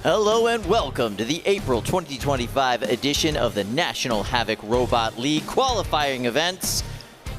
Hello and welcome to the April 2025 edition of the National Havoc Robot League qualifying events.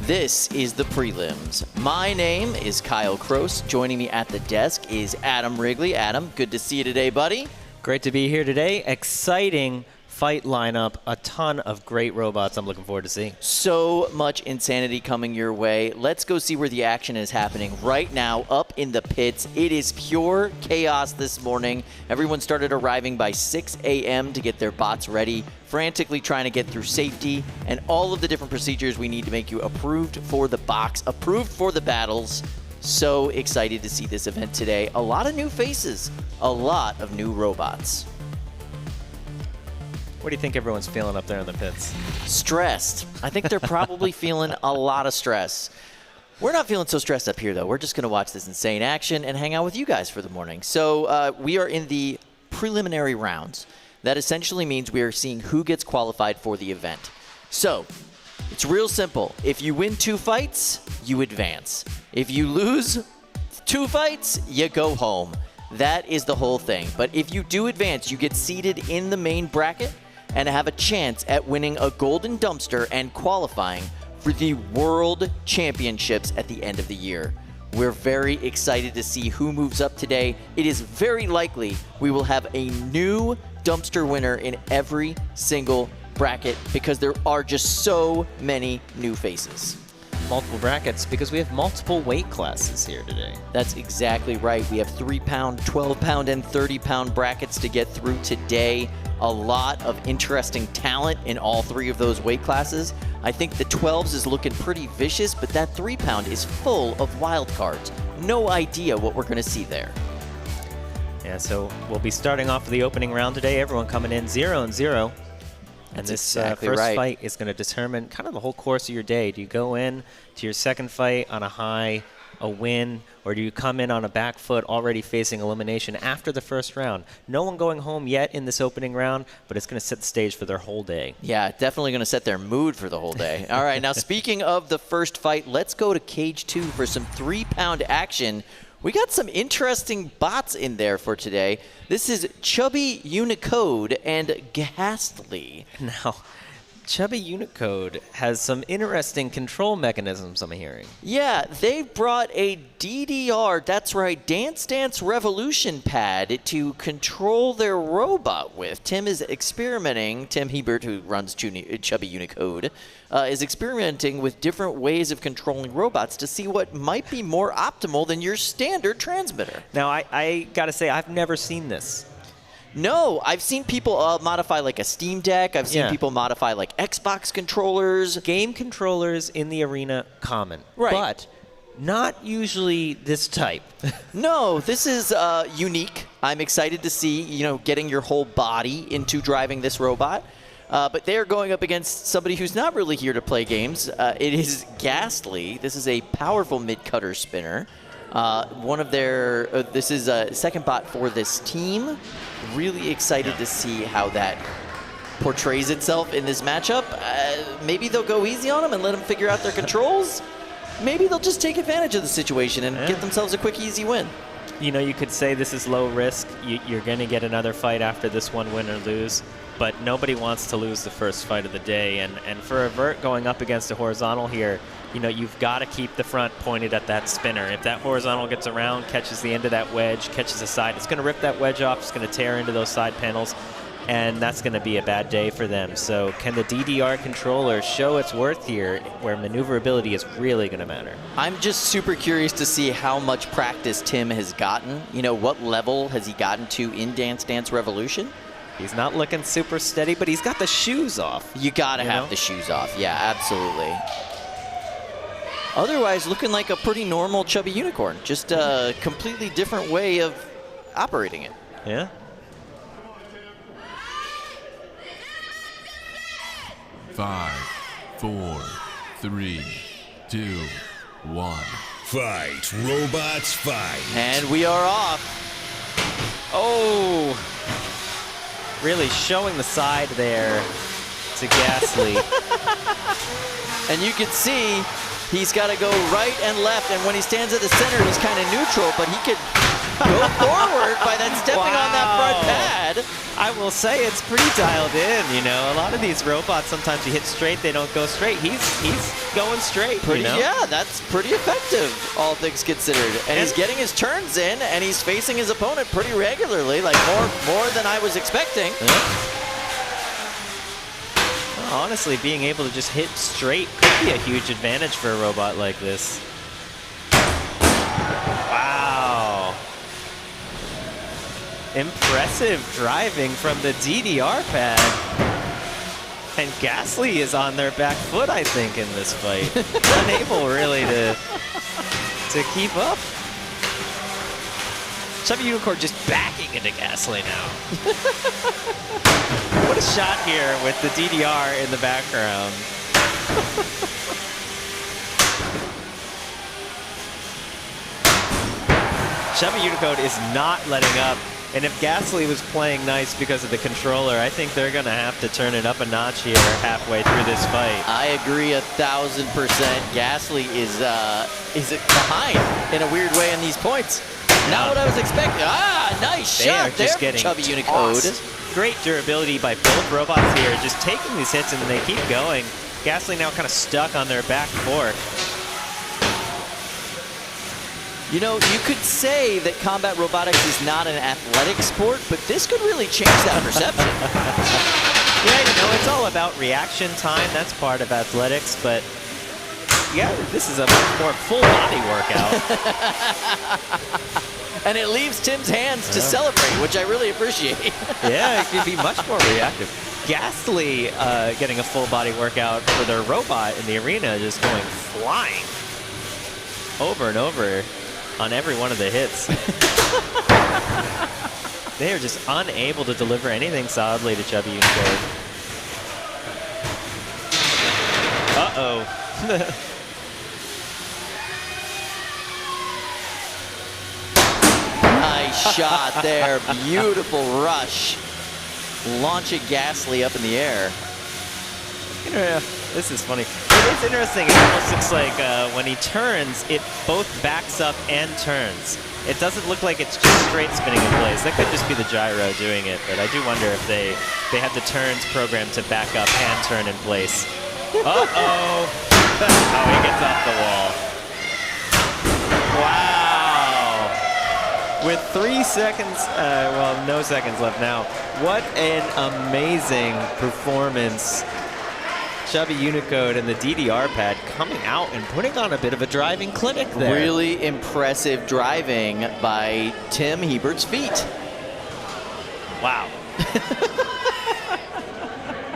This is the prelims. My name is Kyle Kroos. Joining me at the desk is Adam Wrigley. Adam, good to see you today, buddy. Great to be here today. Exciting fight lineup. A ton of great robots I'm looking forward to seeing. So much insanity coming your way. Let's go see where the action is happening right now up in the pits. It is pure chaos this morning. Everyone started arriving by 6 a.m. to get their bots ready, frantically trying to get through safety and all of the different procedures we need to make you approved for the box, approved for the battles. So excited to see this event today. A lot of new faces, a lot of new robots. What do you think everyone's feeling up there in the pits? Stressed. I think they're probably feeling a lot of stress. We're not feeling so stressed up here, though. We're just going to watch this insane action and hang out with you guys for the morning. So we are in the preliminary rounds. That essentially means we are seeing who gets qualified for the event. So it's real simple. If you win 2 fights, you advance. If you lose 2 fights, you go home. That is the whole thing. But if you do advance, you get seated in the main bracket and have a chance at winning a golden dumpster and qualifying for the World Championships at the end of the year. We're very excited to see who moves up today. It is very likely we will have a new dumpster winner in every single bracket because there are just so many new faces. Multiple brackets because we have multiple weight classes here today. That's exactly right. We have 3-pound, 12-pound, and 30-pound brackets to get through today. A lot of interesting talent in all 3 of those weight classes. I think the 12s is looking pretty vicious, but that 3-pound is full of wild cards. No idea what we're going to see there. Yeah, so we'll be starting off the opening round today. Everyone coming in 0-0. And this exactly first right. fight is going to determine kind of the whole course of your day. Do you go in to your second fight on a high, a win, or do you come in on a back foot already facing elimination after the first round? No one going home yet in this opening round, but it's going to set the stage for their whole day. Yeah, definitely going to set their mood for the whole day. All right, now speaking of the first fight, let's go to Cage 2 for some 3-pound action. We got some interesting bots in there for today. This is Chubby, Unicode, and Ghastly. Now, Chubby Unicode has some interesting control mechanisms, I'm hearing. Yeah, they brought a DDR, that's right, Dance Dance Revolution pad to control their robot with. Tim is experimenting, Tim Hebert, who runs Chubby Unicode, is experimenting with different ways of controlling robots to see what might be more optimal than your standard transmitter. Now, I gotta say, I've never seen this. No, I've seen people modify like a Steam Deck. I've seen people modify like Xbox controllers. Game controllers in the arena, common. Right. But not usually this type. No, this is unique. I'm excited to see, getting your whole body into driving this robot. But they are going up against somebody who's not really here to play games. It is Ghastly. This is a powerful mid-cutter spinner. One of their, this is a second bot for this team. Really excited to see how that portrays itself in this matchup. Maybe they'll go easy on them and let them figure out their controls. Maybe they'll just take advantage of the situation and get themselves a quick, easy win. You could say this is low risk. You're going to get another fight after this one, win or lose. But nobody wants to lose the first fight of the day. And for a vert going up against a horizontal here, you've got to keep the front pointed at that spinner. If that horizontal gets around, catches the end of that wedge, catches the side, it's going to rip that wedge off. It's going to tear into those side panels. And that's going to be a bad day for them. So can the DDR controller show its worth here where maneuverability is really going to matter? I'm just super curious to see how much practice Tim has gotten. What level has he gotten to in Dance Dance Revolution? He's not looking super steady, but he's got the shoes off. You got to have the shoes off. Yeah, absolutely. Otherwise, looking like a pretty normal Chubby Unicorn. Just a completely different way of operating it. Yeah. Five, 4, 3, 2, 1. Fight, robots, fight. And we are off. Oh, really showing the side there to Ghastly. And you can see he's got to go right and left, and when he stands at the center, he's kind of neutral, but he could go forward by then stepping on that front pad. I will say it's pretty dialed in, you know. A lot of these robots, sometimes you hit straight, they don't go straight. He's going straight, Pretty, you know? yeah, that's pretty effective, all things considered. And he's getting his turns in, and he's facing his opponent pretty regularly, like more than I was expecting. Honestly, being able to just hit straight could be a huge advantage for a robot like this. Wow. Impressive driving from the DDR pad. And Ghastly is on their back foot, I think, in this fight. Unable really to keep up. Chubby Unicorn just backing into Ghastly now. What a shot here with the DDR in the background. Chubby Unicode is not letting up. And if Ghastly was playing nice because of the controller, I think they're going to have to turn it up a notch here halfway through this fight. I agree 1000%. Ghastly is behind in a weird way in these points. Not what I was expecting. Ah, nice shot there from Chubby Unicode. Great durability by both robots here, just taking these hits and they keep going. Ghastly now kind of stuck on their back fork. You know, you could say that combat robotics is not an athletic sport, but this could really change that perception. Yeah, you know, it's all about reaction time. That's part of athletics, but yeah, this is a much more full body workout. And it leaves Tim's hands to celebrate, which I really appreciate. Yeah, it can be much more reactive. Ghastly getting a full body workout for their robot in the arena, just going flying over and over on every one of the hits. They are just unable to deliver anything solidly to Chubby Unicode. Uh-oh. Nice shot there. Beautiful rush. Launching Ghastly up in the air. Yeah, this is funny. It is interesting. It almost looks like when he turns, it both backs up and turns. It doesn't look like it's just straight spinning in place. That could just be the gyro doing it, but I do wonder if they have the turns programmed to back up and turn in place. Uh-oh. Oh, he gets off the wall. Wow. With 3 seconds, well, no seconds left now. What an amazing performance. Chubby Unicode and the DDR pad coming out and putting on a bit of a driving clinic there. Really impressive driving by Tim Hebert's feet. Wow.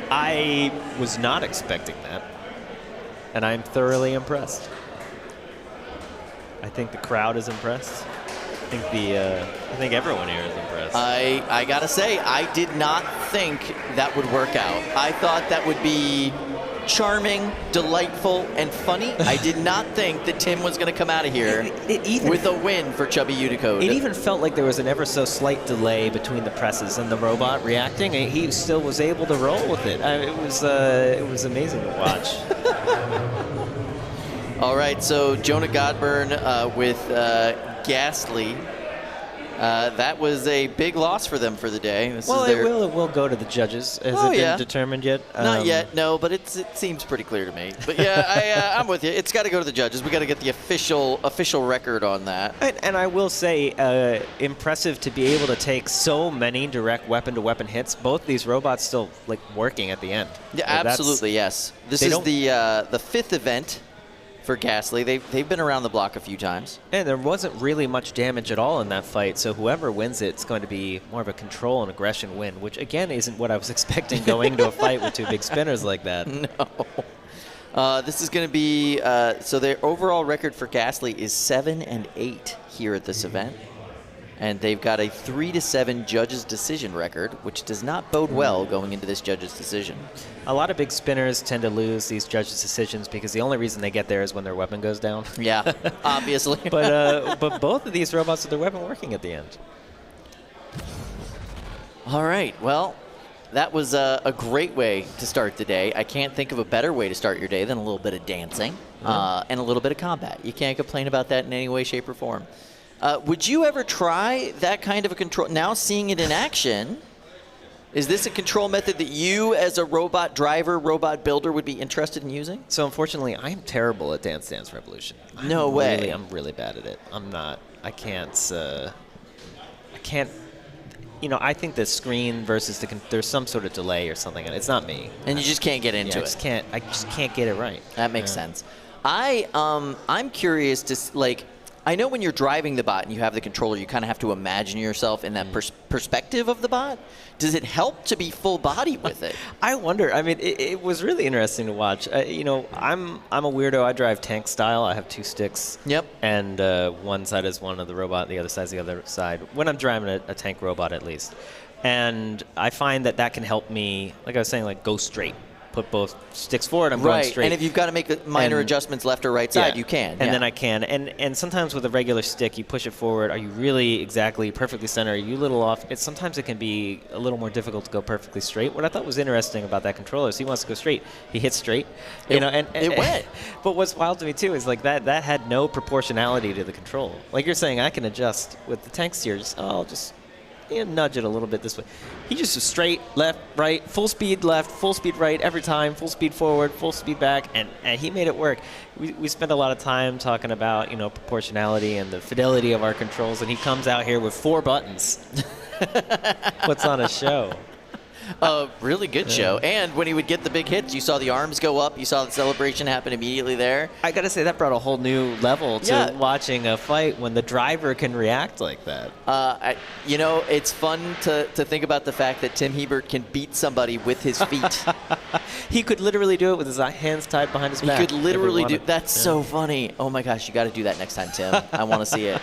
I was not expecting that, and I'm thoroughly impressed. I think the crowd is impressed. I think everyone here is impressed. I gotta say, I did not think that would work out. I thought that would be charming, delightful, and funny. I did not think that Tim was going to come out of here with a win for Chubby Unicode. It even felt like there was an ever so slight delay between the presses and the robot reacting. He still was able to roll with it. It was amazing to watch. All right, so Jonah Godburn with Ghastly. That was a big loss for them for the day. It will go to the judges. Has it been determined yet? Not yet, no, but it seems pretty clear to me. But yeah, I'm with you. It's got to go to the judges. We got to get the official record on that. And I will say, impressive to be able to take so many direct weapon-to-weapon hits. Both these robots still working at the end. Yeah, absolutely, yes. This is the fifth event for Ghastly. They've been around the block a few times. And there wasn't really much damage at all in that fight, so whoever wins it's going to be more of a control and aggression win, which again isn't what I was expecting going to a fight with two big spinners like that. No. This is going to be, so their overall record for Ghastly is 7-8 here at this event. And they've got a 3-7 judges' decision record, which does not bode well going into this judges' decision. A lot of big spinners tend to lose these judges' decisions because the only reason they get there is when their weapon goes down. Yeah, obviously. But both of these robots have their weapon working at the end. All right, well, that was a great way to start the day. I can't think of a better way to start your day than a little bit of dancing and a little bit of combat. You can't complain about that in any way, shape, or form. Would you ever try that kind of a control? Now seeing it in action, is this a control method that you as a robot driver, robot builder would be interested in using? So unfortunately, I'm terrible at Dance Dance Revolution. No way. I'm really bad at it. I can't, I think the screen versus there's some sort of delay or something. It's not me. And you just can't get into it. I just can't get it right. That makes sense. I'm curious to, I know when you're driving the bot and you have the controller, you kind of have to imagine yourself in that perspective of the bot. Does it help to be full body with it? I wonder. I mean, it was really interesting to watch. I'm a weirdo. I drive tank style. I have 2 sticks. Yep. And one side is one of the robot, the other side is the other side. When I'm driving a tank robot, at least. And I find that can help me, like I was saying, go straight. Put both sticks forward, I'm going straight. And if you've got to make minor adjustments left or right side, you can. And then I can. And sometimes with a regular stick, you push it forward. Are you really exactly perfectly centered? Are you a little off? Sometimes it can be a little more difficult to go perfectly straight. What I thought was interesting about that controller is he wants to go straight. He hits straight. It went. But what's wild to me, too, is that had no proportionality to the control. Like you're saying, I can adjust with the tank steer. I'll just nudge it a little bit this way. He just straight, left, right, full speed left, full speed right every time, full speed forward, full speed back, and he made it work. We spent a lot of time talking about, proportionality and the fidelity of our controls, and he comes out here with 4 buttons. What's on a show? A really good show. And when he would get the big hits, you saw the arms go up. You saw the celebration happen immediately there. I got to say, that brought a whole new level to watching a fight when the driver can react like that. It's fun to think about the fact that Tim Hebert can beat somebody with his feet. He could literally do it with his hands tied behind his back. He could literally do. That's so funny. Oh my gosh, you got to do that next time, Tim. I want to see it.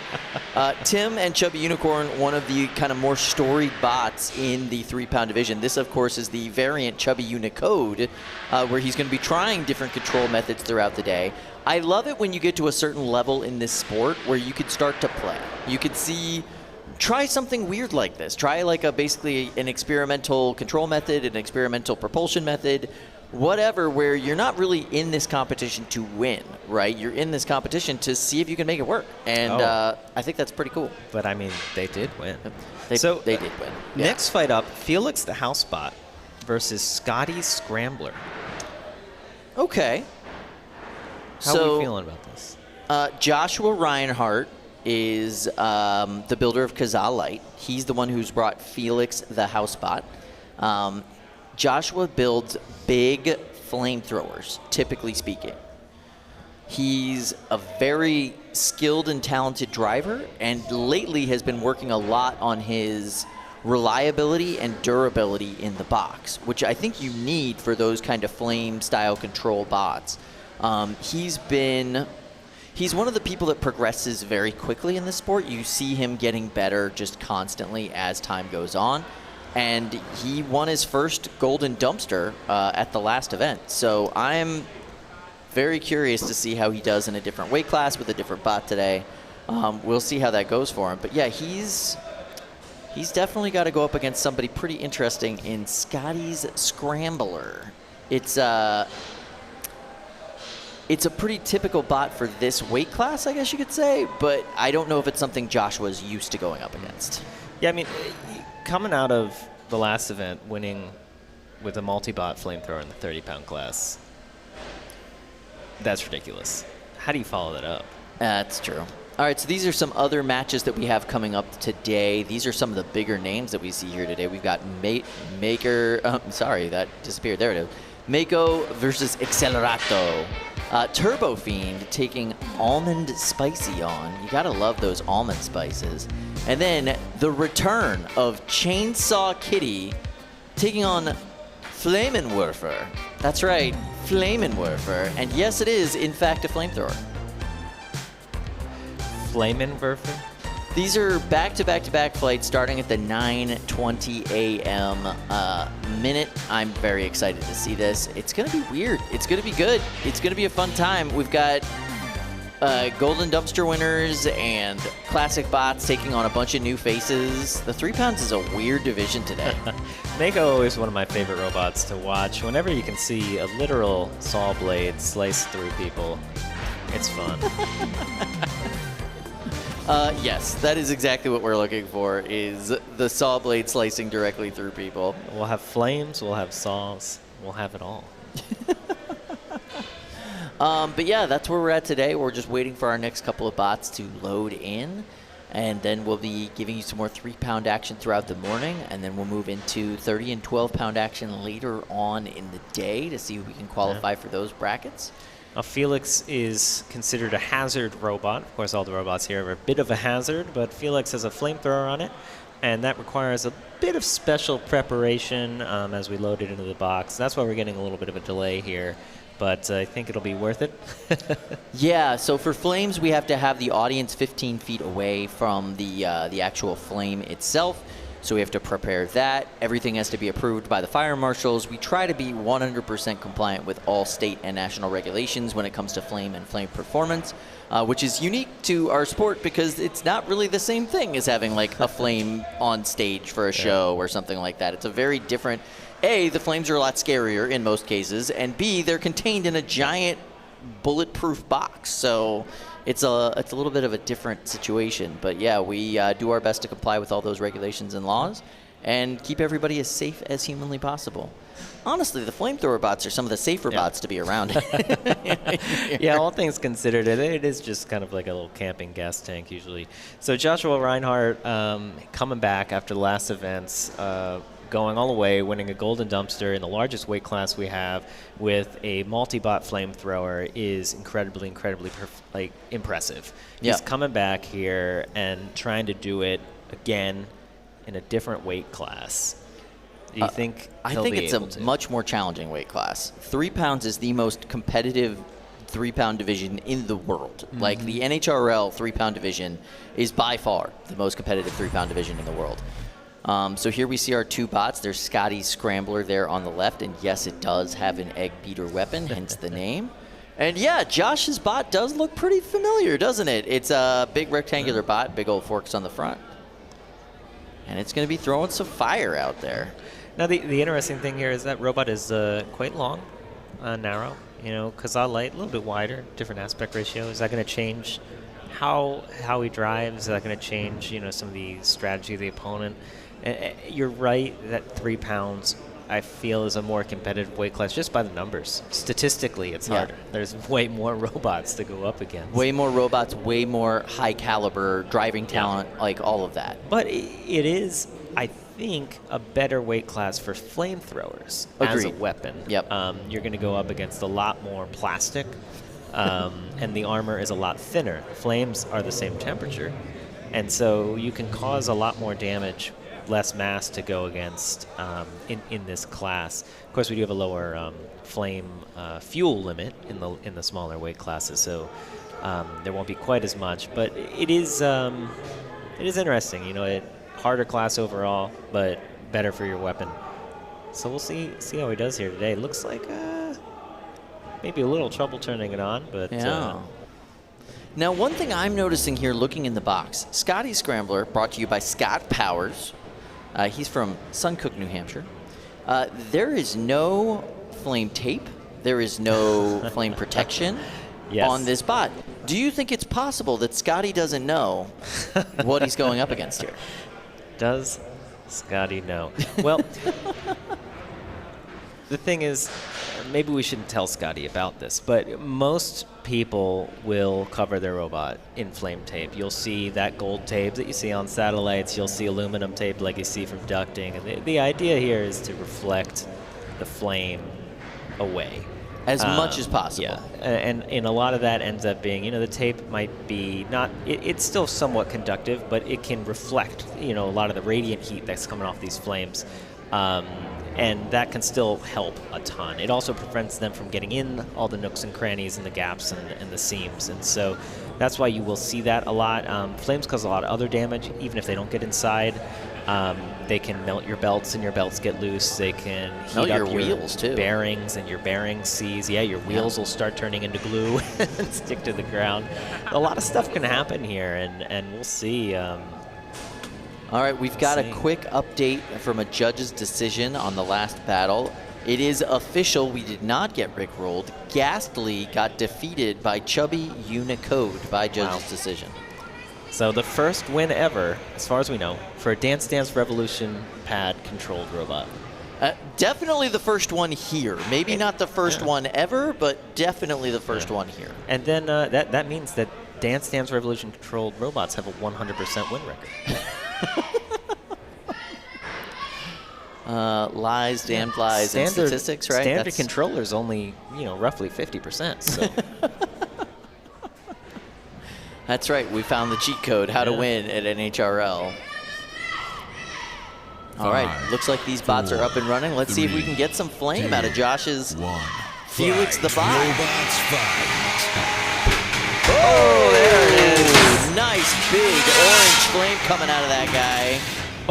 Tim and Chubby Unicorn, one of the kind of more storied bots in the 3-pound division. This, of course, is the variant Chubby Unicode, where he's going to be trying different control methods throughout the day. I love it when you get to a certain level in this sport where you could start to play. You could try something weird like this. Try basically an experimental control method, an experimental propulsion method, whatever, where you're not really in this competition to win, right? You're in this competition to see if you can make it work. And I think that's pretty cool. But, I mean, they did win. They did win. Next fight up, Felix the Housebot versus Scotty Scrambler. Okay. How are we feeling about this? Joshua Reinhardt is the builder of Kazaa Light. He's the one who's brought Felix the Housebot. Joshua builds big flamethrowers, typically speaking. He's a very skilled and talented driver, and lately has been working a lot on his reliability and durability in the box, which I think you need for those kind of flame-style control bots. He's one of the people that progresses very quickly in this sport. You see him getting better just constantly as time goes on. And he won his first golden dumpster at the last event. So I'm very curious to see how he does in a different weight class with a different bot today. We'll see how that goes for him. But yeah, he's definitely got to go up against somebody pretty interesting in Scotty's Scrambler. It's a pretty typical bot for this weight class, I guess you could say, but I don't know if it's something Joshua's used to going up against. Yeah, I mean, coming out of the last event, winning with a multi-bot flamethrower in the 30-pound class, that's ridiculous. How do you follow that up? That's true. All right, so these are some other matches that we have coming up today. These are some of the bigger names that we see here today. We've got sorry, that disappeared. There it is. Mako versus Accelerato. Turbo Fiend taking Almond Spicy on. You gotta love those almond spices. And then the return of Chainsaw Kitty taking on Flaminfer. That's right, Flaminfer. And yes, it is, in fact, a flamethrower. Flaminfer? These are back-to-back-to-back flights starting at the 9:20 a.m. minute. I'm very excited to see this. It's going to be weird. It's going to be good. It's going to be a fun time. We've got Golden Dumpster winners and classic bots taking on a bunch of new faces. The 3 pounds is a weird division today. Mako is one of my favorite robots to watch. Whenever you can see a literal saw blade slice through people, it's fun. Yes, that is exactly what we're looking for, is the saw blade slicing directly through people. We'll have flames, we'll have saws, we'll have it all. But yeah, that's where we're at today. We're just waiting for our next couple of bots to load in, and then we'll be giving you some more 3-pound action throughout the morning, and then we'll move into 30 and 12-pound action later on in the day to see if we can qualify for those brackets. Felix is considered a hazard robot. Of course, all the robots here are a bit of a hazard, but Felix has a flamethrower on it, and that requires a bit of special preparation as we load it into the box. That's why we're getting a little bit of a delay here, but I think it'll be worth it. Yeah, so for flames, we have to have the audience 15 feet away from the actual flame itself. So we have to prepare that. Everything has to be approved by the fire marshals. We try to be 100% compliant with all state and national regulations when it comes to flame and flame performance, which is unique to our sport because it's not really the same thing as having like a flame on stage for a show or something like that. It's a very different, A, the flames are a lot scarier in most cases, and B, they're contained in a giant bulletproof box. So it's a little bit of a different situation. But yeah, we do our best to comply with all those regulations and laws and keep everybody as safe as humanly possible. Honestly, the flamethrower bots are some of the safer bots to be around. Yeah, all things considered, it is just kind of like a little camping gas tank usually. So Joshua Reinhardt coming back after the last events, going all the way, winning a golden dumpster in the largest weight class we have with a multi-bot flamethrower is incredibly impressive. Yeah. He's coming back here and trying to do it again in a different weight class. Do you think I he'll think be it's able a to? much more challenging weight class. 3 pounds is the most competitive 3-pound division in the world. Like the NHRL 3-pound division is by far the most competitive 3-pound division in the world. So here we see our 2 bots. There's Scotty's Scrambler there on the left, and yes, it does have an egg beater weapon, hence the name. And yeah, Josh's bot does look pretty familiar, doesn't it? It's a big rectangular bot, big old forks on the front. And it's going to be throwing some fire out there. Now, the interesting thing here is that robot is quite long, narrow. You know, Kazaa light, a little bit wider, different aspect ratio. Is that going to change how he drives? Is that going to change, you know, some of the strategy of the opponent? You're right that 3 pounds, I feel, is a more competitive weight class just by the numbers. Statistically, it's harder. There's way more robots to go up against. Way more robots, way more high caliber driving talent, like all of that. But it is, I think, a better weight class for flamethrowers as a weapon. Yep. You're going to go up against a lot more plastic, and the armor is a lot thinner. Flames are the same temperature, and so you can cause a lot more damage, less mass to go against in this class. Of course, we do have a lower flame fuel limit in the smaller weight classes, so there won't be quite as much. But it is interesting, you know. Harder class overall, but better for your weapon. So we'll see how he does here today. Looks like maybe a little trouble turning it on, but yeah. Now, one thing I'm noticing here, looking in the box, Scotty Scrambler, brought to you by Scott Powers. He's from Suncook, New Hampshire. There is no flame tape. There is no flame protection on this bot. Do you think it's possible that Scotty doesn't know what he's going up against here? Does Scotty know? Well, the thing is, maybe we shouldn't tell Scotty about this, but most people will cover their robot in flame tape. You'll see that gold tape that you see on satellites. You'll see aluminum tape like you see from ducting. And the idea here is to reflect the flame away. As much as possible. Yeah, and a lot of that ends up being, you know, the tape might be not, it's still somewhat conductive, but it can reflect, you know, a lot of the radiant heat that's coming off these flames. And that can still help a ton. It also prevents them from getting in all the nooks and crannies and the gaps and the seams. And so that's why you will see that a lot. Flames cause a lot of other damage, even if they don't get inside. They can melt your belts and your belts get loose. They can heat up your wheels too. Bearings and your bearings seize. Yeah, your wheels will start turning into glue and stick to the ground. A lot of stuff can happen here, and we'll see. All right, we've got a quick update from a judge's decision on the last battle. It is official. We did not get rickrolled. Ghastly got defeated by Chubby Unicode by judge's decision. So the first win ever, as far as we know, for a Dance Dance Revolution pad-controlled robot. Definitely the first one here. Maybe not the first one ever, but definitely the first one here. And then that means that Dance Dance Revolution controlled robots have a 100% win record. Lies, damned lies, and statistics, right? Standard controller's only, roughly 50%. So. That's right. We found the cheat code, how to win at NHRL. All right. Looks like these bots are up and running. Let's see if we can get some flame out of Josh's Felix the bot. Robots fight. Oh, there it is. Nice big orange flame coming out of that guy.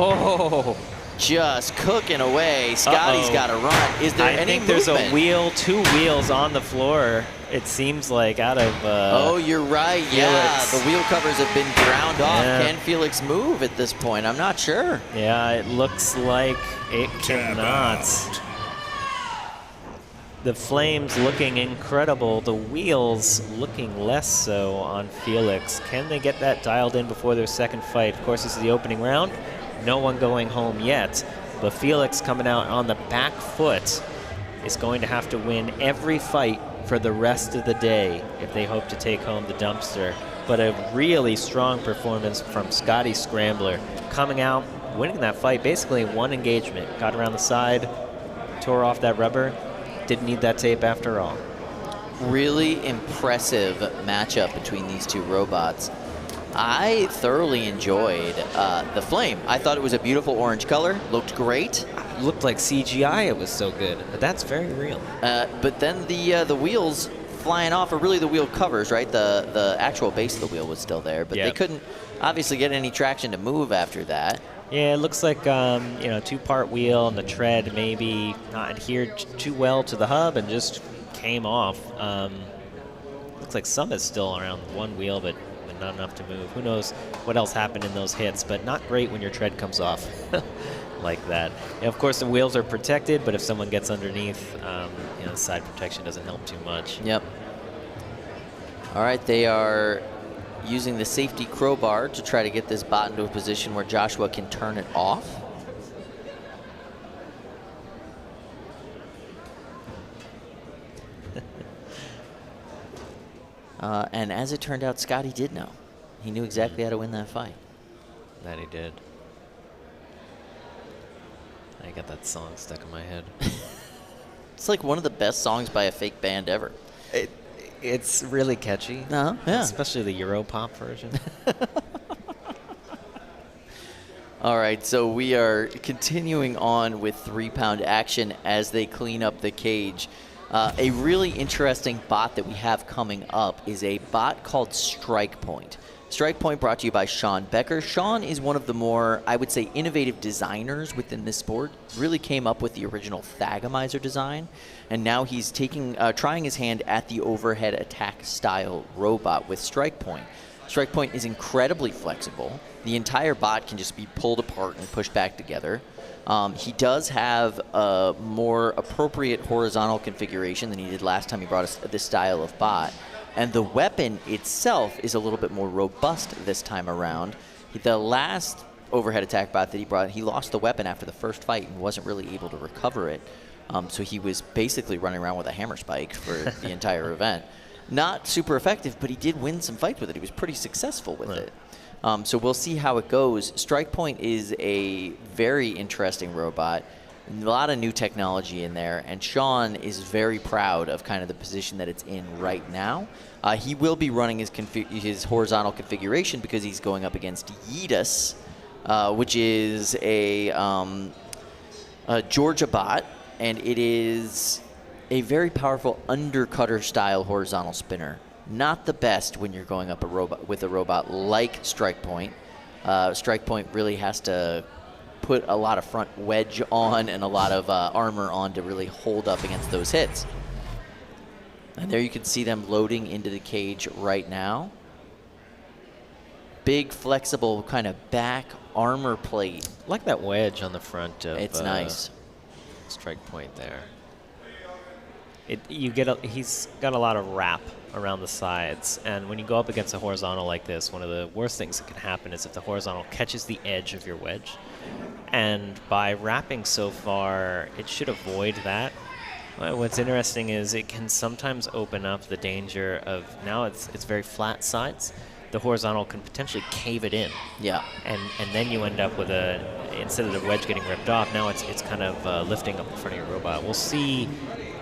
Oh. Just cooking away. Scotty's got to run. Is there any movement? There's a wheel, 2 wheels on the floor. It seems like out of. Oh, you're right. Yeah, the wheel covers have been ground off. Can Felix move at this point? I'm not sure. Yeah, it looks like it cannot. The flames looking incredible. The wheels looking less so on Felix. Can they get that dialed in before their second fight? Of course, this is the opening round. No one going home yet, but Felix coming out on the back foot is going to have to win every fight for the rest of the day if they hope to take home the dumpster. But a really strong performance from Scotty Scrambler, coming out, winning that fight basically in one engagement. Got around the side, tore off that rubber, didn't need that tape after all. Really impressive matchup between these two robots. I thoroughly enjoyed the flame. I thought it was a beautiful orange color, looked great. Looked like CGI, it was so good, but that's very real. But then the wheels flying off, or really the wheel covers, right? The actual base of the wheel was still there, but they couldn't obviously get any traction to move after that. Yeah, it looks like, 2-part wheel and the tread maybe not adhered too well to the hub and just came off. Looks like some is still around one wheel, but not enough to move. Who knows what else happened in those hits, but not great when your tread comes off like that. And of course, the wheels are protected, but if someone gets underneath, the side protection doesn't help too much. Yep. All right, they are using the safety crowbar to try to get this bot into a position where Joshua can turn it off. And as it turned out, Scotty did know. He knew exactly how to win that fight. That he did. I got that song stuck in my head. It's like one of the best songs by a fake band ever. It's really catchy. Yeah. Especially the Europop version. All right, so we are continuing on with 3-pound action as they clean up the cage. A really interesting bot that we have coming up is a bot called Strike Point. Strike Point brought to you by Sean Becker. Sean is one of the more, I would say, innovative designers within this sport. Really came up with the original Thagomizer design, and now he's trying his hand at the overhead attack style robot with Strike Point. Strike Point is incredibly flexible. The entire bot can just be pulled apart and pushed back together. He does have a more appropriate horizontal configuration than he did last time he brought us this style of bot. And the weapon itself is a little bit more robust this time around. The last overhead attack bot that he brought, he lost the weapon after the first fight and wasn't really able to recover it. So he was basically running around with a hammer spike for the entire event. Not super effective, but he did win some fights with it. He was pretty successful with it. So we'll see how it goes. Strike Point is a very interesting robot. A lot of new technology in there, and Sean is very proud of kind of the position that it's in right now. He will be running his horizontal configuration because he's going up against Yetus, which is a Georgia bot, and it is a very powerful undercutter-style horizontal spinner. Not the best when you're going up with a robot like Strike Point. Strike Point really has to put a lot of front wedge on and a lot of armor on to really hold up against those hits. And there you can see them loading into the cage right now. Big, flexible kind of back armor plate. I like that wedge on the front of it's nice. Strike Point there. he's got a lot of wrap around the sides, and when you go up against a horizontal like this, one of the worst things that can happen is if the horizontal catches the edge of your wedge. And by wrapping so far, it should avoid that. What's interesting is it can sometimes open up the danger of, now it's very flat sides. The horizontal can potentially cave it in. Yeah. And then you end up with instead of the wedge getting ripped off, now it's kind of lifting up in front of your robot. We'll see,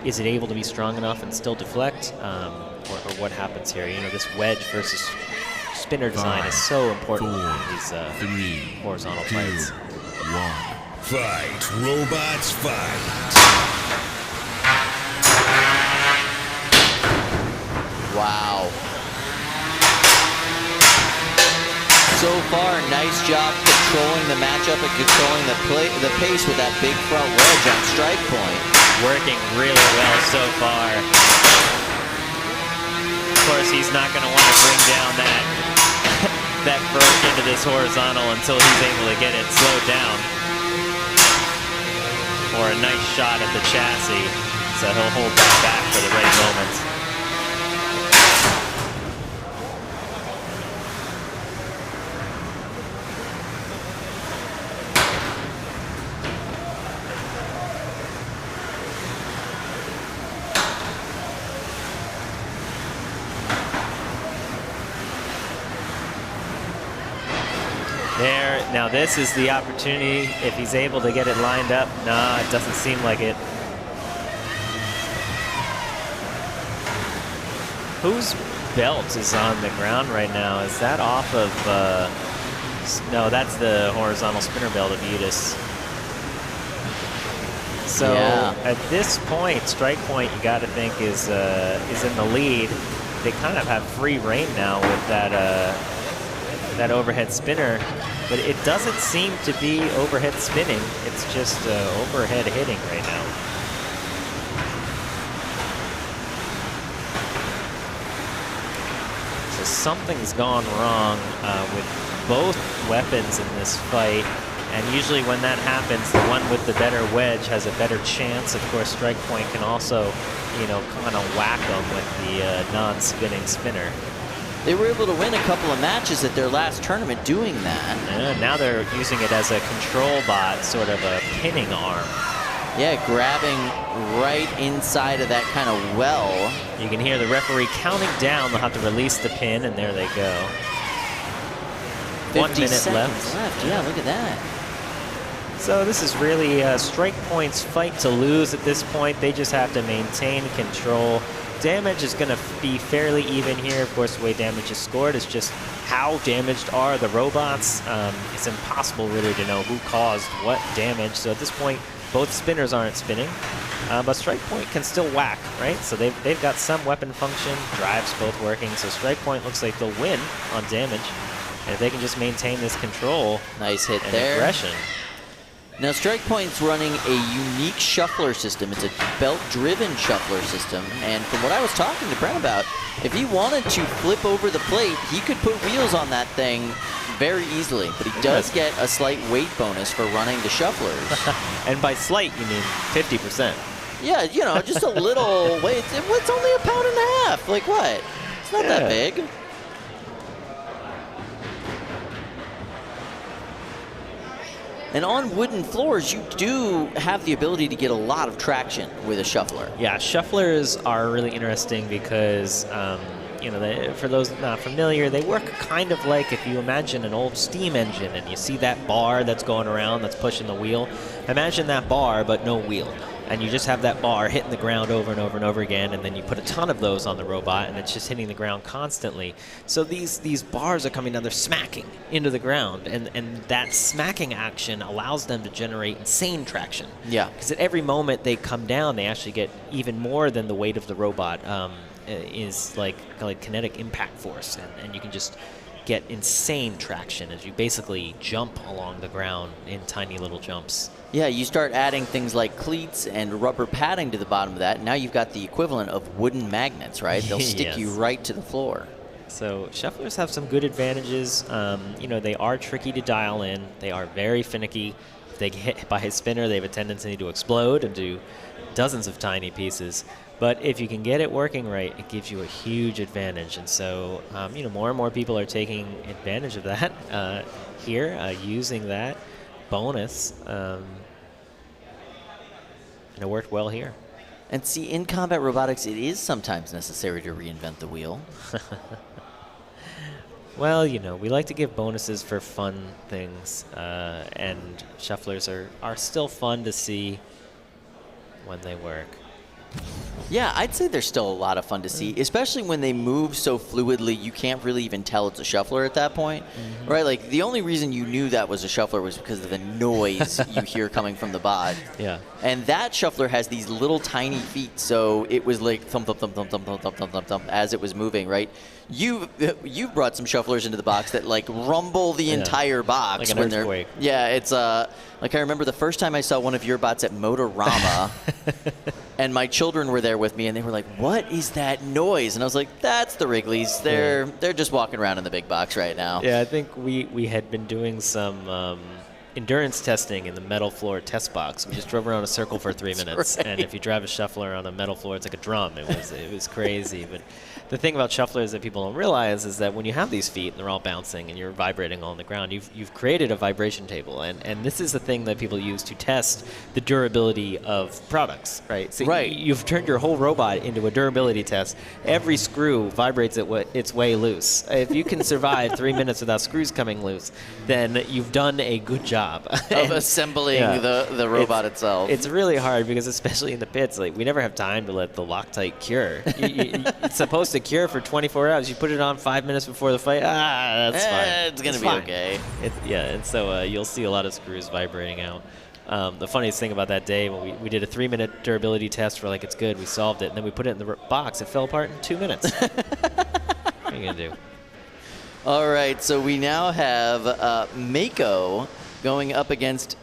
is it able to be strong enough and still deflect, or what happens here? You know, this wedge versus spinner design is so important in these horizontal fights. 1. Fight, robots, fight. Wow. So far, nice job controlling the matchup and controlling the pace with that big front wedge on strike point. Working really well so far. Of course, he's not going to want to bring down that vert into this horizontal until he's able to get it slowed down. Or a nice shot at the chassis, so he'll hold that back for the right moment. Now this is the opportunity if he's able to get it lined up. Nah, it doesn't seem like it. Whose belt is on the ground right now? Is that off of, no, that's the horizontal spinner belt of Yetus. So at this point, strike point, you got to think is in the lead. They kind of have free reign now with that overhead spinner. But it doesn't seem to be overhead spinning. It's just overhead hitting right now. So something's gone wrong with both weapons in this fight. And usually when that happens, the one with the better wedge has a better chance. Of course, strike point can also, you know, kind of whack them with the non-spinning spinner. They were able to win a couple of matches at their last tournament doing that. Yeah, now they're using it as a control bot, sort of a pinning arm. Yeah, grabbing right inside of that kind of well. You can hear the referee counting down. They'll have to release the pin, and there they go. 1 minute left. Yeah, look at that. So this is really strike point's fight to lose at this point. They just have to maintain control. Damage is going to be fairly even here. Of course, the way damage is scored is just how damaged are the robots. It's impossible really to know who caused what damage. So at this point, both spinners aren't spinning, but strike point can still whack, right? So they've got some weapon function, drives both working. So strike point looks like they'll win on damage. And if they can just maintain this control, nice hit and there. aggression. Now, Strike Point's running a unique shuffler system. It's a belt-driven shuffler system, and from what I was talking to Brent about, if he wanted to flip over the plate, he could put wheels on that thing very easily, but he does get a slight weight bonus for running the shufflers. And by slight, you mean 50%. Yeah, you know, just a little weight. It's only a pound and a half. Like what? It's not that big. And on wooden floors, you do have the ability to get a lot of traction with a shuffler. Yeah, shufflers are really interesting because, you know, for those not familiar, they work kind of like if you imagine an old steam engine and you see that bar that's going around that's pushing the wheel. Imagine that bar, but no wheel. And you just have that bar hitting the ground over and over and over again, and then you put a ton of those on the robot, and it's just hitting the ground constantly. So these bars are coming down, they're smacking into the ground, and that smacking action allows them to generate insane traction. Yeah. Because at every moment they come down, they actually get even more than the weight of the robot is like kinetic impact force, and you can just get insane traction as you basically jump along the ground in tiny little jumps. Yeah, you start adding things like cleats and rubber padding to the bottom of that. Now you've got the equivalent of wooden magnets, right? They'll stick you right to the floor. So shufflers have some good advantages. You know, they are tricky to dial in. They are very finicky. If they get hit by a spinner, they have a tendency to explode and do dozens of tiny pieces. But if you can get it working right, it gives you a huge advantage. And so, more and more people are taking advantage of that here, using that bonus. And it worked well here. And see, in combat robotics, it is sometimes necessary to reinvent the wheel. Well, we like to give bonuses for fun things, and shufflers are still fun to see when they work. Yeah, I'd say they're still a lot of fun to see, especially when they move so fluidly you can't really even tell it's a shuffler at that point, right? Like, the only reason you knew that was a shuffler was because of the noise you hear coming from the bot. Yeah. And that shuffler has these little tiny feet, so it was like thump, thump, thump, thump, thump, thump, thump, thump, thump, as it was moving, right? You've brought some shufflers into the box that like rumble the entire box like an when earthquake. Yeah, it's like I remember the first time I saw one of your bots at Motorama, and my children were there with me, and they were like, "What is that noise?" And I was like, "That's the Wrigleys. They're just walking around in the big box right now." Yeah, I think we had been doing some endurance testing in the metal floor test box. We just drove around a circle for 3 minutes, and if you drive a shuffler on a metal floor, it's like a drum. It was crazy. But the thing about shufflers that people don't realize is that when you have these feet and they're all bouncing and you're vibrating all on the ground, you've created a vibration table, and this is the thing that people use to test the durability of products, right? So you've turned your whole robot into a durability test. Every screw vibrates its way loose. If you can survive 3 minutes without screws coming loose, then you've done a good job of assembling the robot itself. It's really hard because, especially in the pits, like, we never have time to let the Loctite cure. It's supposed to cure for 24 hours. You put it on 5 minutes before the fight. That's fine. It's gonna be okay. And so you'll see a lot of screws vibrating out. The funniest thing about that day, when we did a 3-minute durability test, we're like, it's good, we solved it, and then we put it in the box. It fell apart in 2 minutes. What are you gonna do? All right, so we now have Mako going up against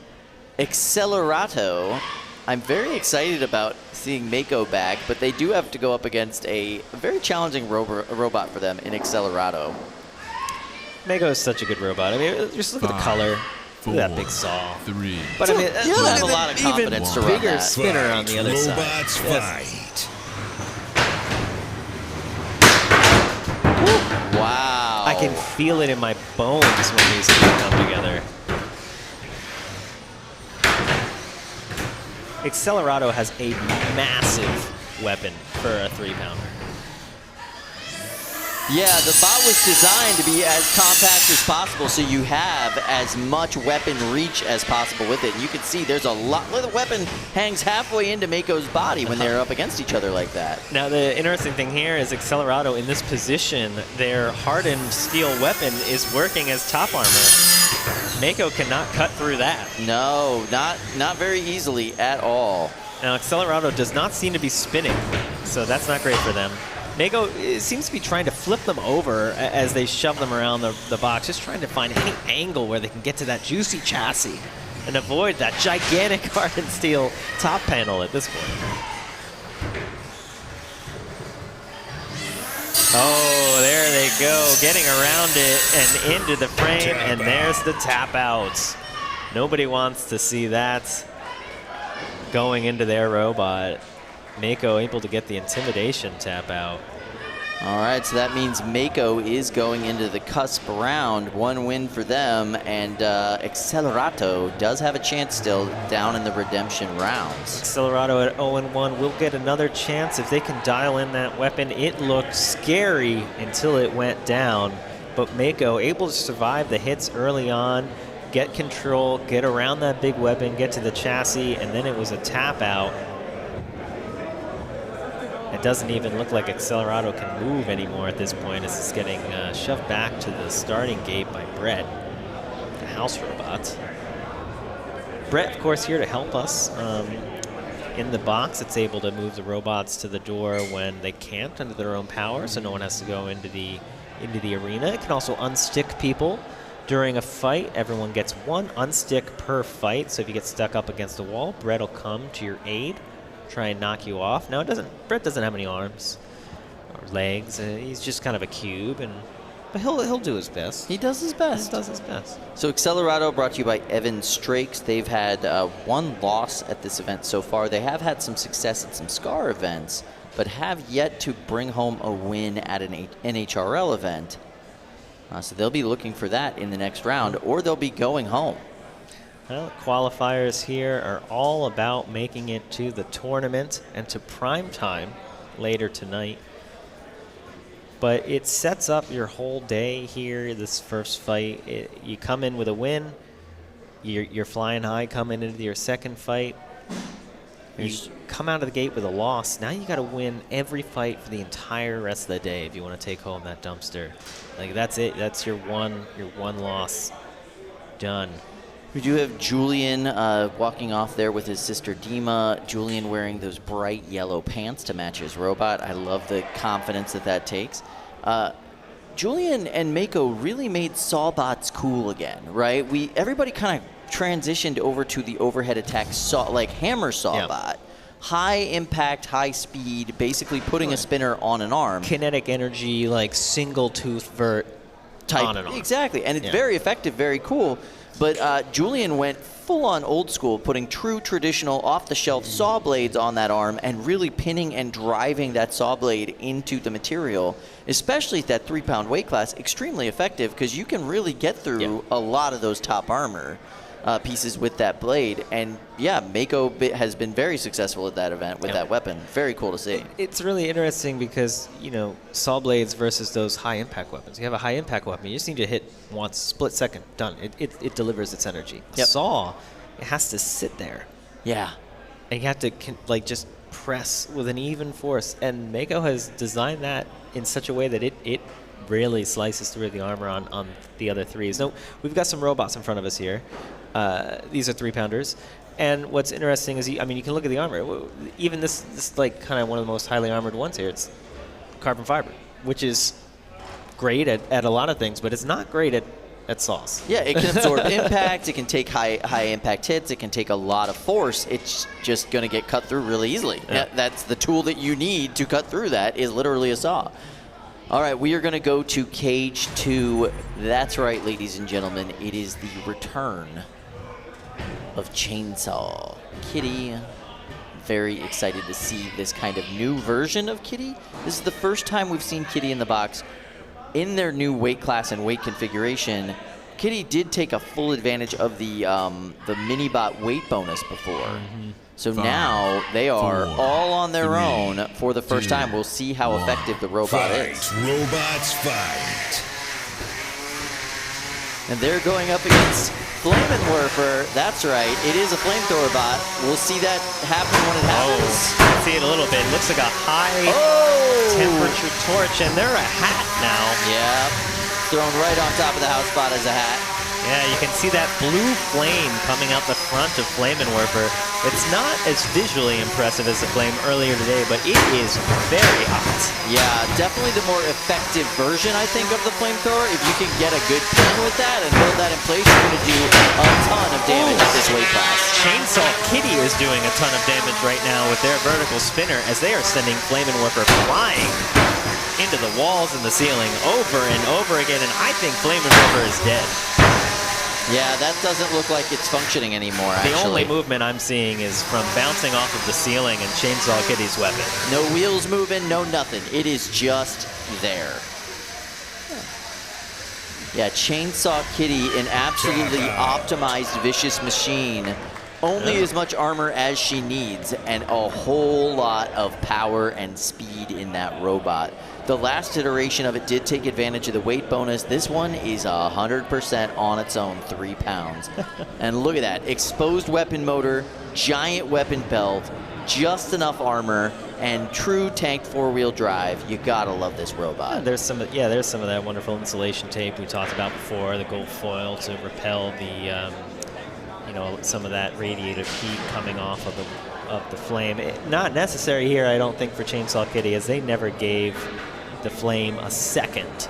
Accelerato. I'm very excited about seeing Mako back, but they do have to go up against a very challenging robot for them in Accelerato. Mako is such a good robot. I mean, just look at the color. Look at that big saw. 3. But I mean, you have a lot of confidence to run bigger that. spinner on the other side. Robots fight. Wow. I can feel it in my bones when these two come together. Accelerato has a massive weapon for a 3-pounder. Yeah, the bot was designed to be as compact as possible, so you have as much weapon reach as possible with it. And you can see there's a lot. Look, the weapon hangs halfway into Mako's body when they're up against each other like that. Now, the interesting thing here is Accelerato, in this position, their hardened steel weapon is working as top armor. Mako cannot cut through that. No, not very easily at all. Now, Accelerato does not seem to be spinning, so that's not great for them. Mako seems to be trying to flip them over as they shove them around the box, just trying to find any angle where they can get to that juicy chassis and avoid that gigantic hardened steel top panel at this point. Oh, there they go, getting around it and into the frame, and there's the tap out. Nobody wants to see that going into their robot. Mako able to get the intimidation tap out. All right, so that means Mako is going into the cusp round. 1 win for them, and Accelerato does have a chance still down in the redemption rounds. Accelerato at 0-1 will get another chance if they can dial in that weapon. It looked scary until it went down, but Mako able to survive the hits early on, get control, get around that big weapon, get to the chassis, and then it was a tap out. It doesn't even look like Accelerato can move anymore at this point as it's getting shoved back to the starting gate by Brett, the house robot. Brett, of course, here to help us. In the box, it's able to move the robots to the door when they can't under their own power, so no one has to go into the arena. It can also unstick people during a fight. Everyone gets 1 unstick per fight, so if you get stuck up against the wall, Brett will come to your aid, try and knock you off. Now, Brett doesn't have any arms or legs. He's just kind of a cube, but he'll do his best. He does his best. He does his best. So Accelerato brought to you by Evan Strakes. They've had 1 loss at this event so far. They have had some success at some Scar events. but have yet to bring home a win at an NHRL event. So they'll be looking for that in the next round, or they'll be going home. Well, qualifiers here are all about making it to the tournament and to prime time later tonight. But it sets up your whole day here, this first fight. You come in with a win. You're flying high coming into your second fight. You come out of the gate with a loss. Now you got to win every fight for the entire rest of the day if you want to take home that dumpster. Like, that's it. That's your one loss. Done. We do have Julian walking off there with his sister Dima. Julian wearing those bright yellow pants to match his robot. I love the confidence that takes. Julian and Mako really made Sawbots cool again, right? Everybody kind of transitioned over to the overhead attack hammer Sawbot. Yep. High impact, high speed, basically putting a spinner on an arm. Kinetic energy, like single tooth vert type. On and on. Exactly, and it's very effective, very cool. But Julian went full-on old school, putting true traditional off-the-shelf saw blades on that arm and really pinning and driving that saw blade into the material, especially at that 3-pound weight class. Extremely effective because you can really get through a lot of those top armor pieces with that blade. And yeah, Mako has been very successful at that event with that weapon. Very cool to see. It's really interesting because, saw blades versus those high impact weapons. You have a high impact weapon, you just need to hit once, split second, done. It delivers its energy. Saw, it has to sit there. Yeah. And you have to just press with an even force. And Mako has designed that in such a way that it really slices through the armor on the other threes. Now, we've got some robots in front of us here. These are 3-pounders. And what's interesting is, you can look at the armor. Even this kind of one of the most highly armored ones here, it's carbon fiber, which is great at a lot of things, but it's not great at saws. Yeah, it can absorb impact. It can take high impact hits. It can take a lot of force. It's just going to get cut through really easily. Yeah. That's the tool that you need to cut through that is literally a saw. All right, we are going to go to Cage 2. That's right, ladies and gentlemen. It is the return of Chainsaw Kitty. Very excited to see this kind of new version of Kitty. This is the first time we've seen Kitty in the box in their new weight class and weight configuration. Kitty did take a full advantage of the mini-bot weight bonus before. Mm-hmm. So now they are all on their own for the first time. We'll see how effective the robot is. Robots fight. And they're going up against Flaminfer. That's right. It is a flamethrower bot. We'll see that happen when it happens. You can see it a little bit. It looks like a high temperature torch, and they're a hat now. Yeah. Thrown right on top of the house bot as a hat. Yeah, you can see that blue flame coming out the front of Flaminfer. It's not as visually impressive as the flame earlier today, but it is very hot. Yeah, definitely the more effective version, I think, of the flamethrower. If you can get a good pin with that and hold that in place, you're going to do a ton of damage at this weight class. Chainsaw Kitty is doing a ton of damage right now with their vertical spinner as they are sending Flaminfer flying into the walls and the ceiling over and over again, and I think Flaminfer is dead. Yeah, that doesn't look like it's functioning anymore, actually. The only movement I'm seeing is from bouncing off of the ceiling and Chainsaw Kitty's weapon. No wheels moving, no nothing. It is just there. Yeah, Chainsaw Kitty, an absolutely optimized vicious machine. Only as much armor as she needs, and a whole lot of power and speed in that robot. The last iteration of it did take advantage of the weight bonus. This one is 100% on its own, 3 pounds. And look at that, exposed weapon motor, giant weapon belt, just enough armor, and true tanked 4-wheel drive. You gotta love this robot. There's some of that wonderful insulation tape we talked about before, the gold foil to repel the, some of that radiative heat coming off of the flame. Not necessary here, I don't think, for Chainsaw Kitty, as they never gave the flame a second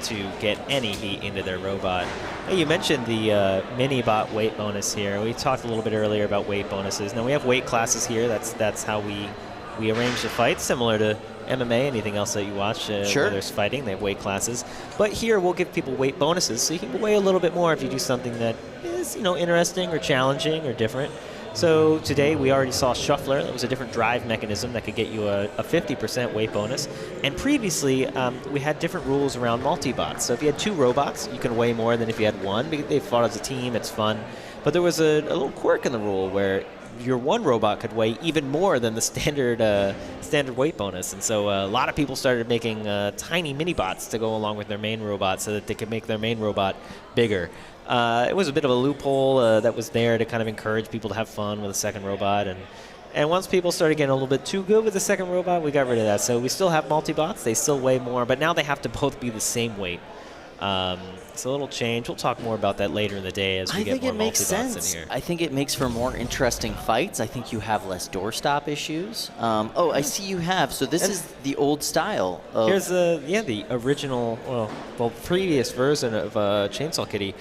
to get any heat into their robot. Hey, you mentioned the mini-bot weight bonus here. We talked a little bit earlier about weight bonuses. Now we have weight classes here. That's how we arrange the fight, similar to MMA, anything else that you watch where there's fighting, they have weight classes. But here we'll give people weight bonuses, so you can weigh a little bit more if you do something that is, interesting or challenging or different. So today we already saw Shuffler. That was a different drive mechanism that could get you a 50% weight bonus. And previously, we had different rules around multi-bots. So if you had 2 robots, you can weigh more than if you had 1. They fought as a team. It's fun. But there was a little quirk in the rule where your 1 robot could weigh even more than the standard weight bonus. And so a lot of people started making tiny mini-bots to go along with their main robot so that they could make their main robot bigger. It was a bit of a loophole that was there to kind of encourage people to have fun with a second robot. And once people started getting a little bit too good with the second robot, we got rid of that. So we still have multi-bots. They still weigh more, but now they have to both be the same weight. It's a little change. We'll talk more about that later in the day as we get more multi-bots in here. I think it makes for more interesting fights. I think you have less doorstop issues. I see you have. So this is the old style. Here's the original, previous version of Chainsaw Kitty.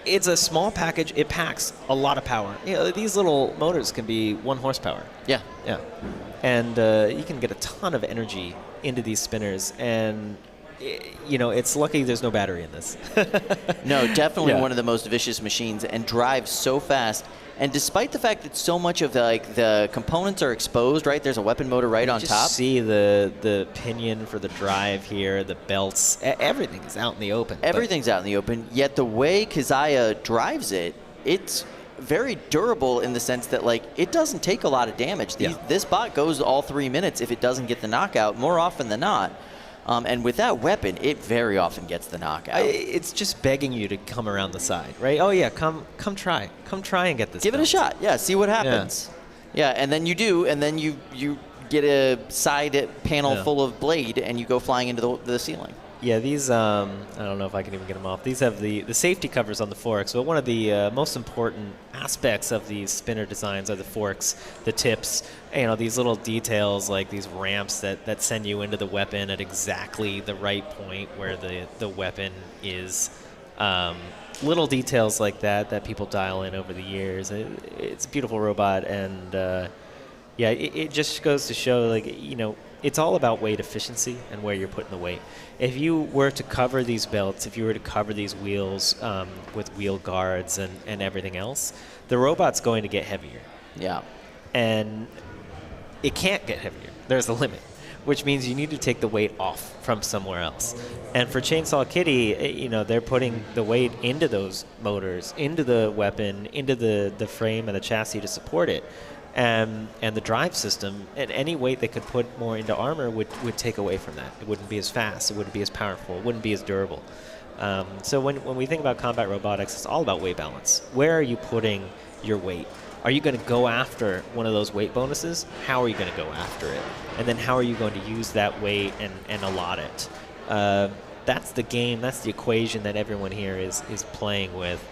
It's a small package. It packs a lot of power. These little motors can be 1 horsepower. Yeah. And you can get a ton of energy into these spinners. And it's lucky there's no battery in this. No, definitely one of the most vicious machines, and drives so fast. And despite the fact that so much of the components are exposed, right? There's a weapon motor right on top. Just see the pinion for the drive here, the belts. Everything is out in the open. Everything's out in the open. Yet the way Keziah drives it, it's very durable in the sense that it doesn't take a lot of damage. This bot goes all 3 minutes if it doesn't get the knockout, more often than not. And with that weapon, it very often gets the knockout. It's just begging you to come around the side, right? Oh yeah, come try and get this. Give it a shot. Yeah, see what happens. Yeah, and then you do, and then you get a side panel full of blade, and you go flying into the ceiling. Yeah, these, I don't know if I can even get them off. These have the safety covers on the forks, but one of the most important aspects of these spinner designs are the forks, the tips, these little details like these ramps that send you into the weapon at exactly the right point where the weapon is. Little details like that people dial in over the years. It's a beautiful robot, and it just goes to show, it's all about weight efficiency and where you're putting the weight. If you were to cover these belts, if you were to cover these wheels with wheel guards and everything else, the robot's going to get heavier. Yeah. And it can't get heavier. There's a limit, which means you need to take the weight off from somewhere else. And for Chainsaw Kitty, they're putting the weight into those motors, into the weapon, into the frame and the chassis to support it. And the drive system, and any weight they could put more into armor would take away from that. It wouldn't be as fast. It wouldn't be as powerful. It wouldn't be as durable. So when we think about combat robotics, it's all about weight balance. Where are you putting your weight? Are you going to go after one of those weight bonuses? How are you going to go after it? And then how are you going to use that weight and allot it? That's the game. That's the equation that everyone here is playing with.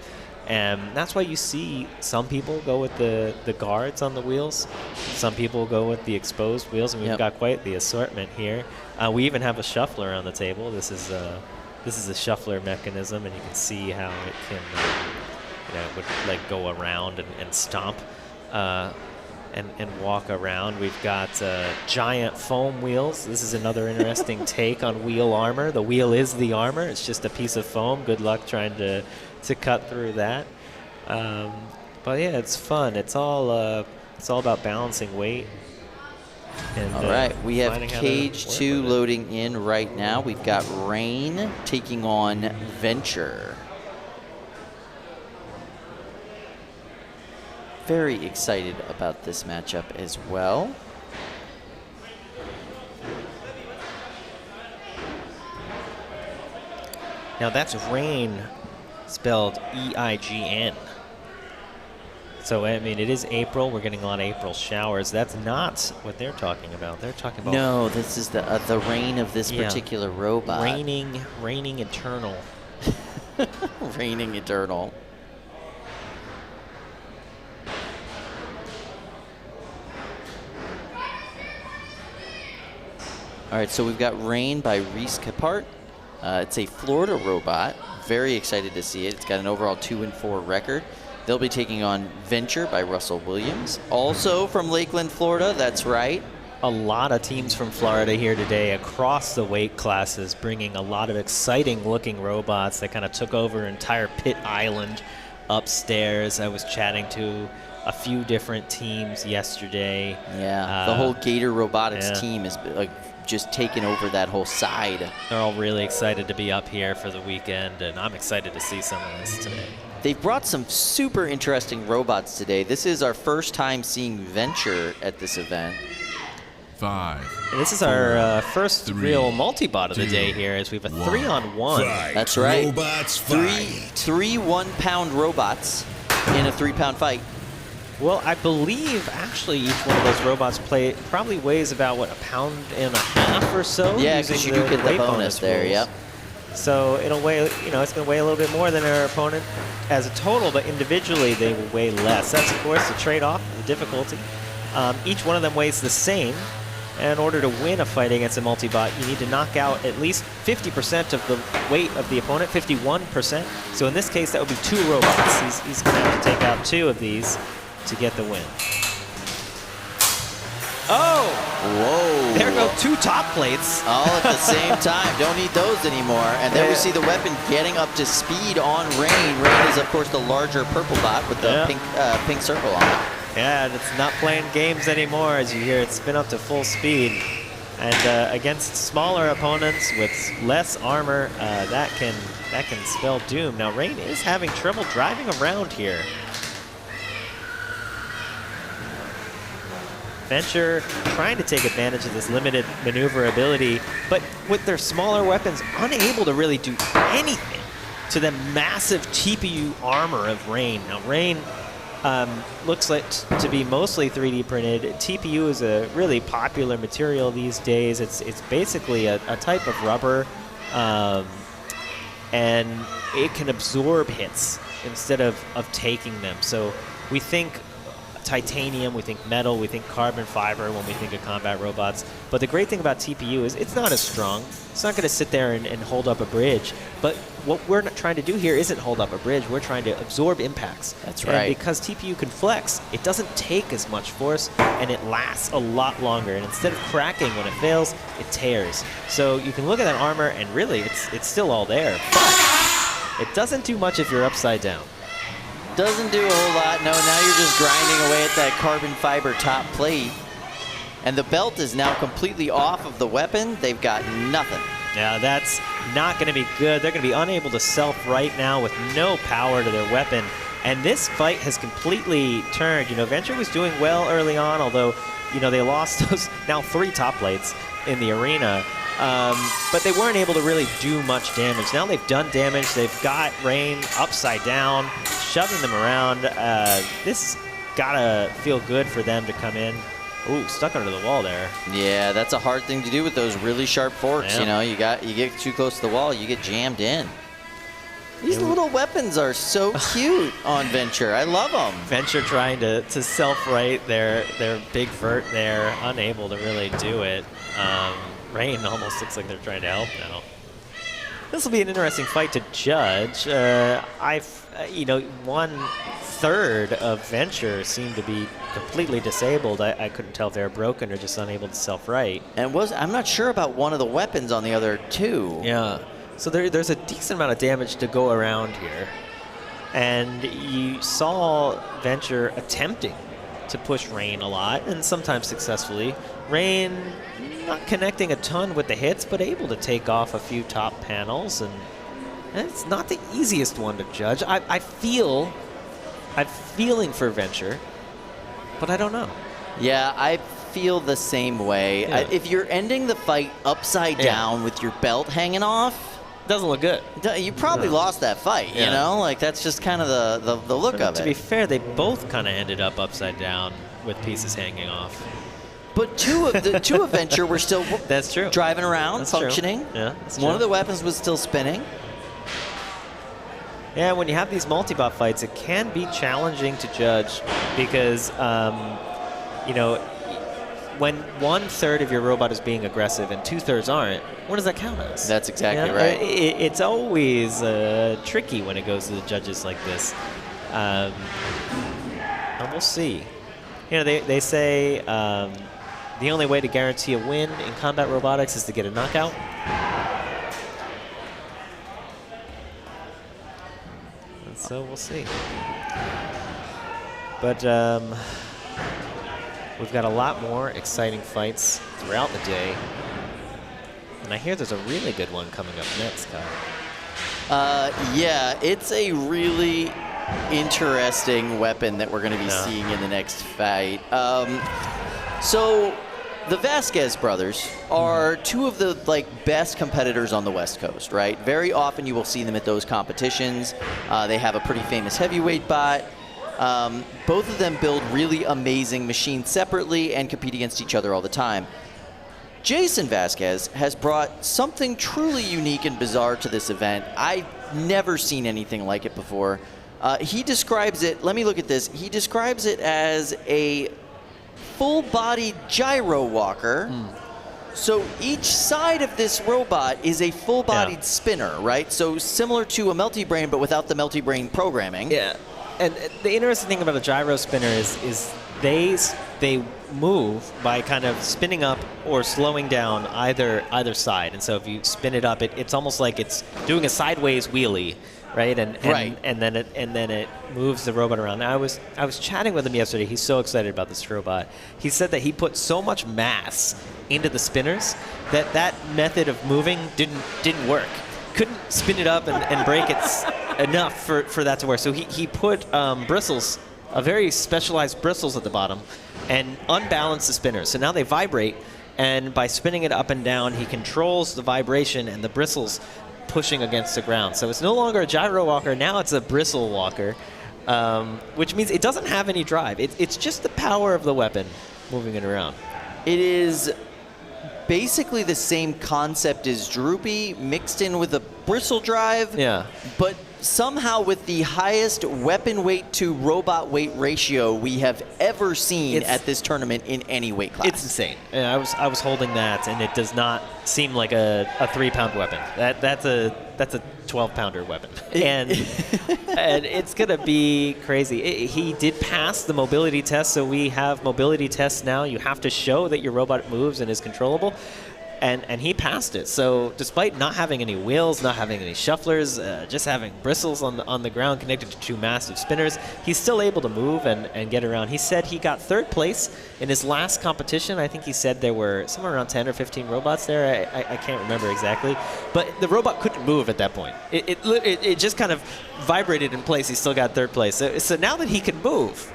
And that's why you see some people go with the guards on the wheels. Some people go with the exposed wheels, and we've got quite the assortment here. We even have a shuffler on the table. This is a shuffler mechanism, and you can see how it can, it would go around and stomp and walk around. We've got giant foam wheels. This is another interesting take on wheel armor. The wheel is the armor. It's just a piece of foam. Good luck trying to cut through that. But yeah, it's fun. It's all about balancing weight. And, all right, we have Cage 2 loading in right now. We've got Rain taking on Venture. Very excited about this matchup as well. Now that's Rain spelled E-I-G-N. So, I mean, it is April. We're getting a lot of April showers. That's not what they're talking about. They're talking about... No, this is the reign of this particular robot. Reigning eternal. Reigning eternal. All right, so we've got Rain by Reese Capart. It's a Florida robot. Very excited to see it. It's got an overall 2-4 record. They'll be taking on Venture by Russell Williams. Also from Lakeland, Florida, that's right. A lot of teams from Florida here today across the weight classes, bringing a lot of exciting looking robots that kind of took over an entire pit island upstairs. I was chatting to a few different teams yesterday. Yeah, the whole Gator Robotics yeah. team is like just taking over that whole side. They're all really excited to be up here for the weekend, and I'm excited to see some of this today. They've brought some super interesting robots today. This is our first time seeing Venture at this event. 5. And this is our first 3, real multi-bot of the 2, day here, as we have a 1. 3-on-1. Fight. That's right. Robots Three fight. 1-pound robots in a 3-pound fight. Well, I believe actually each one of those robots probably weighs about, what, 1.5 pounds or so? Yeah, using because you do get the weight bonus there, rules. yep. So it'll weigh, you know, it's going to weigh a little bit more than our opponent as a total, but individually they will weigh less. That's, of course, the trade-off, the difficulty. Each one of them weighs the same. And in order to win a fight against a multi-bot, you need to knock out at least 50% of the weight of the opponent, 51%. So in this case, that would be 2 robots. He's going to have to take out 2 of these to get the win. Oh! Whoa. There go 2 top plates. All at the same time. Don't need those anymore. And then we see the weapon getting up to speed on Rain. Rain is, of course, the larger purple bot with the pink circle on it. Yeah, and it's not playing games anymore, as you hear it spin up to full speed. And against smaller opponents with less armor, that can spell doom. Now, Rain is having trouble driving around here. Venture trying to take advantage of this limited maneuverability, but with their smaller weapons, unable to really do anything to the massive TPU armor of Rain. Now, Rain looks like to be mostly 3D printed. TPU is a really popular material these days. It's basically a type of rubber, and it can absorb hits instead of taking them. So we think titanium, we think metal, we think carbon fiber when we think of combat robots. But the great thing about TPU is it's not as strong. It's not going to sit there and hold up a bridge. But what we're not trying to do here isn't hold up a bridge. We're trying to absorb impacts. That's right. And because TPU can flex, it doesn't take as much force, and it lasts a lot longer. And instead of cracking when it fails, it tears. So you can look at that armor, and really, it's still all there. But it doesn't do much if you're upside down. Doesn't do a whole lot. No, now you're just grinding away at that carbon fiber top plate. And the belt is now completely off of the weapon. They've got nothing. Now that's not going to be good. They're going to be unable to self-right now with no power to their weapon. And this fight has completely turned. You know, Venture was doing well early on, although, you know, they lost those now 3 top plates in the arena. But they weren't able to really do much damage. Now they've done damage. They've got Rain upside down, shoving them around. This gotta feel good for them to come in. Ooh, stuck under the wall there. Yeah, that's a hard thing to do with those really sharp forks. Yeah. You know, you get too close to the wall, you get jammed in. These little weapons are so cute on Venture. I love them. Venture trying to self-right their big vert there, unable to really do it. Rain almost looks like they're trying to help now. This will be an interesting fight to judge. You know, 1/3 of Venture seemed to be completely disabled. I couldn't tell if they were broken or just unable to self-right. And I'm not sure about one of the weapons on the other 2. Yeah. So there's a decent amount of damage to go around here. And you saw Venture attempting to push Rain a lot, and sometimes successfully. Rain not connecting a ton with the hits, but able to take off a few top panels, and it's not the easiest one to judge. I'm feeling for Venture, but I don't know. Yeah, I feel the same way. Yeah. If you're ending the fight upside down with your belt hanging off, Doesn't look good. you probably lost that fight, you know? Like, that's just kind of the look of it. To be fair, they both kind of ended up upside down with pieces hanging off. But two of Venture were still That's true. driving around, That's functioning. True. Yeah, that's One true. of the weapons was still spinning. Yeah, when you have these multi-bot fights, it can be challenging to judge because, you know, when 1/3 of your robot is being aggressive and 2/3 aren't, what does that count as? That's exactly You know, right. It's always tricky when it goes to the judges like this. And we'll see. You know, they say the only way to guarantee a win in combat robotics is to get a knockout. And so we'll see. But we've got a lot more exciting fights throughout the day. And I hear there's a really good one coming up next, Kyle. Yeah, it's a really interesting weapon that we're going to be seeing in the next fight. So the Vasquez brothers are two of the best competitors on the West Coast, right? Very often you will see them at those competitions. They have a pretty famous heavyweight bot. Both of them build really amazing machines separately and compete against each other all the time. Jason Vasquez has brought something truly unique and bizarre to this event. I've never seen anything like it before. He describes it, let me look at this. He describes it as a full-bodied gyro walker. So each side of this robot is a full-bodied spinner, right? So similar to a Melty Brain, but without the Melty Brain programming. Yeah, and the interesting thing about a gyro spinner is they move by kind of spinning up or slowing down either side. And so if you spin it up, it's almost like it's doing a sideways wheelie. Right, and then it moves the robot around. Now, I was chatting with him yesterday. He's so excited about this robot. He said that he put so much mass into the spinners that method of moving didn't work. Couldn't spin it up and break it enough for that to work. So he put bristles, a very specialized bristles at the bottom, and unbalanced the spinners. So now they vibrate, and by spinning it up and down, he controls the vibration and the bristles pushing against the ground. So it's no longer a gyro walker, now it's a bristle walker, which means it doesn't have any drive. It's just the power of the weapon moving it around. It is basically the same concept as Droopy mixed in with a bristle drive, but somehow with the highest weapon weight to robot weight ratio we have ever seen at this tournament in any weight class. It's insane. And I was holding that, and it does not seem like a 3-pound weapon. That's a 12-pounder weapon, and it's gonna be crazy. He did pass the mobility test, so we have mobility tests now. You have to show that your robot moves and is controllable. And he passed it. So despite not having any wheels, not having any shufflers, just having bristles on the ground connected to 2 massive spinners, he's still able to move and get around. He said he got 3rd place in his last competition. I think he said there were somewhere around 10 or 15 robots there. I can't remember exactly. But the robot couldn't move at that point. It just kind of vibrated in place. He still got 3rd place. So now that he can move,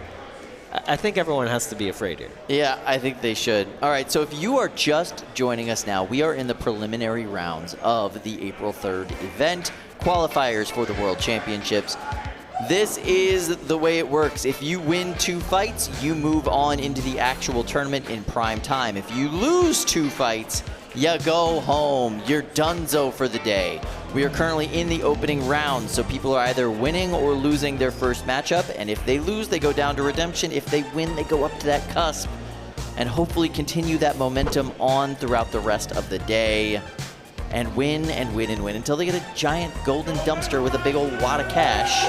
I think everyone has to be afraid here. Yeah, I think they should. All right, so if you are just joining us now, we are in the preliminary rounds of the April 3rd event, qualifiers for the World Championships. This is the way it works. If you win 2 fights, you move on into the actual tournament in prime time. If you lose 2 fights, you go home. You're donezo for the day. We are currently in the opening round, so people are either winning or losing their first matchup, and if they lose, they go down to redemption. If they win, they go up to that cusp and hopefully continue that momentum on throughout the rest of the day and win and win and win until they get a giant golden dumpster with a big old wad of cash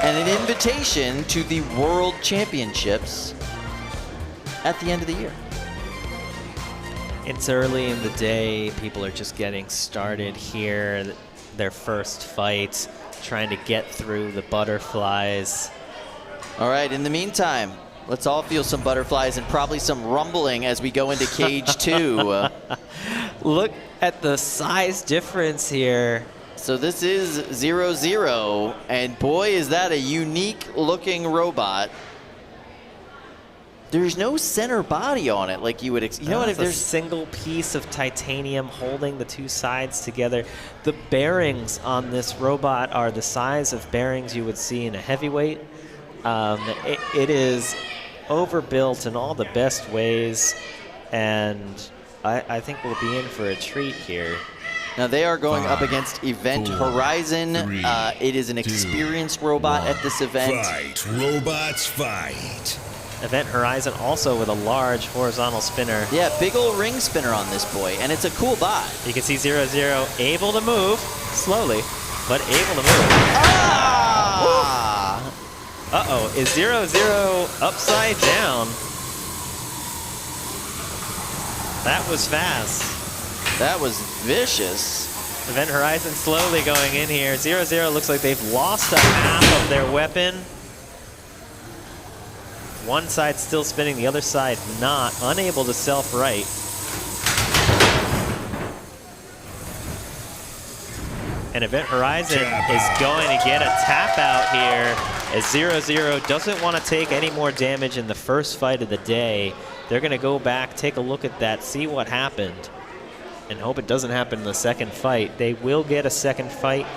and an invitation to the World Championships at the end of the year. It's early in the day. People are just getting started here. Their first fight, trying to get through the butterflies. All right, in the meantime, let's all feel some butterflies and probably some rumbling as we go into cage 2. Look at the size difference here. So this is 0-0, and boy, is that a unique-looking robot. There's no center body on it like you would expect. You know what? If there's there's a single piece of titanium holding the 2 sides together. The bearings on this robot are the size of bearings you would see in a heavyweight. It is overbuilt in all the best ways, and I think we'll be in for a treat here. Now they are going up against Event 4, Horizon. 3, It is an 2, experienced robot 1. at this event. Fight, robots, fight. Event Horizon also with a large horizontal spinner. Yeah, big old ring spinner on this boy, and it's a cool bot. You can see 0-0 able to move slowly, but able to move. Ah! Uh-oh, is 0-0 upside down? That was fast. That was vicious. Event Horizon slowly going in here. 0-0 looks like they've lost a half of their weapon. One side still spinning, the other side not, unable to self-right. And Event Horizon is going to get a tap out here as 0-0 doesn't want to take any more damage in the first fight of the day. They're going to go back, take a look at that, see what happened, and hope it doesn't happen in the second fight. They will get a second fight,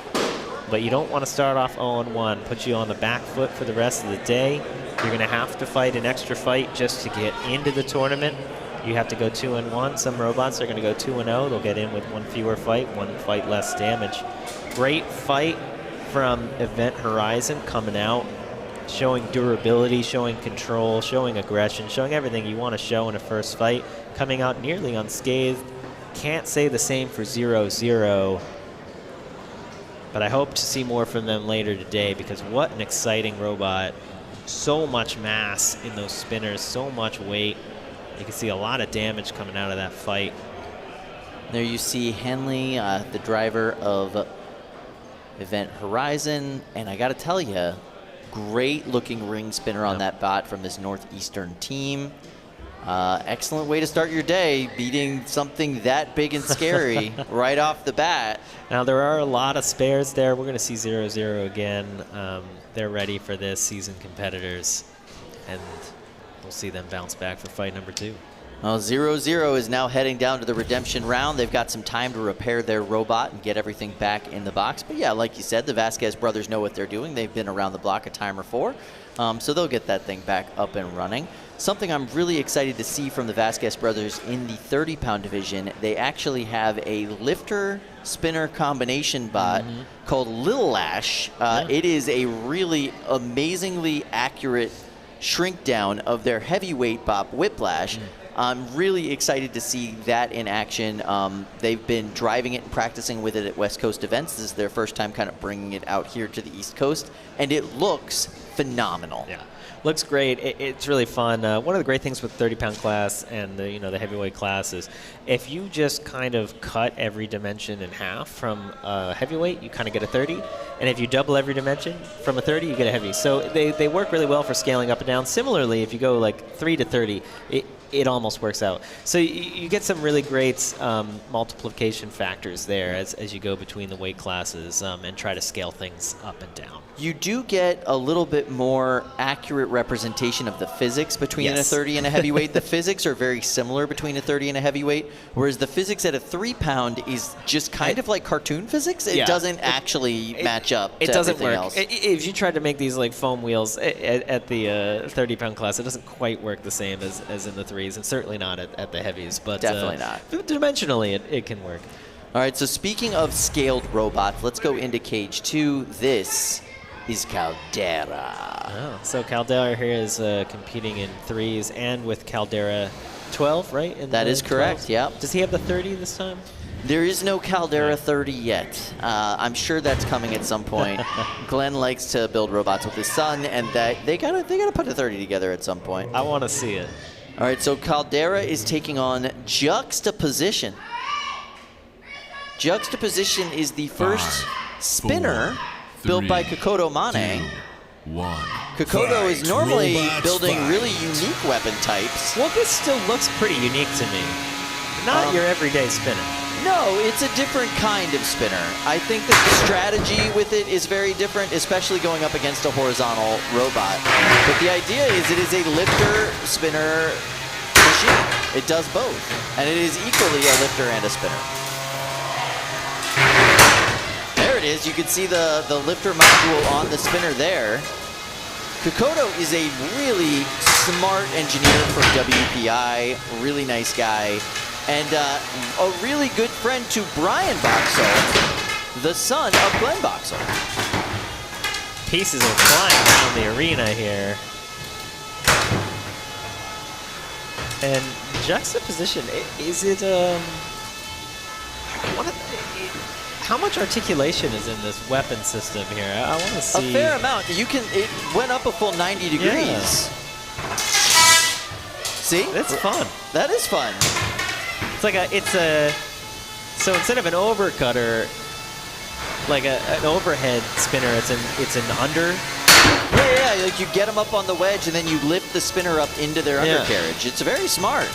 but you don't want to start off 0-1, put you on the back foot for the rest of the day. You're going to have to fight an extra fight just to get into the tournament. You have to go 2-1. Some robots are going to go 2-0. They'll get in with one fewer fight, one fight less damage. Great fight from Event Horizon coming out, showing durability, showing control, showing aggression, showing everything you want to show in a first fight, coming out nearly unscathed. Can't say the same for 0-0, but I hope to see more from them later today because what an exciting robot. So much mass in those spinners, so much weight. You can see a lot of damage coming out of that fight. There you see Henley, the driver of Event Horizon, and I got to tell you, great looking ring spinner on that bot from this Northeastern team. Excellent way to start your day, beating something that big and scary right off the bat. Now there are a lot of spares there. We're going to see 0-0 again. They're ready for this, seasoned competitors, and we'll see them bounce back for fight number 2. Well, 0-0 is now heading down to the redemption round. They've got some time to repair their robot and get everything back in the box. But yeah, like you said, the Vasquez brothers know what they're doing. They've been around the block a time or 4, so they'll get that thing back up and running. Something I'm really excited to see from the Vasquez brothers in the 30-pound division, they actually have a lifter-spinner combination bot called Lil Lash. It is a really amazingly accurate shrink down of their heavyweight bot Whiplash. I'm really excited to see that in action. They've been driving it and practicing with it at West Coast events. This is their first time kind of bringing it out here to the East Coast, and it looks phenomenal. Yeah, looks great. It's really fun. One of the great things with 30-pound class and the heavyweight class is if you just kind of cut every dimension in half from heavyweight, you kind of get a 30, and if you double every dimension from a 30, you get a heavy. So they work really well for scaling up and down. Similarly, if you go like 3 to 30, it almost works out. So you get some really great multiplication factors there as you go between the weight classes and try to scale things up and down. You do get a little bit more accurate representation of the physics between a 30 and a heavyweight. The physics are very similar between a 30 and a heavyweight, whereas the physics at a 3-pound is just kind of like cartoon physics. It doesn't actually match up to doesn't work. else. If you tried to make these like foam wheels at the 30-pound class, it doesn't quite work the same as in the 3s, and certainly not at the heavies. But definitely not. Dimensionally, it can work. All right, so speaking of scaled robots, let's go into Cage 2. This is Caldera. Oh, so Caldera here is competing in 3s and with Caldera 12, right? That is correct, 12s? yeah. Does he have the 30 this time? There is no Caldera 30 yet. I'm sure that's coming at some point. Glenn likes to build robots with his son, and they gotta put a 30 together at some point. I want to see it. All right, so Caldera is taking on Juxtaposition. Juxtaposition is the first 5, spinner 4, built by 3, Kokoto Mane. 2, 1. Kokoto is Fight. normally Robots building fight. really unique weapon types. Well, this still looks pretty unique to me. Not your everyday spinner. No, it's a different kind of spinner. I think that the strategy with it is very different, especially going up against a horizontal robot. But the idea is it is a lifter spinner machine. It does both, and it is equally a lifter and a spinner. There it is. You can see the lifter module on the spinner there. Kokoto is a really smart engineer from WPI, really nice guy, and a really good friend to Brian Boxall, the son of Glenn Boxall. Pieces are flying around the arena here. And Juxtaposition, is it, how much articulation is in this weapon system here? I want to see. A fair amount. It went up a full 90 degrees. Yeah. See? That's fun. That is fun. So instead of an overcutter, like an overhead spinner, it's an under. Yeah, like you get them up on the wedge and then you lift the spinner up into their undercarriage. It's very smart.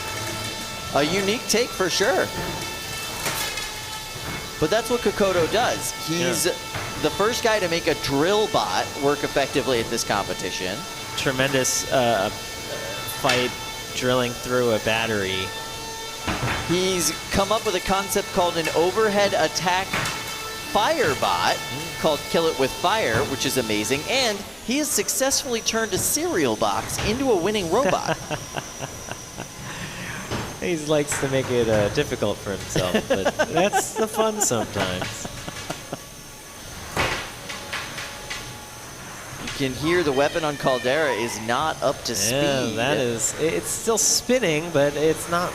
A unique take for sure. But that's what Kokoto does. He's the first guy to make a drill bot work effectively at this competition. Tremendous fight drilling through a battery. He's come up with a concept called an overhead attack fire bot called Kill It With Fire, which is amazing. And he has successfully turned a cereal box into a winning robot. He likes to make it difficult for himself, but that's the fun sometimes. You can hear the weapon on Caldera is not up to speed. Yeah, that is. It's still spinning, but it's not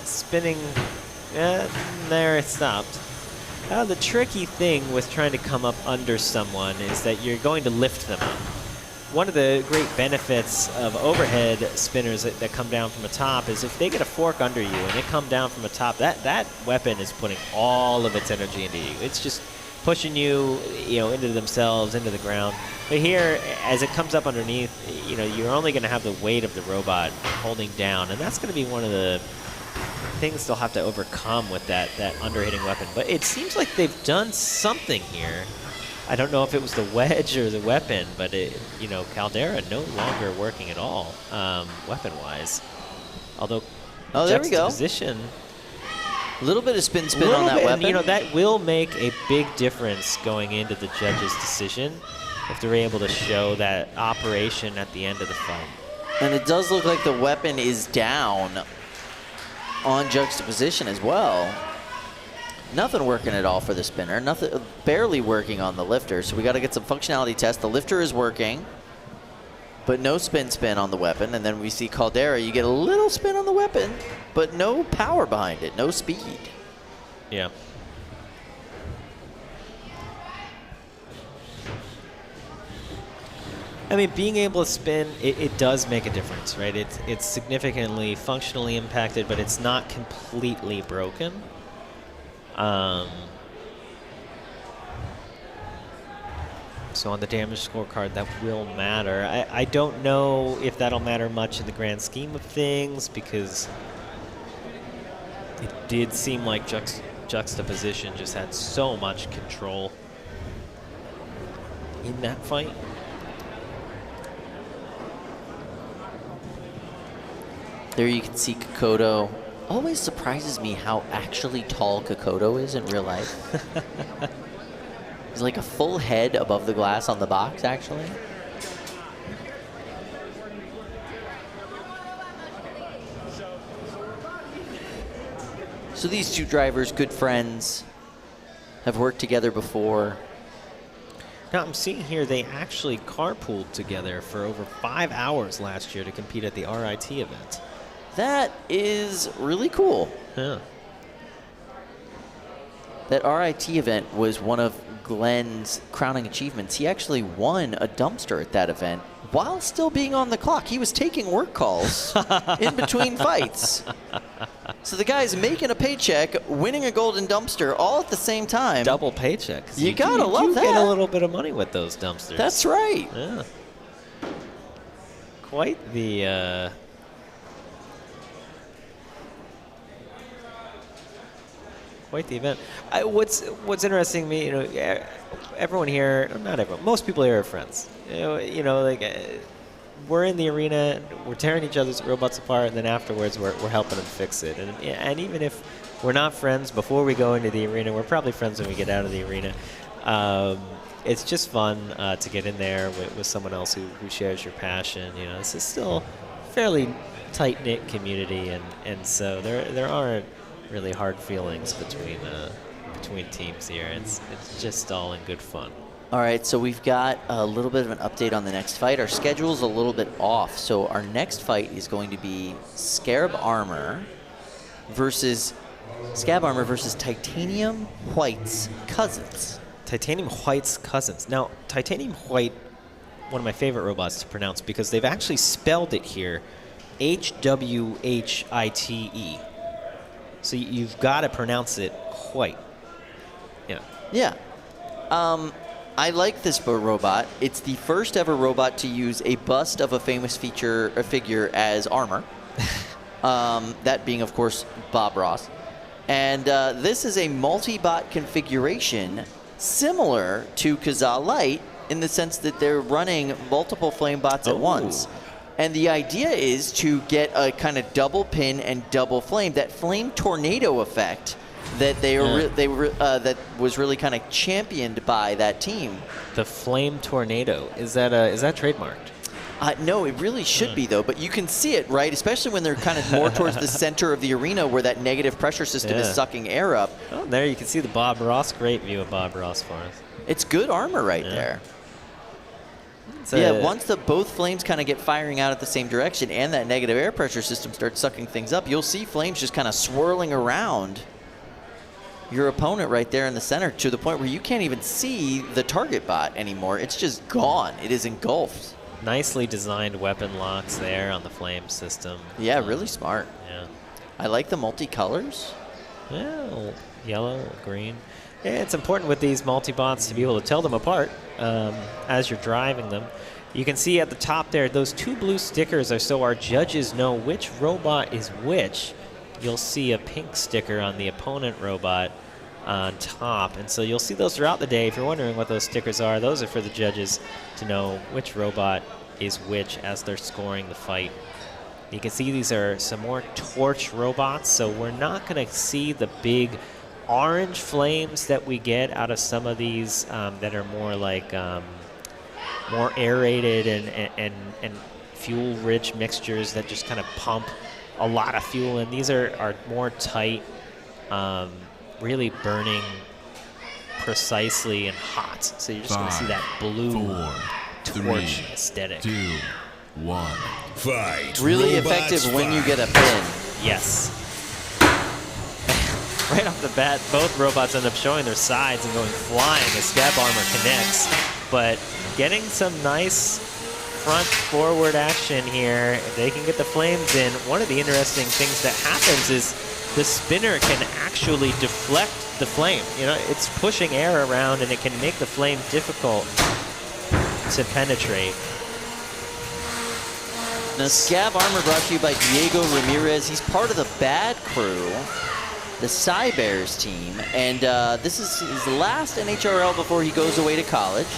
spinning. There, it stopped. The tricky thing with trying to come up under someone is that you're going to lift them up. One of the great benefits of overhead spinners that come down from the top is if they get a fork under you and they come down from the top, that weapon is putting all of its energy into you. It's just pushing you, into themselves, into the ground. But here, as it comes up underneath, you're only going to have the weight of the robot holding down, and that's going to be one of the things they'll have to overcome with that under-hitting weapon. But it seems like they've done something here. I don't know if it was the wedge or the weapon, but Caldera no longer working at all, weapon-wise. Although, there we go. Juxtaposition. A little bit of spin on that weapon. And, that will make a big difference going into the judge's decision if they're able to show that operation at the end of the fight. And it does look like the weapon is down on Juxtaposition as well. Nothing working at all for the spinner. Nothing, barely working on the lifter. So we got to get some functionality tests. The lifter is working, but no spin on the weapon. And then we see Caldera. You get a little spin on the weapon, but no power behind it, no speed. Yeah. I mean, being able to spin, it does make a difference, right? It's significantly functionally impacted, but it's not completely broken. So on the damage scorecard, that will matter. I don't know if that'll matter much in the grand scheme of things, because it did seem like Juxtaposition just had so much control in that fight. There you can see Kokoto. Always surprises me how actually tall Kokoto is in real life. He's like a full head above the glass on the box, actually. So these two drivers, good friends, have worked together before. Now I'm seeing here they actually carpooled together for over 5 hours last year to compete at the RIT event. That is really cool. Yeah. That RIT event was one of Glenn's crowning achievements. He actually won a dumpster at that event while still being on the clock. He was taking work calls in between fights. So the guy's making a paycheck, winning a golden dumpster, all at the same time. Double paycheck. You gotta love that. You get a little bit of money with those dumpsters. That's right. Yeah. Quite the... Quite the event. What's interesting to me, everyone here, not everyone, most people here are friends. We're in the arena, we're tearing each other's robots apart, and then afterwards we're helping them fix it. And even if we're not friends before we go into the arena, we're probably friends when we get out of the arena. It's just fun to get in there with someone else who shares your passion. This is still a fairly tight-knit community, and so there aren't really hard feelings between teams here. It's just all in good fun. All right, so we've got a little bit of an update on the next fight. Our schedule's a little bit off, so our next fight is going to be Scarab Armor versus Titanium White's cousins. Titanium White's cousins. Now, Titanium White, one of my favorite robots to pronounce, because they've actually spelled it here, H-W-H-I-T-E. So you've got to pronounce it White. Yeah. Yeah. I like this robot. It's the first ever robot to use a bust of a famous figure as armor. That being, of course, Bob Ross. And this is a multi-bot configuration similar to Kazaa Light in the sense that they're running multiple flame bots at once. And the idea is to get a kind of double pin and double flame, that flame tornado effect that that was really kind of championed by that team. The flame tornado, is that trademarked? No, it really should be, though. But you can see it, right? Especially when they're kind of more towards the center of the arena where that negative pressure system is sucking air up. Oh, there you can see the Bob Ross. Great view of Bob Ross for us. It's good armor right there. Once both flames kind of get firing out at the same direction and that negative air pressure system starts sucking things up, you'll see flames just kind of swirling around your opponent right there in the center to the point where you can't even see the target bot anymore. It's just gone. It is engulfed. Nicely designed weapon locks there on the flame system. Yeah, really smart. Yeah. I like the multicolors. Yeah, yellow, green. Yeah, it's important with these multi-bots to be able to tell them apart as you're driving them. You can see at the top there, those two blue stickers are so our judges know which robot is which. You'll see a pink sticker on the opponent robot on top. And so you'll see those throughout the day. If you're wondering what those stickers are, those are for the judges to know which robot is which as they're scoring the fight. You can see these are some more torch robots, so we're not going to see the big orange flames that we get out of some of these that are more like more aerated and fuel-rich mixtures that just kind of pump a lot of fuel in. These are more tight, really burning precisely and hot. So you're just going to see that blue torch aesthetic. 2, 1. Fight. Really Robots effective when you fight. get a pin. Yes. Right off the bat, both robots end up showing their sides and going flying as Scab Armor connects. But getting some nice front-forward action here. If they can get the flames in, one of the interesting things that happens is the spinner can actually deflect the flame. You know, it's pushing air around and it can make the flame difficult to penetrate. Now, Scab Armor brought to you by Diego Ramirez. He's part of the Bad Crew, the Cybears team, and this is his last NHRL before he goes away to college.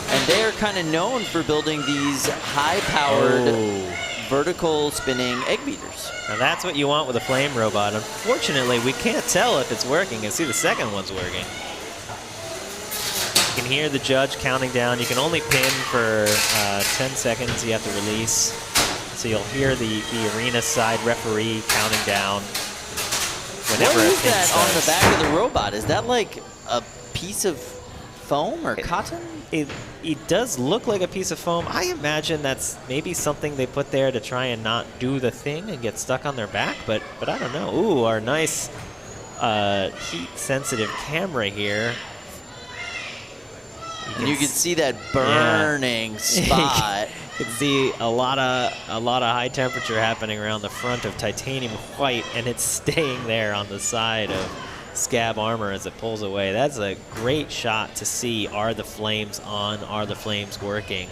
And they are kind of known for building these high-powered, vertical spinning egg beaters. Now that's what you want with a flame robot. Unfortunately, we can't tell if it's working. You see the second one's working. You can hear the judge counting down. You can only pin for 10 seconds. You have to release. So you'll hear the arena side referee counting down whenever What a is pin that starts. on the back of the robot? Is that like a piece of foam or cotton? It does look like a piece of foam. I imagine that's maybe something they put there to try and not do the thing and get stuck on their back, but I don't know. Ooh, our nice heat-sensitive camera here. You can see that burning spot. You can see a lot of high temperature happening around the front of Titanium White, and it's staying there on the side of Scab Armor as it pulls away. That's a great shot to see. Are the flames on? Are the flames working?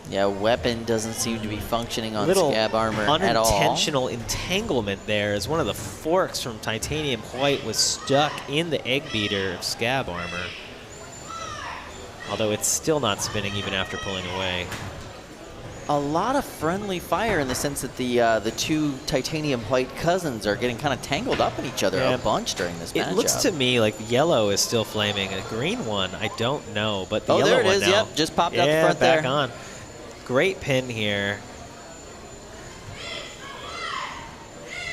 Yeah, weapon doesn't seem to be functioning on Little Scab Armor at all. unintentional entanglement there as one of the forks from Titanium White was stuck in the egg beater of Scab Armor. Although it's still not spinning even after pulling away. A lot of friendly fire in the sense that the two Titanium White cousins are getting kind of tangled up in each other a bunch during this matchup. It looks to me like yellow is still flaming. A green one, I don't know, but the Oh, yellow there it one is. now. Yep, just popped out the Yeah, front back there. on. Great pin here.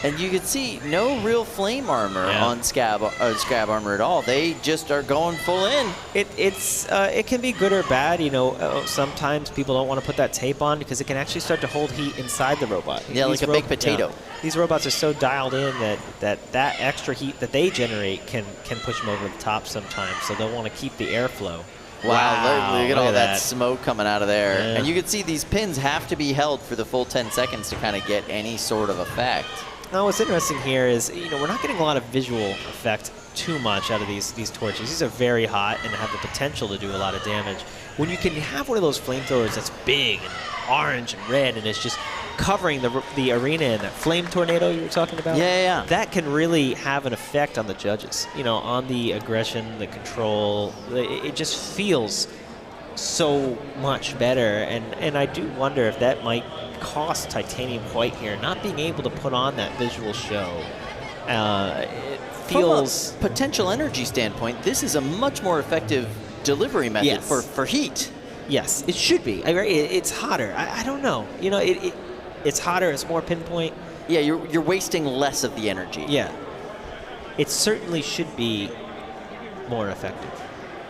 And you can see no real flame armor on Scab Armor at all. They just are going full in. It can be good or bad. You know, sometimes people don't want to put that tape on because it can actually start to hold heat inside the robot. Yeah, like a baked potato. These robots are so dialed in that extra heat that they generate can push them over the top sometimes. So they'll want to keep the airflow. Wow, look at all that that smoke coming out of there. Yeah. And you can see these pins have to be held for the full 10 seconds to kind of get any sort of effect. Now, what's interesting here is, you know, we're not getting a lot of visual effect too much out of these torches. These are very hot and have the potential to do a lot of damage. When you can have one of those flamethrowers that's big and orange and red and it's just covering the arena in that flame tornado you were talking about, Yeah. that can really have an effect on the judges. You know, on the aggression, the control. It just feels so much better, and I do wonder if that might cost Titanium White here, not being able to put on that visual show. It feels... From a potential energy standpoint, this is a much more effective delivery method Yes. for heat. Yes, it should be. It's hotter. I don't know. You know, it's hotter. It's more pinpoint. Yeah, you're wasting less of the energy. Yeah. It certainly should be more effective.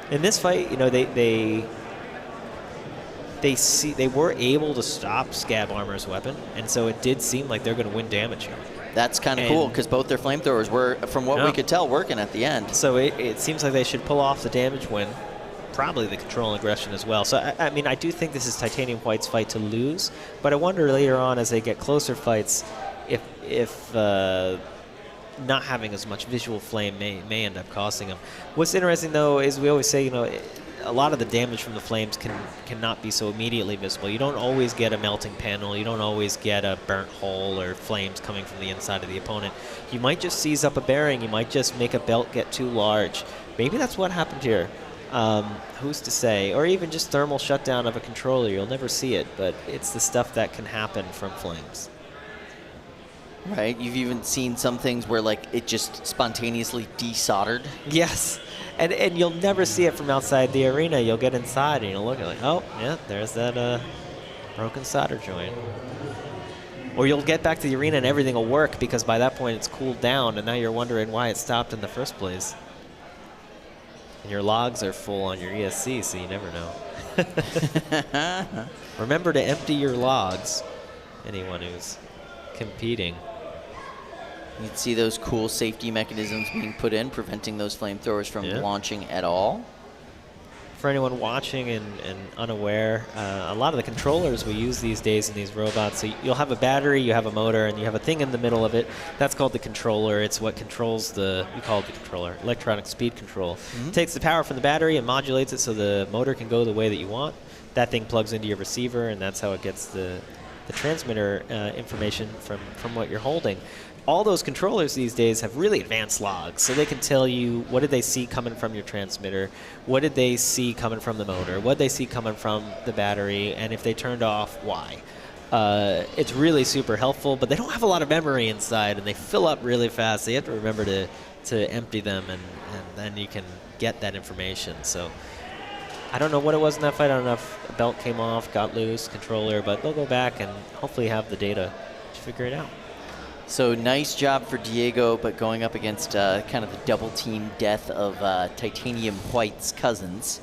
In this fight, you know, they were able to stop Scab Armor's weapon, and so it did seem like they're going to win damage here. That's kind of cool, because both their flamethrowers were, from what we could tell, working at the end. So it seems like they should pull off the damage win, probably the control and aggression as well. So, I mean, I do think this is Titanium White's fight to lose, but I wonder later on as they get closer fights if not having as much visual flame may end up costing them. What's interesting, though, is we always say, you know, a lot of the damage from the flames cannot be so immediately visible. You don't always get a melting panel. You don't always get a burnt hole or flames coming from the inside of the opponent. You might just seize up a bearing. You might just make a belt get too large. Maybe that's what happened here. Who's to say? Or even just thermal shutdown of a controller. You'll never see it, but it's the stuff that can happen from flames. Right? You've even seen some things where, like, it just spontaneously desoldered. Yes. And you'll never see it from outside the arena. You'll get inside and you'll look at like, oh, yeah, there's that broken solder joint. Or you'll get back to the arena and everything will work because by that point it's cooled down and now you're wondering why it stopped in the first place. And your logs are full on your ESC, so you never know. Remember to empty your logs, anyone who's competing. You'd see those cool safety mechanisms being put in, preventing those flamethrowers from launching at all. For anyone watching and unaware, a lot of the controllers we use these days in these robots, so you'll have a battery, you have a motor, and you have a thing in the middle of it. That's called the controller. It's what controls we call it the controller, electronic speed control. It takes the power from the battery and modulates it so the motor can go the way that you want. That thing plugs into your receiver, and that's how it gets the transmitter information from what you're holding. All those controllers these days have really advanced logs, so they can tell you what did they see coming from your transmitter, what did they see coming from the motor, what did they see coming from the battery, and if they turned off, why. It's really super helpful, but they don't have a lot of memory inside, and they fill up really fast. So you have to remember to empty them, and then you can get that information. So I don't know what it was in that fight. I don't know if a belt came off, got loose, controller, but they'll go back and hopefully have the data to figure it out. So nice job for Diego, but going up against kind of the double team death of Titanium White's cousins.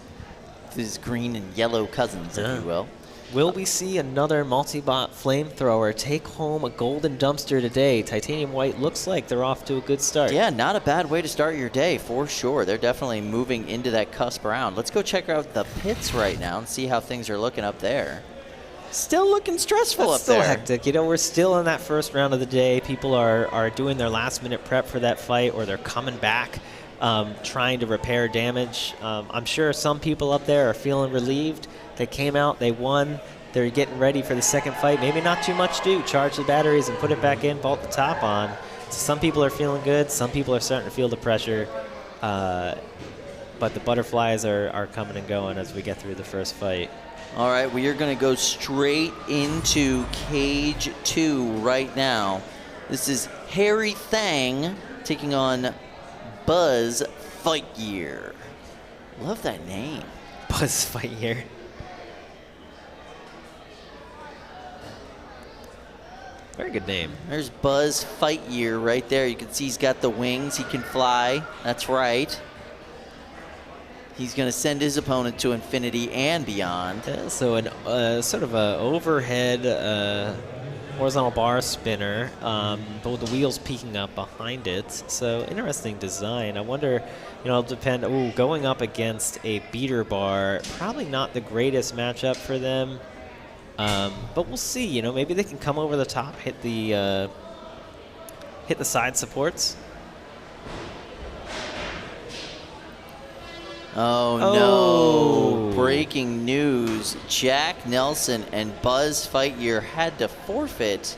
His green and yellow cousins, if you will. Will we see another multi-bot flamethrower take home a golden dumpster today? Titanium White looks like they're off to a good start. Yeah, not a bad way to start your day, for sure. They're definitely moving into that cusp round. Let's go check out the pits right now and see how things are looking up there. Still looking stressful up there. Still hectic. You know, we're still in that first round of the day. People are doing their last-minute prep for that fight, or they're coming back, trying to repair damage. I'm sure some people up there are feeling relieved. They came out, they won. They're getting ready for the second fight. Maybe not too much to do. Charge the batteries and put it back in, bolt the top on. So some people are feeling good. Some people are starting to feel the pressure. But the butterflies are coming and going as we get through the first fight. All right, we are going to go straight into Cage 2 right now. This is Harry Thang taking on Buzz Fightyear. Love that name. Buzz Fightyear. Very good name. There's Buzz Fightyear right there. You can see he's got the wings. He can fly. That's right. He's going to send his opponent to infinity and beyond. Yeah, so an sort of a overhead horizontal bar spinner, but with the wheels peeking up behind it. So interesting design. I wonder, you know, it'll depend. Ooh, going up against a beater bar, probably not the greatest matchup for them. But we'll see. You know, maybe they can come over the top, hit the side supports. Oh, no. Breaking news. Jack Nelson and Buzz Lightyear had to forfeit.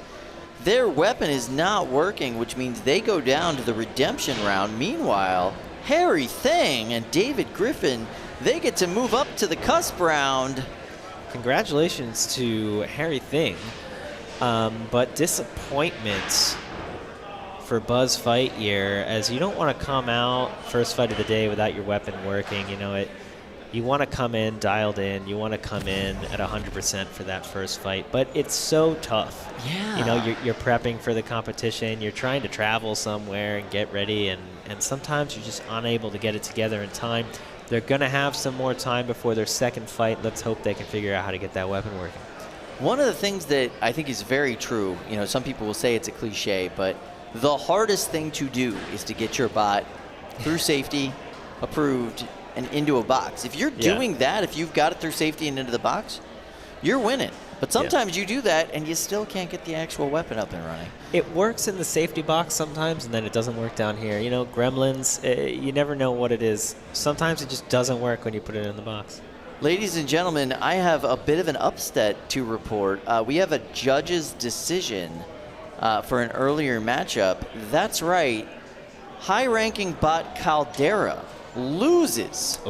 Their weapon is not working, which means they go down to the redemption round. Meanwhile, Harry Thing and David Griffin, they get to move up to the cusp round. Congratulations to Harry Thing, but disappointment for Buzz Lightyear, as you don't want to come out first fight of the day without your weapon working. You know it. You want to come in dialed in. You want to come in at 100% for that first fight, but it's so tough. Yeah. You know, you're prepping for the competition. You're trying to travel somewhere and get ready, and sometimes you're just unable to get it together in time. They're going to have some more time before their second fight. Let's hope they can figure out how to get that weapon working. One of the things that I think is very true, you know, some people will say it's a cliche, but the hardest thing to do is to get your bot through safety, approved, and into a box. If you're doing that, if you've got it through safety and into the box, you're winning. But sometimes you do that and you still can't get the actual weapon up and running. It works in the safety box sometimes, and then it doesn't work down here. You know, Gremlins, you never know what it is. Sometimes it just doesn't work when you put it in the box. Ladies and gentlemen, I have a bit of an upset to report. We have a judge's decision for an earlier matchup. That's right. High-ranking bot Caldera loses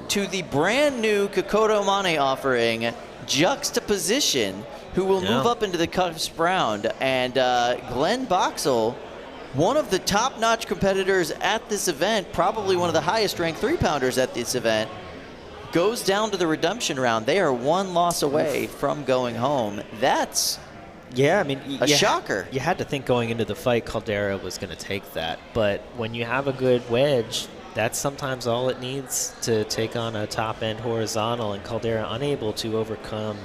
to the brand new Kokoto Mane offering Juxtaposition, who will move up into the cusp round. And Glenn Boxall, one of the top-notch competitors at this event, probably one of the highest-ranked 3-pounders at this event, goes down to the redemption round. They are one loss away from going home. That's I mean, a shocker. You had to think going into the fight Caldera was going to take that. But when you have a good wedge, that's sometimes all it needs to take on a top-end horizontal, and Caldera unable to overcome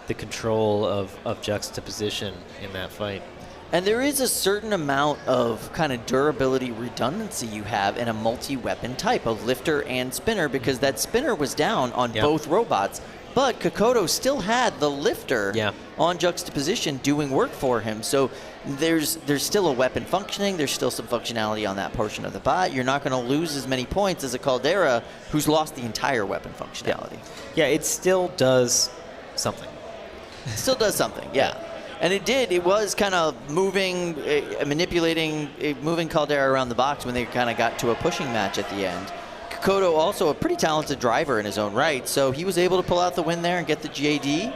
the control of Juxtaposition in that fight. And there is a certain amount of kind of durability redundancy you have in a multi-weapon type of lifter and spinner, because that spinner was down on both robots, but Kokoto still had the lifter on Juxtaposition doing work for him. So there's still a weapon functioning. There's still some functionality on that portion of the bot. You're not going to lose as many points as a Caldera who's lost the entire weapon functionality. Yeah, it still does something. It still does something, yeah. And it did. It was kind of moving, manipulating, moving Caldera around the box when they kind of got to a pushing match at the end. Kokoto also a pretty talented driver in his own right, so he was able to pull out the win there and get the JD.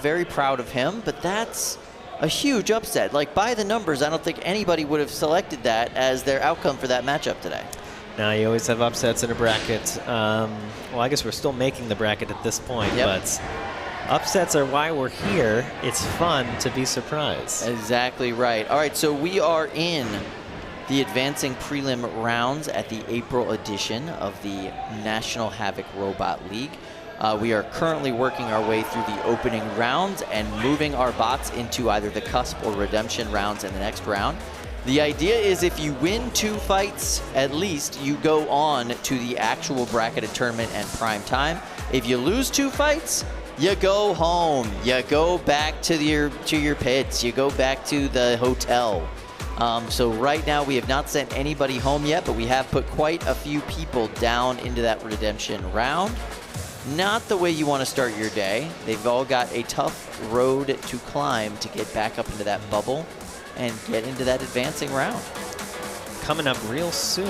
Very proud of him, but that's a huge upset. Like, by the numbers, I don't think anybody would have selected that as their outcome for that matchup today. Now, you always have upsets in a bracket. Well, I guess we're still making the bracket at this point, but upsets are why we're here. It's fun to be surprised. Exactly right. All right, so we are in the advancing prelim rounds at the April edition of the National Havoc Robot League. We are currently working our way through the opening rounds and moving our bots into either the cusp or redemption rounds in the next round. The idea is if you win 2 fights at least, you go on to the actual bracketed tournament and prime time. If you lose 2 fights, you go home. You go back to your pits. You go back to the hotel. So right now we have not sent anybody home yet, but we have put quite a few people down into that redemption round. Not the way you want to start your day. They've all got a tough road to climb to get back up into that bubble and get into that advancing round. Coming up real soon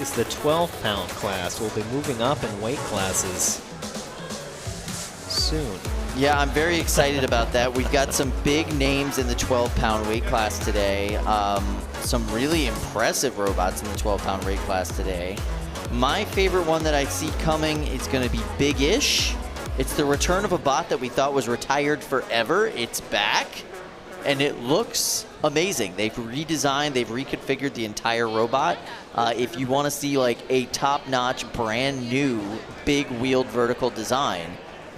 is the 12-pound class. We'll be moving up in weight classes soon. Yeah, I'm very excited about that. We've got some big names in the 12-pound weight class today. Some really impressive robots in the 12-pound weight class today. My favorite one that I see coming is going to be Bigish. It's the return of a bot that we thought was retired forever. It's back, and it looks amazing. They've redesigned, they've reconfigured the entire robot. If you want to see like a top-notch, brand new, big-wheeled vertical design,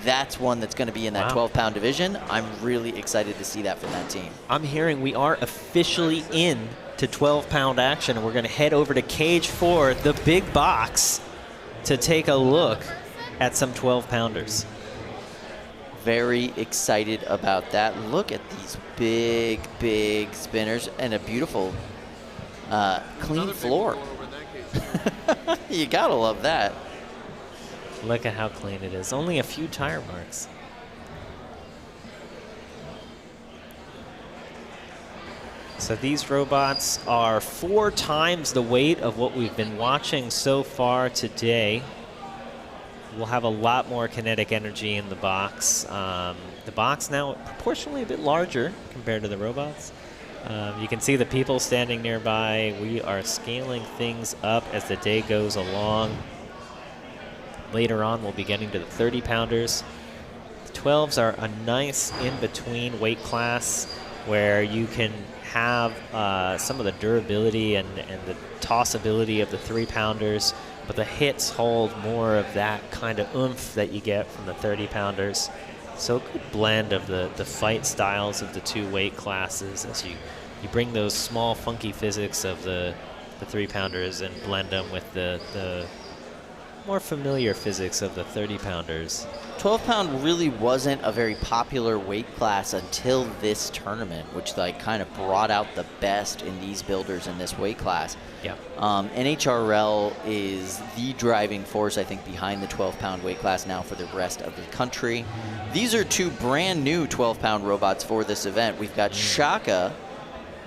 that's one that's going to be in that 12-pound division. I'm really excited to see that from that team. I'm hearing we are officially in to 12-pound action, and we're going to head over to Cage 4, the big box, to take a look at some 12-pounders. Very excited about that. Look at these big, big spinners and a beautiful, clean floor. You gotta love that. Look at how clean it is. Only a few tire marks. So these robots are 4 times the weight of what we've been watching so far today. We'll have a lot more kinetic energy in the box. The box now proportionally a bit larger compared to the robots. You can see the people standing nearby. We are scaling things up as the day goes along. Later on, we'll be getting to the 30-pounders. The 12s are a nice in-between weight class where you can have some of the durability and the tossability of the 3-pounders, but the hits hold more of that kind of oomph that you get from the 30-pounders. So a good blend of the fight styles of the 2 weight classes as you bring those small funky physics of the 3-pounders and blend them with the more familiar physics of the 30-pounders. 12-pound really wasn't a very popular weight class until this tournament, which like kind of brought out the best in these builders in this weight class. Yeah. NHRL is the driving force, I think, behind the 12-pound weight class now for the rest of the country. These are 2 brand new 12-pound robots for this event. We've got Shaka,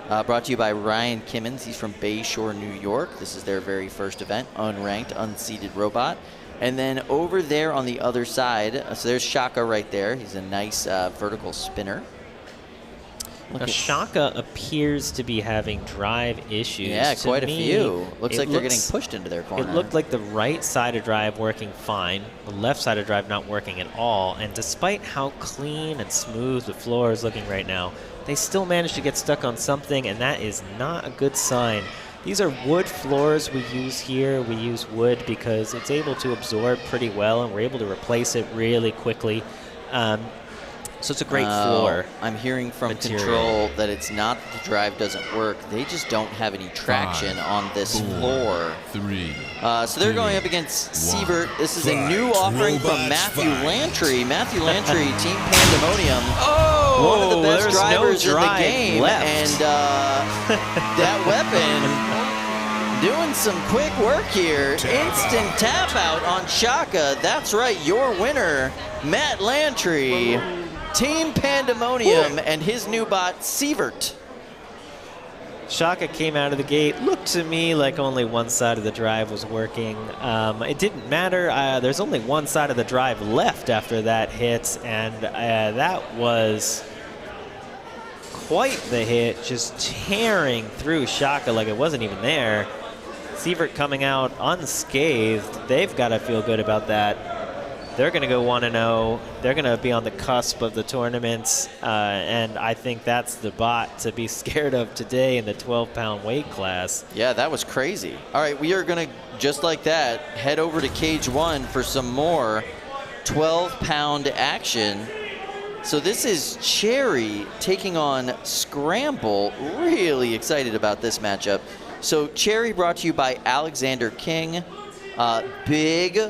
brought to you by Ryan Kimmons. He's from Bayshore, New York. This is their very first event, unranked, unseeded robot. And then over there on the other side, so there's Shaka right there. He's a nice vertical spinner. Now Shaka appears to be having drive issues. Yeah, quite a few. Looks like they're getting looks- pushed into their corner. It looked like the right side of drive working fine, the left side of drive not working at all, and despite how clean and smooth the floor is looking right now, they still managed to get stuck on something, and that is not a good sign. These are wood floors we use here. We use wood because it's able to absorb pretty well, and we're able to replace it really quickly. So it's a great floor. I'm hearing from material. control that it's not that the drive doesn't work. They just don't have any traction 5, on this 4, floor. 3. So they're going up against Sver. This is a new offering from Matthew Lantry. Matthew Lantry, Team Pandemonium. One of the best there's drivers no in the drive game. left. And that weapon doing some quick work here. Instant tap out on Shaka. That's right, your winner, Matt Lantry. Team Pandemonium and his new bot, Sievert. Shaka came out of the gate, looked to me like only one side of the drive was working. It didn't matter. There's only one side of the drive left after that hit, and that was quite the hit, just tearing through Shaka like it wasn't even there. Sievert coming out unscathed. They've got to feel good about that. They're going to go 1-0. They're going to be on the cusp of the tournaments, and I think that's the bot to be scared of today in the 12-pound weight class. Yeah, that was crazy. All right, we are going to, just like that, head over to Cage 1 for some more 12-pound action. So this is Cherry taking on Scramble. Really excited about this matchup. So Cherry brought to you by Alexander King. Big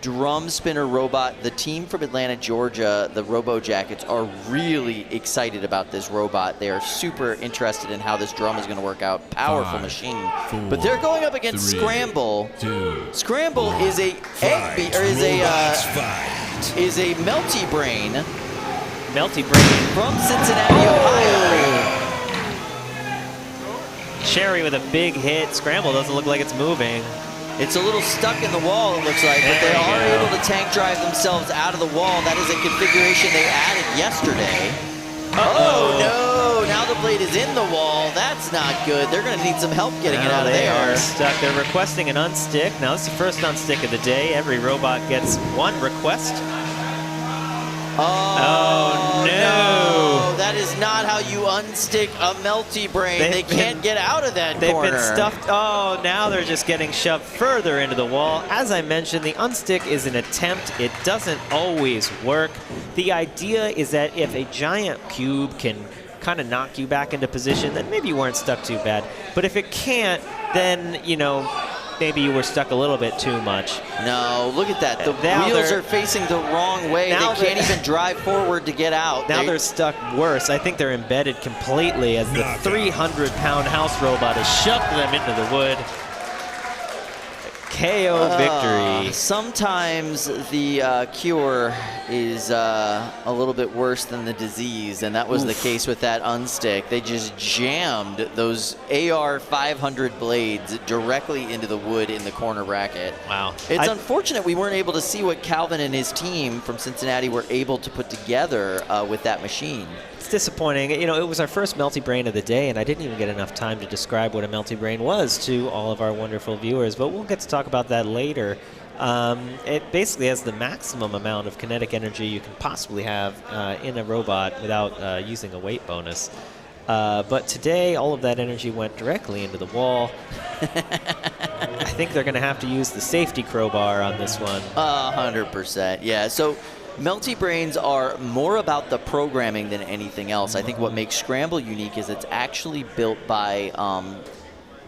drum spinner robot. The team from Atlanta, Georgia, the Robo Jackets, are really excited about this robot. They are super interested in how this drum is going to work out. Powerful 5, machine. 4, But they're going up against 3, Scramble. 2, Scramble is a is a melty brain Melty brain. from Cincinnati, Ohio. Cherry with a big hit. Scramble doesn't look like it's moving. It's a little stuck in the wall, it looks like, but There they we are go. able to tank drive themselves out of the wall. That is a configuration they added yesterday. Oh no! Now the blade is in the wall. That's not good. They're going to need some help getting it Now out of they there. are stuck. They're requesting an unstick. Now this is the first unstick of the day. Every robot gets one request. Oh, no. That is not how you unstick a melty brain. They They've can't get out of that They've corner. been stuffed. Oh, now they're just getting shoved further into the wall. As I mentioned, the unstick is an attempt. It doesn't always work. The idea is that if a giant cube can kind of knock you back into position, then maybe you weren't stuck too bad. But if it can't, then, you know, maybe you were stuck a little bit too much. No, look at that. The Now wheels they're- are facing the wrong way. They Now can't they're- even drive forward to get out. Now they're stuck worse. I think they're embedded completely as the 300-pound house robot has shoved them into the wood. KO victory. Sometimes the cure is a little bit worse than the disease, and that was the case with that unstick. They just jammed those AR 500 blades directly into the wood in the corner bracket. Wow. It's unfortunate we weren't able to see what Calvin and his team from Cincinnati were able to put together with that machine. It's disappointing. You know, it was our first Melty Brain of the day, and I didn't even get enough time to describe what a Melty Brain was to all of our wonderful viewers, but we'll get to talk about that later. It basically has the maximum amount of kinetic energy you can possibly have in a robot without using a weight bonus. But today, all of that energy went directly into the wall. I think they're going to have to use the safety crowbar on this one. 100%, yeah. So Melty Brains are more about the programming than anything else. I think what makes Scramble unique is it's actually built by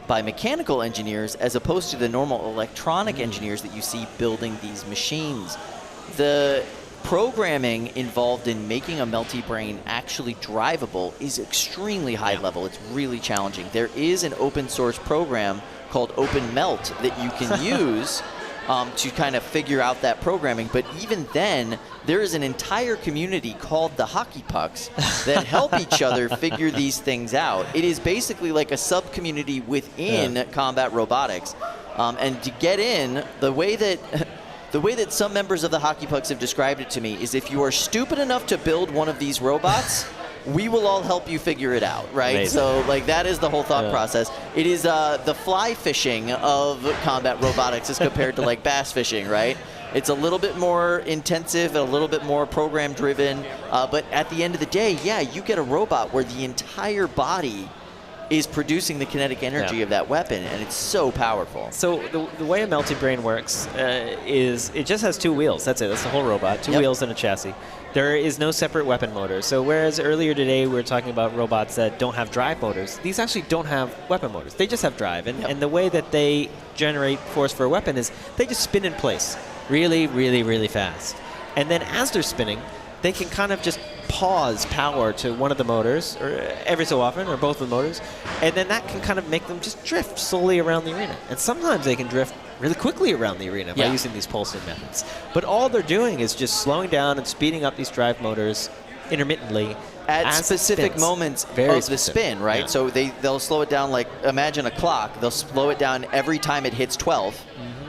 mechanical engineers as opposed to the normal electronic engineers that you see building these machines. The programming involved in making a Melty Brain actually drivable is extremely high level. It's really challenging. There is an open source program called Open Melt that you can use to kind of figure out that programming. But even then, there is an entire community called the Hockey Pucks that help each other figure these things out. It is basically like a sub-community within combat robotics. And to get in, the way that some members of the Hockey Pucks have described it to me is if you are stupid enough to build one of these robots, we will all help you figure it out, right? Amazing. So, like, that is the whole thought process. It is the fly fishing of combat robotics as compared to, like, bass fishing, right? It's a little bit more intensive, a little bit more program-driven, but at the end of the day, yeah, you get a robot where the entire body is producing the kinetic energy of that weapon, and it's so powerful. So the way a Melty Brain works is it just has two wheels. That's it. That's the whole robot. Two wheels and a chassis. There is no separate weapon motor. So whereas earlier today we were talking about robots that don't have drive motors, these actually don't have weapon motors. They just have drive. And the way that they generate force for a weapon is they just spin in place really, really, really fast. And then as they're spinning, they can kind of just pause power to one of the motors, or every so often, or both of the motors, and then that can kind of make them just drift slowly around the arena. And sometimes they can drift really quickly around the arena by using these pulsing methods. But all they're doing is just slowing down and speeding up these drive motors intermittently at specific moments of the spin, right? So they'll slow it down, like, imagine a clock. They'll slow it down every time it hits 12.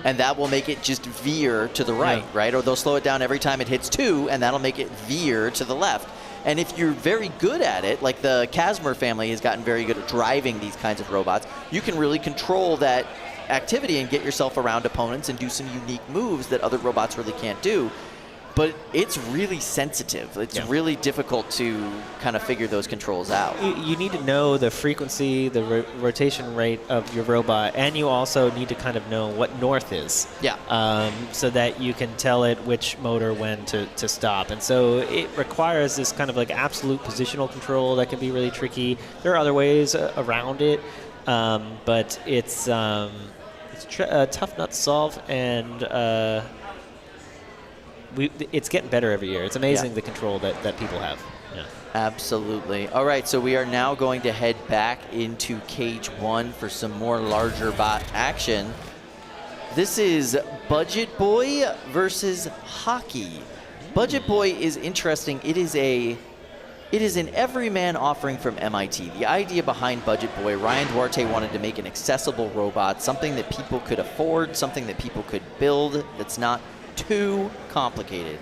And that will make it just veer to the right, right? Or they'll slow it down every time it hits 2, and that'll make it veer to the left. And if you're very good at it, like the Casmer family has gotten very good at driving these kinds of robots, you can really control that activity and get yourself around opponents and do some unique moves that other robots really can't do. But it's really sensitive. It's really difficult to kind of figure those controls out. You need to know the frequency, the rotation rate of your robot, and you also need to kind of know what north is. So that you can tell it which motor when to stop. And so it requires this kind of like absolute positional control that can be really tricky. There are other ways around it, but it's a tough nut to solve, and it's getting better every year. It's amazing the control that people have. Absolutely. All right, so we are now going to head back into Cage 1 for some more larger bot action. This is Budget Boy versus Hockey. Budget Boy is interesting. It is an everyman offering from MIT. The idea behind Budget Boy, Ryan Duarte wanted to make an accessible robot, something that people could afford, something that people could build that's not too complicated.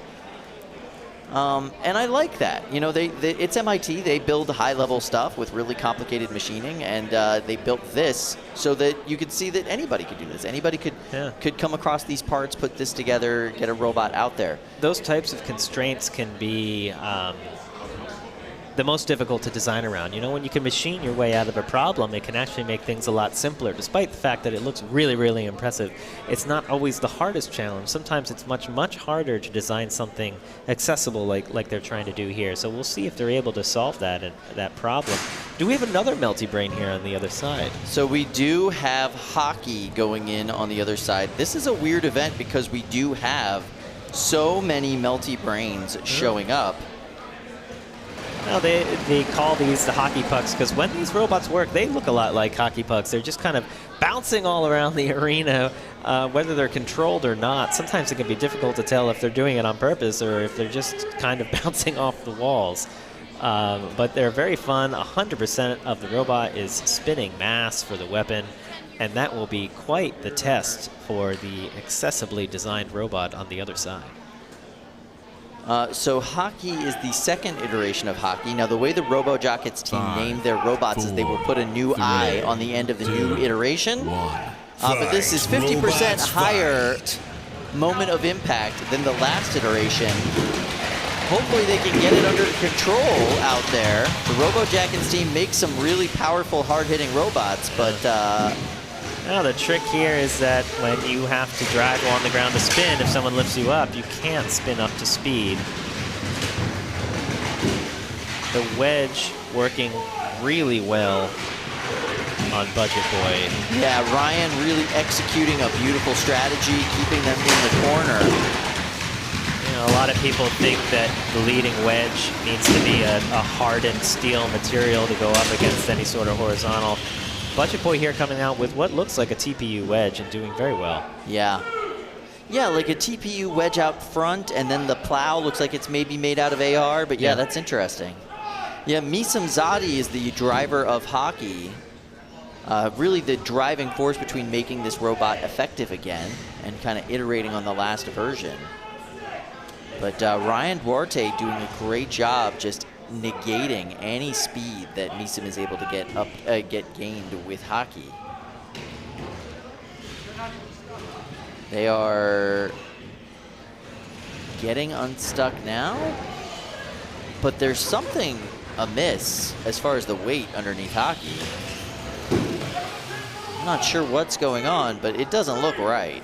And I like that. You know, it's MIT. They build high-level stuff with really complicated machining, and they built this so that you could see that anybody could do this. Anybody could come across these parts, put this together, get a robot out there. Those types of constraints can be the most difficult to design around. You know, when you can machine your way out of a problem, it can actually make things a lot simpler. Despite the fact that it looks really, really impressive, it's not always the hardest challenge. Sometimes it's much, much harder to design something accessible like they're trying to do here. So we'll see if they're able to solve that problem. Do we have another Melty Brain here on the other side? So we do have Hockey going in on the other side. This is a weird event because we do have so many Melty Brains showing up. Well, they call these the hockey pucks because when these robots work, they look a lot like hockey pucks. They're just kind of bouncing all around the arena, whether they're controlled or not. Sometimes it can be difficult to tell if they're doing it on purpose or if they're just kind of bouncing off the walls. But they're very fun. 100% of the robot is spinning mass for the weapon, and that will be quite the test for the accessibly designed robot on the other side. So Hockey is the second iteration of Hockey. Now, the way the RoboJockets team named their robots is they will put a new eye on the end of the new iteration. But this is 50% higher moment of impact than the last iteration. Hopefully they can get it under control out there. The RoboJockets team makes some really powerful, hard-hitting robots, but... Now the trick here is that when you have to drag on the ground to spin, if someone lifts you up, you can't spin up to speed. The wedge working really well on Budget Boy. Yeah, Ryan really executing a beautiful strategy, keeping them in the corner. You know, a lot of people think that the leading wedge needs to be a hardened steel material to go up against any sort of horizontal. Budget Boy here coming out with what looks like a TPU wedge and doing very well. Yeah. Yeah, like a TPU wedge out front, and then the plow looks like it's maybe made out of AR, but yeah, that's interesting. Yeah, Misam Zadi is the driver of Hockey. Really the driving force between making this robot effective again and kind of iterating on the last version. But Ryan Duarte doing a great job just negating any speed that Misam is able to get gained with Hockey. They are getting unstuck now, but there's something amiss as far as the weight underneath Hockey. I'm not sure what's going on, but it doesn't look right.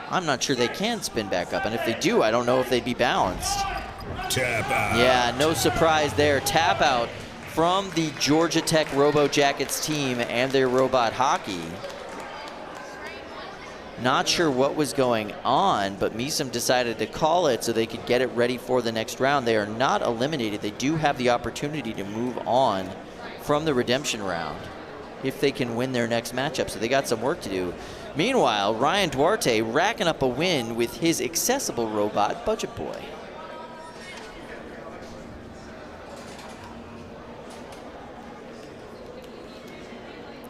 I'm not sure they can spin back up, and if they do, I don't know if they'd be balanced. Tap out. Yeah, no surprise there. Tap out from the Georgia Tech RoboJockets team and their robot Hockey. Not sure what was going on, but Misam decided to call it so they could get it ready for the next round. They are not eliminated. They do have the opportunity to move on from the redemption round if they can win their next matchup, so they got some work to do. Meanwhile, Ryan Duarte racking up a win with his accessible robot, Budget Boy.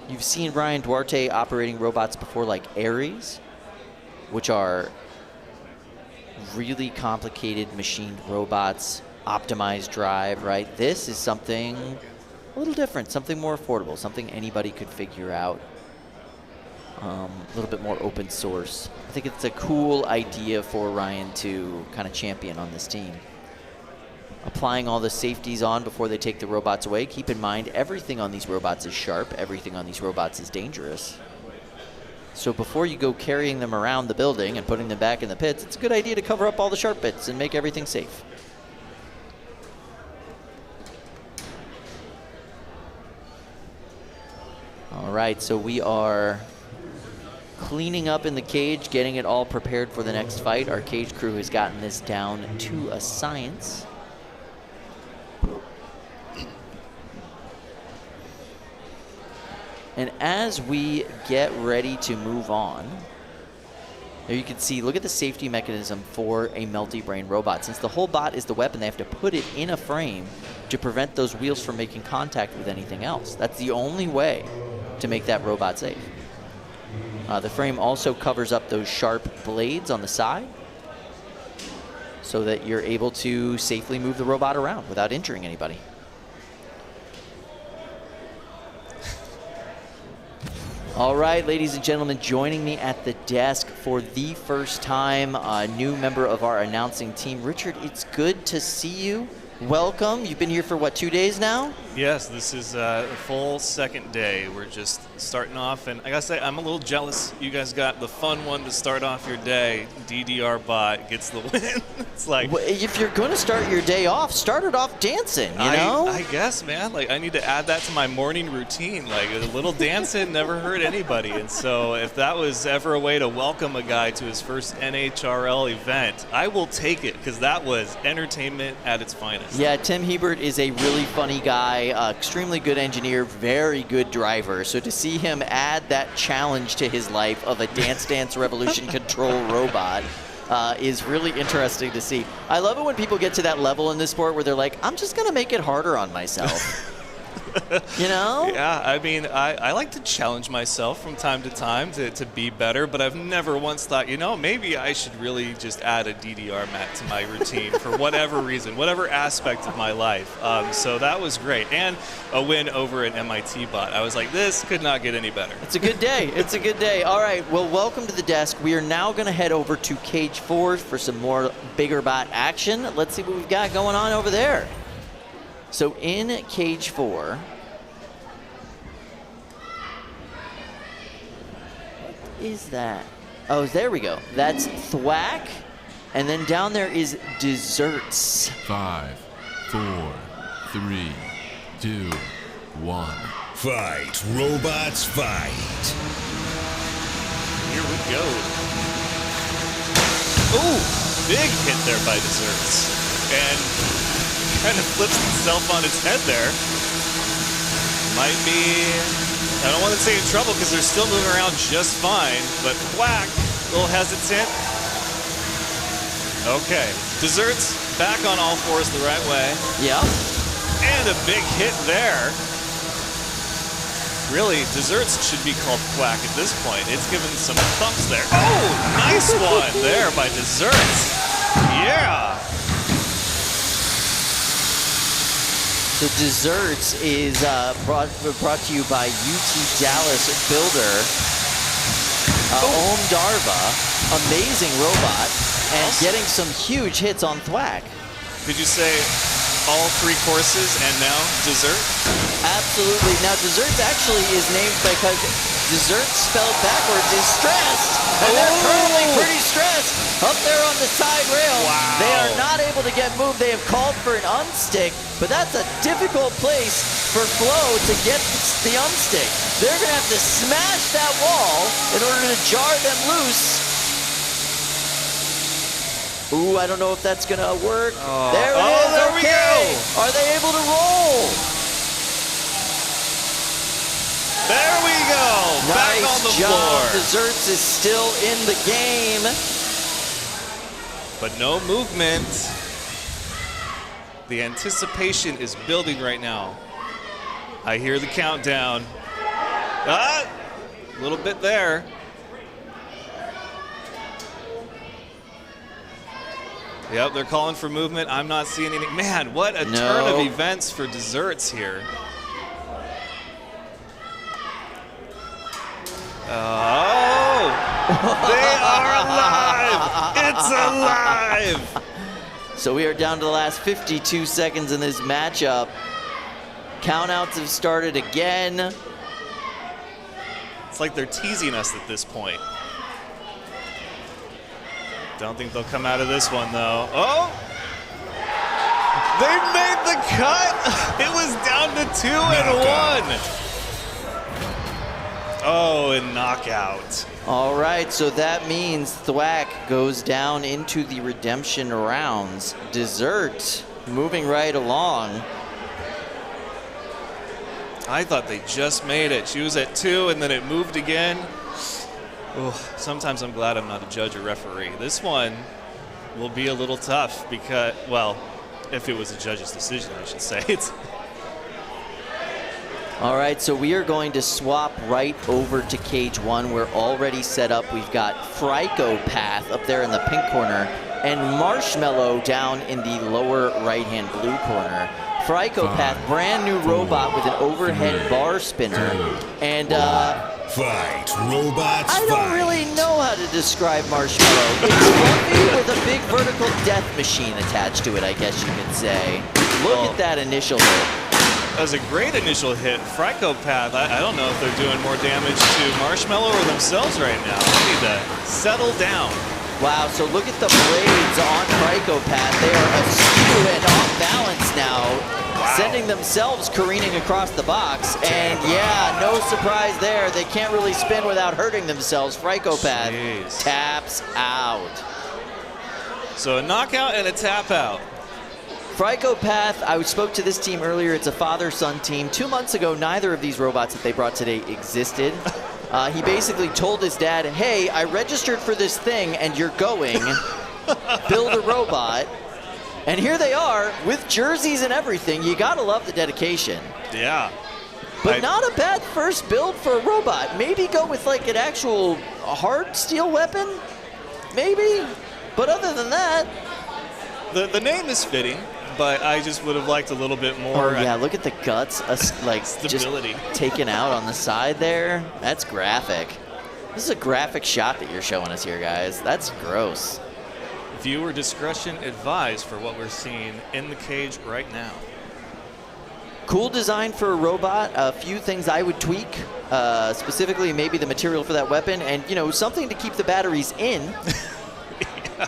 You've seen Ryan Duarte operating robots before, like Ares, which are really complicated machined robots, optimized drive, right? This is something a little different, something more affordable, something anybody could figure out. A little bit more open source. I think it's a cool idea for Ryan to kind of champion on this team. Applying all the safeties on before they take the robots away. Keep in mind, everything on these robots is sharp. Everything on these robots is dangerous. So before you go carrying them around the building and putting them back in the pits, it's a good idea to cover up all the sharp bits and make everything safe. All right, so we are cleaning up in the cage, getting it all prepared for the next fight. Our cage crew has gotten this down to a science. And as we get ready to move on, there you can see, look at the safety mechanism for a multi-brain robot. Since the whole bot is the weapon, they have to put it in a frame to prevent those wheels from making contact with anything else. That's the only way to make that robot safe. The frame also covers up those sharp blades on the side so that you're able to safely move the robot around without injuring anybody. All right, ladies and gentlemen, joining me at the desk for the first time, a new member of our announcing team. Richard, it's good to see you. Welcome. You've been here for, what, 2 days now? Yes, this is a full second day. We're just starting off, and I gotta say, I'm a little jealous. You guys got the fun one to start off your day. DDR bot gets the win. It's like, well, if you're going to start your day off, start it off dancing, you know? I guess, man. Like, I need to add that to my morning routine. Like, a little dancing never hurt anybody. And so if that was ever a way to welcome a guy to his first NHRL event, I will take it, because that was entertainment at its finest. Yeah, Tim Hebert is a really funny guy, extremely good engineer, very good driver. So to see see him add that challenge to his life of a Dance Dance Revolution control robot is really interesting to see. I love it when people get to that level in this sport where they're like, I'm just going to make it harder on myself. You know? Yeah, I mean, I like to challenge myself from time to time to be better, but I've never once thought, you know, maybe I should really just add a DDR mat to my routine for whatever reason, whatever aspect of my life. So that was great. And a win over an MIT bot. I was like, this could not get any better. It's a good day. It's a good day. All right, well, welcome to the desk. We are now going to head over to Cage 4 for some more bigger bot action. Let's see what we've got going on over there. So in Cage 4, what is that? Oh, there we go. That's Thwack, and then down there is Desserts. 5, 4, 3, 2, 1. Fight, robots, fight. Here we go. Ooh, big hit there by Desserts. And kind of flips itself on its head there. Might be, I don't want to say in trouble because they're still moving around just fine, but Thwack, a little hesitant. Okay, Desserts back on all fours the right way. Yep. And a big hit there. Really, Desserts should be called Thwack at this point. It's given some thumps there. Oh, nice one there by Desserts. Yeah. So Desserts is brought to you by UT Dallas Builder. Ohm Darva, amazing robot, and getting some huge hits on Thwack. Did you say all 3 courses and now Dessert? Absolutely. Now Desserts actually is named because Dessert spelled backwards is stressed. And they're currently pretty stressed up there on the side rail. Wow. They are not able to get moved. They have called for an unstick, but that's a difficult place for Flo to get the unstick. They're going to have to smash that wall in order to jar them loose. Ooh, I don't know if that's going to work. There it is. There we go. Are they able to roll? There we go. Back on the floor. Desserts is still in the game. But no movement. The anticipation is building right now. I hear the countdown. A little bit there. Yep, they're calling for movement. I'm not seeing anything. Man, what a turn of events for Desserts here. Oh, they are alive! It's alive! So we are down to the last 52 seconds in this matchup. Countouts have started again. It's like they're teasing us at this point. Don't think they'll come out of this one, though. Oh! They made the cut! It was down to 2 and 1. Oh, and knockout. All right, so that means Thwack goes down into the redemption rounds. Dessert moving right along. I thought they just made it. She was at 2 and then it moved again. Oh, sometimes I'm glad I'm not a judge or referee. This one will be a little tough because, well, if it was a judge's decision, I should say. All right, so we are going to swap right over to Cage 1. We're already set up. We've got Fricopath up there in the pink corner and Marshmallow down in the lower right-hand blue corner. Fricopath, brand new robot with an overhead bar spinner. And Fight, robots, I don't really know how to describe Marshmallow. It's fluffy with a big vertical death machine attached to it, I guess you could say. Look at that initial hit. That was a great initial hit. Fricopath, I don't know if they're doing more damage to Marshmallow or themselves right now. They need to settle down. Wow, so look at the blades on Fricopath. They are askew and off balance now, sending themselves careening across the box. And yeah, no surprise there. They can't really spin without hurting themselves. Fricopath taps out. So a knockout and a tap out. Fricopath, I spoke to this team earlier. It's a father-son team. 2 months ago, neither of these robots that they brought today existed. He basically told his dad, hey, I registered for this thing and you're going. Build a robot. And here they are with jerseys and everything. You gotta love the dedication. Yeah. But not a bad first build for a robot. Maybe go with like an actual hard steel weapon? Maybe. But other than that. The name is fitting, but I just would have liked a little bit more. Oh yeah, look at the guts, like stability. Just taken out on the side there. That's graphic. This is a graphic shot that you're showing us here, guys. That's gross. Viewer discretion advised for what we're seeing in the cage right now. Cool design for a robot. A few things I would tweak, specifically maybe the material for that weapon, and something to keep the batteries in. Yeah.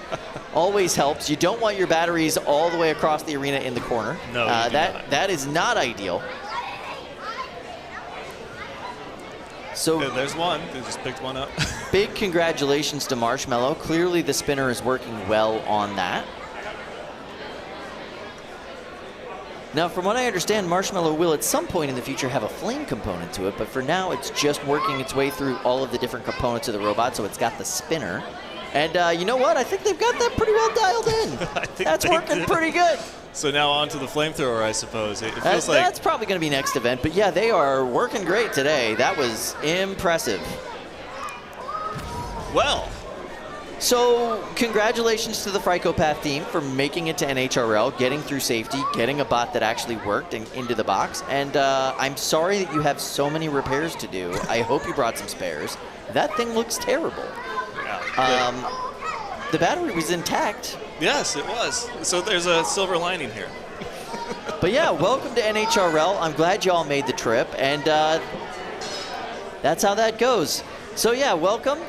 Always helps. You don't want your batteries all the way across the arena in the corner. No, you do not. That is not ideal. So Okay, there's one. They just picked one up. big congratulations to Marshmallow. Clearly the spinner is working well on that. Now, from what I understand, Marshmallow will at some point in the future have a flame component to it, but for now it's just working its way through all of the different components of the robot, so it's got the spinner. And you know what? I think they've got that pretty well dialed in. I think That's they working did. pretty good. So now on to the flamethrower, I suppose. It feels like That's probably going to be next event, but yeah, they are working great today. That was impressive. well. So congratulations to the Fricopath team for making it to NHRL, getting through safety, getting a bot that actually worked and into the box. And I'm sorry that you have so many repairs to do. I hope you brought some spares. That thing looks terrible. Yeah. The battery was intact. Yes, it was. So there's a silver lining here. But yeah, welcome to NHRL. I'm glad you all made the trip, and that's how that goes. So yeah, welcome.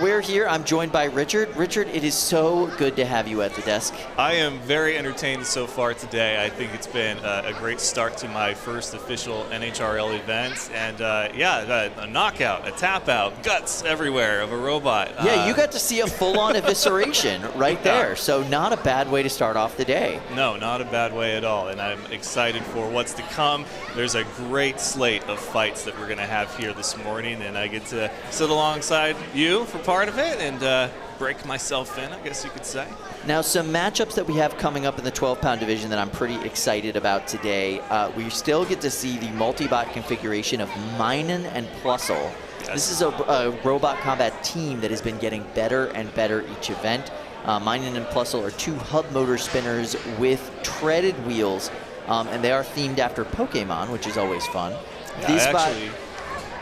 We're here. I'm joined by Richard. Richard, it is so good to have you at the desk. I am very entertained so far today. I think it's been a great start to my first official NHRL event. And a knockout, a tap out, guts everywhere of a robot. Yeah, you got to see a full-on evisceration right there. So not a bad way to start off the day. No, not a bad way at all. And I'm excited for what's to come. There's a great slate of fights that we're going to have here this morning. And I get to sit alongside you for part of it and break myself in, I guess you could say. Now, some matchups that we have coming up in the 12-pound division that I'm pretty excited about today. We still get to see the multi-bot configuration of Minan and Plusle. Yes. This is a robot combat team that has been getting better and better each event. Minan and Plusle are two hub motor spinners with treaded wheels, and they are themed after Pokemon, which is always fun. Yeah,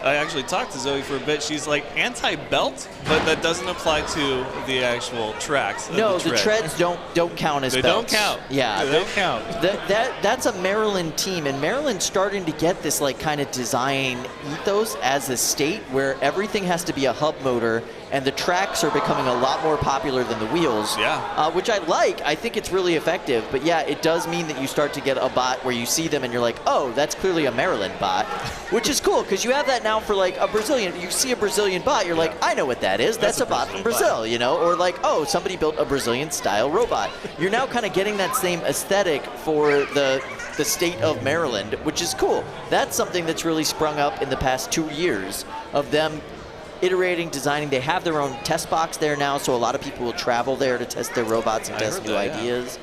I actually talked to Zoe for a bit. She's like anti-belt, but that doesn't apply to the actual tracks. No, the treads don't count as they belts. don't count. Yeah, they don't count. That's a Maryland team, and Maryland's starting to get this like kind of design ethos as a state where everything has to be a hub motor, and the tracks are becoming a lot more popular than the wheels. Yeah. Which I like. I think it's really effective. But yeah, it does mean that you start to get a bot where you see them and you're like, oh, that's clearly a Maryland bot, which is cool because you have that now for like a Brazilian. You see a Brazilian bot, you're like, I know what that is. That's a bot from Brazil, you know? Or like, oh, somebody built a Brazilian style robot. You're now kind of getting that same aesthetic for the state of Maryland, which is cool. That's something that's really sprung up in the past 2 years of them iterating, designing. They have their own test box there now, so a lot of people will travel there to test their robots and test new ideas.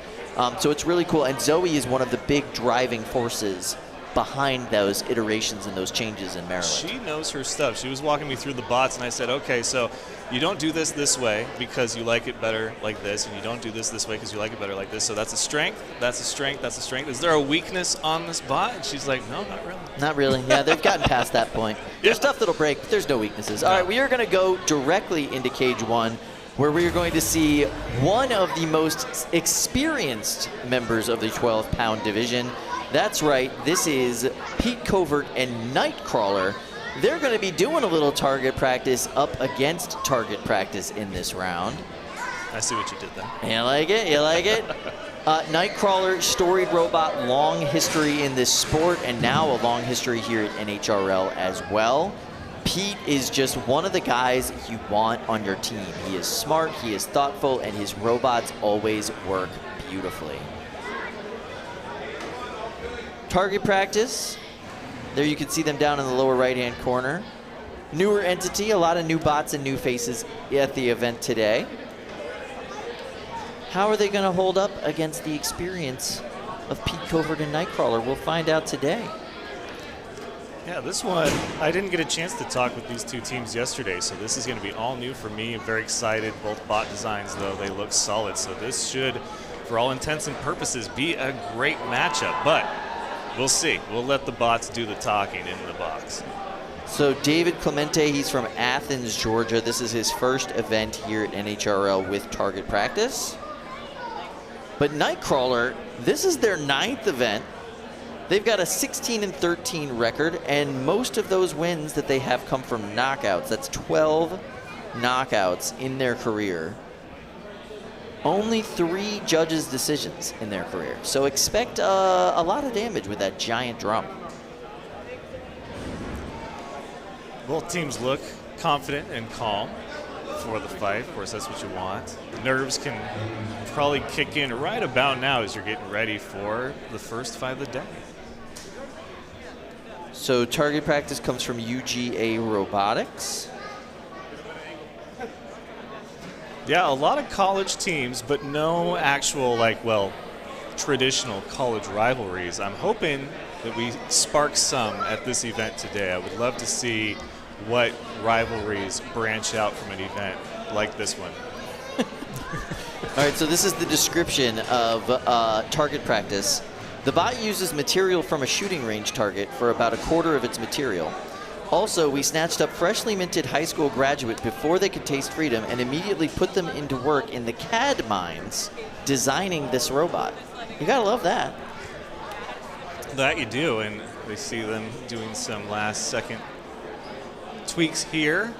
So it's really cool, and Zoe is one of the big driving forces behind those iterations and those changes in Maryland. She knows her stuff. She was walking me through the bots, and I said, okay, so you don't do this way because you like it better like this, and you don't do this way because you like it better like this. So that's a strength, that's a strength, that's a strength. Is there a weakness on this bot? And she's like, no, not really. Not really. Yeah, they've gotten past that point. There's stuff that'll break, but there's no weaknesses. All right, we are going to go directly into Cage 1, where we are going to see one of the most experienced members of the 12-pound division. That's right, this is Pete Covert and Nightcrawler. They're going to be doing a little target practice up against target practice in this round. I see what you did there. You like it? You like it? Nightcrawler, storied robot, long history in this sport, and now a long history here at NHRL as well. Pete is just one of the guys you want on your team. He is smart, he is thoughtful, and his robots always work beautifully. Target practice. There you can see them down in the lower right-hand corner. Newer entity, a lot of new bots and new faces at the event today. How are they going to hold up against the experience of Pete Covert and Nightcrawler? We'll find out today. Yeah, this one, I didn't get a chance to talk with these two teams yesterday, so this is going to be all new for me. I'm very excited. Both bot designs, though, they look solid, so this should, for all intents and purposes, be a great matchup, but we'll see. We'll let the bots do the talking in the box. So David Clemente, he's from Athens, Georgia. This is his first event here at NHRL with target practice. But Nightcrawler, this is their 9th event. They've got a 16-13 record, and most of those wins that they have come from knockouts. That's 12 knockouts in their career. Only 3 judges' decisions in their career. So expect a lot of damage with that giant drum. Both teams look confident and calm for the fight. Of course, that's what you want. Nerves can probably kick in right about now as you're getting ready for the first fight of the day. So target practice comes from UGA Robotics. Yeah, a lot of college teams, but no actual, traditional college rivalries. I'm hoping that we spark some at this event today. I would love to see what rivalries branch out from an event like this one. All right, so this is the description of target practice. The bot uses material from a shooting range target for about a quarter of its material. Also, we snatched up freshly minted high school graduates before they could taste freedom and immediately put them into work in the CAD mines designing this robot. You gotta love that. That you do, and we see them doing some last-second tweaks here.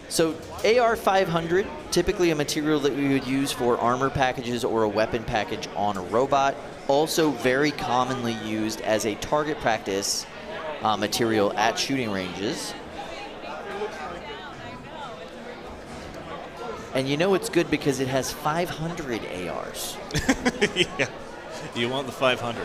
So AR-500, typically a material that we would use for armor packages or a weapon package on a robot. Also very commonly used as a target practice material at shooting ranges. And you know it's good because it has 500 ARs. Yeah, you want the 500.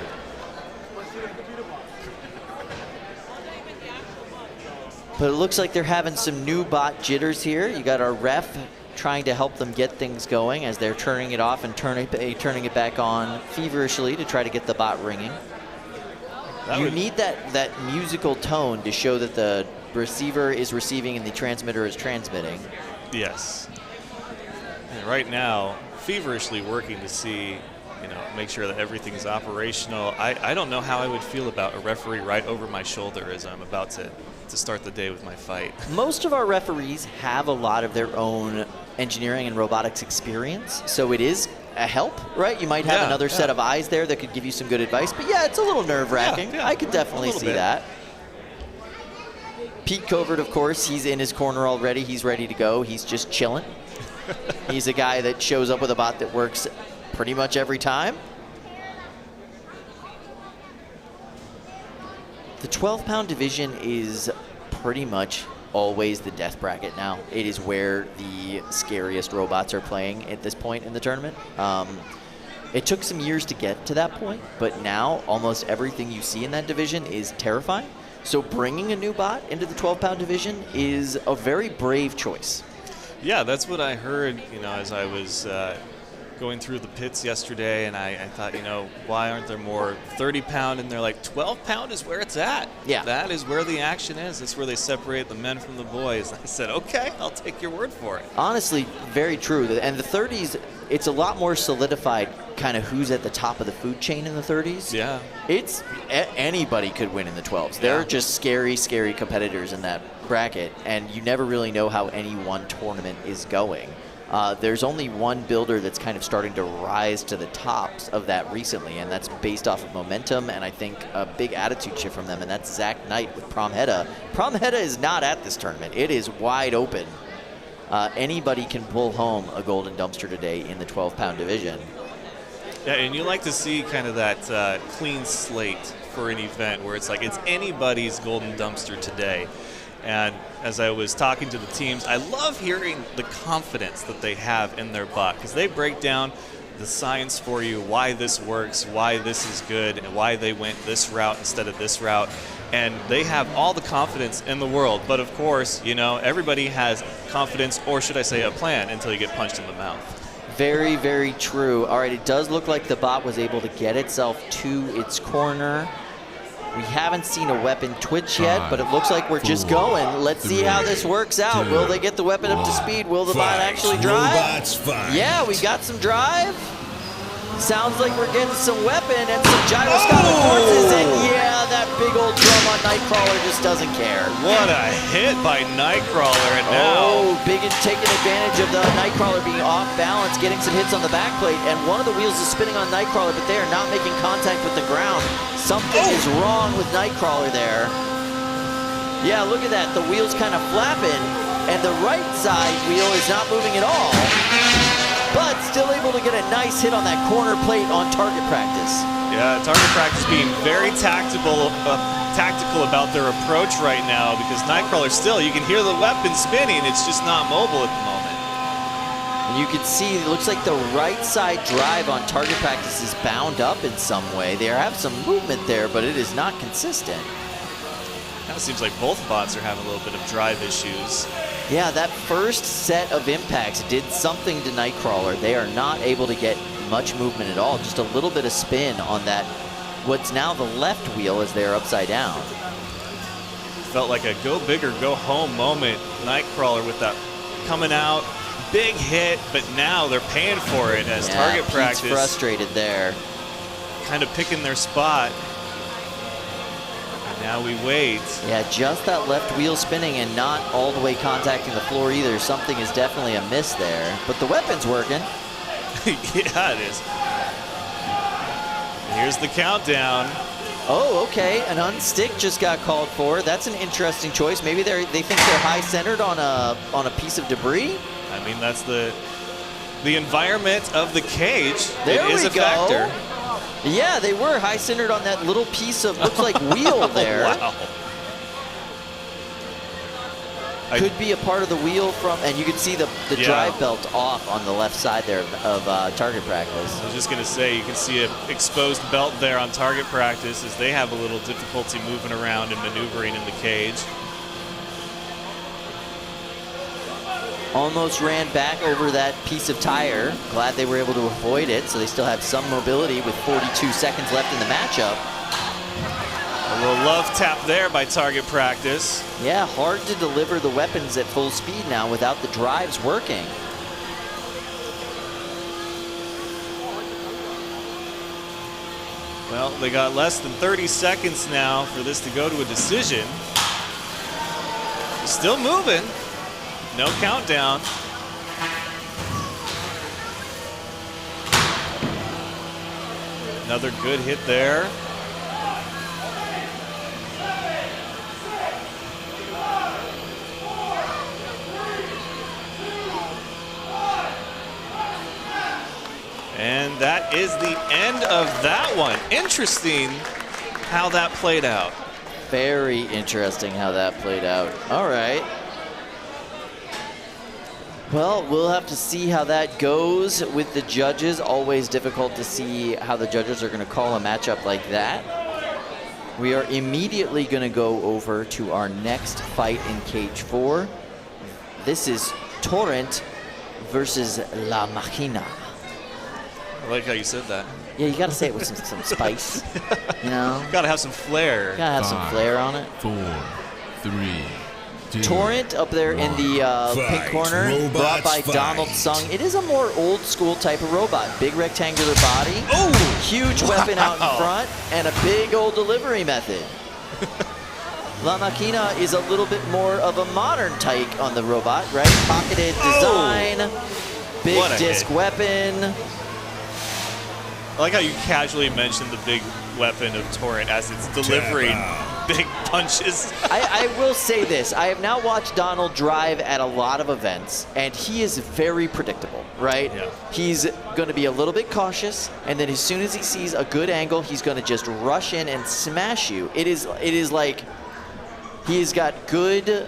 But it looks like they're having some new bot jitters here. You got our ref trying to help them get things going as they're turning it off and turning it back on feverishly to try to get the bot ringing. You need that musical tone to show that the receiver is receiving and the transmitter is transmitting. Yes. And right now, feverishly working to see, make sure that everything is operational. I don't know how I would feel about a referee right over my shoulder as I'm about to start the day with my fight. Most of our referees have a lot of their own engineering and robotics experience, so it is a help, right? You might have another set of eyes there that could give you some good advice, but yeah, it's a little nerve-wracking. I could definitely see that. Pete Covert, of course, he's in his corner already. He's ready to go. He's just chilling. He's a guy that shows up with a bot that works pretty much every time. The 12-pound division is pretty much always the death bracket now. It is where the scariest robots are playing at this point in the tournament. It took some years to get to that point, but now almost everything you see in that division is terrifying. So bringing a new bot into the 12-pound division is a very brave choice. Yeah, that's what I heard, as I was going through the pits yesterday, and I thought, why aren't there more 30-pound? And they're like, 12-pound is where it's at. Yeah. That is where the action is. That's where they separate the men from the boys. I said, okay, I'll take your word for it. Honestly, very true. And the 30s, it's a lot more solidified kind of who's at the top of the food chain in the 30s. Yeah. It's anybody could win in the 12s. They're just scary, scary competitors in that bracket, and you never really know how any one tournament is going. There's only one builder that's kind of starting to rise to the tops of that recently, and that's based off of momentum and I think a big attitude shift from them, and that's Zach Knight with Promheta. Promheta is not at this tournament. It is wide open. Anybody can pull home a golden dumpster today in the 12-pound division. Yeah, and you like to see kind of that clean slate for an event where it's like it's anybody's golden dumpster today. And as I was talking to the teams, I love hearing the confidence that they have in their bot because they break down the science for you, why this works, why this is good, and why they went this route instead of this route. And they have all the confidence in the world. But of course, you know, everybody has confidence, or should I say a plan, until you get punched in the mouth. Very, very true. All right, it does look like the bot was able to get itself to its corner. We haven't seen a weapon twitch yet, but it looks like we're just going. Let's see how this works out. Will they get the weapon up to speed? Will the bot actually drive? Robots fight. Yeah, we got some drive. Sounds like we're getting some weapon and some gyroscopic forces, and yeah, that big old drum on Nightcrawler just doesn't care. What a hit by Nightcrawler, and now... Oh, Bigish taking advantage of the Nightcrawler being off balance, getting some hits on the backplate, and one of the wheels is spinning on Nightcrawler, but they are not making contact with the ground. Something is wrong with Nightcrawler there. Yeah, look at that. The wheel's kind of flapping, and the right side wheel is not moving at all, but still able to get a nice hit on that corner plate on target practice. Yeah, target practice being very tactical about their approach right now, because Nightcrawler still, you can hear the weapon spinning, it's just not mobile at the moment. And you can see, it looks like the right side drive on target practice is bound up in some way. They have some movement there, but it is not consistent. Now it seems like both bots are having a little bit of drive issues. Yeah, that first set of impacts did something to Nightcrawler. They are not able to get much movement at all, just a little bit of spin on that, what's now the left wheel as they're upside down. Felt like a go big or go home moment. Nightcrawler with that coming out, big hit, but now they're paying for it as target Pete's practice. Frustrated there. Kind of picking their spot. And now we wait. Yeah, just that left wheel spinning and not all the way contacting the floor either. Something is definitely a miss there, but the weapon's working. Yeah, it is. Here's the countdown. Oh, okay. An unstick just got called for. That's an interesting choice. Maybe they think they're high centered on a piece of debris. I mean, that's the environment of the cage. There it is we a go. factor. Yeah, they were high centered on that little piece of looks like wheel there. Wow. Could be a part of the wheel from, and you can see the drive belt off on the left side there of target practice. I was just going to say, you can see an exposed belt there on target practice as they have a little difficulty moving around and maneuvering in the cage. Almost ran back over that piece of tire. Glad they were able to avoid it, so they still have some mobility with 42 seconds left in the matchup. A little love tap there by target practice. Yeah, hard to deliver the weapons at full speed now without the drives working. Well, they got less than 30 seconds now for this to go to a decision. Still moving. No countdown. Another good hit there. And that is the end of that one. Interesting how that played out. Very interesting how that played out. All right. Well, we'll have to see how that goes with the judges. Always difficult to see how the judges are going to call a matchup like that. We are immediately going to go over to our next fight in Cage 4. This is Torrent versus La Makina. I like how you said that. Yeah, you got to say it with some spice, you know? Gotta have some flair. Gotta have some flair on it. 4, 3, 2. Torrent up there in the pink corner, brought by Donald Sung. It is a more old school type of robot. Big rectangular body, huge weapon out in front, and a big old delivery method. La Makina is a little bit more of a modern take on the robot, right? Pocketed design, big disc weapon. I like how you casually mentioned the big weapon of Torrent as it's delivering big punches. I will say this. I have now watched Donald drive at a lot of events, and he is very predictable, right? Yeah. He's going to be a little bit cautious, and then as soon as he sees a good angle, he's going to just rush in and smash you. It is like he's got good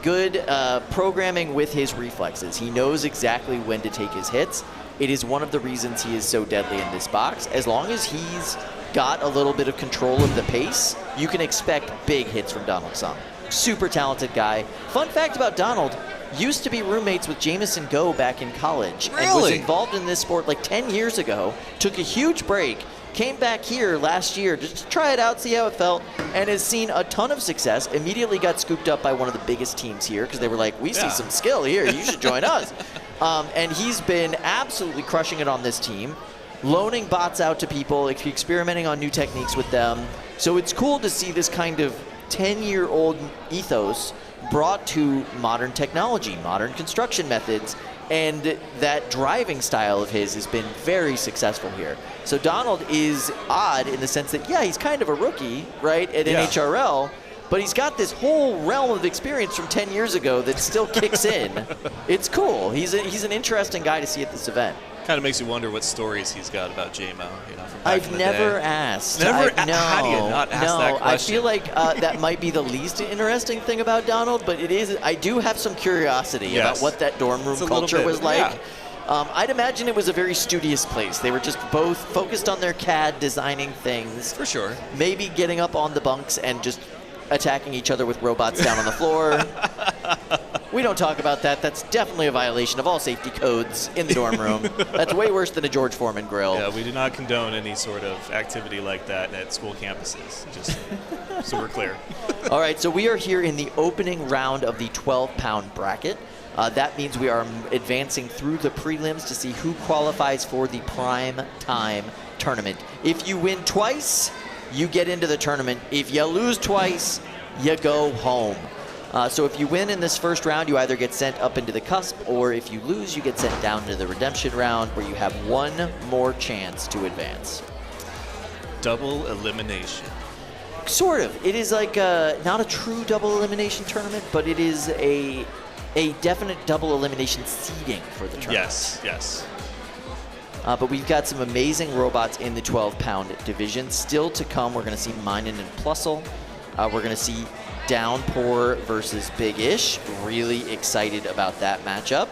good programming with his reflexes. He knows exactly when to take his hits. It is one of the reasons he is so deadly in this box. As long as he's got a little bit of control of the pace, you can expect big hits from Donald Sung. Super talented guy. Fun fact about Donald, used to be roommates with Jamison Go back in college. And was involved in this sport like 10 years ago, took a huge break, came back here last year just to try it out, see how it felt, and has seen a ton of success. Immediately got scooped up by one of the biggest teams here because they were like, we see some skill here, you should join us. And he's been absolutely crushing it on this team, loaning bots out to people, experimenting on new techniques with them. So it's cool to see this kind of 10-year-old ethos brought to modern technology, modern construction methods, and that driving style of his has been very successful here. So Donald is odd in the sense that, yeah, he's kind of a rookie, right, at NHRL, but he's got this whole realm of experience from 10 years ago that still kicks in. It's cool. He's an interesting guy to see at this event. Kind of makes you wonder what stories he's got about JMO. You know, from back I've in the never day. asked. Never? No, How do you not ask that question? I feel like that might be the least interesting thing about Donald, but it is. I do have some curiosity about what that dorm room culture was like. Yeah. I'd imagine it was a very studious place. They were just both focused on their CAD, designing things. For sure. Maybe getting up on the bunks and just attacking each other with robots down on the floor. We don't talk about that. That's definitely a violation of all safety codes in the dorm room. That's way worse than a George Foreman grill. Yeah, we do not condone any sort of activity like that at school campuses, just so we're clear. All right, so we are here in the opening round of the 12-pound bracket. That means we are advancing through the prelims to see who qualifies for the prime time tournament. If you win twice, you get into the tournament. If you lose twice, you go home. So if you win in this first round, you either get sent up into the cusp, or if you lose, you get sent down to the redemption round, where you have one more chance to advance. Double elimination. Sort of. It is like not a true double elimination tournament, but it is a definite double elimination seeding for the tournament. Yes, yes. But we've got some amazing robots in the 12-pound division. Still to come, we're going to see Minan and Plusle. We're going to see Downpour versus Bigish. Really excited about that matchup.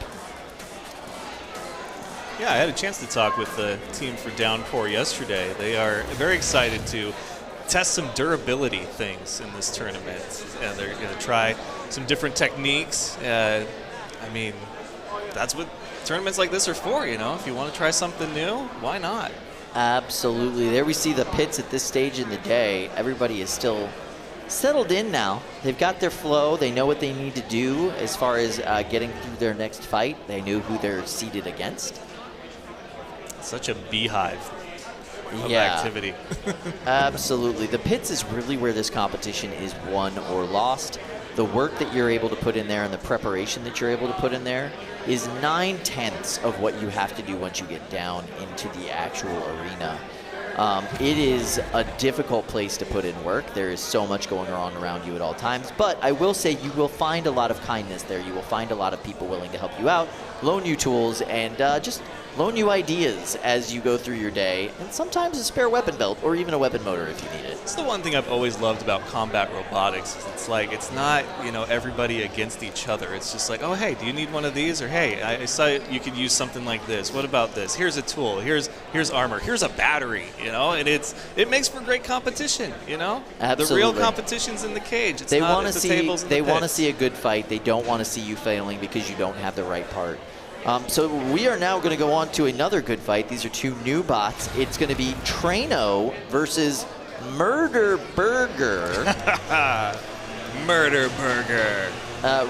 Yeah, I had a chance to talk with the team for Downpour yesterday. They are very excited to test some durability things in this tournament. And they're going to try some different techniques. I mean, that's what tournaments like this are for, you know? If you want to try something new, why not? Absolutely. There we see the pits at this stage in the day. Everybody is still settled in now. They've got their flow. They know what they need to do as far as getting through their next fight. They knew who they're seated against. Such a beehive of activity. Absolutely. The pits is really where this competition is won or lost. The work that you're able to put in there and the preparation that you're able to put in there is 9/10 of what you have to do once you get down into the actual arena. It is a difficult place to put in work. There is so much going on around you at all times. But I will say you will find a lot of kindness there. You will find a lot of people willing to help you out, loan you tools, and just loan you ideas as you go through your day. And sometimes a spare weapon belt or even a weapon motor if you need it. It's the one thing I've always loved about combat robotics. Is it's like, it's not, you know, everybody against each other. It's just like, oh, hey, do you need one of these? Or, hey, I saw you could use something like this. What about this? Here's a tool. Here's armor. Here's a battery, you know? And it makes for great competition, you know? Absolutely. The real competition's in the cage. It's they not want at to the see tables and the want to pits. see a good fight. They don't want to see you failing because you don't have the right part. So we are now going to go on to another good fight. These are two new bots. It's going to be Traino versus Murder Burger. Murder Burger.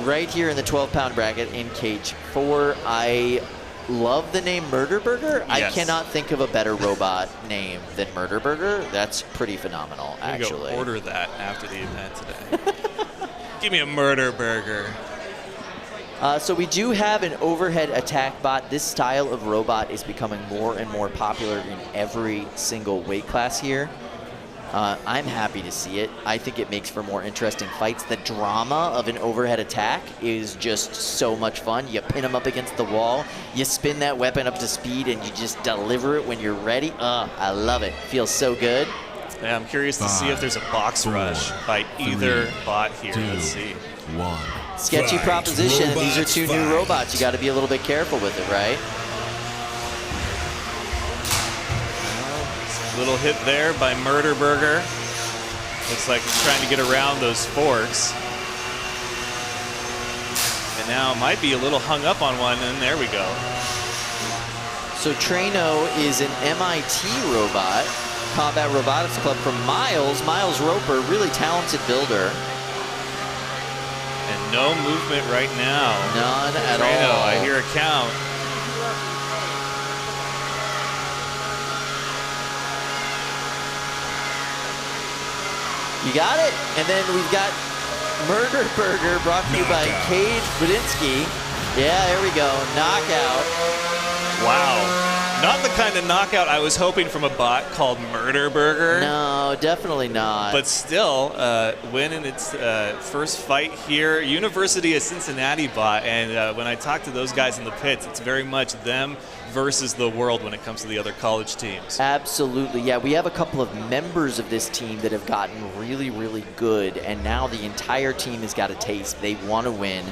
Right here in the 12-pound bracket in cage 4. I love the name Murder Burger. Yes. I cannot think of a better robot name than Murder Burger. That's pretty phenomenal, I'm gonna actually. go order that after the event today. Give me a Murder Burger. So we do have an overhead attack bot. This style of robot is becoming more and more popular in every single weight class here. I'm happy to see it. I think it makes for more interesting fights. The drama of an overhead attack is just so much fun. You pin them up against the wall, you spin that weapon up to speed, and you just deliver it when you're ready. I love it. Feels so good. Yeah, I'm curious to see if there's a box rush by either bot here. Let's see. 1. Sketchy Fight. proposition, and these are Robots two new fight. robots. You got to be a little bit careful with it, right? Little hit there by Murder Burger. Looks like he's trying to get around those forks. And now might be a little hung up on one, and there we go. So Trano is an MIT robot, Combat Robotics Club from Miles Roper, really talented builder. And no movement right now. None at Trano, all. I hear a count. You got it. And then we've got Murder Burger brought to you by Cage Budinsky. Yeah, there we go. Knockout. Wow. Not the kind of knockout I was hoping from a bot called Murder Burger. No, definitely not. But still, winning its first fight here. University of Cincinnati bot, and when I talk to those guys in the pits, it's very much them versus the world when it comes to the other college teams. Absolutely, yeah. We have a couple of members of this team that have gotten really, really good, and now the entire team has got a taste. They want to win.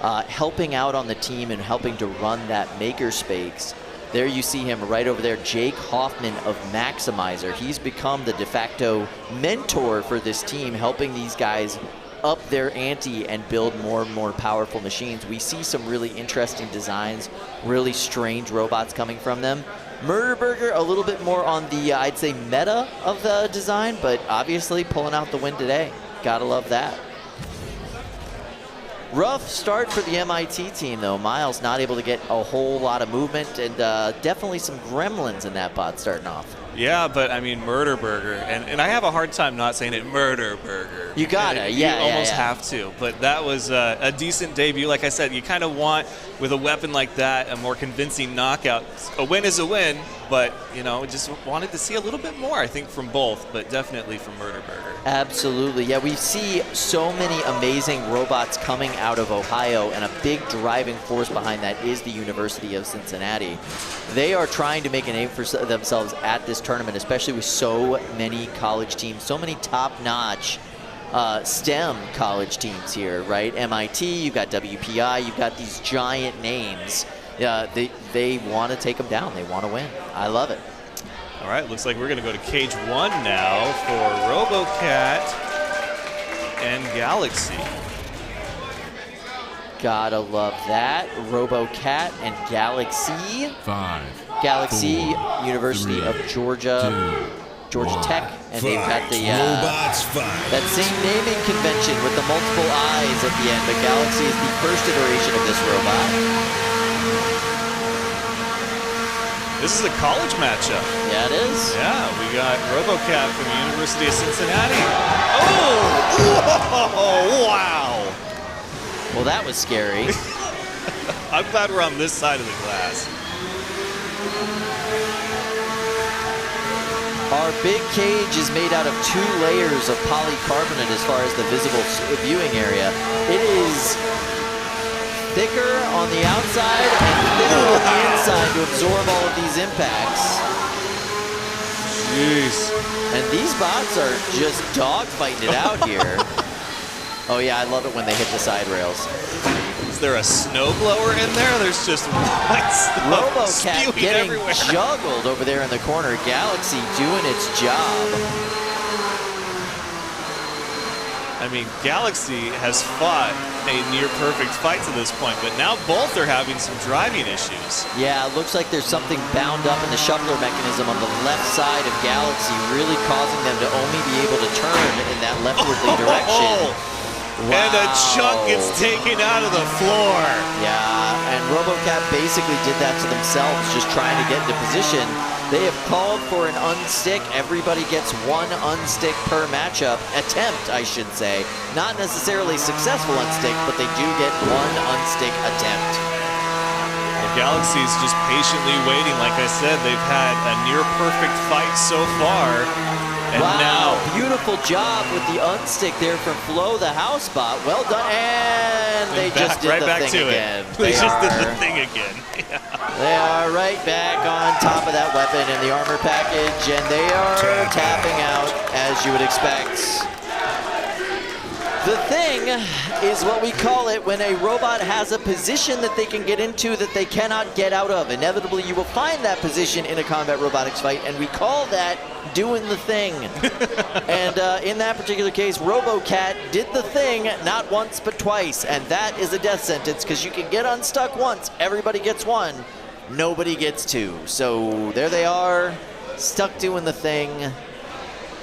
Helping out on the team and helping to run that makerspace. There you see him right over there, Jake Hoffman of Maximizer. He's become the de facto mentor for this team, helping these guys up their ante and build more and more powerful machines. We see some really interesting designs, really strange robots coming from them. Murder Burger, a little bit more on the, I'd say, meta of the design, but obviously pulling out the win today. Gotta love that. Rough start for the MIT team, though. Miles not able to get a whole lot of movement, and definitely some gremlins in that bot starting off. Yeah, but I mean, Murder Burger, and I have a hard time not saying it, Murder Burger. You gotta, You yeah, almost yeah. have to, but that was a decent debut. Like I said, you kind of want, with a weapon like that, a more convincing knockout. A win is a win, but, you know, just wanted to see a little bit more, I think, from both, but definitely from Murder Burger. Absolutely, yeah. We see so many amazing robots coming out of Ohio, and a big driving force behind that is the University of Cincinnati. They are trying to make a name for themselves at this tournament, especially with so many college teams, so many top-notch STEM college teams here, right? MIT, you've got WPI, you've got these giant names. They want to take them down. They want to win. I love it. All right, looks like we're going to go to Cage 1 now for RoboCat and Galaxy. Gotta love that. RoboCat and Galaxy. 5. Galaxy, 4, University 3, of Georgia, 2, Georgia 1. Tech, and they've got Fight. the Robots fight. that same naming convention with the multiple eyes at the end. But Galaxy is the first iteration of this robot. This is a college matchup. Yeah, it is. Yeah, we got RoboCat from the University of Cincinnati. Oh, wow. Well, that was scary. I'm glad we're on this side of the glass. Our big cage is made out of 2 layers of polycarbonate as far as the visible viewing area. It is thicker on the outside and thinner on the inside to absorb all of these impacts. Jeez. And these bots are just dogfighting it out here. Oh yeah, I love it when they hit the side rails. Is there a snowblower in there? There's just white stuff RoboCat spewing getting everywhere. juggled over there in the corner. Galaxy doing its job. I mean, Galaxy has fought a near-perfect fight to this point, but now both are having some driving issues. Yeah, it looks like there's something bound up in the shuffler mechanism on the left side of Galaxy, really causing them to only be able to turn in that leftwardly direction. Wow. And a chunk gets taken out of the floor. Yeah, and RoboCat basically did that to themselves, just trying to get into position. They have called for an unstick. Everybody gets 1 unstick per matchup. Attempt, I should say. Not necessarily successful unstick, but they do get 1 unstick attempt. Well, Galaxy's just patiently waiting. Like I said, they've had a near-perfect fight so far. And wow, now, beautiful job with the unstick there from Flo, the house bot. Well done, and they just did right the back thing to again. it. They just did the thing again. Yeah. They are right back on top of that weapon in the armor package, and they are tapping out as you would expect. The thing is what we call it when a robot has a position that they can get into that they cannot get out of. Inevitably, you will find that position in a combat robotics fight, and we call that doing the thing. And in that particular case, RoboCat did the thing not once but twice, and that is a death sentence because you can get unstuck once, everybody gets one, nobody gets two. So there they are, stuck doing the thing,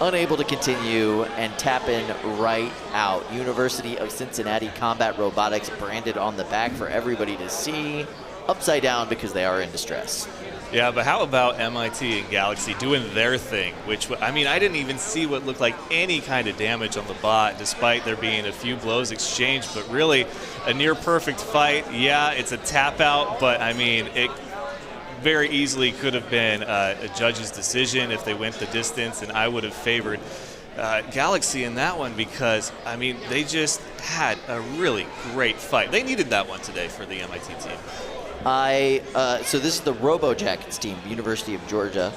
unable to continue, and tapping right out. University of Cincinnati Combat Robotics branded on the back for everybody to see, upside down because they are in distress. Yeah, but how about MIT and Galaxy doing their thing, which, I mean, I didn't even see what looked like any kind of damage on the bot, despite there being a few blows exchanged, but really a near-perfect fight. Yeah, it's a tap-out, but, I mean, it very easily could have been a judge's decision if they went the distance, and I would have favored Galaxy in that one because, I mean, they just had a really great fight. They needed that one today for the MIT team. So this is the RoboJackets team, University of Georgia.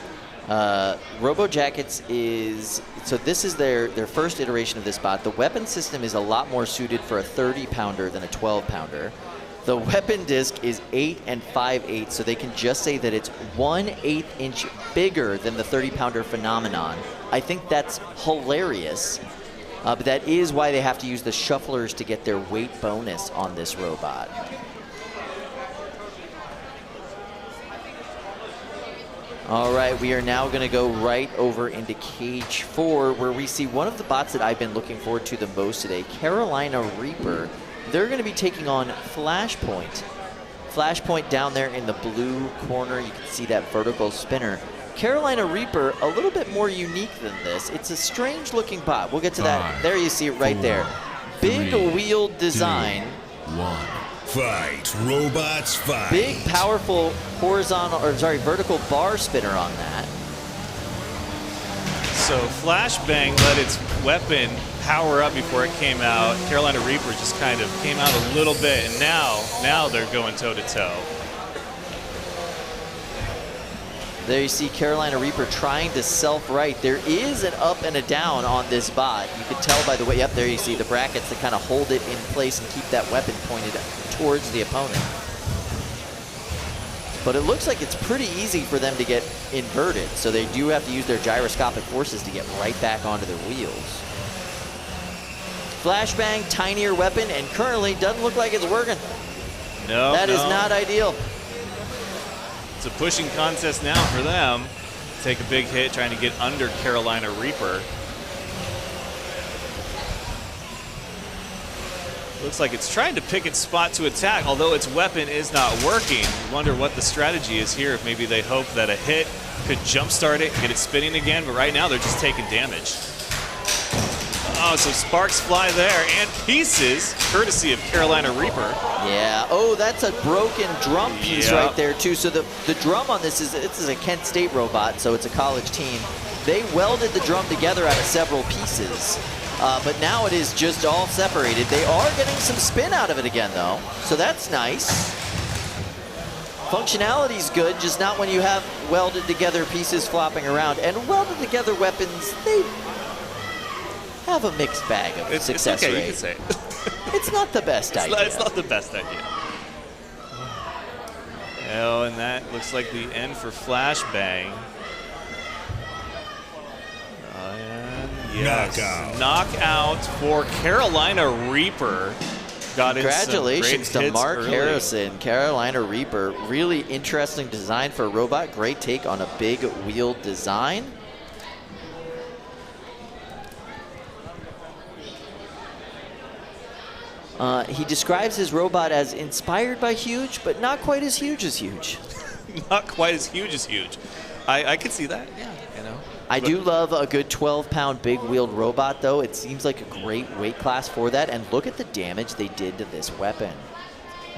RoboJackets is, so this is their first iteration of this bot. The weapon system is a lot more suited for a 30-pounder than a 12-pounder. The weapon disc is 8 5/8, so they can just say that it's 1/8 inch bigger than the 30-pounder phenomenon. I think that's hilarious, but that is why they have to use the shufflers to get their weight bonus on this robot. All right, we are now going to go right over into Cage 4, where we see one of the bots that I've been looking forward to the most today, Carolina Reaper. They're going to be taking on Flashpoint. Flashpoint down there in the blue corner, you can see that vertical spinner. Carolina Reaper, a little bit more unique than this. It's a strange looking bot. We'll get to that. There you see it right there. Big wheeled design. 1. Fight, robots, fight. Big, powerful vertical bar spinner on that. So Flashbang let its weapon power up before it came out. Carolina Reaper just kind of came out a little bit, and now they're going toe-to-toe. There you see Carolina Reaper trying to self-right. There is an up and a down on this bot. You can tell by the way, yep, there you see the brackets that kind of hold it in place and keep that weapon pointed towards the opponent. But it looks like it's pretty easy for them to get inverted, so they do have to use their gyroscopic forces to get right back onto their wheels. Flashbang, tinier weapon, and currently doesn't look like it's working. No, That is not ideal. It's a pushing contest now for them. Take a big hit trying to get under Carolina Reaper. Looks like it's trying to pick its spot to attack, although its weapon is not working. You wonder what the strategy is here, if maybe they hope that a hit could jumpstart it, get it spinning again, but right now they're just taking damage. Oh, so sparks fly there, and pieces, courtesy of Carolina Reaper. Yeah, oh, that's a broken drum piece right there, too. So the drum on this is a Kent State robot, so it's a college team. They welded the drum together out of several pieces, but now it is just all separated. They are getting some spin out of it again, though, so that's nice. Functionality's good, just not when you have welded together pieces flopping around. And welded together weapons, they have a mixed bag of success okay, rate. you can say it. It's not the best idea. It's not the best idea. Oh, and that looks like the end for Flashbang. And yes, knockout for Carolina Reaper. Congratulations to Mark early. Harrison, Carolina Reaper. Really interesting design for a robot. Great take on a big wheeled design. He describes his robot as inspired by Huge, but not quite as huge as Huge. Not quite as huge as Huge. I could see that, yeah, you know. I do love a good 12-pound big-wheeled robot, though. It seems like a great weight class for that, and look at the damage they did to this weapon.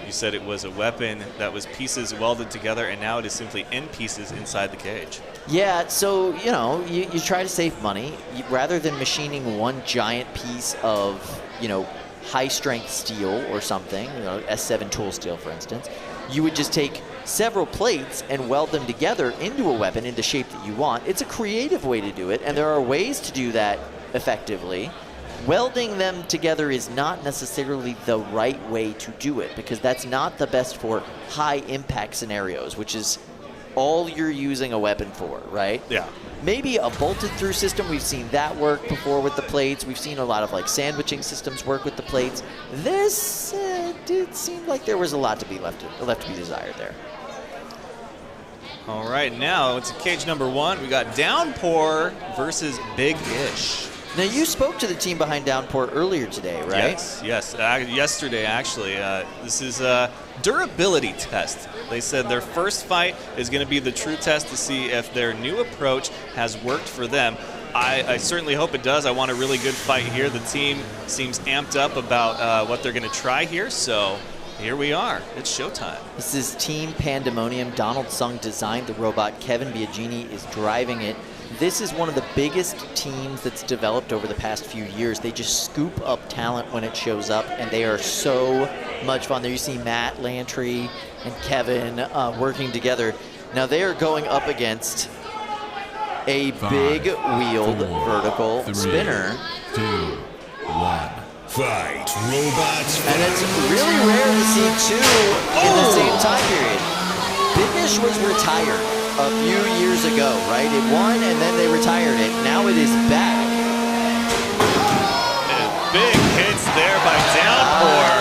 You said it was a weapon that was pieces welded together, and now it is simply in pieces inside the cage. Yeah, so, you know, you try to save money. Rather than machining one giant piece of, you know, high-strength steel or something, you know, S7 tool steel, for instance, you would just take several plates and weld them together into a weapon into shape that you want. It's a creative way to do it, and there are ways to do that effectively. welding them together is not necessarily the right way to do it, because that's not the best for high impact scenarios, which is all you're using a weapon for, right? Yeah. Maybe a bolted through system, we've seen that work before with the plates. We've seen a lot of like sandwiching systems work with the plates. This did seem like there was a lot to be left to be desired there. All right, now it's cage number 1. We got Downpour versus Bigish. Now, you spoke to the team behind Downpour earlier today, right? Yes. Yesterday, actually. This is a durability test. They said their first fight is going to be the true test to see if their new approach has worked for them. I certainly hope it does. I want a really good fight here. The team seems amped up about what they're going to try here, so here we are. It's showtime. This is Team Pandemonium. Donald Sung designed the robot. Kevin Biagini is driving it. This is one of the biggest teams that's developed over the past few years. They just scoop up talent when it shows up, and they are so much fun. There you see Matt Lantry and Kevin working together. Now they are going up against a big wheeled vertical spinner. 2, 1. Fight, robots, And it's really rare to see two in the same time period. Bigish was retired a few years ago, right? It won and then they retired it. Now it is back. And big hits there by Downpour.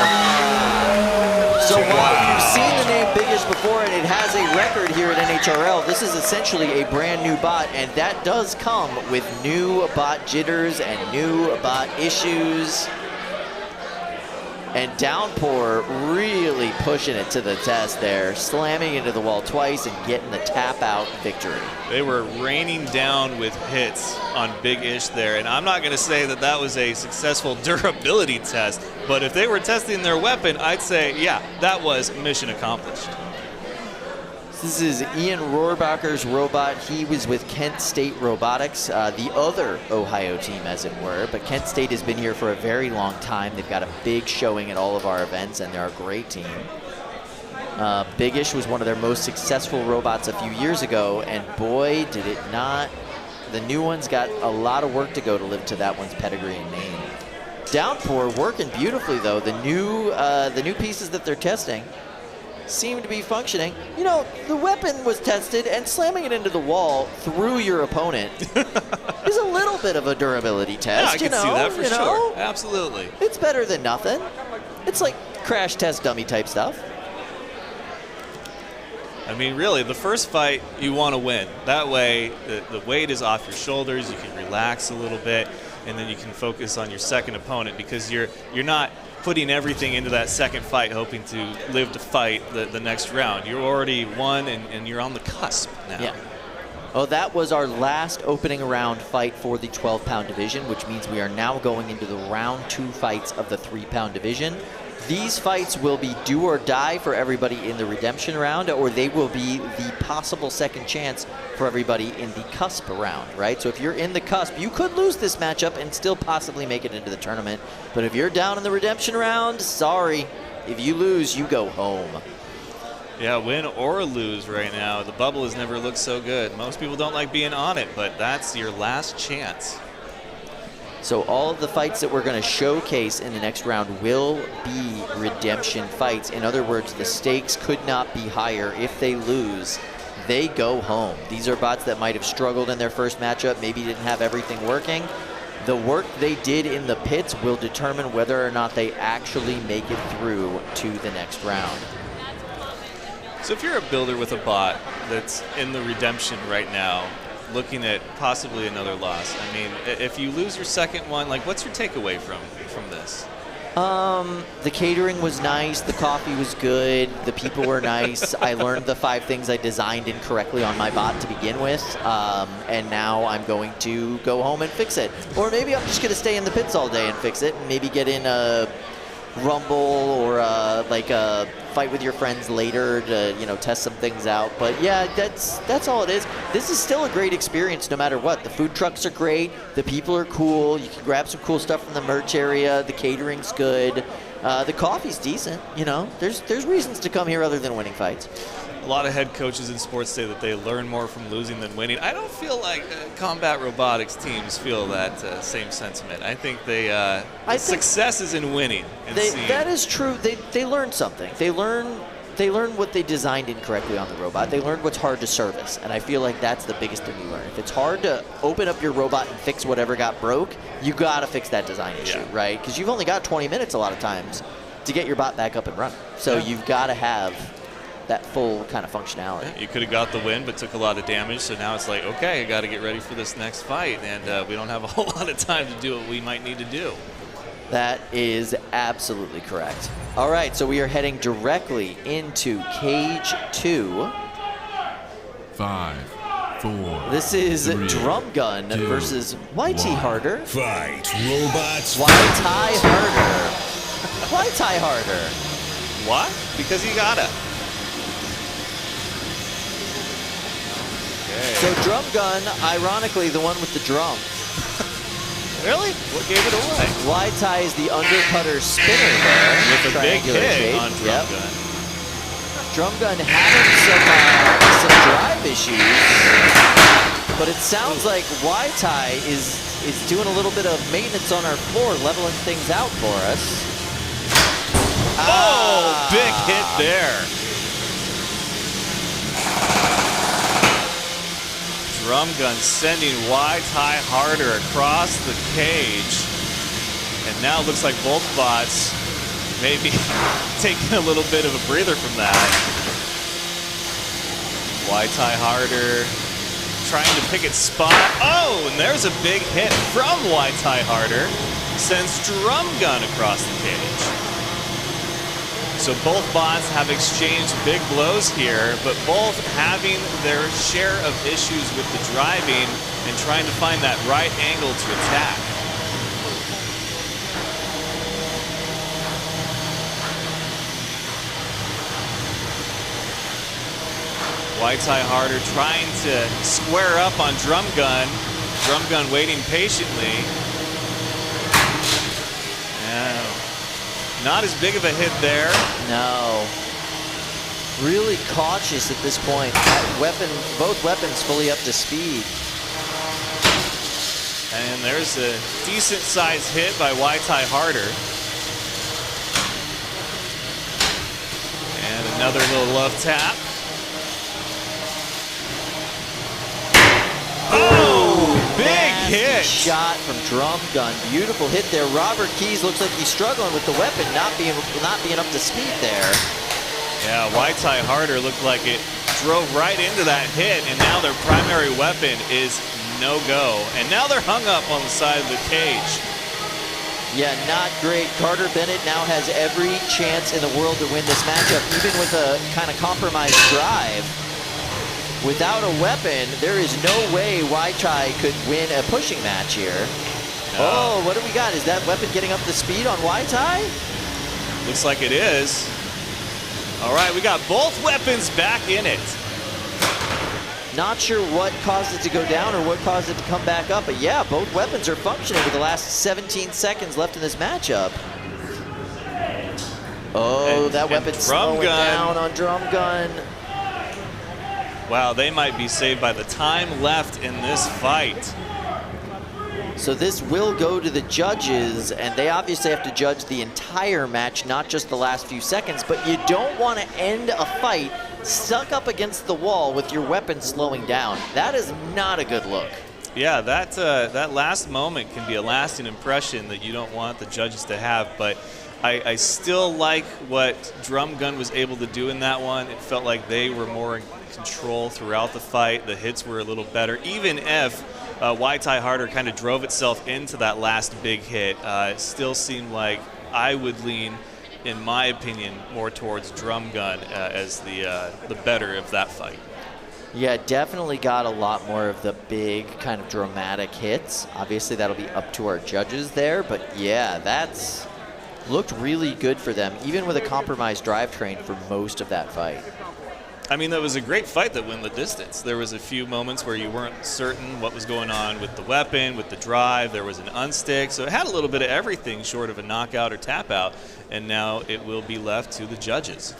So while you've seen the name Bigish before and it has a record here at NHRL, this is essentially a brand new bot, and that does come with new bot jitters and new bot issues. And Downpour really pushing it to the test there, slamming into the wall twice and getting the tap out victory. They were raining down with hits on Bigish there, and I'm not going to say that that was a successful durability test, but if they were testing their weapon, I'd say, yeah, that was mission accomplished. This is Ian Rohrbacher's robot. He was with Kent State Robotics, the other Ohio team, as it were. But Kent State has been here for a very long time. They've got a big showing at all of our events, and they're a great team. Bigish was one of their most successful robots a few years ago, and boy, did it not. The new one's got a lot of work to go to live to that one's pedigree and name. Downpour working beautifully, though. The new pieces that they're testing seem to be functioning. You know, the weapon was tested, and slamming it into the wall through your opponent is a little bit of a durability test. Yeah, I can see that for sure. Absolutely. It's better than nothing. It's like crash test dummy type stuff. I mean, really, the first fight, you want to win. That way, the weight is off your shoulders, you can relax a little bit, and then you can focus on your second opponent, because you're not putting everything into that second fight hoping to live to fight the next round. You're already won, and you're on the cusp now. Yeah. Oh, that was our last opening round fight for the 12-pound division, which means we are now going into the round 2 fights of the 3-pound division. These fights will be do or die for everybody in the redemption round, or they will be the possible second chance for everybody in the cusp round, right? So if you're in the cusp, you could lose this matchup and still possibly make it into the tournament. But if you're down in the redemption round, sorry. If you lose, you go home. Yeah, win or lose right now. The bubble has never looked so good. Most people don't like being on it, but that's your last chance. So all of the fights that we're going to showcase in the next round will be redemption fights. In other words, the stakes could not be higher. If they lose, they go home. These are bots that might have struggled in their first matchup, maybe didn't have everything working. The work they did in the pits will determine whether or not they actually make it through to the next round. So if you're a builder with a bot that's in the redemption right now, looking at possibly another loss, I mean, if you lose your second one, like, what's your takeaway from this? The catering was nice, the coffee was good, the people were nice. I learned the 5 things I designed incorrectly on my bot to begin with, and now I'm going to go home and fix it. Or maybe I'm just going to stay in the pits all day and fix it, and maybe get in a rumble or like a fight with your friends later to, you know, test some things out. But yeah, that's all it is. This is still a great experience no matter what. The food trucks are great, the people are cool, you can grab some cool stuff from the merch area, the catering's good, the coffee's decent, you know. There's reasons to come here other than winning fights. A lot of head coaches in sports say that they learn more from losing than winning. I don't feel like combat robotics teams feel that same sentiment. I think success is in winning. And That is true. They learn something. They learn what they designed incorrectly on the robot. They learned what's hard to service, and I feel like that's the biggest thing you learn. If it's hard to open up your robot and fix whatever got broke, you got to fix that design issue, right? Because you've only got 20 minutes a lot of times to get your bot back up and running. So you've got to have that full kind of functionality. Yeah, you could have got the win, but took a lot of damage. So now it's like, okay, I got to get ready for this next fight, and we don't have a whole lot of time to do what we might need to do. That is absolutely correct. All right, so we are heading directly into Cage 2. 5, 4. This is 3, Drum Gun 2, versus YT 1. Harder. Fight, robots. YT Harder. YT Harder. What? Because you gotta. Okay. So Drum Gun, ironically, the one with the drum. Really? What gave it away? YT is the undercutter spinner there. With a big Triangular hit shape. on Drum Gun. Drum Gun having some drive issues, but it sounds like YT is doing a little bit of maintenance on our floor, leveling things out for us. Oh, big hit there. Drum Gun sending YT Harder across the cage. And now it looks like both bots maybe taking a little bit of a breather from that. YT Harder trying to pick its spot. Oh, and there's a big hit from YT Harder. Sends Drum Gun across the cage. So both bots have exchanged big blows here, but both having their share of issues with the driving and trying to find that right angle to attack. YT Harder trying to square up on Drum Gun. Drum Gun waiting patiently. Not as big of a hit there. No. Really cautious at this point. Both weapons fully up to speed. And there's a decent sized hit by YT Harder. And another little love tap. Oh, big hit. Shot from Drum Gun. Beautiful hit there. Robert Keys looks like he's struggling with the weapon, not being up to speed there. Yeah, YT Harder looked like it drove right into that hit, and now their primary weapon is no go. And now they're hung up on the side of the cage. Yeah, not great. Carter Bennett now has every chance in the world to win this matchup, even with a kind of compromised drive. Without a weapon, there is no way YT could win a pushing match here. No. Oh, what do we got? Is that weapon getting up to speed on YT? Looks like it is. All right, we got both weapons back in it. Not sure what caused it to go down or what caused it to come back up, but yeah, both weapons are functioning with the last 17 seconds left in this matchup. Oh, that weapon's slowing down on Drum Gun. Wow, they might be saved by the time left in this fight. So this will go to the judges, and they obviously have to judge the entire match, not just the last few seconds, but you don't want to end a fight stuck up against the wall with your weapon slowing down. That is not a good look. Yeah, that last moment can be a lasting impression that you don't want the judges to have, but I still like what Drum Gun was able to do in that one. It felt like they were more in control throughout the fight. The hits were a little better, even if YT Harder kind of drove itself into that last big hit. It still seemed like I would lean, in my opinion, more towards Drum Gun as the better of that fight. Yeah, definitely got a lot more of the big kind of dramatic hits. Obviously, that'll be up to our judges there, but yeah, that's looked really good for them, even with a compromised drivetrain for most of that fight. I mean, that was a great fight that went the distance. There was a few moments where you weren't certain what was going on with the weapon, with the drive. There was an unstick, so it had a little bit of everything short of a knockout or tap out, and now it will be left to the judges.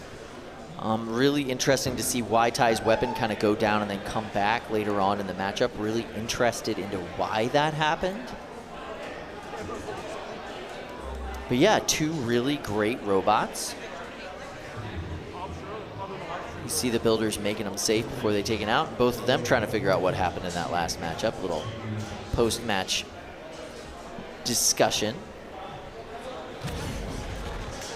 Really interesting to see YTai's weapon kind of go down and then come back later on in the matchup. Really interested into why that happened. But yeah, 2 really great robots. You see the builders making them safe before they take it out. Both of them trying to figure out what happened in that last matchup. Little post-match discussion.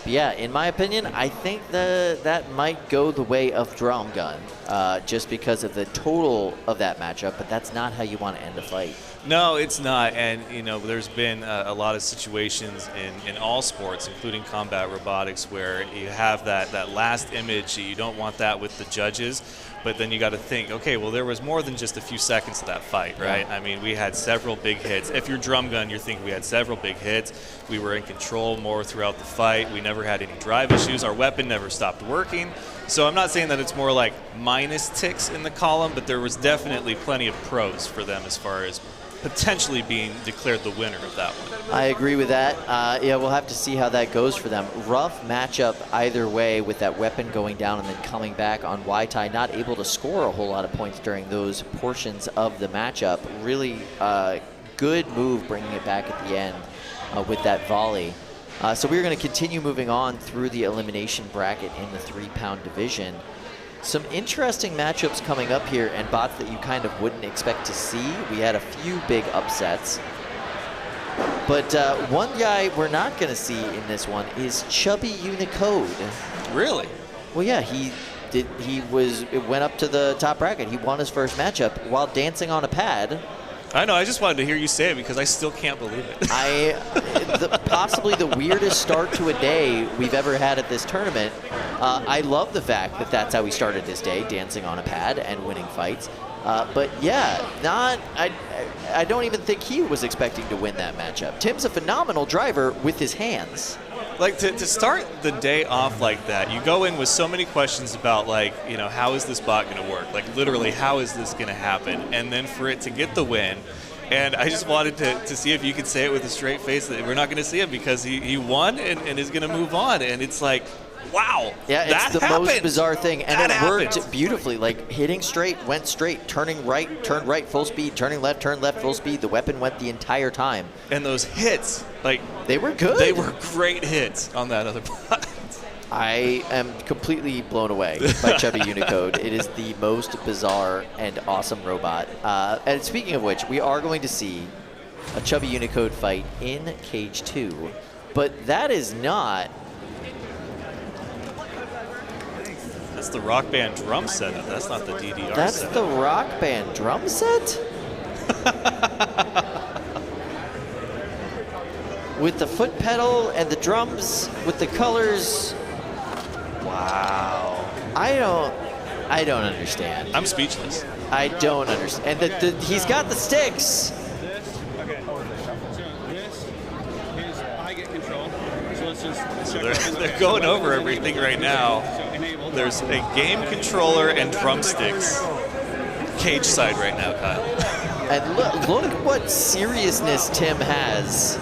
But yeah, in my opinion, I think that might go the way of Drum Gun, just because of the total of that matchup, but that's not how you want to end a fight. No, it's not. And, there's been a lot of situations in all sports, including combat robotics, where you have that last image. You don't want that with the judges. But then you got to think, okay, well, there was more than just a few seconds of that fight, right? Yeah. I mean, we had several big hits. If you're Drum Gun, you're thinking we had several big hits. We were in control more throughout the fight. We never had any drive issues. Our weapon never stopped working. So I'm not saying that it's more like minus ticks in the column, but there was definitely plenty of pros for them as far as potentially being declared the winner of that one. I agree with that. Yeah, we'll have to see how that goes for them. Rough matchup either way with that weapon going down and then coming back on YTai, not able to score a whole lot of points during those portions of the matchup. Really good move bringing it back at the end with that volley. So we're going to continue moving on through the elimination bracket in the 3-pound division. Some interesting matchups coming up here and bots that you kind of wouldn't expect to see. We had a few big upsets. But one guy we're not going to see in this one is Chubby Unicode. Really? Well, yeah, it went up to the top bracket. He won his first matchup while dancing on a pad. I know, I just wanted to hear you say it because I still can't believe it. Possibly the weirdest start to a day we've ever had at this tournament. I love the fact that that's how he started his day, dancing on a pad and winning fights. But yeah, I don't even think he was expecting to win that matchup. Tim's a phenomenal driver with his hands. Like, to start the day off like that, you go in with so many questions about, like, how is this bot going to work? Like, literally, how is this going to happen? And then for it to get the win, and I just wanted to see if you could say it with a straight face that we're not going to see him because he won and is going to move on. And it's like, wow. Yeah, it's the most bizarre thing. And it worked beautifully. Like, hitting straight, went straight, turning right, turned right, full speed, turning left, turned left, full speed. The weapon went the entire time. And those hits, like, they were good. They were great hits on that other bot. I am completely blown away by Chubby Unicode. It is the most bizarre and awesome robot. And speaking of which, we are going to see a Chubby Unicode fight in Cage 2. But that is not... That's the Rock Band drum setup. That's not the DDR That's setup. the Rock Band drum set? With the foot pedal and the drums, with the colors. Wow. I don't understand. I'm speechless. I don't understand. And he's got the sticks. So they're going over everything right now. There's a game controller and drumsticks cage side right now, Kyle. And look what seriousness Tim has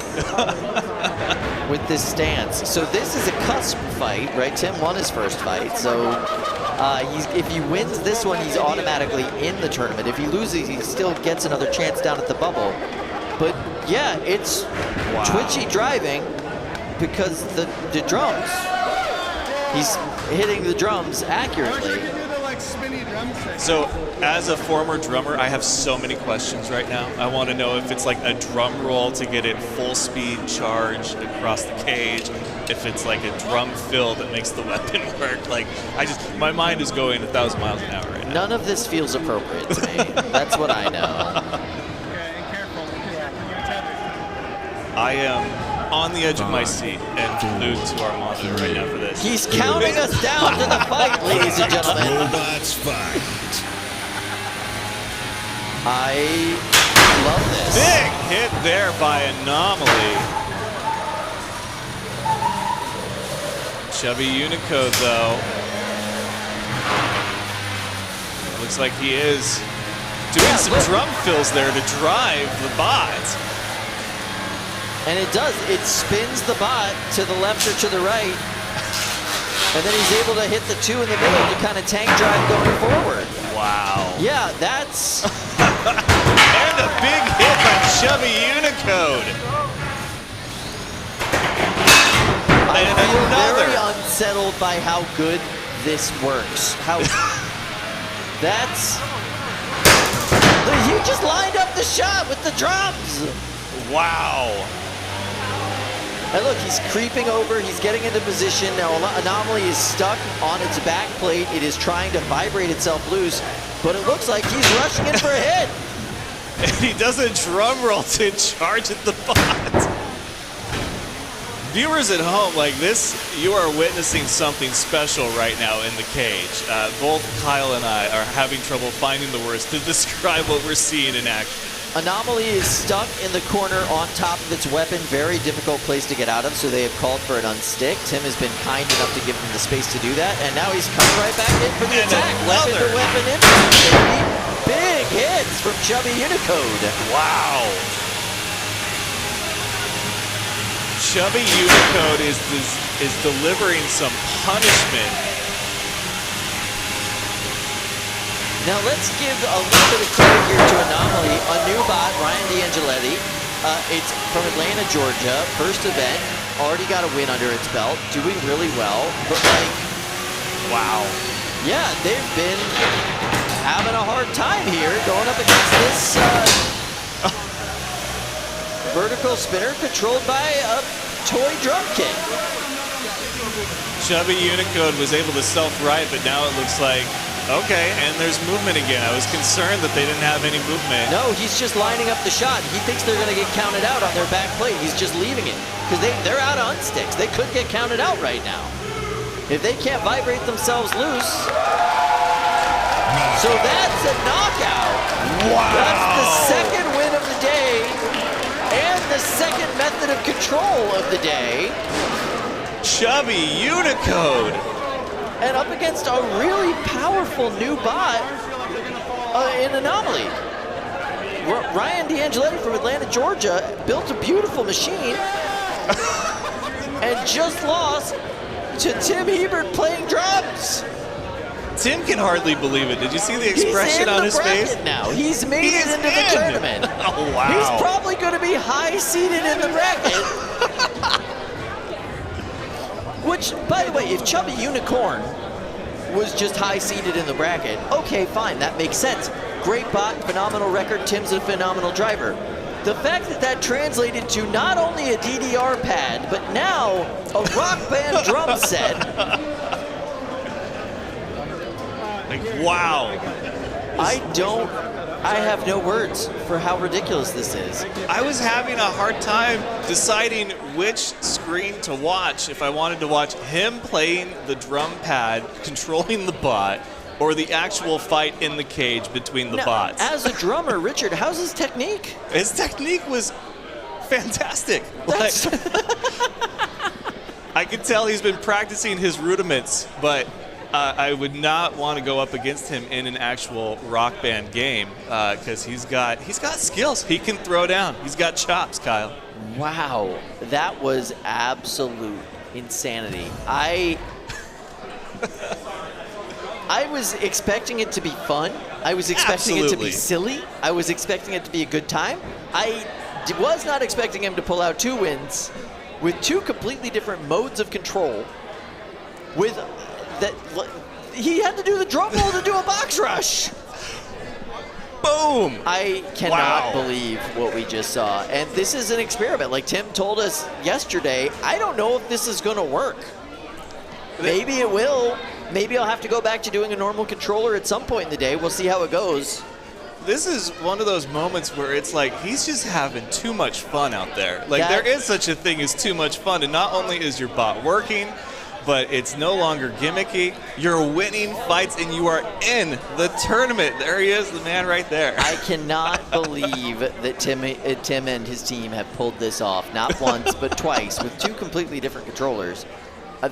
with this stance. So this is a cusp fight, right? Tim won his first fight. So if he wins this one, he's automatically in the tournament. If he loses, he still gets another chance down at the bubble. But yeah, it's twitchy driving because the drums, he's hitting the drums accurately. So, as a former drummer, I have so many questions right now. I want to know if it's like a drum roll to get it full speed charge across the cage, if it's like a drum fill that makes the weapon work. Like, my mind is going 1,000 miles an hour right now. None of this feels appropriate to me. That's what I know. I am on the edge of my seat and glued to our monitor right now for this. He's counting us down to the fight, ladies and gentlemen. Robots fight. I love this. Big hit there by Anomaly. Chubby Unicode, though. Looks like he is doing some drum fills there to drive the bot. And it does. It spins the bot to the left or to the right. And then he's able to hit the 2 in the middle to kind of tank drive going forward. Wow. Yeah, that's... And a big hit by Chubby Unicode. I And feel another. very unsettled by how good this works. How... That's... He just lined up the shot with the drums. Wow. And look, he's creeping over, he's getting into position. Now Anomaly is stuck on its back plate. It is trying to vibrate itself loose, but it looks like he's rushing in for a hit. And he does a drum roll to charge at the bot. Viewers at home, like this, you are witnessing something special right now in the cage. Both Kyle and I are having trouble finding the words to describe what we're seeing in action. Anomaly is stuck in the corner on top of its weapon. Very difficult place to get out of, so they have called for an unstick. Tim has been kind enough to give him the space to do that, and now he's coming right back in for the And attack. Weapon to another. weapon impact, baby. Big hits from Chubby Unicode. Wow. Chubby Unicode is delivering some punishment. Now let's give a little bit of credit here to Anomaly, a new bot, Ryan D'Angeletti. It's from Atlanta, Georgia, first event, already got a win under its belt, doing really well, but like, Wow. yeah, they've been having a hard time here going up against this vertical spinner controlled by a toy drum kit. Chubby Unicode was able to self-right, but now it looks like, okay, and there's movement again. I was concerned that they didn't have any movement. No, he's just lining up the shot. He thinks they're going to get counted out on their back plate. He's just leaving it because they're out of unsticks. They could get counted out right now if they can't vibrate themselves loose. So that's a knockout. Wow. That's the second win of the day and the second method of control of the day. Chubby Unicode. And up against a really powerful new bot in Anomaly. Ryan D'Angeletti from Atlanta, Georgia built a beautiful machine and just lost to Tim Hebert playing drums. Tim can hardly believe it. Did you see the He's expression in on the his bracket face? now. He's made it He's into the in. tournament. Oh, wow. He's probably going to be high-seeded in the bracket. Which, by the way, if Chubby Unicorn was just high-seeded in the bracket, okay, fine, that makes sense. Great bot, phenomenal record, Tim's a phenomenal driver. The fact that that translated to not only a DDR pad, but now a Rock Band drum set. Like, wow. I have no words for how ridiculous this is. I was having a hard time deciding which screen to watch, if I wanted to watch him playing the drum pad, controlling the bot, or the actual fight in the cage between the Now, bots. as a drummer, Richard, how's his technique? His technique was fantastic. That's- I can tell he's been practicing his rudiments, but I would not want to go up against him in an actual Rock Band game because he's got skills. He can throw down. He's got chops, Kyle. Wow, that was absolute insanity. I was expecting it to be fun. I was expecting it to Absolutely. be silly. I was expecting it to be a good time. I was not expecting him to pull out 2 wins with 2 completely different modes of control. With that, he had to do the drum roll to do a box rush. Boom! I cannot Wow. believe what we just saw. And this is an experiment. Like Tim told us yesterday, I don't know if this is going to work. Maybe it will. Maybe I'll have to go back to doing a normal controller at some point in the day. We'll see how it goes. This is one of those moments where it's like he's just having too much fun out there. Like there is such a thing as too much fun, and not only is your bot working, but it's no longer gimmicky. You're winning fights, and you are in the tournament. There he is, the man right there. I cannot believe that Tim and his team have pulled this off, not once, but twice, with 2 completely different controllers.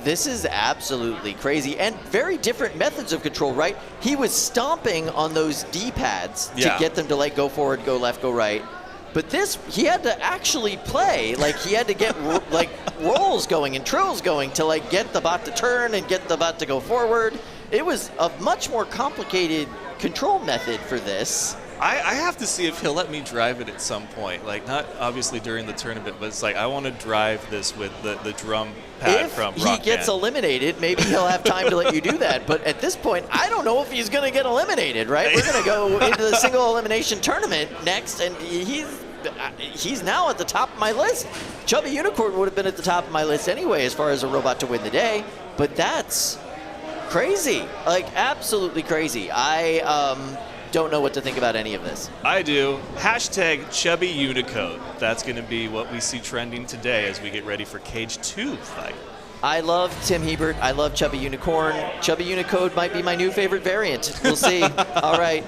This is absolutely crazy, and very different methods of control, right? He was stomping on those D-pads to Yeah. get them to like go forward, go left, go right. But this, he had to actually play. Like, he had to get like rolls going and trills going to like get the bot to turn and get the bot to go forward. It was a much more complicated control method for this. I have to see if he'll let me drive it at some point. Like, not obviously during the tournament, but it's like I want to drive this with the drum pad from If Rock he gets Band. eliminated, maybe he'll have time to let you do that. But at this point, I don't know if he's going to get eliminated, right? We're going to go into the single elimination tournament next, and he's now at the top of my list. Chubby Unicorn would have been at the top of my list anyway as far as a robot to win the day, but that's crazy. Like, absolutely crazy. I don't know what to think about any of this. I do. Hashtag Chubby Unicode. That's going to be what we see trending today as we get ready for Cage 2 fight. I love Tim Hebert. I love Chubby Unicorn. Chubby Unicode might be my new favorite variant. We'll see. All right.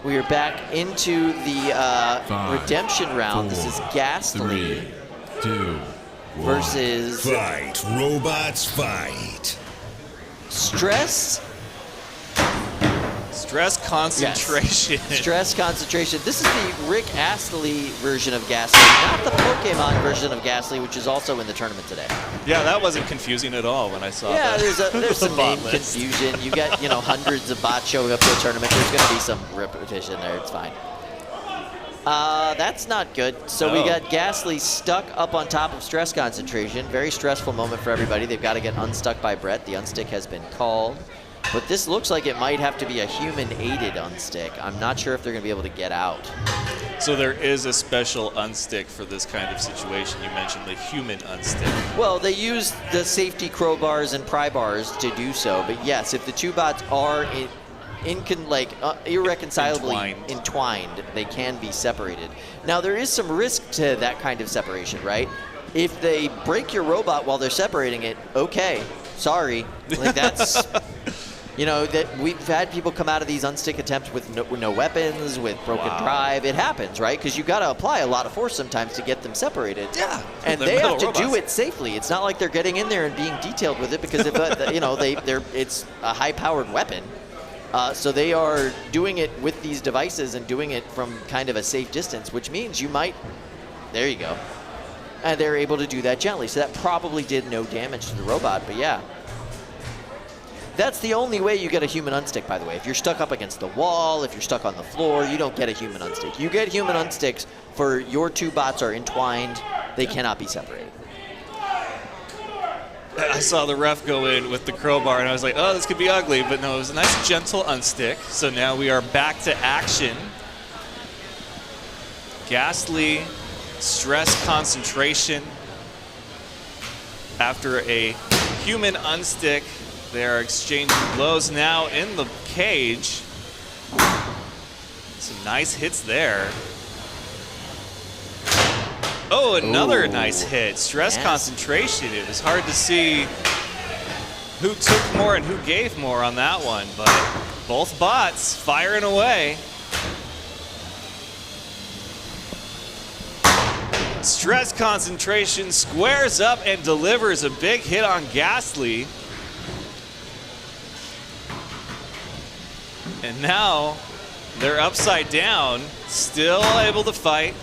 We are back into the 5, redemption round. This 4, is Ghastly 3, 2, 1. versus Fight, robots, fight. Stress. Stress concentration. Yes. Stress concentration. This is the Rick Astley version of Ghastly, not the Pokemon version of Ghastly, which is also in the tournament today. Yeah, that wasn't confusing at all when I saw that. Yeah, there's some bot name list. confusion. You got, hundreds of bots showing up to a tournament. There's going to be some repetition there. It's fine. That's not good. So we got Ghastly stuck up on top of stress concentration. Very stressful moment for everybody. They've got to get unstuck by Brett. The unstick has been called. But this looks like it might have to be a human-aided unstick. I'm not sure if they're going to be able to get out. So there is a special unstick for this kind of situation. You mentioned the human unstick. Well, they use the safety crowbars and pry bars to do so. But yes, if the two bots are irreconcilably entwined, they can be separated. Now, there is some risk to that kind of separation, right? If they break your robot while they're separating it, okay, sorry. Like, that's... that we've had people come out of these unstick attempts with no weapons, with broken drive. It happens, right? Because you've got to apply a lot of force sometimes to get them separated. Yeah. And they have to do it safely. It's not like they're getting in there and being detailed with it because, it's a high-powered weapon. So they are doing it with these devices and doing it from kind of a safe distance, which means you might... There you go. And they're able to do that gently. So that probably did no damage to the robot, but yeah. That's the only way you get a human unstick, by the way. If you're stuck up against the wall, if you're stuck on the floor, you don't get a human unstick. You get human unsticks for your two bots are entwined. They cannot be separated. I saw the ref go in with the crowbar, and I was like, oh, this could be ugly. But no, it was a nice, gentle unstick. So now we are back to action. Ghastly, stress concentration. After a human unstick, they are exchanging blows now in the cage. Some nice hits there. Oh, another nice hit. Stress concentration. It was hard to see who took more and who gave more on that one, but both bots firing away. Stress concentration squares up and delivers a big hit on Ghastly. And now they're upside down, still able to fight.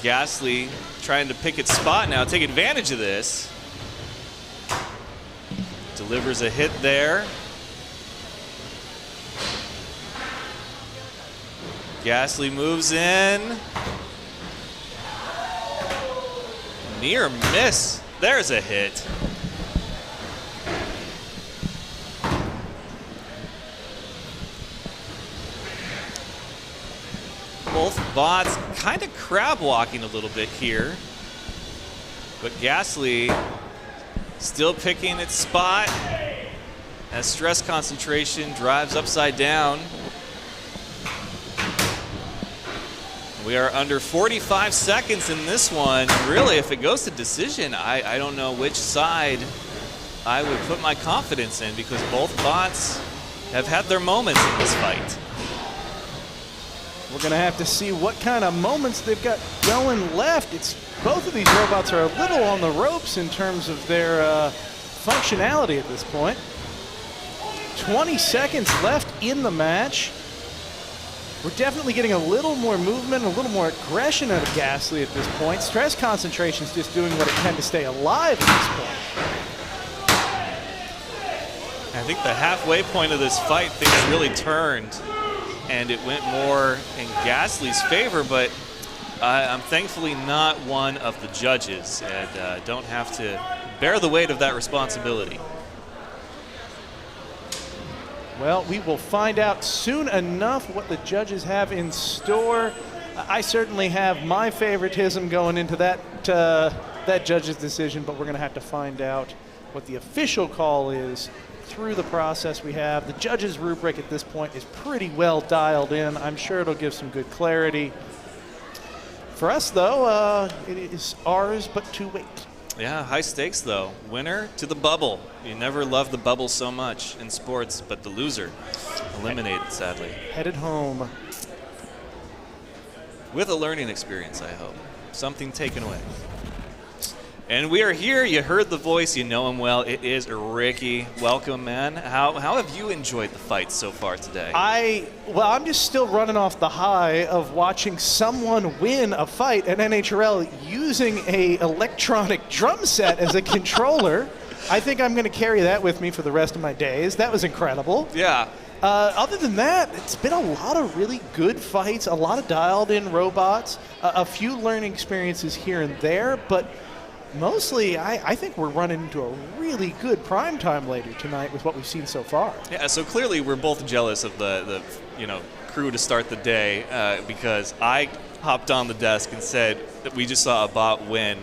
Ghastly trying to pick its spot now, take advantage of this. Delivers a hit there. Ghastly moves in. Near miss. There's a hit. Both bots kind of crab walking a little bit here. But Ghastly still picking its spot as stress concentration drives upside down. We are under 45 seconds in this one. Really, if it goes to decision, I don't know which side I would put my confidence in because both bots have had their moments in this fight. We're going to have to see what kind of moments they've got going left. Both of these robots are a little on the ropes in terms of their functionality at this point. 20 seconds left in the match. We're definitely getting a little more movement, a little more aggression out of Ghastly at this point. Stress concentration's just doing what it can to stay alive at this point. I think the halfway point of this fight, things really turned, and it went more in Ghastly's favor, but I'm thankfully not one of the judges and don't have to bear the weight of that responsibility. Well, we will find out soon enough what the judges have in store. I certainly have my favoritism going into that judge's decision, but we're going to have to find out what the official call is through the process we have. The judges' rubric at this point is pretty well dialed in. I'm sure it'll give some good clarity. For us, though, it is ours but to wait. Yeah, high stakes though. Winner to the bubble. You never love the bubble so much in sports, but the loser eliminated, sadly. Headed home. With a learning experience, I hope. Something taken away. And we are here. You heard the voice. You know him well. It is Ricky. Welcome, man. How have you enjoyed the fight so far today? I'm just still running off the high of watching someone win a fight at NHRL using a electronic drum set as a controller. I think I'm going to carry that with me for the rest of my days. That was incredible. Yeah. Other than that, it's been a lot of really good fights, a lot of dialed-in robots, a few learning experiences here and there, but mostly, I think we're running into a really good prime time later tonight with what we've seen so far. Yeah, so clearly we're both jealous of the crew to start the day because I hopped on the desk and said that we just saw a bot win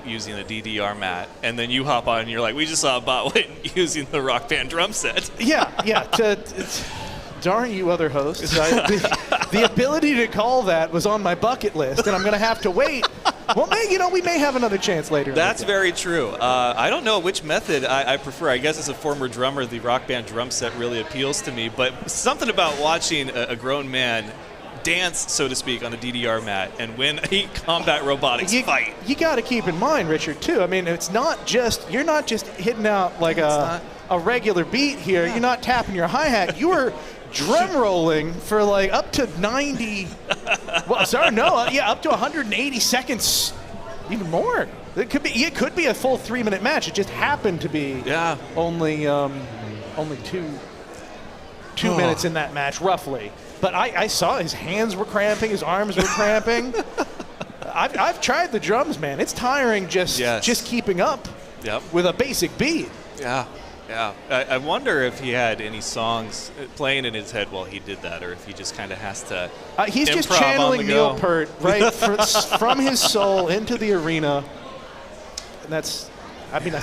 using a DDR mat, and then you hop on and you're like, we just saw a bot win using the Rock Band drum set. Yeah. Darn you other hosts. The ability to call that was on my bucket list, and I'm going to have to wait. Well, we may have another chance later. That's very true. I don't know which method I prefer. I guess as a former drummer, the Rock Band drum set really appeals to me, but something about watching a grown man dance, so to speak, on a DDR mat and win a combat robotics fight. You got to keep in mind, Richard, too. I mean, you're not just hitting out like a regular beat here. Yeah. You're not tapping your hi-hat. You are drum rolling for like up to 90, up to 180 seconds, even more. It could be a full 3-minute match. It just happened to be only 2 minutes in that match, roughly. But I saw his hands were cramping, his arms were cramping. I've tried the drums, man. It's tiring just keeping up with a basic beat. Yeah. Yeah, I wonder if he had any songs playing in his head while he did that, or if he just kind of has to. He's just channeling Neil Peart right from his soul into the arena. And that's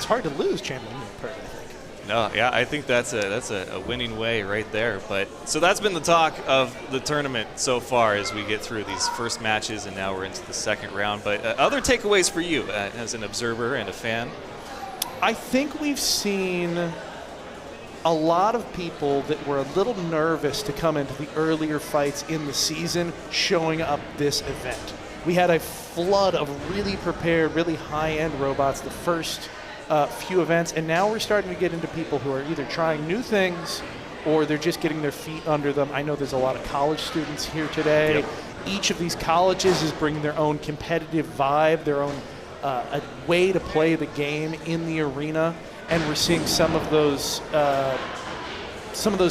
hard to lose, channeling Neil Peart, I think. No, yeah, I think that's a winning way right there. But so that's been the talk of the tournament so far as we get through these first matches, and now we're into the second round. But other takeaways for you as an observer and a fan? I think we've seen a lot of people that were a little nervous to come into the earlier fights in the season showing up this event. We had a flood of really prepared, really high-end robots the first few events, and now we're starting to get into people who are either trying new things or they're just getting their feet under them. I know there's a lot of college students here today. Yep. Each of these colleges is bringing their own competitive vibe, their own a way to play the game in the arena, and we're seeing some of those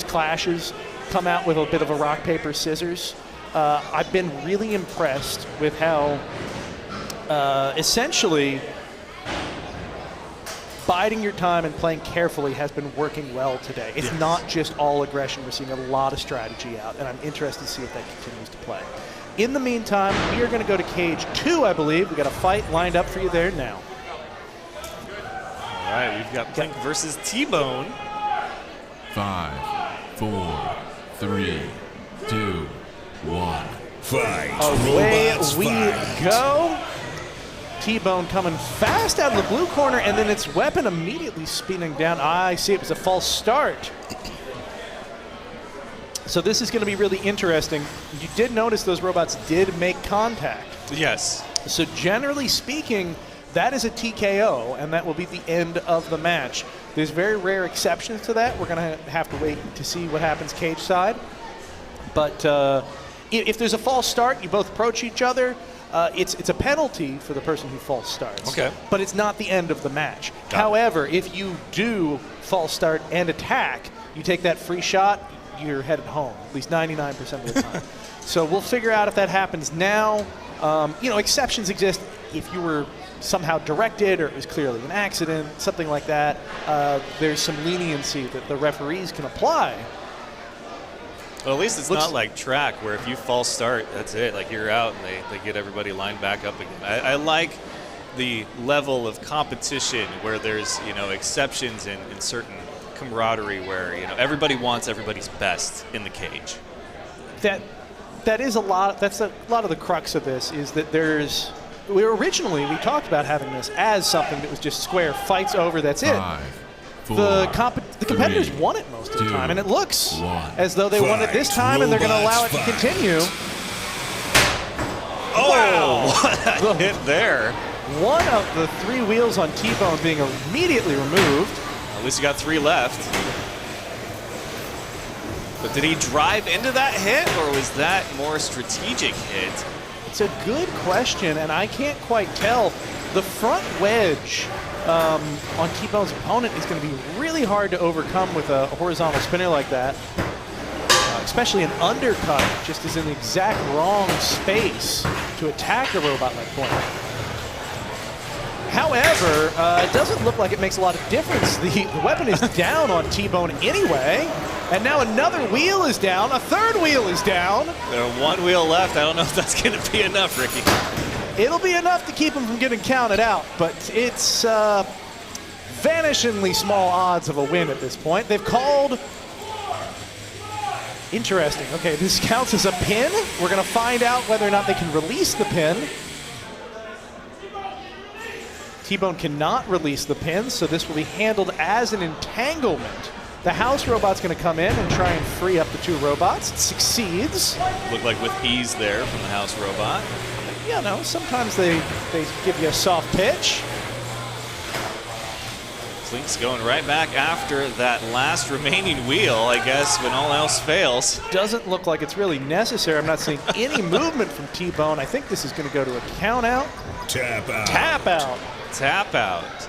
clashes come out with a bit of a rock paper scissors. I've been really impressed with how essentially biding your time and playing carefully has been working well today. It's not just all aggression. We're seeing a lot of strategy out, and I'm interested to see if that continues to play. In the meantime, we are going to go to cage 2, I believe. We've got a fight lined up for you there now. All right, we've got Blink versus T-Bone. 5, 4, 3, 2, 1. Fight. Away Robots we fight. go. T-Bone coming fast out of the blue corner, and then its weapon immediately spinning down. I see it was a false start. So this is going to be really interesting. You did notice those robots did make contact. Yes. So generally speaking, that is a TKO, and that will be the end of the match. There's very rare exceptions to that. We're going to have to wait to see what happens cage side. But if there's a false start, you both approach each other. It's a penalty for the person who false starts. Okay. But it's not the end of the match. Got it. However, if you do false start and attack, you take that free shot, you're headed home, at least 99% of the time. So we'll figure out if that happens now. Exceptions exist if you were somehow directed or it was clearly an accident, something like that. There's some leniency that the referees can apply. Well, at least it's not like track where if you false start, that's it. Like you're out and they get everybody lined back up again. I like the level of competition where there's, exceptions in certain camaraderie where, everybody wants everybody's best in the cage. That is a lot. That's a lot of the crux of this is that we talked about having this as something that was just square, fights over, that's it. 5, 4, The competitors 3, won it most of the 2, time, and it looks 1. as though they won it this time, and they're going to allow it to continue. Oh, what a hit there. One of the 3 wheels on T-Bone being immediately removed. At least you got 3 left. But did he drive into that hit, or was that more strategic hit? It's a good question, and I can't quite tell. The front wedge on T-Bone's opponent is going to be really hard to overcome with a horizontal spinner like that. Especially an undercut, just is in the exact wrong space to attack a robot like Blink. However, it doesn't look like it makes a lot of difference. The weapon is down on T-Bone anyway, and now another wheel is down, a third wheel is down. There's 1 wheel left. I don't know if that's going to be enough, Ricky. It'll be enough to keep him from getting counted out, but it's vanishingly small odds of a win at this point. They've called... Interesting. Okay, this counts as a pin. We're going to find out whether or not they can release the pin. T-Bone cannot release the pin, so this will be handled as an entanglement. The house robot's going to come in and try and free up the 2 robots. It succeeds. Looked like with ease there from the house robot. Sometimes they give you a soft pitch. Link's going right back after that last remaining wheel, I guess, when all else fails. Doesn't look like it's really necessary. I'm not seeing any movement from T-Bone. I think this is going to go to a count out. Tap out. Tap out. Tap out.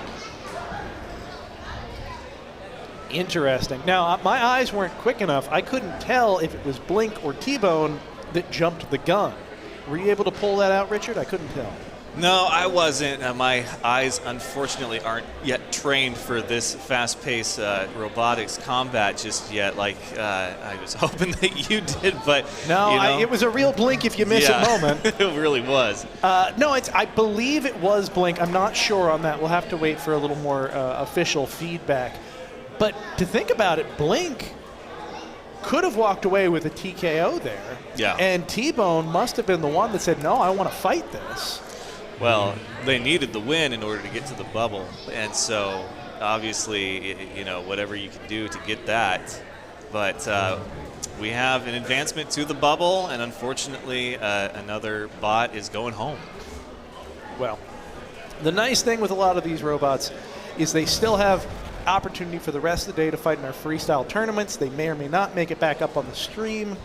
Interesting. Now, my eyes weren't quick enough. I couldn't tell if it was Blink or T-Bone that jumped the gun. Were you able to pull that out, Richard? I couldn't tell. No, I wasn't. My eyes, unfortunately, aren't yet trained for this fast-paced robotics combat just yet. I was hoping that you did, but no, it was a real blink if you miss a moment. It really was. No, I believe it was Blink. I'm not sure on that. We'll have to wait for a little more official feedback. But to think about it, Blink could have walked away with a TKO there. Yeah. And T-Bone must have been the one that said, no, I want to fight this. Well, they needed the win in order to get to the bubble, and so obviously, whatever you can do to get that. But we have an advancement to the bubble, and unfortunately, another bot is going home. Well, the nice thing with a lot of these robots is they still have opportunity for the rest of the day to fight in our freestyle tournaments. They may or may not make it back up on the stream,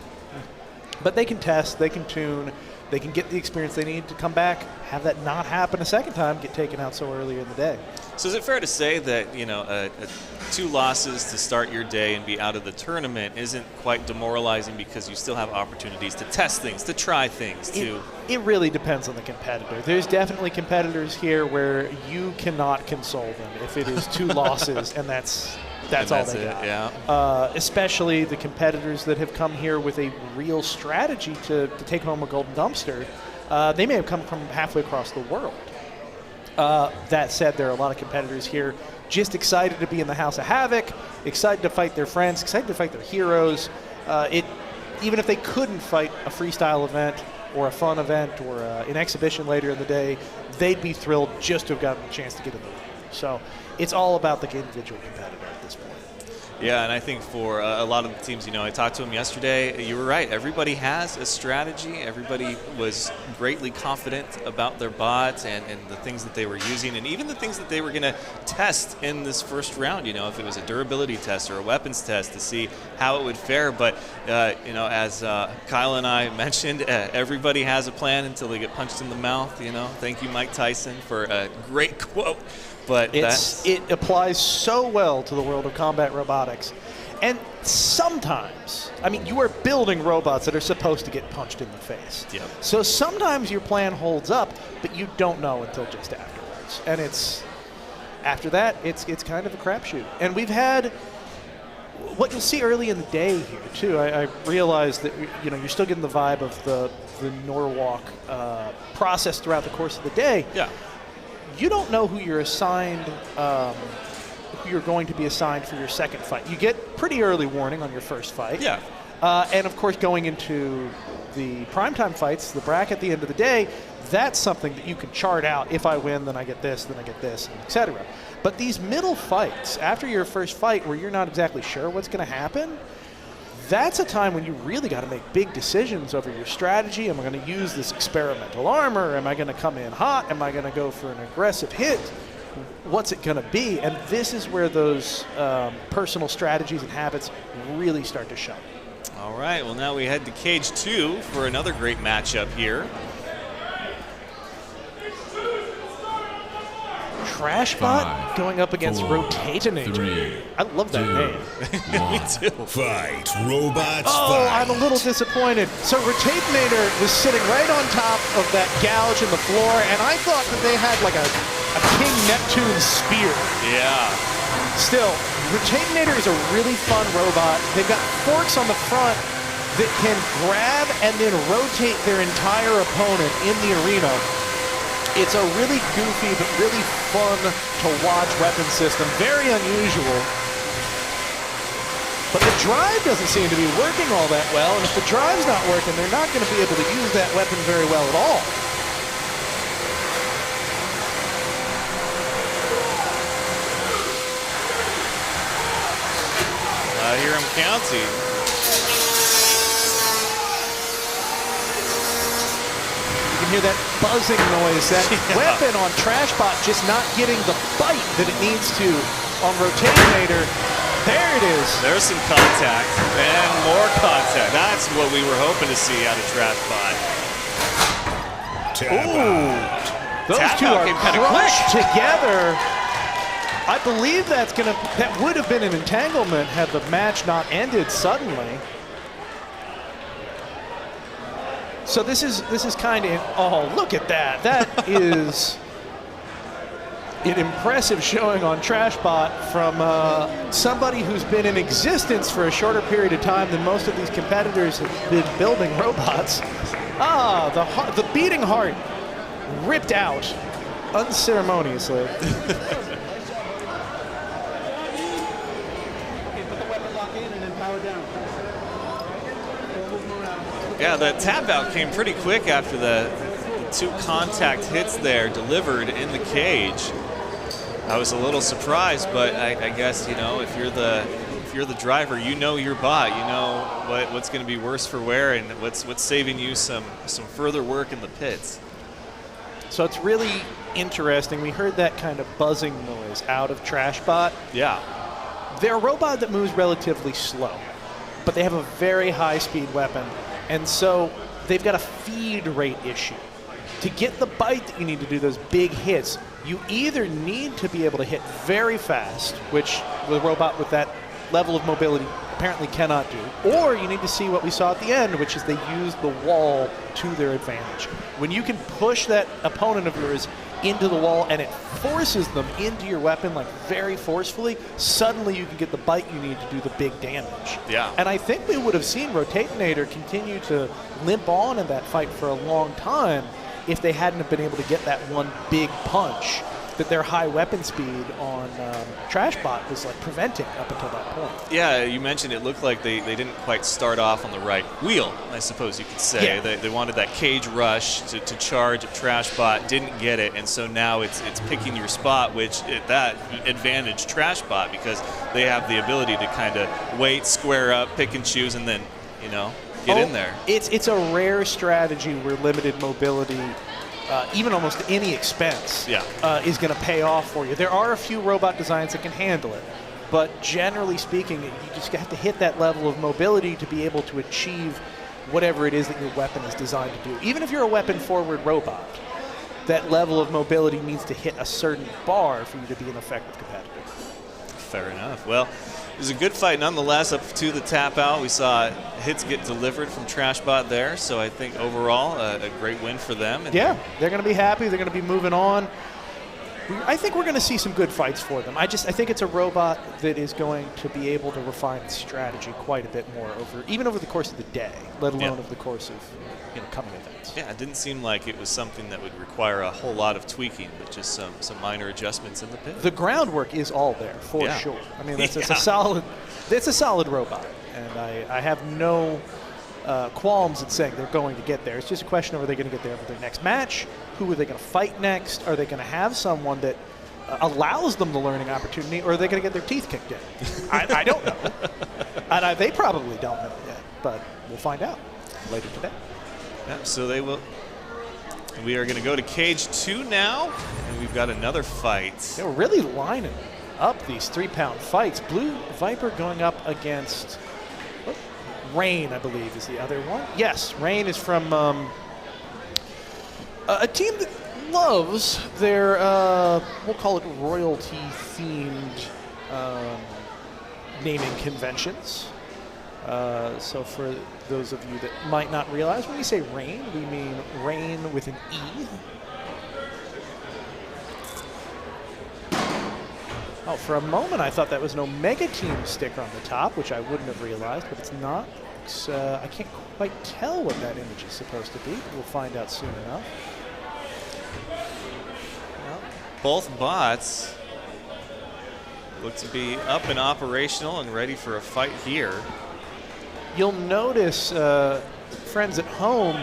but they can test, they can tune, they can get the experience they need to come back, have that not happen a second time, get taken out so early in the day. So is it fair to say that, 2 losses to start your day and be out of the tournament isn't quite demoralizing because you still have opportunities to test things, to try things, It really depends on the competitor. There's definitely competitors here where you cannot console them if it is 2 losses and that's all they got. Yeah. Especially the competitors that have come here with a real strategy to take home a golden dumpster. They may have come from halfway across the world. That said, there are a lot of competitors here just excited to be in the House of Havoc, excited to fight their friends, excited to fight their heroes. Even if they couldn't fight a freestyle event or a fun event or an exhibition later in the day, they'd be thrilled just to have gotten a chance to get in the ring. So it's all about the individual competitor at this point. Yeah, and I think for a lot of the teams, I talked to them yesterday. You were right. Everybody has a strategy. Everybody was greatly confident about their bots and the things that they were using, and even the things that they were going to test in this first round. If it was a durability test or a weapons test to see how it would fare. But as Kyle and I mentioned, everybody has a plan until they get punched in the mouth. Thank you, Mike Tyson, for a great quote. But it applies so well to the world of combat robotics. And sometimes, you are building robots that are supposed to get punched in the face. Yep. So sometimes your plan holds up, but you don't know until just afterwards. And after that, it's kind of a crapshoot. And we've had what you'll see early in the day here too. I realize that you're still getting the vibe of the Norwalk process throughout the course of the day. Yeah. You don't know who you're assigned, who you're going to be assigned for your second fight. You get pretty early warning on your first fight. Yeah. And of course, going into the primetime fights, the bracket at the end of the day, that's something that you can chart out. If I win, then I get this, etc. But these middle fights, after your first fight where you're not exactly sure what's going to happen, that's a time when you really got to make big decisions over your strategy. Am I going to use this experimental armor? Am I going to come in hot? Am I going to go for an aggressive hit? What's it going to be? And this is where those personal strategies and habits really start to show. All right, well, now we head to Cage 2 for another great matchup here. Trashbot going up against 4, Rotonator. 3, I love that 2, name. 1. Fight, robots, Oh, fight. I'm a little disappointed. So Rotonator was sitting right on top of that gouge in the floor, and I thought that they had like a King Neptune spear. Yeah. Still, Rotonator is a really fun robot. They've got forks on the front that can grab and then rotate their entire opponent in the arena. It's a really goofy but really fun to watch weapon system. Very unusual. But the drive doesn't seem to be working all that well, and if the drive's not working, they're not going to be able to use that weapon very well at all. I hear him counting. You can hear that buzzing noise, that weapon on Trashbot just not getting the bite that it needs to on Rotonator. There it is. There's some contact and more contact. That's what we were hoping to see out of Trashbot. Those Tap two out are came kinda crushed together. I believe that would have been an entanglement had the match not ended suddenly. So this is kind of, oh, look at that. That is an impressive showing on Trashbot from somebody who's been in existence for a shorter period of time than most of these competitors have been building robots. The beating heart ripped out unceremoniously. Yeah, the tap out came pretty quick after the two contact hits there delivered in the cage. I was a little surprised, but I guess, if you're the driver, you know your bot, you know what's going to be worse for wear and what's saving you some further work in the pits. So it's really interesting. We heard that kind of buzzing noise out of Trashbot. Yeah. They're a robot that moves relatively slow, but they have a very high-speed weapon, and so they've got a feed rate issue. To get the bite that you need to do those big hits, you either need to be able to hit very fast, which the robot with that level of mobility apparently cannot do, or you need to see what we saw at the end, which is they use the wall to their advantage. When you can push that opponent of yours into the wall and it forces them into your weapon like very forcefully, suddenly you can get the bite you need to do the big damage. Yeah. And I think we would have seen Rotonator continue to limp on in that fight for a long time if they hadn't have been able to get that one big punch. that their high weapon speed on Trashbot was like preventing up until that point. Yeah, you mentioned it looked like they didn't quite start off on the right wheel, I suppose you could say. Yeah. They wanted that cage rush to charge at Trashbot, didn't get it, and so now it's picking your spot, which that advantaged Trashbot because they have the ability to kind of wait, square up, pick and choose, and then, get in there. It's a rare strategy where limited mobility, even almost at any expense, is going to pay off for you. There are a few robot designs that can handle it, but generally speaking, you just have to hit that level of mobility to be able to achieve whatever it is that your weapon is designed to do. Even if you're a weapon-forward robot, that level of mobility needs to hit a certain bar for you to be an effective competitor. Fair enough. Well, it was a good fight nonetheless up to the tap out. We saw hits get delivered from Trashbot there, so I think overall a great win for them. And yeah, they're going to be happy. They're going to be moving on. I think we're going to see some good fights for them. I think it's a robot that is going to be able to refine its strategy quite a bit more even over the course of the day, let alone over the course of coming events. Yeah, it didn't seem like it was something that would require a whole lot of tweaking, but just some minor adjustments in the pit. The groundwork is all there for sure. I mean, it's a solid robot, and I have no qualms in saying they're going to get there. It's just a question of, are they going to get there for their next match? Who are they going to fight next? Are they going to have someone that allows them the learning opportunity, or are they going to get their teeth kicked in? I don't know. And they probably don't know yet, but we'll find out later today. Yeah, so they will. We are going to go to cage 2 now, and we've got another fight. They're really lining up these 3-pound fights. Blue Viper going up against Rain, I believe, is the other one. Yes, Rain is from a team that loves their, we'll call it royalty-themed naming conventions. So for those of you that might not realize, when we say Rain, we mean rain with an E. Oh, for a moment I thought that was an Omega Team sticker on the top, which I wouldn't have realized, but it's not. I can't quite tell what that image is supposed to be, but we'll find out soon enough. Well, both bots look to be up and operational and ready for a fight here. You'll notice, friends at home,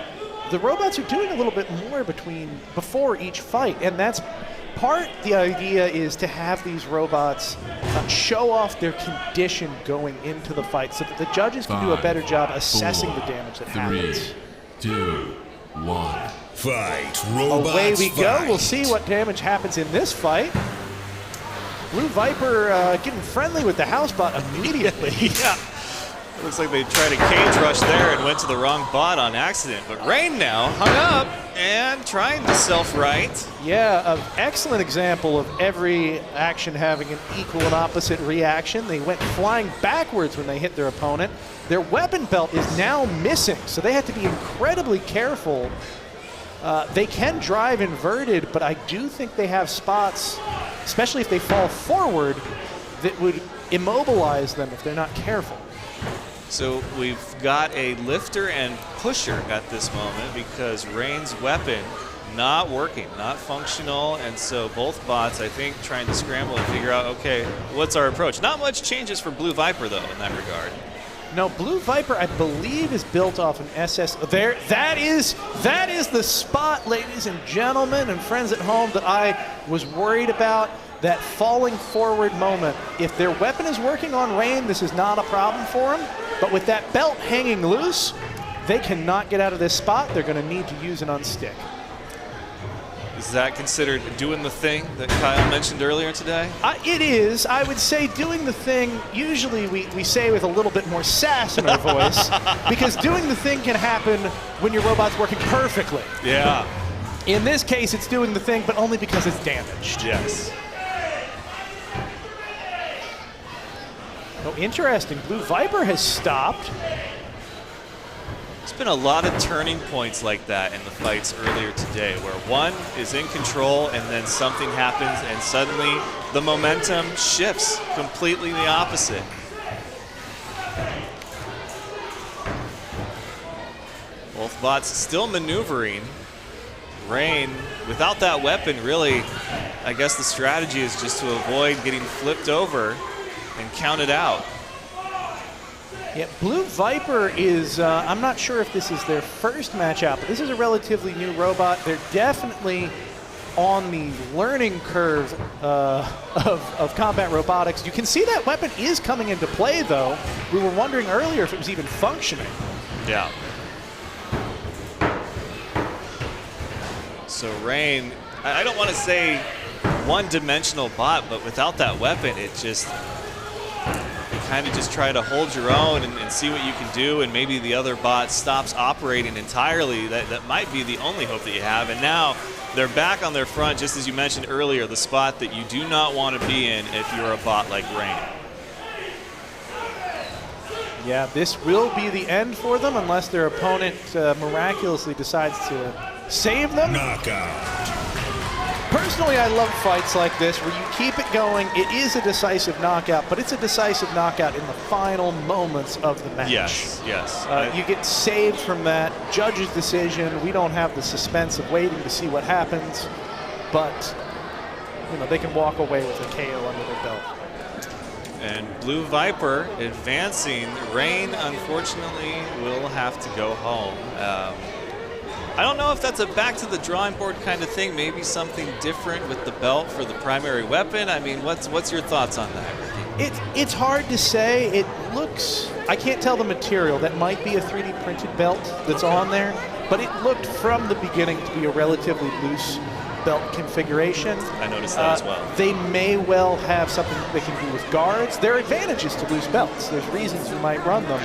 the robots are doing a little bit more before each fight, and that's the idea is to have these robots show off their condition going into the fight so that the judges can do a better job assessing the damage that happens. 3, 2, 1. Fight. Robots Away we go. fight. We'll see what damage happens in this fight. Blue Viper getting friendly with the house bot immediately. Yeah. It looks like they tried a cage rush there and went to the wrong bot on accident. But Rain now hung up and trying to self-right. Yeah, an excellent example of every action having an equal and opposite reaction. They went flying backwards when they hit their opponent. Their weapon belt is now missing, so they have to be incredibly careful. They can drive inverted, but I do think they have spots, especially if they fall forward, that would immobilize them if they're not careful. So we've got a lifter and pusher at this moment because Rain's weapon not working, not functional, and so both bots, I think, trying to scramble and figure out, okay, what's our approach? Not much changes for Blue Viper, though, in that regard. No, Blue Viper, I believe, is built off an SS. There, that is the spot, ladies and gentlemen, and friends at home, that I was worried about. That falling forward moment. If their weapon is working on Rain, this is not a problem for them. But with that belt hanging loose, they cannot get out of this spot. They're going to need to use an unstick. Is that considered doing the thing that Kyle mentioned earlier today? It is. I would say doing the thing, usually we say with a little bit more sass in our voice, because doing the thing can happen when your robot's working perfectly. Yeah. In this case, it's doing the thing, but only because it's damaged. Yes. Oh, interesting. Blue Viper has stopped. There's been a lot of turning points like that in the fights earlier today, where one is in control and then something happens and suddenly the momentum shifts completely the opposite. Both bots still maneuvering. Rain, without that weapon, really, I guess the strategy is just to avoid getting flipped over and counted out. Yeah, Blue Viper is, I'm not sure if this is their first match out, but this is a relatively new robot. They're definitely on the learning curve of combat robotics. You can see that weapon is coming into play, though. We were wondering earlier if it was even functioning. Yeah. So Rain, I don't want to say one-dimensional bot, but without that weapon, it just kind of just try to hold your own and see what you can do, and maybe the other bot stops operating entirely. That might be the only hope that you have. And now they're back on their front, just as you mentioned earlier, the spot that you do not want to be in if you're a bot like Rain. Yeah, this will be the end for them unless their opponent miraculously decides to save them. Knockout. Personally, I love fights like this where you keep it going. It is a decisive knockout, but it's a decisive knockout in the final moments of the match. Yes, yes. You get saved from that judge's decision. We don't have the suspense of waiting to see what happens, but you know, they can walk away with a KO under their belt. And Blue Viper advancing. Rain, unfortunately, will have to go home. I don't know if that's a back to the drawing board kind of thing. Maybe something different with the belt for the primary weapon. I mean, what's your thoughts on that? It's hard to say. It looks, I can't tell the material. That might be a 3D printed belt that's on there, but it looked from the beginning to be a relatively loose belt configuration. I noticed that as well. They may well have something that they can do with guards. There are advantages to loose belts. There's reasons you might run them.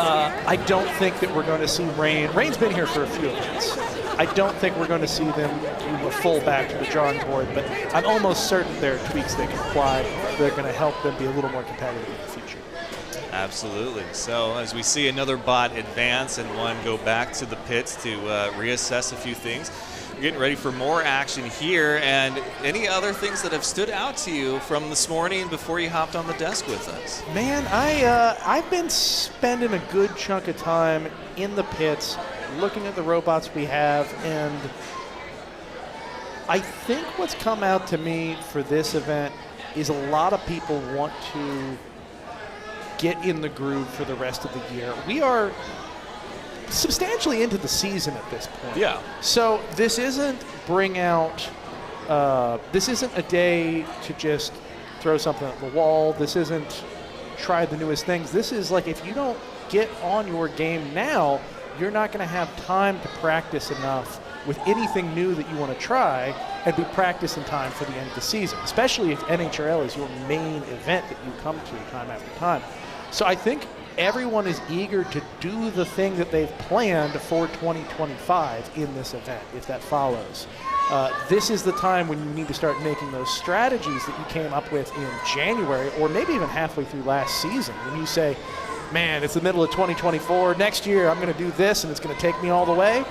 I don't think that we're going to see Rain. Rain's been here for a few events. I don't think we're going to see them do a full back to the drawing board, but I'm almost certain there are tweaks they can apply that are going to help them be a little more competitive in the future. Absolutely. So as we see another bot advance and one go back to the pits to reassess a few things, we're getting ready for more action here. And any other things that have stood out to you from this morning before you hopped on the desk with us? Man, I've been spending a good chunk of time in the pits looking at the robots we have, and I think what's come out to me for this event is a lot of people want to get in the groove for the rest of the year. We are substantially into the season at this point. Yeah. So this isn't this isn't a day to just throw something at the wall. This isn't try the newest things. This is like, if you don't get on your game now, you're not going to have time to practice enough with anything new that you want to try and be practiced in time for the end of the season, especially if NHRL is your main event that you come to time after time. So I think everyone is eager to do the thing that they've planned for 2025 in this event, if that follows. This is the time when you need to start making those strategies that you came up with in January, or maybe even halfway through last season, when you say, man, it's the middle of 2024, next year I'm going to do this and it's going to take me all the way.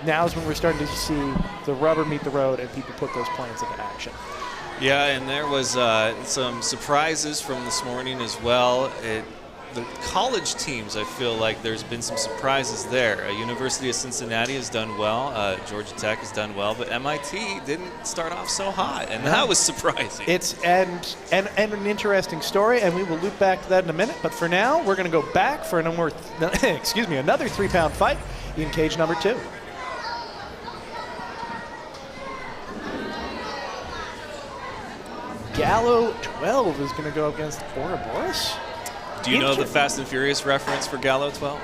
Now's when we're starting to see the rubber meet the road and people put those plans into action. Yeah, and there was some surprises from this morning as well. The college teams, I feel like there's been some surprises there. University of Cincinnati has done well. Georgia Tech has done well, but MIT didn't start off so hot, and that was surprising. It's and an interesting story, and we will loop back to that in a minute. But for now, we're going to go back for another 3-pound fight in cage number 2. Gallo 12 is going to go against Ouroboros. Do you know the Fast and Furious reference for Gallo 12?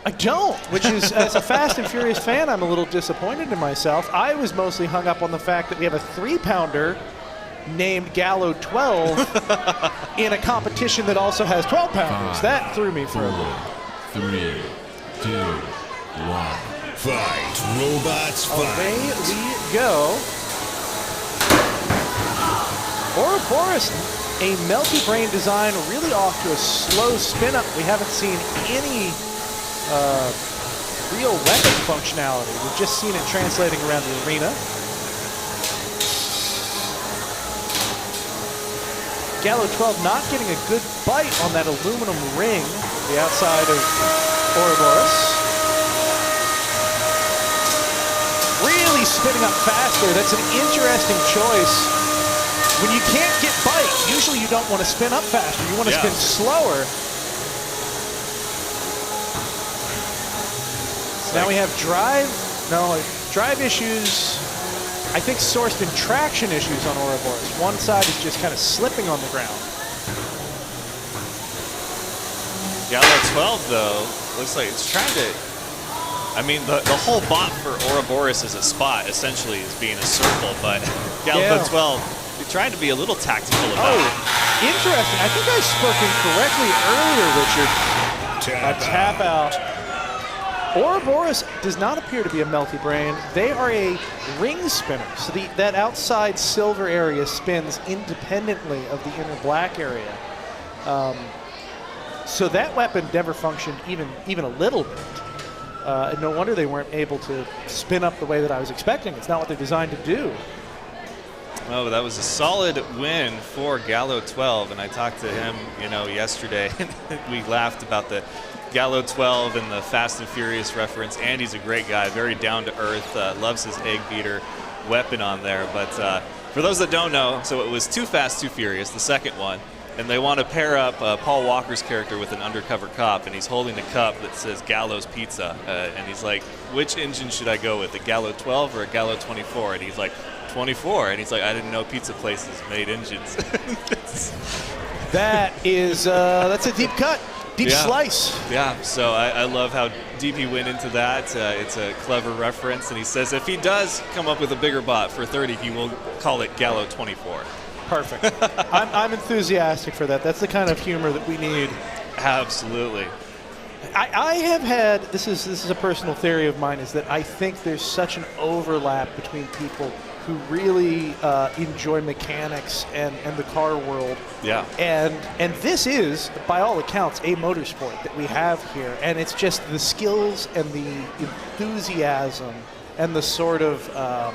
I don't, which is, as a Fast and Furious fan, I'm a little disappointed in myself. I was mostly hung up on the fact that we have a 3-pounder named Gallo 12 in a competition that also has 12-pounders. That threw me for a loop. 3, 2, 1. Fight. Robots fight. Away we go. Ouroboros, a Melty Brain design, really off to a slow spin up. We haven't seen any real weapon functionality. We've just seen it translating around the arena. Gallo 12 not getting a good bite on that aluminum ring, the outside of Ouroboros. really spinning up faster. That's an interesting choice. When you can't get bite, usually you don't want to spin up faster. You want to spin slower. So now we have drive issues, I think sourced in traction issues on Ouroboros. One side is just kind of slipping on the ground. Gallo 12, though, looks like it's trying to... I mean, the whole bot for Ouroboros as a spot essentially is being a circle, but Gallo 12, you're trying to be a little tactical about it. Interesting. I think I spoke incorrectly earlier, Richard. Tap out. Ouroboros does not appear to be a melty brain. They are a ring spinner. So that outside silver area spins independently of the inner black area. So that weapon never functioned even a little bit. And no wonder they weren't able to spin up the way that I was expecting. It's not what they're designed to do. Oh, that was a solid win for Gallo 12, and I talked to him, yesterday. We laughed about the Gallo 12 and the Fast and Furious reference. Andy's a great guy, very down to earth, loves his egg beater weapon on there. But for those that don't know, so it was Too Fast, Too Furious, the second one, and they want to pair up Paul Walker's character with an undercover cop, and he's holding a cup that says Gallo's Pizza, and he's like, which engine should I go with, a Gallo 12 or a Gallo 24? And he's like, 24, and he's like, I didn't know pizza places made engines. That's a deep cut, deep slice. Yeah, so I love how deep he went into that. It's a clever reference, and he says if he does come up with a bigger bot for 30, he will call it Gallo 24. Perfect. I'm enthusiastic for that. That's the kind of humor that we need. Absolutely. I have had, this is a personal theory of mine, is that I think there's such an overlap between people who really enjoy mechanics and the car world. Yeah. And this is, by all accounts, a motorsport that we have here. And it's just the skills and the enthusiasm and the sort of, I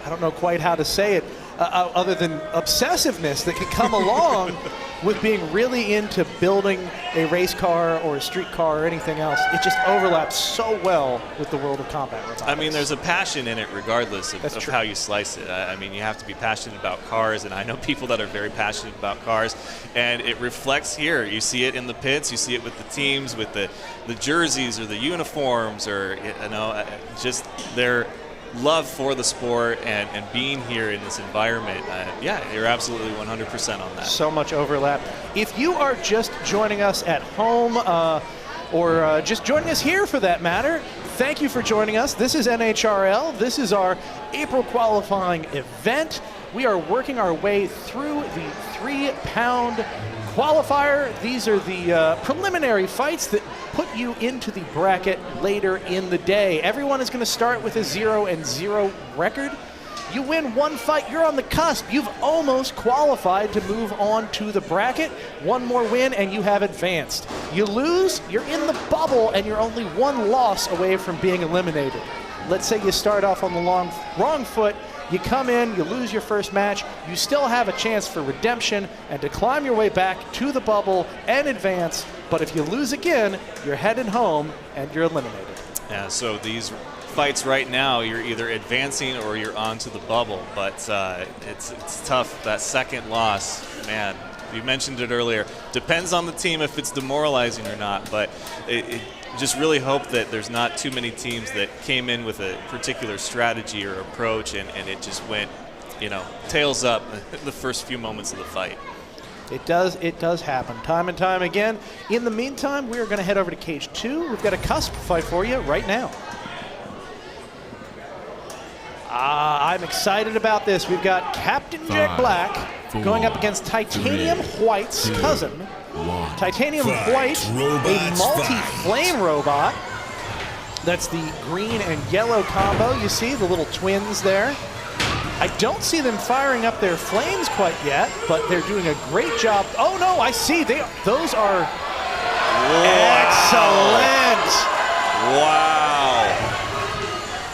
don't know quite how to say it, other than obsessiveness that can come along with being really into building a race car or a street car or anything else. It just overlaps so well with the world of combat robotics. I mean, there's a passion in it regardless of true. how you slice it. I mean, you have to be passionate about cars, and I know people that are very passionate about cars, and it reflects here. You see it in the pits, you see it with the teams, with the jerseys or the uniforms, or just their love for the sport and being here in this environment. Yeah, you're absolutely 100% on that. So much overlap. If you are just joining us at home or just joining us here for that matter, thank you for joining us. This is NHRL. This is our April qualifying event. We are working our way through the 3-pound qualifier. These are the preliminary fights that put you into the bracket later in the day. Everyone is going to start with a 0-0 record. You win one fight, you're on the cusp. You've almost qualified to move on to the bracket. One more win and you have advanced. You lose, you're in the bubble, and you're only one loss away from being eliminated. Let's say you start off on the wrong foot. You come in, you lose your first match, you still have a chance for redemption and to climb your way back to the bubble and advance. But if you lose again, you're heading home and you're eliminated. Yeah, so these fights right now, you're either advancing or you're onto the bubble. But it's tough. That second loss, man, you mentioned it earlier. Depends on the team if it's demoralizing or not. But it just really hope that there's not too many teams that came in with a particular strategy or approach and it just went, tails up the first few moments of the fight. It does happen time and time again. In the meantime, we're going to head over to Cage 2. We've got a cusp fight for you right now. I'm excited about this. We've got Captain Jet Black going up against Titanium White's cousin. Titanium White, a multi-flame robot. That's the green and yellow combo. You see the little twins there. I don't see them firing up their flames quite yet, but they're doing a great job. Oh no, I see. Those are excellent. Wow.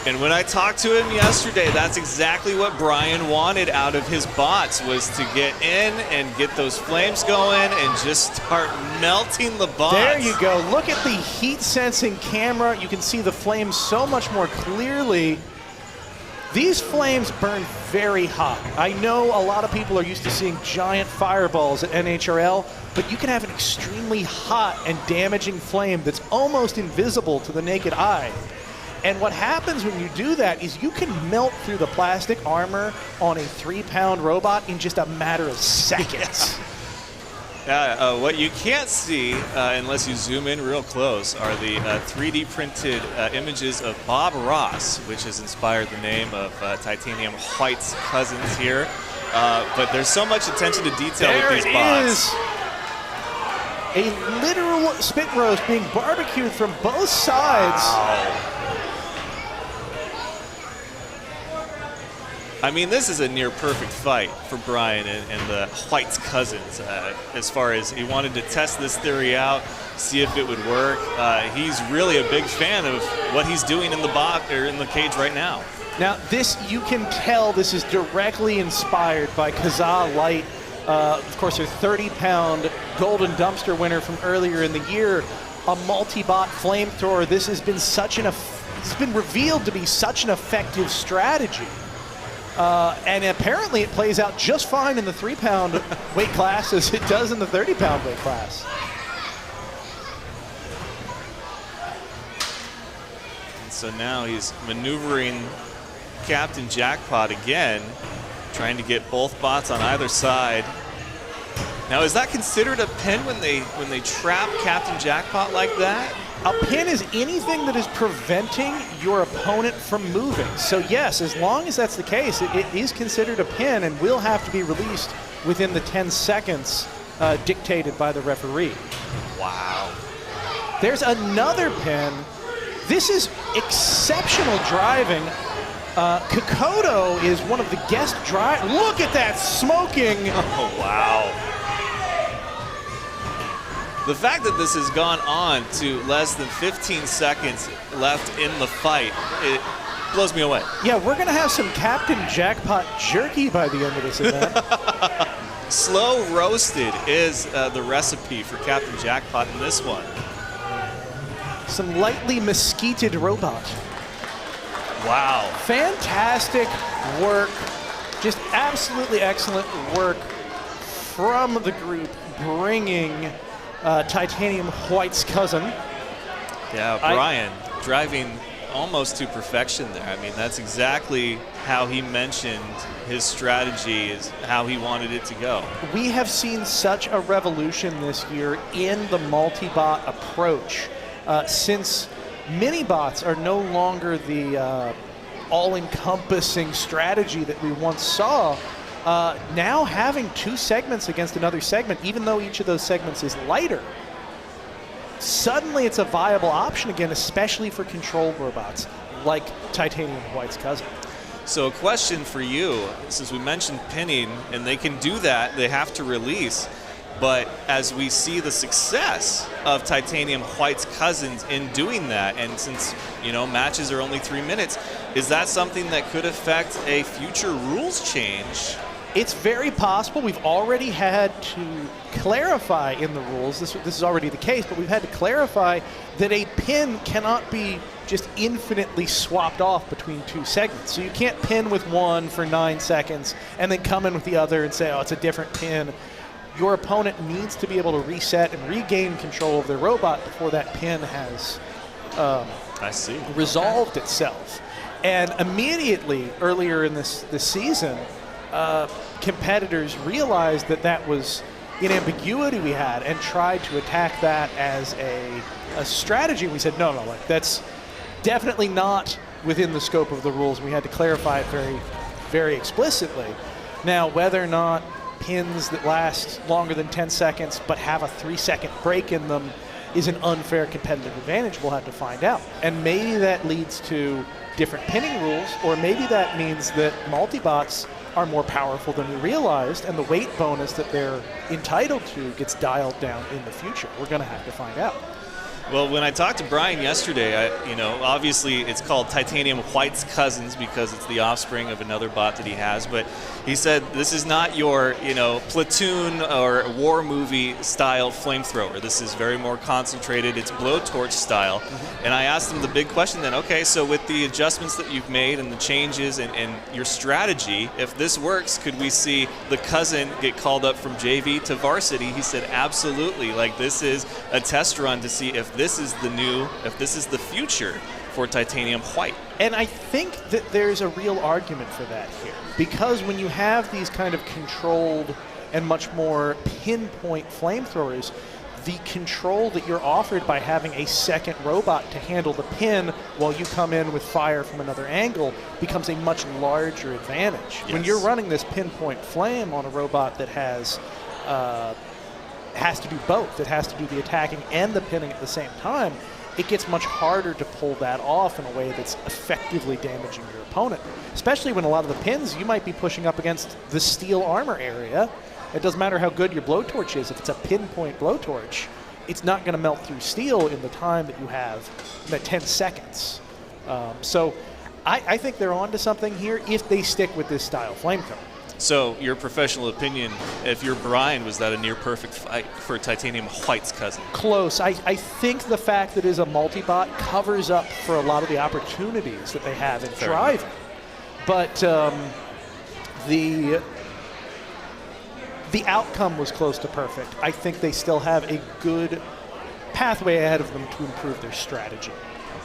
And when I talked to him yesterday, that's exactly what Brian wanted out of his bots, was to get in and get those flames going and just start melting the bots. There you go. Look at the heat sensing camera. You can see the flames so much more clearly. These flames burn very hot. I know a lot of people are used to seeing giant fireballs at NHRL, but you can have an extremely hot and damaging flame that's almost invisible to the naked eye. And what happens when you do that is you can melt through the plastic armor on a 3-pound robot in just a matter of seconds. What you can't see, unless you zoom in real close, are the 3D printed images of Bob Ross, which has inspired the name of Titanium White's cousins here. But there's so much attention to detail with these bots. There it is. A literal spit roast being barbecued from both sides. Wow. I mean, this is a near perfect fight for Brian and the White's cousins. As far as he wanted to test this theory out, see if it would work. He's really a big fan of what he's doing in the bot or in the cage right now. Now, this, you can tell this is directly inspired by Kazaa Light. Of course, their 30-pound golden dumpster winner from earlier in the year, a multi-bot flamethrower. This has been it's been revealed to be such an effective strategy. And apparently it plays out just fine in the 3-pound weight class as it does in the 30-pound weight class. And so now he's maneuvering Captain Jackpot again, trying to get both bots on either side. Now, is that considered a pin when they trap Captain Jackpot like that? A pin is anything that is preventing your opponent from moving. So yes, as long as that's the case, it is considered a pin and will have to be released within the 10 seconds dictated by the referee. Wow. There's another pin. This is exceptional driving. Kokoto is one of the guest drivers. Look at that smoking. Oh, wow. The fact that this has gone on to less than 15 seconds left in the fight, it blows me away. Yeah, we're going to have some Captain Jackpot jerky by the end of this event. Slow roasted is the recipe for Captain Jackpot in this one. Some lightly mesquited robot. Wow. Fantastic work. Just absolutely excellent work from the group bringing Titanium White's cousin. Yeah, Brian driving almost to perfection there. I mean, that's exactly how he mentioned his strategy, is how he wanted it to go. We have seen such a revolution this year in the multi-bot approach since mini-bots are no longer the all-encompassing strategy that we once saw. Now having 2 segments against another segment, even though each of those segments is lighter, suddenly it's a viable option again, especially for control robots like Titanium White's cousin. So a question for you, since we mentioned pinning, and they can do that, they have to release, but as we see the success of Titanium White's cousins in doing that, and since, you know, matches are only 3 minutes, is that something that could affect a future rules change? It's very possible. We've already had to clarify in the rules, this is already the case, but we've had to clarify that a pin cannot be just infinitely swapped off between 2 segments. So you can't pin with one for 9 seconds and then come in with the other and say, oh, it's a different pin. Your opponent needs to be able to reset and regain control of their robot before that pin has resolved itself. And immediately earlier in this season, competitors realized that that was an ambiguity we had and tried to attack that as a strategy. We said, no, like that's definitely not within the scope of the rules. We had to clarify it very, very explicitly. Now, whether or not pins that last longer than 10 seconds but have a 3-second break in them is an unfair competitive advantage, we'll have to find out. And maybe that leads to different pinning rules, or maybe that means that multi-bots are more powerful than we realized, and the weight bonus that they're entitled to gets dialed down in the future. We're going to have to find out. Well, when I talked to Brian yesterday, obviously it's called Titanium White's Cousins because it's the offspring of another bot that he has. But he said this is not your, platoon or war movie style flamethrower. This is very more concentrated. It's blowtorch style. And I asked him the big question then, okay, so with the adjustments that you've made and the changes and your strategy, if this works, could we see the cousin get called up from JV to varsity? He said, absolutely. Like, this is a test run to see if this is the future for Titanium White. And I think that there's a real argument for that here. Because when you have these kind of controlled and much more pinpoint flamethrowers, the control that you're offered by having a second robot to handle the pin while you come in with fire from another angle becomes a much larger advantage. Yes. When you're running this pinpoint flame on a robot that has to do both, it has to do the attacking and the pinning at the same time, it gets much harder to pull that off in a way that's effectively damaging your opponent. Especially when a lot of the pins you might be pushing up against the steel armor area. It doesn't matter how good your blowtorch is. If it's a pinpoint blowtorch, it's not going to melt through steel in the time that you have, that 10 seconds. So I think they're onto something here if they stick with this style flamethrower. So, your professional opinion, if you're Brian, was that a near-perfect fight for Titanium White's cousin? Close. I think the fact that it is a multi-bot covers up for a lot of the opportunities that they have in driving. But the outcome was close to perfect. I think they still have a good pathway ahead of them to improve their strategy.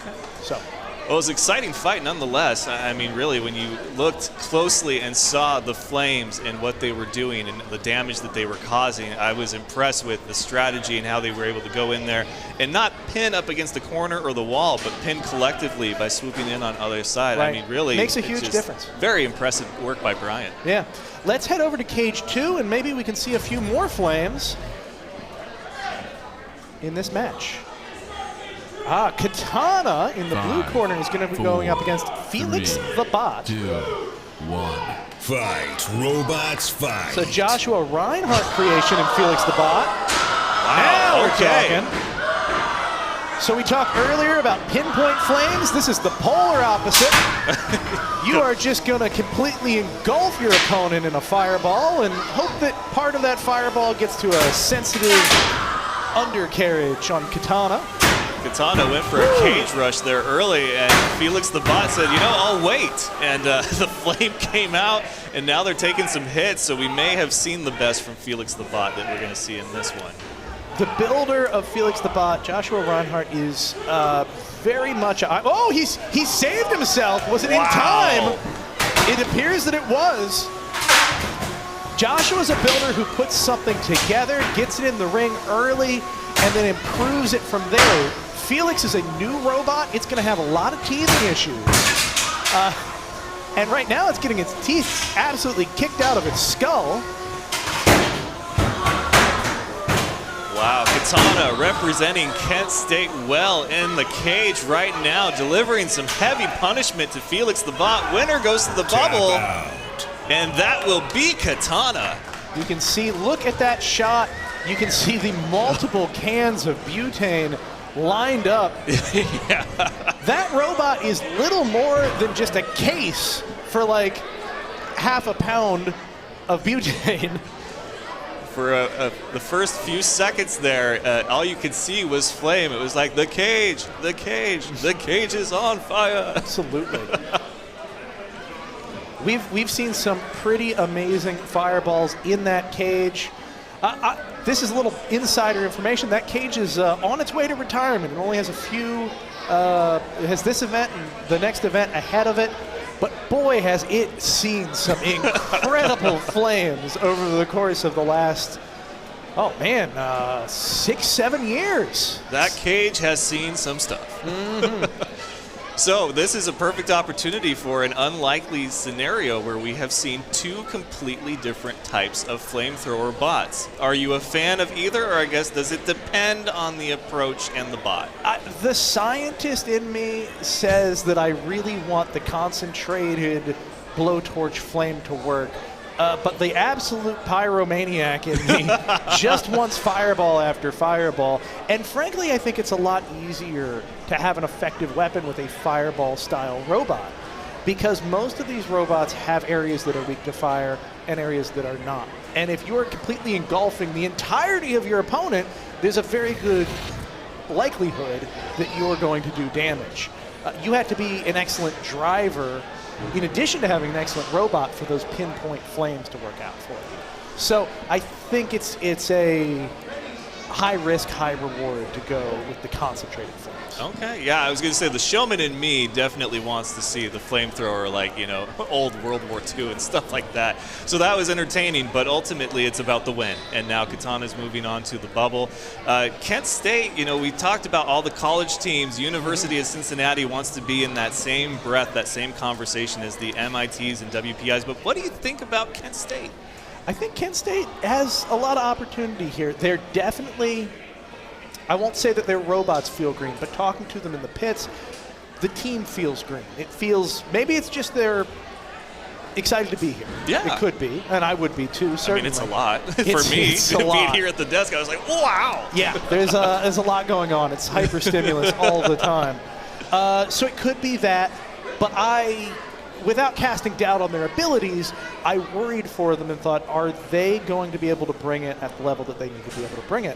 Okay. So. Well, it was an exciting fight nonetheless. I mean, really, when you looked closely and saw the flames and what they were doing and the damage that they were causing, I was impressed with the strategy and how they were able to go in there and not pin up against the corner or the wall, but pin collectively by swooping in on the other side. Right. I mean, really, makes a huge difference. Very impressive work by Brian. Yeah. Let's head over to Cage 2, and maybe we can see a few more flames in this match. Katana in the blue corner is going to be going up against Felix the Bot. 2, 1. Fight, robots, fight. So Joshua Reinhardt creation and Felix the Bot. Wow, Now we're okay. talking. So we talked earlier about pinpoint flames. This is the polar opposite. You are just going to completely engulf your opponent in a fireball and hope that part of that fireball gets to a sensitive undercarriage on Katana. Katana went for a cage rush there early, and Felix the Bot said, I'll wait. And the flame came out, and now they're taking some hits, so we may have seen the best from Felix the Bot that we're going to see in this one. The builder of Felix the Bot, Joshua Reinhardt, is very much... he saved himself. Was it in time? It appears that it was. Joshua's a builder who puts something together, gets it in the ring early, and then improves it from there. Felix is a new robot. It's going to have a lot of teething issues. And right now it's getting its teeth absolutely kicked out of its skull. Wow, Katana representing Kent State well in the cage right now, delivering some heavy punishment to Felix the Bot. Winner goes to the bubble, and that will be Katana. You can see, look at that shot. You can see the multiple cans of butane lined up. Yeah. That robot is little more than just a case for like half a pound of butane. For the first few seconds there, all you could see was flame. It was like, the cage is on fire. Absolutely. We've seen some pretty amazing fireballs in that cage. This is a little insider information. That cage is on its way to retirement. It only has a few, it has this event and the next event ahead of it. But boy, has it seen some incredible flames over the course of the last, 6-7 years. That cage has seen some stuff. So this is a perfect opportunity for an unlikely scenario where we have seen two completely different types of flamethrower bots. Are you a fan of either, or I guess does it depend on the approach and the bot? The scientist in me says that I really want the concentrated blowtorch flame to work. but the absolute pyromaniac in me just wants fireball after fireball. And frankly, I think it's a lot easier to have an effective weapon with a fireball-style robot, because most of these robots have areas that are weak to fire and areas that are not. And if you're completely engulfing the entirety of your opponent, there's a very good likelihood that you're going to do damage. You have to be an excellent driver in addition to having an excellent robot for those pinpoint flames to work out for you. So I think it's a high risk, high reward to go with the concentrated flames. Okay, yeah, I was going to say the showman in me definitely wants to see the flamethrower, like, you know, old World War II and stuff like that. So that was entertaining, but ultimately it's about the win. And now Katana's moving on to the bubble. Kent State, you know, we talked about all the college teams. University of Cincinnati wants to be in that same breath, that same conversation as the MITs and WPIs. But what do you think about Kent State? I think Kent State has a lot of opportunity here. They're definitely, I won't say that their robots feel green, but talking to them in the pits, the team feels green. It feels, maybe it's just they're excited to be here. Yeah. It could be, and I would be too, certainly. I mean, it's a lot for It's me a to lot. be here at the desk. I was like, wow. Yeah, there's a lot going on. It's hyper stimulus all the time. So it could be that, but without casting doubt on their abilities, I worried for them and thought, are they going to be able to bring it at the level that they need to be able to bring it?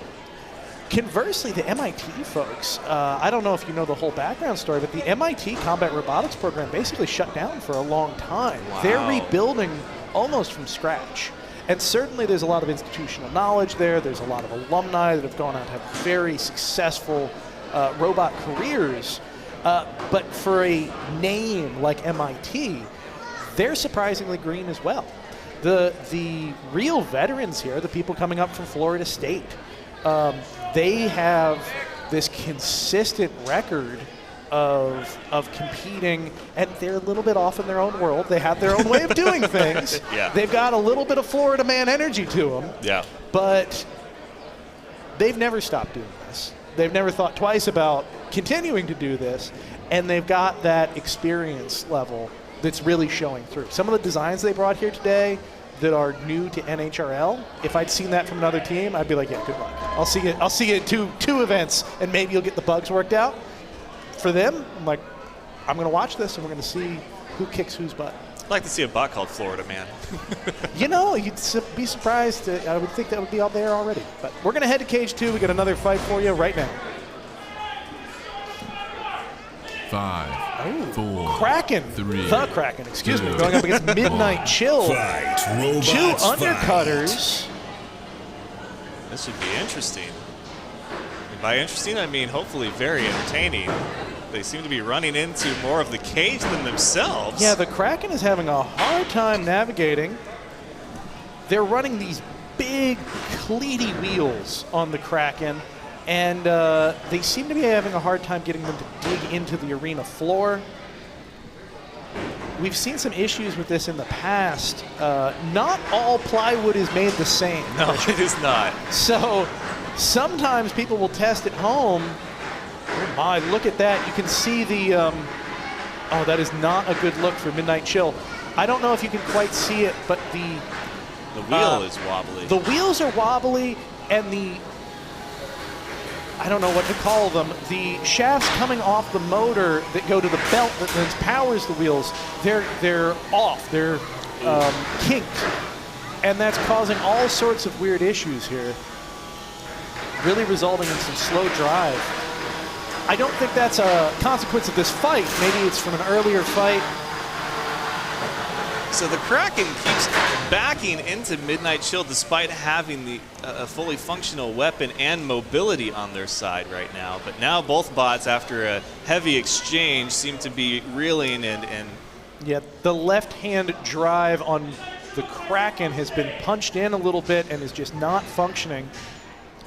Conversely, the MIT folks, I don't know if you know the whole background story, but the MIT Combat Robotics program basically shut down for a long time. Wow. They're rebuilding almost from scratch. And certainly there's a lot of institutional knowledge there. There's a lot of alumni that have gone on to have very successful robot careers. But for a name like MIT, they're surprisingly green as well. The real veterans here, the people coming up from Florida State, they have this consistent record of competing, and they're a little bit off in their own world. They have their own way of doing things. Yeah. They've got a little bit of Florida man energy to them. Yeah. But they've never stopped doing this. They've never thought twice about continuing to do this, and they've got that experience level that's really showing through. Some of the designs they brought here today that are new to NHRL, if I'd seen that from another team, I'd be like, yeah, good luck. I'll see you at two events, and maybe you'll get the bugs worked out. For them, I'm like, I'm going to watch this, and we're going to see who kicks whose butt. I'd like to see a bot called Florida Man. You know, you'd be surprised. I would think that would be out there already. But we're going to head to Cage 2. We got another fight for you right now. 5, 4, Kraken, 3, the Kraken, excuse me, 2, going up against Midnight Chill. Fight. Robots Two fight. undercutters. This should be interesting. And by interesting, I mean hopefully very entertaining. They seem to be running into more of the cage than themselves. Yeah, the Kraken is having a hard time navigating. They're running these big, cleaty wheels on the Kraken, and they seem to be having a hard time getting them to dig into the arena floor. We've seen some issues with this in the past. Not all plywood is made the same. No, it is not. So sometimes people will test at home. Oh my, look at that. You can see the, oh, that is not a good look for Midnight Chill. I don't know if you can quite see it, but the wheel is wobbly. The wheels are wobbly, and I don't know what to call them, the shafts coming off the motor that go to the belt that then powers the wheels, they're off, they're kinked. And that's causing all sorts of weird issues here, really resulting in some slow drive. I don't think that's a consequence of this fight. Maybe it's from an earlier fight. So the Kraken keeps backing into Midnight Chill despite having a fully functional weapon and mobility on their side right now. But now both bots, after a heavy exchange, seem to be reeling and Yeah, the left-hand drive on the Kraken has been punched in a little bit and is just not functioning.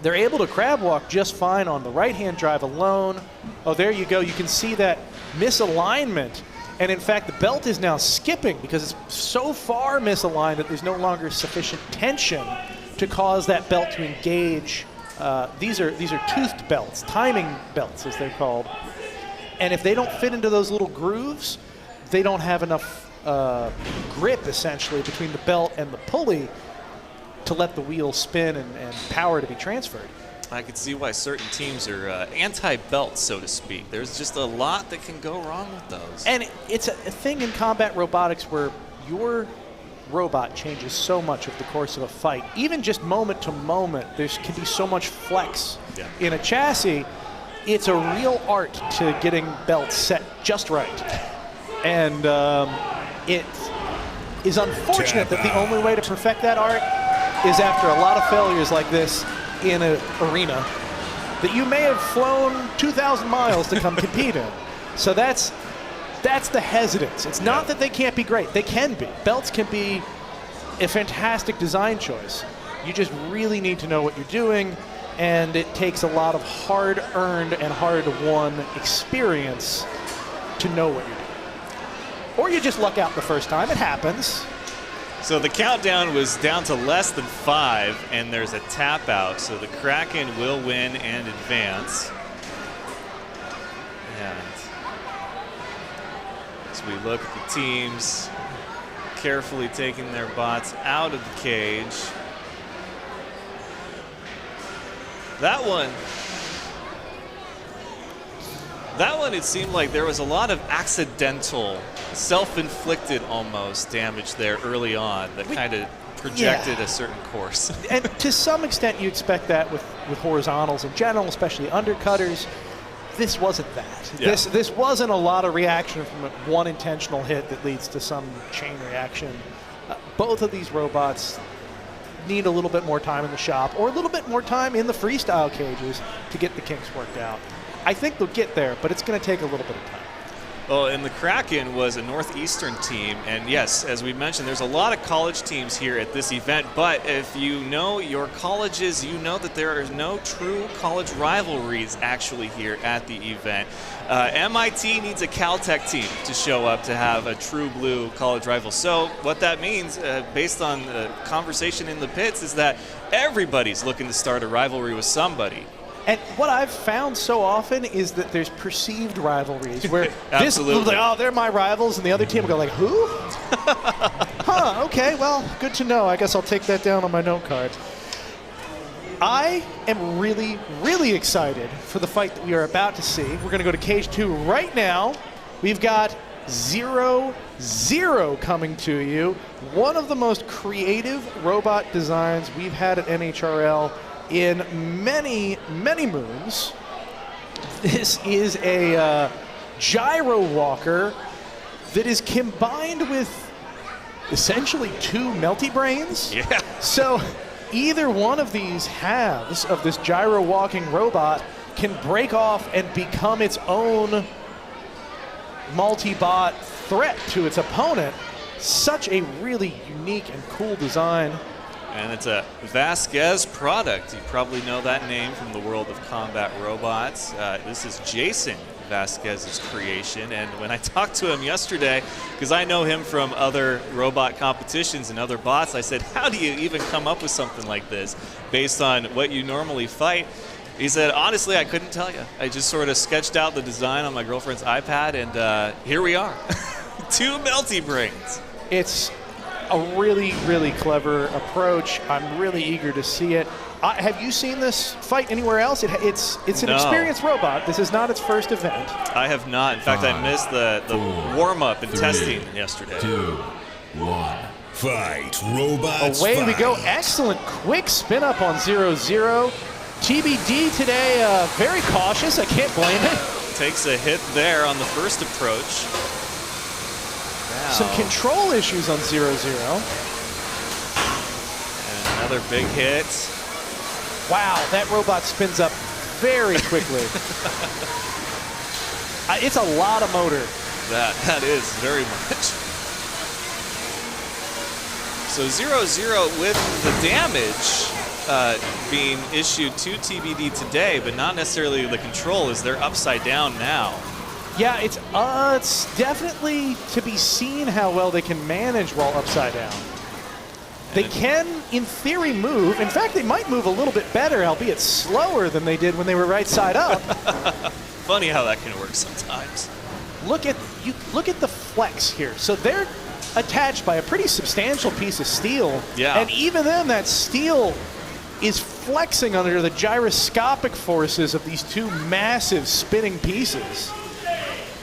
They're able to crab walk just fine on the right-hand drive alone. Oh, there you go. You can see that misalignment. And in fact, the belt is now skipping because it's so far misaligned that there's no longer sufficient tension to cause that belt to engage. These are toothed belts, timing belts as they're called. And if they don't fit into those little grooves, they don't have enough grip, essentially, between the belt and the pulley to let the wheel spin and power to be transferred. I can see why certain teams are anti-belt, so to speak. There's just a lot that can go wrong with those. And it's a thing in combat robotics where your robot changes so much of the course of a fight. Even just moment to moment, there can be so much flex in a chassis. It's a real art to getting belts set just right. And it is unfortunate that the only way to perfect that art is after a lot of failures like this in an arena that you may have flown 2,000 miles to come compete in. So that's the hesitance. It's not that they can't be great. They can be. Belts can be a fantastic design choice. You just really need to know what you're doing, and it takes a lot of hard-earned and hard-won experience to know what you're doing. Or you just luck out the first time. It happens. So the countdown was down to less than 5, and there's a tap out. So the Kraken will win and advance. And as we look at the teams carefully taking their bots out of the cage. That one, it seemed like there was a lot of accidental, self-inflicted almost damage there early on that kind of projected a certain course. And to some extent, you expect that with horizontals in general, especially undercutters. This wasn't that. Yeah. This wasn't a lot of reaction from one intentional hit that leads to some chain reaction. Both of these robots need a little bit more time in the shop or a little bit more time in the freestyle cages to get the kinks worked out. I think they'll get there, but it's going to take a little bit of time. Well, and the Kraken was a Northeastern team, and yes, as we mentioned, there's a lot of college teams here at this event, but if you know your colleges, you know that there are no true college rivalries actually here at the event. MIT needs a Caltech team to show up to have a true blue college rival. So what that means, based on the conversation in the pits, is that everybody's looking to start a rivalry with somebody. And what I've found so often is that there's perceived rivalries where this will be like, oh, they're my rivals, and the other team will go like, who? Huh, okay, well, good to know. I guess I'll take that down on my note card. I am really, really excited for the fight that we are about to see. We're going to go to Cage 2 right now. We've got 0-0 coming to you. One of the most creative robot designs we've had at NHRL in many, many moons. This is a gyro walker that is combined with essentially two melty brains. Yeah. So either one of these halves of this gyro walking robot can break off and become its own multi-bot threat to its opponent. Such a really unique and cool design. And it's a Vasquez product. You probably know that name from the world of combat robots. This is Jason Vasquez's creation. And when I talked to him yesterday, because I know him from other robot competitions and other bots, I said, how do you even come up with something like this based on what you normally fight? He said, honestly, I couldn't tell you. I just sort of sketched out the design on my girlfriend's iPad, and here we are. Two melty brains. It's a really, really clever approach. I'm really eager to see it. Have you seen this fight anywhere else? It's an experienced robot. This is not its first event. I have not. In fact, I missed the warm-up and testing yesterday. 2, 1. Fight, robots. Away we fight. go. Excellent quick spin up on 0-0. TBD today, very cautious. I can't blame it. Takes a hit there on the first approach. Some control issues on 0-0. And another big hit. Wow, that robot spins up very quickly. It's a lot of motor. That is very much. So 0-0 with the damage being issued to TBD today, but not necessarily the control, as they're upside down now. Yeah, it's definitely to be seen how well they can manage while upside down. They can, in theory, move. In fact, they might move a little bit better, albeit slower than they did when they were right side up. Funny how that can work sometimes. Look at the flex here. So they're attached by a pretty substantial piece of steel. Yeah. And even then, that steel is flexing under the gyroscopic forces of these two massive spinning pieces.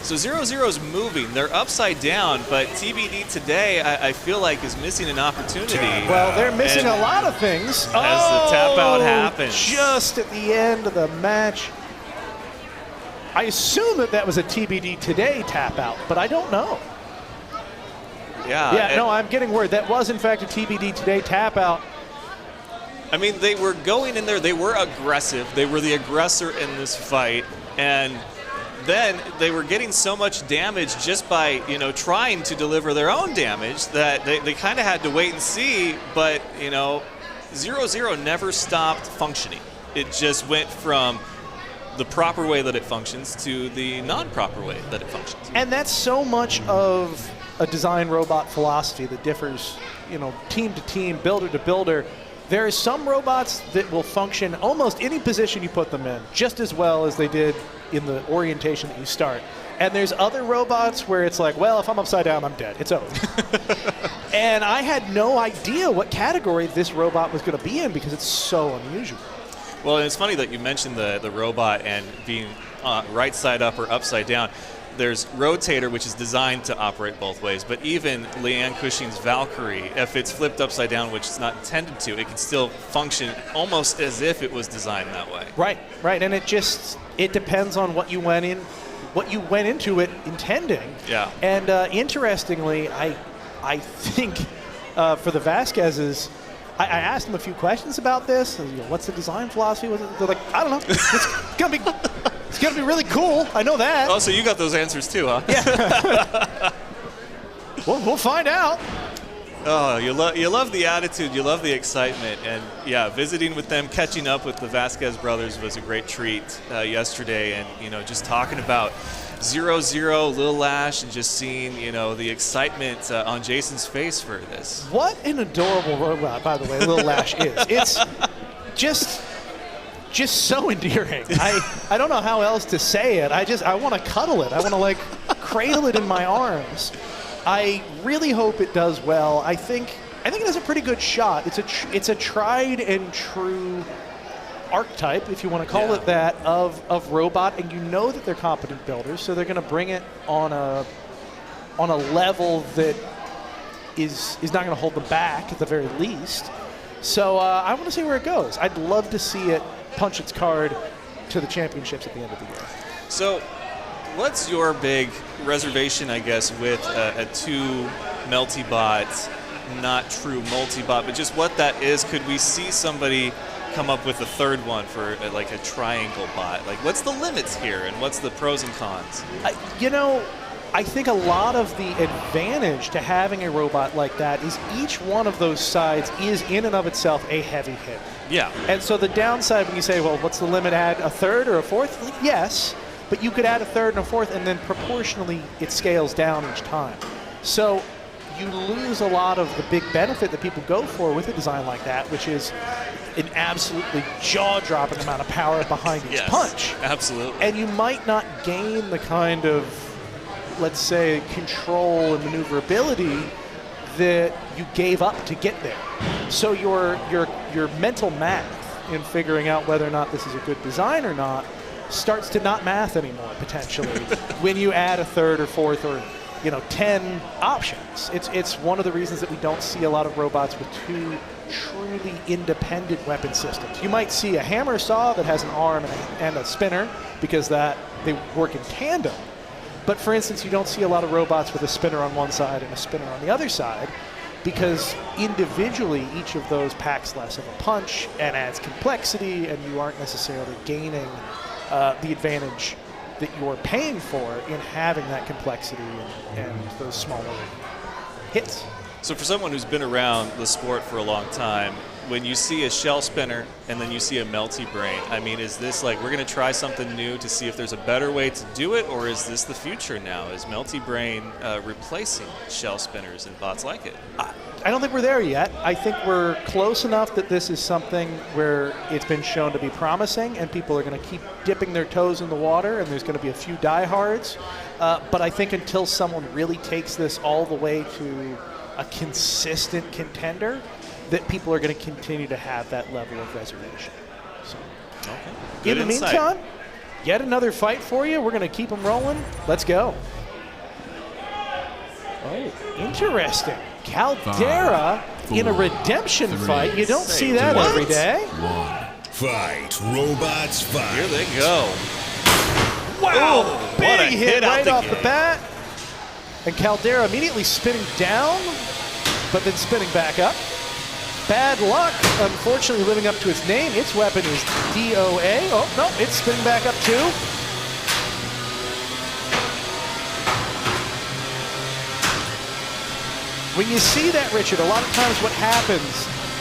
So 0-0's moving. They're upside down, but TBD today, I feel like, is missing an opportunity. Well, they're missing And a lot of things. As the tap out happens. Just at the end of the match. I assume that was a TBD today tap out, but I don't know. Yeah. No, I'm getting word. That was, in fact, a TBD today tap out. I mean, they were going in there. They were aggressive. They were the aggressor in this fight. And then they were getting so much damage just by, trying to deliver their own damage that they kind of had to wait and see. But, 0-0 never stopped functioning. It just went from the proper way that it functions to the non-proper way that it functions. And that's so much of a design robot philosophy that differs, team to team, builder to builder. There are some robots that will function almost any position you put them in just as well as they did in the orientation that you start. And there's other robots where it's like, well, if I'm upside down, I'm dead. It's over. And I had no idea what category this robot was going to be in because it's so unusual. Well, and it's funny that you mentioned the robot and being right side up or upside down. There's Rotonator, which is designed to operate both ways, but even Leanne Cushing's Valkyrie, if it's flipped upside down, which it's not intended to, it can still function almost as if it was designed that way. Right, and it depends on what you went into it intending. Yeah. And interestingly, I think for the Vasquez's, I asked them a few questions about this. What's the design philosophy? They're like, I don't know. It's gonna be really cool. I know that. Oh, so you got those answers too, huh? Yeah. We'll find out. Oh, you love the attitude, you love the excitement, and yeah, visiting with them, catching up with the Vasquez brothers was a great treat yesterday, and just talking about 0-0, Lil Lash, and just seeing the excitement on Jason's face for this. What an adorable robot, by the way, Lil Lash is. It's just so endearing. I don't know how else to say it. I want to cuddle it. I want to cradle it in my arms. I really hope it does well. I think it has a pretty good shot. It's a tried and true archetype, if you want to call it that, of robot, and that they're competent builders, so they're going to bring it on a level that is not going to hold them back at the very least. So I want to see where it goes. I'd love to see it punch its card to the championships at the end of the year. So what's your big reservation, I guess, with a two Melty-Bot, not true multi-bot, but just what that is? Could we see somebody come up with a third one for a triangle bot? What's the limits here, and what's the pros and cons? I think a lot of the advantage to having a robot like that is each one of those sides is in and of itself a heavy hit. Yeah. And so the downside when you say, well, what's the limit? Add a third or a fourth? Yes, but you could add a third and a fourth, and then proportionally it scales down each time. So you lose a lot of the big benefit that people go for with a design like that, which is an absolutely jaw-dropping amount of power behind each punch. Absolutely. And you might not gain the kind of, let's say, control and maneuverability that you gave up to get there. So your mental math in figuring out whether or not this is a good design or not starts to not math anymore, potentially, when you add a third or fourth or 10 options. It's one of the reasons that we don't see a lot of robots with two truly independent weapon systems. You might see a hammer saw that has an arm and a spinner because they work in tandem. But for instance, you don't see a lot of robots with a spinner on one side and a spinner on the other side because individually each of those packs less of a punch and adds complexity, and you aren't necessarily gaining the advantage that you're paying for in having that complexity and those smaller hits. So for someone who's been around the sport for a long time, when you see a shell spinner and then you see a melty brain, I mean, is this like we're going to try something new to see if there's a better way to do it, or is this the future now? Is melty brain replacing shell spinners and bots like it? I don't think we're there yet. I think we're close enough that this is something where it's been shown to be promising, and people are going to keep dipping their toes in the water, and there's going to be a few diehards. But I think until someone really takes this all the way to a consistent contender, that people are going to continue to have that level of reservation. So, Good in the insight. meantime, yet another fight for you. We're going to keep them rolling. Let's go. Oh, interesting. Caldera 5, in a 4, redemption 3, fight. You don't see Say that what? every day. 1. Fight, robots, fight. Here they go. Wow, Ooh, big what a hit out right the off the gate. bat. And Caldera immediately spinning down, but then spinning back up. Bad Luck, unfortunately living up to its name. Its weapon is DOA. Oh, no, it's spinning back up too. When you see that, Richard, a lot of times what happens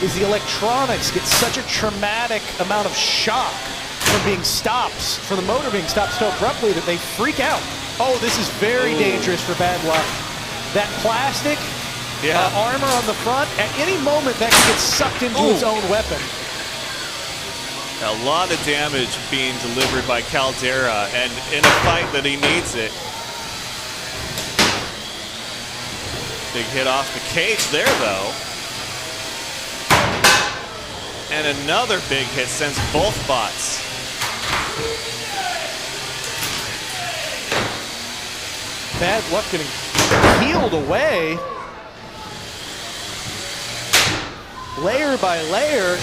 is the electronics get such a traumatic amount of shock from being stopped, from the motor being stopped so abruptly that they freak out. Oh, this is very dangerous for Bad Luck. That plastic armor on the front, at any moment that can get sucked into its own weapon. A lot of damage being delivered by Caldera, and in a fight that he needs it. Big hit off the cage there, though. And another big hit sends both bots. Bad Luck getting peeled away. Layer by layer.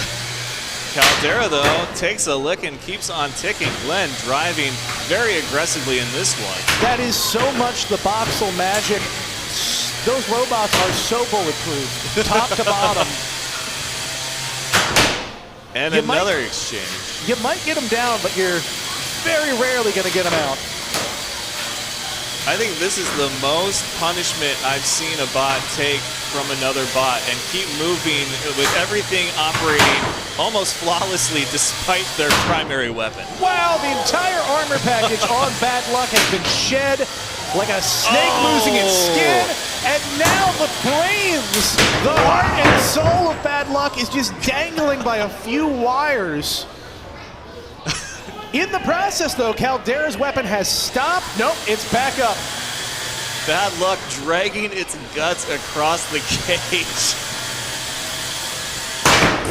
Caldera, though, takes a lick and keeps on ticking. Glenn driving very aggressively in this one. That is so much the voxel magic. Those robots are so bulletproof, top to bottom. And You another might- exchange. You might get them down, but you're very rarely going to get them out. I think this is the most punishment I've seen a bot take from another bot and keep moving with everything operating almost flawlessly despite their primary weapon. Wow, the entire armor package on Bad Luck has been shed like a snake losing its skin. And now the brains, the heart and soul of Bad Luck is just dangling by a few wires. In the process, though, Caldera's weapon has stopped. Nope, it's back up. Bad Luck dragging its guts across the cage.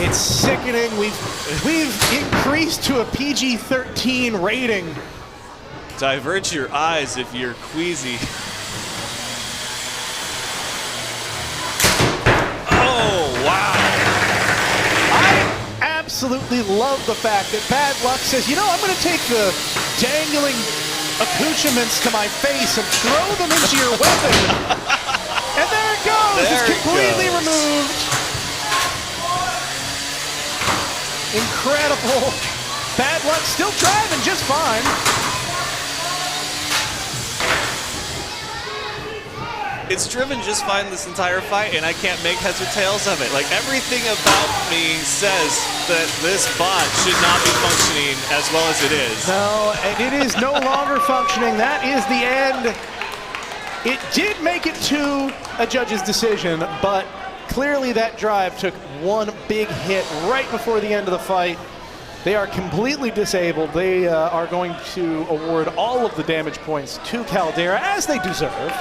It's sickening. We've increased to a PG-13 rating. Divert your eyes if you're queasy. Oh, wow. I absolutely love the fact that Bad Luck says, you know, I'm going to take the dangling accoutrements to my face and throw them into your weapon. And there it goes. There it's it completely goes. removed. Incredible. Bad Luck still driving just fine. It's driven just fine this entire fight, and I can't make heads or tails of it. Like, everything about me says that this bot should not be functioning as well as it is. No, and it is no longer functioning. That is the end. It did make it to a judge's decision, but clearly that drive took one big hit right before the end of the fight. They are completely disabled. They are going to award all of the damage points to Caldera, as they deserve.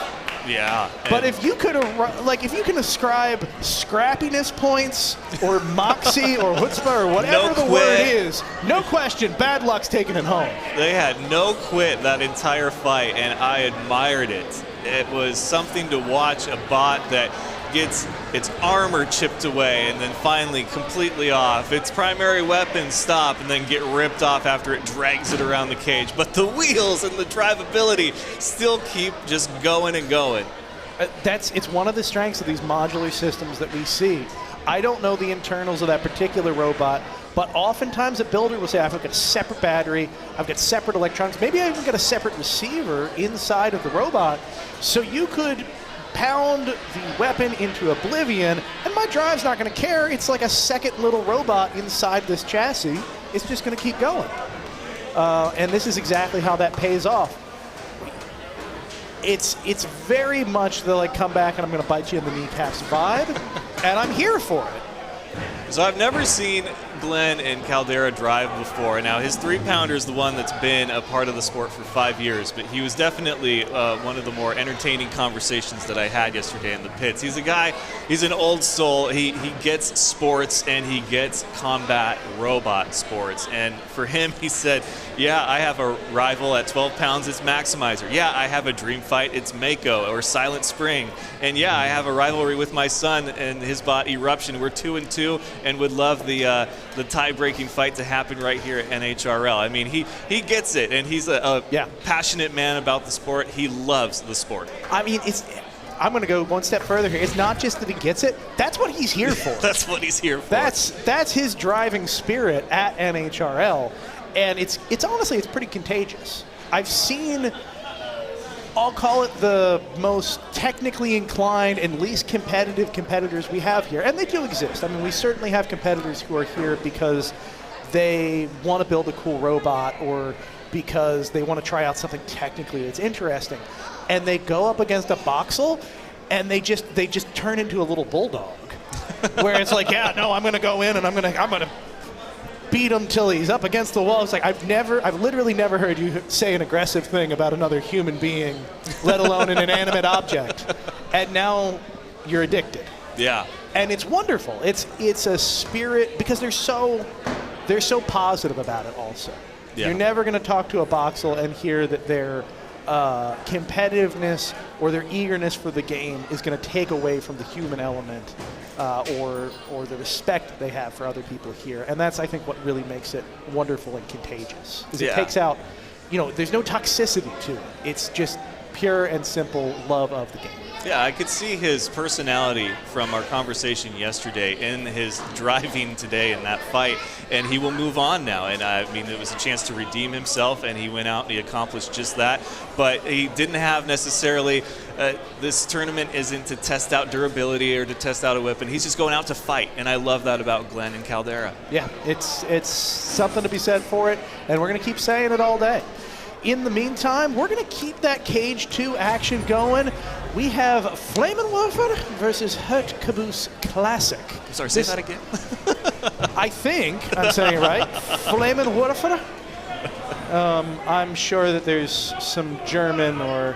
Yeah. But if you could, if you can ascribe scrappiness points or moxie or chutzpah or whatever No the quit. word is, no question, Bad Luck's taking it home. They had no quit that entire fight, and I admired it. It was something to watch a bot that gets its armor chipped away and then finally completely off. Its primary weapons stop and then get ripped off after it drags it around the cage. But the wheels and the drivability still keep just going and going. It's one of the strengths of these modular systems that we see. I don't know the internals of that particular robot, but oftentimes a builder will say, I've got a separate battery, I've got separate electronics, maybe I even got a separate receiver inside of the robot, so you could pound the weapon into oblivion, and my drive's not going to care. It's like a second little robot inside this chassis. It's just going to keep going. And this is exactly how that pays off. It's very much the like come back and I'm going to bite you in the kneecaps vibe, and I'm here for it. So I've never seen Glenn and Caldera drive before. Now, his 3-pounder is the one that's been a part of the sport for 5 years, but he was definitely one of the more entertaining conversations that I had yesterday in the pits. He's a guy, he's an old soul. He gets sports and he gets combat robot sports. And for him, he said, yeah, I have a rival at 12 pounds, it's Maximizer. Yeah, I have a dream fight, it's Mako or Silent Spring. And yeah, I have a rivalry with my son and his bot Eruption. We're 2-2 and would love the tie-breaking fight to happen right here at NHRL. I mean, he gets it, and he's a passionate man about the sport. He loves the sport. I mean, I'm going to go one step further here. It's not just that he gets it. That's what he's here for. That's what he's here for. That's his driving spirit at NHRL, and it's honestly, it's pretty contagious. I've seen, I'll call it the most technically inclined and least competitive competitors we have here, and they do exist. I mean, we certainly have competitors who are here because they want to build a cool robot or because they want to try out something technically that's interesting, and they go up against a Boxel, and they just turn into a little bulldog, where it's like, yeah, no, I'm going to go in and I'm going to beat him till he's up against the wall. It's like I've literally never heard you say an aggressive thing about another human being, let alone an inanimate object. And now you're addicted. Yeah. And it's wonderful. It's a spirit because they're so positive about it also. Yeah. You're never going to talk to a Boxel and hear that their competitiveness or their eagerness for the game is going to take away from the human element or the respect they have for other people here. And that's, I think, what really makes it wonderful and contagious. Is it takes out, there's no toxicity to it. It's just pure and simple love of the game. Yeah, I could see his personality from our conversation yesterday in his driving today in that fight, and he will move on now. And I mean, it was a chance to redeem himself, and he went out and he accomplished just that. But he didn't have necessarily, this tournament isn't to test out durability or to test out a weapon. He's just going out to fight, and I love that about Glenn and Caldera. Yeah, it's something to be said for it, and we're going to keep saying it all day. In the meantime, we're going to keep that Cage 2 action going. We have Flaminfer versus Hurt Caboose Classic. I'm sorry, say that again. I think I'm saying it right. Flaminfer. I'm sure that there's some German or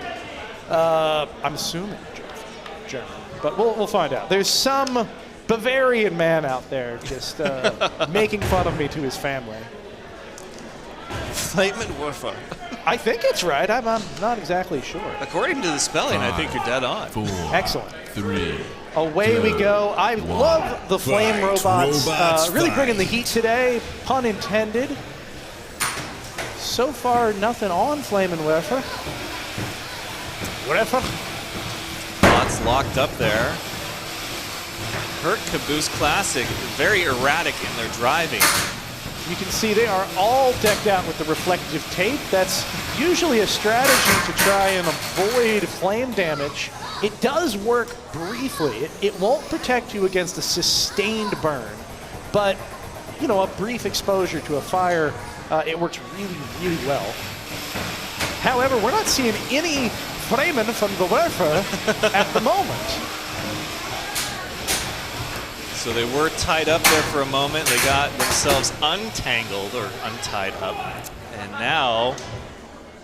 I'm assuming German, but we'll find out. There's some Bavarian man out there just making fun of me to his family. Flaminfer. I think it's right. I'm not exactly sure. According to the spelling, 5, I think you're dead on. 4, excellent. 3. Away we go. I love the flame robots. Really bringing the heat today, pun intended. So far, nothing on Flaminfer. Lots locked up there. Hurt Caboose Classic, very erratic in their driving. You can see they are all decked out with the reflective tape. That's usually a strategy to try and avoid flame damage. It does work briefly. It won't protect you against a sustained burn, but a brief exposure to a fire, it works really, really well. However, we're not seeing any flamen from the Werfer at the moment. So they were tied up there for a moment. They got themselves untangled or untied up. And now,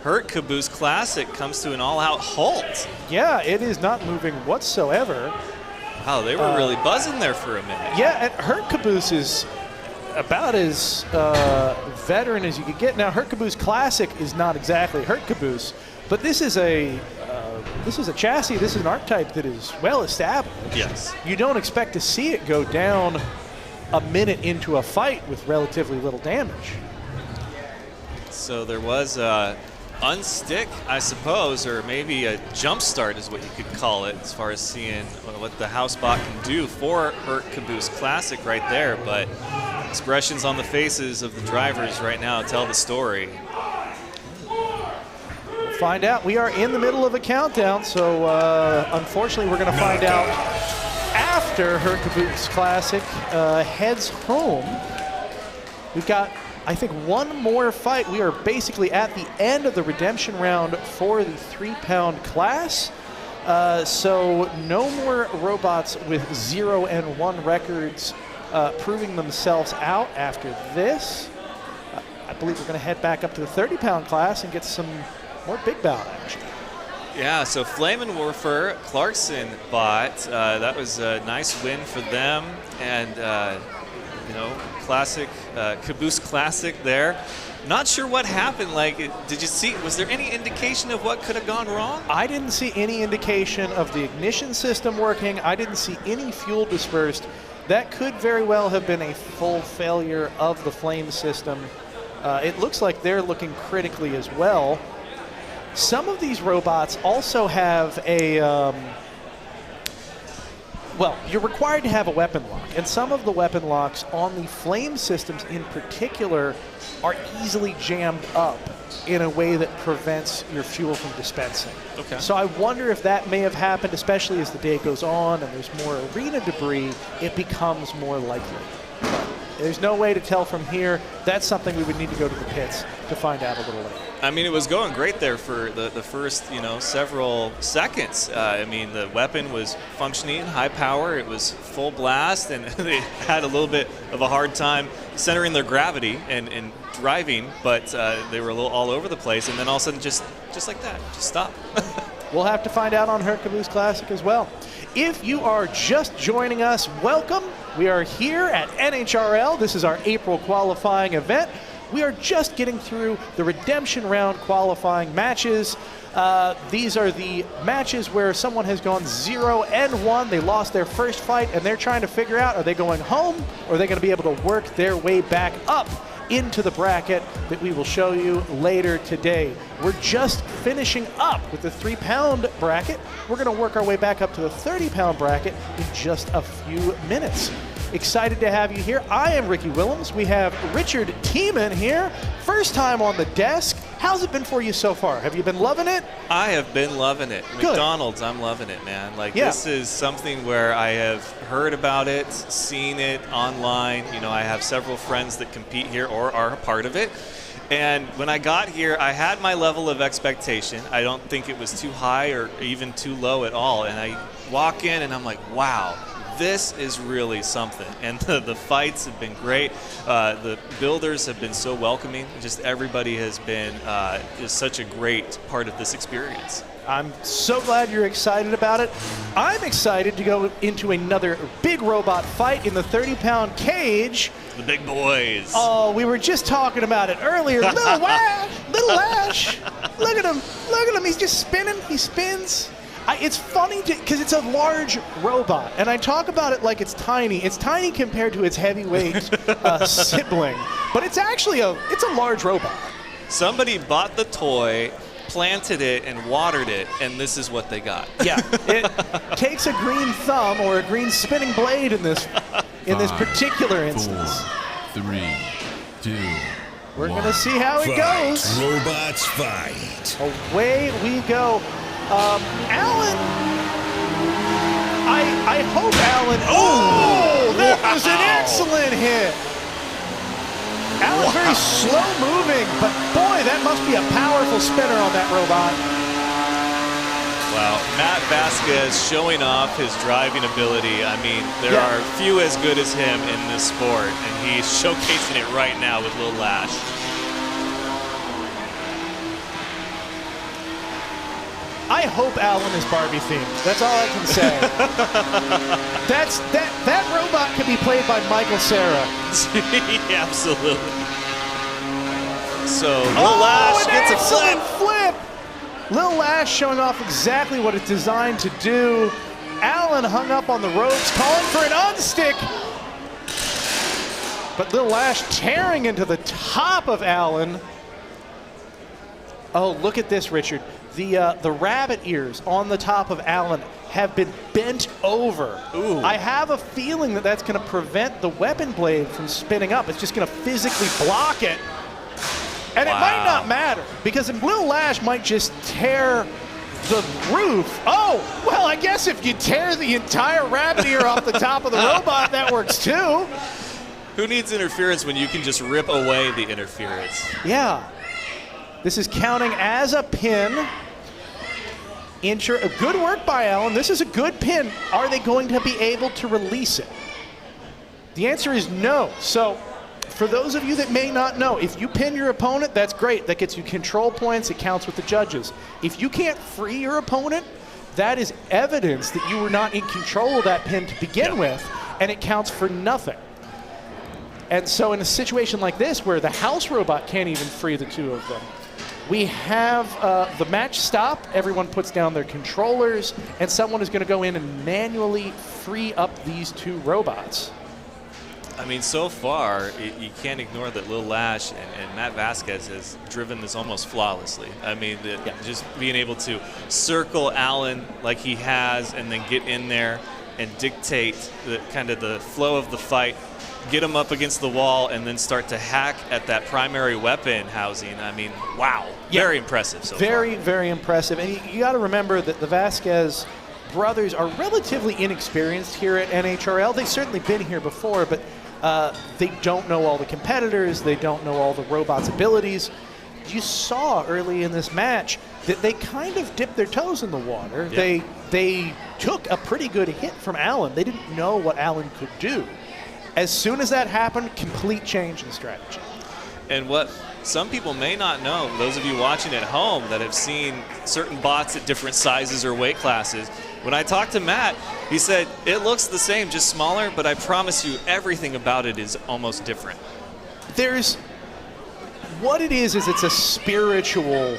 Hurt Caboose Classic comes to an all-out halt. Yeah, it is not moving whatsoever. Wow, they were really buzzing there for a minute. Yeah, and Hurt Caboose is about as veteran as you could get. Now, Hurt Caboose Classic is not exactly Hurt Caboose, but this is a chassis, this is an archetype that is well established. Yes. You don't expect to see it go down a minute into a fight with relatively little damage. So there was a unstick, I suppose, or maybe a jump start is what you could call it, as far as seeing what the house bot can do for Hurt Caboose Classic right there. But expressions on the faces of the drivers right now tell the story. find out. We are in the middle of a countdown, so unfortunately we're going to find out after her Caboose Classic heads home. We've got, I think, one more fight. We are basically at the end of the redemption round for the 3-pound class. So no more robots with 0 and 1 records proving themselves out after this. I believe we're going to head back up to the 30-pound class and get some more big bout action. Yeah, so Flaminfer, Clarkson bot. That was a nice win for them. And, classic, Caboose Classic there. Not sure what happened. Like, did you see, was there any indication of what could have gone wrong? I didn't see any indication of the ignition system working. I didn't see any fuel dispersed. That could very well have been a full failure of the flame system. It looks like they're looking critically as well. Some of these robots also have a, well, you're required to have a weapon lock, and some of the weapon locks on the flame systems in particular are easily jammed up in a way that prevents your fuel from dispensing. Okay. So I wonder if that may have happened, especially as the day goes on and there's more arena debris, it becomes more likely. But there's no way to tell from here. That's something we would need to go to the pits to find out a little later. I mean, it was going great there for the first, several seconds. I mean, the weapon was functioning, high power, it was full blast, and they had a little bit of a hard time centering their gravity and driving, but they were a little all over the place, and then all of a sudden, just like that, just stop. We'll have to find out on her Caboose Classic as well. If you are just joining us, welcome. We are here at NHRL. This is our April qualifying event. We are just getting through the redemption round qualifying matches. These are the matches where someone has gone 0 and 1. They lost their first fight, and they're trying to figure out, are they going home, or are they going to be able to work their way back up into the bracket that we will show you later today. We're just finishing up with the 3-pound bracket. We're going to work our way back up to the 30-pound bracket in just a few minutes. Excited to have you here. I am Ricky Willems. We have Richard Tiemann here. First time on the desk. How's it been for you so far? Have you been loving it? I have been loving it. Good. McDonald's, I'm loving it, man. Like, yeah. This is something where I have heard about it, seen it online. I have several friends that compete here or are a part of it. And when I got here, I had my level of expectation. I don't think it was too high or even too low at all. And I walk in and I'm like, wow. This is really something, and the fights have been great. The builders have been so welcoming. Just everybody has been is such a great part of this experience. I'm so glad you're excited about it. I'm excited to go into another big robot fight in the 30-pound cage. The big boys. Oh, we were just talking about it earlier. Little Ash. Look at him. He's just spinning. He spins. It's funny because it's a large robot, and I talk about it like it's tiny. It's tiny compared to its heavyweight sibling, but it's actually it's a large robot. Somebody bought the toy, planted it, and watered it, and this is what they got. Yeah, it takes a green thumb or a green spinning blade in this particular instance. 4, 3, 2. We're gonna see how it goes. Robots fight. Away we go. Alan, I hope Alan. Oh, that was an excellent hit. Alan, very slow moving, but boy, that must be a powerful spinner on that robot. Wow, Matt Vasquez showing off his driving ability. I mean, there are few as good as him in this sport, and he's showcasing it right now with Lil Lash. I hope Alan is Barbie themed. That's all I can say. that robot can be played by Michael Cera. Absolutely. So Lil Lash gets a flip. Lil Lash showing off exactly what it's designed to do. Alan hung up on the ropes, calling for an unstick. But Lil Lash tearing into the top of Alan. Oh, look at this, Richard. The rabbit ears on the top of Alan have been bent over. Ooh. I have a feeling that that's going to prevent the weapon blade from spinning up. It's just going to physically block it. And it might Wow. not matter, because Lil Lash might just tear the roof. Oh, well, I guess if you tear the entire rabbit ear off the top of the robot, that works too. Who needs interference when you can just rip away the interference? Yeah. This is counting as a pin. Good work by Alan. This is a good pin. Are they going to be able to release it? The answer is no. So, for those of you that may not know, if you pin your opponent, that's great. That gets you control points. It counts with the judges. If you can't free your opponent, that is evidence that you were not in control of that pin to begin with, and it counts for nothing. And so in a situation like this, where the house robot can't even free the two of them, we have the match stop. Everyone puts down their controllers, and someone is going to go in and manually free up these two robots. I mean, so far, you can't ignore that Lil Lash and Matt Vasquez has driven this almost flawlessly. I mean, just being able to circle Allen like he has and then get in there and dictate the kind of the flow of the fight, get him up against the wall, and then start to hack at that primary weapon housing. I mean, wow. Yeah. Very impressive so far. Very, very impressive. And you got to remember that the Vasquez brothers are relatively inexperienced here at NHRL. They've certainly been here before, but they don't know all the competitors. They don't know all the robots' abilities. You saw early in this match that they kind of dipped their toes in the water. Yeah. They took a pretty good hit from Allen. They didn't know what Allen could do. As soon as that happened, complete change in strategy. And what some people may not know, those of you watching at home that have seen certain bots at different sizes or weight classes, when I talked to Matt, he said, it looks the same, just smaller, but I promise you everything about it is almost different. What it is it's a spiritual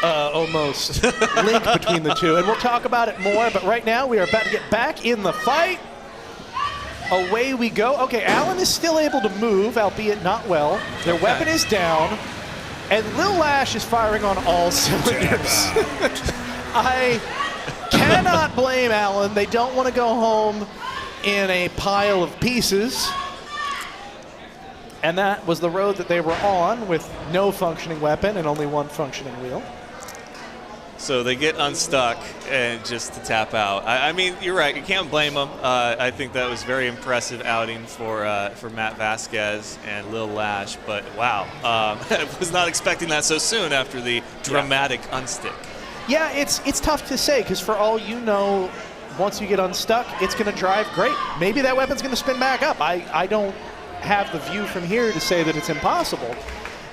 almost link between the two. And we'll talk about it more, but right now we are about to get back in the fight. Away we go. Okay, Allen is still able to move, albeit not well. Their weapon is down, and Lil Lash is firing on all cylinders. I cannot blame Allen. They don't want to go home in a pile of pieces. And that was the road that they were on, with no functioning weapon and only one functioning wheel. So they get unstuck and just to tap out. I mean, you're right. You can't blame them. I think that was very impressive outing for Matt Vasquez and Lil Lash. But wow, I was not expecting that so soon after the dramatic unstick. Yeah, it's tough to say, because for all you know, once you get unstuck, it's going to drive great. Maybe that weapon's going to spin back up. I don't have the view from here to say that it's impossible.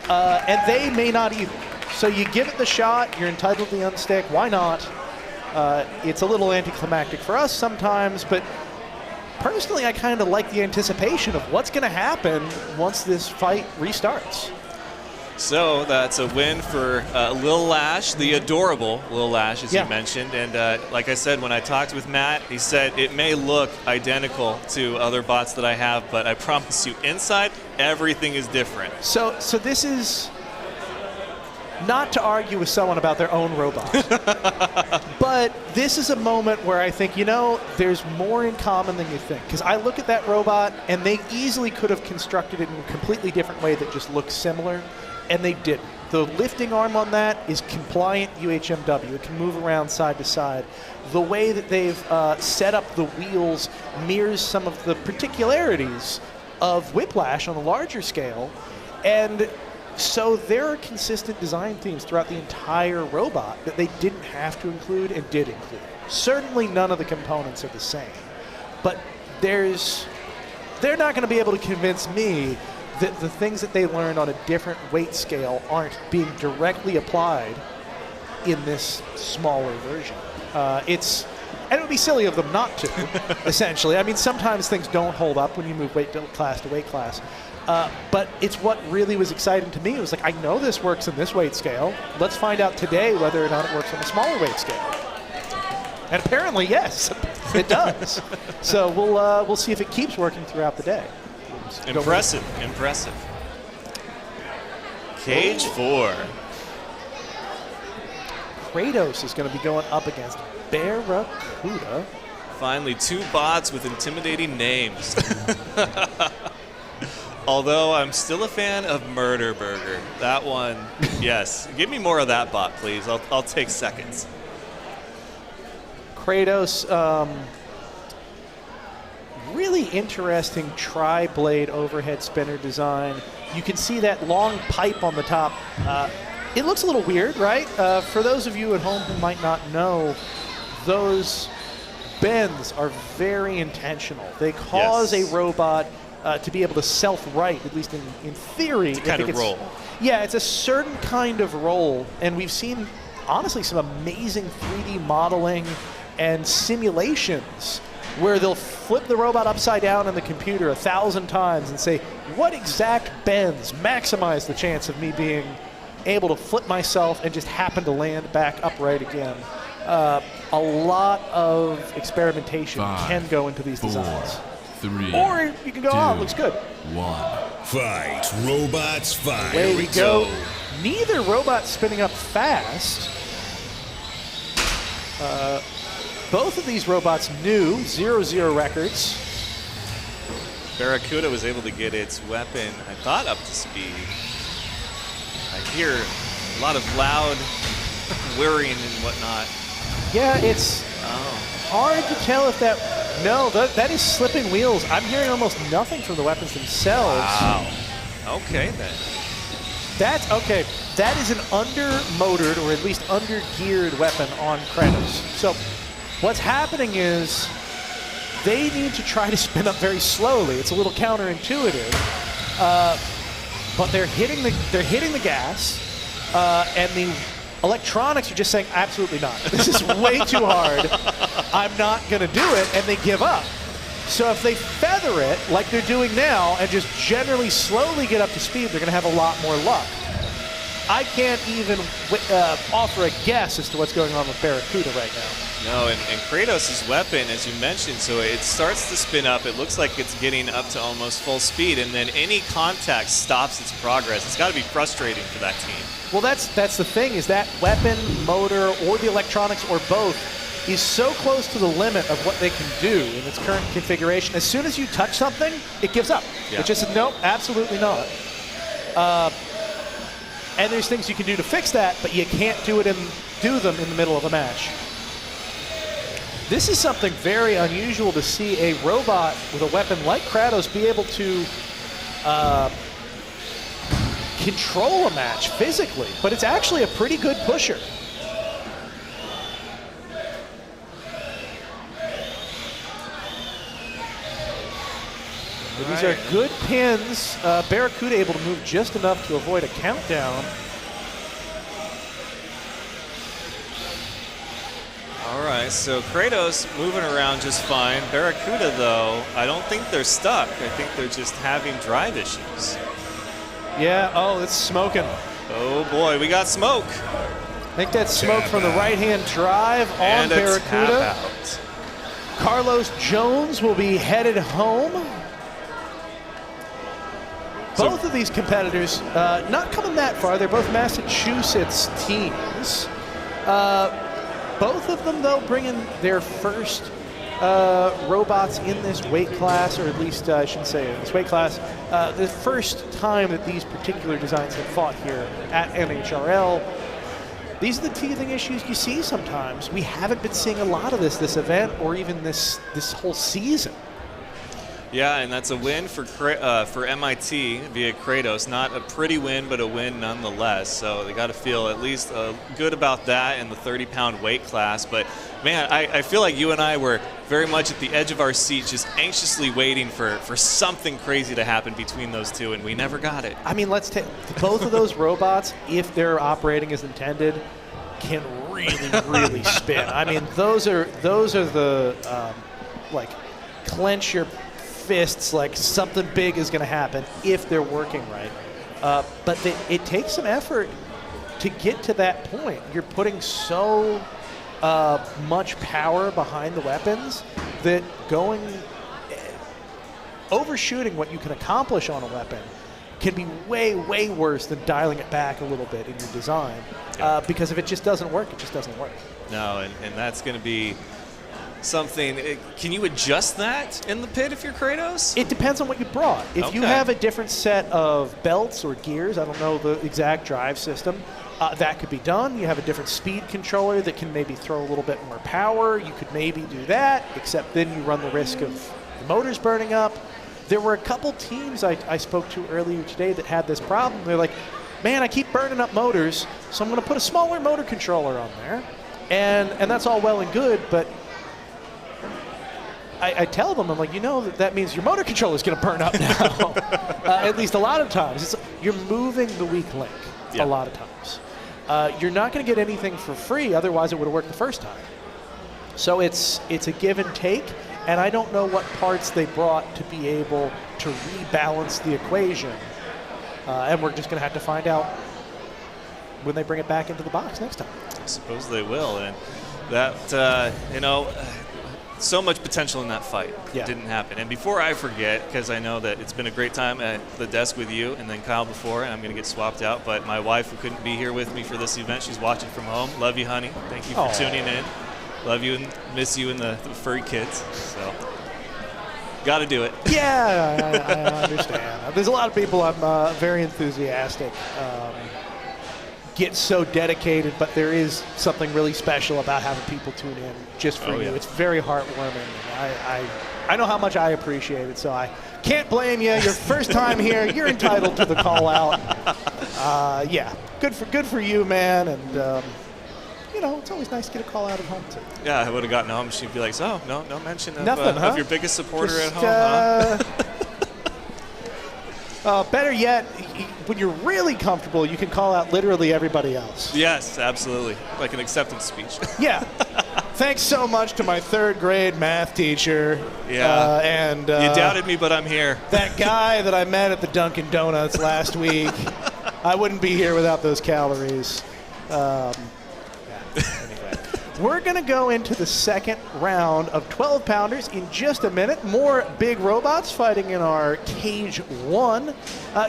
And they may not either. So you give it the shot, you're entitled to the unstick, why not? It's a little anticlimactic for us sometimes, but personally I kind of like the anticipation of what's going to happen once this fight restarts. So that's a win for Lil Lash, the adorable Lil Lash, as you mentioned. And like I said, when I talked with Matt, he said it may look identical to other bots that I have, but I promise you, inside, everything is different. So this is not to argue with someone about their own robot, but this is a moment where I think, there's more in common than you think. Because I look at that robot, and they easily could have constructed it in a completely different way that just looks similar. And they didn't. The lifting arm on that is compliant UHMW. It can move around side to side. The way that they've set up the wheels mirrors some of the particularities of Whiplash on a larger scale. And so there are consistent design themes throughout the entire robot that they didn't have to include and did include. Certainly none of the components are the same. But they're not going to be able to convince me that the things that they learned on a different weight scale aren't being directly applied in this smaller version. And it would be silly of them not to, essentially. I mean, sometimes things don't hold up when you move weight class to weight class. But it's what really was exciting to me. It was like, I know this works in this weight scale. Let's find out today whether or not it works on a smaller weight scale. And apparently, yes, it does. So we'll see if it keeps working throughout the day. Impressive. Cage 4. Kratos is going to be going up against Barracuda. Finally, two bots with intimidating names. Although I'm still a fan of Murder Burger. That one, yes. Give me more of that bot, please. I'll take seconds. Kratos, really interesting tri-blade overhead spinner design. You can see that long pipe on the top. It looks a little weird, right? For those of you at home who might not know, those bends are very intentional. They cause a robot to be able to self-right, at least in theory. To kind of roll. Yeah, it's a certain kind of roll, and we've seen, honestly, some amazing 3D modeling and simulations where they'll flip the robot upside down on the computer 1,000 times and say, what exact bends maximize the chance of me being able to flip myself and just happen to land back upright again. A lot of experimentation can go into these designs. 3, or you can go, 2, oh, it looks good. 1. Fight. Robots fight. Away we go. Neither robot spinning up fast. Both of these robots new, 0-0 records. Barracuda was able to get its weapon, I thought, up to speed. I hear a lot of loud whirring and whatnot. Yeah, it's hard to tell if that... No, that is slipping wheels. I'm hearing almost nothing from the weapons themselves. Wow. Okay, then. That's okay. That is an under-motored, or at least under-geared weapon on Kratos. So what's happening is they need to try to spin up very slowly. It's a little counterintuitive, but they're hitting the gas, and the electronics are just saying, absolutely not. This is way too hard. I'm not going to do it, and they give up. So if they feather it like they're doing now and just generally slowly get up to speed, they're going to have a lot more luck. I can't even offer a guess as to what's going on with Barracuda right now. No, and Kratos' weapon, as you mentioned, so it starts to spin up. It looks like it's getting up to almost full speed, and then any contact stops its progress. It's got to be frustrating for that team. Well, that's the thing, is that weapon, motor, or the electronics, or both, is so close to the limit of what they can do in its current configuration. As soon as you touch something, it gives up. Yeah. It just says, nope, absolutely not. And there's things you can do to fix that, but you can't do them in the middle of a match. This is something very unusual to see a robot with a weapon like Kratos be able to control a match physically, but it's actually a pretty good pusher. These are good pins. Barracuda able to move just enough to avoid a countdown. All right, so Kratos moving around just fine. Barracuda, though, I don't think they're stuck. I think they're just having drive issues. Yeah, oh, it's smoking. Oh, boy, we got smoke. I think that's smoke from the right-hand drive on And a Barracuda. tap out. Carlos Jones will be headed home. Both of these competitors not coming that far. They're both Massachusetts teams. Both of them, though, bringing their first robots in this weight class, or at least I shouldn't say in this weight class, the first time that these particular designs have fought here at NHRL. These are the teething issues you see sometimes. We haven't been seeing a lot of this event, or even this whole season. Yeah, and that's a win for MIT via Kratos. Not a pretty win, but a win nonetheless. So they got to feel at least good about that in the 30-pound weight class. But, man, I feel like you and I were very much at the edge of our seats, just anxiously waiting for something crazy to happen between those two, and we never got it. I mean, let's take both of those robots, if they're operating as intended, can really spin. I mean, those are the like clench your fists, like something big is going to happen if they're working right. But it takes some effort to get to that point. You're putting so much power behind the weapons that overshooting what you can accomplish on a weapon can be way worse than dialing it back a little bit in your design. Because if it just doesn't work, it just doesn't work. No, and that's going to be something, can you adjust that in the pit if you're Kratos? It depends on what you brought. If you Okay. have a different set of belts or gears, I don't know the exact drive system, that could be done. You have a different speed controller that can maybe throw a little bit more power. You could maybe do that, except then you run the risk of the motors burning up. There were a couple teams I spoke to earlier today that had this problem. They're like, man, I keep burning up motors, so I'm going to put a smaller motor controller on there. And that's all well and good, but I tell them, I'm like, that means your motor controller is going to burn up now. At least a lot of times. You're moving the weak link a lot of times. You're not going to get anything for free, otherwise it would have worked the first time. So it's a give and take, and I don't know what parts they brought to be able to rebalance the equation. And we're just going to have to find out when they bring it back into the box next time. I suppose they will, and that, so much potential in that fight. Yeah. It didn't happen. And before I forget, because I know that it's been a great time at the desk with you and then Kyle before, and I'm going to get swapped out, but my wife, who couldn't be here with me for this event, she's watching from home. Love you, honey. Thank you for tuning in. Love you and miss you and the furry kids. So, got to do it. Yeah, I understand. There's a lot of people I'm very enthusiastic. Get so dedicated, but there is something really special about having people tune in just for you. Yeah. It's very heartwarming. I know how much I appreciate it, so I can't blame you. Your first time here, you're entitled to the call out. Yeah, good for you, man. And it's always nice to get a call out at home too. Yeah, I would have gotten home. She'd be like, "So, no mention of, Nothing, huh? of your biggest supporter Just, at home, huh?" Better yet, when you're really comfortable, you can call out literally everybody else. Yes, absolutely. Like an acceptance speech. Yeah. Thanks so much to my third grade math teacher. Yeah. And you doubted me, but I'm here. That guy that I met at the Dunkin' Donuts last week. I wouldn't be here without those calories. Anyway, we're going to go into the second round of 12-pounders in just a minute. More big robots fighting in our Cage 1.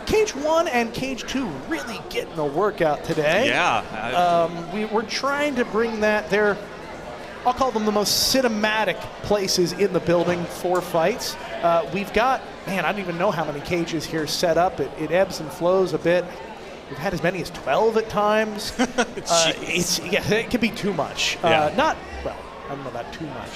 Cage 1 and Cage 2 really getting a workout today. Yeah. We're trying to bring that there. I'll call them the most cinematic places in the building for fights. We've got, I don't even know how many cages here set up. It ebbs and flows a bit. We've had as many as 12 at times. It can be too much. I don't know about too much.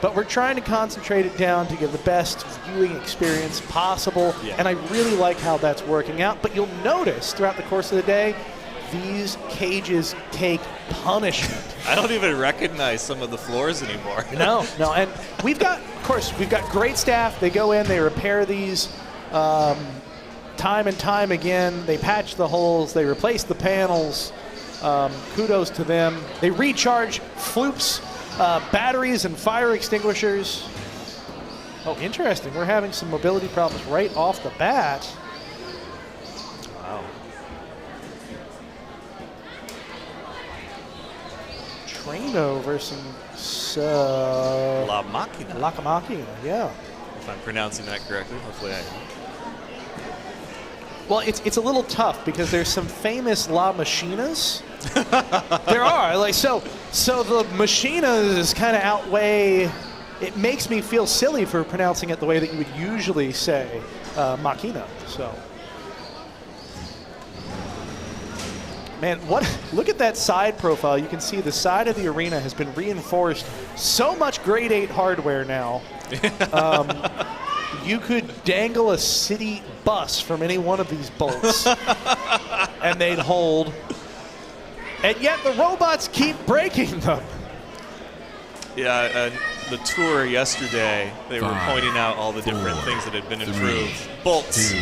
But we're trying to concentrate it down to give the best viewing experience possible. Yeah. And I really like how that's working out. But you'll notice throughout the course of the day, these cages take punishment. I don't even recognize some of the floors anymore. No. And we've got great staff. They go in, they repair these time and time again. They patch the holes, they replace the panels. Kudos to them. They recharge floops, batteries, and fire extinguishers. Oh, interesting. We're having some mobility problems right off the bat. Wow. Traino versus La Machina. Lakina, yeah. If I'm pronouncing that correctly, hopefully I am. Well, it's a little tough because there's some famous La Machinas. There are. So the Machinas kind of outweigh. It makes me feel silly for pronouncing it the way that you would usually say Machina. So, man, look at that side profile. You can see the side of the arena has been reinforced. So much grade 8 hardware now. You could dangle a city bus from any one of these bolts and they'd hold. And yet the robots keep breaking them. Yeah, the tour yesterday, they were pointing out all the different things that had been improved. Bolts.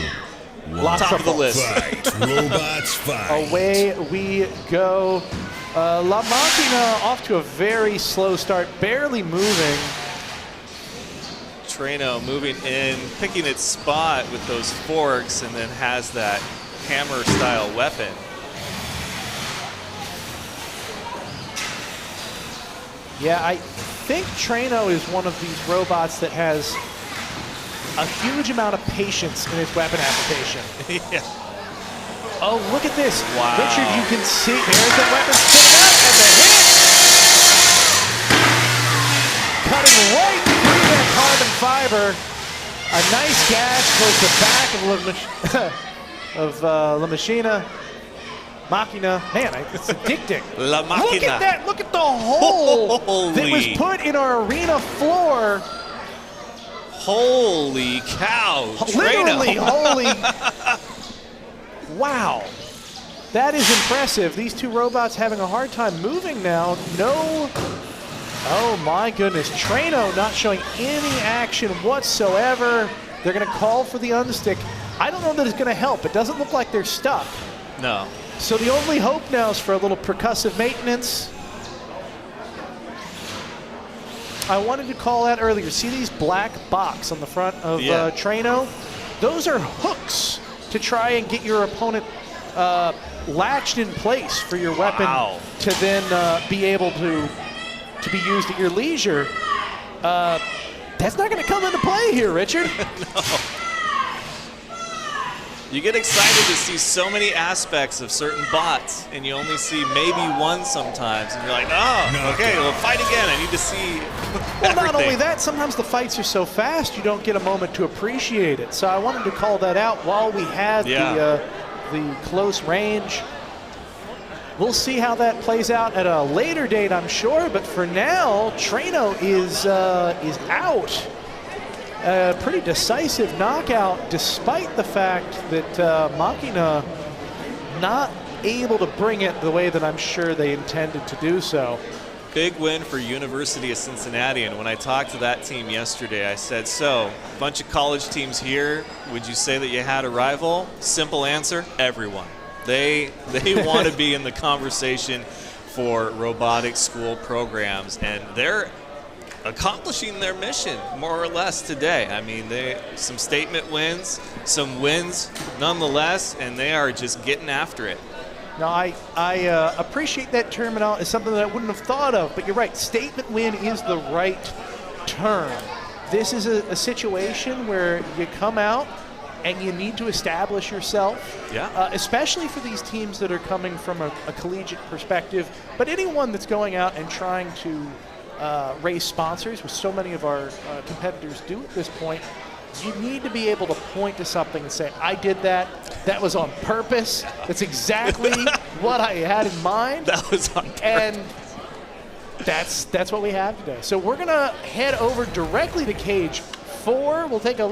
Lots Top of the bolts. list. Fight, robots, fight. Away we go. La Machina off to a very slow start, barely moving. Traino moving in, picking its spot with those forks, and then has that hammer-style weapon. Yeah, I think Traino is one of these robots that has a huge amount of patience in its weapon application. Yeah. Oh, look at this. Wow. Richard, you can see, there's the weapon spinning out, and the hit! Cutting right through that carbon fiber. A nice gash towards the back of La Machina. Machina. Man, it's addicting. La Machina. Look at that. Look at the hole that was Holy. put in our arena floor. Holy cow. Literally, Trano. holy. Wow. That is impressive. These two robots having a hard time moving now. No. Oh my goodness. Trano not showing any action whatsoever. They're going to call for the unstick. I don't know that it's going to help. It doesn't look like they're stuck. No. So the only hope now is for a little percussive maintenance. I wanted to call out earlier. See these black box on the front of Trano? Those are hooks to try and get your opponent latched in place for your weapon to then be able to be used at your leisure. That's not going to come into play here, Richard. No. You get excited to see so many aspects of certain bots, and you only see maybe one sometimes, and you're like, oh, okay, well, fight again. I need to see Well, not only everything. that, sometimes the fights are so fast you don't get a moment to appreciate it. So I wanted to call that out while we had the close range. We'll see how that plays out at a later date, I'm sure. But for now, Trano is out. A pretty decisive knockout, despite the fact that Machina not able to bring it the way that I'm sure they intended to do so. Big win for University of Cincinnati, and when I talked to that team yesterday, I said, so, a bunch of college teams here, would you say that you had a rival? Simple answer, everyone. They want to be in the conversation for robotics school programs, and they're accomplishing their mission more or less today. I mean, some statement wins, some wins nonetheless, and they are just getting after it. Now, I appreciate that terminology. It's something that I wouldn't have thought of, but you're right. Statement win is the right term. This is a situation where you come out and you need to establish yourself, especially for these teams that are coming from a collegiate perspective, but anyone that's going out and trying to raise sponsors, which so many of our competitors do at this point. You need to be able to point to something and say, I did that. That was on purpose. That's exactly what I had in mind. That was on purpose. And that's what we have today. So we're going to head over directly to cage 4. We'll take a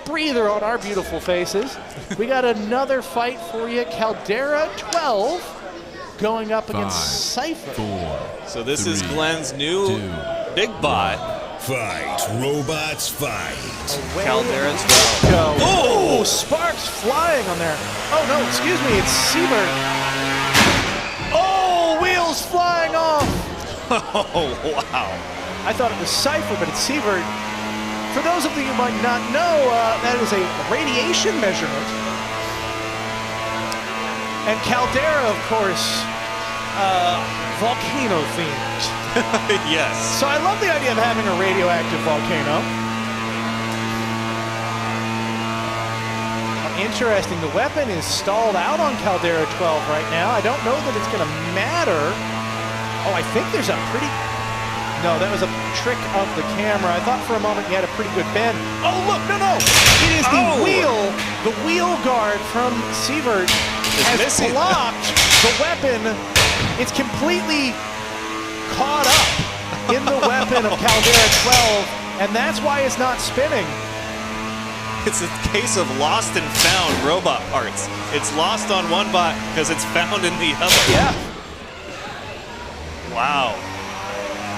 breather on our beautiful faces. We got another fight for you. Caldera 12 going up against Cypher. 4. So this is Glenn's new 2, big bot. Fight. Robots fight. Caldera 12. Go. Oh! Oh, sparks flying on there. Oh, no, excuse me, it's Sver. Oh, wheels flying off. Oh, wow. I thought it was Cypher, but it's Sver. For those of you who might not know, that is a radiation measurement. And Caldera, of course, volcano themed. Yes. So I love the idea of having a radioactive volcano. Interesting, the weapon is stalled out on Caldera 12 right now. I don't know that it's gonna matter. Oh, I think there's a pretty, no, that was a trick of the camera. I thought for a moment you had a pretty good bend. Oh, look, no. It is the wheel guard from Sver has missing. blocked the weapon. It's completely caught up in the weapon of Caldera 12, and that's why it's not spinning. It's a case of lost and found robot parts. It's lost on one bot because it's found in the other. Yeah. Wow.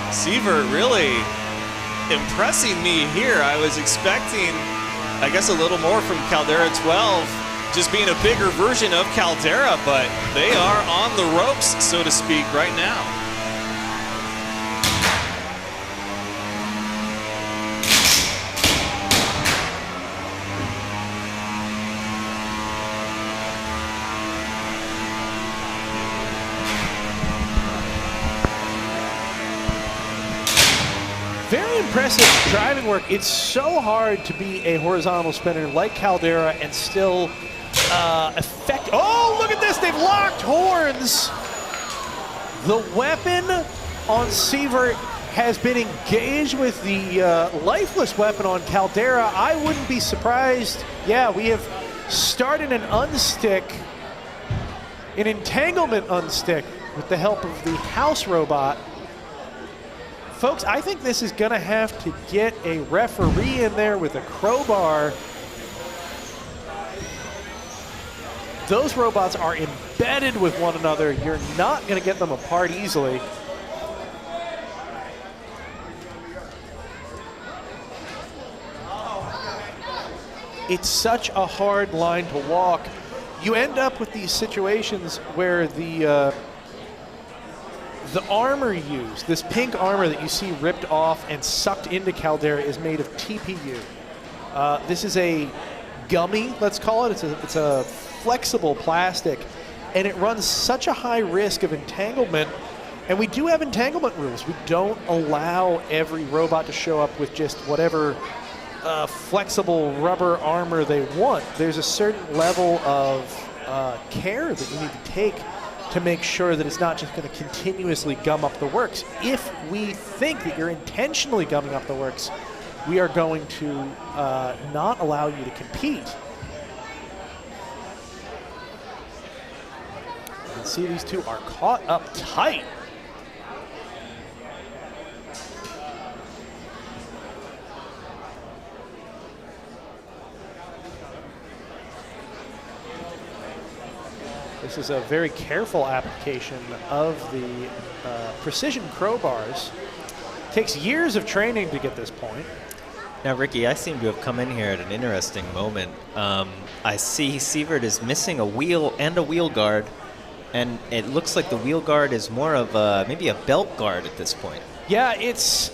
Sver really impressing me here. I was expecting, I guess, a little more from Caldera 12, just being a bigger version of Caldera, but they are on the ropes, so to speak, right now. Very impressive driving work. It's so hard to be a horizontal spinner like Caldera and still effect. Oh, look at this! They've locked horns. The weapon on Sver has been engaged with the lifeless weapon on Caldera. I wouldn't be surprised. Yeah, we have started an unstick, an entanglement unstick with the help of the house robot. Folks, I think this is going to have to get a referee in there with a crowbar. Those robots are embedded with one another. You're not going to get them apart easily. It's such a hard line to walk. You end up with these situations where the armor used, this pink armor that you see ripped off and sucked into Caldera, is made of TPU. This is a gummy, let's call it. It's a flexible plastic, and it runs such a high risk of entanglement. And we do have entanglement rules. We don't allow every robot to show up with just whatever flexible rubber armor they want. There's a certain level of care that you need to take to make sure that it's not just going to continuously gum up the works. If we think that you're intentionally gumming up the works, we are going to not allow you to compete. You can see these two are caught up tight. This is a very careful application of the precision crowbars. Takes years of training to get this point. Now, Ricky, I seem to have come in here at an interesting moment. I see Sver is missing a wheel and a wheel guard, and it looks like the wheel guard is more of maybe a belt guard at this point. Yeah, it's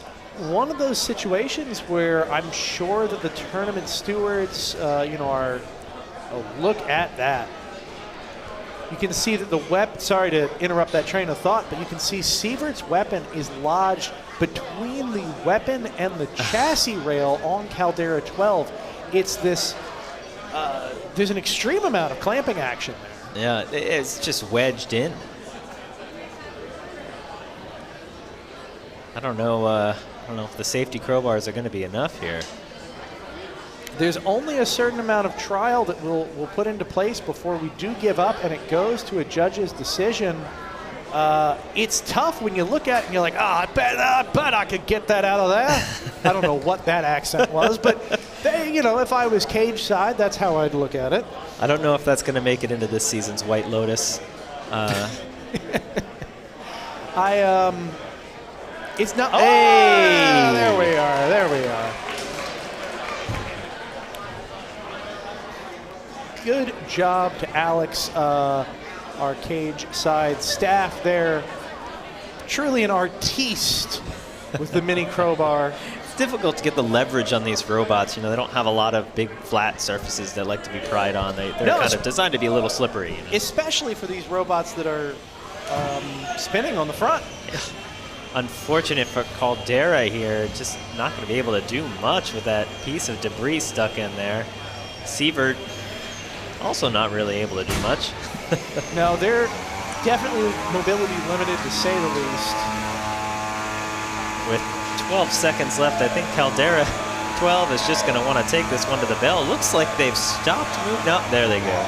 one of those situations where I'm sure that the tournament stewards, are. Oh, look at that. You can see that the weapon, sorry to interrupt that train of thought, but you can see Sievert's weapon is lodged between the weapon and the chassis rail on Caldera 12. It's this, there's an extreme amount of clamping action there. Yeah, it's just wedged in. I don't know if the safety crowbars are going to be enough here. There's only a certain amount of trial that we'll put into place before we do give up, and it goes to a judge's decision. It's tough when you look at it and you're like, I bet I could get that out of there. I don't know what that accent was, but if I was cage side, that's how I'd look at it. I don't know if that's going to make it into this season's White Lotus. It's not. Hey! There we are. Good job to Alex, our cage side staff there. Truly an artiste with the mini crowbar. It's difficult to get the leverage on these robots. They don't have a lot of big flat surfaces that like to be pried on. They're kind of designed to be a little slippery. Especially for these robots that are spinning on the front. Unfortunate for Caldera here, just not going to be able to do much with that piece of debris stuck in there. Sver also not really able to do much. No, they're definitely mobility limited, to say the least. With 12 seconds left, I think Caldera 12 is just going to want to take this one to the bell. Looks like they've stopped moving. No, there they go.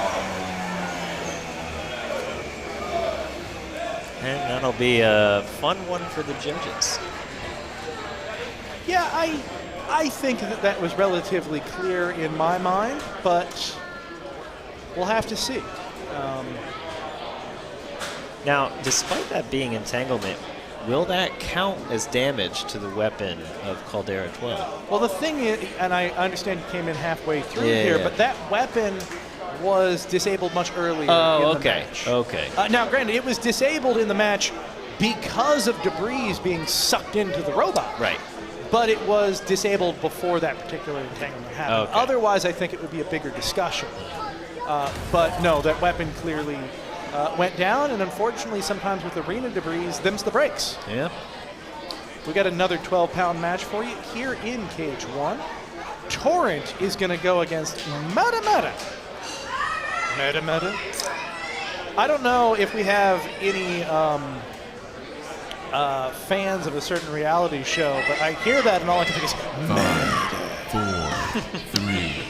And that'll be a fun one for the judges. Yeah, I think that was relatively clear in my mind, but we'll have to see. Now, despite that being entanglement, will that count as damage to the weapon of Caldera 12? Well, the thing is, and I understand you came in halfway through here, but that weapon was disabled much earlier in the match. Okay. Now, granted, it was disabled in the match because of debris being sucked into the robot. Right. But it was disabled before that particular entanglement happened. Okay. Otherwise, I think it would be a bigger discussion. But no, that weapon clearly went down, and unfortunately, sometimes with arena debris, them's the breaks. Yeah. We got another 12-pound match for you here in Cage 1. Torrent is going to go against Meta. I don't know if we have any fans of a certain reality show, but I hear that and all I can think is 5, 4, 3,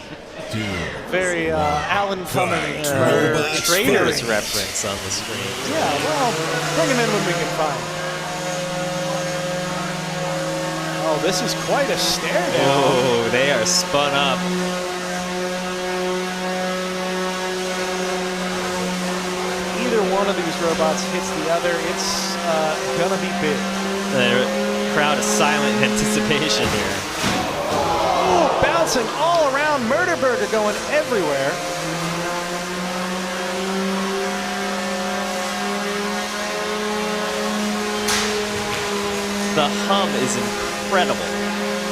2. very Alan Cummings. Traitors reference on the screen. Yeah, well, bring him in when we can find him. Oh, this is quite a stare down. Oh, they are spun up. Either one of these robots hits the other, it's gonna be big. The crowd is silent anticipation here. Ooh, bouncing all around, Murder Burger going everywhere. The hum is incredible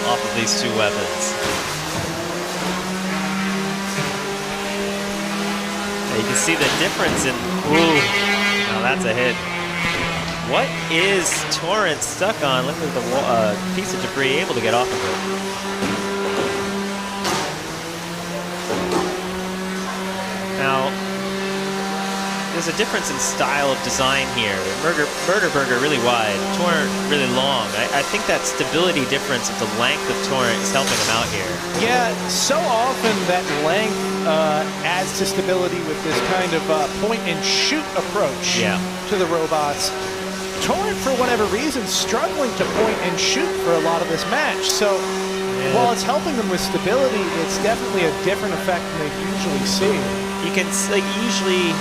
off of these two weapons. You can see the difference in, ooh, now that's a hit. What is Torrent stuck on? Look at the piece of debris able to get off of it. Now, there's a difference in style of design here. Murder Burger really wide, Torrent really long. I think that stability difference of the length of Torrent is helping him out here. Yeah, so often that length adds to stability with this kind of point-and-shoot approach to the robots. Torrent, for whatever reason, struggling to point and shoot for a lot of this match. So while it's helping them with stability, it's definitely a different effect than they usually see. You can, like, usually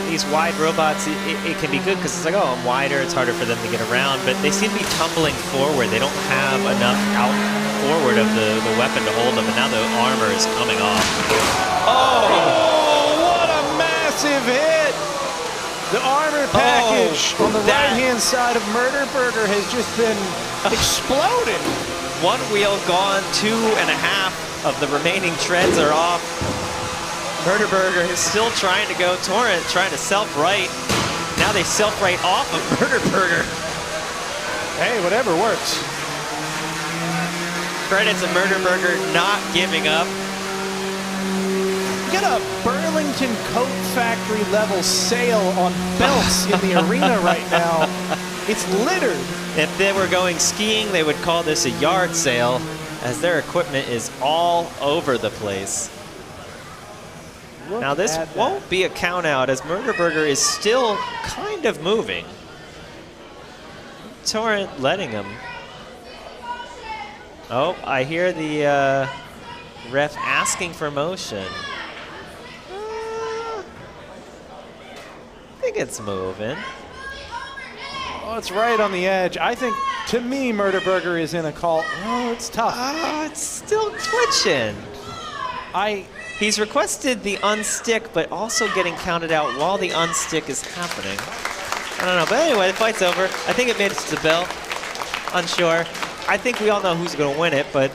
these wide robots, it can be good because it's like, oh, I'm wider, it's harder for them to get around, but they seem to be tumbling forward. They don't have enough out forward of the weapon to hold them, and now the armor is coming off. Oh, what a massive hit! The armor package on the right-hand side of Murder Burger has just been exploded. One wheel gone, 2.5 of the remaining treads are off. Murder Burger is still trying to go. Torrent trying to self-right. Now they self-right off of Murder Burger. Hey, whatever works. Credits to Murder Burger not giving up. Get a Burlington Coat Factory level sale on belts in the arena right now. It's littered. If they were going skiing, they would call this a yard sale, as their equipment is all over the place. Now this won't be a count out, as Murder Burger is still kind of moving. Torrent letting him. Oh, I hear the ref asking for motion. I think it's moving. Oh, it's right on the edge. I think, to me, Murder Burger is in a call. Oh, it's tough. Oh, it's still twitching. He's requested the unstick, but also getting counted out while the unstick is happening. I don't know, but anyway, the fight's over. I think it made it to the bell. Unsure. I think we all know who's going to win it, but,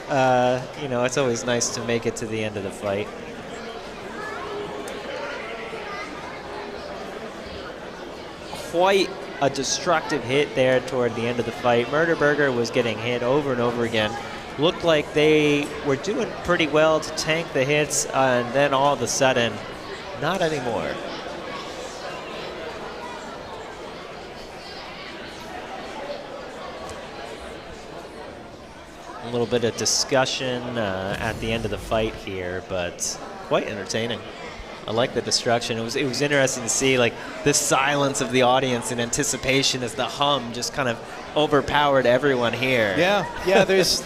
you know, it's always nice to make it to the end of the fight. Quite a destructive hit there toward the end of the fight. Murder Burger was getting hit over and over again. Looked like they were doing pretty well to tank the hits, and then all of a sudden, not anymore. A little bit of discussion at the end of the fight here, but quite entertaining. I like the destruction. It was interesting to see, like, the silence of the audience in anticipation as the hum just kind of overpowered everyone here. Yeah, there's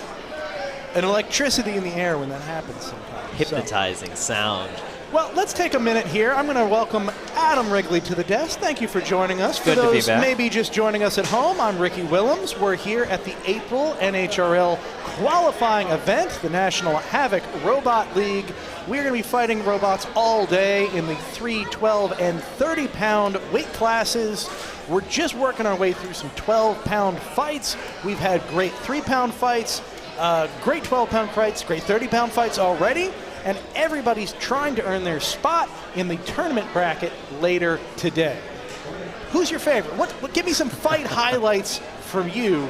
an electricity in the air when that happens sometimes. Hypnotizing sound. Well, let's take a minute here. I'm going to welcome Adam Wrigley to the desk. Thank you for joining us. Good to be back. Maybe just joining us at home, I'm Ricky Willems. We're here at the April NHRL qualifying event, the National Havoc Robot League. We're going to be fighting robots all day in the 3, 12, and 30-pound weight classes. We're just working our way through some 12-pound fights. We've had great 3-pound fights, great 12-pound fights, great 30-pound fights already, and everybody's trying to earn their spot in the tournament bracket later today. Who's your favorite? Give me some fight highlights from you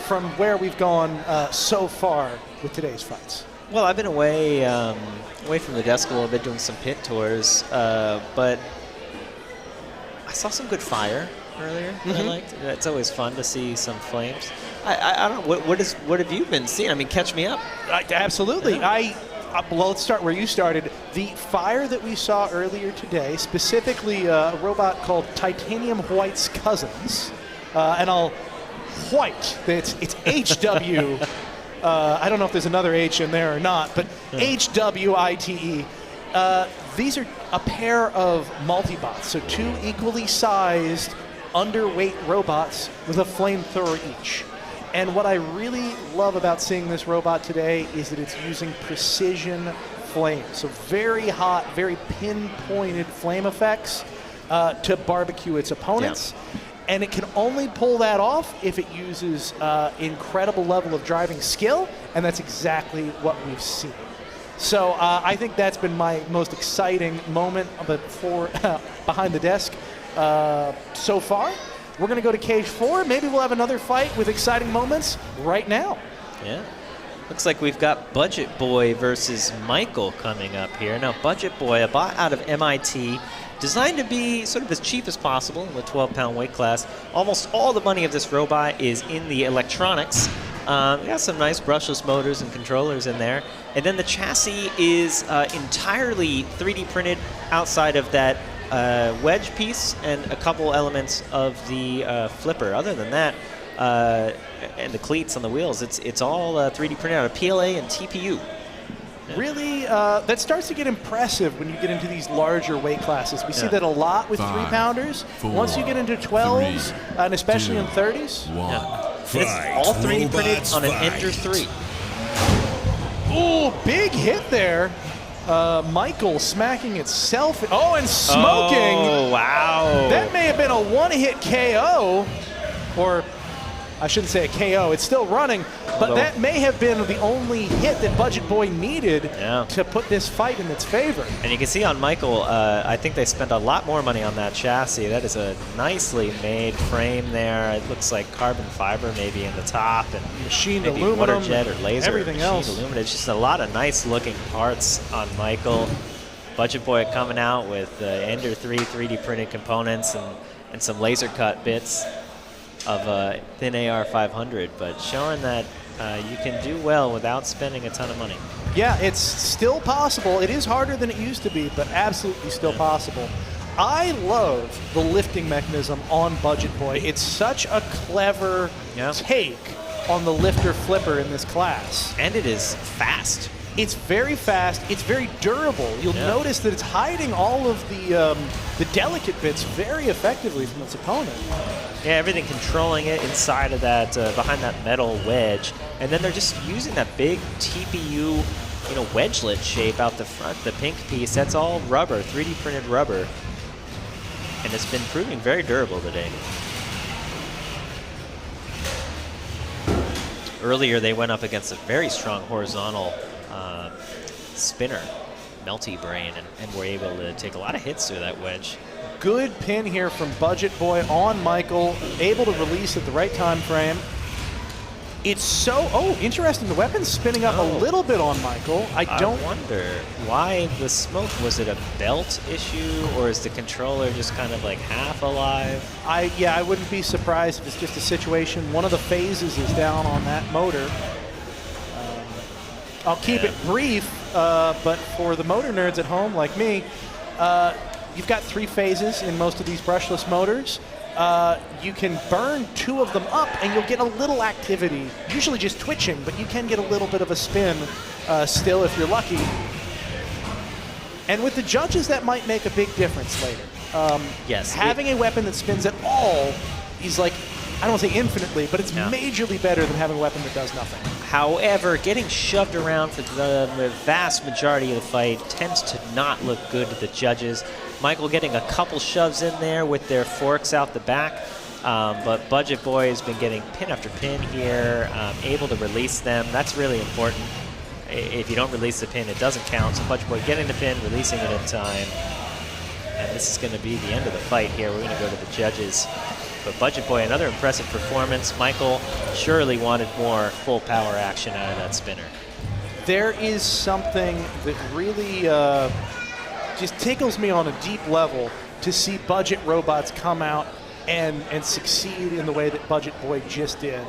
from where we've gone so far with today's fights. Well, I've been away from the desk a little bit doing some pit tours, but I saw some good fire. earlier. I liked. It's always fun to see some flames. I don't know. What have you been seeing? I mean, catch me up. Absolutely. Well, let's start where you started. The fire that we saw earlier today, specifically a robot called Titanium White's Cousins, and White. It's HW. I don't know if there's another H in there or not, but HWITE. These are a pair of multibots, so 2 equally sized, underweight robots with a flamethrower each. And what I really love about seeing this robot today is that it's using precision flames. So very hot, very pinpointed flame effects to barbecue its opponents. Yeah. And it can only pull that off if it uses incredible level of driving skill, and that's exactly what we've seen. So I think that's been my most exciting moment for behind the desk so far. We're going to go to Cage 4. Maybe we'll have another fight with exciting moments right now. Yeah. Looks like we've got Budget Boy versus Michael coming up here. Now, Budget Boy, a bot out of MIT, designed to be sort of as cheap as possible in the 12-pound weight class. Almost all the money of this robot is in the electronics. We got some nice brushless motors and controllers in there. And then the chassis is entirely 3D printed outside of that wedge piece and a couple elements of the flipper. Other than that, and the cleats on the wheels, it's all 3D printed out of PLA and TPU. Yeah. Really, that starts to get impressive when you get into these larger weight classes. We see that a lot with 3-pounders. Once you get into 12s, and especially in 30s. It's all 3D printed on an Ender 3. Ooh, big hit there. Michael smacking itself. Oh, and smoking. Oh, wow. That may have been a one-hit KO, or I shouldn't say a KO. It's still running, but that may have been the only hit that Budget Boy needed to put this fight in its favor. And you can see on Michael, I think they spent a lot more money on that chassis. That is a nicely made frame there. It looks like carbon fiber maybe in the top, and machined maybe aluminum, water jet or laser. everything else. Aluminum. It's just a lot of nice looking parts on Michael. Budget Boy coming out with Ender 3 3D printed components and some laser cut bits of thin AR 500, but showing that you can do well without spending a ton of money. Yeah, it's still possible. It is harder than it used to be, but absolutely still possible. I love the lifting mechanism on Budget Boy. It's such a clever take on the lifter flipper in this class. And it is fast. It's very fast. It's very durable. You'll notice that it's hiding all of the delicate bits very effectively from its opponent. Yeah, everything controlling it inside of that, behind that metal wedge. And then they're just using that big TPU, wedgelet shape out the front, the pink piece. That's all rubber, 3D printed rubber. And it's been proving very durable today. Earlier, they went up against a very strong horizontal spinner, Melty Brain, and were able to take a lot of hits through that wedge. Good pin here from Budget Boy on Michael, able to release at the right time frame. It's so, interesting, the weapon's spinning up a little bit on Michael. I wonder why the smoke. Was it a belt issue, or is the controller just kind of like half alive? I wouldn't be surprised if it's just a situation. One of the phases is down on that motor. I'll keep it brief, but for the motor nerds at home like me, you've got 3 phases in most of these brushless motors. You can burn 2 of them up and you'll get a little activity, usually just twitching, but you can get a little bit of a spin still if you're lucky. And with the judges, that might make a big difference later. Yes. Having a weapon that spins at all is like, I don't want to say infinitely, but it's majorly better than having a weapon that does nothing. However, getting shoved around for the vast majority of the fight tends to not look good to the judges. Michael getting a couple shoves in there with their forks out the back, but Budget Boy has been getting pin after pin here, able to release them. That's really important. If you don't release the pin, it doesn't count. So Budget Boy getting the pin, releasing it in time. And this is going to be the end of the fight here. We're going to go to the judges. But Budget Boy, another impressive performance. Michael surely wanted more full power action out of that spinner. There is something that really just tickles me on a deep level to see budget robots come out and succeed in the way that Budget Boy just did.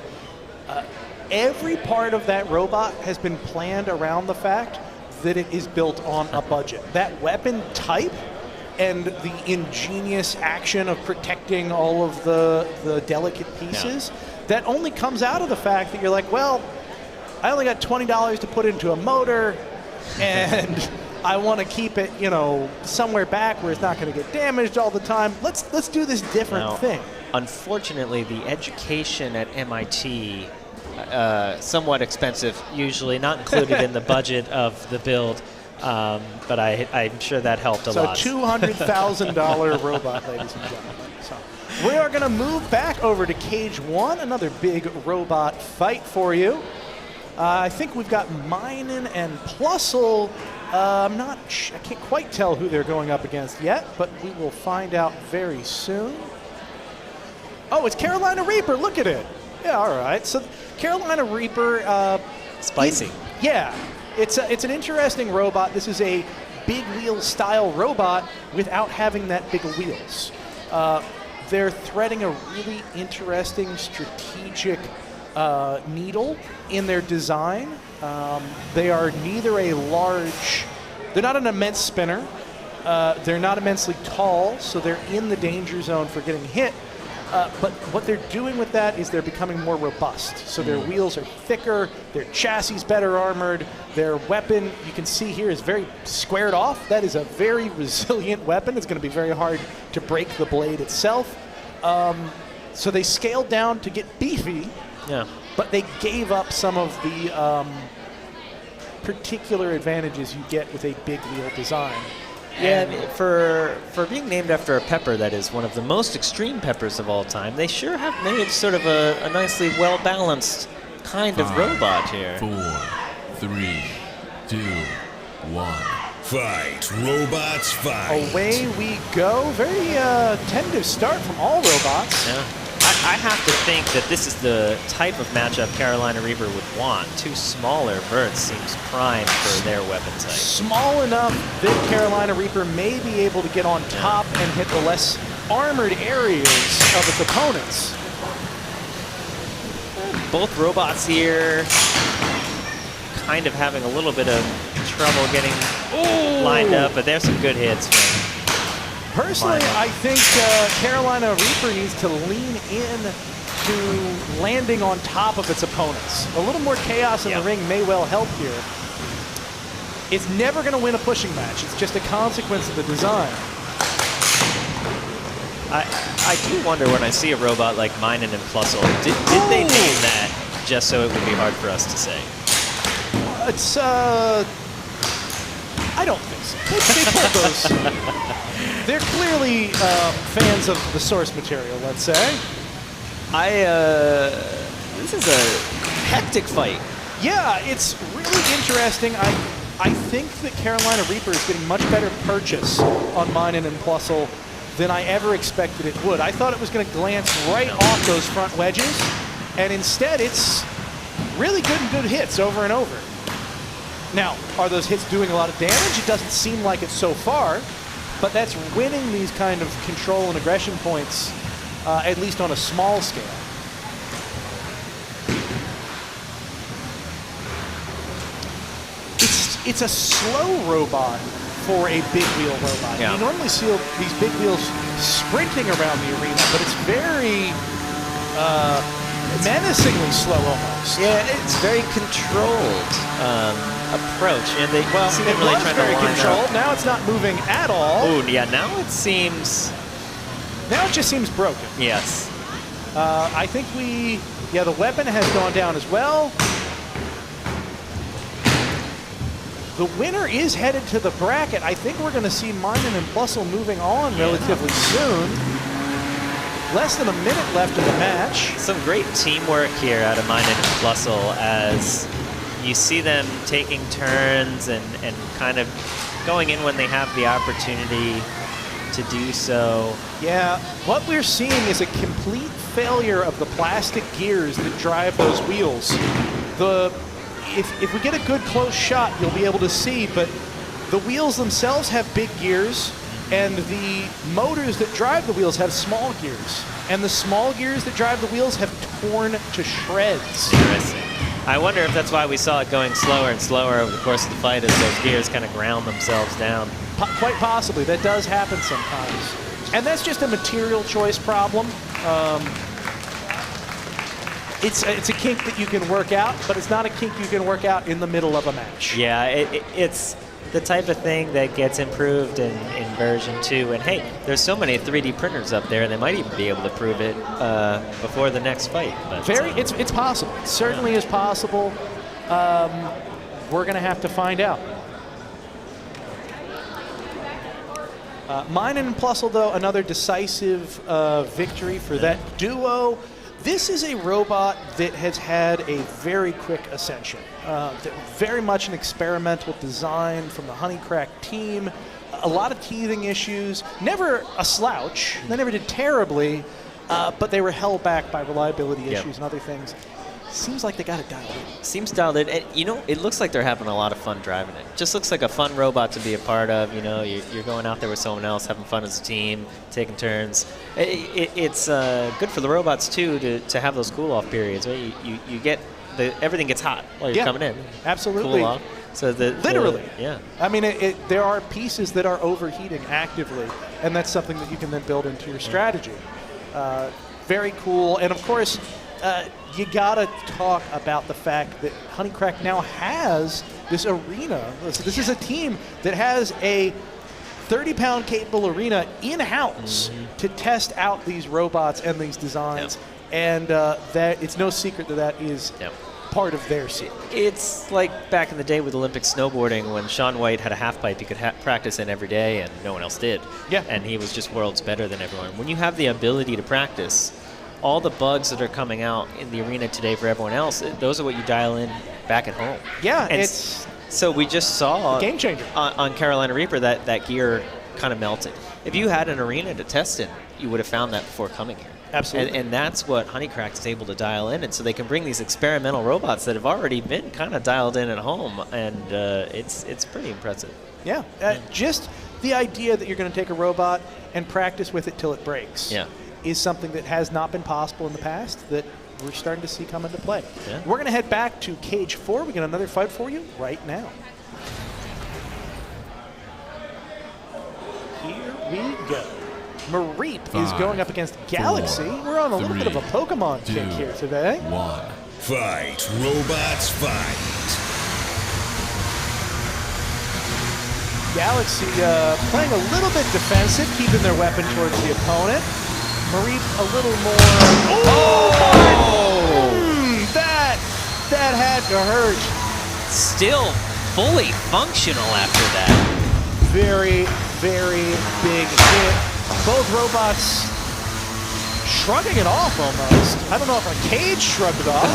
Every part of that robot has been planned around the fact that it is built on a budget. That weapon type and the ingenious action of protecting all of the delicate pieces, that only comes out of the fact that you're like, well, I only got $20 to put into a motor, and I want to keep it, somewhere back where it's not going to get damaged all the time. Let's do this different thing. Unfortunately, the education at MIT, somewhat expensive, usually not included in the budget of the build, but I'm sure that helped a lot. So $200,000 robot, ladies and gentlemen. So we are going to move back over to Cage 1, another big robot fight for you. I think we've got Minan and Plusle. I can't quite tell who they're going up against yet, but we will find out very soon. Oh, it's Carolina Reaper. Look at it. Yeah, all right. So Carolina Reaper. Spicy. It's an interesting robot. This is a big wheel style robot without having that big wheels. They're threading a really interesting strategic needle in their design. They are neither they're not an immense spinner. They're not immensely tall, so they're in the danger zone for getting hit. But what they're doing with that is they're becoming more robust. So their wheels are thicker, their chassis better armored, their weapon, you can see here, is very squared off. That is a very resilient weapon. It's going to be very hard to break the blade itself. So they scaled down to get beefy, but they gave up some of the particular advantages you get with a big wheel design. Yeah, and for being named after a pepper that is one of the most extreme peppers of all time, they sure have made sort of a nicely well-balanced kind of robot here. 4, 3, 2, 1. Fight. Robots fight. Away we go. Very tentative start from all robots. Yeah. I have to think that this is the type of matchup Carolina Reaper would want. Two smaller verts seems prime for their weapon type. Small enough that Carolina Reaper may be able to get on top and hit the less armored areas of its opponents. Both robots here kind of having a little bit of trouble getting lined up, but there's some good hits from Personally, I think Carolina Reaper needs to lean in to landing on top of its opponents. A little more chaos in the ring may well help here. It's never going to win a pushing match. It's just a consequence of the design. I do wonder when I see a robot like Minan and Plusle, did they name that just so it would be hard for us to say? It's, I don't think so. They pulled those. They're clearly fans of the source material, let's say. This is a hectic fight. Yeah, it's really interesting. I think that Carolina Reaper is getting much better purchase on Minan and Plusle than I ever expected it would. I thought it was going to glance right off those front wedges, and instead it's really good and good hits over and over. Now, are those hits doing a lot of damage? It doesn't seem like it so far, but that's winning these kind of control and aggression points, at least on a small scale. It's a slow robot for a big wheel robot. You normally see these big wheels sprinting around the arena, but it's very menacingly slow almost. Yeah, it's very controlled approach, and they seem to really try to very line controlled. up. Now it's not moving at all. Oh, yeah, now it seems... Now it just seems broken. Yes. I think the weapon has gone down as well. The winner is headed to the bracket. I think we're going to see Minan and Plusle moving on relatively soon. Less than a minute left in the match. Some great teamwork here out of Minan and Plusle as you see them taking turns and kind of going in when they have the opportunity to do so. Yeah, what we're seeing is a complete failure of the plastic gears that drive those wheels. If we get a good close shot, you'll be able to see, but the wheels themselves have big gears. and the motors that drive the wheels have small gears, and the small gears that drive the wheels have torn to shreds. Interesting. I wonder if that's why we saw it going slower and slower over the course of the fight as those gears kind of ground themselves down. Quite possibly. That does happen sometimes. And that's just a material choice problem. It's a kink that you can work out, but it's not a kink you can work out in the middle of a match. Yeah, it's the type of thing that gets improved in version 2. And hey, there's so many 3D printers up there, they might even be able to prove it before the next fight. But, it's possible. It certainly is possible. We're going to have to find out. Minan and Plusle, though, another decisive victory for that duo. This is a robot that has had a very quick ascension. Very much an experimental design from the Honeycrack team. A lot of teething issues. Never a slouch. They never did terribly, but they were held back by reliability issues and other things. Seems like they got it dialed in. Seems dialed in. And, you know, it looks like they're having a lot of fun driving it. Just looks like a fun robot to be a part of. You know, you're going out there with someone else, having fun as a team, taking turns. It's good for the robots, too, to have those cool-off periods, right? You get everything gets hot while you're coming in. Absolutely. Cool off. So Literally. Yeah. I mean, there are pieces that are overheating actively, and that's something that you can then build into your strategy. Very cool. And, of course, you gotta talk about the fact that Honeycrack now has this arena. This is a team that has a 30-pound capable arena in-house to test out these robots and these designs, and that it's no secret that is part of their secret. It's like back in the day with Olympic snowboarding when Shaun White had a half pipe he could practice in every day and no one else did. Yeah. And he was just worlds better than everyone. When you have the ability to practice, all the bugs that are coming out in the arena today for everyone else, those are what you dial in back at home. Yeah, and it's so we just saw a game changer on Carolina Reaper that gear kind of melted. If you had an arena to test in, you would have found that before coming here. Absolutely. And that's what Honeycrack is able to dial in, and so they can bring these experimental robots that have already been kind of dialed in at home, and it's pretty impressive. Yeah, just the idea that you're going to take a robot and practice with it till it breaks. Yeah. Is something that has not been possible in the past that we're starting to see come into play. Yeah. We're going to head back to Cage 4. We got another fight for you right now. Here we go. Mareep is going up against Galaxy. We're on a little bit of a Pokemon kick here today. Fight. Robots fight. Galaxy playing a little bit defensive, keeping their weapon towards the opponent. Mareep a little more. That had to hurt. Still fully functional after that. Very, very big hit. Both robots shrugging it off almost. I don't know if a Cage shrugged it off.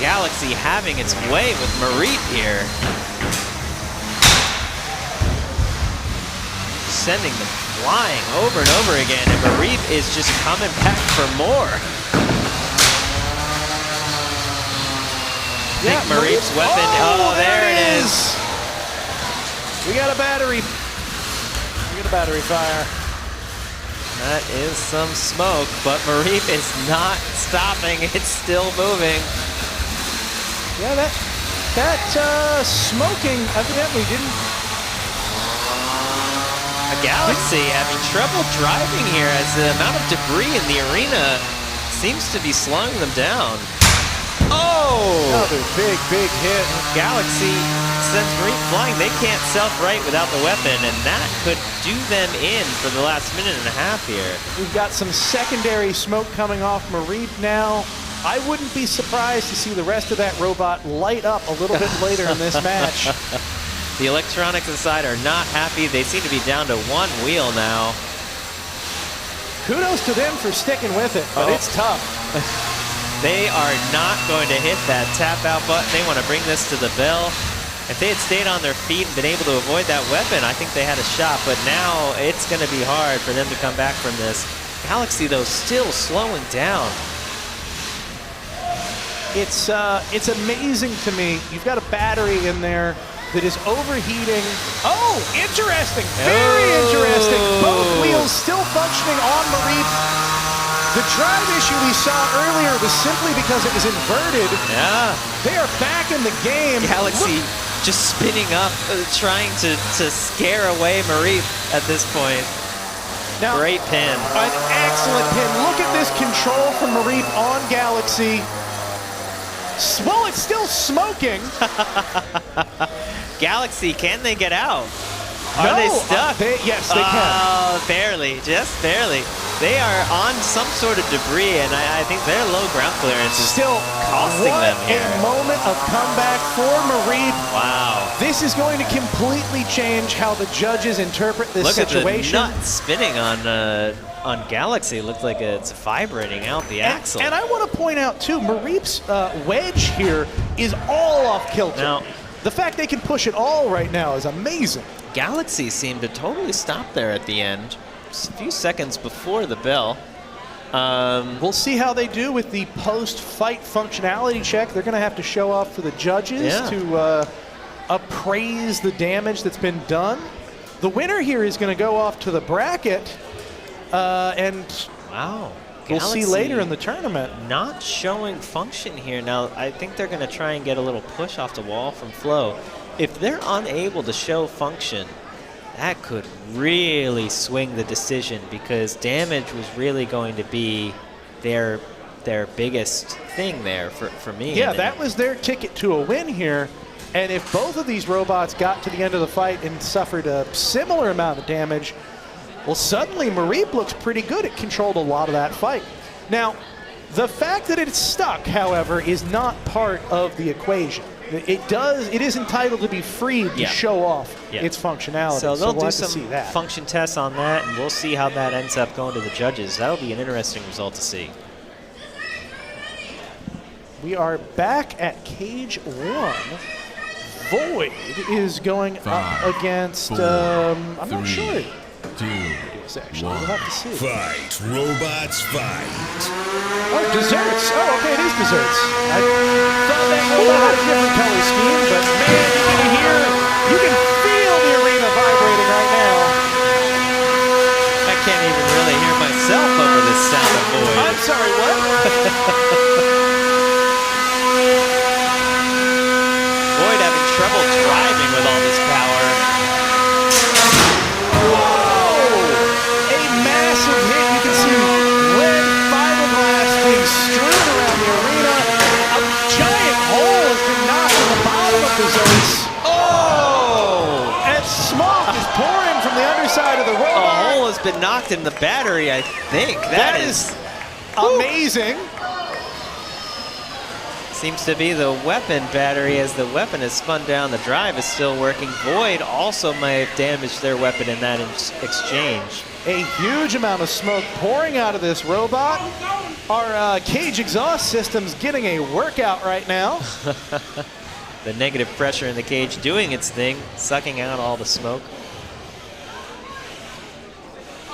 Galaxy having its way with Mareep here. Sending them flying over and over again, and Mareep is just coming back for more. Yeah, Mareep's weapon. Oh, there it is. We got a battery. We got a battery fire. That is some smoke, but Mareep is not stopping. It's still moving. Yeah, that smoking evidently didn't. Galaxy having trouble driving here as the amount of debris in the arena seems to be slowing them down. Oh! Another big, big hit. Galaxy sends Mareep flying. They can't self-right without the weapon, and that could do them in for the last minute and a half here. We've got some secondary smoke coming off Mareep now. I wouldn't be surprised to see the rest of that robot light up a little bit later in this match. The electronics inside are not happy. They seem to be down to one wheel now. Kudos to them for sticking with it, but it's tough. They are not going to hit that tap out button. They want to bring this to the bell. If they had stayed on their feet and been able to avoid that weapon, I think they had a shot, but now it's going to be hard for them to come back from this. Galaxy, though, still slowing down. It's amazing to me. You've got a battery in there. that is overheating. Oh, interesting. Very interesting. Both wheels still functioning on Mareep. The drive issue we saw earlier was simply because it was inverted. Yeah. They are back in the game. Galaxy just spinning up, trying to scare away Mareep at this point. Now, Great pin. An excellent pin. Look at this control from Mareep on Galaxy. Well, it's still smoking. Galaxy, can they get out? Are they stuck? Yes, they can. Barely, just barely. They are on some sort of debris, and I think their low ground clearance is Still costing them here. a moment of comeback for Mareep. Wow. This is going to completely change how the judges interpret this Look situation. at the nut spinning on Galaxy. It looks like it's vibrating out the axle. And I want to point out, too, Mareep's wedge here is all off kilter. Now, the fact they can push it all right now is amazing. Galaxy seemed to totally stop there at the end, just a few seconds before the bell. We'll see how they do with the post-fight functionality check. They're going to have to show off for the judges to appraise the damage that's been done. The winner here is going to go off to the bracket, and Wow. we'll see Galaxy later in the tournament. not showing function here. Now, I think they're going to try and get a little push off the wall from Flo. If they're unable to show function, that could really swing the decision, because damage was really going to be their biggest thing there for me. Yeah, that was their ticket to a win here. And if both of these robots got to the end of the fight and suffered a similar amount of damage, well, suddenly Mareep looks pretty good. It controlled a lot of that fight. Now, the fact that it's stuck, however, is not part of the equation. It is entitled to be free to show off its functionality. So they'll we'll do have to see some that. function tests on that, and we'll see how that ends up going to the judges. That'll be an interesting result to see. We are back at cage 1. Void is going up against, four, I'm not three, sure. 2, Actually, 1. we'll have to see. Fight, robots, fight. Oh, desserts. Oh, okay, it is desserts. I thought that robot had a different color scheme, but man, you can feel the arena vibrating right now. I can't even really hear myself over this sound of Void. I'm sorry, what? Void having trouble driving with all this power. A massive hit. You can see red fiberglass being strewn around the arena. A giant hole has been knocked in the bottom of desserts. Oh! And smoke is pouring from the underside of the A robot. hole has been knocked in the battery, I think. That is amazing. Seems to be the weapon battery. As the weapon is spun down, the drive is still working. Void also may have damaged their weapon in that exchange. A huge amount of smoke pouring out of this robot. Our cage exhaust system's getting a workout right now. The negative pressure in the cage doing its thing, sucking out all the smoke.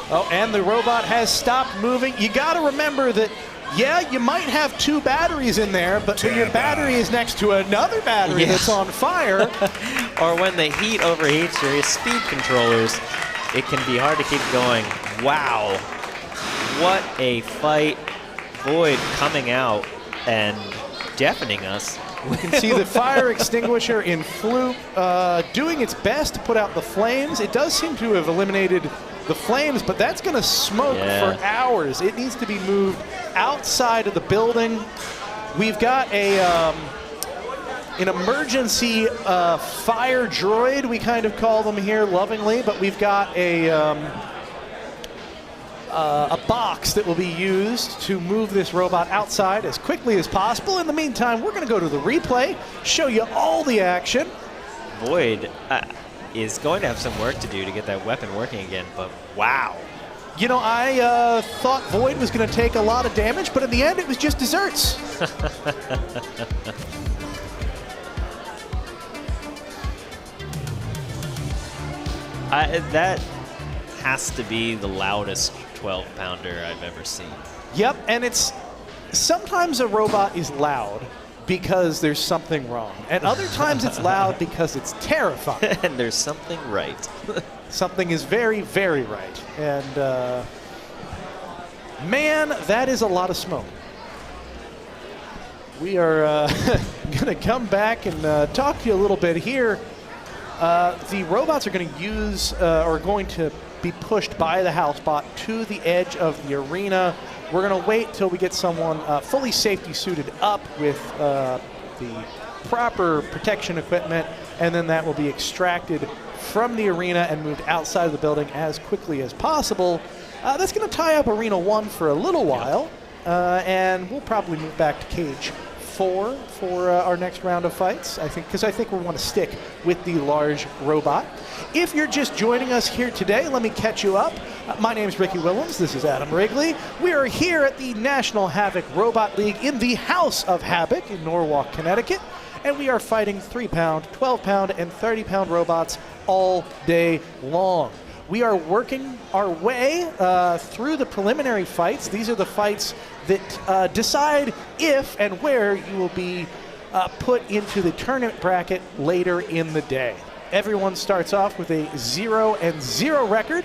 Oh, and the robot has stopped moving. You got to remember that, yeah, you might have 2 batteries in there, but when your battery is next to another battery that's on fire. Or when the heat overheats your speed controllers, it can be hard to keep going. Wow. What a fight. Void coming out and deafening us. You can see the fire extinguisher in Floop doing its best to put out the flames. It does seem to have eliminated the flames, but that's going to smoke for hours. It needs to be moved outside of the building. We've got an emergency fire droid, we kind of call them here lovingly, but we've got a box that will be used to move this robot outside as quickly as possible. In the meantime, we're going to go to the replay, show you all the action. Void is going to have some work to do to get that weapon working again, but wow. You know, I thought Void was going to take a lot of damage, but in the end, it was just desserts. That has to be the loudest 12-pounder I've ever seen. Yep, and it's sometimes a robot is loud, because there's something wrong. And other times it's loud because it's terrifying. And there's something right. Something is very, very right. And man, that is a lot of smoke. We are going to come back and talk to you a little bit here. The robots are going to use, or going to be pushed by the house bot to the edge of the arena. We're going to wait till we get someone fully safety suited up with the proper protection equipment, and then that will be extracted from the arena and moved outside of the building as quickly as possible. That's going to tie up Arena 1 for a little while, and we'll probably move back to Cage 4 for our next round of fights, I think, because I think we want to stick with the large robot. If you're just joining us here today, let me catch you up. My name is Ricky Willems. This is Adam Wrigley. We are here at the National Havoc Robot League in the House of Havoc in Norwalk, Connecticut, and we are fighting 3-pound, 12-pound, and 30-pound robots all day long. We are working our way through the preliminary fights. These are the fights that decide if and where you will be put into the tournament bracket later in the day. Everyone starts off with a 0-0 record.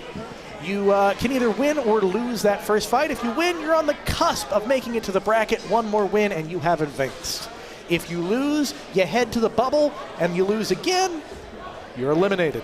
You can either win or lose that first fight. If you win, you're on the cusp of making it to the bracket. One more win and you have advanced. If you lose, you head to the bubble, and you lose again, you're eliminated.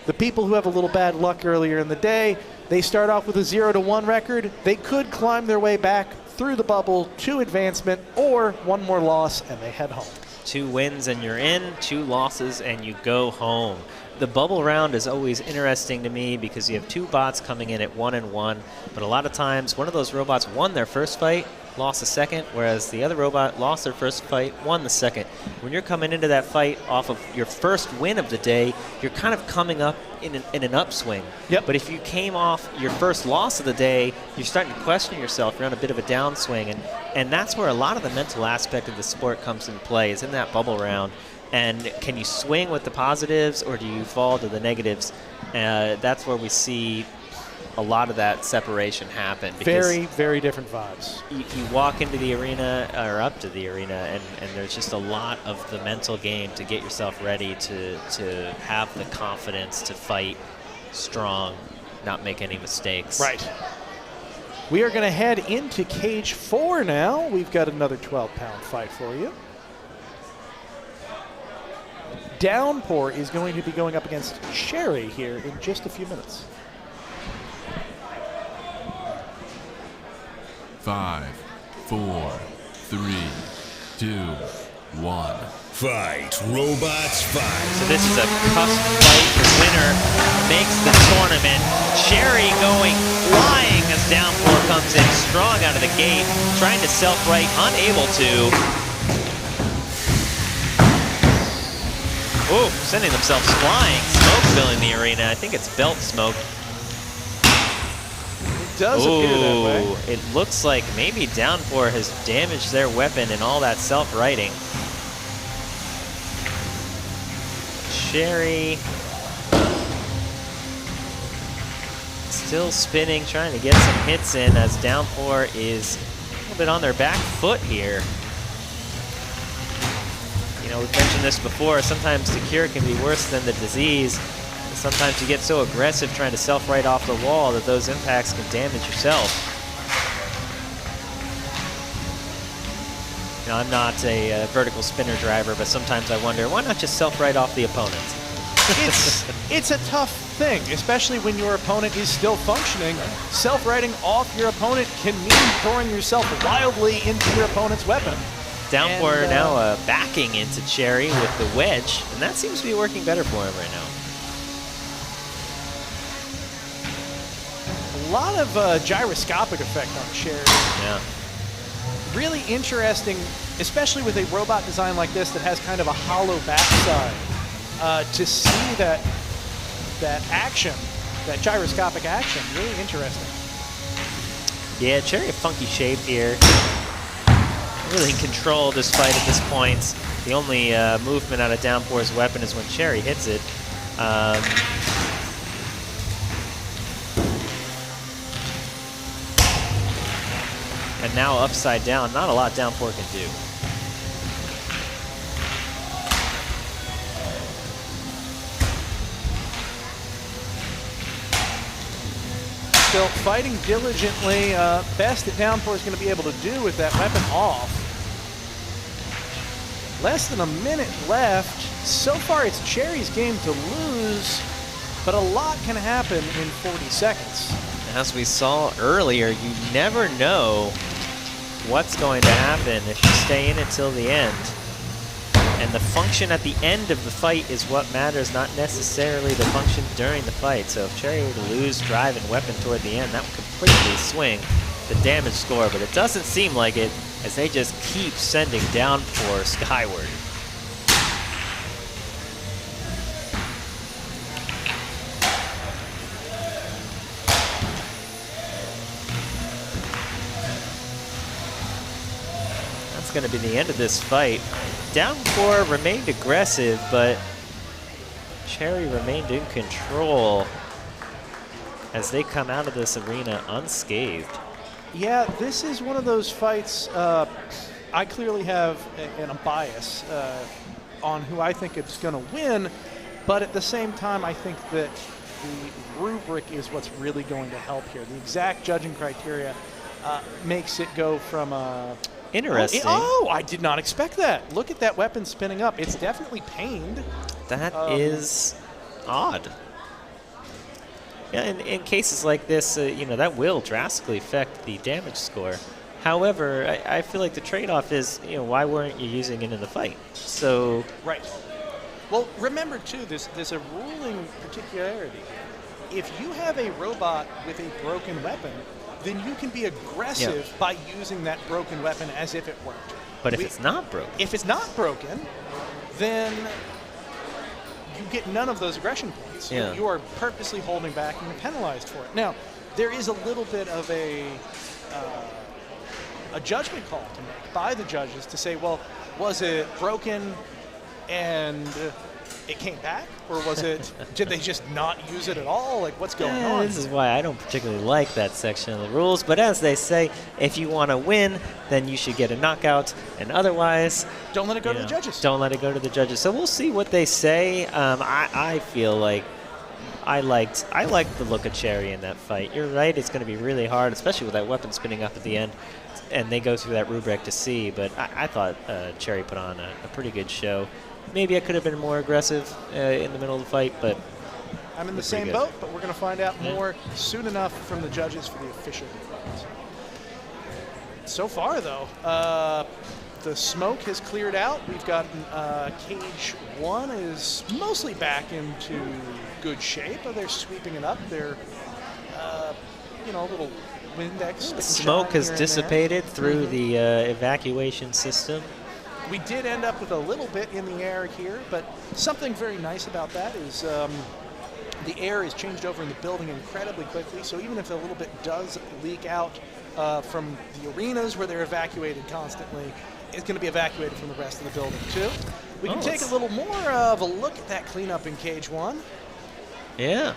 The people who have a little bad luck earlier in the day, they start off with a 0-1 record. They could climb their way back through the bubble to advancement, or one more loss and they head home. 2 wins and you're in, 2 losses and you go home. The bubble round is always interesting to me because you have 2 bots coming in at 1-1, but a lot of times one of those robots won their first fight, lost the second, whereas the other robot lost their first fight, won the second. When you're coming into that fight off of your first win of the day, you're kind of coming up in an upswing. Yep. But if you came off your first loss of the day, you're starting to question yourself. You're on a bit of a downswing, and that's where a lot of the mental aspect of the sport comes into play, is in that bubble round. And can you swing with the positives, or do you fall to the negatives? That's where we see a lot of that separation happen. Very, very different vibes. You walk into the arena, or up to the arena, and there's just a lot of the mental game to get yourself ready to have the confidence to fight strong, not make any mistakes. Right. We are going to head into Cage 4 now. We've got another 12-pound fight for you. Downpour is going to be going up against Sherry here in just a few minutes. 5, 4, 3, 2, 1. Fight, robots, fight. So this is a cusp fight. The winner makes the tournament. Sherry going flying as Downpour comes in strong out of the gate, trying to self-right, unable to. Ooh, sending themselves flying. Smoke filling the arena. I think it's belt smoke. It does appear that way. It looks like maybe Downpour has damaged their weapon in all that self-righting. Sherry still spinning, trying to get some hits in as Downpour is a little bit on their back foot here. You know, we've mentioned this before, sometimes the cure can be worse than the disease. Sometimes you get so aggressive trying to self-right off the wall that those impacts can damage yourself. You know, I'm not a vertical spinner driver, but sometimes I wonder, why not just self-right off the opponent? It's a tough thing, especially when your opponent is still functioning. Self-righting off your opponent can mean throwing yourself wildly into your opponent's weapon. Downpour now backing into Cherry with the wedge, and that seems to be working better for him right now. A lot of gyroscopic effect on Cherry. Yeah. Really interesting, especially with a robot design like this that has kind of a hollow backside, to see that action, that gyroscopic action, really interesting. Yeah, Cherry a funky shape here. Really in control of this fight at this point. The only movement out of Downpour's weapon is when Cherry hits it. And now upside down, not a lot Downpour can do. still fighting diligently. Best that Downpour is going to be able to do with that weapon off. Less than a minute left. So far, it's Cherry's game to lose, but a lot can happen in 40 seconds. As we saw earlier, you never know what's going to happen if you stay in it till the end. And the function at the end of the fight is what matters, not necessarily the function during the fight. So if Cherry were to lose drive and weapon toward the end, that would completely swing the damage score, but it doesn't seem like it as they just keep sending Downpour skyward. That's going to be the end of this fight. Downpour remained aggressive, but Cherry remained in control as they come out of this arena unscathed. Yeah, this is one of those fights. I clearly have a bias on who I think it's going to win, but at the same time, I think that the rubric is what's really going to help here. The exact judging criteria makes it go from Interesting. Oh, I did not expect that. Look at that weapon spinning up. It's definitely pained. That is odd. Yeah, in cases like this, you know, that will drastically affect the damage score. However, I feel like the trade-off is, you know, why weren't you using it in the fight? So right. Well, remember too, there's a ruling particularity. If you have a robot with a broken weapon, then you can be aggressive by using that broken weapon as if it worked. But if it's not broken? If it's not broken, then you get none of those aggression points. Yeah. You are purposely holding back and you're penalized for it. Now, there is a little bit of a judgment call to make by the judges to say, well, was it broken and it came back, or was it, did they just not use it at all? Like, what's going on? This is why I don't particularly like that section of the rules, but as they say, if you want to win, then you should get a knockout, and otherwise... Don't let it go to the judges. Don't let it go to the judges. So we'll see what they say. I feel like I liked the look of Cherry in that fight. You're right, it's going to be really hard, especially with that weapon spinning up at the end, and they go through that rubric to see, but I thought Cherry put on a pretty good show. Maybe I could have been more aggressive in the middle of the fight, but I'm in the same boat, but we're going to find out more soon enough from the judges for the official results. So far, though, the smoke has cleared out. We've gotten Cage 1 is mostly back into good shape. They're sweeping it up. They're, you know, a little Windex. Smoke has dissipated through the evacuation system. We did end up with a little bit in the air here, but something very nice about that is the air is changed over in the building incredibly quickly, so even if a little bit does leak out from the arenas where they're evacuated constantly, it's going to be evacuated from the rest of the building too. We can take a little more of a look at that cleanup in Cage 1. Yeah.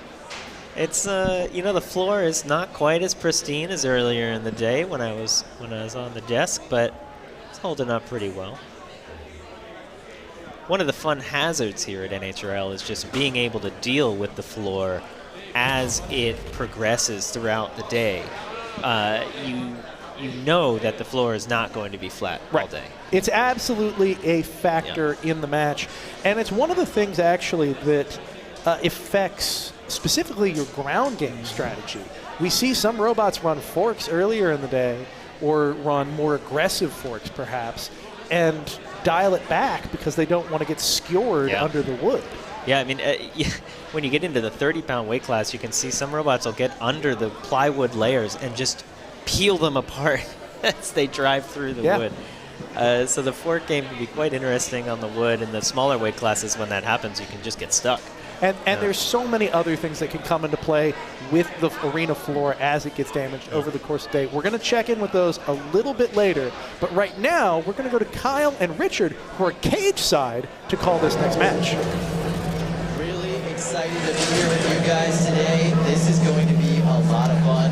It's you know, the floor is not quite as pristine as earlier in the day when I was on the desk, but it's holding up pretty well. One of the fun hazards here at NHRL is just being able to deal with the floor as it progresses throughout the day. You know that the floor is not going to be flat all day. It's absolutely a factor in the match, and it's one of the things actually that affects specifically your ground game strategy. We see some robots run forks earlier in the day, or run more aggressive forks perhaps, and dial it back because they don't want to get skewered under the wood. Yeah, I mean, when you get into the 30-pound weight class, you can see some robots will get under the plywood layers and just peel them apart as they drive through the wood. So the fork game can be quite interesting on the wood. In the smaller weight classes, when that happens, you can just get stuck. And there's so many other things that can come into play with the arena floor as it gets damaged over the course of the day. We're going to check in with those a little bit later. But right now, we're going to go to Kyle and Richard, who are cage side, to call this next match. Really excited to be here with you guys today. This is going to be a lot of fun.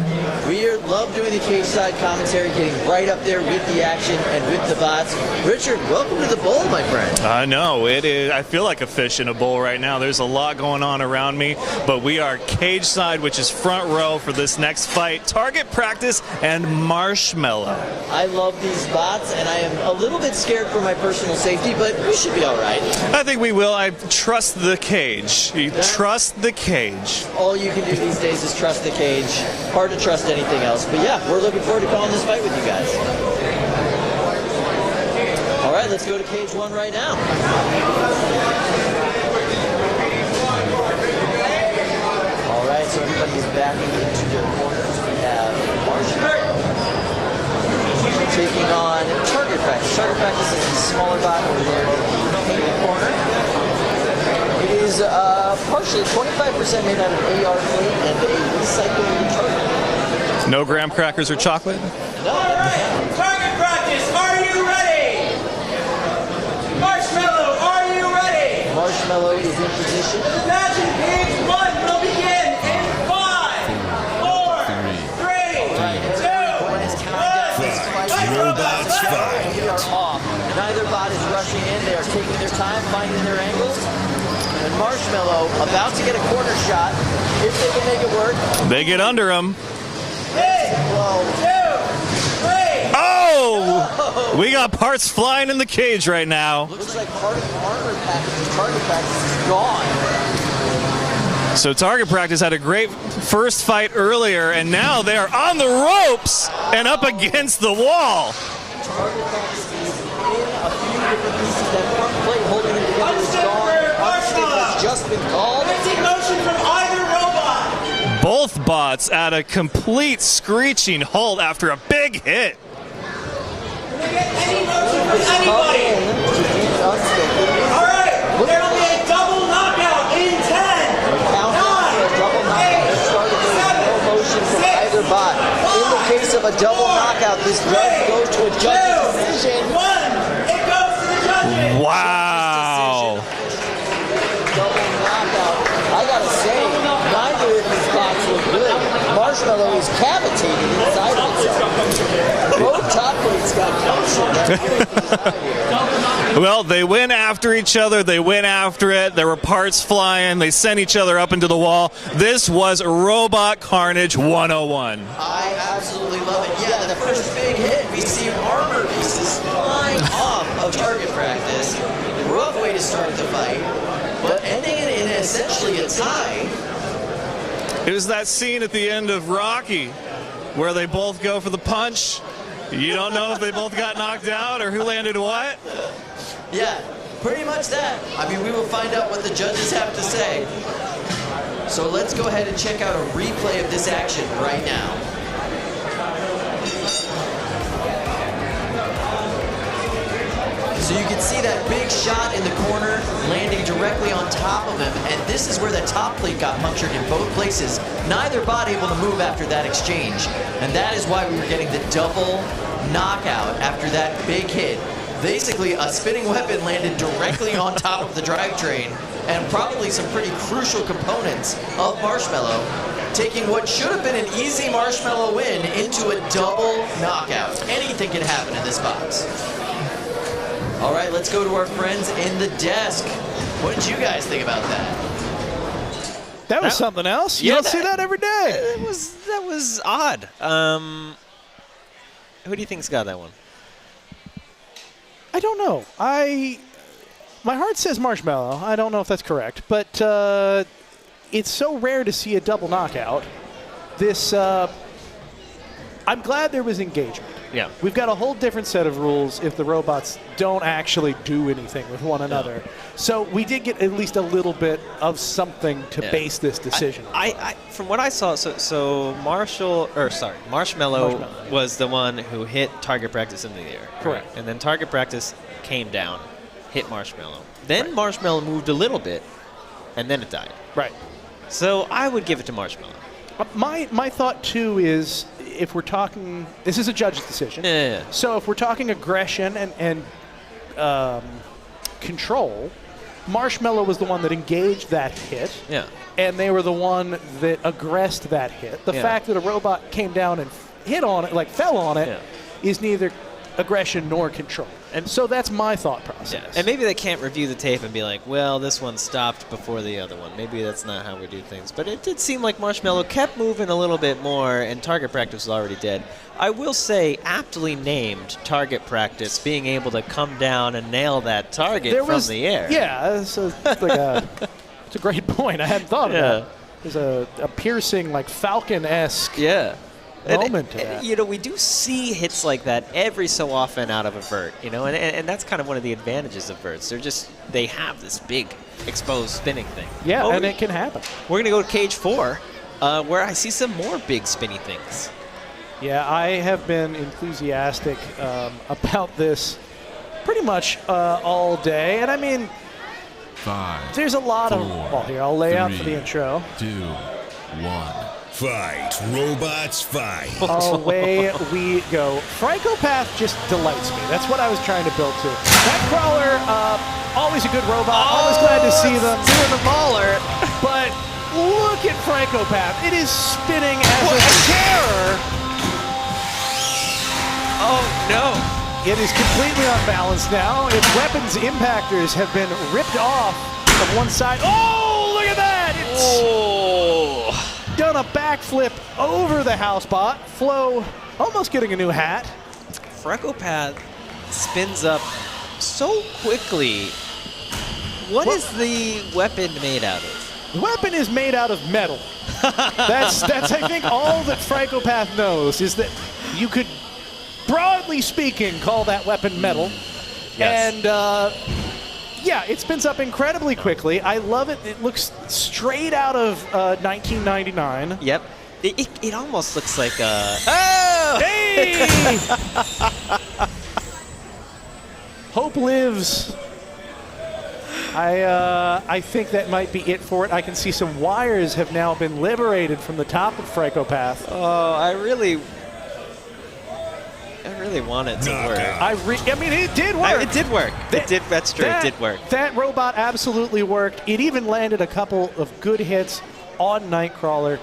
We love doing the cage side commentary, getting right up there with the action and with the bots. Richard, welcome to the bowl, my friend. I know, it is. I feel like a fish in a bowl right now. There's a lot going on around me, but we are cage side, which is front row for this next fight. Target practice and Marshmallow. I love these bots, and I am a little bit scared for my personal safety, but we should be all right. I think we will. I trust the cage. You trust the cage. All you can do these days is trust the cage. Hard to trust anything else. But yeah, we're looking forward to calling this fight with you guys. All right, let's go to cage 1 right now. All right, so everybody is backing into their corners. We have Marshmallow taking on Target Practice. Target Practice is the smaller bot over there in the painted corner. It is partially 25% made out of AR plate and a recycled target. No graham crackers or chocolate? No. All right, Target Practice, are you ready? Marshmallow, are you ready? Marshmallow is in position. Imagine Cage 1 will begin in 5, 4, 3, 2, Robots fight. We are off. Neither bot is rushing in. They are taking their time, finding their angles. And Marshmallow about to get a corner shot. If they can make it work. They get under him. 2, 3. Oh! We got parts flying in the cage right now. Looks like part of the armor package, Target Practice, is gone. So Target Practice had a great first fight earlier, and now they are on the ropes and up against the wall. Target Practice is in a few different pieces. That front plate holding it together is gone. Upstick has just been called. Missing motion from either robot. Both bots at a complete screeching halt after a big hit. Can we get any motion from anybody? All right, there will be a double knockout in 10, 9, 8, 7, 6, 5, In the case of a double knockout, this does go to a judge's decision. 1. It goes to the judges. Wow. Double knockout. I gotta say, neither of these bots look good. Marshmallow is cavitating inside of itself. Both top plates got punctured. Well, they went after each other. They went after it. There were parts flying. They sent each other up into the wall. This was Robot Carnage 101. I absolutely love it. Yeah, the first big hit, we see armor pieces flying off of Target Practice. Rough way to start the fight, but ending it in essentially a tie. It was that scene at the end of Rocky where they both go for the punch. You don't know if they both got knocked out or who landed what. Yeah, pretty much that. I mean, we will find out what the judges have to say. So let's go ahead and check out a replay of this action right now. So you can see that big shot in the corner landing directly on top of him, and this is where the top plate got punctured in both places. Neither bot able to move after that exchange, and that is why we were getting the double knockout after that big hit. Basically, a spinning weapon landed directly on top of the drivetrain, and probably some pretty crucial components of Marshmallow, taking what should have been an easy Marshmallow win into a double knockout. Anything can happen in this box. All right, let's go to our friends in the desk. What did you guys think about that? That was something else. You don't see that every day. That was odd. Who do you think's got that one? I don't know. My heart says Marshmallow. I don't know if that's correct, but it's so rare to see a double knockout. This, I'm glad there was engagement. Yeah. We've got a whole different set of rules if the robots don't actually do anything with one another. So we did get at least a little bit of something to base this decision on. I from what I saw, so Marshmallow was the one who hit Target Practice into the air. Correct. Right? And then Target Practice came down, hit Marshmallow. Then Marshmallow moved a little bit, and then it died. Right. So I would give it to Marshmallow. My thought, too, is if we're talking, this is a judge's decision. Yeah. So if we're talking aggression and control, Marshmallow was the one that engaged that hit. Yeah. and they were the one that aggressed that hit. The fact that a robot came down and hit on it, like fell on it, is neither aggression nor control. And so that's my thought process. Yeah. And maybe they can't review the tape and be like, well, this one stopped before the other one. Maybe that's not how we do things. But it did seem like Marshmallow kept moving a little bit more, and target practice was already dead. I will say, aptly named target practice, being able to come down and nail that target from the air. Yeah, it's a great point. I hadn't thought of that. There's a piercing, like Falcon-esque moment to that. You know, we do see hits like that every so often out of a vert, you know, and that's kind of one of the advantages of verts. They have this big exposed spinning thing. Yeah, and it can happen. We're going to go to cage 4, where I see some more big spinny things. Yeah, I have been enthusiastic about this pretty much all day. And I mean, 5, there's a lot 4, of... Well, here, I'll lay out for the 3, intro. 2, 1. Fight, robots, fight. Away we go. Francopath just delights me. That's what I was trying to build to. Nightcrawler, always a good robot. Always glad to see them. Doing the mauler. But look at Francopath. It is spinning as a terror. Oh, no. It is completely unbalanced now. Its weapons impactors have been ripped off of one side. Oh, look at that! It's done a backflip over the housebot. Flo almost getting a new hat. Francopath spins up so quickly. What is the weapon made out of? The weapon is made out of metal. That's I think all that Francopath knows is that you could, broadly speaking, call that weapon metal. Yes. And yeah, it spins up incredibly quickly. I love it. It looks straight out of 1999. Yep. It almost looks like a... Oh! Hey! Hope lives. I think that might be it for it. I can see some wires have now been liberated from the top of Francopath. Oh, I really want it to work. I mean, it did work. It did work. That's true. It did work. That robot absolutely worked. It even landed a couple of good hits on Nightcrawler.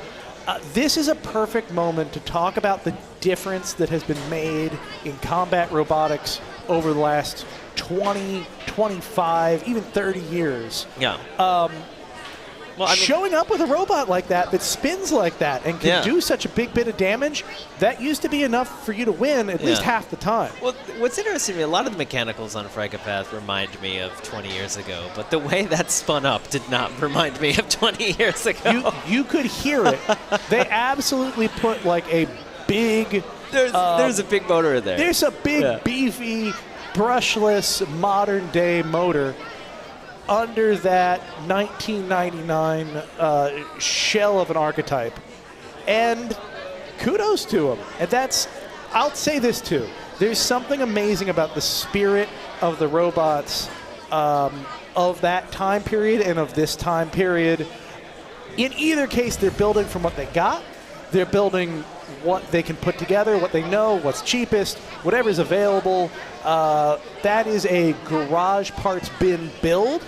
This is a perfect moment to talk about the difference that has been made in combat robotics over the last 20, 25, even 30 years. Yeah. Well, I mean, showing up with a robot like that spins like that and can do such a big bit of damage, that used to be enough for you to win at least half the time. Well, what's interesting to me, a lot of the mechanicals on Francopath remind me of 20 years ago, but the way that spun up did not remind me of 20 years ago. You could hear it. They absolutely put like a big... There's a big motor in there. There's a big, beefy, brushless, modern-day motor under that 1999 shell of an archetype. And kudos to him. And I'll say this too. There's something amazing about the spirit of the robots of that time period and of this time period. In either case, they're building from what they got. They're building what they can put together, what they know, what's cheapest, whatever's available. That is a garage parts bin build.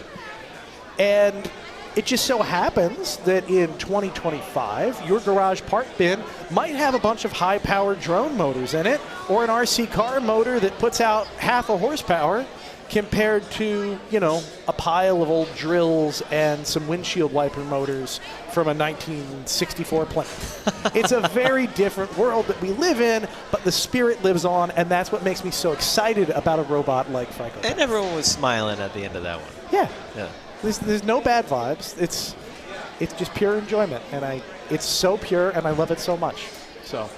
And it just so happens that in 2025, your garage part bin might have a bunch of high-powered drone motors in it, or an RC car motor that puts out half a horsepower compared to, you know, a pile of old drills and some windshield wiper motors from a 1964 plane. It's a very different world that we live in, but the spirit lives on, and that's what makes me so excited about a robot like Franco. And everyone was smiling at the end of that one. Yeah. Yeah. There's no bad vibes. It's just pure enjoyment, and it's so pure, and I love it so much. So.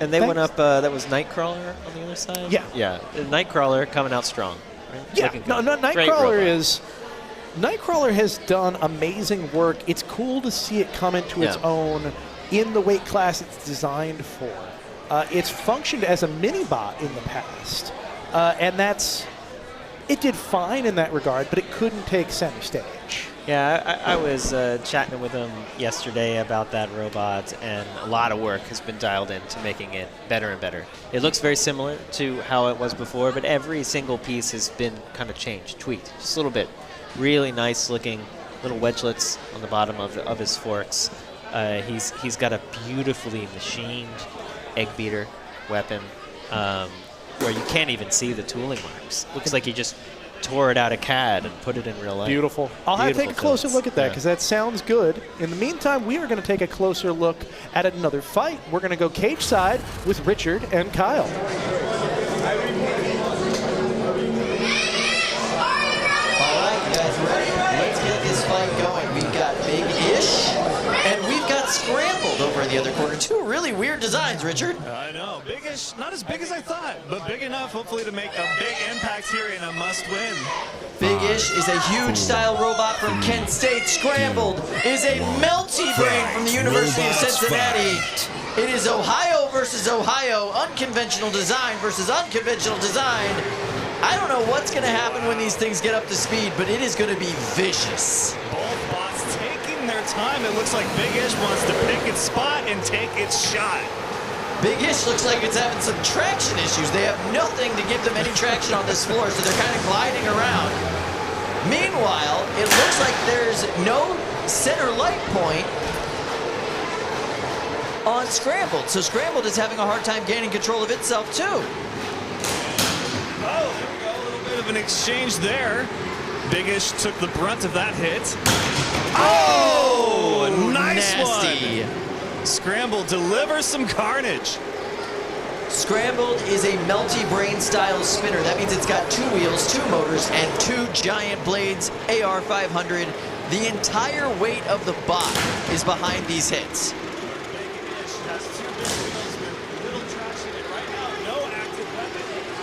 And they went up. That was Nightcrawler on the other side. Yeah. Yeah. Nightcrawler coming out strong. Right? Yeah. No. Nightcrawler has done amazing work. It's cool to see it come into its own in the weight class it's designed for. It's functioned as a mini-bot in the past, and it did fine in that regard, but it couldn't take center stage. Yeah, I was chatting with him yesterday about that robot, and a lot of work has been dialed into making it better and better. It looks very similar to how it was before, but every single piece has been kind of changed, tweaked, just a little bit. Really nice looking little wedgelets on the bottom of his forks. He's got a beautifully machined egg beater weapon where you can't even see the tooling marks. Looks like he just tore it out of CAD and put it in real life. Beautiful. I'll have to take a closer look at that because that sounds good. In the meantime, we are going to take a closer look at another fight. We're going to go cage side with Richard and Kyle. All right, you guys ready? Let's get this fight going. We've got Bigish and we've got Scrambled over in the other corner. Two really weird designs, Richard. I know. Bigish, not as big as I thought, but big enough, hopefully, to make a big impact here in a must-win. Bigish is a huge style robot from Kent State. Scrambled is a melty brain from the University of Cincinnati. It is Ohio versus Ohio, unconventional design versus unconventional design. I don't know what's going to happen when these things get up to speed, but it is going to be vicious. Both bots taking their time. It looks like Bigish wants to pick its spot and take its shot. Bigish looks like it's having some traction issues. They have nothing to give them any traction on this floor, so they're kind of gliding around. Meanwhile, it looks like there's no center light point on Scrambled. So Scrambled is having a hard time gaining control of itself too. Oh, there we go. A little bit of an exchange there. Bigish took the brunt of that hit. Oh, nice nasty one. Scramble delivers some carnage. Scrambled is a melty brain style spinner. That means it's got 2 wheels, 2 motors, and 2 giant blades, AR-500. The entire weight of the bot is behind these hits.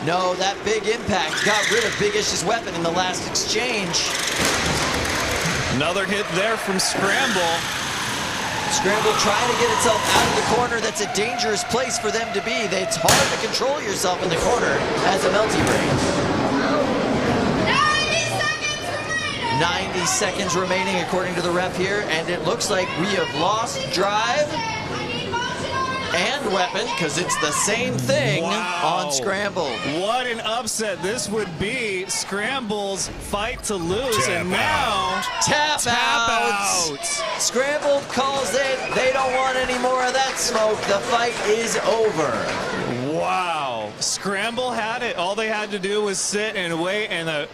No, that big impact got rid of Bigish's weapon in the last exchange. Another hit there from Scramble. Scramble trying to get itself out of the corner. That's a dangerous place for them to be. It's hard to control yourself in the corner as a melty brain. 90 seconds remaining according to the ref here, and it looks like we have lost drive and weapon because it's the same thing on Scrambled. What an upset this would be. Scramble's fight to lose, Tap and now Tap out. Scrambled calls it. They don't want any more of that smoke. The fight is over. Wow. Scramble had it. All they had to do was sit and wait, and a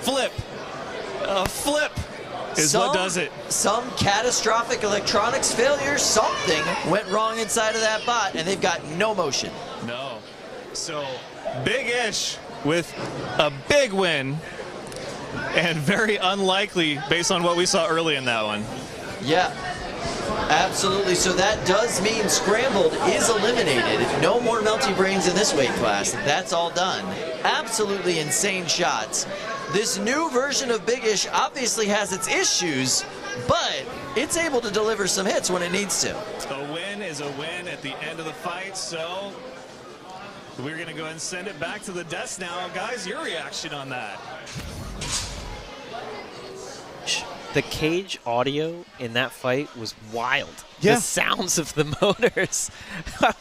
flip is what does it. Some catastrophic electronics failure, something went wrong inside of that bot, and they've got no motion. No. So, Bigish with a big win, and very unlikely based on what we saw early in that one. Yeah, absolutely. So that does mean Scrambled is eliminated. No more melty brains in this weight class. That's all done. Absolutely insane shots. This new version of Bigish obviously has its issues, but it's able to deliver some hits when it needs to. A win is a win at the end of the fight, so we're going to go ahead and send it back to the desk now. Guys, your reaction on that? The cage audio in that fight was wild. Yeah. The sounds of the motors.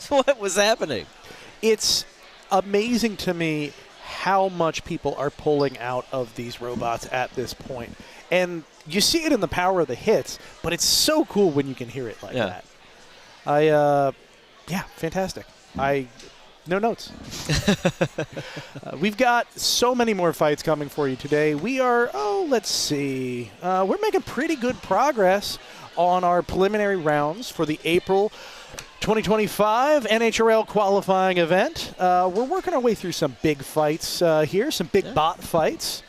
What was happening? It's amazing to me how much people are pulling out of these robots at this point. And you see it in the power of the hits, but it's so cool when you can hear it like that. Yeah, fantastic. No notes. We've got so many more fights coming for you today. We are, let's see. We're making pretty good progress on our preliminary rounds for the April 2025 NHRL qualifying event. We're working our way through some big fights here, some big bot fights.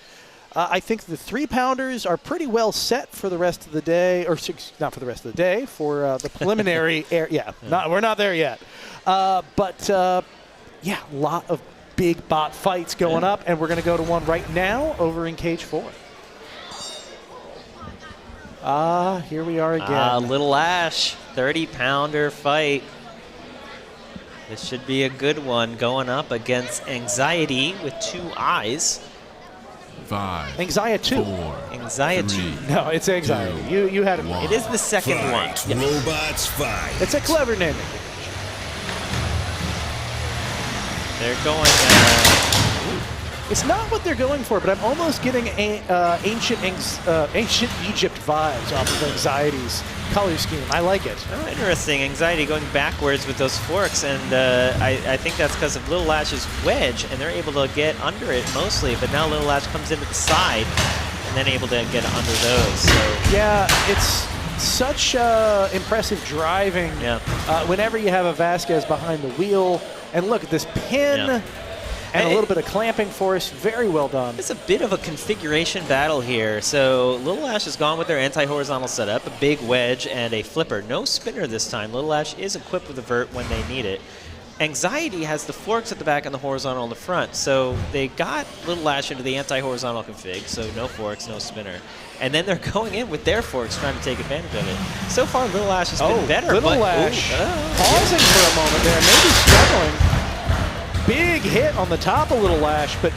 I think the 3-pounders are pretty well set for the rest of the day, or not for the rest of the day, for the preliminary we're not there yet. Yeah, a lot of big bot fights going up, and we're going to go to one right now over in Cage 4. Here we are again. Little Ash, 30-pounder fight. This should be a good one going up against Anxiety with 2 eyes. 5, Anxiety 2. 4, Anxiety. 3, No, it's Anxiety. You had it. One. It is the second one. Fight. Robots fight. It's a clever naming. They're going It's not what they're going for, but I'm almost getting ancient Egypt vibes off of Anxiety's color scheme. I like it. Oh, interesting. Anxiety going backwards with those forks, and I think that's because of Little Lash's wedge, and they're able to get under it mostly, but now Little Lash comes into the side and then able to get under those. So. Yeah, it's such impressive driving whenever you have a Vasquez behind the wheel. And look at this pin and a little bit of clamping force. Very well done. It's a bit of a configuration battle here. So Little Lash has gone with their anti-horizontal setup, a big wedge and a flipper. No spinner this time. Little Lash is equipped with a vert when they need it. Anxiety has the forks at the back and the horizontal in the front. So they got Little Lash into the anti-horizontal config, so no forks, no spinner. And then they're going in with their forks trying to take advantage of it. So far, Little Lash has been better. Little Lash pausing for a moment there, maybe struggling. Big hit on the top of Little Lash, but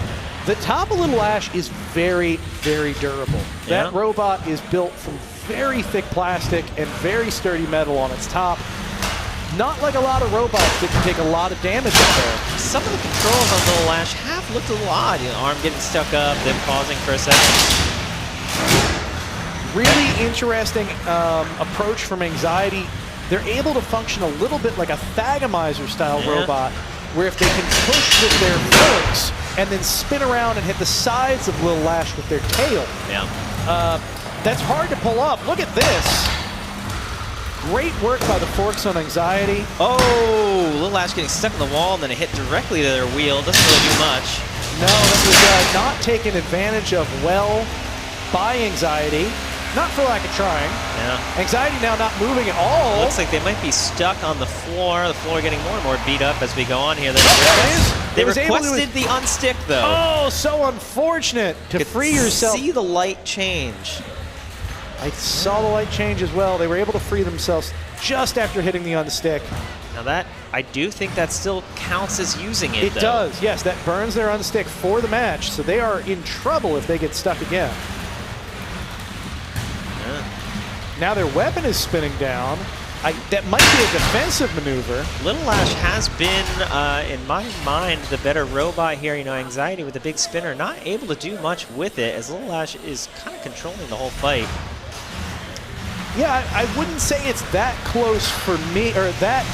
the top of Little Lash is very, very durable. That robot is built from very thick plastic and very sturdy metal on its top. Not like a lot of robots that can take a lot of damage up there. Some of the controls on Little Lash have looked a little odd. You know, arm getting stuck up, then pausing for a second. Really interesting approach from Anxiety. They're able to function a little bit like a Thagomizer style robot, where if they can push with their forks and then spin around and hit the sides of Little Lash with their tail. That's hard to pull off. Look at this. Great work by the forks on Anxiety. Oh, Little Lash getting stuck in the wall and then it hit directly to their wheel. Doesn't really do much. No, that was not taken advantage of well by Anxiety. Not for lack of trying. Anxiety now not moving at all. Looks like they might be stuck on the floor. The floor getting more and more beat up as we go on here. They requested the unstick, though. Oh, so unfortunate to free yourself. See the light change. I saw the light change as well. They were able to free themselves just after hitting the unstick. Now that, I do think that still counts as using it, though. It does, yes. That burns their unstick for the match, so they are in trouble if they get stuck again. Now their weapon is spinning down. That might be a defensive maneuver. Little Lash has been, in my mind, the better robot here. You know, Anxiety with the big spinner, not able to do much with it, as Little Lash is kind of controlling the whole fight. Yeah, I wouldn't say it's that close for me, or that,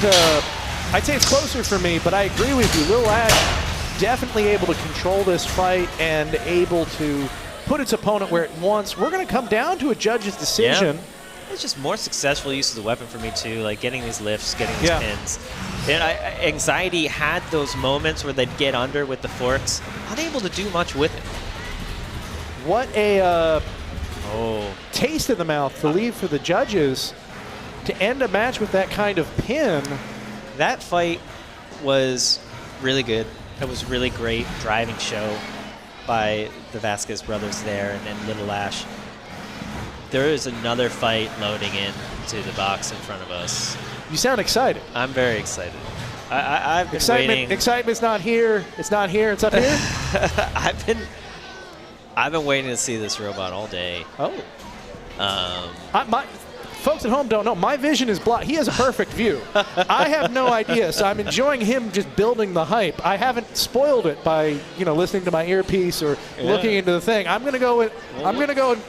I'd say it's closer for me, but I agree with you. Little Lash definitely able to control this fight and able to put its opponent where it wants. We're going to come down to a judge's decision. It's just more successful use of the weapon for me, too, like getting these lifts, getting these pins. And Anxiety had those moments where they'd get under with the forks, unable to do much with it. What a taste in the mouth to leave for the judges to end a match with that kind of pin. That fight was really good. It was really great driving show by the Vasquez brothers there and then Little Lash. There is another fight loading into the box in front of us. You sound excited. I'm very excited. I've been waiting. Excitement's not here. It's not here. It's up here. I've been waiting to see this robot all day. Folks at home don't know. My vision is blocked. He has a perfect view. I have no idea, so I'm enjoying him just building the hype. I haven't spoiled it by listening to my earpiece or looking into the thing. I'm gonna go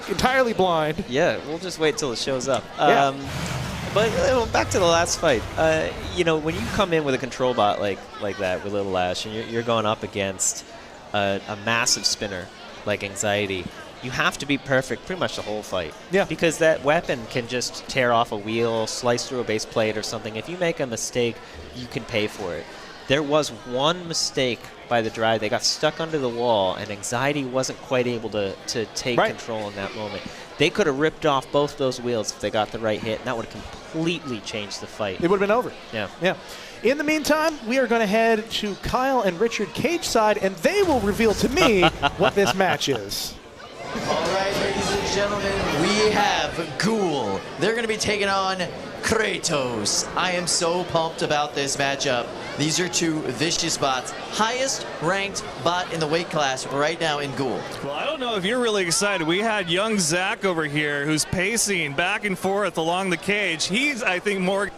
entirely blind. Yeah, we'll just wait till it shows up. But back to the last fight. When you come in with a control bot like that with Little Lash, and you're going up against a massive spinner like Anxiety, you have to be perfect pretty much the whole fight. Yeah. Because that weapon can just tear off a wheel, slice through a base plate or something. If you make a mistake, you can pay for it. There was one mistake by the drive. They got stuck under the wall, and Anxiety wasn't quite able to take control in that moment. They could have ripped off both those wheels if they got the right hit, and that would have completely changed the fight. It would have been over. Yeah. In the meantime, we are going to head to Kyle and Richard Cage side, and they will reveal to me what this match is. All right, ladies and gentlemen, we have Ghoul. They're going to be taking on Kratos. I am so pumped about this matchup. These are two vicious bots. Highest ranked bot in the weight class right now in Ghoul. Well, I don't know if you're really excited. We had young Zach over here who's pacing back and forth along the cage. He's, I think, more...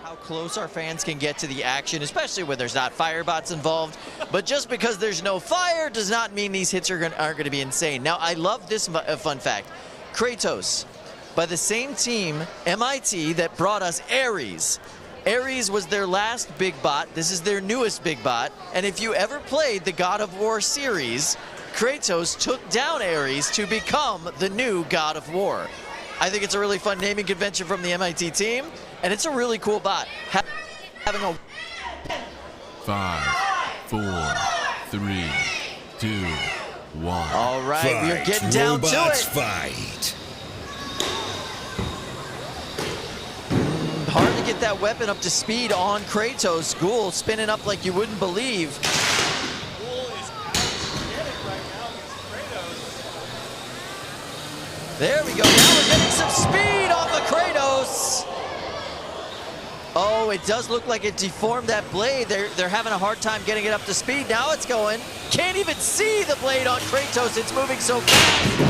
How close our fans can get to the action, especially when there's not firebots involved. But just because there's no fire does not mean these hits aren't going to be insane. Now, I love this fun fact. Kratos, by the same team, MIT, that brought us Ares. Ares was their last big bot. This is their newest big bot. And if you ever played the God of War series, Kratos took down Ares to become the new God of War. I think it's a really fun naming convention from the MIT team, and it's a really cool bot. Having a 5, 4, 3, 2, 1. All right, we are getting down to Robots it. fight. Hard to get that weapon up to speed on Kratos. Ghoul spinning up like you wouldn't believe. There we go. Now we're getting some speed off of Kratos. Oh, it does look like it deformed that blade. They're having a hard time getting it up to speed. Now it's going. Can't even see the blade on Kratos. It's moving so fast.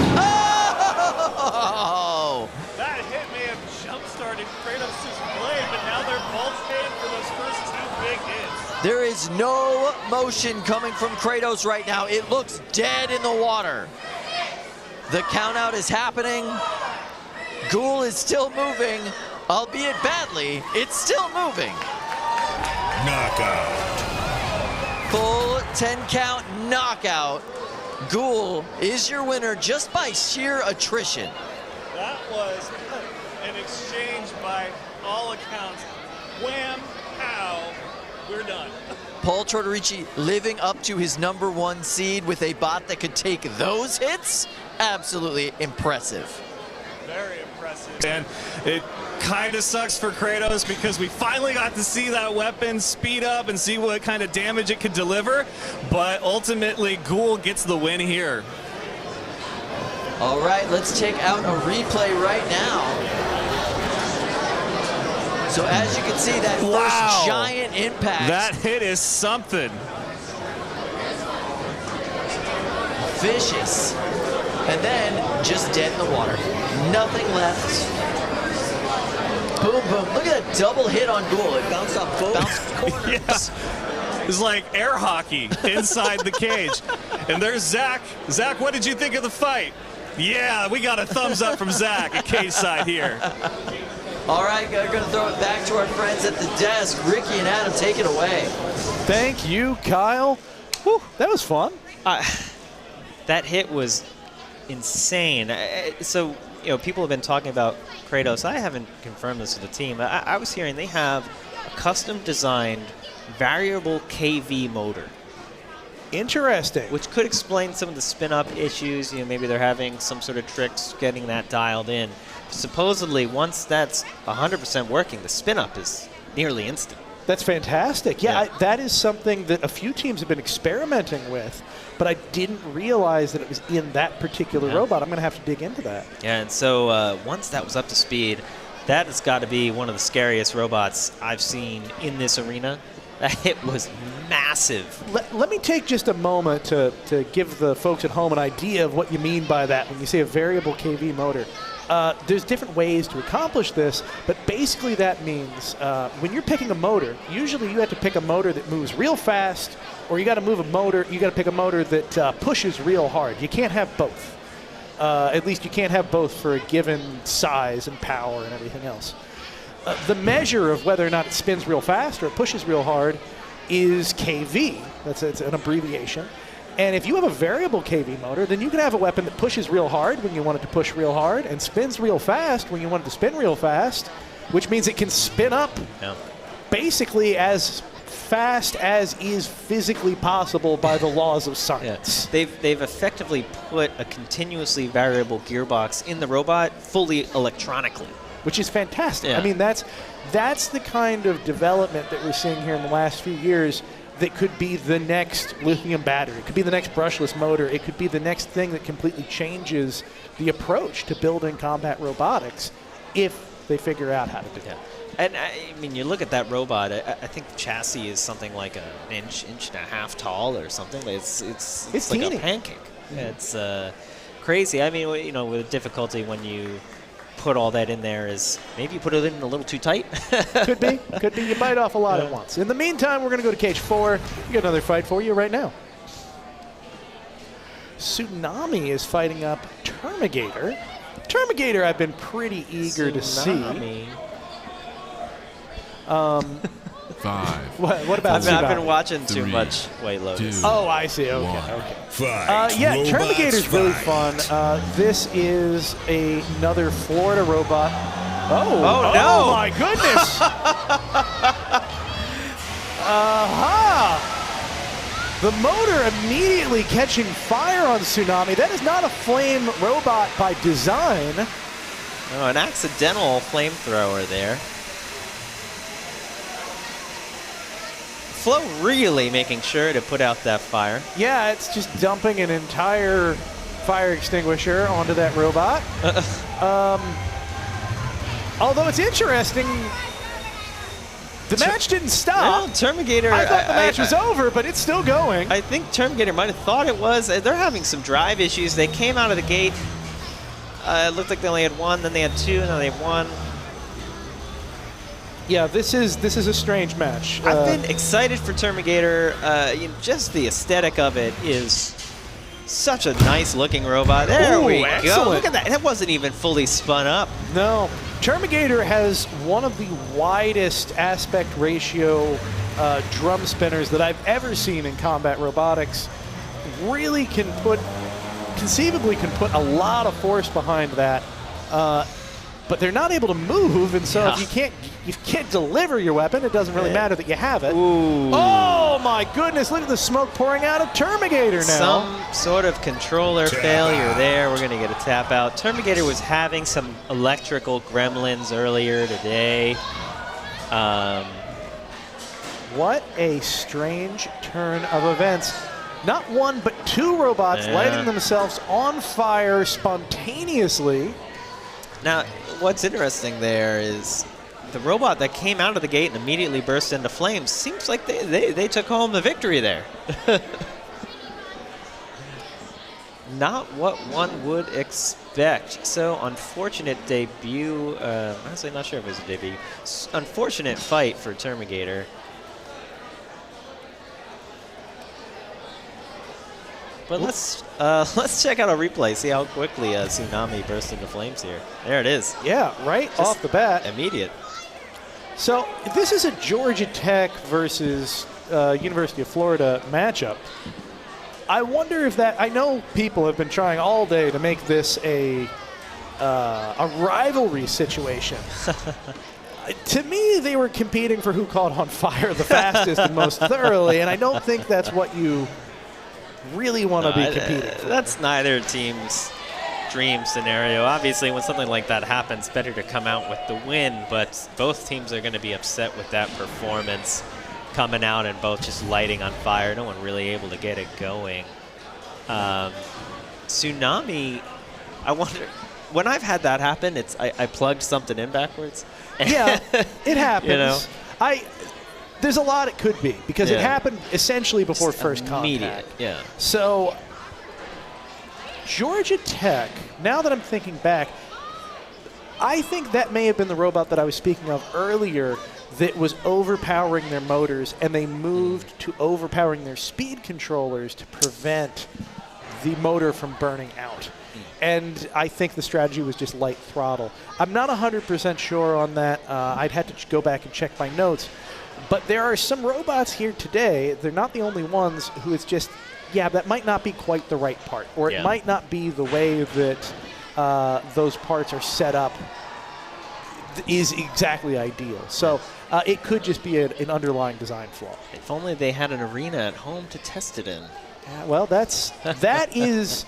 Oh! That hit may have jump-started Kratos' blade, but now they're both hitting for those first 2 big hits. There is no motion coming from Kratos right now. It looks dead in the water. The countout is happening. Ghoul is still moving, albeit badly. It's still moving. Knockout. Full 10 count knockout. Ghoul is your winner just by sheer attrition. That was an exchange by all accounts. Wham, pow, we're done. Paul Tortorici living up to his #1 seed with a bot that could take those hits. Absolutely impressive. Very impressive. And it kind of sucks for Kratos because we finally got to see that weapon speed up and see what kind of damage it could deliver. But ultimately, Ghoul gets the win here. All right, let's take out a replay right now. So as you can see, that first giant impact. That hit is something. Vicious. And then just dead in the water. Nothing left. Boom, boom. Look at that double hit on Ghoul. It bounced off both corners. Yes. It's like air hockey inside the cage. And there's Zach. Zach, what did you think of the fight? Yeah, we got a thumbs up from Zach at cage side here. All right, we're going to throw it back to our friends at the desk. Ricky and Adam, take it away. Thank you, Kyle. Whew, that was fun. That hit was insane. So, you know, people have been talking about Kratos. I haven't confirmed this with the team. I was hearing they have a custom-designed variable KV motor. Interesting. Which could explain some of the spin-up issues. You know, maybe they're having some sort of tricks getting that dialed in. Supposedly, once that's 100% working, the spin-up is nearly instant. That's fantastic. Yeah, that is something that a few teams have been experimenting with, but I didn't realize that it was in that particular robot. I'm going to have to dig into that. Yeah, and so once that was up to speed, that has got to be one of the scariest robots I've seen in this arena. That hit was massive. Let me take just a moment to give the folks at home an idea of what you mean by that when you say a variable KV motor. There's different ways to accomplish this, but basically that means when you're picking a motor, usually you have to pick a motor that moves real fast, or you got to pick a motor that pushes real hard. You can't have both. At least you can't have both for a given size and power and everything else. The measure of whether or not it spins real fast or it pushes real hard is KV. It's an abbreviation. And if you have a variable KV motor, then you can have a weapon that pushes real hard when you want it to push real hard and spins real fast when you want it to spin real fast, which means it can spin up basically as fast as is physically possible by the laws of science. They've effectively put a continuously variable gearbox in the robot fully electronically. Which is fantastic. I mean, that's the kind of development that we're seeing here in the last few years that could be the next lithium battery. It could be the next brushless motor. It could be the next thing that completely changes the approach to building combat robotics if they figure out how to do that. And I mean, you look at that robot. I think the chassis is something like an inch and a half tall or something. It's like teeny. a pancake. It's crazy. I mean, you know, with difficulty when you put all that in there is maybe you put it in a little too tight. Could be. Could be. You bite off a lot at once. In the meantime, we're going to go to cage 4. We got another fight for you right now. Tsunami is fighting up Termigator. Termigator I've been pretty eager to see. 5. What about I've been Tsunami? watching too 3, much White Lotus. 2, Oh, I see. Okay, 1. okay. Fight. Yeah, Robots Termigator's really fight. fun. This is another Florida robot. Oh, no. Oh, my goodness. The motor immediately catching fire on Tsunami. That is not a flame robot by design. Oh, an accidental flamethrower there. Flo really making sure to put out that fire. Yeah, it's just dumping an entire fire extinguisher onto that robot. Although it's interesting, the match didn't stop. No, Termigator. I thought the match was over, but it's still going. I think Termigator might have thought it was. They're having some drive issues. They came out of the gate. It looked like they only had 1, then they had 2, and now they have 1. Yeah, this is a strange match. I've been excited for Termigator. Just the aesthetic of it is such a nice looking robot. There Ooh, we go. excellent. Look at that. That wasn't even fully spun up. No, Termigator has one of the widest aspect ratio drum spinners that I've ever seen in combat robotics. Really conceivably can put a lot of force behind that. But they're not able to move, and so if you can't deliver your weapon, it doesn't really matter that you have it. Ooh. Oh my goodness, look at the smoke pouring out of Termigator now. Some sort of controller failure there. We're going to get a tap out. Termigator was having some electrical gremlins earlier today. What a strange turn of events. Not 1, but 2 robots lighting themselves on fire spontaneously. Now, what's interesting there is the robot that came out of the gate and immediately burst into flames seems like they took home the victory there. Not what one would expect. So, unfortunate debut. Honestly, not sure if it was a debut. Unfortunate fight for Termigator. But let's check out a replay, see how quickly Tsunami burst into flames here. There it is. Yeah, right off the bat. Immediate. So this is a Georgia Tech versus University of Florida matchup. I wonder if that, I know people have been trying all day to make this a rivalry situation. To me, they were competing for who caught on fire the fastest and most thoroughly, and I don't think that's what you really want to be competing for. That's neither team's dream scenario. Obviously, when something like that happens, better to come out with the win, but both teams are going to be upset with that performance, coming out and both just lighting on fire. No one really able to get it going. Tsunami, I wonder, when I've had that happen, it's I plugged something in backwards. Yeah, it happens. You know? There's a lot it could be, because it happened essentially before first contact. Yeah. So, Georgia Tech, now that I'm thinking back, I think that may have been the robot that I was speaking of earlier that was overpowering their motors, and they moved to overpowering their speed controllers to prevent the motor from burning out. And I think the strategy was just light throttle. I'm not 100% sure on that. I'd have to go back and check my notes. But there are some robots here today, they're not the only ones, who it's just, yeah, that might not be quite the right part, or it might not be the way that those parts are set up is exactly ideal. So it could just be an underlying design flaw. If only they had an arena at home to test it in. Yeah, well, that is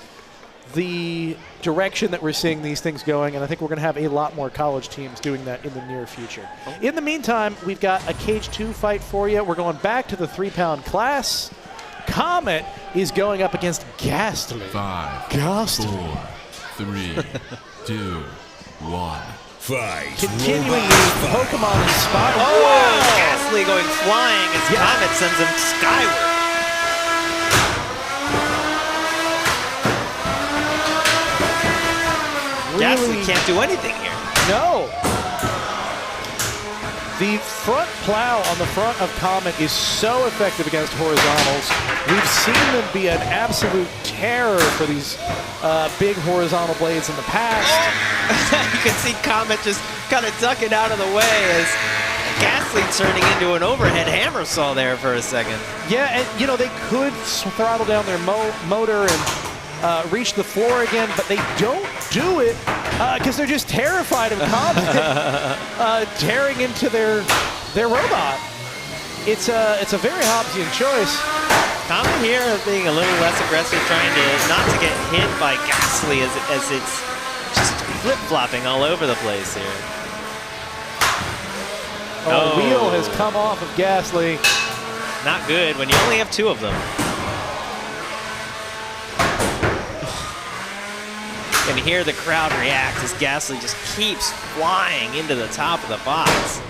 the direction that we're seeing these things going, and I think we're going to have a lot more college teams doing that in the near future. In the meantime, we've got a Cage 2 fight for you. We're going back to the 3-pound class. Comet is going up against Ghastly. 5, Ghastly. 4, 3, 2, 1. Fight. Continuing Robots the fight. Pokemon inspired. Oh, Ghastly going flying as Comet sends him skyward. Ghastly can't do anything here. No. The front plow on the front of Comet is so effective against horizontals. We've seen them be an absolute terror for these big horizontal blades in the past. You can see Comet just kind of ducking out of the way as Ghastly turning into an overhead hammer saw there for a second. Yeah, and you know, they could throttle down their motor and reach the floor again, but they don't do it because they're just terrified of Comet tearing into their robot. It's a very Hobbesian choice. Comet here being a little less aggressive, trying to not to get hit by Ghastly as it's just flip-flopping all over the place here. Oh, wheel has come off of Ghastly. Not good when you only have 2 of them. And hear the crowd react as Ghastly just keeps flying into the top of the box.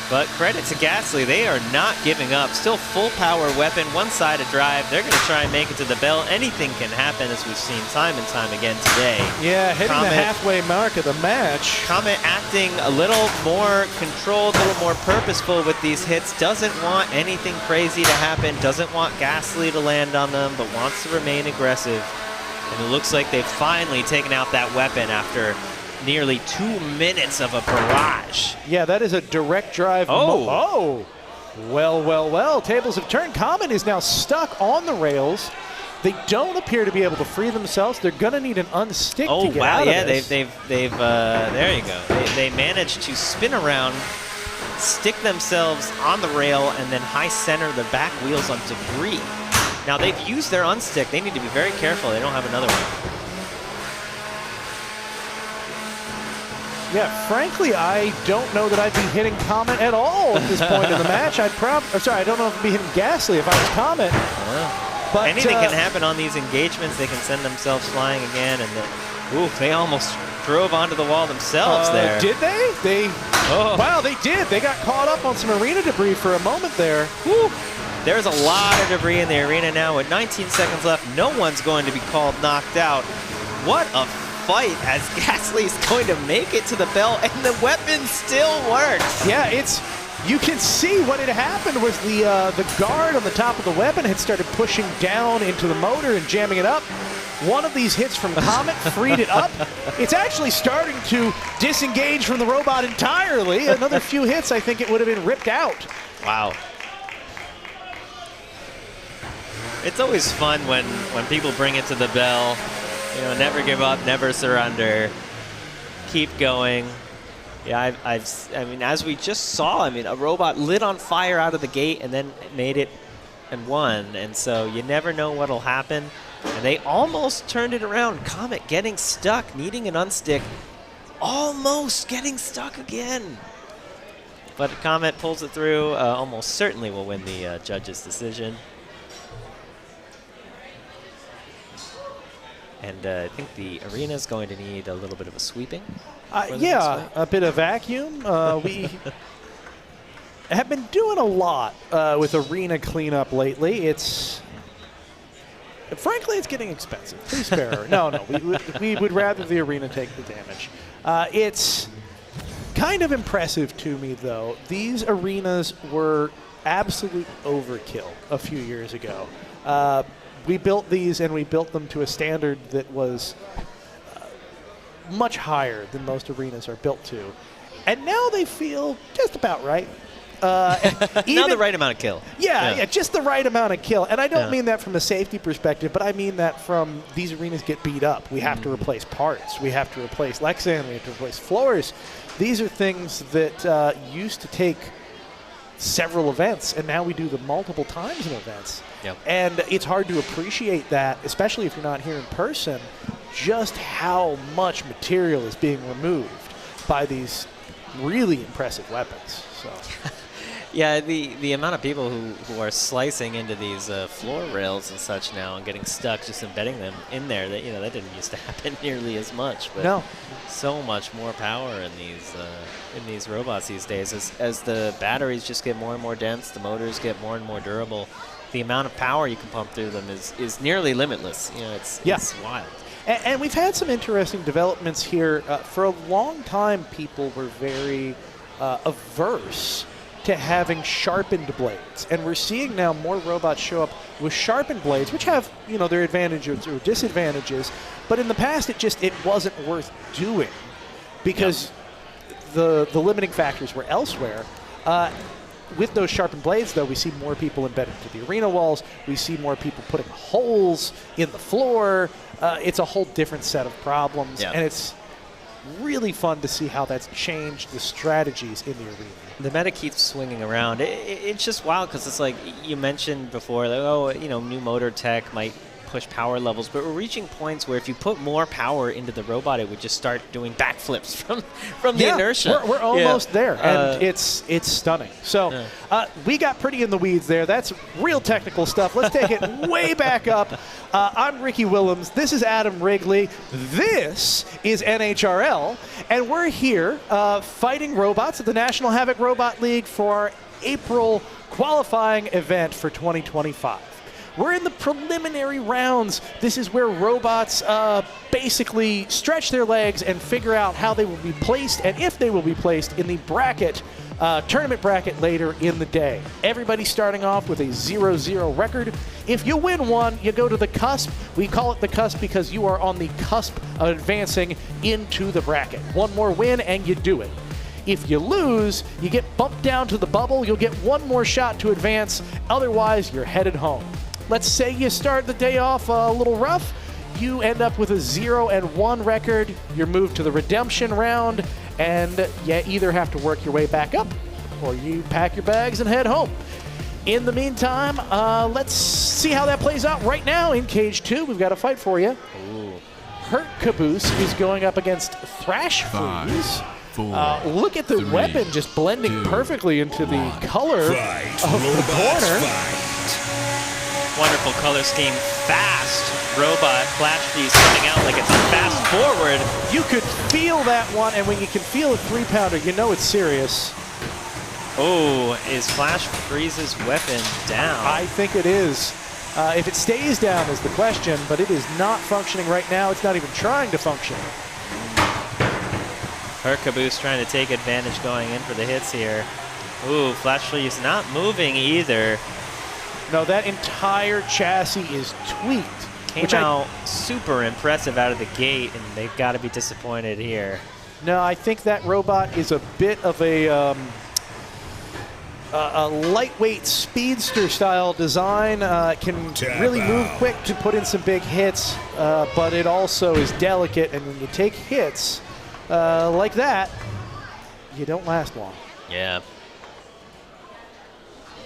But credit to Ghastly, they are not giving up. Still full power weapon, one-sided drive. They're going to try and make it to the bell. Anything can happen, as we've seen time and time again today. Yeah, hitting the halfway mark of the match. Comet acting a little more controlled, a little more purposeful with these hits. Doesn't want anything crazy to happen. Doesn't want Ghastly to land on them, but wants to remain aggressive. And it looks like they've finally taken out that weapon after nearly 2 minutes of a barrage. Yeah, that is a direct drive. Oh. Well. Tables have turned. Comet is now stuck on the rails. They don't appear to be able to free themselves. They're going to need an unstick to get out of this. They've there you go. They managed to spin around, stick themselves on the rail, and then high center the back wheels on debris. Now they've used their unstick. They need to be very careful. They don't have another one. Yeah, frankly, I don't know that I'd be hitting Comet at all at this point in the match. I don't know if I'd be hitting Ghastly if I was Comet. But anything can happen on these engagements. They can send themselves flying again, and they almost drove onto the wall themselves there. Did they? Wow, they did. They got caught up on some arena debris for a moment there. Whew. There's a lot of debris in the arena now. With 19 seconds left, no one's going to be called knocked out. What a fight as Ghastly's going to make it to the bell, and the weapon still works. Yeah, you can see what had happened was the guard on the top of the weapon had started pushing down into the motor and jamming it up. One of these hits from Comet freed it up. It's actually starting to disengage from the robot entirely. Another few hits, I think it would have been ripped out. Wow. It's always fun when people bring it to the bell. You know, never give up, never surrender, keep going. Yeah, I mean, as we just saw, I mean, a robot lit on fire out of the gate and then made it and won. And so you never know what'll happen. And they almost turned it around. Comet getting stuck, needing an unstick, almost getting stuck again. But Comet pulls it through, almost certainly will win the judge's decision. And I think the arena is going to need a little bit of a sweeping. Yeah, a bit of vacuum. We have been doing a lot with arena cleanup lately. Frankly, it's getting expensive. Please spare her. No, we would rather the arena take the damage. It's kind of impressive to me, though. These arenas were absolute overkill a few years ago. We built these, and we built them to a standard that was much higher than most arenas are built to. And now they feel just about right. Now the right amount of kill. Yeah, just the right amount of kill. And I don't mean that from a safety perspective, but I mean that from these arenas get beat up. We have to replace parts. We have to replace Lexan. We have to replace floors. These are things that used to take several events, and now we do them multiple times in events. Yep. And it's hard to appreciate that, especially if you're not here in person, just how much material is being removed by these really impressive weapons. So. Yeah, the amount of people who are slicing into these floor rails and such now and getting stuck, just embedding them in there, that that didn't used to happen nearly as much. But no. So much more power in these robots these days. As the batteries just get more and more dense, the motors get more and more durable. the amount of power you can pump through them is nearly limitless. You know, it's wild. And we've had some interesting developments here. For a long time, people were very averse to having sharpened blades. And we're seeing now more robots show up with sharpened blades, which have, their advantages or disadvantages. But in the past, it wasn't worth doing because the limiting factors were elsewhere. With those sharpened blades, though, we see more people embedded into the arena walls. We see more people putting holes in the floor. It's a whole different set of problems, and it's really fun to see how that's changed the strategies in the arena. The meta keeps swinging around. It's just wild because it's like you mentioned before, like, new motor tech might push power levels, but we're reaching points where if you put more power into the robot, it would just start doing backflips from the inertia. We're almost there, and it's stunning. So we got pretty in the weeds there. That's real technical stuff. Let's take it way back up. I'm Ricky Willems. This is Adam Wrigley. This is NHRL, and we're here fighting robots at the National Havoc Robot League for our April qualifying event for 2025. We're in the preliminary rounds. This is where robots basically stretch their legs and figure out how they will be placed and if they will be placed in the bracket, tournament bracket later in the day. Everybody starting off with a 0-0 record. If you win one, you go to the cusp. We call it the cusp because you are on the cusp of advancing into the bracket. One more win and you do it. If you lose, you get bumped down to the bubble. You'll get one more shot to advance. Otherwise, you're headed home. Let's say you start the day off a little rough. You end up with a 0-1 record. You're moved to the redemption round, and you either have to work your way back up or you pack your bags and head home. In the meantime, let's see how that plays out right now in Cage 2. We've got a fight for you. Hurt Caboose is going up against Thrash Freeze. Look at the weapon just blending perfectly into the color of the corner. Wonderful color scheme. Fast robot. Flash Freeze coming out like it's a fast forward. You could feel that one, and when you can feel a 3-pounder, you know it's serious. Oh, is Flash Freeze's weapon down? I think it is. If it stays down is the question, but it is not functioning right now. It's not even trying to function. Caboose trying to take advantage going in for the hits here. Ooh, Flash Freeze not moving either. No, that entire chassis is tweaked. Came out super impressive out of the gate, and they've got to be disappointed here. No, I think that robot is a bit of a lightweight speedster-style design. Can really move quick to put in some big hits, but it also is delicate, and when you take hits like that, you don't last long. Yeah.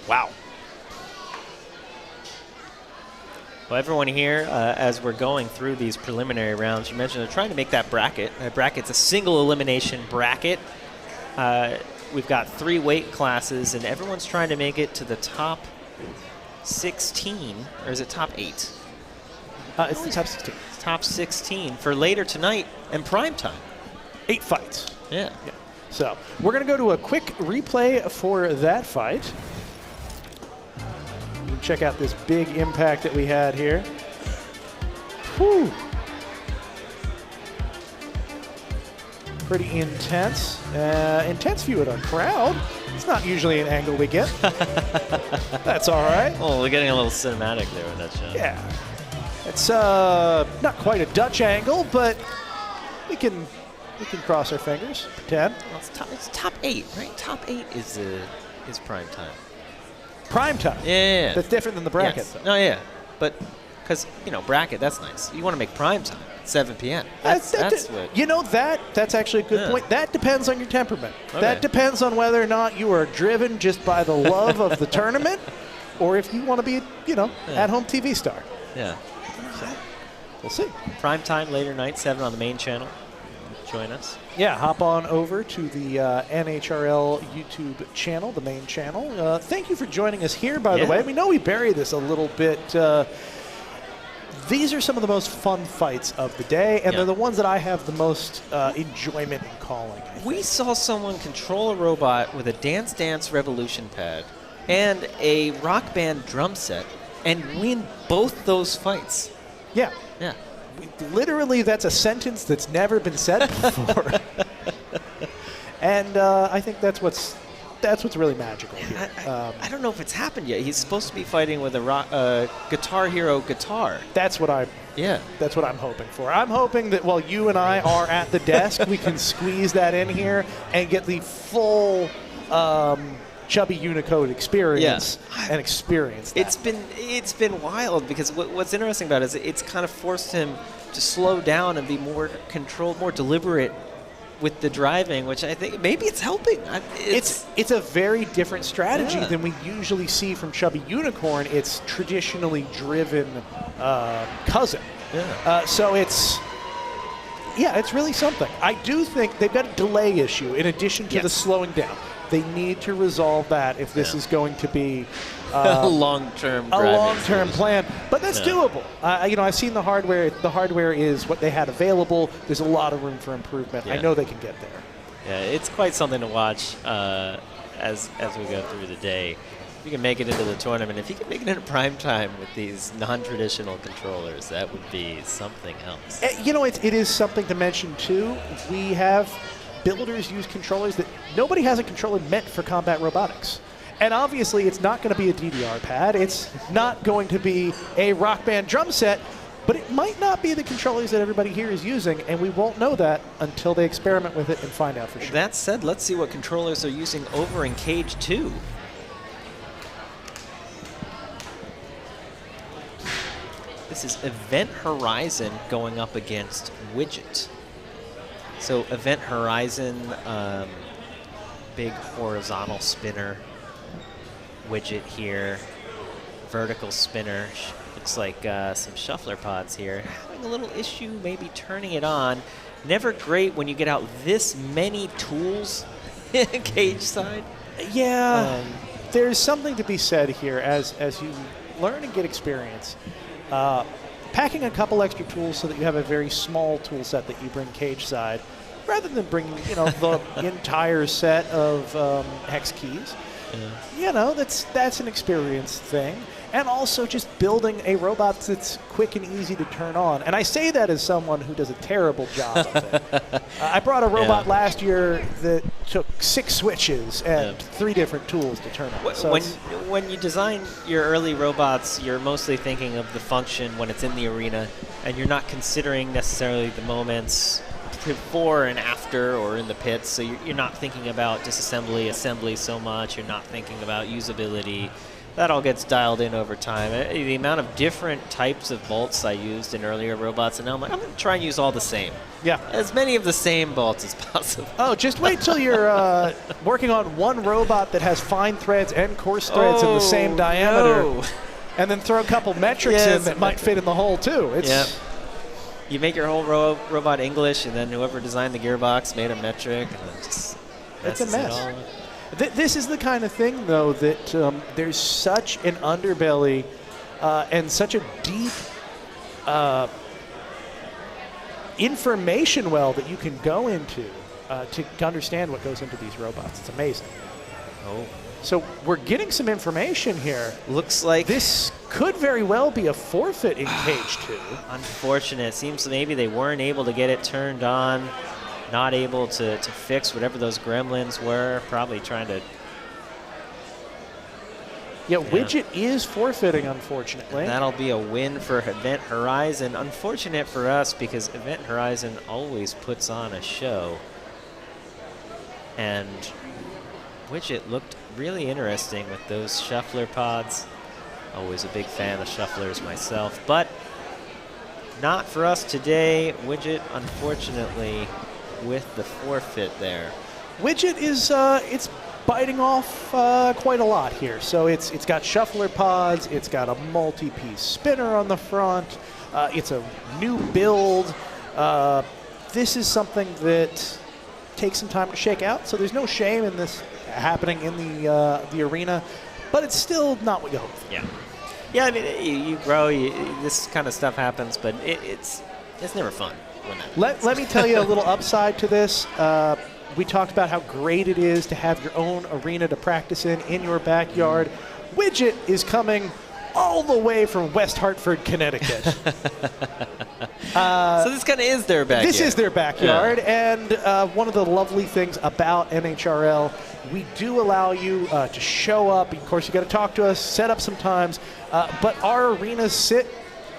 Wow. Well, everyone here, as we're going through these preliminary rounds, you mentioned they're trying to make that bracket. That bracket's a single elimination bracket. We've got 3 weight classes, and everyone's trying to make it to the top 16, or is it top 8? It's the top 16. It's top 16 for later tonight and prime time. 8 fights. Yeah. So we're going to go to a quick replay for that fight. Check out this big impact that we had here. Whew. Pretty intense. Intense view of our crowd. It's not usually an angle we get. That's all right. Oh, we're getting a little cinematic there with that shot. Yeah. It's not quite a Dutch angle, but we can cross our fingers, pretend. Well, it's top 8, right? Top 8 is prime time. Prime time. Yeah. That's different than the bracket. Yes. No, yeah. But, because, bracket, that's nice. You want to make prime time, 7 p.m. That's what... You know, that's actually a good point. That depends on your temperament. Okay. That depends on whether or not you are driven just by the love of the tournament or if you want to be, at-home TV star. Yeah. So, we'll see. Prime time, later night, 7 on the main channel. Join us. Yeah, hop on over to the NHRL YouTube channel, the main channel. Thank you for joining us here, by the way. We know we bury this a little bit. These are some of the most fun fights of the day, and they're the ones that I have the most enjoyment in calling. We saw someone control a robot with a Dance Dance Revolution pad and a Rock Band drum set and win both those fights. Yeah. Yeah. Literally, that's a sentence that's never been said before. And I think that's what's really magical here. I don't know if it's happened yet. He's supposed to be fighting with a Guitar Hero guitar. That's what I'm hoping for. I'm hoping that while you and I are at the desk, we can squeeze that in here and get the full Chubby Unicode experience and experience that. It's been wild because what's interesting about it is it's kind of forced him to slow down and be more controlled, more deliberate with the driving, which I think maybe it's helping. It's a very different strategy than we usually see from Chubby Unicorn. It's traditionally driven cousin. Yeah. So it's really something. I do think they've got a delay issue in addition to the slowing down. They need to resolve that if this is going to be a long-term plan. But that's doable. I've seen the hardware. The hardware is what they had available. There's a lot of room for improvement. Yeah. I know they can get there. Yeah, it's quite something to watch as we go through the day. If you can make it into the tournament, if you can make it into prime time with these non-traditional controllers, that would be something else. It is something to mention too. We have builders use controllers that nobody has a controller meant for combat robotics. And obviously it's not going to be a DDR pad. It's not going to be a Rock Band drum set, but it might not be the controllers that everybody here is using, and we won't know that until they experiment with it and find out for sure. That said, let's see what controllers are using over in Cage 2. This is Event Horizon going up against Widget. So Event Horizon, big horizontal spinner. Widget here, vertical spinner. Looks like some shuffler pods here. Having a little issue maybe turning it on. Never great when you get out this many tools cage side. Yeah, there's something to be said here as you learn and get experience. Packing a couple extra tools so that you have a very small tool set that you bring cage side, rather than bringing the entire set of hex keys. That's an experience thing. And also just building a robot that's quick and easy to turn on. And I say that as someone who does a terrible job of it. I brought a robot last year that took 6 switches and 3 different tools to turn on. So when you design your early robots, you're mostly thinking of the function when it's in the arena, and you're not considering necessarily the moments before and after or in the pits. So you're not thinking about disassembly, assembly so much. You're not thinking about usability. That all gets dialed in over time. The amount of different types of bolts I used in earlier robots, and now I'm like, I'm going to try and use all the same. Yeah. As many of the same bolts as possible. Oh, just wait till you're working on one robot that has fine threads and coarse threads in the same diameter. And then throw a couple metrics in that might fit in the hole, too. You make your whole robot English, and then whoever designed the gearbox made a metric, and then just it's a mess. This is the kind of thing, though, that there's such an underbelly and such a deep information well that you can go into to understand what goes into these robots. It's amazing. Oh. So we're getting some information here. Looks like this could very well be a forfeit in Cage 2. Unfortunate. Seems maybe they weren't able to get it turned on. Not able to fix whatever those gremlins were. Probably trying to... Yeah, Widget is forfeiting, unfortunately. And that'll be a win for Event Horizon. Unfortunate for us because Event Horizon always puts on a show. And Widget looked really interesting with those shuffler pods. Always a big fan of shufflers myself, but not for us today. Widget, unfortunately, with the forfeit there. Widget is it's biting off quite a lot here. So it's got shuffler pods, it's got a multi-piece spinner on the front, it's a new build. This is something that takes some time to shake out, so there's no shame in this happening in the arena, but it's still not what you hope for. Yeah, I mean, you grow, this kind of stuff happens, but it's never fun. Let me tell you a little upside to this. We talked about how great it is to have your own arena to practice in your backyard. Widget is coming all the way from West Hartford, Connecticut. So this kind of is their backyard. This is their backyard, and one of the lovely things about NHRL, we do allow you to show up. Of course, you got to talk to us, set up some times, but our arenas sit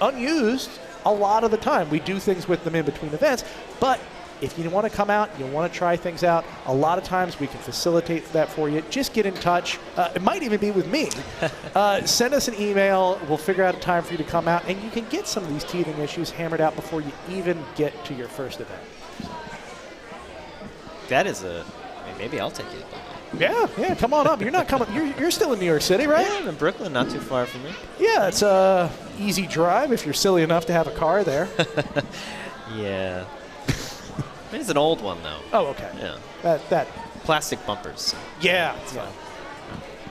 unused a lot of the time. We do things with them in between events, but if you want to come out, you want to try things out, a lot of times we can facilitate that for you. Just get in touch. It might even be with me. Send us an email. We'll figure out a time for you to come out, and you can get some of these teething issues hammered out before you even get to your first event. That is I mean, maybe I'll take it. Yeah, come on up. You're not coming. You're still in New York City, right? Yeah, I'm in Brooklyn, not too far from me. Yeah, it's a easy drive if you're silly enough to have a car there. Yeah. It's an old one, though. Oh, okay. Yeah. That. Plastic bumpers. Yeah.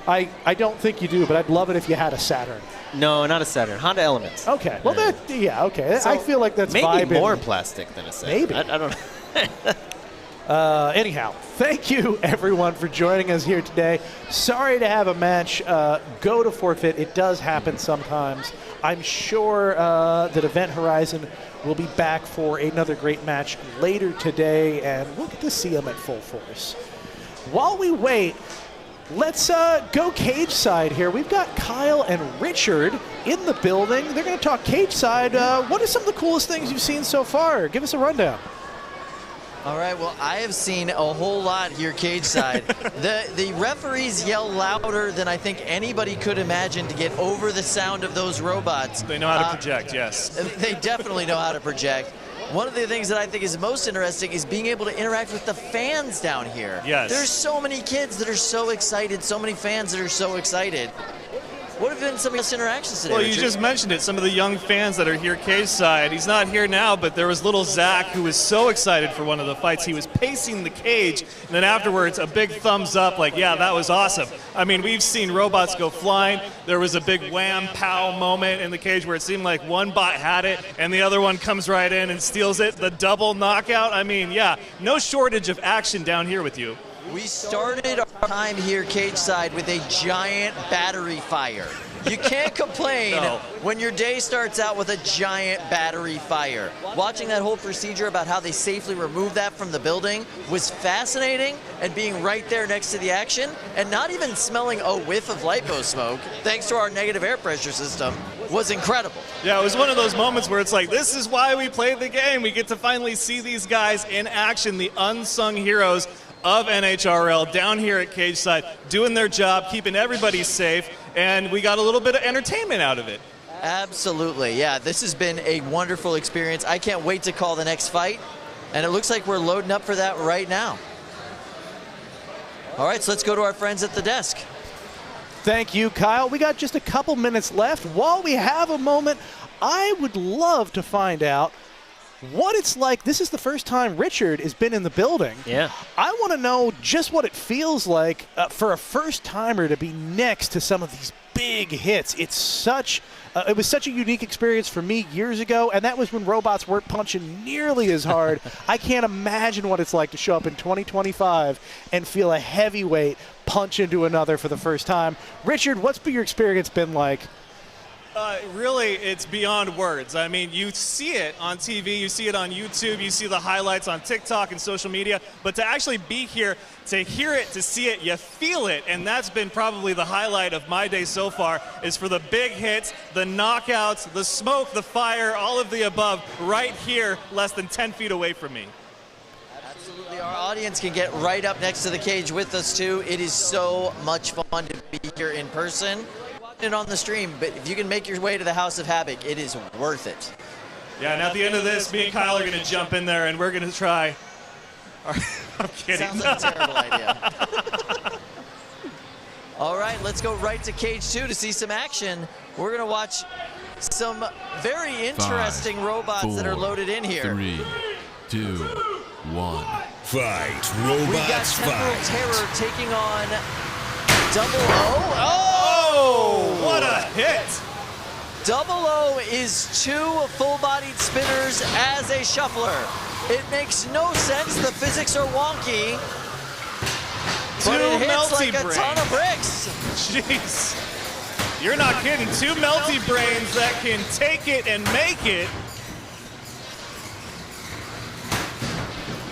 I don't think you do, but I'd love it if you had a Saturn. No, not a Saturn. Honda Elements. Okay. Well, okay. So I feel like that's maybe vibing. more plastic than a Saturn. Maybe. I don't know. Anyhow, thank you, everyone, for joining us here today. Sorry to have a match go to forfeit. It does happen sometimes. I'm sure that Event Horizon will be back for another great match later today, and we'll get to see them at full force. While we wait, let's go cage side here. We've got Kyle and Richard in the building. They're going to talk cage side. What are some of the coolest things you've seen so far? Give us a rundown. All right, well, I have seen a whole lot here cage side. The referees yell louder than I think anybody could imagine to get over the sound of those robots. They know how to project, yes. They definitely know how to project. One of the things that I think is most interesting is being able to interact with the fans down here. Yes. There's so many kids that are so excited, so many fans that are so excited. What have been some of those interactions today, Well, Richard? you just mentioned it. Some of the young fans that are here cage side. He's not here now, but there was little Zach who was so excited for one of the fights. He was pacing the cage, and then afterwards, a big thumbs up, like, yeah, that was awesome. I mean, we've seen robots go flying. There was a big wham, pow moment in the cage where it seemed like one bot had it, and the other one comes right in and steals it. The double knockout. I mean, yeah, no shortage of action down here with you. We started our time here cage side with a giant battery fire. You can't complain when your day starts out with a giant battery fire. Watching that whole procedure about how they safely removed that from the building was fascinating, and being right there next to the action and not even smelling a whiff of lipo smoke, thanks to our negative air pressure system, was incredible. Yeah, it was one of those moments where it's like, this is why we play the game. We get to finally see these guys in action, the unsung heroes of NHRL down here at cage side, doing their job, keeping everybody safe, and we got a little bit of entertainment out of it. Absolutely, yeah. This has been a wonderful experience. I can't wait to call the next fight, and it looks like we're loading up for that right now. All right, so let's go to our friends at the desk. Thank you, Kyle. We got just a couple minutes left. While we have a moment, I would love to find out what it's like. This is the first time Richard has been in the building. Yeah. I want to know just what it feels like for a first-timer to be next to some of these big hits. It's such it was such a unique experience for me years ago, and that was when robots weren't punching nearly as hard. I can't imagine what it's like to show up in 2025 and feel a heavyweight punch into another for the first time. Richard, what's your experience been like? Really, it's beyond words. I mean, you see it on TV, you see it on YouTube, you see the highlights on TikTok and social media, but to actually be here, to hear it, to see it, you feel it, and that's been probably the highlight of my day so far, is for the big hits, the knockouts, the smoke, the fire, all of the above, right here, less than 10 feet away from me. Absolutely, our audience can get right up next to the cage with us too. It is so much fun to be here in person. It on the stream, but if you can make your way to the House of Havoc, it is worth it. Yeah, and at the end of this, me and Kyle are going to jump in there and we're going to try. I'm kidding. Sounds like a terrible idea. All right, let's go right to cage 2 to see some action. We're going to watch some very interesting 5, robots 4, that are loaded in here. 3, 2, 1. Fight. We've got Robots Temporal fight. Terror taking on Double O. Oh, what a hit! Double O is 2 full-bodied spinners as a shuffler. It makes no sense. The physics are wonky. But Two it hits melty like a ton of brains. bricks. Jeez. You're not kidding. Two melty brains that can take it and make it.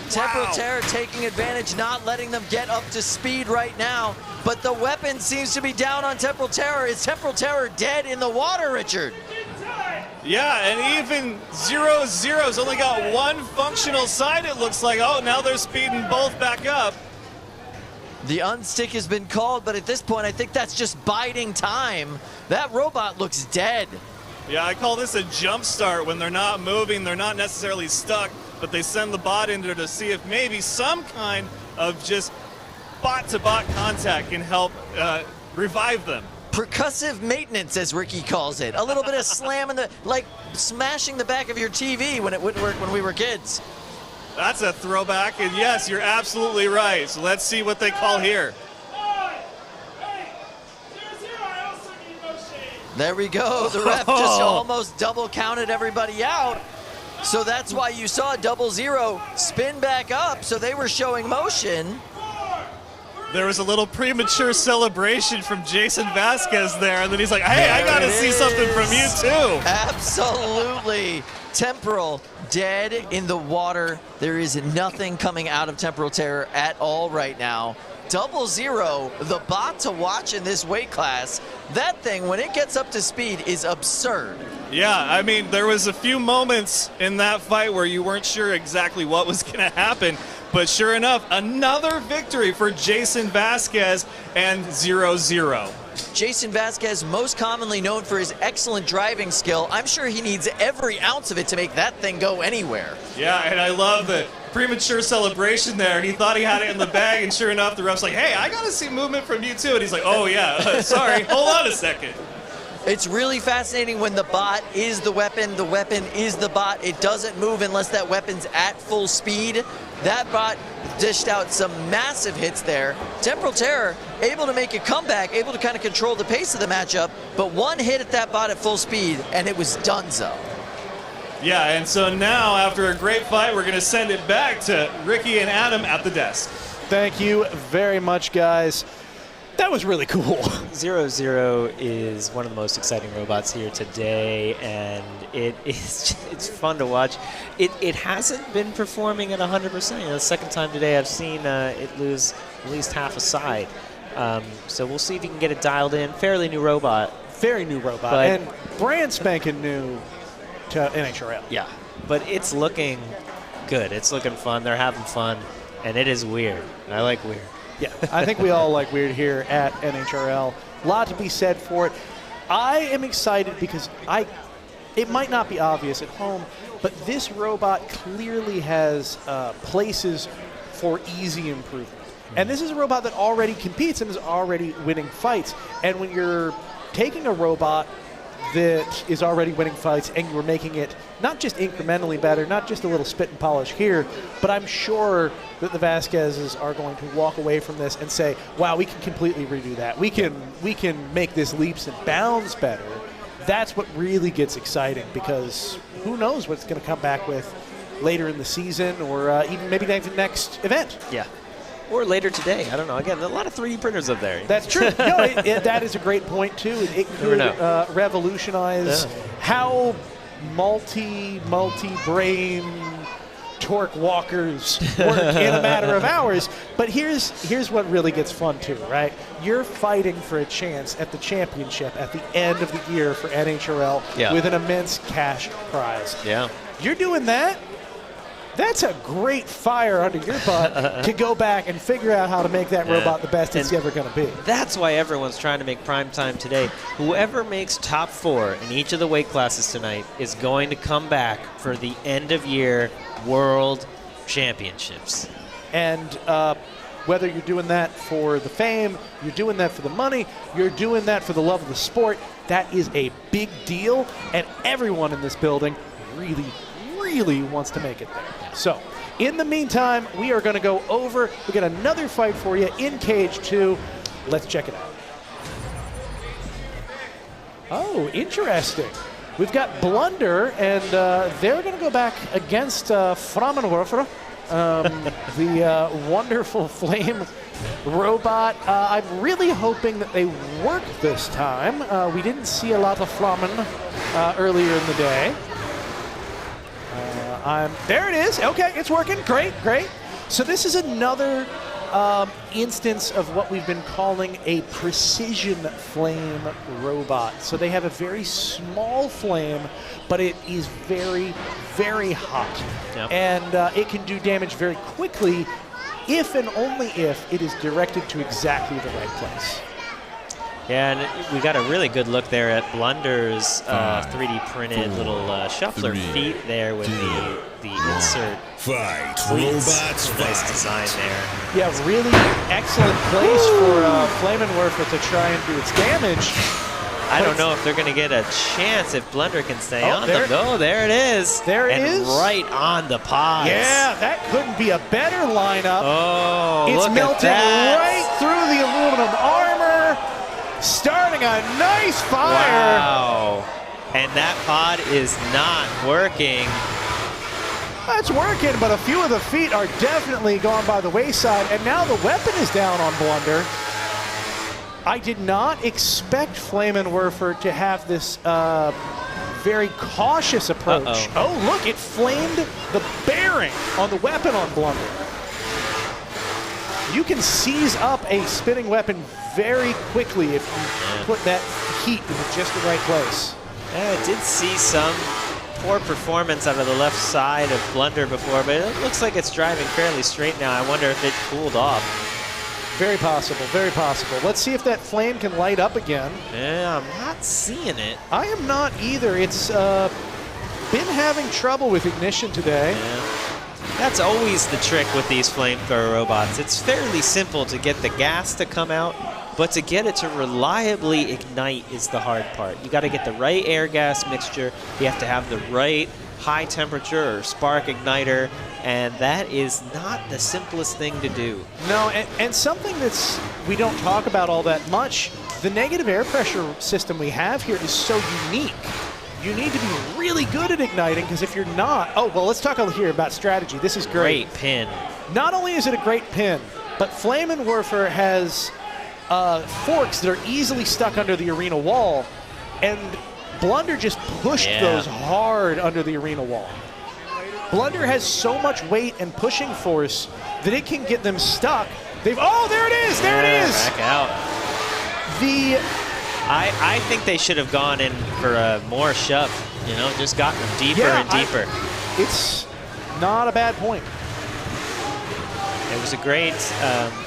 Temporal Wow. Terror taking advantage, not letting them get up to speed right now. But the weapon seems to be down on Temporal Terror. Is Temporal Terror dead in the water, Richard? Yeah, and even 0-0's only got one functional side, it looks like. Oh, now they're speeding both back up. The unstick has been called, but at this point, I think that's just biding time. That robot looks dead. Yeah, I call this a jump start. When they're not moving, they're not necessarily stuck, but they send the bot in there to see if maybe some kind of just bot-to-bot contact can help revive them. Percussive maintenance, as Ricky calls it. A little bit of slamming like smashing the back of your TV when it wouldn't work when we were kids. That's a throwback, and yes, you're absolutely right. So let's see what they call here. There we go. The ref just almost double counted everybody out. So that's why you saw 0-0 spin back up. So they were showing motion. There was a little premature celebration from Jason Vasquez there, and then he's like, hey, I got to see something from you too. Absolutely. Temporal dead in the water. There is nothing coming out of Temporal Terror at all right now. 0-0, the bot to watch in this weight class. That thing, when it gets up to speed, is absurd. Yeah, I mean, there was a few moments in that fight where you weren't sure exactly what was going to happen. But sure enough, another victory for Jason Vasquez and 0-0. Jason Vasquez, most commonly known for his excellent driving skill. I'm sure he needs every ounce of it to make that thing go anywhere. Yeah, and I love the premature celebration there. He thought he had it in the bag, and sure enough, the ref's like, hey, I got to see movement from you too. And he's like, oh yeah, sorry, hold on a second. It's really fascinating when the bot is the weapon is the bot. It doesn't move unless that weapon's at full speed. That bot dished out some massive hits there. Temporal Terror able to make a comeback, able to kind of control the pace of the matchup, but one hit at that bot at full speed, and it was donezo. Yeah, and so now, after a great fight, we're going to send it back to Ricky and Adam at the desk. Thank you very much, guys. That was really cool. 0-0 is one of the most exciting robots here today, and it's fun to watch. It hasn't been performing at 100%. You know, the second time today I've seen it lose at least half a side. So we'll see if he can get it dialed in. Fairly new robot. Very new robot, But- and brand spanking new to NHRL. Yeah, but it's looking good. It's looking fun. They're having fun, and it is weird. And I like weird. Yeah, I think we all like weird here at NHRL. A lot to be said for it. I am excited because it might not be obvious at home, but this robot clearly has places for easy improvement. And this is a robot that already competes and is already winning fights. And when you're taking a robot that is already winning fights and you're making it not just incrementally better, not just a little spit and polish here, but I'm sure that the Vasquezes are going to walk away from this and say, wow, we can completely redo that. We can make this leaps and bounds better. That's what really gets exciting, because who knows what it's going to come back with later in the season, or even maybe next event. Yeah. Or later today. I don't know. Again, a lot of 3D printers up there. That's true. No, that is a great point, too. It could revolutionize how multi-brain torque walkers work in a matter of hours. But here's what really gets fun, too, right? You're fighting for a chance at the championship at the end of the year for NHRL with an immense cash prize. Yeah. You're doing that? That's a great fire under your butt to go back and figure out how to make that robot the best it's ever going to be. That's why everyone's trying to make prime time today. Whoever makes top 4 in each of the weight classes tonight is going to come back for the end-of-year World Championships. And whether you're doing that for the fame, you're doing that for the money, you're doing that for the love of the sport, that is a big deal, and everyone in this building really wants to make it there. So, in the meantime, we are going to go over. We got another fight for you in Cage 2. Let's check it out. Oh, interesting. we've got Blunder, and they're going to go back against Flaminfer, the wonderful flame robot. I'm really hoping that they work this time. We didn't see a lot of Flamin earlier in the day. There it is. Okay, it's working. Great, great. So this is another instance of what we've been calling a precision flame robot. So they have a very small flame, but it is very, very hot. Yep. And it can do damage very quickly if and only if it is directed to exactly the right place. Yeah, and we got a really good look there at Blunder's 3D printed little shuffler feet there with the insert Fight. cleats. Robots Nice fight. design there. Yeah, really excellent place for Flaminfer to try and do its damage. I don't know if they're going to get a chance if Blunder can stay on there- them. Oh, there it is. There it and is. right on the pods. Yeah, that couldn't be a better lineup. Oh, It's look melting at that. right through the aluminum armor, starting a nice fire. Wow. And that pod is not working. It's working, but a few of the feet are definitely gone by the wayside, and now the weapon is down on Blunder. I did not expect Flaminfer to have this very cautious approach. Uh-oh. Oh, look, it flamed the bearing on the weapon on Blunder. You can seize up a spinning weapon very quickly if you put that heat in just the right place. Yeah, I did see some poor performance out of the left side of Blunder before, but it looks like it's driving fairly straight now. I wonder if it cooled off. Very possible, very possible. Let's see if that flame can light up again. Yeah, I'm not seeing it. I am not either. It's been having trouble with ignition today. Yeah. That's always the trick with these flamethrower robots. It's fairly simple to get the gas to come out, but to get it to reliably ignite is the hard part. You got to get the right air gas mixture. You have to have the right high temperature or spark igniter, and that is not the simplest thing to do. No, and something that's we don't talk about all that much, the negative air pressure system we have here is so unique. You need to be really good at igniting, because if you're not, oh, well, let's talk here about strategy. This is great. Great pin. Not only is it a great pin, but Flaminfer has forks that are easily stuck under the arena wall, and Blunder just pushed those hard under the arena wall. Blunder has so much weight and pushing force that it can get them stuck. Oh, there it is! There it is! Back out. I think they should have gone in for a more shove, you know, just gotten them deeper and deeper. It's not a bad point. It was a great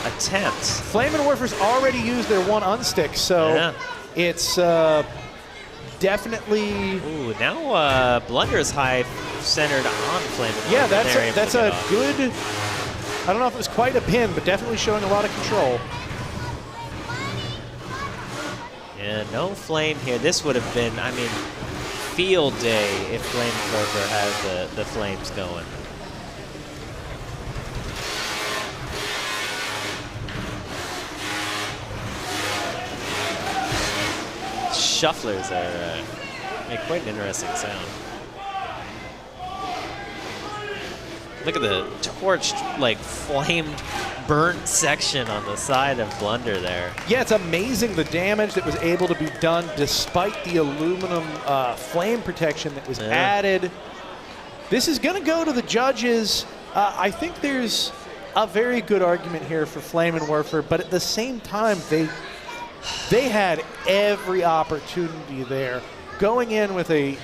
attempt. Flaminfer's already used their one unstick, so it's definitely. Ooh, now Blunder is high centered on Flaminfer. Yeah, that's a good. I don't know if it was quite a pin, but definitely showing a lot of control. Yeah, no flame here. This would have been, I mean, field day if Flaminfer had the flames going. Shufflers are make quite an interesting sound. Look at the torched, like flamed, burnt section on the side of Blunder there. Yeah, it's amazing the damage that was able to be done despite the aluminum flame protection that was added. This is going to go to the judges. I think there's a very good argument here for Flaminfer, but at the same time, they had every opportunity there. Going in with a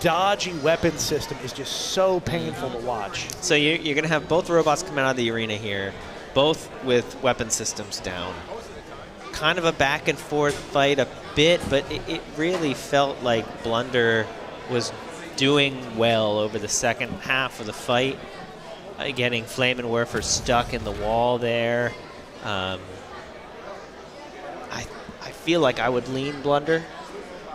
dodgy weapon system is just so painful to watch. So you're going to have both robots come out of the arena here, both with weapon systems down. Kind of a back and forth fight a bit, but it really felt like Blunder was doing well over the second half of the fight, getting Flaminfer stuck in the wall there. I feel like I would lean Blunder.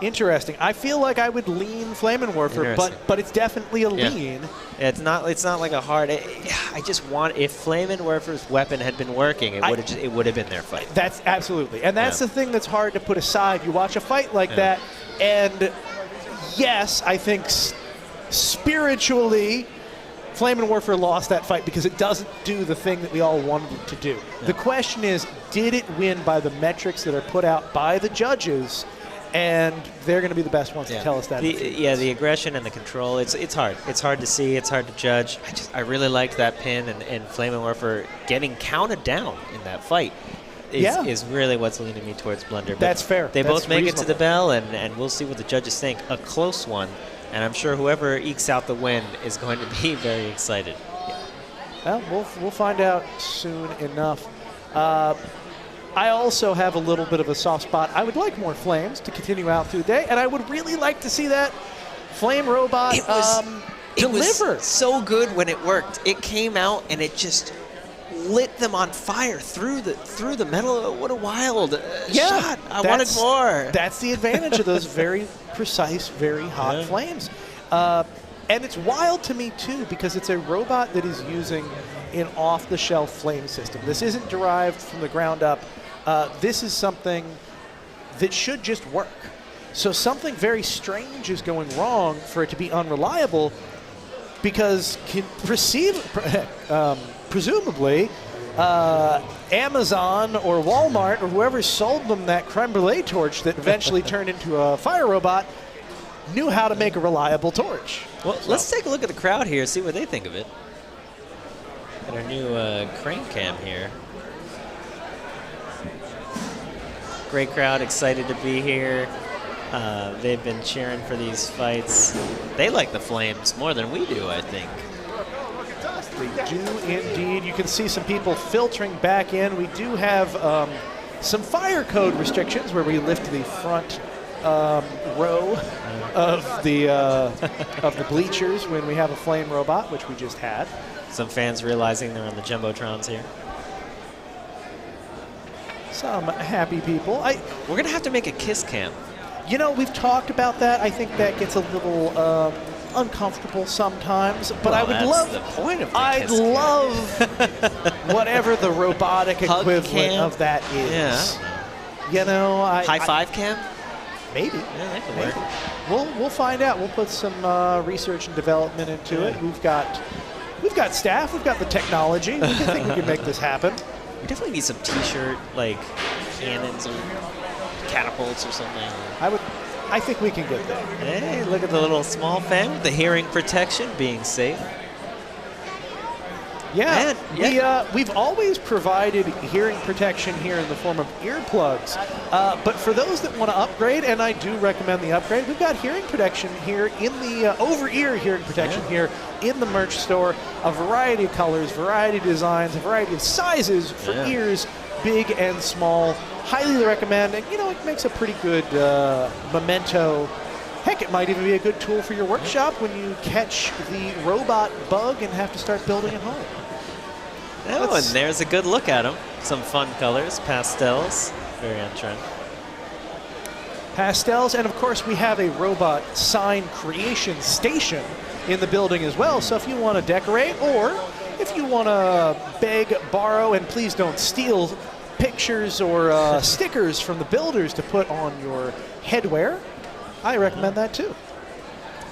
Interesting. I feel like I would lean Flaminfer, but it's definitely a lean. It's not like a hard. I just want, if Flaminfer's weapon had been working, it would have been their fight. That's absolutely, and that's the thing that's hard to put aside. You watch a fight like that, and yes, I think spiritually, Flame and Warfare lost that fight because it doesn't do the thing that we all wanted it to do. No. The question is, did it win by the metrics that are put out by the judges? And they're going to be the best ones to tell us that. The aggression and the control, it's hard. It's hard to see. It's hard to judge. I really liked that pin, and Flame and Warfare getting counted down in that fight is really what's leading me towards Blunder. But that's fair. They both make it to the bell, and we'll see what the judges think. A close one, and I'm sure whoever ekes out the win is going to be very excited. Well, we'll find out soon enough. I also have a little bit of a soft spot. I would like more flames to continue out through the day, and I would really like to see that flame robot deliver. It was so good when it worked. It came out and it just lit them on fire through the metal. What a wild shot! I wanted more. That's the advantage of those very precise, very hot flames. And it's wild to me too because it's a robot that is using an off-the-shelf flame system. This isn't derived from the ground up. This is something that should just work. So something very strange is going wrong for it to be unreliable because presumably Amazon or Walmart or whoever sold them that creme brulee torch that eventually turned into a fire robot knew how to make a reliable torch. Well, let's take a look at the crowd here, see what they think of it. Got our new crane cam here. Great crowd, excited to be here. They've been cheering for these fights. They like the flames more than we do, I think. They do indeed. You can see some people filtering back in. We do have some fire code restrictions where we lift the front row of the bleachers when we have a flame robot, which we just had. Some fans realizing they're on the Jumbotrons here. Some happy people. We're going to have to make a kiss cam. You know, we've talked about that. I think that gets a little uncomfortable sometimes, but I would love. That's the point of the I'd kiss cam. love whatever the robotic Hug equivalent cam? of that is. Yeah. You know, High five cam? Maybe. Yeah, that could Maybe. work. We'll find out. We'll put some research and development into it. We've got staff. We've got the technology. We think we can make this happen. We definitely need some T-shirt like cannons or catapults or something. I think we can get there. Hey, look at the little small fan with the hearing protection being safe. Yeah, Man, we've always provided hearing protection here in the form of earplugs. But for those that want to upgrade, and I do recommend the upgrade, we've got hearing protection here in the over-ear hearing protection here in the merch store. A variety of colors, variety of designs, a variety of sizes for ears, big and small. Highly recommend, and you know, it makes a pretty good memento. Heck, it might even be a good tool for your workshop when you catch the robot bug and have to start building at home. Oh, and there's a good look at them. Some fun colors, pastels, very on trend. Pastels, and of course we have a robot sign creation station in the building as well. So if you want to decorate, or if you want to beg, borrow, and please don't steal pictures or stickers from the builders to put on your headwear, I recommend that too.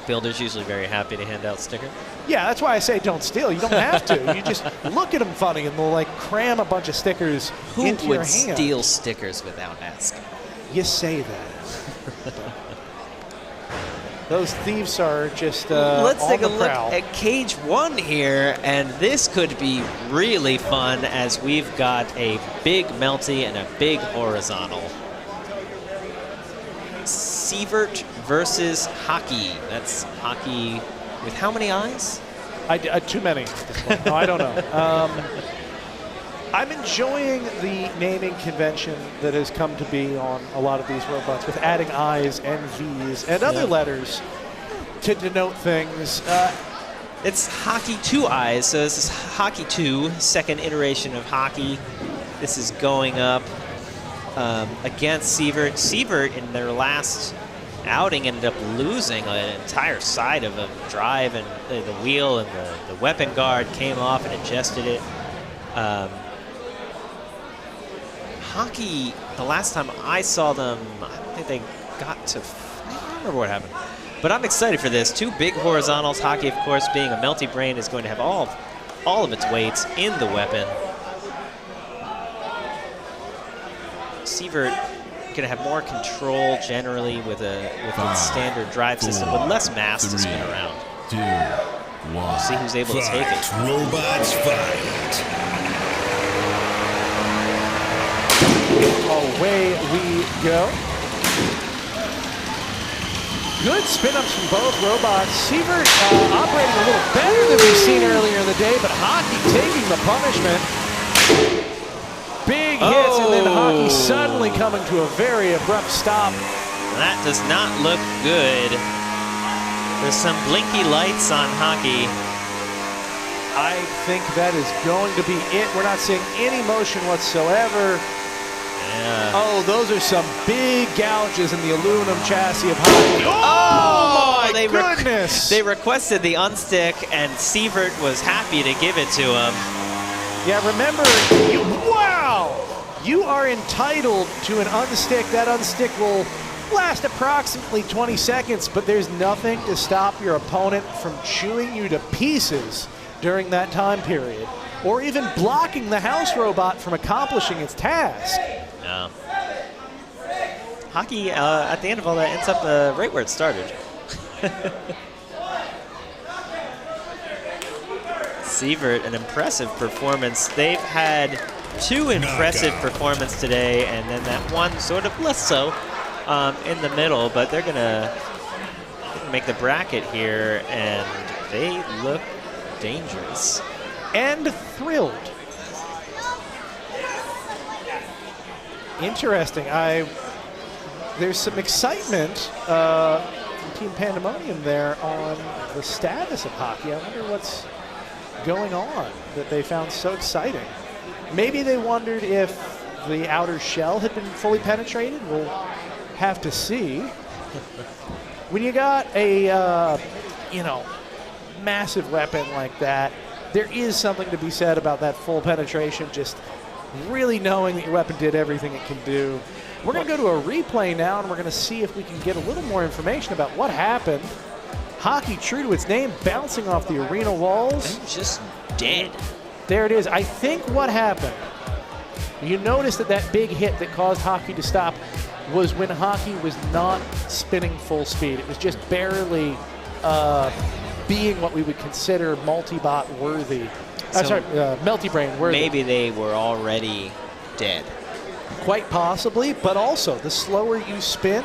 Builders usually very happy to hand out stickers. Yeah, that's why I say don't steal. You don't have to. You just look at them funny and they'll like cram a bunch of stickers into your hand. Who would steal stickers without asking? You say that. Those thieves are just Let's take a look prowl. at Cage 1 here, and this could be really fun as we've got a big melty and a big horizontal. Sver versus Hockey. That's Hockey with how many eyes? Too many at this point. No, I don't know. I'm enjoying the naming convention that has come to be on a lot of these robots with adding I's and V's and other letters to denote things. It's Hockey 2 eyes, so this is Hockey 2, second iteration of Hockey. This is going up against Sver. Sver in their last outing ended up losing an entire side of a drive, and the wheel and the weapon guard came off and adjusted it. Hockey, the last time I saw them, I don't think they got to, I don't remember what happened. But I'm excited for this. 2 big horizontals. Hockey, of course, being a melty brain, is going to have all of its weights in the weapon. Sver going to have more control generally with its standard drive system, with less mass to spin around. 2, 1. See who's able to take it. Robots fight. Away we go. Good spin-ups from both robots. Sver operating a little better than we've seen earlier in the day, but Hockey taking the punishment. Big hits, and then Hockey suddenly coming to a very abrupt stop. That does not look good. There's some blinky lights on Hockey. I think that is going to be it. We're not seeing any motion whatsoever. Yeah. Oh, those are some big gouges in the aluminum chassis of Hockey. Oh, my goodness! They requested the unstick, and Sver was happy to give it to him. Yeah, remember, wow! You are entitled to an unstick. That unstick will last approximately 20 seconds, but there's nothing to stop your opponent from chewing you to pieces during that time period, or even blocking the house robot from accomplishing its task. No. Hockey, at the end of all that, ends up right where it started. Sver, an impressive performance. They've had 2 impressive performances today, and then that one sort of less so in the middle, but they're gonna make the bracket here, and they look dangerous. And thrilled. Interesting. There's some excitement from Team Pandemonium there on the status of Hockey. I wonder what's going on that they found so exciting. Maybe they wondered if the outer shell had been fully penetrated. We'll have to see. When you got a massive weapon like that, there is something to be said about that full penetration, just really knowing that your weapon did everything it can do. We're going to go to a replay now, and we're going to see if we can get a little more information about what happened. Hockey, true to its name, bouncing off the arena walls. I'm just dead. There it is. I think what happened, you noticed that big hit that caused Hockey to stop was when Hockey was not spinning full speed. It was just barely being what we would consider multi-bot worthy. Melty Brain worthy. Maybe they were already dead. Quite possibly, but also the slower you spin,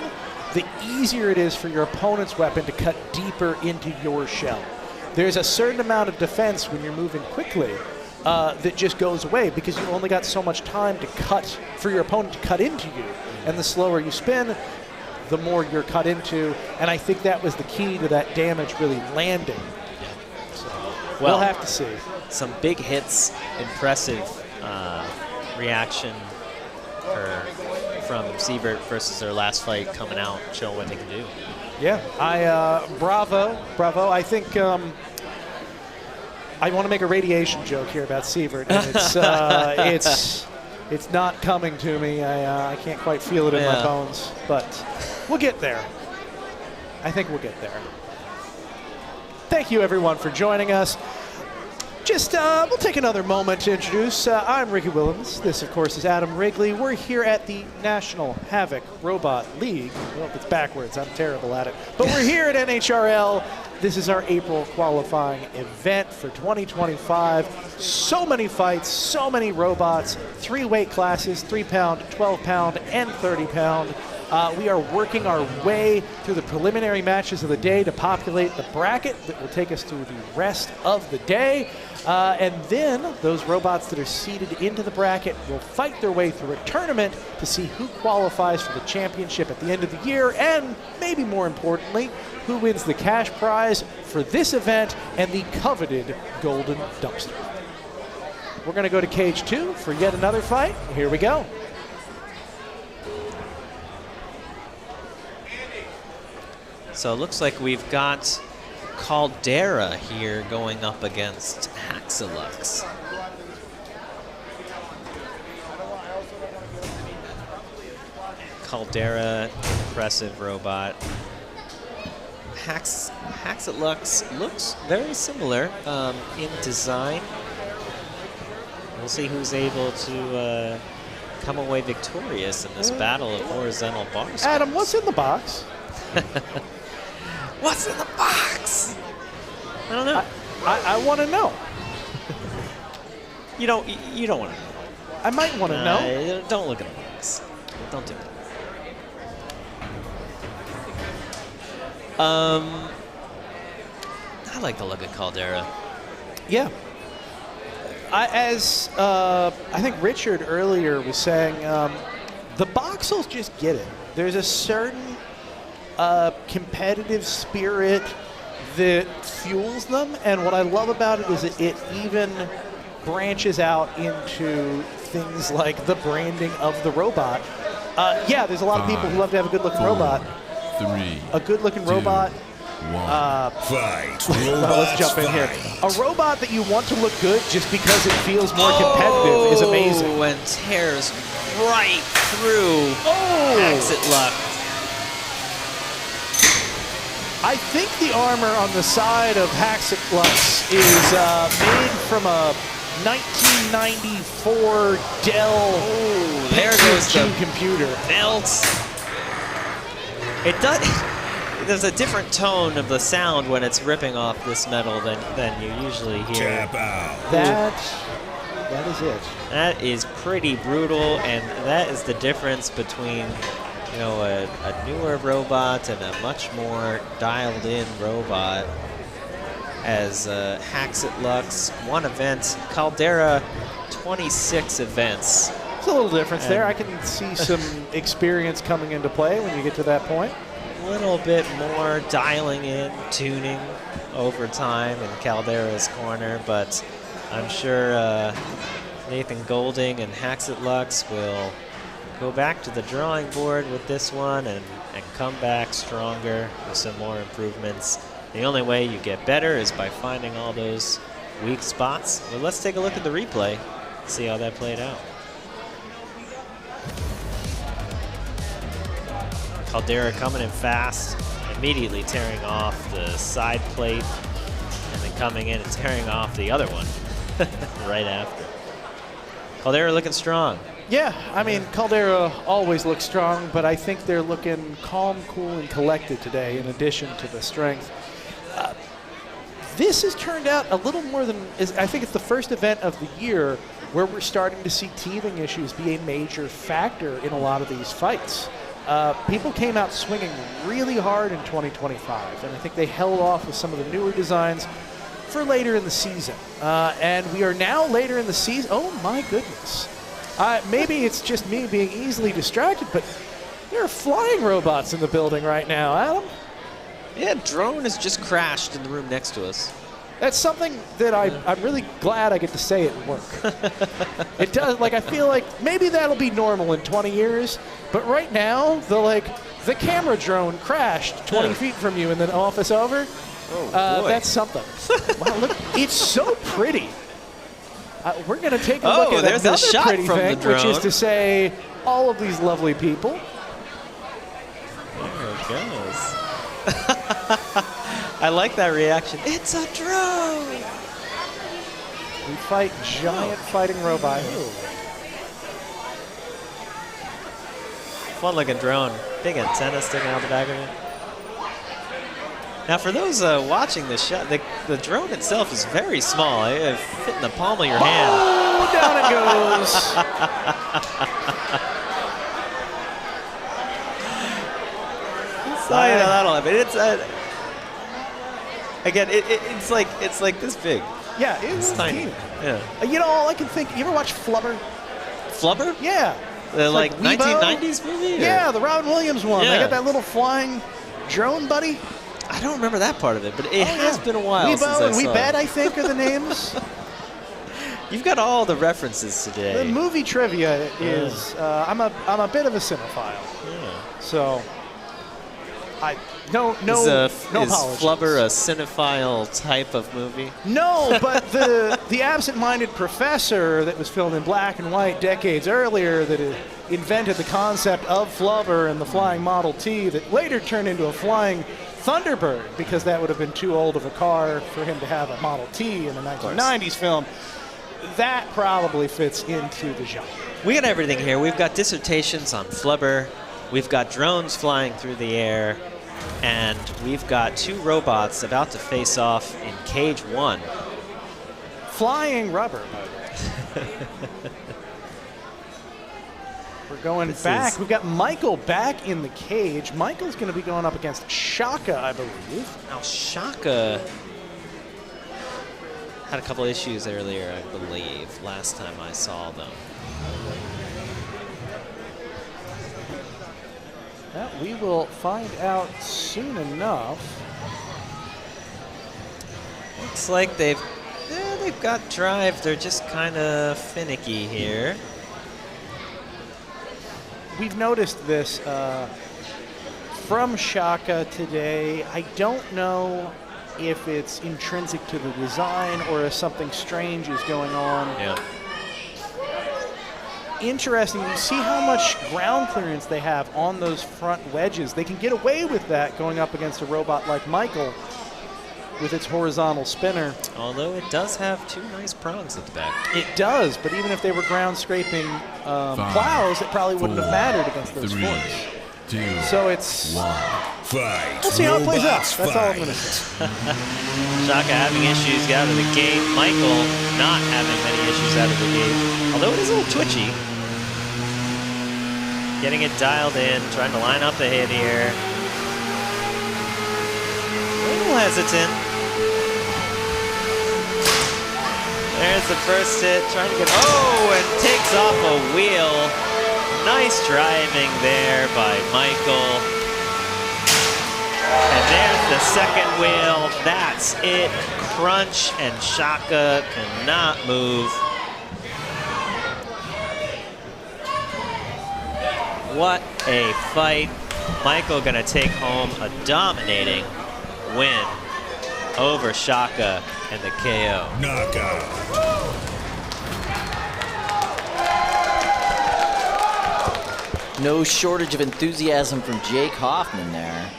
the easier it is for your opponent's weapon to cut deeper into your shell. There's a certain amount of defense when you're moving quickly that just goes away because you only got so much time to cut, for your opponent to cut into you. And the slower you spin, the more you're cut into. And I think that was the key to that damage really landing. So we'll have to see. Some big hits, impressive reaction from Sver versus their last fight coming out, showing what they can do. Yeah, bravo. I think I want to make a radiation joke here about Sver, and it's not coming to me. I can't quite feel it in my bones, but we'll get there. I think we'll get there. Thank you, everyone, for joining us. Just, we'll take another moment to introduce. I'm Ricky Willems. This, of course, is Adam Wrigley. We're here at the National Havoc Robot League. Well, it's backwards. I'm terrible at it. But we're here at NHRL. This is our April qualifying event for 2025. So many fights, so many robots, 3 weight classes, 3-pound, 12-pound, and 30-pound. We are working our way through the preliminary matches of the day to populate the bracket that will take us through the rest of the day. And then those robots that are seeded into the bracket will fight their way through a tournament to see who qualifies for the championship at the end of the year, and maybe more importantly, who wins the cash prize for this event and the coveted golden dumpster. We're going to go to cage 2 for yet another fight. Here we go. So it looks like we've got Caldera here going up against Hackit Lux. Caldera, impressive robot. Hackit Lux looks very similar in design. We'll see who's able to come away victorious in this battle of horizontal bars. Adam, what's in the box? What's in the box? I don't know. I want to know. You don't want to know. I might want to know. Don't look at the box. Don't do it. I like the look of Caldera. Yeah. I think Richard earlier was saying, the boxels just get it. There's a certain competitive spirit that fuels them, and what I love about it is it even branches out into things like the branding of the robot. Yeah, there's a lot of people who love to have a good-looking robot. 3, A good-looking robot. 1. Fight. Let's jump in here. A robot that you want to look good just because it feels more competitive is amazing. Oh, and tears right through Hackit Lux. I think the armor on the side of Hackit Lux is made from a 1994 Dell There goes the computer. belt. It does. There's a different tone of the sound when it's ripping off this metal than you usually hear. Tap out. That is it. That is pretty brutal, and that is the difference between, you know, a newer robot and a much more dialed-in robot. As Hackit Lux, 1 event, Caldera, 26 events. There's a little difference there. I can see some experience coming into play when you get to that point. A little bit more dialing in, tuning over time in Caldera's corner, but I'm sure Nathan Golding and Hackit Lux will go back to the drawing board with this one and come back stronger with some more improvements. The only way you get better is by finding all those weak spots. Well, let's take a look at the replay, see how that played out. Caldera coming in fast, immediately tearing off the side plate, and then coming in and tearing off the other one right after. Caldera looking strong. Yeah, I mean, Caldera always looks strong, but I think they're looking calm, cool, and collected today in addition to the strength. This has turned out a little more than, I think it's the first event of the year where we're starting to see teething issues be a major factor in a lot of these fights. People came out swinging really hard in 2025, and I think they held off with some of the newer designs for later in the season. And we are now later in the season. Oh my goodness. Maybe it's just me being easily distracted, but there are flying robots in the building right now, Adam. Yeah, drone has just crashed in the room next to us. That's something that I'm really glad I get to say at work. It does, like, I feel like maybe that'll be normal in 20 years, but right now, the camera drone crashed 20 feet from you in the office over. Oh, boy. That's something. Wow, look, it's so pretty. We're going to take a look at there's another a shot pretty from thing, the drone. which is to say all of these lovely people. There it goes. I like that reaction. It's a drone! We fight giant fighting robots. Fun looking drone. Big antenna sticking out the back of it. Now for those watching the shot, the drone itself is very small. It fit in the palm of your hand. Oh, down it goes. So, you know, that'll happen. It's again, it's like this big. Yeah, it's tiny. Yeah. You know, all I can think. You ever watch Flubber? Flubber? Yeah. The like Weibo? 1990s movie? Or? Yeah, the Robin Williams one. They Yeah. got that little flying drone buddy. I don't remember that part of it, but it has been a while since Weibo I and saw Weebed, it. I think, are the names. You've got all the references today. The movie trivia is. I'm a bit of a cinephile, Yeah. so no Is apologies. Flubber a cinephile type of movie? No, but the absent-minded professor that was filmed in black and white decades earlier that invented the concept of Flubber and the flying Model T that later turned into a flying Thunderbird, because that would have been too old of a car for him to have a Model T in the 1990s film. That probably fits into the genre. We got everything here. We've got dissertations on flubber. We've got drones flying through the air. And we've got 2 robots about to face off in cage 1. Flying rubber, by the way. We're going back. We've got Michael back in the cage. Michael's going to be going up against Shaka, I believe. Now, Shaka had a couple issues earlier, I believe, last time I saw them. Well, we will find out soon enough. Looks like they've got drive. They're just kind of finicky here. We've noticed this from Shaka today. I don't know if it's intrinsic to the design or if something strange is going on. Yeah. Interesting. You see how much ground clearance they have on those front wedges. They can get away with that going up against a robot like Michael with its horizontal spinner. Although it does have 2 nice prongs at the back. It does, but even if they were ground scraping plows, it probably wouldn't have mattered against those 3, forks. 2, So it's... 1. Fight. We'll see how it plays out. Robots That's all I'm going to fight. say. Shaka having issues out of the gate. Michael not having many issues out of the gate. Although it is a little twitchy. Getting it dialed in, trying to line up the hit here. A little hesitant. There's the first hit, trying to get, and takes off a wheel. Nice driving there by Michael. And there's the second wheel. That's it. Crunch, and Shaka cannot move. What a fight. Michael gonna take home a dominating win over Shaka and the KO. Knockout. No shortage of enthusiasm from Jake Hoffman there.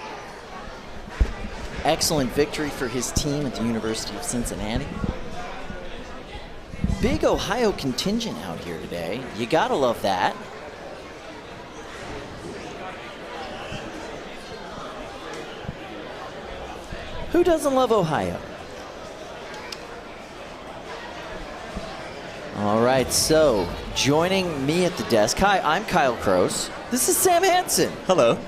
Excellent victory for his team at the University of Cincinnati. Big Ohio contingent out here today. You gotta love that. Who doesn't love Ohio? All right, so joining me at the desk. Hi, I'm Kyle Kroos. This is Sam Hansen. Hello.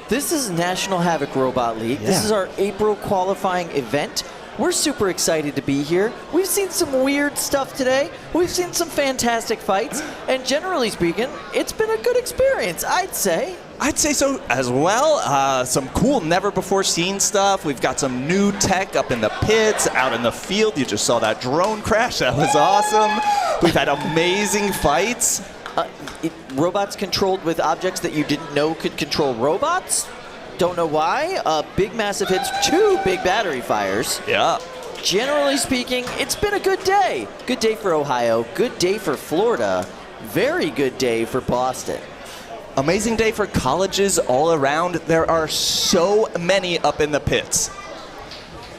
This is National Havoc Robot League. This is our April qualifying event. We're super excited to be here. We've seen some weird stuff today. We've seen some fantastic fights. And generally speaking, it's been a good experience, I'd say. I'd say so as well. Some cool, never-before-seen stuff. We've got some new tech up in the pits, out in the field. You just saw that drone crash. That was awesome. We've had amazing fights. Robots controlled with objects that you didn't know could control robots. Don't know why. Big, massive hits, 2 big battery fires. Yeah. Generally speaking, it's been a good day. Good day for Ohio. Good day for Florida. Very good day for Boston. Amazing day for colleges all around. There are so many up in the pits.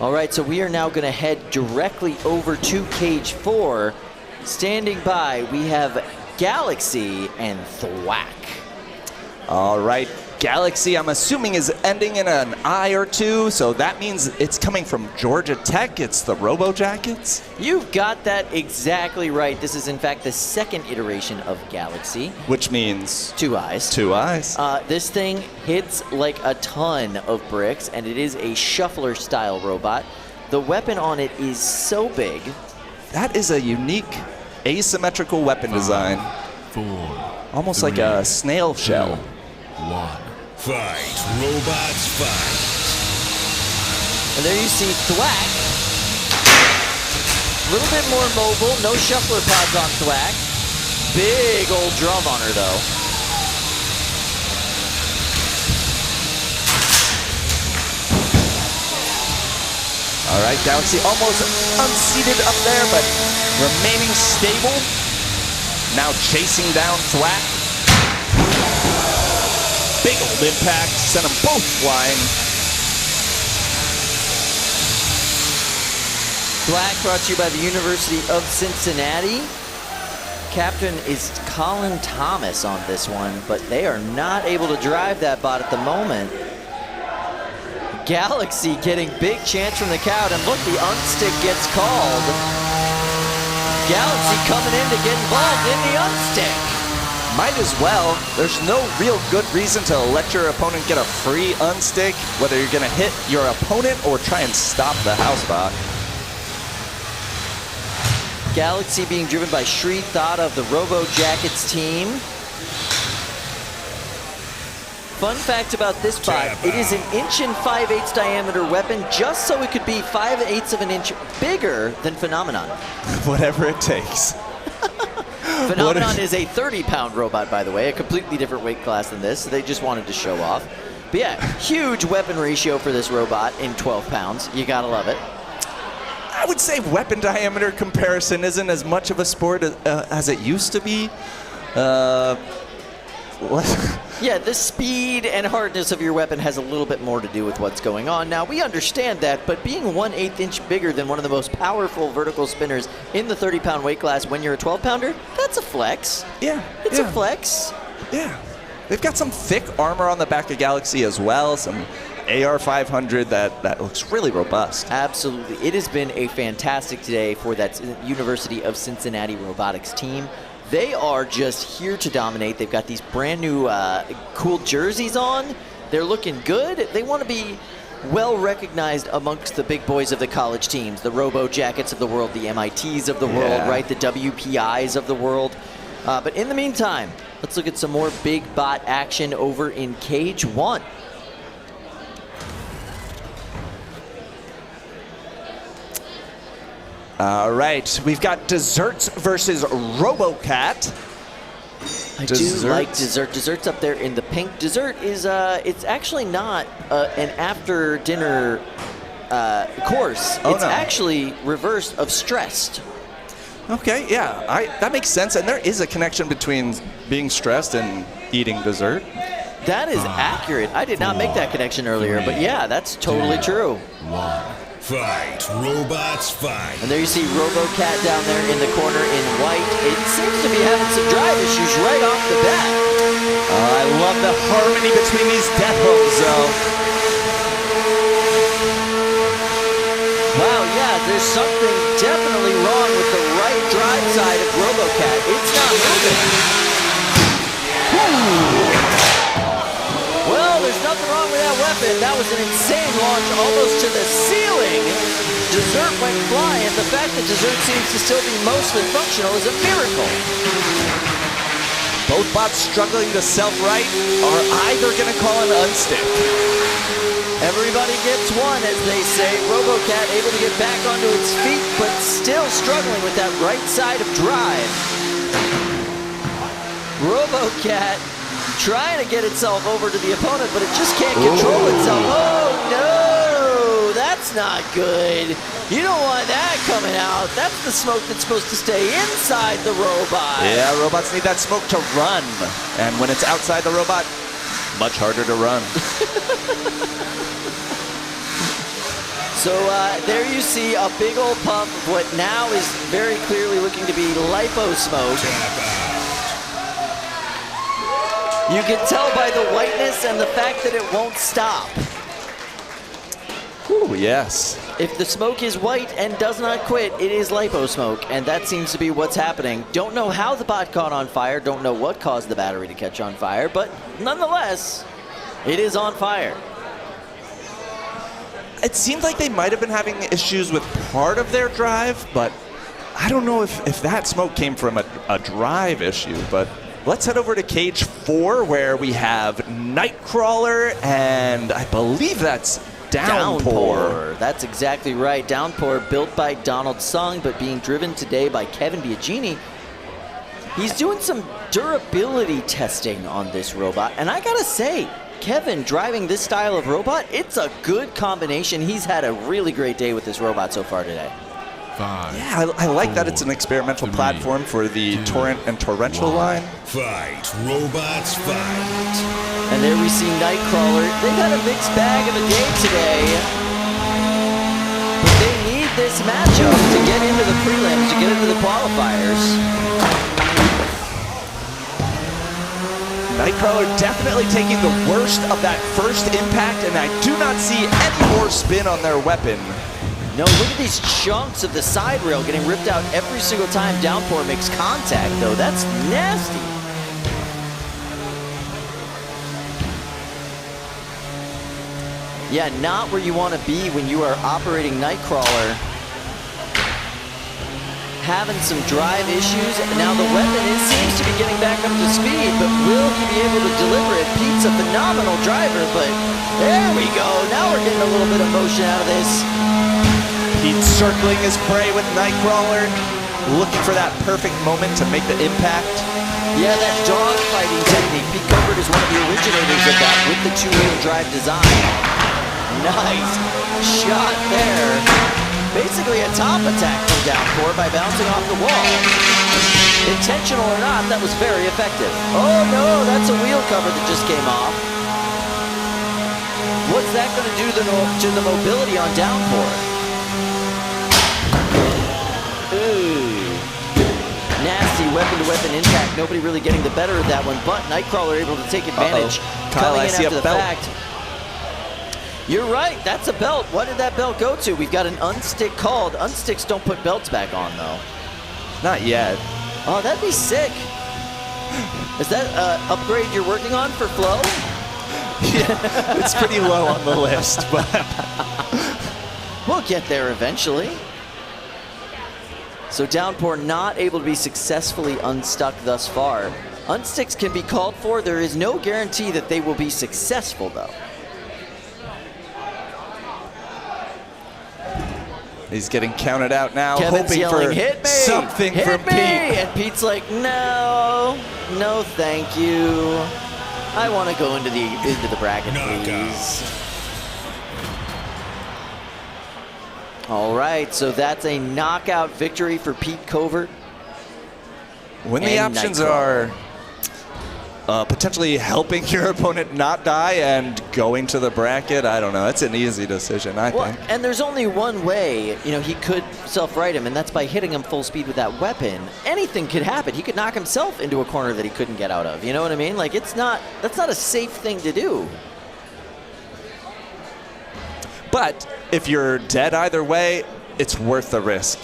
All right, so we are now going to head directly over to Cage 4. Standing by, we have Galaxy and Thwack. All right. Galaxy, I'm assuming, is ending in an I or 2, so that means it's coming from Georgia Tech. It's the Robo Jackets. You've got that exactly right. This is, in fact, the second iteration of Galaxy. Which means 2 eyes. 2 eyes. This thing hits like a ton of bricks, and it is a shuffler-style robot. The weapon on it is so big. That is a unique asymmetrical weapon design. 4, Almost 3, like a snail shell. 1. Fight. Robots fight. And there you see Thwack. A little bit more mobile. No shuffler pods on Thwack. Big old drum on her, though. All right, Galaxy almost unseated up there, but remaining stable. Now chasing down Thwack. Big old impact, sent them both flying. Black brought to you by the University of Cincinnati. Captain is Colin Thomas on this one, but they are not able to drive that bot at the moment. Galaxy getting big chance from the crowd, and look, the unstick gets called. Galaxy coming in to get involved in the unstick. Might as well. There's no real good reason to let your opponent get a free unstick, whether you're going to hit your opponent or try and stop the house bot. Galaxy being driven by Shri Thought of the Robo Jackets team. Fun fact about this bot, it is an 1.5" diameter weapon just so it could be 5/8 of an inch bigger than Phenomenon. Whatever it takes. Phenomenon is a 30-pound robot, by the way, a completely different weight class than this, so they just wanted to show off. But yeah, huge weapon ratio for this robot in 12 pounds. You gotta love it. I would say weapon diameter comparison isn't as much of a sport as it used to be. Yeah, the speed and hardness of your weapon has a little bit more to do with what's going on. Now, we understand that, but being 1/8 inch bigger than one of the most powerful vertical spinners in the 30-pound weight class when you're a 12-pounder, that's a flex. Yeah. It's a flex. Yeah. They've got some thick armor on the back of Galaxy as well, some AR-500 that looks really robust. Absolutely. It has been a fantastic day for that University of Cincinnati robotics team. They are just here to dominate. They've got these brand new cool jerseys on. They're looking good. They want to be well recognized amongst the big boys of the college teams, the Robo Jackets of the world, the MITs of the world, right? The WPIs of the world. But in the meantime, let's look at some more big bot action over in Cage 1. All right, we've got Desserts versus RoboCat. I do like Dessert. Dessert's up there in the pink. Dessert is, it's actually not an after dinner course. It's actually reverse of Stressed. Okay, yeah, that makes sense. And there is a connection between being stressed and eating dessert. That is accurate. I did not make that connection earlier, but yeah, that's totally true. Fight, robots fight. And there you see RoboCat down there in the corner in white. It seems to be having some drive issues right off the bat. I love the harmony between these death homes, though. Wow, yeah, there's something definitely wrong with the right drive side of RoboCat. It's not moving. Well, there's nothing wrong with that weapon. That was an insane launch, almost to the ceiling. Dessert went flying. The fact that Dessert seems to still be mostly functional is a miracle. Both bots struggling to self-right are either going to call an unstick. Everybody gets one, as they say. RoboCat able to get back onto its feet, but still struggling with that right side of drive. RoboCat trying to get itself over to the opponent, but it just can't control itself. Oh no, that's not good. You don't want that coming out. That's the smoke that's supposed to stay inside the robot. Yeah, robots need that smoke to run. And when it's outside the robot, much harder to run. So there you see a big old puff of what now is very clearly looking to be lipo smoke. You can tell by the whiteness and the fact that it won't stop. Ooh, yes. If the smoke is white and does not quit, it is lipo smoke, and that seems to be what's happening. Don't know how the bot caught on fire, don't know what caused the battery to catch on fire, but nonetheless, it is on fire. It seemed like they might have been having issues with part of their drive, but I don't know if that smoke came from a drive issue, but let's head over to Cage 4, where we have Nightcrawler, and I believe that's Downpour. That's exactly right. Downpour, built by Donald Sung, but being driven today by Kevin Biagini. He's doing some durability testing on this robot, and I gotta say, Kevin driving this style of robot, it's a good combination. He's had a really great day with this robot so far today. Yeah, I like that it's an experimental platform for the Torrent and Torrential line. Fight, robots fight. And there we see Nightcrawler. They've had a mixed bag of a day today. But they need this matchup to get into the prelims, to get into the qualifiers. Nightcrawler definitely taking the worst of that first impact, and I do not see any more spin on their weapon. No, look at these chunks of the side rail getting ripped out every single time Downpour makes contact, though. That's nasty. Yeah, not where you want to be when you are operating Nightcrawler. Having some drive issues. Now the weapon seems to be getting back up to speed, but will he be able to deliver it? Pete's a phenomenal driver, but there we go. Now we're getting a little bit of motion out of this. Pete circling his prey with Nightcrawler, looking for that perfect moment to make the impact. Yeah, that dogfighting technique. Pete Covert is one of the originators of that with the two-wheel drive design. Nice shot there. Basically a top attack from Downpour by bouncing off the wall. Intentional or not, that was very effective. Oh no, that's a wheel cover that just came off. What's that going to do to the mobility on Downpour? Ooh. Nasty weapon-to-weapon impact. Nobody really getting the better of that one, but Nightcrawler able to take advantage. Kyle, I see a belt. You're right, that's a belt. What did that belt go to? We've got an unstick called. Unsticks don't put belts back on, though. Not yet. Oh, that'd be sick. Is that an upgrade you're working on for Flow? Yeah, it's pretty low on the list, but... We'll get there eventually. So Downpour not able to be successfully unstuck thus far. Unsticks can be called for. There is no guarantee that they will be successful, though. He's getting counted out now, Kevin's hoping yelling, for hit me, something hit from me. Pete. And Pete's like, no, no, thank you. I want to go into the bracket, please. All right, so that's a knockout victory for Pete Covert. When the options are potentially helping your opponent not die and going to the bracket, I don't know. That's an easy decision, I think. And there's only one way, he could self-right him, and that's by hitting him full speed with that weapon. Anything could happen. He could knock himself into a corner that he couldn't get out of. You know what I mean? Like, that's not a safe thing to do. But if you're dead either way, it's worth the risk.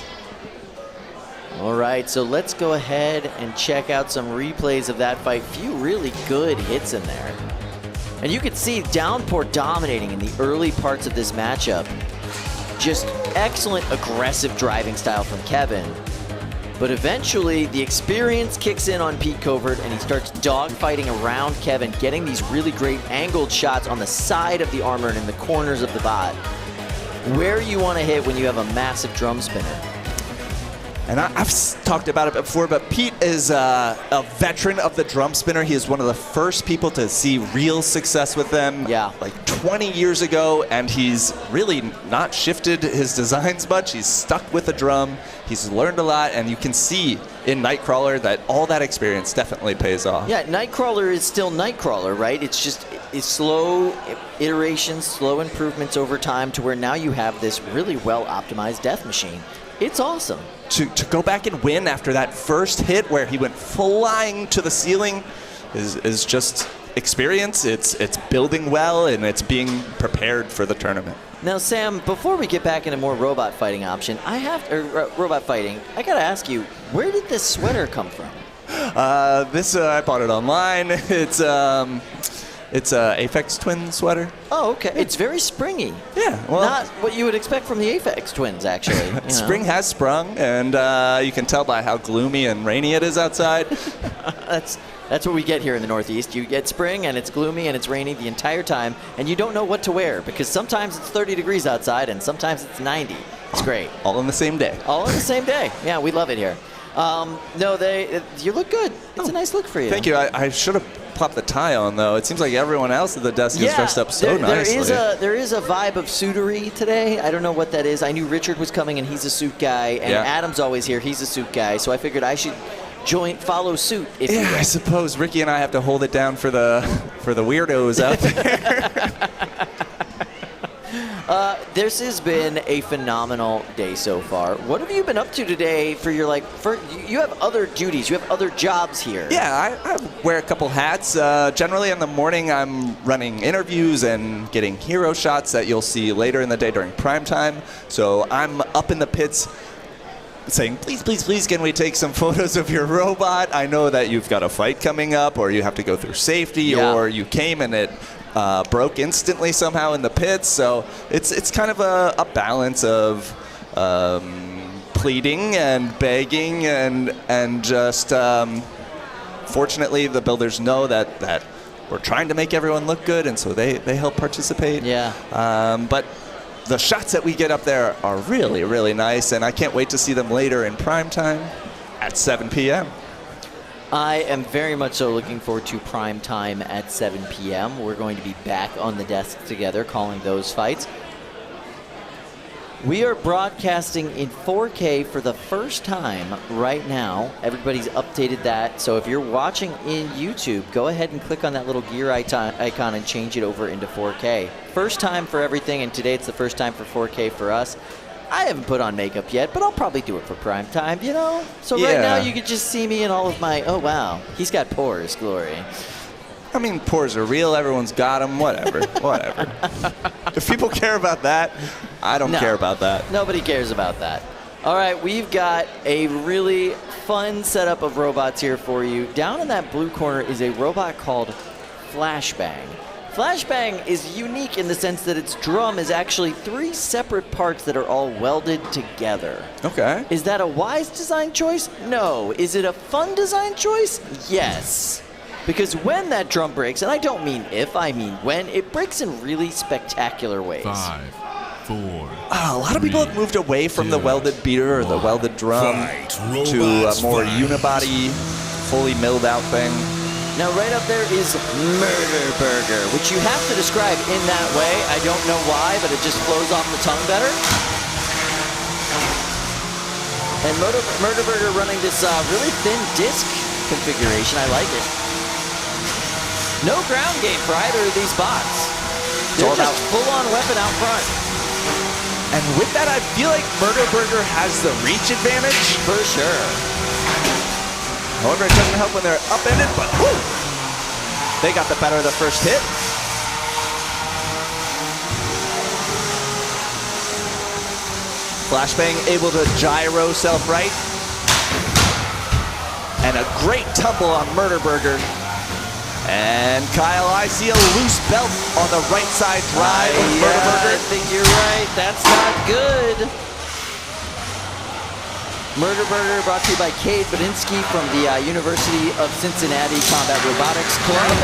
All right, so let's go ahead and check out some replays of that fight. Few really good hits in there. And you can see Downpour dominating in the early parts of this matchup. Just excellent aggressive driving style from Kevin. But eventually, the experience kicks in on Pete Covert, and he starts dogfighting around Kevin, getting these really great angled shots on the side of the armor and in the corners of the bot. Where you want to hit when you have a massive drum spinner. And I've talked about it before, but Pete is a veteran of the drum spinner. He is one of the first people to see real success with them, like 20 years ago, and he's really not shifted his designs much. He's stuck with the drum. He's learned a lot, and you can see in Nightcrawler that all that experience definitely pays off. Yeah, Nightcrawler is still Nightcrawler, right? It's just slow iterations, slow improvements over time to where now you have this really well-optimized death machine. It's awesome. To go back and win after that first hit where he went flying to the ceiling is just experience. It's building well, and it's being prepared for the tournament. Now, Sam, before we get back into more robot fighting option, I gotta ask you, where did this sweater come from? I bought it online. It's a Aphex Twin sweater. Oh, okay. It's very springy. Yeah, well, not what you would expect from the Aphex Twins, actually. Spring has sprung, and you can tell by how gloomy and rainy it is outside. That's what we get here in the Northeast. You get spring, and it's gloomy, and it's rainy the entire time, and you don't know what to wear, because sometimes it's 30 degrees outside, and sometimes it's 90. It's great. All in the same day. All in the same day. Yeah, we love it here. You look good. It's a nice look for you. Thank you. I should have popped the tie on, though. It seems like everyone else at the desk is dressed up so nicely. There is a vibe of suitery today. I don't know what that is. I knew Richard was coming, and he's a suit guy, and Adam's always here. He's a suit guy, so I figured I should follow suit. If you will. I suppose Ricky and I have to hold it down for the weirdos out there. This has been a phenomenal day so far. What have you been up to today for your, you have other duties, you have other jobs here. Yeah, I wear a couple hats. Generally in the morning, I'm running interviews and getting hero shots that you'll see later in the day during prime time. So I'm up in the pits saying, please, please, please, can we take some photos of your robot? I know that you've got a fight coming up, or you have to go through safety, or you came and it broke instantly somehow in the pits. So it's kind of a balance of pleading and begging and just fortunately the builders know that we're trying to make everyone look good, and so they help participate. Yeah. But the shots that we get up there are really, really nice, and I can't wait to see them later in prime time at 7 p.m. I am very much so looking forward to prime time at 7 p.m. We're going to be back on the desk together calling those fights. We are broadcasting in 4K for the first time right now. Everybody's updated that. So if you're watching in YouTube, go ahead and click on that little gear icon and change it over into 4K. First time for everything, and today it's the first time for 4K for us. I haven't put on makeup yet, but I'll probably do it for prime time, you know? So right now you can just see me in all of my, oh wow, he's got pores, glory. I mean, pores are real. Everyone's got them. Whatever. Whatever. If people care about that, I don't care about that. Nobody cares about that. All right, we've got a really fun setup of robots here for you. Down in that blue corner is a robot called Flashbang. Flashbang is unique in the sense that its drum is actually 3 separate parts that are all welded together. Okay. Is that a wise design choice? No. Is it a fun design choice? Yes. Because when that drum breaks, and I don't mean if, I mean when, it breaks in really spectacular ways. 5, 4. A lot of people have moved away from the welded beater or the welded drum to a more unibody, fully milled out thing. Now right up there is Murder Burger, which you have to describe in that way. I don't know why, but it just flows off the tongue better. And Murder Burger running this really thin disc configuration. I like it. No ground game for either of these bots. They're just full-on weapon out front. And with that, I feel like Murder Burger has the reach advantage. For sure. However, it doesn't help when they're upended, but whoo! They got the better of the first hit. Flashbang able to gyro self-right. And a great tumble on Murder Burger. And Kyle, I see a loose belt on the right side drive of Murder Burger. I think you're right. That's not good. Murder Burger brought to you by Cade Badinsky from the University of Cincinnati Combat Robotics Club.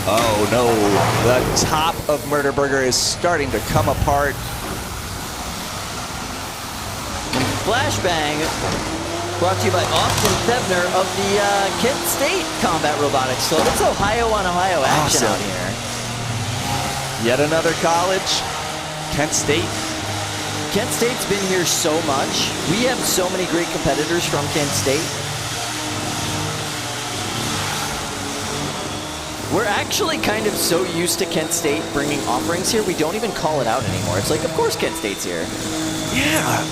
Oh no, the top of Murder Burger is starting to come apart. Flashbang brought to you by Austin Thebner of the Kent State Combat Robotics Club. It's Ohio on Ohio action out here. Yet another college, Kent State. Kent State's been here so much. We have so many great competitors from Kent State. We're actually kind of so used to Kent State bringing offerings here, we don't even call it out anymore. It's like, of course Kent State's here. Yeah,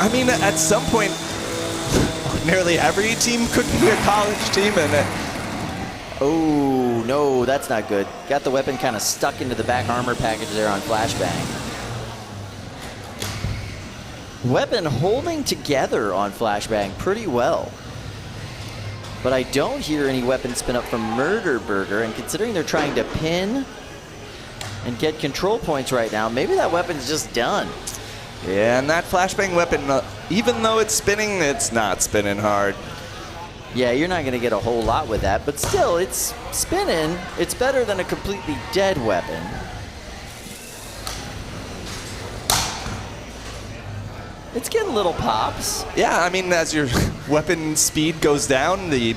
I mean, at some point, nearly every team could be a college team, and oh, no, that's not good. Got the weapon kind of stuck into the back armor package there on Flashbang. Weapon holding together on Flashbang pretty well. But I don't hear any weapon spin up from Murder Burger, and considering they're trying to pin and get control points right now, maybe that weapon's just done. Yeah, and that Flashbang weapon, even though it's spinning, it's not spinning hard. Yeah, you're not going to get a whole lot with that, but still, it's spinning. It's better than a completely dead weapon. It's getting little pops. Yeah, I mean, as your weapon speed goes down, the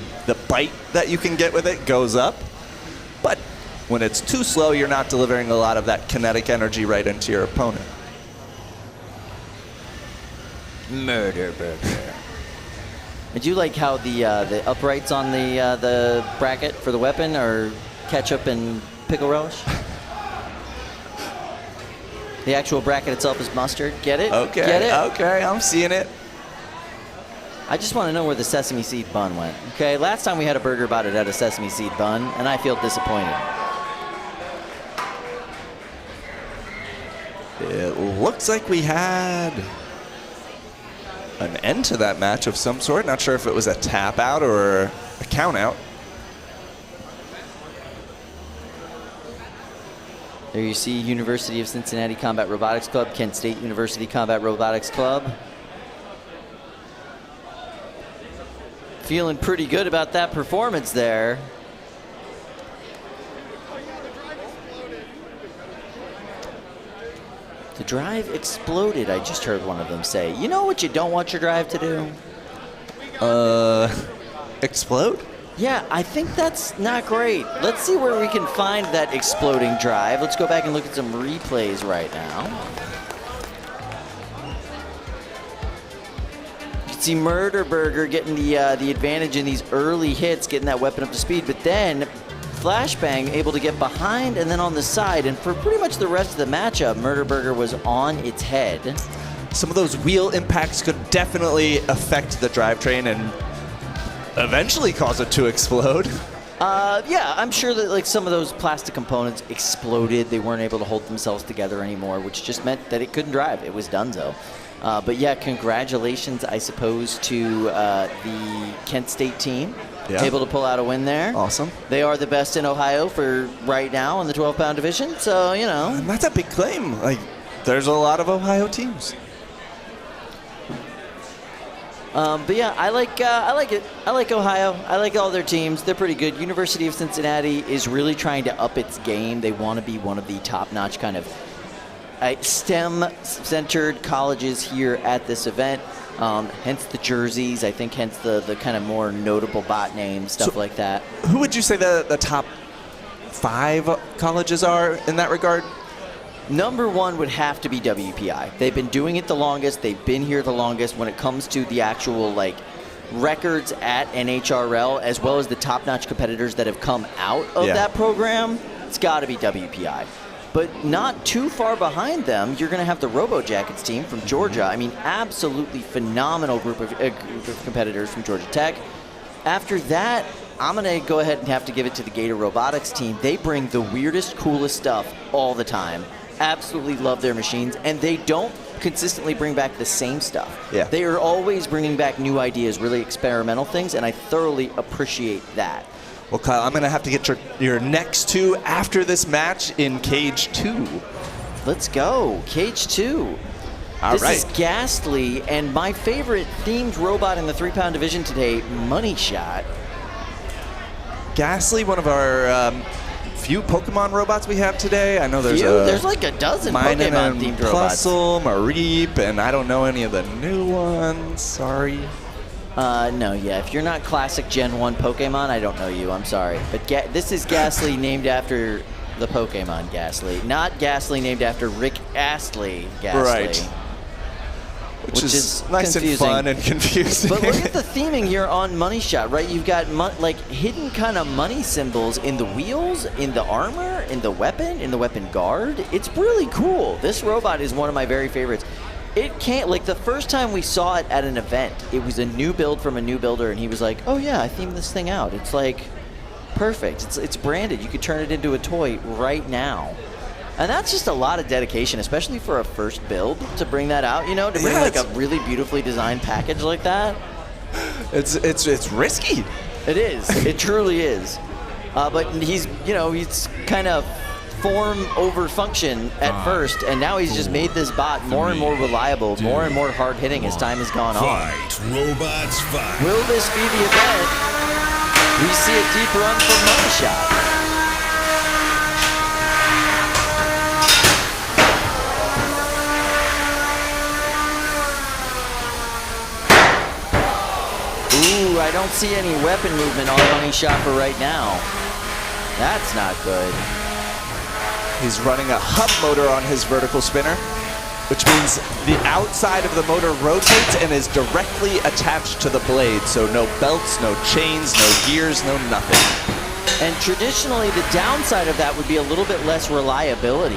bite that you can get with it goes up. But when it's too slow, you're not delivering a lot of that kinetic energy right into your opponent. Murder Burger. Did you like how the uprights on the bracket for the weapon are ketchup and pickle relish. The actual bracket itself is mustard. Get it? Okay, Get it? okay, I'm seeing it. I just want to know where the sesame seed bun went. Okay, last time we had a burger bot, it had a sesame seed bun, and I feel disappointed. It looks like we had an end to that match of some sort. Not sure if it was a tap out or a count out. There you see University of Cincinnati Combat Robotics Club, Kent State University Combat Robotics Club. Feeling pretty good about that performance there. The drive exploded, I just heard one of them say. You know what you don't want your drive to do? Explode? Yeah, I think that's not great. Let's see where we can find that exploding drive. Let's go back and look at some replays right now. You can see Murder Burger getting the advantage in these early hits, getting that weapon up to speed, but then Flashbang able to get behind and then on the side, and for pretty much the rest of the matchup, Murder Burger was on its head. Some of those wheel impacts could definitely affect the drivetrain and eventually cause it to explode. Yeah, I'm sure that like some of those plastic components exploded. They weren't able to hold themselves together anymore, which just meant that it couldn't drive. It was donezo. But yeah, congratulations, I suppose, to the Kent State team. Yeah. Able to pull out a win there. Awesome. They are the best in Ohio for right now in the 12-pound division, so, you know. And that's a big claim. Like, there's a lot of Ohio teams. But yeah, I like it. I like Ohio. I like all their teams. They're pretty good. University of Cincinnati is really trying to up its game. They want to be one of the top-notch kind of STEM-centered colleges here at this event. Hence the jerseys. I think hence the kind of more notable bot names, stuff like that. Who would you say the top 5 colleges are in that regard? Number 1 would have to be WPI. They've been doing it the longest. They've been here the longest when it comes to the actual like records at NHRL, as well as the top-notch competitors that have come out of that program. It's got to be WPI. But not too far behind them, you're going to have the RoboJackets team from Georgia. I mean, absolutely phenomenal group of competitors from Georgia Tech. After that, I'm going to go ahead and have to give it to the Gator Robotics team. They bring the weirdest, coolest stuff all the time. Absolutely love their machines, and they don't consistently bring back the same stuff. Yeah. They are always bringing back new ideas, really experimental things, and I thoroughly appreciate that. Well, Kyle, I'm going to have to get your next 2 after this match in Cage 2. Let's go. Cage 2. This is Ghastly, and my favorite themed robot in the 3-pound division today, Money Shot. Ghastly, one of our few Pokemon robots we have today. I know there's like a dozen Minan Pokemon themed robots. Plusle, Mareep, and I don't know any of the new ones. Sorry. No, yeah. If you're not classic Gen 1 Pokemon, I don't know you. I'm sorry. But this is Ghastly named after the Pokemon Ghastly, not Ghastly named after Rick Astley Ghastly. Right. Which is nice confusing. and fun and confusing. But look at the theming here on Money Shot, right? You've got like hidden kind of money symbols in the wheels, in the armor, in the weapon guard. It's really cool. This robot is one of my very favorites. It can't, like the first time we saw it at an event, it was a new build from a new builder, and he was like, oh yeah, I themed this thing out. It's like perfect. It's branded. You could turn it into a toy right now. And that's just a lot of dedication, especially for a first build, to bring that out, you know, to bring like a really beautifully designed package like that. It's risky. It is. It truly is. But he's kind of form over function at first, and now he's just made this bot more and more reliable, more and more hard hitting as time has gone on. Fight, robots, fight. Will this be the event? We see a deep run from Money Shot. Ooh, I don't see any weapon movement on Money Shot for right now. That's not good. He's running a hub motor on his vertical spinner, which means the outside of the motor rotates and is directly attached to the blade. So no belts, no chains, no gears, no nothing. And traditionally, the downside of that would be a little bit less reliability.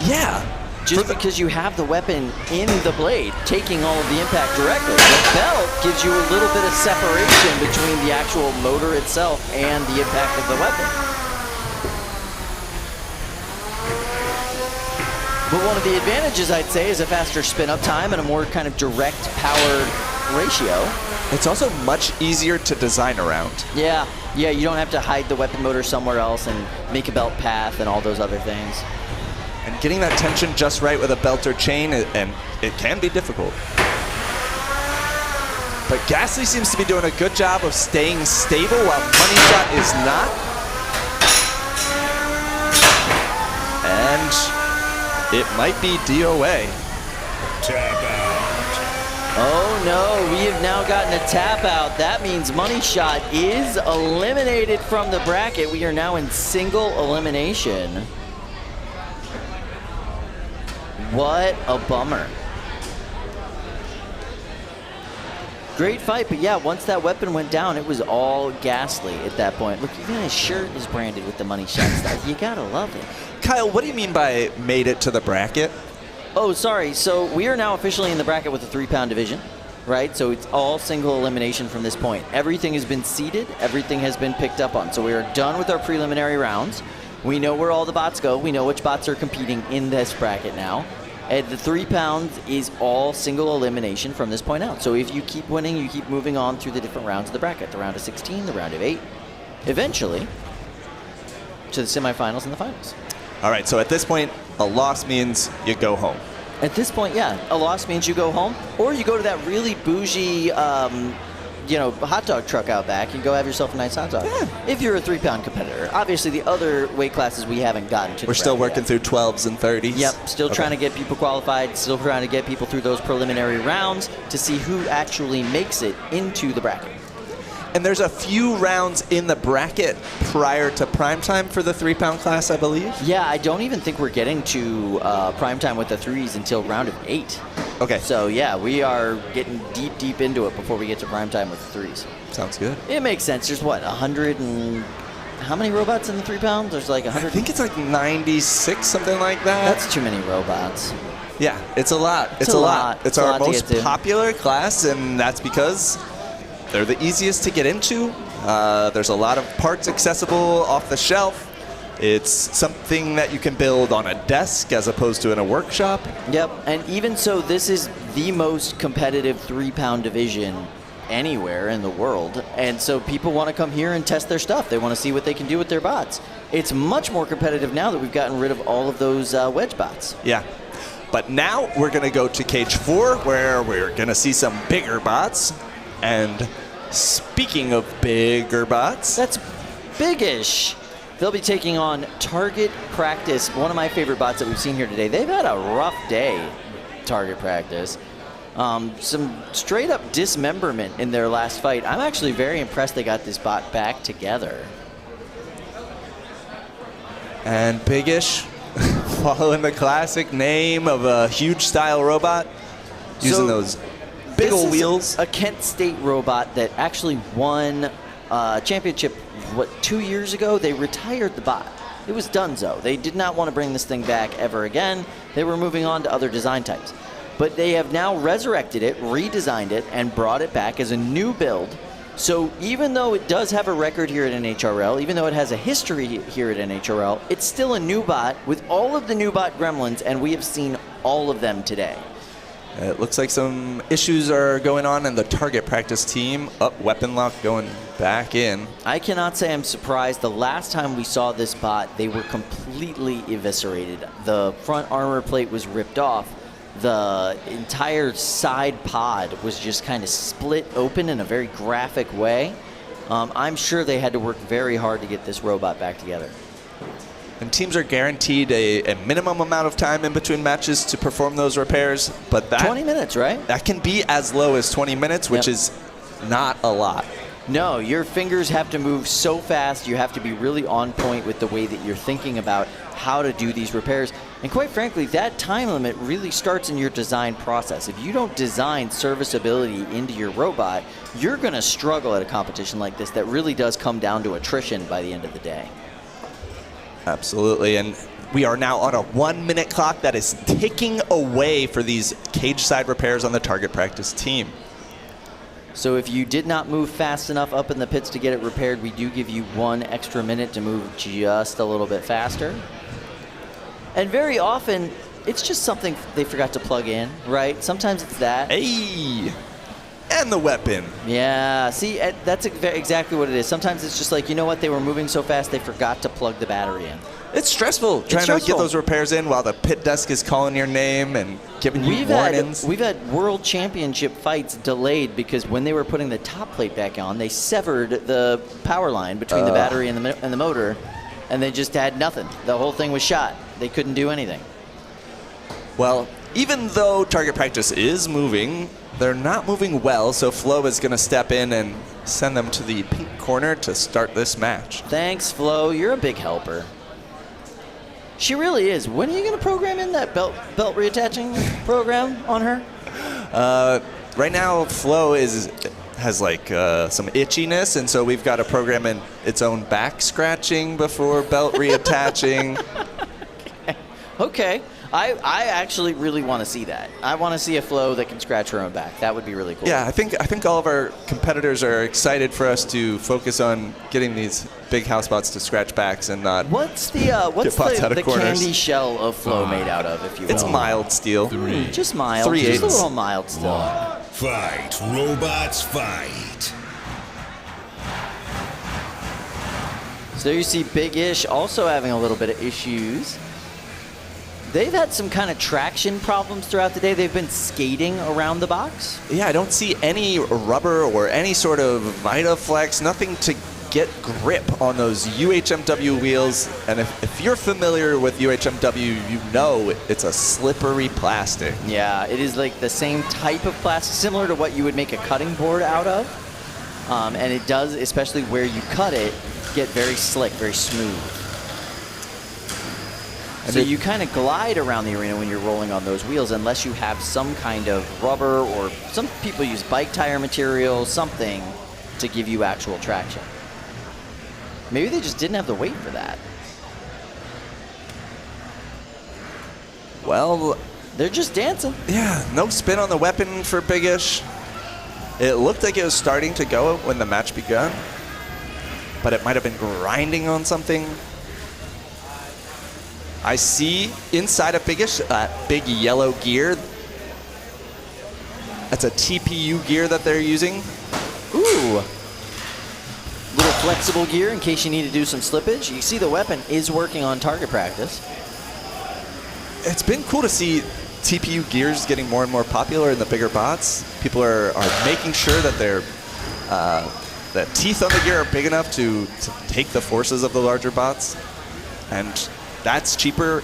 Yeah. Just because you have the weapon in the blade, taking all of the impact directly. The belt gives you a little bit of separation between the actual motor itself and the impact of the weapon. But one of the advantages, I'd say, is a faster spin-up time and a more kind of direct power ratio. It's also much easier to design around. Yeah, you don't have to hide the weapon motor somewhere else and make a belt path and all those other things. And getting that tension just right with a belt or chain, and it can be difficult. But Ghastly seems to be doing a good job of staying stable while Money Shot is not. And it might be DOA. Tap out. Oh no, we have now gotten a tap out. That means Money Shot is eliminated from the bracket. We are now in single elimination. What a bummer. Great fight, but yeah, once that weapon went down, it was all Ghastly at that point. Look, even his shirt is branded with the Money Shot stuff. You gotta love it. Kyle, what do you mean by made it to the bracket? Oh, sorry. So we are now officially in the bracket with a 3-pound division, right? So it's all single elimination from this point. Everything has been seeded. Everything has been picked up on. So we are done with our preliminary rounds. We know where all the bots go. We know which bots are competing in this bracket now. And the 3 pounds is all single elimination from this point out. So if you keep winning, you keep moving on through the different rounds of the bracket. The round of 16, the round of 8, eventually to the semifinals and the finals. All right, so at this point, a loss means you go home. At this point, yeah, a loss means you go home, or you go to that really bougie, hot dog truck out back and go have yourself a nice hot dog. Yeah. If you're a 3-pound competitor. Obviously, the other weight classes we haven't gotten to. We're still working through 12s and 30s. Yep, still trying to get people qualified, still trying to get people through those preliminary rounds to see who actually makes it into the bracket. And there's a few rounds in the bracket prior to primetime for the 3-pound class, I believe. Yeah, I don't even think we're getting to primetime with the 3s until round of 8. Okay. So yeah, we are getting deep into it before we get to primetime with the 3s. Sounds good. It makes sense. There's what, 100 and... How many robots in the 3 pound? There's like 100. I think it's like 96, something like that. That's too many robots. Yeah, it's a lot. It's a lot. It's our most popular class, and that's because they're the easiest to get into. There's a lot of parts accessible off the shelf. It's something that you can build on a desk as opposed to in a workshop. Yep, and even so, this is the most competitive 3-pound division anywhere in the world. And so people want to come here and test their stuff. They want to see what they can do with their bots. It's much more competitive now that we've gotten rid of all of those wedge bots. Yeah. But now we're going to go to Cage 4, where we're going to see some bigger bots. And speaking of bigger bots, that's Bigish. They'll be taking on Target Practice, one of my favorite bots that we've seen here today. They've had a rough day, Target Practice. Some straight up dismemberment in their last fight. I'm actually very impressed they got this bot back together. And Bigish, following the classic name of a huge style robot, using those big old wheels. A Kent State robot that actually won a championship, 2 years ago? They retired the bot. It was donezo. They did not want to bring this thing back ever again. They were moving on to other design types. But they have now resurrected it, redesigned it, and brought it back as a new build. So even though it does have a record here at NHRL, even though it has a history here at NHRL, it's still a new bot with all of the new bot gremlins, and we have seen all of them today. It looks like some issues are going on in the Target Practice team. Weapon lock going back in. I cannot say I'm surprised. The last time we saw this bot, they were completely eviscerated. The front armor plate was ripped off. The entire side pod was just kind of split open in a very graphic way. I'm sure they had to work very hard to get this robot back together. And teams are guaranteed a minimum amount of time in between matches to perform those repairs, but that 20 minutes, right? That can be as low as 20 minutes, which is not a lot. No, your fingers have to move so fast. You have to be really on point with the way that you're thinking about how to do these repairs. And quite frankly, that time limit really starts in your design process. If you don't design serviceability into your robot, you're going to struggle at a competition like this that really does come down to attrition by the end of the day. Absolutely, and we are now on a 1-minute clock that is ticking away for these cage side repairs on the target practice team. So if you did not move fast enough up in the pits to get it repaired, we do give you 1 extra minute to move just a little bit faster. And very often, it's just something they forgot to plug in, right? Sometimes it's that. Hey! And the weapon. Yeah, see, that's exactly what it is. Sometimes it's just like, you know what, they were moving so fast they forgot to plug the battery in. It's stressful trying to get those repairs in while the pit desk is calling your name and giving you warnings. We've had world championship fights delayed because when they were putting the top plate back on, they severed the power line between the battery and the motor, and they just had nothing. The whole thing was shot. They couldn't do anything. Well, even though target practice is moving, they're not moving well, so Flo is going to step in and send them to the pink corner to start this match. Thanks, Flo. You're a big helper. She really is. When are you going to program in that belt reattaching program on her? Right now, Flo has like some itchiness, and so we've got to program in its own back scratching before belt reattaching. Okay. I actually really want to see that. I want to see a Flo that can scratch her own back. That would be really cool. Yeah, I think all of our competitors are excited for us to focus on getting these big house bots to scratch backs and not what's the corners. candy shell of Flo made out of, if you will? It's mild steel. Just mild. 3/8. Just a little mild still. Fight, robots, fight. So there you see Bigish also having a little bit of issues. They've had some kind of traction problems throughout the day. They've been skating around the box. Yeah, I don't see any rubber or any sort of VitaFlex, nothing to get grip on those UHMW wheels. And if you're familiar with UHMW, you know it's a slippery plastic. Yeah, it is like the same type of plastic, similar to what you would make a cutting board out of. And it does, especially where you cut it, get very slick, very smooth. So you kind of glide around the arena when you're rolling on those wheels unless you have some kind of rubber, or some people use bike tire material, something to give you actual traction. Maybe they just didn't have the weight for that. Well, they're just dancing. Yeah, no spin on the weapon for Bigish. It looked like it was starting to go when the match begun, but it might have been grinding on something. I see inside of Bigish that big yellow gear. That's a TPU gear that they're using. Ooh. Little flexible gear in case you need to do some slippage. You see the weapon is working on target practice. It's been cool to see TPU gears getting more and more popular in the bigger bots. People are making sure that the teeth on the gear are big enough to take the forces of the larger bots. And that's cheaper,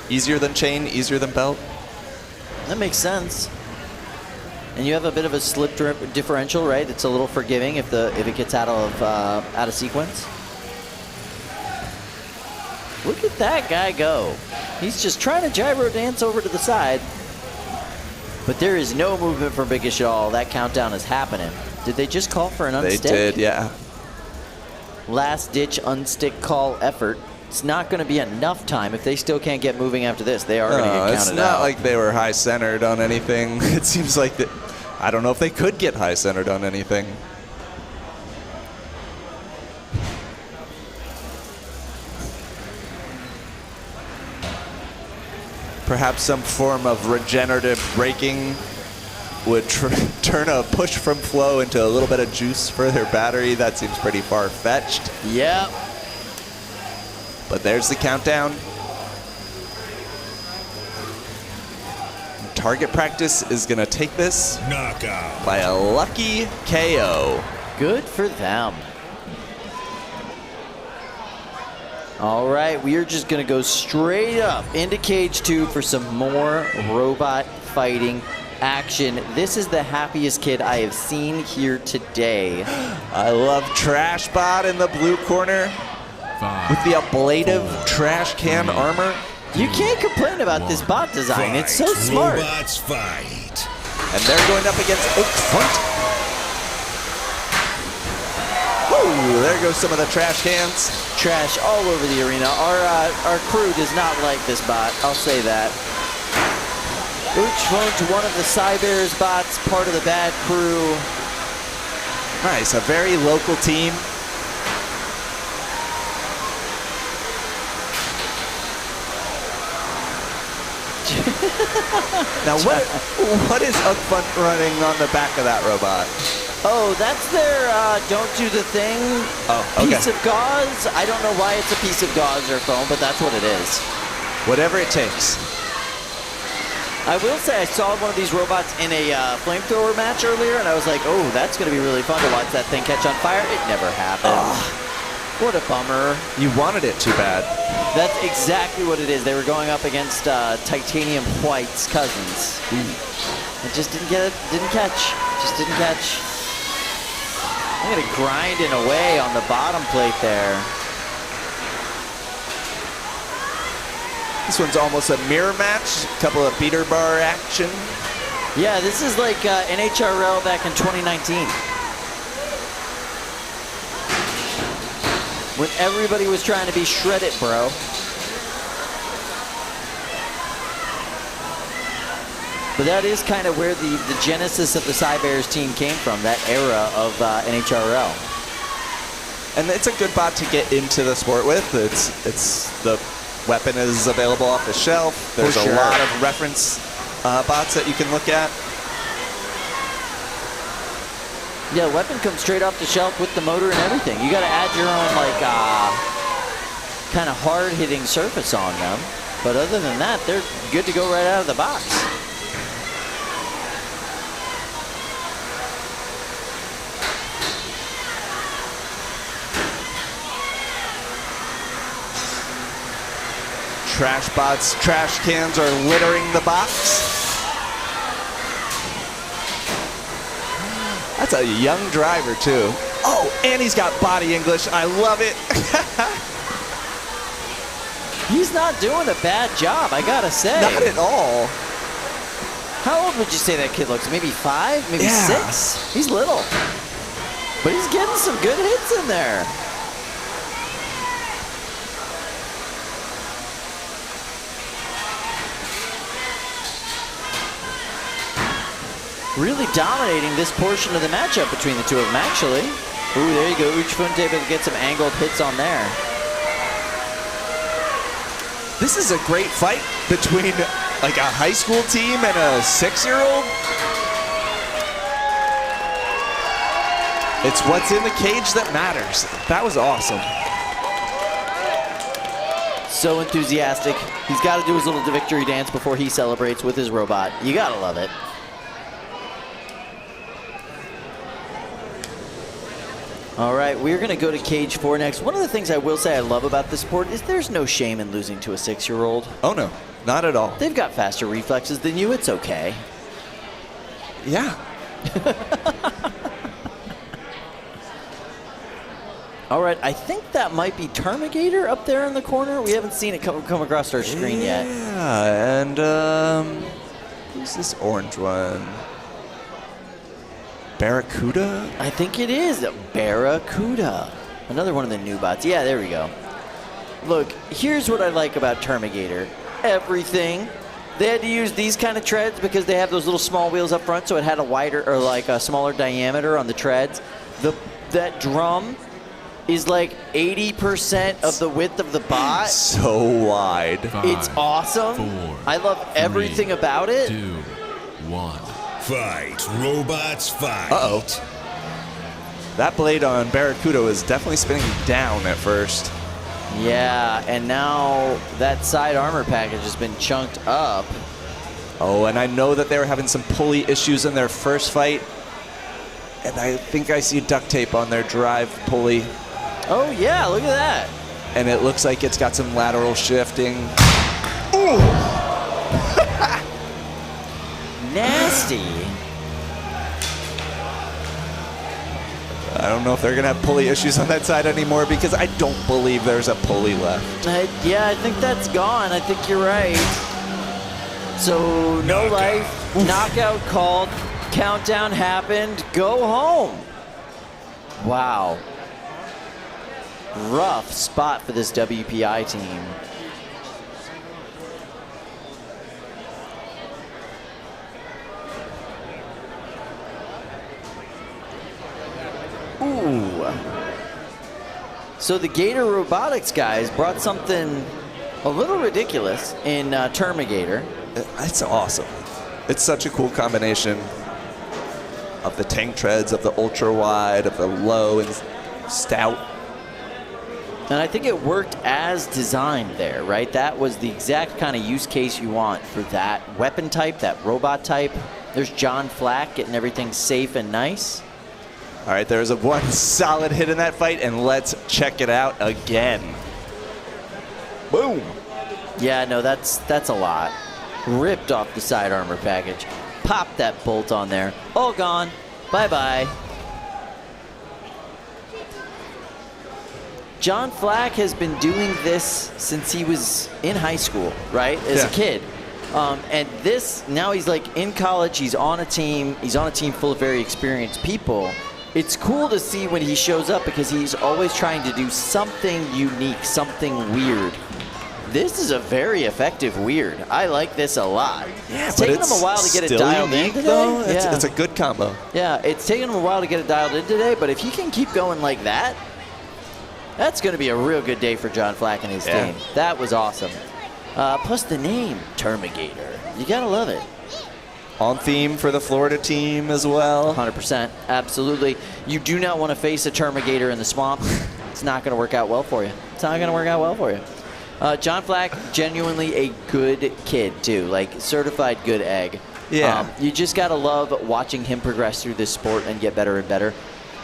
easier than chain, easier than belt. That makes sense. And you have a bit of a slip differential, right? It's a little forgiving if it gets out of sequence. Look at that guy go. He's just trying to gyro dance over to the side. But there is no movement from Bigish at all. That countdown is happening. Did they just call for an unstick? They did, yeah. Last ditch unstick call effort. It's not going to be enough time. If they still can't get moving after this, they are going to get counted out. It's not like they were high-centered on anything. It seems like that. I don't know if they could get high-centered on anything. Perhaps some form of regenerative braking would turn a push from Flo into a little bit of juice for their battery. That seems pretty far-fetched. Yep. But there's the countdown. Target practice is going to take this knockout by a lucky KO. Good for them. All right, we are just going to go straight up into Cage 2 for some more robot fighting action. This is the happiest kid I have seen here today. I love Trashbot in the blue corner. 5, with the ablative 4, trash can 3, armor. You can't complain about this bot design. It's so smart. Robots fight. And they're going up against Oak Front. Ooh, there goes some of the trash cans. Trash all over the arena. Our crew does not like this bot. I'll say that. Uch to one of the Cybears bots, part of the bad crew. Nice, a very local team. Now what is Oak Front running on the back of that robot? Oh, that's their don't do the thing piece of gauze. I don't know why it's a piece of gauze or foam, but that's what it is. Whatever it takes. I will say I saw one of these robots in a flamethrower match earlier, and I was like, oh, that's going to be really fun to watch that thing catch on fire. It never happened. What a bummer. You wanted it too bad. That's exactly what it is. They were going up against Titanium White's cousins. It just didn't get it, didn't catch. Just didn't catch. I'm going to grind it away on the bottom plate there. This one's almost a mirror match. A couple of beater bar action. Yeah, this is like NHRL back in 2019. When everybody was trying to be shredded, bro. But that is kind of where the genesis of the Cybears team came from, that era of NHRL. And it's a good bot to get into the sport with. It's the weapon is available off the shelf. There's a lot of reference bots that you can look at. Yeah, weapon comes straight off the shelf with the motor and everything. You got to add your own like kind of hard-hitting surface on them. But other than that, they're good to go right out of the box. Trashbot's trash cans are littering the box. That's a young driver, too. Oh, and he's got body English. I love it. He's not doing a bad job, I gotta say. Not at all. How old would you say that kid looks? Maybe 5? Maybe 6? He's little. But he's getting some good hits in there. Really dominating this portion of the matchup between the two of them, actually. Ooh, there you go. Uchfunte able to get some angled hits on there. This is a great fight between like a high school team and a 6-year-old. It's what's in the cage that matters. That was awesome. So enthusiastic. He's got to do his little victory dance before he celebrates with his robot. You got to love it. All right, we're going to go to Cage 4 next. One of the things I will say I love about this sport is there's no shame in losing to a 6-year-old. Oh, no. Not at all. They've got faster reflexes than you. It's okay. Yeah. All right, I think that might be Termigator up there in the corner. We haven't seen it come across our screen yet. Yeah, and who's this orange one? Barracuda? I think it is Barracuda. Another one of the new bots. Yeah, there we go. Look, here's what I like about Termigator. Everything. They had to use these kind of treads because they have those little small wheels up front, so it had a wider or like a smaller diameter on the treads. That drum is like 80% of the width of the bot. So wide. 5, It's awesome. 4, I love everything about it. 2, 1. Fight. Robots fight. Uh-oh. That blade on Barracuda was definitely spinning down at first. Yeah, and now that side armor package has been chunked up. Oh, and I know that they were having some pulley issues in their first fight. And I think I see duct tape on their drive pulley. Oh, yeah, look at that. And it looks like it's got some lateral shifting. Ooh! Nasty. All I don't know if they're going to have pulley issues on that side anymore because I don't believe there's a pulley left. Yeah, I think that's gone. I think you're right. So no life, knockout called, countdown happened, go home. Wow. Rough spot for this WPI team. Ooh. So the Gator Robotics guys brought something a little ridiculous in Termigator. It's awesome. It's such a cool combination of the tank treads, of the ultra wide, of the low and stout. And I think it worked as designed there, right? That was the exact kind of use case you want for that weapon type, that robot type. There's John Flack getting everything safe and nice. All right, there's one solid hit in that fight, and let's check it out again. Boom. Yeah, no, that's a lot. Ripped off the side armor package. Popped that bolt on there. All gone. Bye-bye. John Flack has been doing this since he was in high school, right? As a kid. And this, now he's like in college, he's on a team full of very experienced people. It's cool to see when he shows up because he's always trying to do something unique, something weird. This is a very effective weird. I like this a lot. Yeah, it's taken him a while to get it dialed in today. Though. It's a good combo. Yeah, it's taken him a while to get it dialed in today, but if he can keep going like that, that's going to be a real good day for John Flack and his team. That was awesome. Plus the name, Termigator. You got to love it. On theme for the Florida team as well. 100%. Absolutely. You do not want to face a Termigator in the swamp. It's not going to work out well for you. It's not going to work out well for you. John Flack, genuinely a good kid, too. Like, certified good egg. Yeah. You just got to love watching him progress through this sport and get better and better.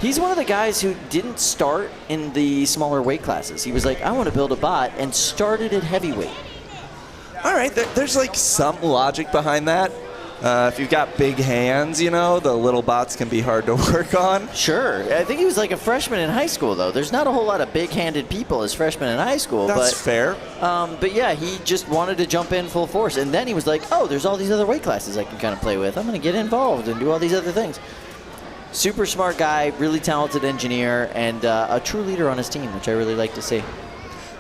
He's one of the guys who didn't start in the smaller weight classes. He was like, I want to build a bot, and started at heavyweight. All right, there's like some logic behind that. If you've got big hands, you know, the little bots can be hard to work on. Sure. I think he was like a freshman in high school, though. There's not a whole lot of big-handed people as freshmen in high school. That's fair. But yeah, he just wanted to jump in full force. And then he was like, oh, there's all these other weight classes I can kind of play with. I'm going to get involved and do all these other things. Super smart guy, really talented engineer, and a true leader on his team, which I really like to see.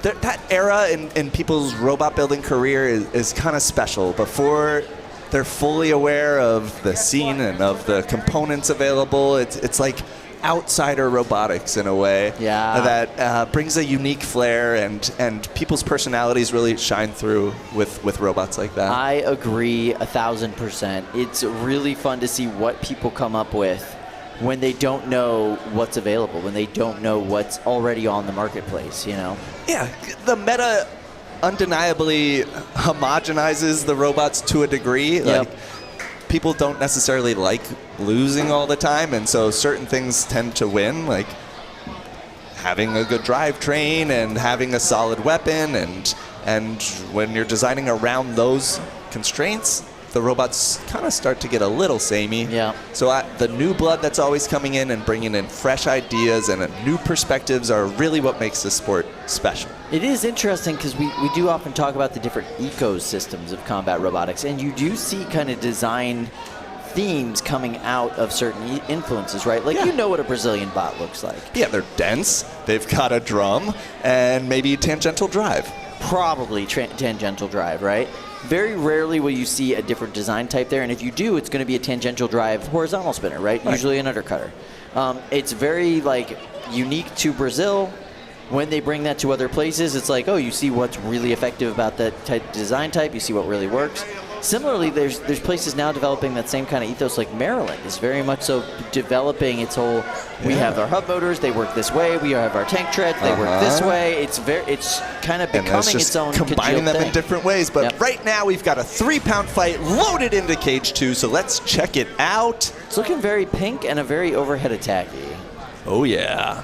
That era in people's robot building career is kind of special. Before they're fully aware of the scene and of the components available, it's like outsider robotics in a way. Yeah. That brings a unique flair, and people's personalities really shine through with robots like that. I agree 1,000%. It's really fun to see what people come up with when they don't know what's available, when they don't know what's already on the marketplace, you know? Yeah, the meta undeniably homogenizes the robots to a degree. Yep. Like, people don't necessarily like losing all the time, and so certain things tend to win, like having a good drivetrain and having a solid weapon, and when you're designing around those constraints, the robots kind of start to get a little samey. Yeah. So the new blood that's always coming in and bringing in fresh ideas and new perspectives are really what makes this sport special. It is interesting because we do often talk about the different ecosystems of combat robotics, and you do see kind of design themes coming out of certain influences, right? Like, you know what a Brazilian bot looks like. Yeah, they're dense, they've got a drum, and maybe tangential drive. Probably tangential drive, right? Very rarely will you see a different design type there, and if you do, it's going to be a tangential drive horizontal spinner, right? Usually an undercutter. It's very, like, unique to Brazil. When they bring that to other places, it's like, oh, you see what's really effective about that type design type, you see what really works. Similarly, there's places now developing that same kind of ethos, like Maryland is very much so developing its whole, we have our hub motors, they work this way, we have our tank treads, they work this way. It's kind of becoming its own combining them thing. in different ways. But right now we've got a 3-pound fight loaded into cage 2, so let's check it out. It's looking very pink and a very overhead attacky. Oh yeah.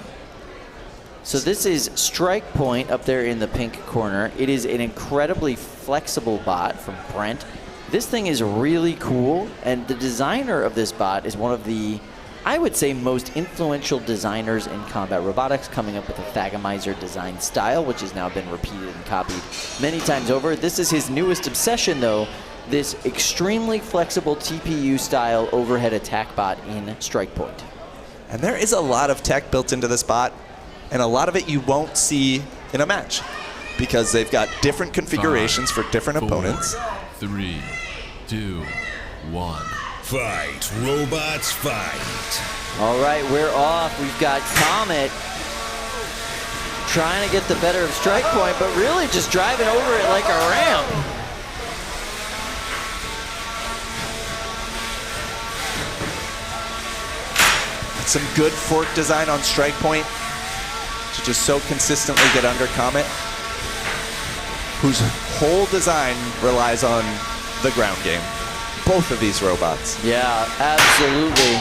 So this is Strike Point up there in the pink corner. It is an incredibly flexible bot from Brent. This thing is really cool, and the designer of this bot is one of the I would say, most influential designers in combat robotics, coming up with a Thagomizer design style, which has now been repeated and copied many times over. This is his newest obsession, though, this extremely flexible TPU-style overhead attack bot in Strike Point. And there is a lot of tech built into this bot, and a lot of it you won't see in a match because they've got different configurations for different opponents. 3, 2, 1. Fight, robots, fight. All right, we're off. We've got Comet trying to get the better of Strike Point, but really just driving over it like a ramp. Some good fork design on Strike Point to just so consistently get under Comet, whose whole design relies on the ground game. Both of these robots. Yeah, absolutely.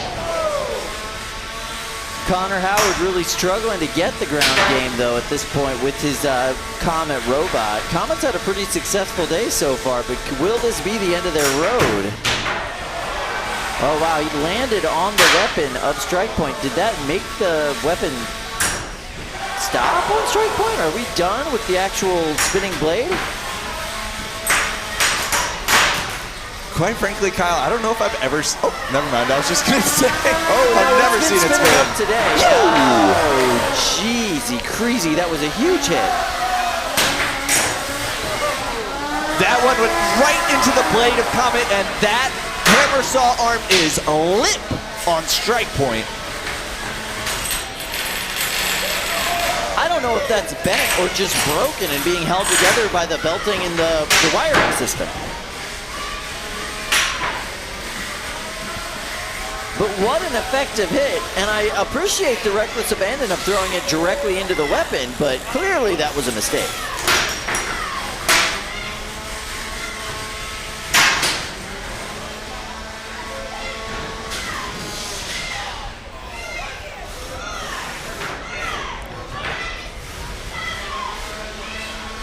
Connor Howard really struggling to get the ground game, though, at this point with his Comet robot. Comet's had a pretty successful day so far, but will this be the end of their road? Oh, wow, he landed on the weapon of Strike Point. Did that make the weapon stop on Strike Point? Are we done with the actual spinning blade? Quite frankly, Kyle, I don't know if I've ever... Oh, never mind. I was just going to say, I've never seen it spin spin. up today. Oh, jeezy, crazy. That was a huge hit. That one went right into the blade of Comet, and that hammer saw arm is limp on Strike Point. I don't know if that's bent or just broken and being held together by the belting and the wiring system. But what an effective hit, and I appreciate the reckless abandon of throwing it directly into the weapon, but clearly that was a mistake.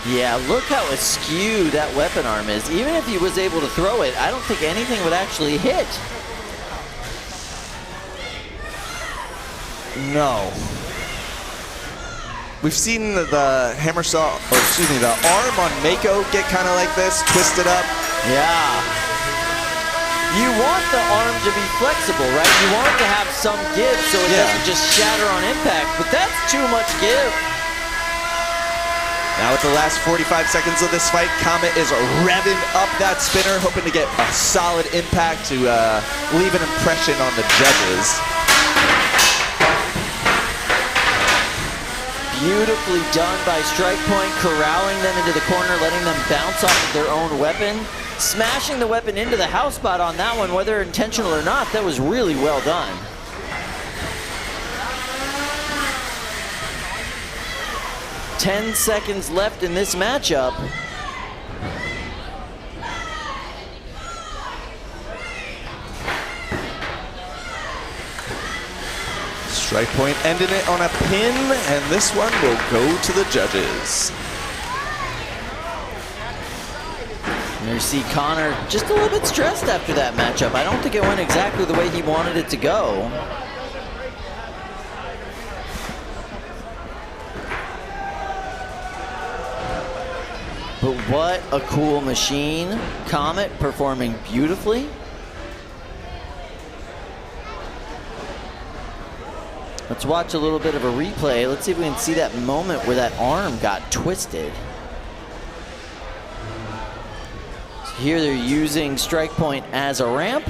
Yeah, look how askew that weapon arm is. Even if he was able to throw it, I don't think anything would actually hit. No. We've seen the hammer saw, or excuse me, the arm on Mako get kind of like this, twisted up. Yeah. You want the arm to be flexible, right? You want it to have some give so it doesn't just shatter on impact, but that's too much give. Now with the last 45 seconds of this fight, Comet is revving up that spinner, hoping to get a solid impact to leave an impression on the judges. Beautifully done by Strike Point, corralling them into the corner, letting them bounce off of their own weapon. Smashing the weapon into the house spot on that one, whether intentional or not, that was really well done. "10 seconds left in this matchup. Strike Point ending it on a pin, and this one will go to the judges. And you see Connor just a little bit stressed after that matchup. I don't think it went exactly the way he wanted it to go. But what a cool machine. Comet performing beautifully. Let's watch a little bit of a replay. Let's see if we can see that moment where that arm got twisted. So here they're using Strike Point as a ramp.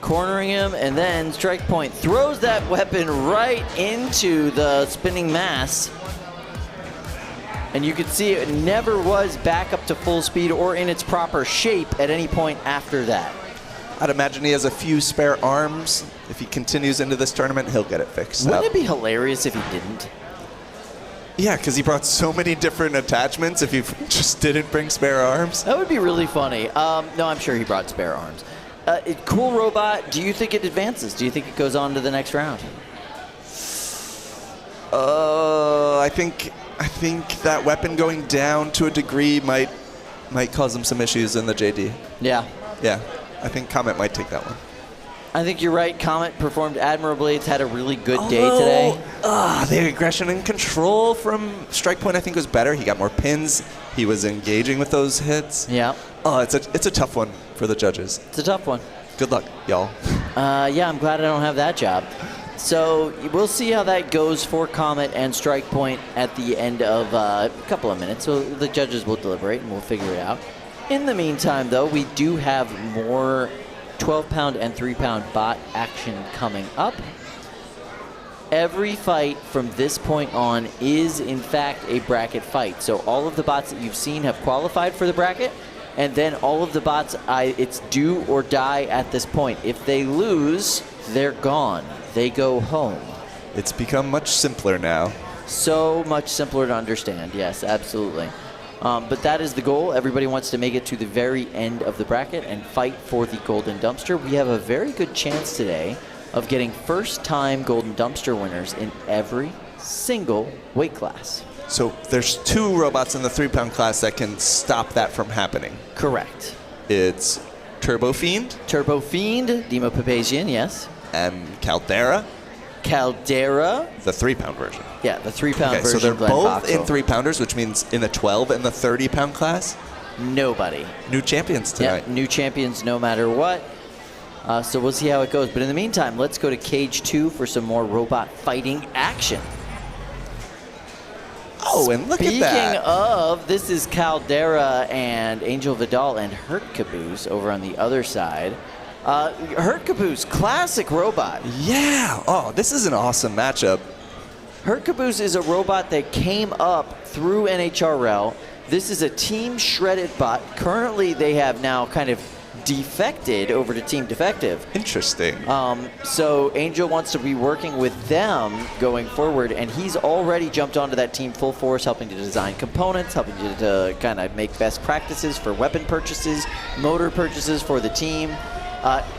Cornering him, and then Strike Point throws that weapon right into the spinning mass. And you can see it never was back up to full speed or in its proper shape at any point after that. I'd imagine he has a few spare arms. If he continues into this tournament, he'll get it fixed. Wouldn't it be hilarious if he didn't? Yeah, because he brought so many different attachments if he just didn't bring spare arms. That would be really funny. No, I'm sure he brought spare arms. Cool robot. Do you think it advances? Do you think it goes on to the next round? I think that weapon going down to a degree might might cause him some issues in the JD. Yeah. Yeah, I think Comet might take that one. I think you're right. Comet performed admirably. It's had a really good day today. The aggression and control from Strike Point I think was better. He got more pins. He was engaging with those hits. Yeah. Oh, it's a tough one for the judges. It's a tough one. Good luck, y'all. Yeah, I'm glad I don't have that job. So we'll see how that goes for Comet and Strike Point at the end of a couple of minutes. So the judges will deliberate and we'll figure it out. In the meantime, though, we do have more 12-pound and 3-pound bot action coming up. Every fight from this point on is, in fact, a bracket fight. So all of the bots that you've seen have qualified for the bracket, and then all of the bots, it's do or die at this point. If they lose, they're gone. They go home. It's become much simpler now. So much simpler to understand. Yes, absolutely. But that is the goal. Everybody wants to make it to the very end of the bracket and fight for the Golden Dumpster. We have a very good chance today of getting first-time Golden Dumpster winners in every single weight class. So there's 2 robots in the 3-pound class that can stop that from happening. Correct. It's Turbo Fiend. Turbo Fiend, Demo Papazian, yes. And Caldera. Caldera. The 3-pound version. Yeah, the 3-pound version. So they're Glenn both Boxel. in 3-pounders, which means in the 12 and the 30-pound class. Nobody. New champions tonight. Yeah, new champions no matter what. So we'll see how it goes. But in the meantime, let's go to Cage 2 for some more robot fighting action. Oh, and look at that. Speaking of, this is Caldera and Angel Vidal and Hurt Caboose over on the other side. Hurt Caboose, classic robot. Yeah. Oh, this is an awesome matchup. Hurt Caboose is a robot that came up through NHRL. This is a Team Shredded bot. Currently, they have now kind of defected over to Team Defective. Interesting. So Angel wants to be working with them going forward, and he's already jumped onto that team full force, helping to design components, helping to kind of make best practices for weapon purchases, motor purchases for the team.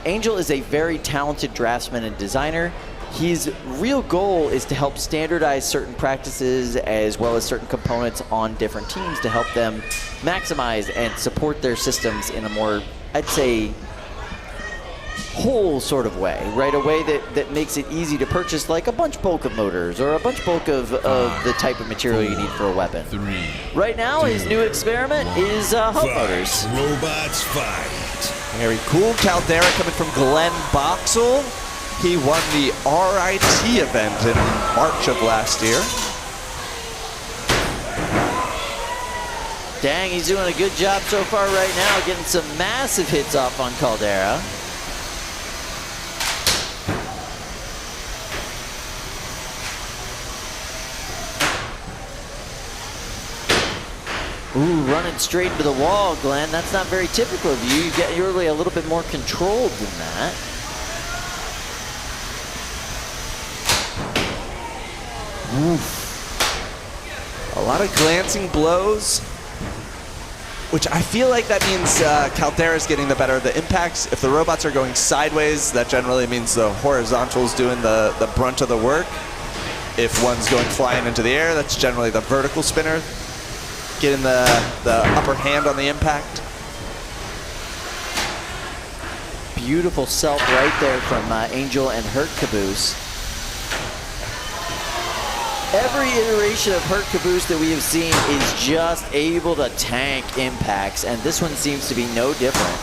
Angel is a very talented draftsman and designer. His real goal is to help standardize certain practices as well as certain components on different teams to help them maximize and support their systems in a more, I'd say, whole sort of way, right? A way that makes it easy to purchase, like a bunch bulk of motors or a bunch bulk of the type of material you need for a weapon. 3. Right now, his new experiment is hub motors. Robots fight. Very cool. Caldera coming from Glenn Boxel. He won the RIT event in March of last year. Dang, he's doing a good job so far right now, getting some massive hits off on Caldera. Ooh, running straight into the wall, Glenn. That's not very typical of you. You're really a little bit more controlled than that. Oof. A lot of glancing blows, which I feel like that means Caldera's getting the better of the impacts. If the robots are going sideways, that generally means the horizontal's doing the brunt of the work. If one's going flying into the air, that's generally the vertical spinner getting the upper hand on the impact. Beautiful self right there from Angel and Hurt Caboose. Every iteration of Hurt Caboose that we have seen is just able to tank impacts, and this one seems to be no different.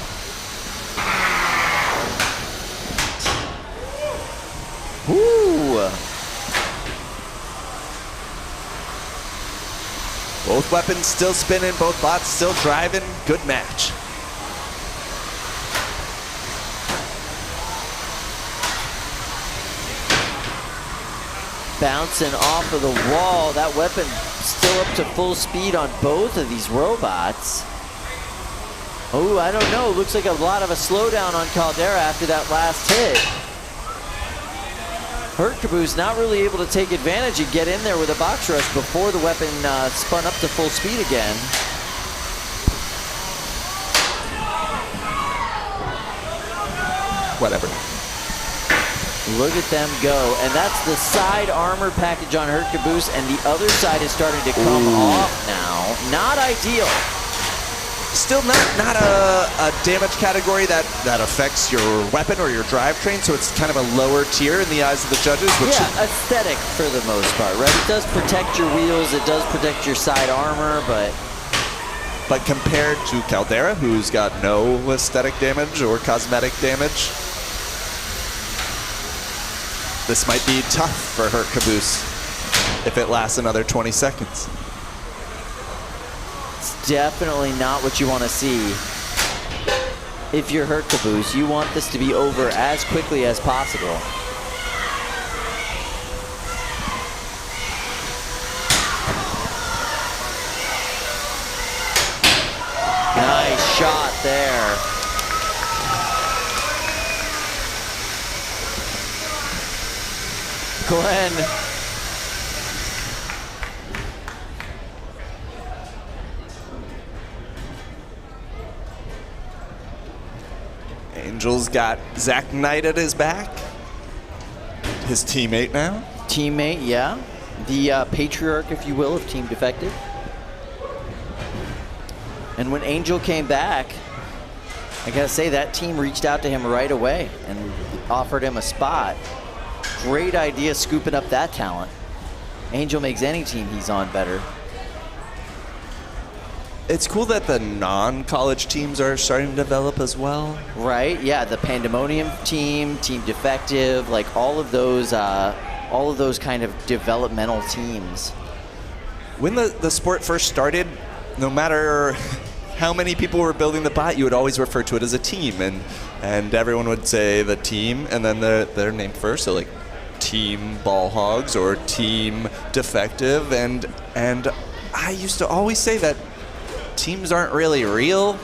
Woo! Both weapons still spinning, both bots still driving. Good match. Bouncing off of the wall. That weapon still up to full speed on both of these robots. Oh, I don't know. Looks like a lot of a slowdown on Caldera after that last hit. Hurt Caboose not really able to take advantage and get in there with a box rush before the weapon spun up to full speed again. Whatever. Look at them go. And that's the side armor package on Hurt Caboose, and the other side is starting to come off now. Not ideal. Still not a damage category that affects your weapon or your drivetrain, so it's kind of a lower tier in the eyes of the judges. Which yeah, aesthetic for the most part, right? It does protect your wheels, it does protect your side armor, but compared to Caldera, who's got no aesthetic damage or cosmetic damage, this might be tough for Hurt Caboose if it lasts another 20 seconds. definitely not what you want to see. If you're Hurt Caboose, you want this to be over as quickly as possible. Nice shot there. Glenn. Angel's got Zach Knight at his back. His teammate now. Teammate, yeah. The patriarch, if you will, of Team Defective. And when Angel came back, I gotta say that team reached out to him right away and offered him a spot. Great idea scooping up that talent. Angel makes any team he's on better. It's cool that the non-college teams are starting to develop as well. Right, yeah, the Pandemonium team, Team Defective, like all of those kind of developmental teams. When the sport first started, no matter how many people were building the bot, you would always refer to it as a team, and everyone would say the team, and then their name first, so like Team Ball Hogs or Team Defective, and I used to always say that teams aren't really real,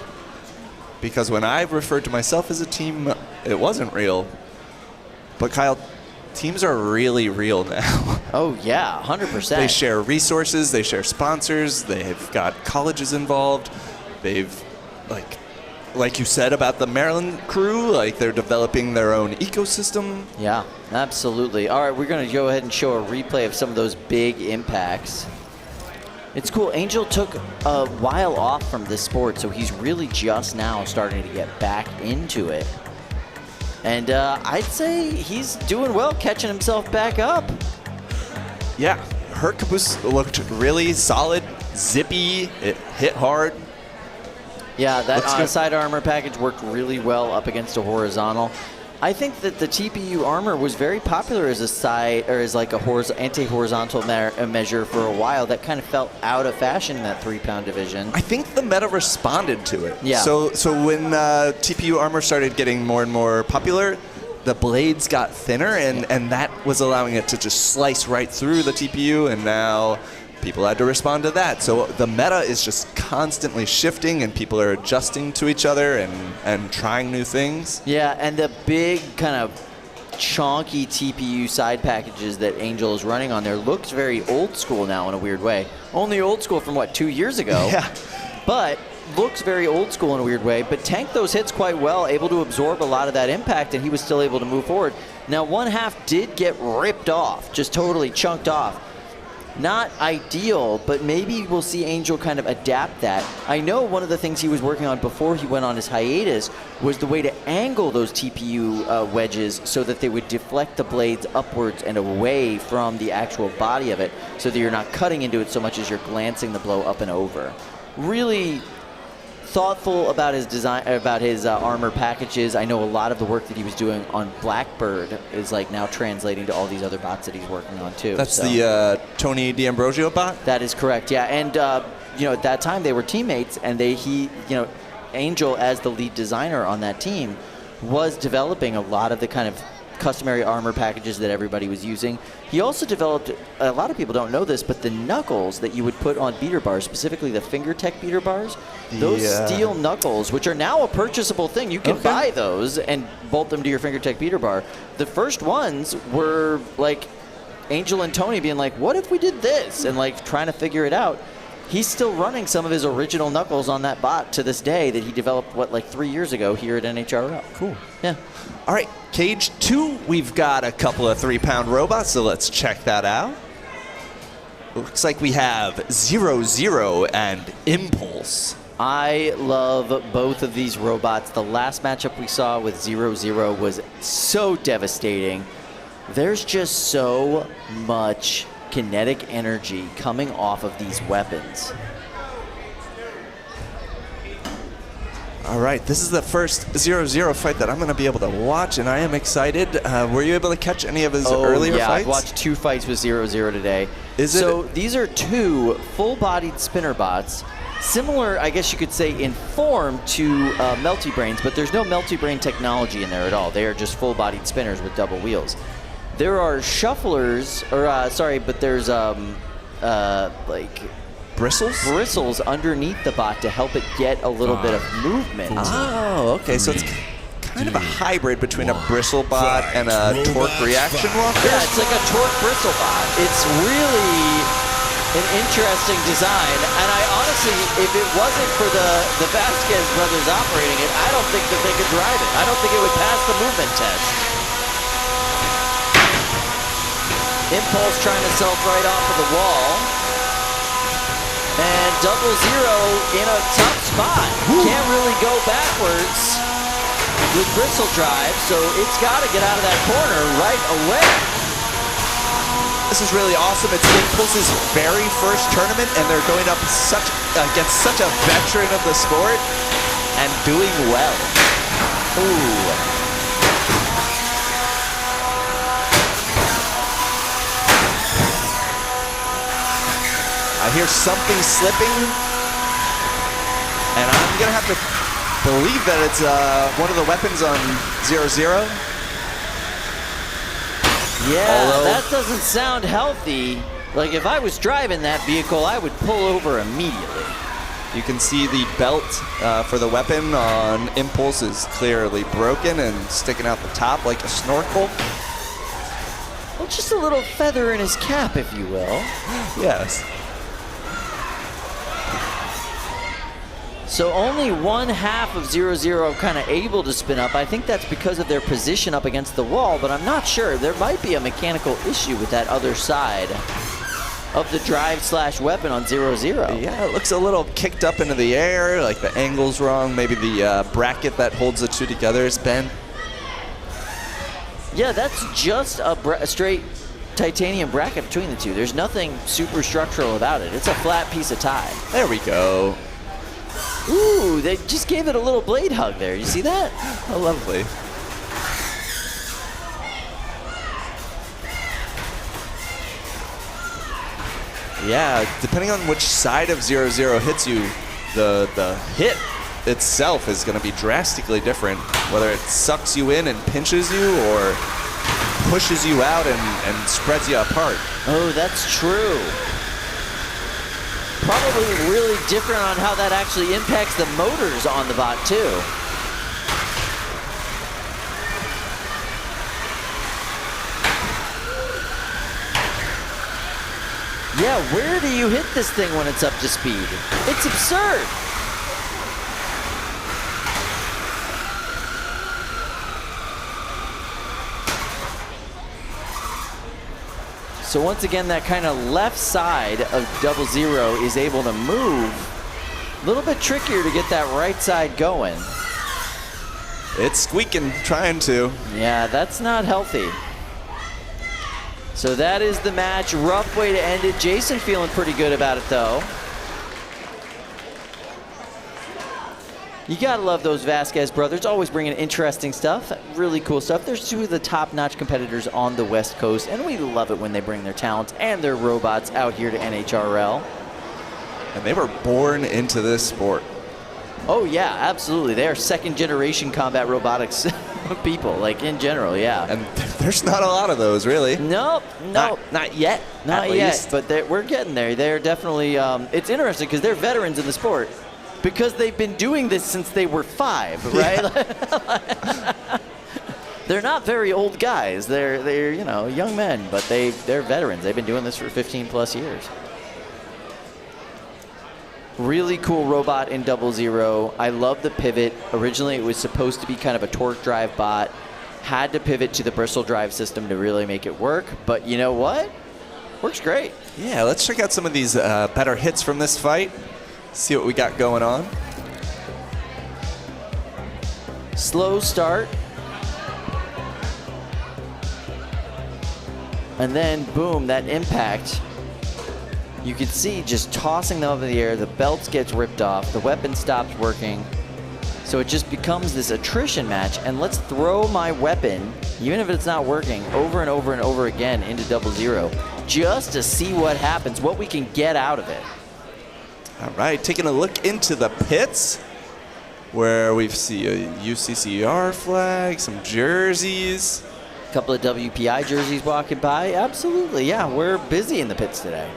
because when I referred to myself as a team, it wasn't real. But Kyle, teams are really real now. Oh yeah, 100%. They share resources, they share sponsors, they've got colleges involved. They've, like you said about the Maryland crew, like they're developing their own ecosystem. Yeah, absolutely. All right, we're going to go ahead and show a replay of some of those big impacts. It's cool. Angel took a while off from this sport, so he's really just now starting to get back into it. And I'd say he's doing well, catching himself back up. Yeah, Hurt Caboose looked really solid, zippy, it hit hard. Yeah, that side armor package worked really well up against a horizontal. I think that the TPU armor was very popular as a side, or as like a anti-horizontal measure for a while. That kind of felt out of fashion in that 3-pound division. I think the meta responded to it. Yeah. So when TPU armor started getting more and more popular, the blades got thinner, and that was allowing it to just slice right through the TPU, and now people had to respond to that. So the meta is just constantly shifting, and people are adjusting to each other and trying new things. Yeah, and the big kind of chonky TPU side packages that Angel is running on there looks very old school now in a weird way. Only old school from, 2 years ago? Yeah. But looks very old school in a weird way, but tanked those hits quite well, able to absorb a lot of that impact, and he was still able to move forward. Now, one half did get ripped off, just totally chunked off. Not ideal, but maybe we'll see Angel kind of adapt that. I know one of the things he was working on before he went on his hiatus was the way to angle those TPU wedges so that they would deflect the blades upwards and away from the actual body of it, so that you're not cutting into it so much as you're glancing the blow up and over. Really thoughtful about his design, about his armor packages. I know a lot of the work that he was doing on Blackbird is now translating to all these other bots that he's working on too. That's the Tony D'Ambrosio bot? That is correct, yeah. And at that time they were teammates, and Angel, as the lead designer on that team, was developing a lot of the kind of customary armor packages that everybody was using. He also developed, a lot of people don't know this, but the knuckles that you would put on beater bars, specifically the FingerTech beater bars, those steel knuckles, which are now a purchasable thing. You can buy those and bolt them to your FingerTech beater bar. The first ones were Angel and Tony being like, what if we did this? And trying to figure it out. He's still running some of his original knuckles on that bot to this day that he developed, 3 years ago here at NHRL. Cool. Yeah. All right, Cage 2, we've got a couple of 3-pound robots, so let's check that out. Looks like we have 0-0 and Impulse. I love both of these robots. The last matchup we saw with 0-0 was so devastating. There's just so much kinetic energy coming off of these weapons. All right, this is the first 0-0 fight that I'm going to be able to watch, and I am excited. Were you able to catch any of his earlier yeah, fights? I've watched 2 fights with 0-0 today. So these are 2 full-bodied spinner bots, similar, I guess you could say, in form to Melty Brains, but there's no Melty Brain technology in there at all. They are just full-bodied spinners with double wheels. There are shufflers, but there's like bristles underneath the bot to help it get a little bit of movement. Oh, okay. So it's kind of a hybrid between a bristle bot and a torque reaction walker. Yeah, it's like a torque bristle bot. It's really an interesting design, and I honestly, if it wasn't for the Vasquez brothers operating it, I don't think that they could drive it. I don't think it would pass the movement test. Impulse trying to self right off of the wall. And 0-0 in a tough spot. Can't really go backwards with bristle drive, so it's got to get out of that corner right away. This is really awesome. It's Impulse's very first tournament, and they're going up against such a veteran of the sport and doing well. Ooh. I hear something slipping, and I'm going to have to believe that it's one of the weapons on 0-0. Yeah, that doesn't sound healthy. Like, if I was driving that vehicle, I would pull over immediately. You can see the belt for the weapon on Impulse is clearly broken and sticking out the top like a snorkel. Well, just a little feather in his cap, if you will. Yes. So only 1/2 of 0-0 kind of able to spin up. I think that's because of their position up against the wall, but I'm not sure. There might be a mechanical issue with that other side of the drive/weapon on 0-0. Yeah, it looks a little kicked up into the air, like the angle's wrong. Maybe the bracket that holds the two together is bent. Yeah, that's just a straight titanium bracket between the two. There's nothing super structural about it. It's a flat piece of tie. There we go. Ooh, they just gave it a little blade hug there. You see that? Oh, lovely. Yeah, depending on which side of 0-0 hits you, the hit itself is going to be drastically different. Whether it sucks you in and pinches you or pushes you out and spreads you apart. Oh, that's true. Probably really different on how that actually impacts the motors on the bot too. Yeah, where do you hit this thing when it's up to speed? It's absurd. So once again, that kind of left side of 0-0 is able to move. A little bit trickier to get that right side going. It's squeaking, trying to. Yeah, that's not healthy. So that is the match. Rough way to end it. Jason feeling pretty good about it, though. You gotta love those Vasquez brothers, always bringing interesting stuff, really cool stuff. There's 2 of the top-notch competitors on the West Coast, and we love it when they bring their talents and their robots out here to NHRL. And they were born into this sport. Oh yeah, absolutely. They are second-generation combat robotics people, like in general, yeah. And there's not a lot of those, really. Nope. Not yet. Not yet, but we're getting there. They're definitely, it's interesting because they're veterans in the sport. Because they've been doing this since they were 5, right? Yeah. They're not very old guys. They're you know, young men, but they're veterans. They've been doing this for 15+ years. Really cool robot in 0-0. I love the pivot. Originally, it was supposed to be kind of a torque drive bot. Had to pivot to the bristle drive system to really make it work. But you know what? Works great. Yeah, let's check out some of these better hits from this fight. See what we got going on. Slow start. And then, boom, that impact. You can see just tossing them up in the air, the belt gets ripped off, the weapon stops working. So it just becomes this attrition match, and let's throw my weapon, even if it's not working, over and over and over again into 0-0, just to see what happens, what we can get out of it. All right, taking a look into the pits, where we see a UCCR flag, some jerseys. A couple of WPI jerseys walking by. Absolutely, yeah, we're busy in the pits today.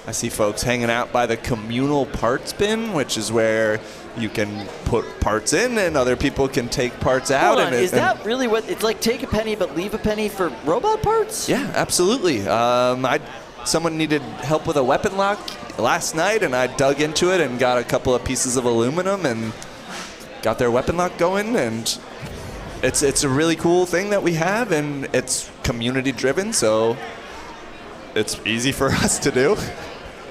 I see folks hanging out by the communal parts bin, which is where you can put parts in and other people can take parts out. Hold on, is that really what, it's like take a penny but leave a penny for robot parts? Yeah, absolutely. Someone needed help with a weapon lock last night, and I dug into it and got a couple of pieces of aluminum and got their weapon lock going, and it's a really cool thing that we have, and it's community driven, so it's easy for us to do.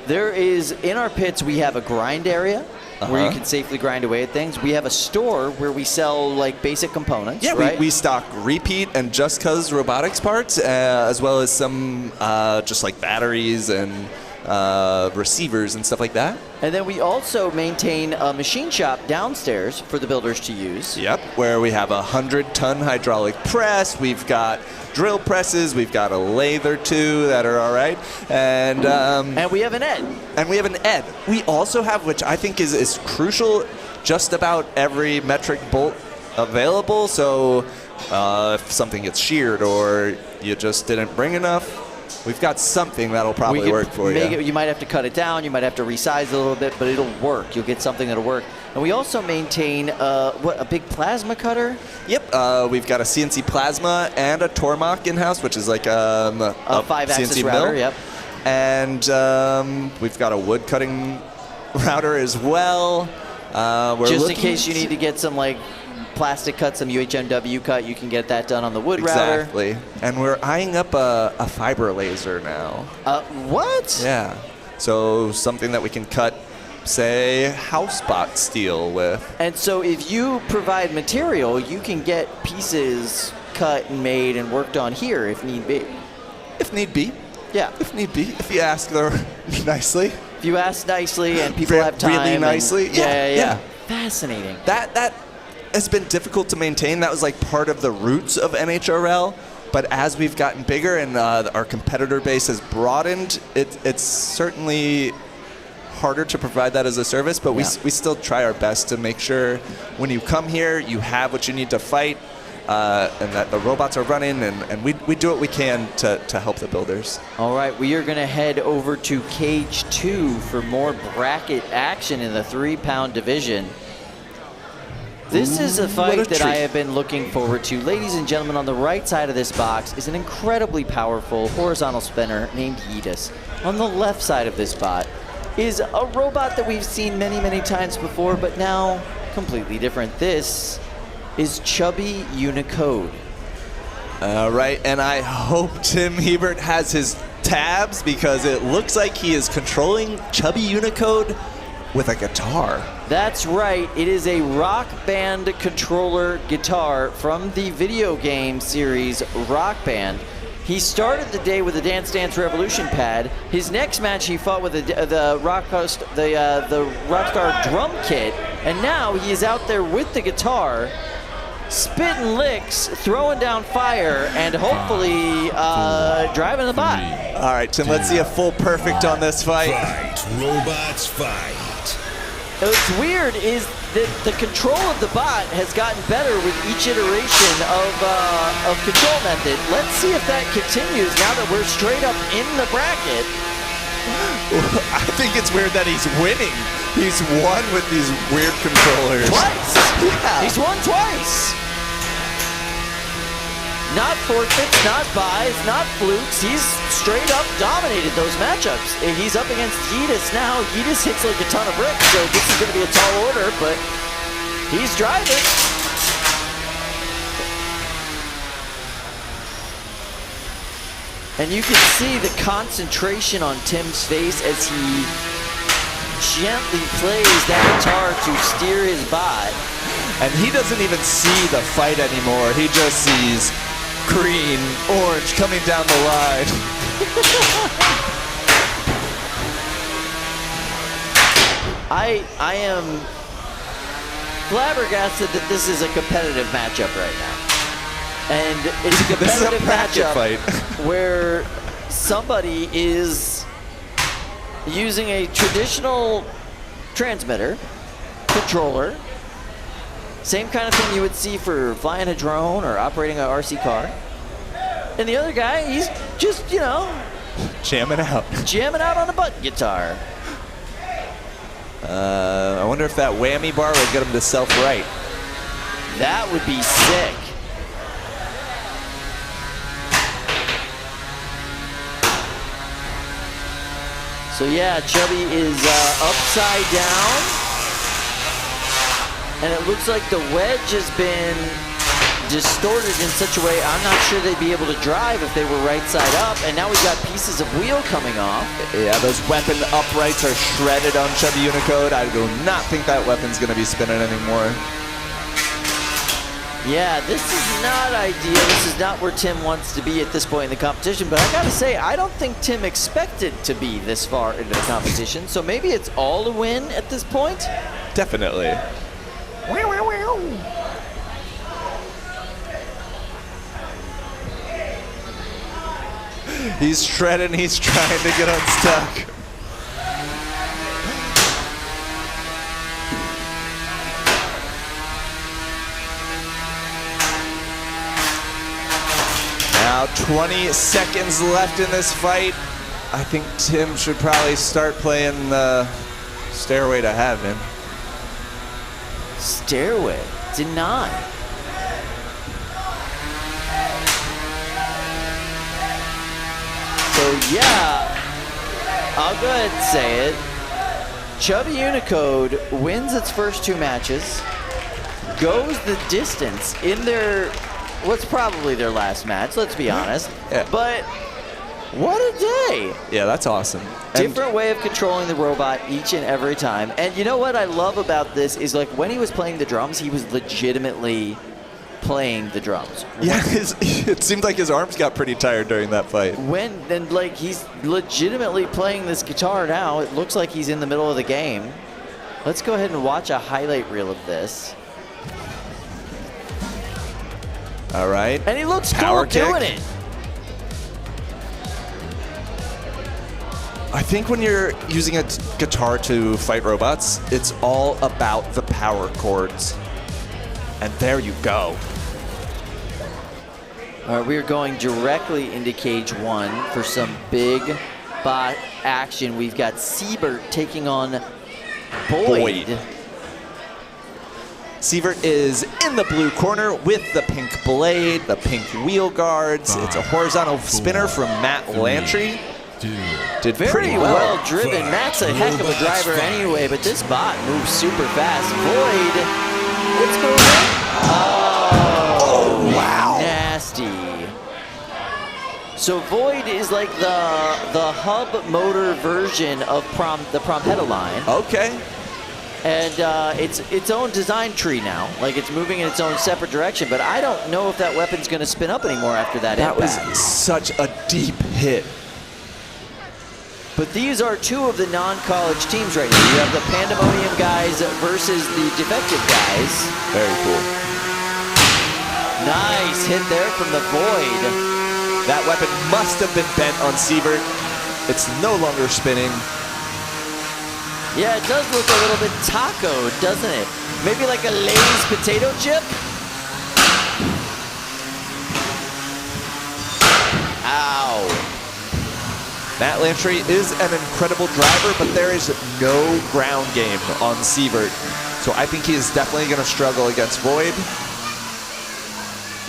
There is, in our pits, we have a grind area where you can safely grind away at things. We have a store where we sell like basic components. Yeah, right? we stock repeat and just cause robotics parts, as well as some just like batteries and receivers and stuff like that. And then we also maintain a machine shop downstairs for the builders to use. Yep, where we have a 100-ton hydraulic press. We've got drill presses. We've got a lathe or two that are all right. And we have an Ed. And we have an Ed. We also have, which I think is crucial, just about every metric bolt available. So if something gets sheared or you just didn't bring enough, we've got something that'll probably work for you. You might have to cut it down, you might have to resize it a little bit, but it'll work. You'll get something that'll work. And we also maintain, a big plasma cutter? Yep, we've got a CNC plasma and a Tormach in-house, which is like a 5-axis CNC router, mill. yep. And we've got a wood cutting router as well. Just in case you need to get some like plastic cut, some UHMW cut, you can get that done on the wood router. Exactly. And we're eyeing up a fiber laser now. What? Yeah. So something that we can cut, say, house bot steel with. And so if you provide material, you can get pieces cut and made and worked on here if need be. If need be. Yeah. If need be. If you ask nicely. If you ask nicely and people have time. Really nicely. Yeah. Fascinating. That has been difficult to maintain. That was like part of the roots of NHRL. But as we've gotten bigger and our competitor base has broadened, it's certainly harder to provide that as a service. But we still try our best to make sure when you come here, you have what you need to fight, and that the robots are running, and we do what we can to help the builders. All right, we are going to head over to Cage 2 for more bracket action in the 3-pound division. This is a fight that I have been looking forward to. Ladies and gentlemen, on the right side of this box is an incredibly powerful horizontal spinner named Yetus. On the left side of this bot is a robot that we've seen many, many times before, but now completely different. This is Chubby Unicode. All right, and I hope Tim Hebert has his tabs, because it looks like he is controlling Chubby Unicode with a guitar. That's right. It is a Rock Band controller guitar from the video game series Rock Band. He started the day with a Dance Dance Revolution pad. His next match, he fought with the Rockstar drum kit, and now he is out there with the guitar, spitting licks, throwing down fire, and hopefully driving the bot. All right, Tim, let's see a full perfect on this fight. Fight, robots, fight. What's weird is that the control of the bot has gotten better with each iteration of control method. Let's see if that continues now that we're straight up in the bracket. I think it's weird that he's winning. He's won with these weird controllers. Twice! Yeah. He's won twice! Not forfeits, not buys, not flukes. He's straight up dominated those matchups. He's up against Yetus now. Yetus hits like a ton of bricks, so this is going to be a tall order, but he's driving. And you can see the concentration on Tim's face as he gently plays that guitar to steer his bot. And he doesn't even see the fight anymore. He just sees green, orange coming down the line. I am flabbergasted that this is a competitive matchup right now. And it's a competitive matchup fight where somebody is using a traditional transmitter, controller, same kind of thing you would see for flying a drone or operating an RC car. And the other guy, he's just, you know, jamming out on a button guitar. I wonder if that whammy bar will get him to self-right. That would be sick. So yeah, Chubby is upside down. And it looks like the wedge has been distorted in such a way I'm not sure they'd be able to drive if they were right side up. And now we've got pieces of wheel coming off. Yeah, those weapon uprights are shredded on Chubby Unicode. I do not think that weapon's going to be spinning anymore. Yeah, this is not ideal. This is not where Tim wants to be at this point in the competition. But I gotta say, I don't think Tim expected to be this far into the competition. So maybe it's all a win at this point? Definitely. He's shredding, he's trying to get unstuck. Now 20 seconds left in this fight. I think Tim should probably start playing the Stairway to Heaven. Stairway? Deny. So yeah, I'll go ahead and say it. Chubby Unicode wins its first two matches, goes the distance in their, what's probably their last match, let's be honest. Yeah. But what a day. Yeah, that's awesome. Different way of controlling the robot each and every time. And you know what I love about this is, like, when he was playing the drums, he was legitimately playing the drums. Yeah, it seemed like his arms got pretty tired during that fight. Like, he's legitimately playing this guitar now. It looks like he's in the middle of the game. Let's go ahead and watch a highlight reel of this. All right. And he looks Power cool doing kick. it. I think when you're using a guitar to fight robots, it's all about the power chords. And there you go. All right, we are going directly into cage one for some big bot action. We've got Siebert taking on Boyd. Sievert is in the blue corner with the pink blade, the pink wheel guards. It's a horizontal spinner from Matt Lantry. Did Very pretty well driven. Matt's a heck of a driver anyway, but this bot moves super fast. Void, it's moving. Oh, wow. Nasty. So Void is like the hub motor version of the Prompetta line. Okay. And it's its own design tree now. Like, it's moving in its own separate direction, but I don't know if that weapon's going to spin up anymore after that impact. That was such a deep hit. But these are two of the non-college teams right now. You have the Pandemonium guys versus the Defective guys. Very cool. Nice hit there from the Void. That weapon must have been bent on Sievert. It's no longer spinning. Yeah, it does look a little bit taco, doesn't it? Maybe like a Lay's potato chip? Ow. Matt Lantry is an incredible driver, but there is no ground game on Sievert. So I think he is definitely going to struggle against Void,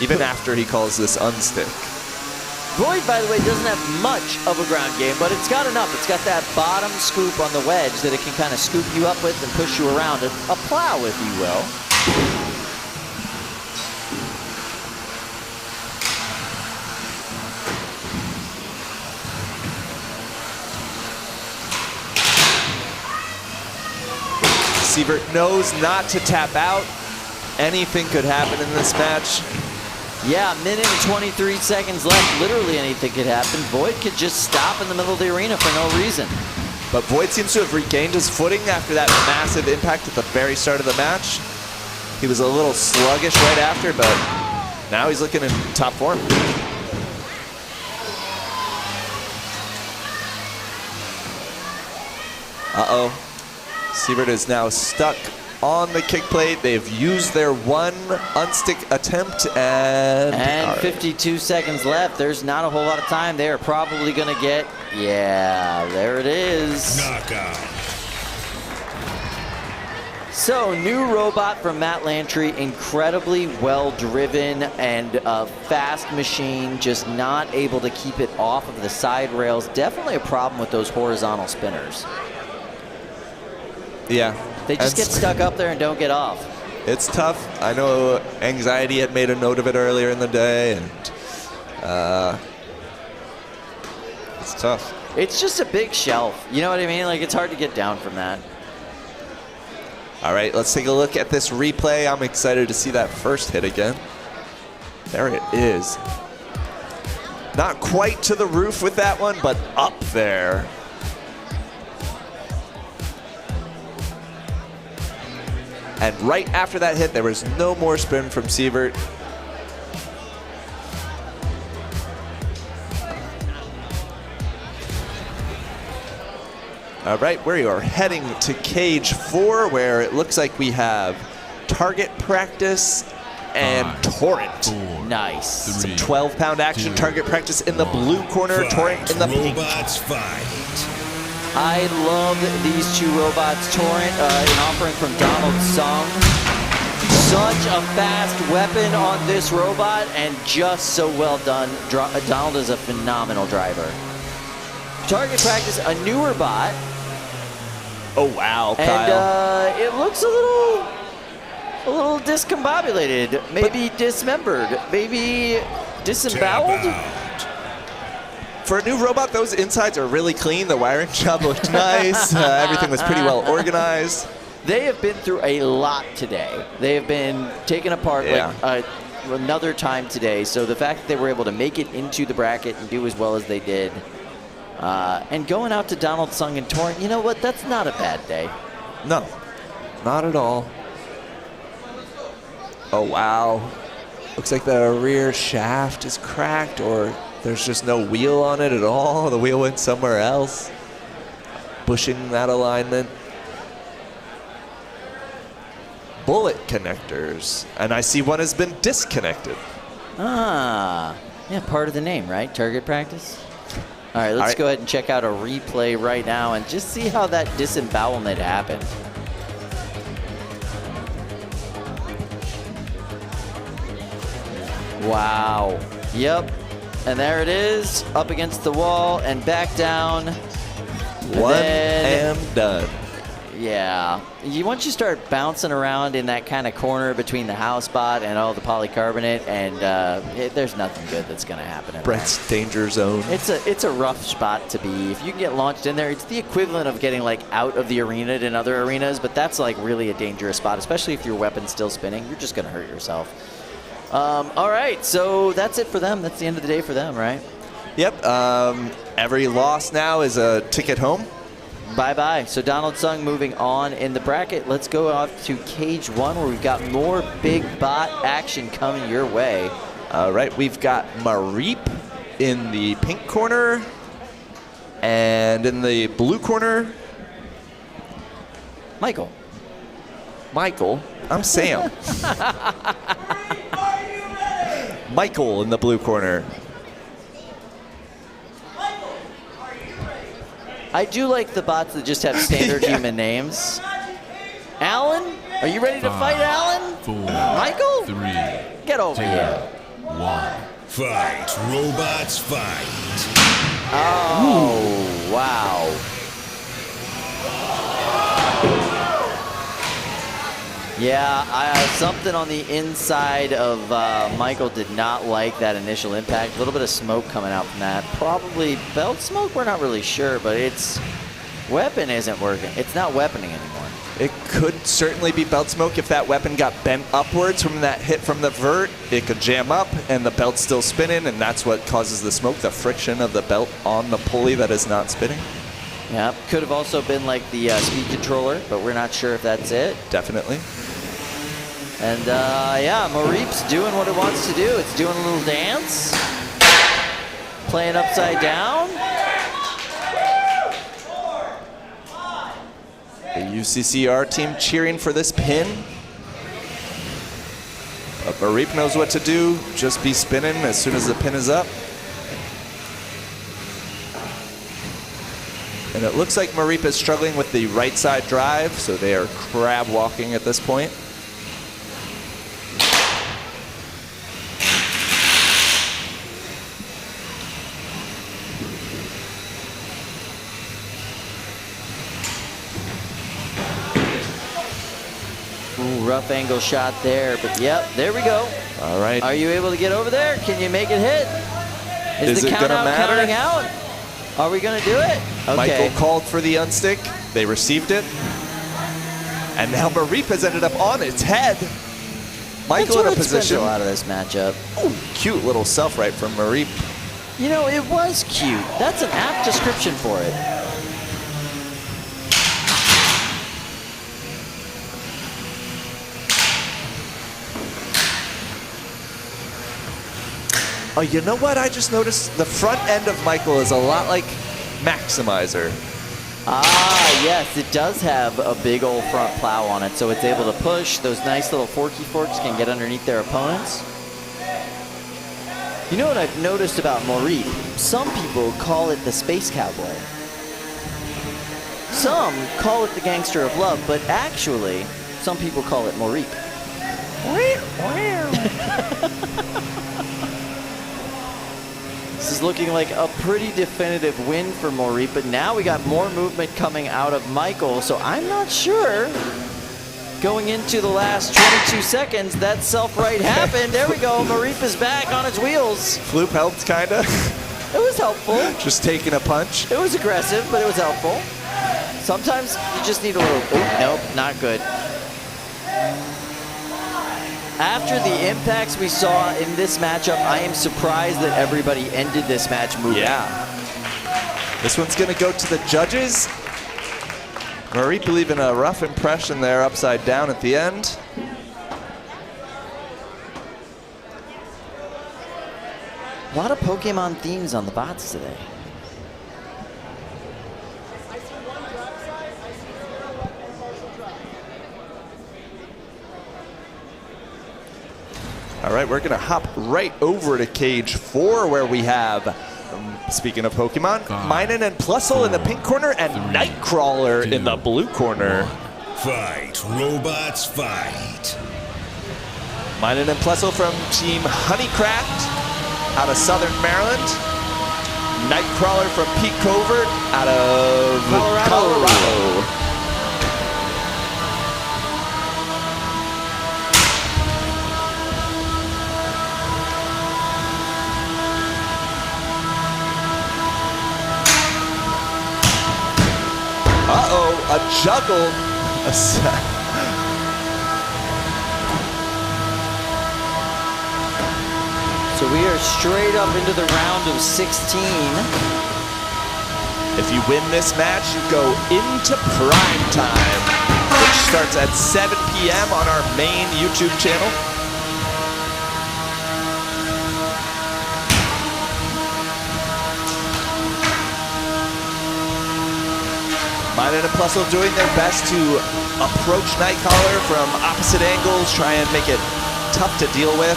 even after he calls this unstick. Void, by the way, doesn't have much of a ground game, but it's got enough. It's got that bottom scoop on the wedge that it can kind of scoop you up with and push you around. A plow, if you will. Sievert knows not to tap out. anything could happen in this match. Yeah, minute and 23 seconds left. Literally anything could happen. Void could just stop in the middle of the arena for no reason. But Void seems to have regained his footing after that massive impact at the very start of the match. He was a little sluggish right after, but now he's looking in top form. Uh-oh. Sver is now stuck on the kick plate. They've used their one unstick attempt and 52 seconds left. There's not a whole lot of time. They are probably going to get, yeah, there it is. Knockout. So, new robot from Matt Lantry, incredibly well-driven and a fast machine, just not able to keep it off of the side rails. Definitely a problem with those horizontal spinners. Yeah. They just get stuck up there and don't get off. It's tough. I know Anxiety had made a note of it earlier in the day, and it's tough. It's just a big shelf. You know what I mean? Like, it's hard to get down from that. All right, let's take a look at this replay. I'm excited to see that first hit again. There it is. Not quite to the roof with that one, but up there. And right after that hit, there was no more spin from Sver. All right, we are heading to cage 4, where it looks like we have target practice and Torrent. Nice. Some 12-pound action. Target practice in the blue corner, Torrent in the pink. Robots fight. I love these two robots. Torrent, an offering from Donald Sung. Such a fast weapon on this robot, and just so well done. Donald is a phenomenal driver. Target practice, a newer bot. Oh wow, and Kyle. It looks a little discombobulated, maybe dismembered, maybe disemboweled. For a new robot, those insides are really clean. The wiring job looked nice. Everything was pretty well organized. They have been through a lot today. They have been taken apart like another time today. So the fact that they were able to make it into the bracket and do as well as they did, and going out to Donald Sung and Torrent, you know what? That's not a bad day. No, not at all. Oh, wow. Looks like the rear shaft is cracked, or there's just no wheel on it at all. The wheel went somewhere else. Bushing that alignment. Bullet connectors. And I see one has been disconnected. Ah, yeah, part of the name, right? Target practice. All right, let's go ahead and check out a replay right now and just see how that disembowelment happened. Wow. Yep. And there it is, up against the wall and back down. One and done. Yeah. Once you start bouncing around in that kind of corner between the house bot and all the polycarbonate, and there's nothing good that's going to happen in Brett's danger zone. It's a rough spot to be. If you can get launched in there, it's the equivalent of getting like out of the arena in other arenas, but that's like really a dangerous spot, especially if your weapon's still spinning. You're just going to hurt yourself. All right, so that's it for them. That's the end of the day for them, right? Yep. Every loss now is a ticket home. Bye-bye. So Donald Sung moving on in the bracket. Let's go off to cage 1, where we've got more big bot action coming your way. All right, we've got Mareep in the pink corner, and in the blue corner, Michael. I'm Sam. Michael in the blue corner. I do like the bots that just have standard human names. Alan, are you ready to fight Alan? 4, Michael? 3, Get over 2, here. 1. Fight. Robots fight. Oh, wow. Yeah, something on the inside of Michael did not like that initial impact. A little bit of smoke coming out from that. Probably belt smoke, we're not really sure, but its weapon isn't working. It's not weaponing anymore. It could could certainly be belt smoke if that weapon got bent upwards from that hit from the vert. It could jam up and the belt's still spinning, and that's what causes the smoke, the friction of the belt on the pulley that is not spinning. Yeah, could have also been like the speed controller, but we're not sure if that's it. Definitely. And yeah, Mareep's doing what it wants to do. It's doing a little dance, playing upside down. The UCCR team cheering for this pin. But Mareep knows what to do. Just be spinning as soon as the pin is up. And it looks like Mareep is struggling with the right side drive, so they are crab walking at this point. Rough angle shot there, but yep, there we go. All right. Are you able to get over there? Can you make it hit? Is the it count gonna out matter? counting out? Are we gonna do it? Okay. Michael called for the unstick. They received it. And now Mareep has ended up on its head. Michael in a position. A lot of this matchup. Oh, cute little self-right from Mareep. You know, it was cute. That's an apt description for it. Oh, you know what? I just noticed the front end of Michael is a lot like Maximizer. Ah, yes, it does have a big old front plow on it, so it's able to push. Those nice little forky forks can get underneath their opponents. You know what I've noticed about Mareep? Some people call it the Space Cowboy. Some call it the Gangster of Love, but actually, some people call it Mareep. This is looking like a pretty definitive win for Mareep, but now we got more movement coming out of Michael, so I'm not sure. Going into the last 22 seconds, that self-right happened. There we go, Mareep is back on its wheels. Floop helped, kinda. It was helpful. Just taking a punch. It was aggressive, but it was helpful. Sometimes you just need a little, oh, nope, not good. After the impacts we saw in this matchup, I am surprised that everybody ended this match moving. Yeah. This one's gonna go to the judges. Mareep leaving a rough impression there upside down at the end. A lot of Pokemon themes on the bots today. All right, we're gonna hop right over to cage 4 where we have, speaking of Pokemon, Minan and Plusle in the pink corner and Nightcrawler in the blue corner. Fight, robots, fight. Minan and Plusle from Team Honeycraft out of Southern Maryland. Nightcrawler from Pete Covert out of Colorado. Uh-oh, a juggle. So we are straight up into the round of 16. If you win this match, you go into prime time, which starts at 7 p.m. on our main YouTube channel. Minan and Plusle doing their best to approach Nightcrawler from opposite angles, try and make it tough to deal with.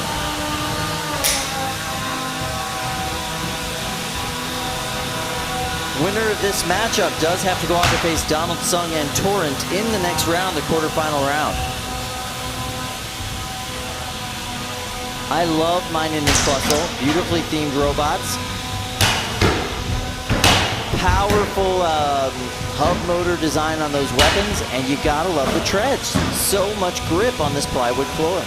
Winner of this matchup does have to go on to face Donald Sung and Torrent in the next round, the quarterfinal round. I love Minan and Plusle, beautifully themed robots. Powerful hub motor design on those weapons, and you gotta love the treads. So much grip on this plywood floor.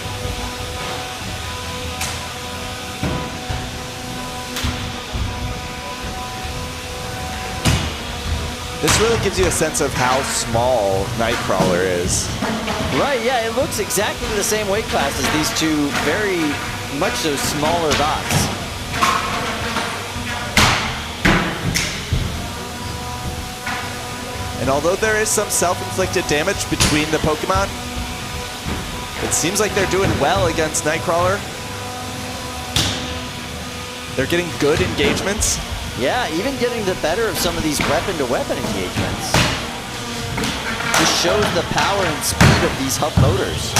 This really gives you a sense of how small Nightcrawler is. Right, yeah, it looks exactly the same weight class as these two very much so smaller bots. And although there is some self-inflicted damage between the Pokemon, it seems like they're doing well against Nightcrawler. They're getting good engagements. Yeah, even getting the better of some of these weapon-to-weapon engagements. Just shows the power and speed of these hub motors.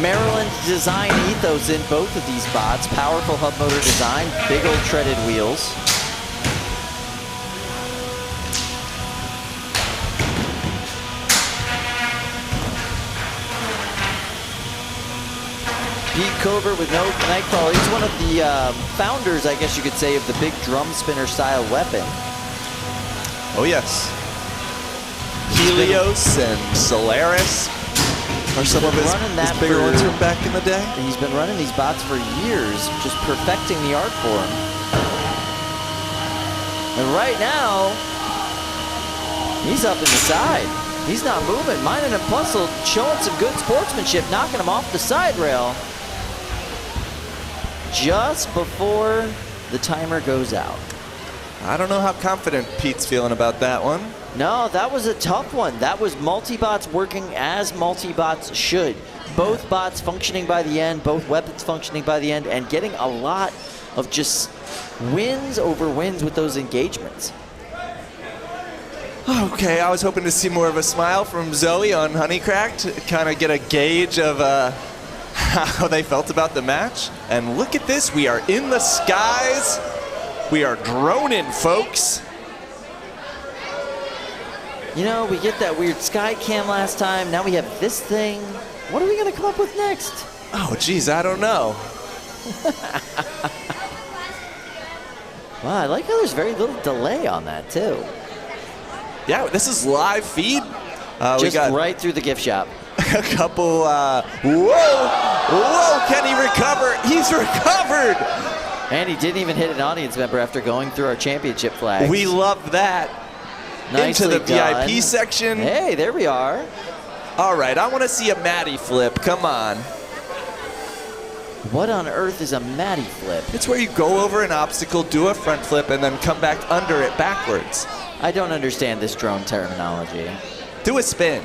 Maryland design ethos in both of these bots. Powerful hub motor design, big old treaded wheels. Pete Covert with no Nightcrawler. He's one of the founders, I guess you could say, of the big drum spinner style weapon. Oh yes. Helios and Solaris are some of his bigger ones from back in the day. He's been running these bots for years, just perfecting the art form. And right now, he's up in the side. He's not moving. Minan and Puzzle showing some good sportsmanship, knocking him off the side rail just before the timer goes out. I don't know how confident Pete's feeling about that one. No, that was a tough one. That was multi-bots working as multi-bots should. Both bots functioning by the end, both weapons functioning by the end, and getting a lot of just wins over wins with those engagements. Okay, I was hoping to see more of a smile from Zoe on Honeycrack to kind of get a gauge of how they felt about the match. And look at this, we are in the skies. We are droning, folks. You know, we get that weird sky cam last time. Now we have this thing. What are we going to come up with next? Oh, geez, I don't know. Wow, I like how there's very little delay on that, too. Yeah, this is live feed. Just we got right through the gift shop. a couple, whoa, can he recover? He's recovered. And he didn't even hit an audience member after going through our championship flags. We love that. Nicely Into the done. VIP section. Hey, there we are. All right, I want to see a Matty flip. Come on. What on earth is a Matty flip? It's where you go over an obstacle, do a front flip, and then come back under it backwards. I don't understand this drone terminology. Do a spin.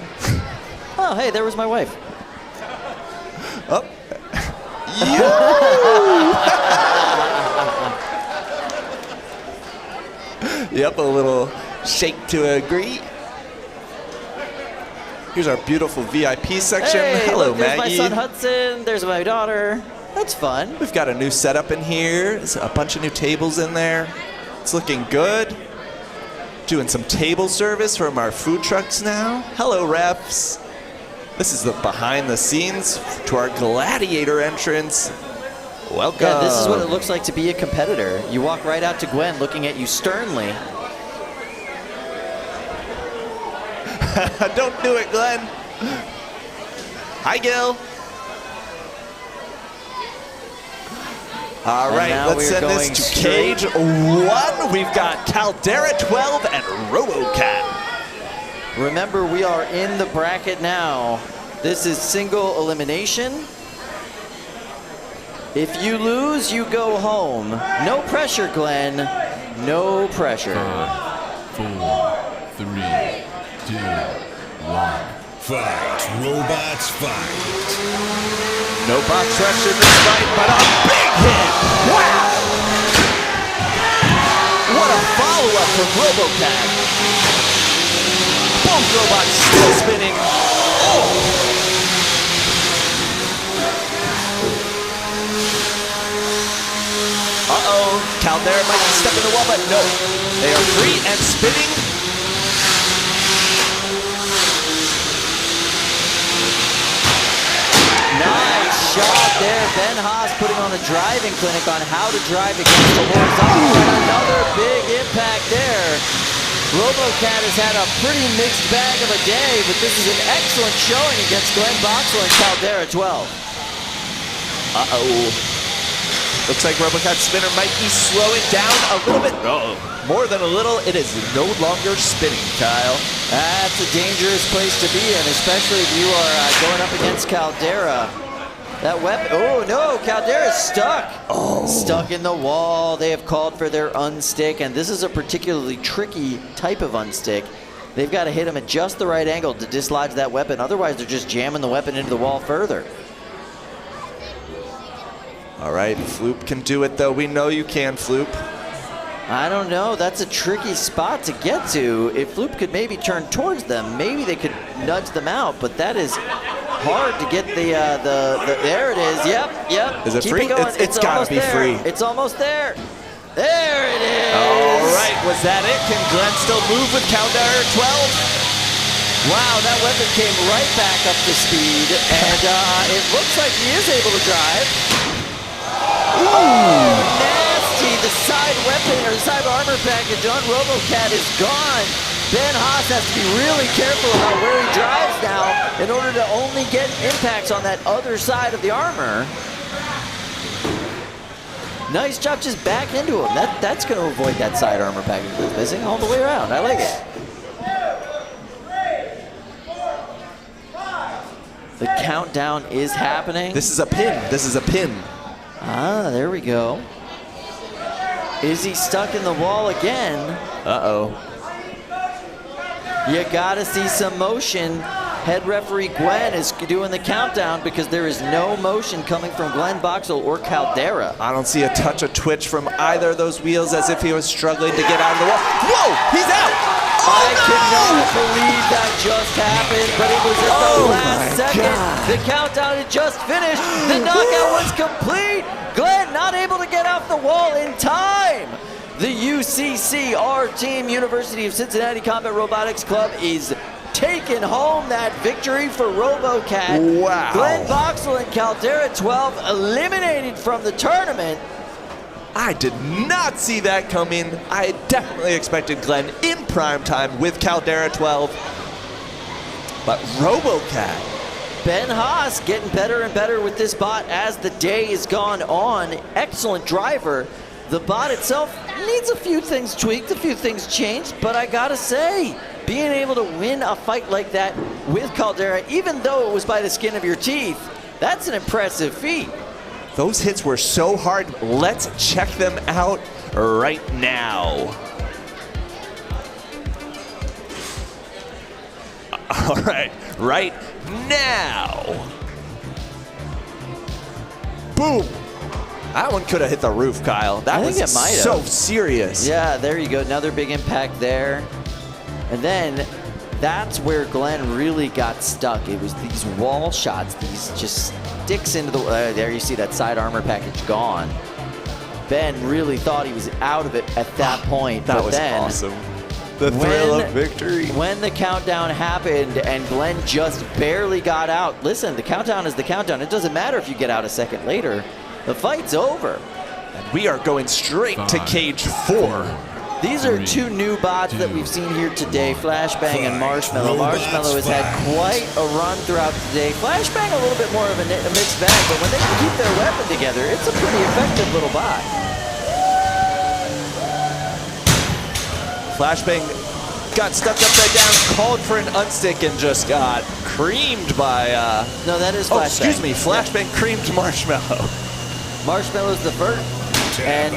Oh, hey, there was my wife. Oh. Yep, a little shake to agree. Here's our beautiful VIP section. Hey, hello, look, there's Maggie. my son Hudson. There's my daughter. That's fun. We've got a new setup in here. There's a bunch of new tables in there. It's looking good. Doing some table service from our food trucks now. Hello, refs. This is the behind the scenes to our Gladiator entrance. Welcome. Yeah, this is what it looks like to be a competitor. You walk right out to Gwen looking at you sternly. Don't do it, Glenn. Hi, Gil. All right, let's send this to Cage 1. We've got Caldera 12 and RoboCat. Remember, we are in the bracket now. This is single elimination. If you lose, you go home. No pressure, Glenn. No pressure. 5, 4, 3, 2, 1. Fight, robots, fight. No box rush in this fight, but a big hit! Wow! What a follow-up from RoboCat. Both robots still spinning. Oh! Uh-oh, Caldera might step in the wall, but no. They are free and spinning. Nice shot there. Ben Haas putting on a driving clinic on how to drive against the horizontal. And another big impact there. RoboCat has had a pretty mixed bag of a day, but this is an excellent showing against Glenn Boxwell and Caldera 12. Uh-oh. Looks like RoboCat spinner might be slowing down a little bit. Oh, more than a little. It is no longer spinning, Kyle. That's a dangerous place to be in, especially if you are going up against Caldera. That weapon, oh no, Caldera's stuck. Oh. Stuck in the wall. They have called for their unstick, and this is a particularly tricky type of unstick. They've got to hit him at just the right angle to dislodge that weapon. Otherwise, they're just jamming the weapon into the wall further. All right, Floop can do it, though. We know you can, Floop. I don't know. That's a tricky spot to get to. If Floop could maybe turn towards them, maybe they could nudge them out, but that is hard to get the there it is. Yep. Is it Keep free? It going. It's gotta be there. free. It's almost there. There it is. All right, was that it? Can Glenn still move with Caldera 12? Wow, that weapon came right back up to speed, and it looks like he is able to drive. Oh, nasty. The side weapon or side armor package on RoboCat is gone. Ben Haas has to be really careful about where he drives now in order to only get impacts on that other side of the armor. Nice job just back into him. That's going to avoid that side armor package that's missing all the way around. I like it. The countdown is happening. This is a pin. This is a pin. Ah, there we go. Is he stuck in the wall again? Uh-oh. You gotta see some motion. Head referee Gwen is doing the countdown because there is no motion coming from Glenn Boxall or Caldera. I don't see a touch of twitch from either of those wheels, as if he was struggling to get out of the wall. Whoa, he's out! I cannot believe that just happened, but it was at the last second. God. The countdown had just finished. The knockout was complete. Glenn not able to get off the wall in time. The UCC, our team, University of Cincinnati Combat Robotics Club, is taking home that victory for RoboCat. Wow. Glenn Boxall and Caldera 12 eliminated from the tournament. I did not see that coming. I definitely expected Glenn in prime time with Caldera 12. But RoboCat. Ben Haas getting better and better with this bot as the day has gone on. Excellent driver. The bot itself needs a few things tweaked, a few things changed, but I gotta say, being able to win a fight like that with Caldera, even though it was by the skin of your teeth, that's an impressive feat. Those hits were so hard. Let's check them out right now. All right, right now. Boom. That one could have hit the roof, Kyle. That I was think it might so have. serious. Yeah, there you go. Another big impact there. And then that's where Glenn really got stuck. It was these wall shots, these just sticks into the, there you see that side armor package gone. Ben really thought he was out of it at that point. That but was then, awesome. The thrill of victory. When the countdown happened and Glenn just barely got out, listen, the countdown is the countdown. It doesn't matter if you get out a second later. The fight's over. And we are going straight to cage 4. These are two new bots that we've seen here today, Flashbang and Marshmallow. Marshmallow has had quite a run throughout the day. Flashbang a little bit more of a mixed bag, but when they can keep their weapon together, it's a pretty effective little bot. Flashbang got stuck upside down, called for an unstick, and just got creamed by... No, that is Flashbang. Oh, excuse me, Flashbang creamed Marshmallow. Marshmallow's the first. And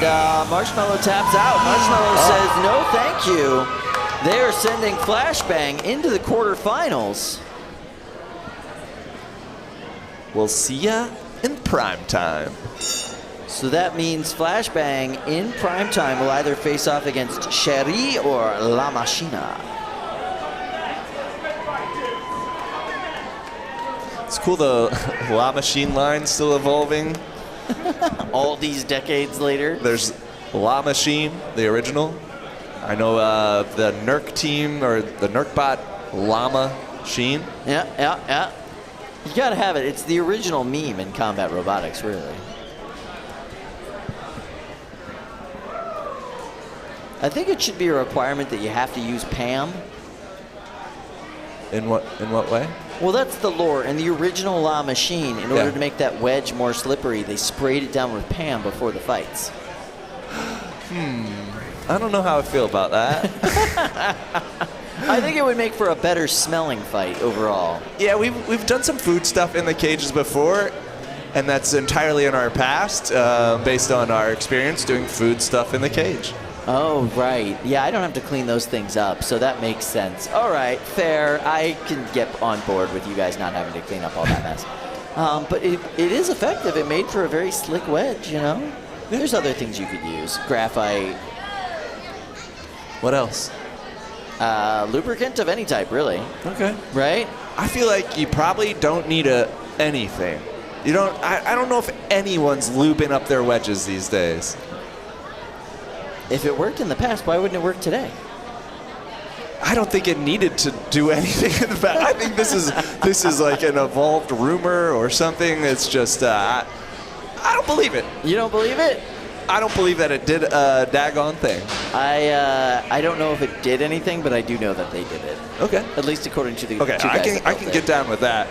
Marshmallow taps out. Marshmallow says, no, thank you. They are sending Flashbang into the quarterfinals. We'll see ya in prime time. So that means Flashbang in prime time will either face off against Sherry or La Machina. It's cool the La Machine line still evolving. All these decades later. There's La Machine, the original. I know the Nerk team, or the Nerk bot, Llama Sheen. Yeah. You gotta have it. It's the original meme in combat robotics, really. I think it should be a requirement that you have to use Pam. In what way? Well, that's the lore. In the original La Machine, in order to make that wedge more slippery, they sprayed it down with Pam before the fights. I don't know how I feel about that. I think it would make for a better smelling fight overall. Yeah, we've done some food stuff in the cages before, and that's entirely in our past, based on our experience doing food stuff in the cage. Oh, right. Yeah, I don't have to clean those things up, so that makes sense. All right, fair. I can get on board with you guys not having to clean up all that mess. But it is effective. It made for a very slick wedge, you know? There's other things you could use. Graphite. What else? Lubricant of any type, really. Okay. Right? I feel like you probably don't need anything. You don't. I don't know if anyone's lubing up their wedges these days. If it worked in the past, why wouldn't it work today? I don't think it needed to do anything in the past. I think this is like an evolved rumor or something. It's just I don't believe it. You don't believe it? I don't believe that it did a daggone thing. I don't know if it did anything, but I do know that they did it. Okay. At least according to the Okay, two guys I can get down with that.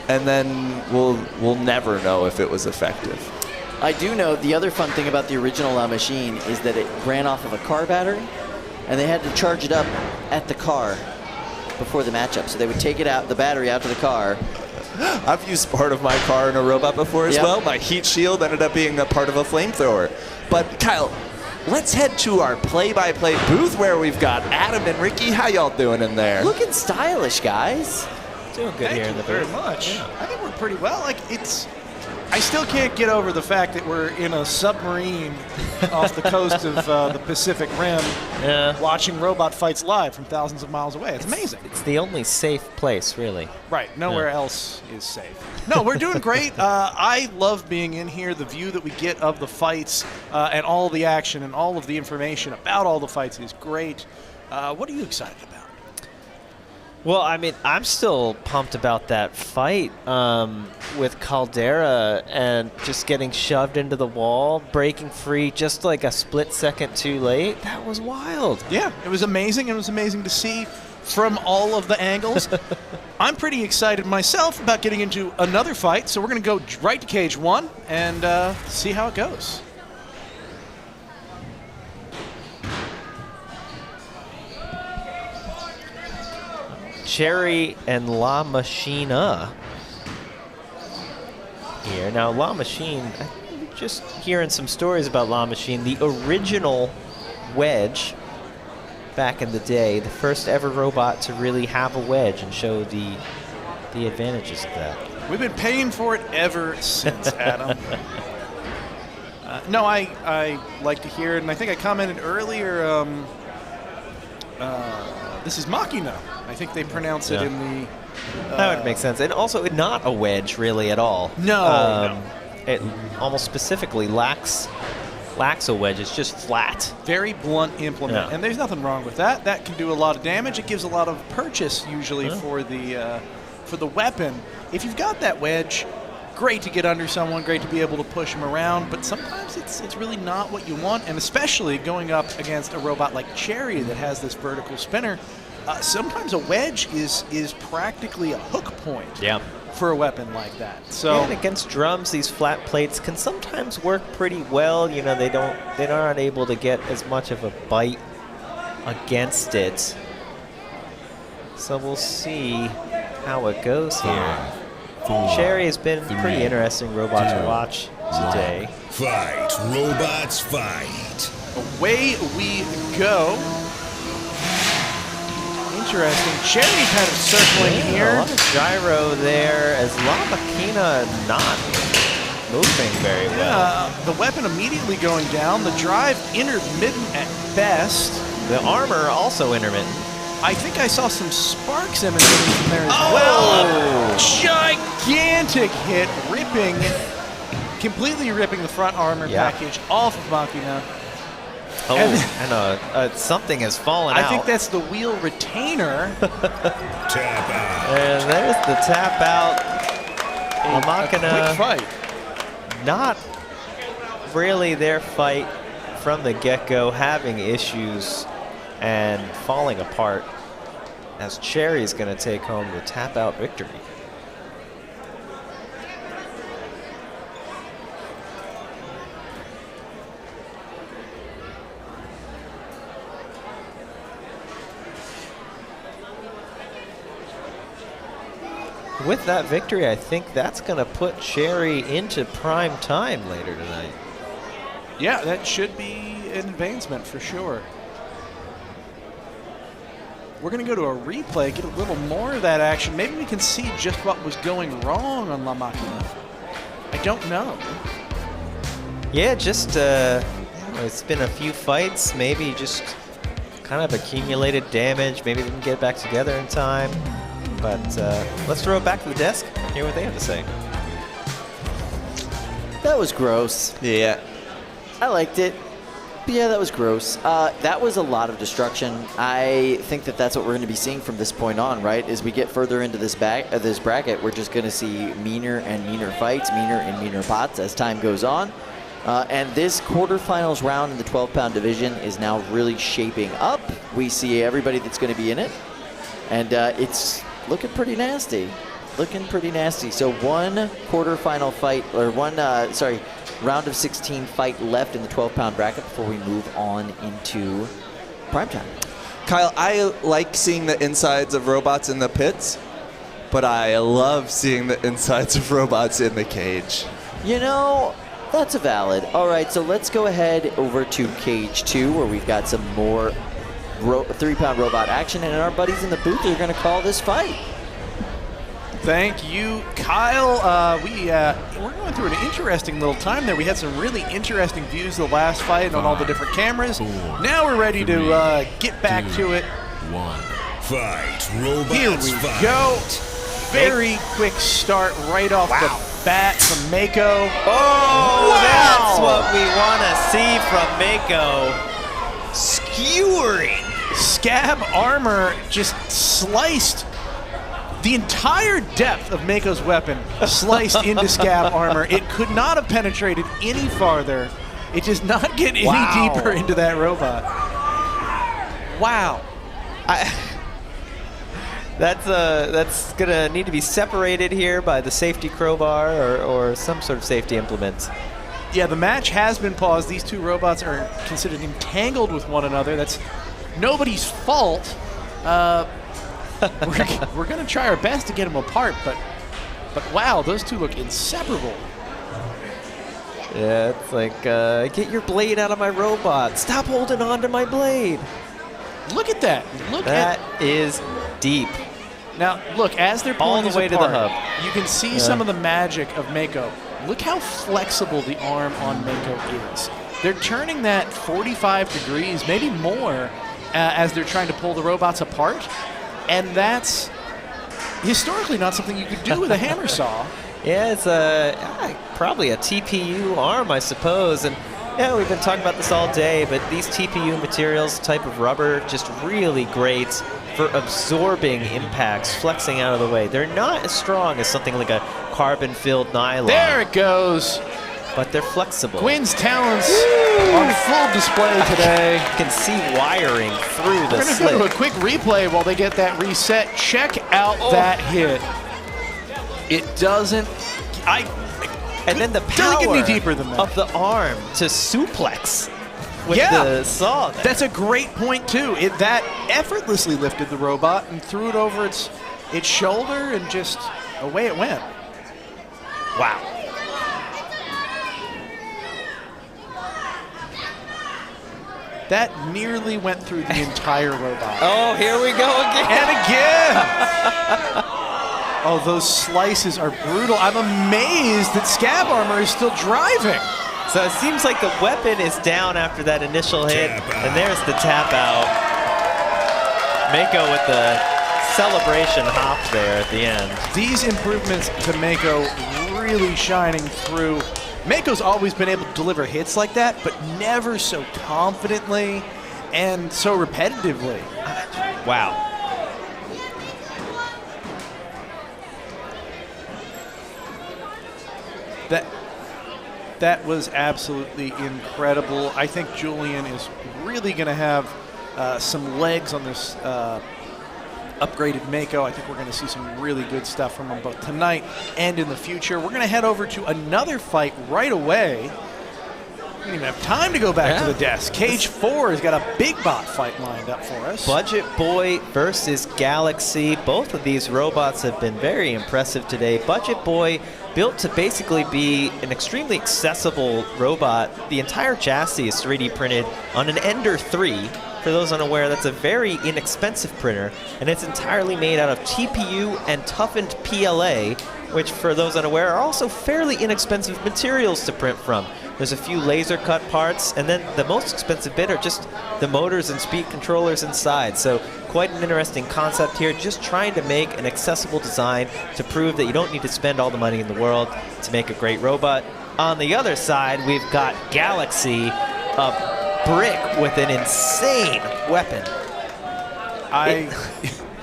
And then we'll never know if it was effective. I do know the other fun thing about the original La Machine is that it ran off of a car battery, and they had to charge it up at the car before the matchup. So they would take it out, the battery out to the car. I've used part of my car in a robot before as Yep. well. My heat shield ended up being a part of a flamethrower. But Kyle, let's head to our play-by-play booth where we've got Adam and Ricky. How y'all doing in there? Looking stylish, guys. Doing good here in the very booth. much. I think we're pretty well. I still can't get over the fact that we're in a submarine off the coast of the Pacific Rim, watching robot fights live from thousands of miles away. It's amazing. It's the only safe place, really. Right. Nowhere else is safe. No, we're doing great. I love being in here. The view that we get of the fights and all the action and all of the information about all the fights is great. What are you excited about? Well, I mean, I'm still pumped about that fight with Caldera and just getting shoved into the wall, breaking free just like a split second too late. That was wild. Yeah, it was amazing. It was amazing to see from all of the angles. I'm pretty excited myself about getting into another fight, so we're going to go right to cage one and see how it goes. Cherry and La Machina here. Now, La Machine, I'm just hearing some stories about La Machine. The original wedge back in the day, the first ever robot to really have a wedge and show the advantages of that. We've been paying for it ever since, Adam. No, I like to hear it, and I think I commented earlier, this is Makina. I think they pronounce it in the... that would make sense. And also, not a wedge, really, at all. No. It almost specifically lacks a wedge. It's just flat. Very blunt implement, and there's nothing wrong with that. That can do a lot of damage. It gives a lot of purchase, usually, for the weapon. If you've got that wedge, great to get under someone, great to be able to push them around, but sometimes it's really not what you want, and especially going up against a robot like Cherry that has this vertical spinner, sometimes a wedge is practically a hook point for a weapon like that. So and against drums, these flat plates can sometimes work pretty well. You know, they're not able to get as much of a bite against it. So we'll see how it goes here. Cherry has been a pretty interesting robot to watch today. Fight, robots, fight. Away we go. Interesting. Cherry kind of circling here. A lot of gyro there as La Makina not moving very well. The weapon immediately going down. The drive intermittent at best. The armor also intermittent. I think I saw some sparks emanating from there as well. Gigantic hit, completely ripping the front armor package off of Makina. Oh, and something has fallen out. I think that's the wheel retainer. Tap out. And there's the tap out. A quick fight. Not really their fight from the get-go, having issues and falling apart. as Cherry's going to take home the tap-out victory. With that victory, I think that's going to put Cherry into prime time later tonight. Yeah, that should be an advancement for sure. We're going to go to a replay, get a little more of that action. Maybe we can see just what was going wrong on La Makina. I don't know. Yeah, just it's been a few fights. Maybe just kind of accumulated damage. Maybe they didn't get back together in time. But let's throw it back to the desk, hear what they have to say. That was gross. Yeah. I liked it. But yeah, that was gross. That was a lot of destruction. I think that that's what we're going to be seeing from this point on, right? As we get further into this bracket, we're just going to see meaner and meaner fights, meaner and meaner pots as time goes on. And this quarterfinals round in the 12-pound division is now really shaping up. We see everybody that's going to be in it. And it's looking pretty nasty. Looking pretty nasty. So one quarterfinal fight, or round of 16 fight left in the 12-pound bracket before we move on into primetime. Kyle, I like seeing the insides of robots in the pits, but I love seeing the insides of robots in the cage. You know, that's a valid. All right, so let's go ahead over to cage 2 where we've got some more 3-pound robot action, and our buddies in the booth are going to call this fight. Thank you, Kyle. We're going through an interesting little time there. We had some really interesting views of the last fight on all the different cameras. Now we're ready to get back to it. 1. Fight. Robots Here we fight. go. Very quick start right off the bat from Mako. Oh, wow. That's what we want to see from Mako. Skewering. Scab armor just sliced the entire depth of Mako's weapon, sliced into scab armor. It could not have penetrated any farther. It does not get any deeper into that robot. Wow. That's gonna need to be separated here by the safety crowbar or some sort of safety implement. Yeah, the match has been paused. These two robots are considered entangled with one another. That's nobody's fault. We're going to try our best to get them apart, but wow, those two look inseparable. Yeah, it's like, get your blade out of my robot. Stop holding on to my blade. Look at that. That is deep. Now, look, as they're pulling all the way these apart, to the hub. You can see some of the magic of Mako. Look how flexible the arm on Mako is. They're turning that 45 degrees, maybe more, as they're trying to pull the robots apart. And that's historically not something you could do with a hammer saw. Yeah, it's probably a TPU arm, I suppose. And yeah, we've been talking about this all day, but these TPU materials, type of rubber, just really great for absorbing impacts, flexing out of the way. They're not as strong as something like a carbon-filled nylon. There it goes. But they're flexible. Gwen's talents on full display today. You can see wiring through the slit. We're going to go to a quick replay while they get that reset. Check out that hit. It doesn't... And then the doesn't get power any deeper than that. of the arm to suplex with the saw. That's a great point, too. That effortlessly lifted the robot and threw it over its shoulder, and just away it went. Wow. That nearly went through the entire robot. Oh, here we go again. And again. Oh, those slices are brutal. I'm amazed that Scab Armor is still driving. So it seems like the weapon is down after that initial hit, and there's the tap out. Mako with the celebration hop there at the end. These improvements to Mako really shining through. Mako's always been able to deliver hits like that, but never so confidently and so repetitively. Wow. That was absolutely incredible. I think Julian is really going to have some legs on this upgraded Mako. I think we're going to see some really good stuff from him both tonight and in the future. We're going to head over to another fight right away. We don't even have time to go back to the desk. Cage 4 has got a big bot fight lined up for us. Budget Boy versus Galaxy. Both of these robots have been very impressive today. Budget Boy built to basically be an extremely accessible robot. The entire chassis is 3D printed on an Ender 3. For those unaware, that's a very inexpensive printer, and it's entirely made out of TPU and toughened PLA, which for those unaware are also fairly inexpensive materials to print from. There's a few laser cut parts, and then the most expensive bit are just the motors and speed controllers inside. So quite an interesting concept here, just trying to make an accessible design to prove that you don't need to spend all the money in the world to make a great robot. On the other side, we've got Galaxy, a brick with an insane weapon.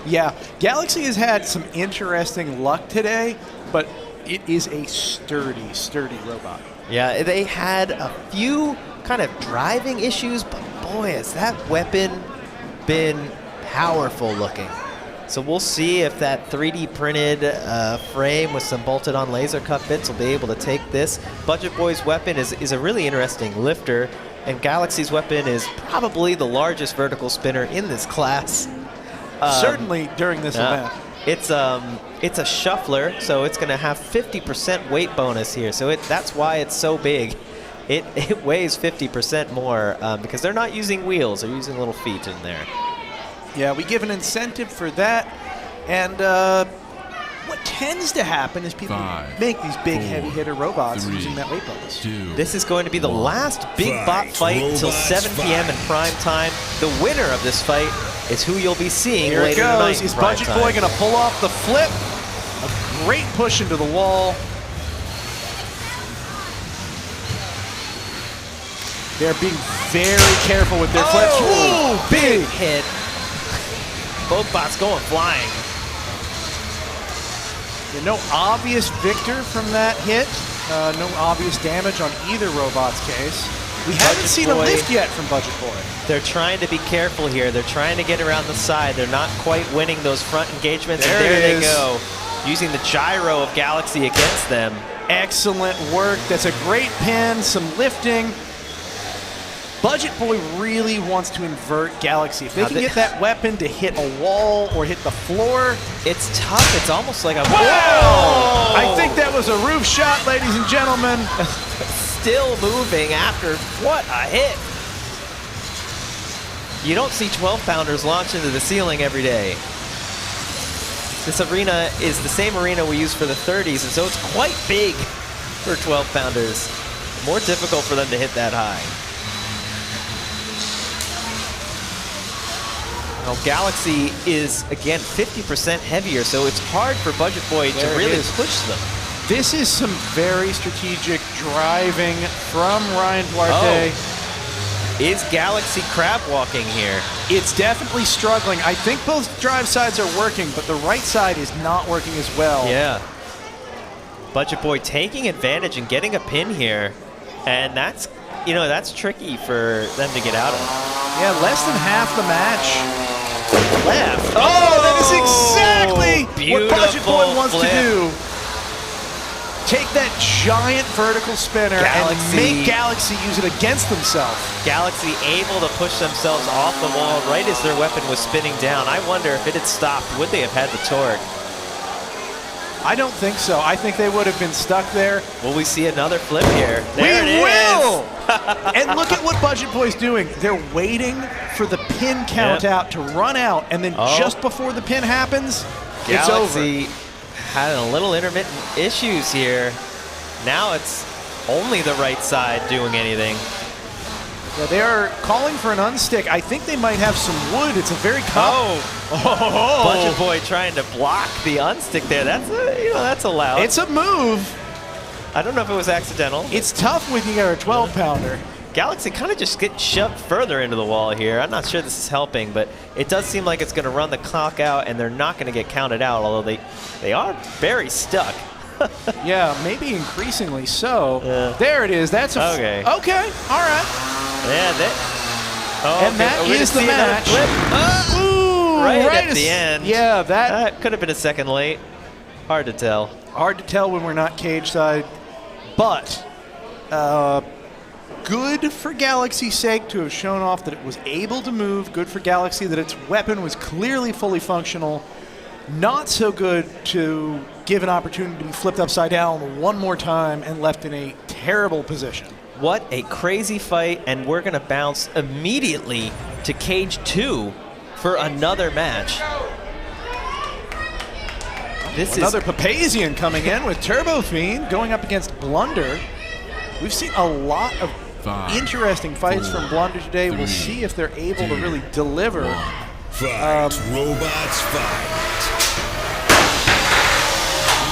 Yeah, Galaxy has had some interesting luck today, but it is a sturdy robot. Yeah, they had a few kind of driving issues, but boy, has that weapon been powerful looking. So we'll see if that 3D printed frame with some bolted on laser cut bits will be able to take this. Budget Boy's weapon is a really interesting lifter, and Galaxy's weapon is probably the largest vertical spinner in this class. Certainly during this event. It's a shuffler, so it's going to have 50% weight bonus here. So that's why it's so big. It weighs 50% more because they're not using wheels; they're using little feet in there. Yeah, we give an incentive for that, and what tends to happen is people make these big heavy hitter robots using that weight bonus. This is going to be the last big bot fight until 7 p.m. in prime time. The winner of this fight is who you'll be seeing Here later it goes. tonight. Is Budget Boy going to pull off the flip? A great push into the wall. They're being very careful with their flips. Whoa, big hit. Both bots going flying. Yeah, no obvious victor from that hit. No obvious damage on either robot's case. We haven't seen a lift yet from Budget Boy. They're trying to be careful here. They're trying to get around the side. They're not quite winning those front engagements. There and there it they is. go, using the gyro of Galaxy against them. Excellent work. That's a great pin, some lifting. Budget Boy really wants to invert Galaxy. If they can get that weapon to hit a wall or hit the floor. It's tough. It's almost like a... Whoa! I think that was a roof shot, ladies and gentlemen. Still moving after what a hit. You don't see 12-pounders launch into the ceiling every day. This arena is the same arena we use for the 30s, and so it's quite big for 12-pounders. More difficult for them to hit that high. Now, Galaxy is, again, 50% heavier, so it's hard for Budget Boy to really push them. This is some very strategic driving from Ryan Duarte. Is Galaxy crab walking here? It's definitely struggling. I think both drive sides are working, but the right side is not working as well. Yeah. Budget Boy taking advantage and getting a pin here. And that's, that's tricky for them to get out of. Yeah, less than half the match left. Oh, that is exactly what Budget Boy wants to do. Take that giant vertical spinner and make Galaxy use it against themselves. Galaxy able to push themselves off the wall right as their weapon was spinning down. I wonder if it had stopped, would they have had the torque? I don't think so. I think they would have been stuck there. Will we see another flip here? There we will! And look at what Budget Boy's doing. They're waiting for the pin count out to run out, and then just before the pin happens, it's over. Galaxy had a little intermittent issues here. Now it's only the right side doing anything. Yeah, they are calling for an unstick. I think they might have some wood. It's a very Budget Boy trying to block the unstick there. That's allowed. It's a move. I don't know if it was accidental. It's tough when you got a 12-pounder. Galaxy kind of just getting shoved further into the wall here. I'm not sure this is helping, but it does seem like it's going to run the clock out, and they're not going to get counted out, although they are very stuck. Yeah, maybe increasingly so. There it is. That's a okay. Okay, all right. Yeah, and that is the match. right at the end. Yeah, That could have been a second late. Hard to tell. hard to tell when we're not cage side, but good for Galaxy's sake to have shown off that it was able to move. Good for Galaxy that its weapon was clearly fully functional. Not so good to give an opportunity to be flipped upside down one more time and left in a terrible position. What a crazy fight, and we're going to bounce immediately to Cage 2 for another match. This Another Papazian coming in with Turbo Fiend going up against Blunder. We've seen a lot of interesting fights from Blunder today. We'll see if they're able to really deliver. Fight. Robots fight.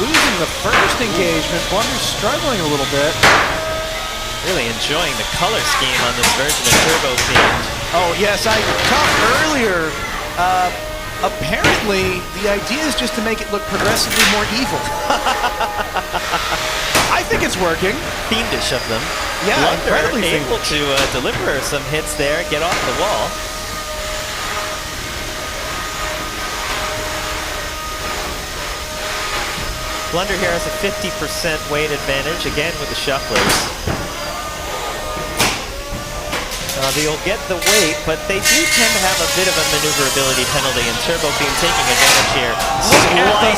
Losing the first engagement, Blunder's struggling a little bit. really enjoying the color scheme on this version of Turbo Fiend. Oh yes, I talked earlier. Apparently, the idea is just to make it look progressively more evil. I think it's working. Fiendish of them. Yeah, Blunder incredibly able fiendish. to deliver some hits there, get off the wall. Blunder here has a 50% weight advantage, again with the shufflers. They'll get the weight, but they do tend to have a bit of a maneuverability penalty, and Turbo Fiend taking advantage here.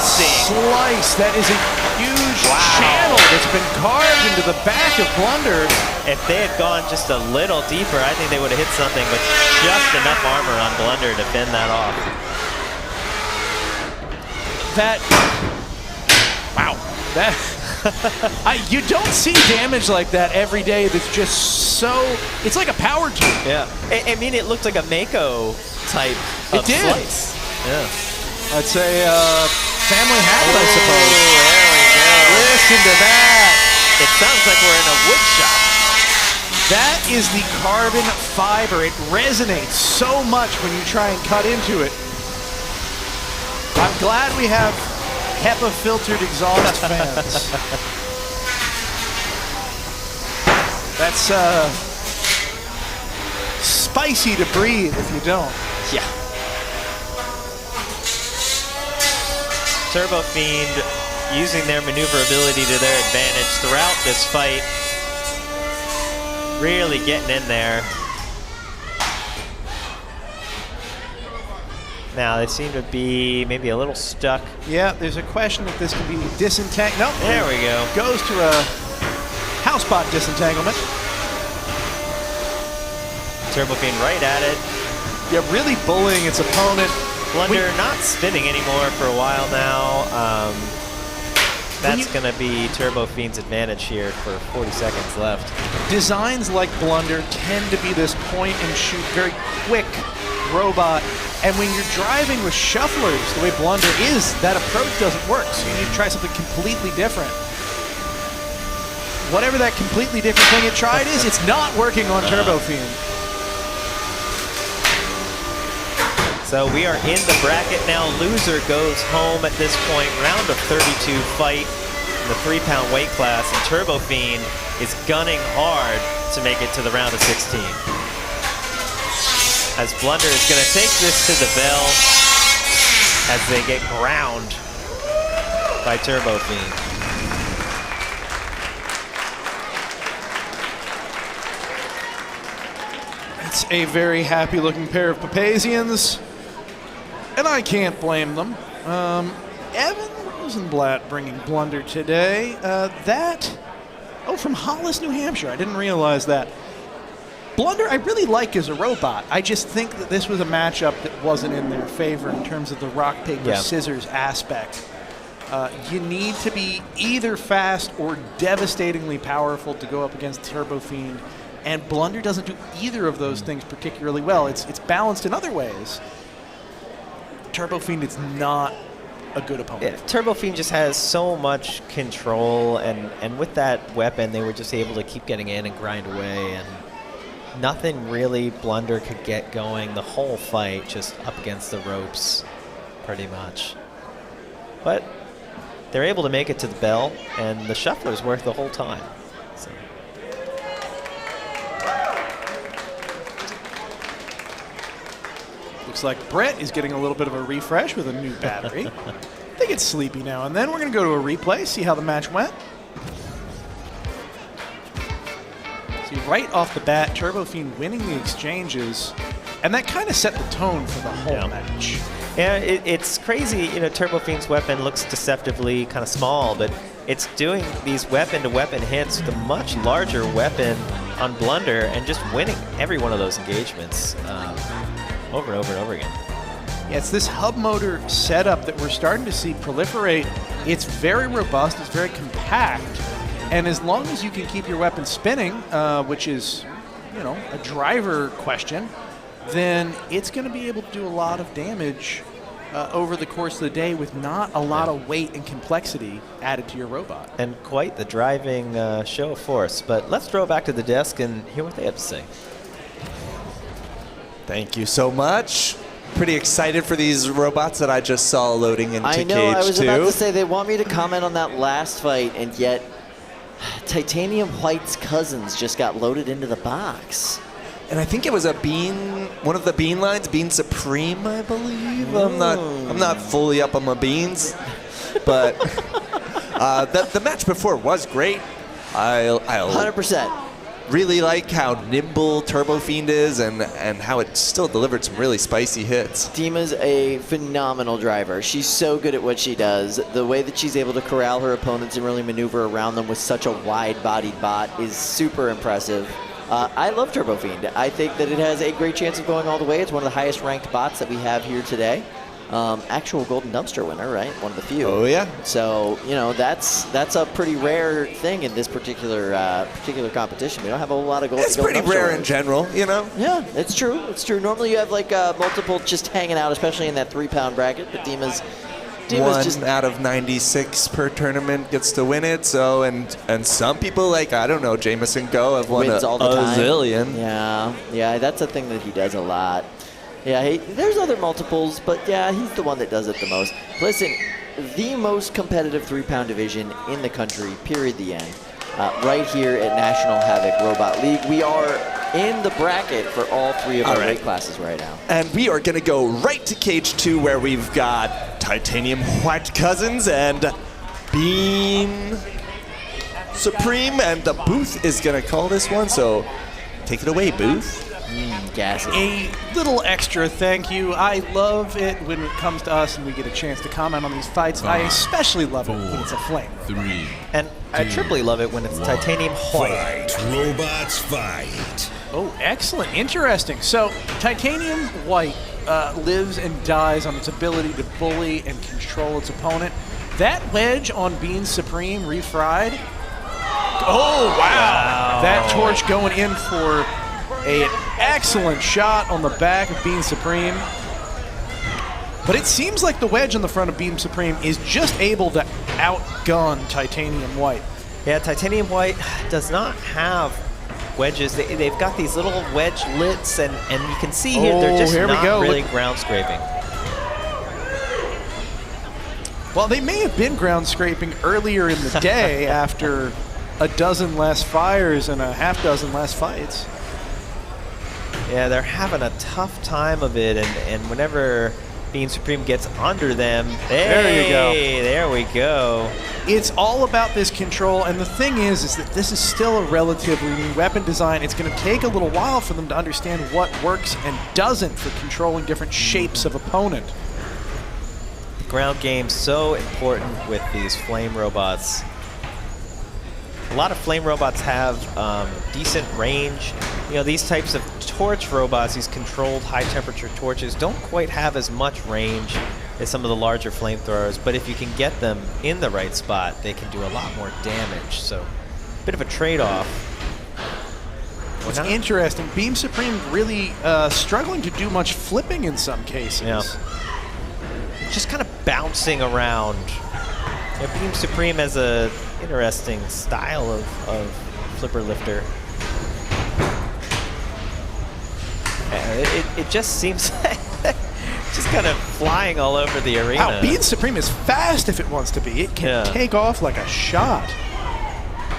Slice! That is a huge channel that's been carved into the back of Blunder. If they had gone just a little deeper, I think they would have hit something with just enough armor on Blunder to fend that off. You don't see damage like that every day that's just so... It's like a power tool. Yeah. I mean, it looked like a Mako type of slice. Yeah. I'd say family habit, I suppose. There we go. Listen to that. It sounds like we're in a wood shop. That is the carbon fiber. It resonates so much when you try and cut into it. I'm glad we have HEPA-filtered exhaust fans. That's spicy to breathe if you don't. Yeah. Turbo Fiend using their maneuverability to their advantage throughout this fight. Really getting in there. Now they seem to be maybe a little stuck. Yeah, there's a question if this can be disentangled. Nope. There we go. Goes to a house spot disentanglement. Turbo Fiend right at it. Yeah, really bullying its opponent. Blunder not spinning anymore for a while now. That's going to be Turbo Fiend's advantage here for 40 seconds left. Designs like Blunder tend to be this point and shoot, very quick robot. And when you're driving with shufflers, the way Blunder is, that approach doesn't work. So you need to try something completely different. Whatever that completely different thing it tried is, it's not working on Turbo Fiend. So we are in the bracket now. Loser goes home at this point. Round of 32 fight in the 3-pound weight class. And Turbo Fiend is gunning hard to make it to the round of 16. As Blunder is going to take this to the bell as they get ground by Turbo Fiend. It's a very happy looking pair of Papazians, and I can't blame them. Evan Rosenblatt bringing Blunder today. From Hollis, New Hampshire. I didn't realize that. Blunder I really like as a robot. I just think that this was a matchup that wasn't in their favor in terms of the rock, paper, scissors aspect. You need to be either fast or devastatingly powerful to go up against Turbo Fiend, and Blunder doesn't do either of those things particularly well. It's balanced in other ways. Turbo Fiend is not a good opponent. Yeah, Turbo Fiend just has so much control, and with that weapon, they were just able to keep getting in and grind away, and nothing really Blunder could get going the whole fight, just up against the ropes, pretty much. But they're able to make it to the bell, and the shufflers work the whole time. So. The looks like Brett is getting a little bit of a refresh with a new battery. They get sleepy now and then. We're going to go to a replay, see how the match went. See, right off the bat, Turbo Fiend winning the exchanges, and that kind of set the tone for the whole match. Yeah, it's crazy. You know, Turbo Fiend's weapon looks deceptively kind of small, but it's doing these weapon-to-weapon hits with a much larger weapon on Blunder and just winning every one of those engagements over and over and over again. Yeah, it's this hub motor setup that we're starting to see proliferate. It's very robust, it's very compact, and as long as you can keep your weapon spinning, which is, you know, a driver question, then it's going to be able to do a lot of damage over the course of the day with not a lot of weight and complexity added to your robot. And quite the driving show of force. But let's throw it back to the desk and hear what they have to say. Thank you so much. Pretty excited for these robots that I just saw loading into I know, Cage 2. I was about to say they want me to comment on that last fight, and yet Titanium White's cousins just got loaded into the box. And I think it was a Bean, one of the Bean lines, Bean Supreme, I believe. I'm not fully up on my beans, but the match before was great. I 100%. really like how nimble Turbo Fiend is and how it still delivered some really spicy hits. Dima's a phenomenal driver. She's so good at what she does. The way that she's able to corral her opponents and really maneuver around them with such a wide-bodied bot is super impressive. I love Turbo Fiend. I think that it has a great chance of going all the way. It's one of the highest ranked bots that we have here today. Actual Golden Dumpster winner, right? One of the few. Oh, yeah. So, you know, that's a pretty rare thing in this particular competition. We don't have a whole lot of It's pretty rare in general, you know? Yeah, it's true. It's true. Normally you have like multiple just hanging out, especially in that 3-pound bracket. But Dima's one just out of 96 per tournament gets to win it. So, and some people, like, I don't know, Jameson Go have won wins all the time. zillion. Yeah, that's a thing that he does a lot. Yeah, there's other multiples, but yeah, he's the one that does it the most. Listen, the most competitive 3-pound division in the country, period, the end. Right here at National Havoc Robot League. We are in the bracket for all 3 of our weight classes right now. And we are going to go right to Cage 2 where we've got Titanium White Cousins and Bean Supreme, and the Booth is going to call this one, so take it away, Booth. Ghastly. A little extra thank you. I love it when it comes to us and we get a chance to comment on these fights. I especially love it when it's a flame. 3, And I triply love it when it's Titanium White. Fight. Robots fight. Oh, excellent. Interesting. So, Titanium White lives and dies on its ability to bully and control its opponent. That wedge on Bean Supreme refried. Oh, wow. That torch going in for an excellent shot on the back of Bean Supreme. But it seems like the wedge on the front of Bean Supreme is just able to outgun Titanium White. Yeah, Titanium White does not have wedges. They've got these little wedge lits, and you can see here they're just not really ground scraping. Well, they may have been ground scraping earlier in the day after a dozen less fires and a half dozen less fights. Yeah, they're having a tough time of it, and whenever Bean Supreme gets under them, there you go. There we go. It's all about this control, and the thing is that this is still a relatively new weapon design. It's going to take a little while for them to understand what works and doesn't for controlling different shapes of opponent. The ground game so important with these flame robots. A lot of flame robots have decent range. You know, these types of torch robots, these controlled high-temperature torches, don't quite have as much range as some of the larger flamethrowers, but if you can get them in the right spot, they can do a lot more damage. So, a bit of a trade-off. What's interesting, Beam Supreme really struggling to do much flipping in some cases. Yeah. Just kind of bouncing around. You know, Beam Supreme has a interesting style of flipper lifter. It just seems like just kind of flying all over the arena. Wow, Bean Supreme is fast if it wants to be. It can take off like a shot.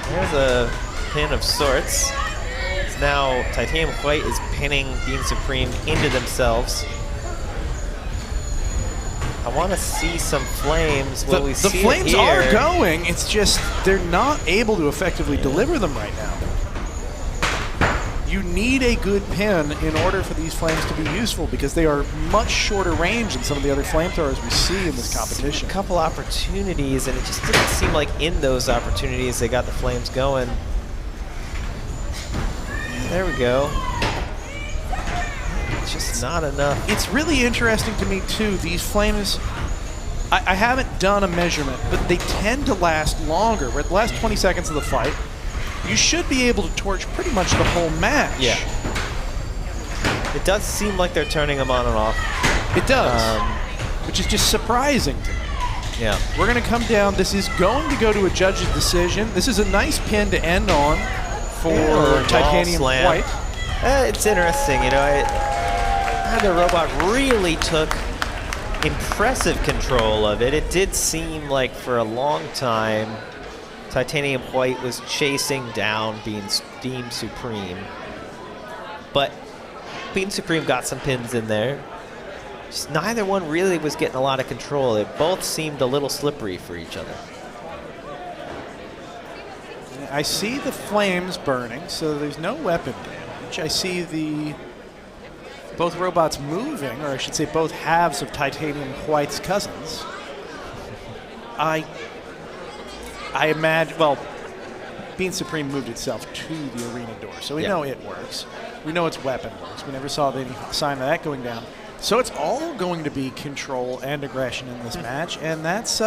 There's a pin of sorts. Now Titanium White is pinning Bean Supreme into themselves. I want to see some flames. Will we The see flames it here? are going. It's just they're not able to effectively deliver them right now. You need a good pin in order for these flames to be useful because they are much shorter range than some of the other flamethrowers we see in this competition. A couple opportunities, and it just didn't seem like in those opportunities they got the flames going. There we go. It's just not enough. It's really interesting to me, too. These flames, I haven't done a measurement, but they tend to last longer. We're at the last 20 seconds of the fight. You should be able to torch pretty much the whole match. Yeah. It does seem like they're turning them on and off. It does, which is just surprising to me. Yeah. We're going to come down. This is going to go to a judge's decision. This is a nice pin to end on for Titanium White. It's interesting, you know. The robot really took impressive control of it. It did seem like for a long time Titanium White was chasing down Beam Supreme. But Beam Supreme got some pins in there. Just neither one really was getting a lot of control. They both seemed a little slippery for each other. I see the flames burning, so there's no weapon damage. I see both robots moving, or I should say both halves of Titanium White's cousins. I imagine, well, Beam Supreme moved itself to the arena door, so we know it works. We know its weapon works. We never saw any sign of that going down. So it's all going to be control and aggression in this match, and that's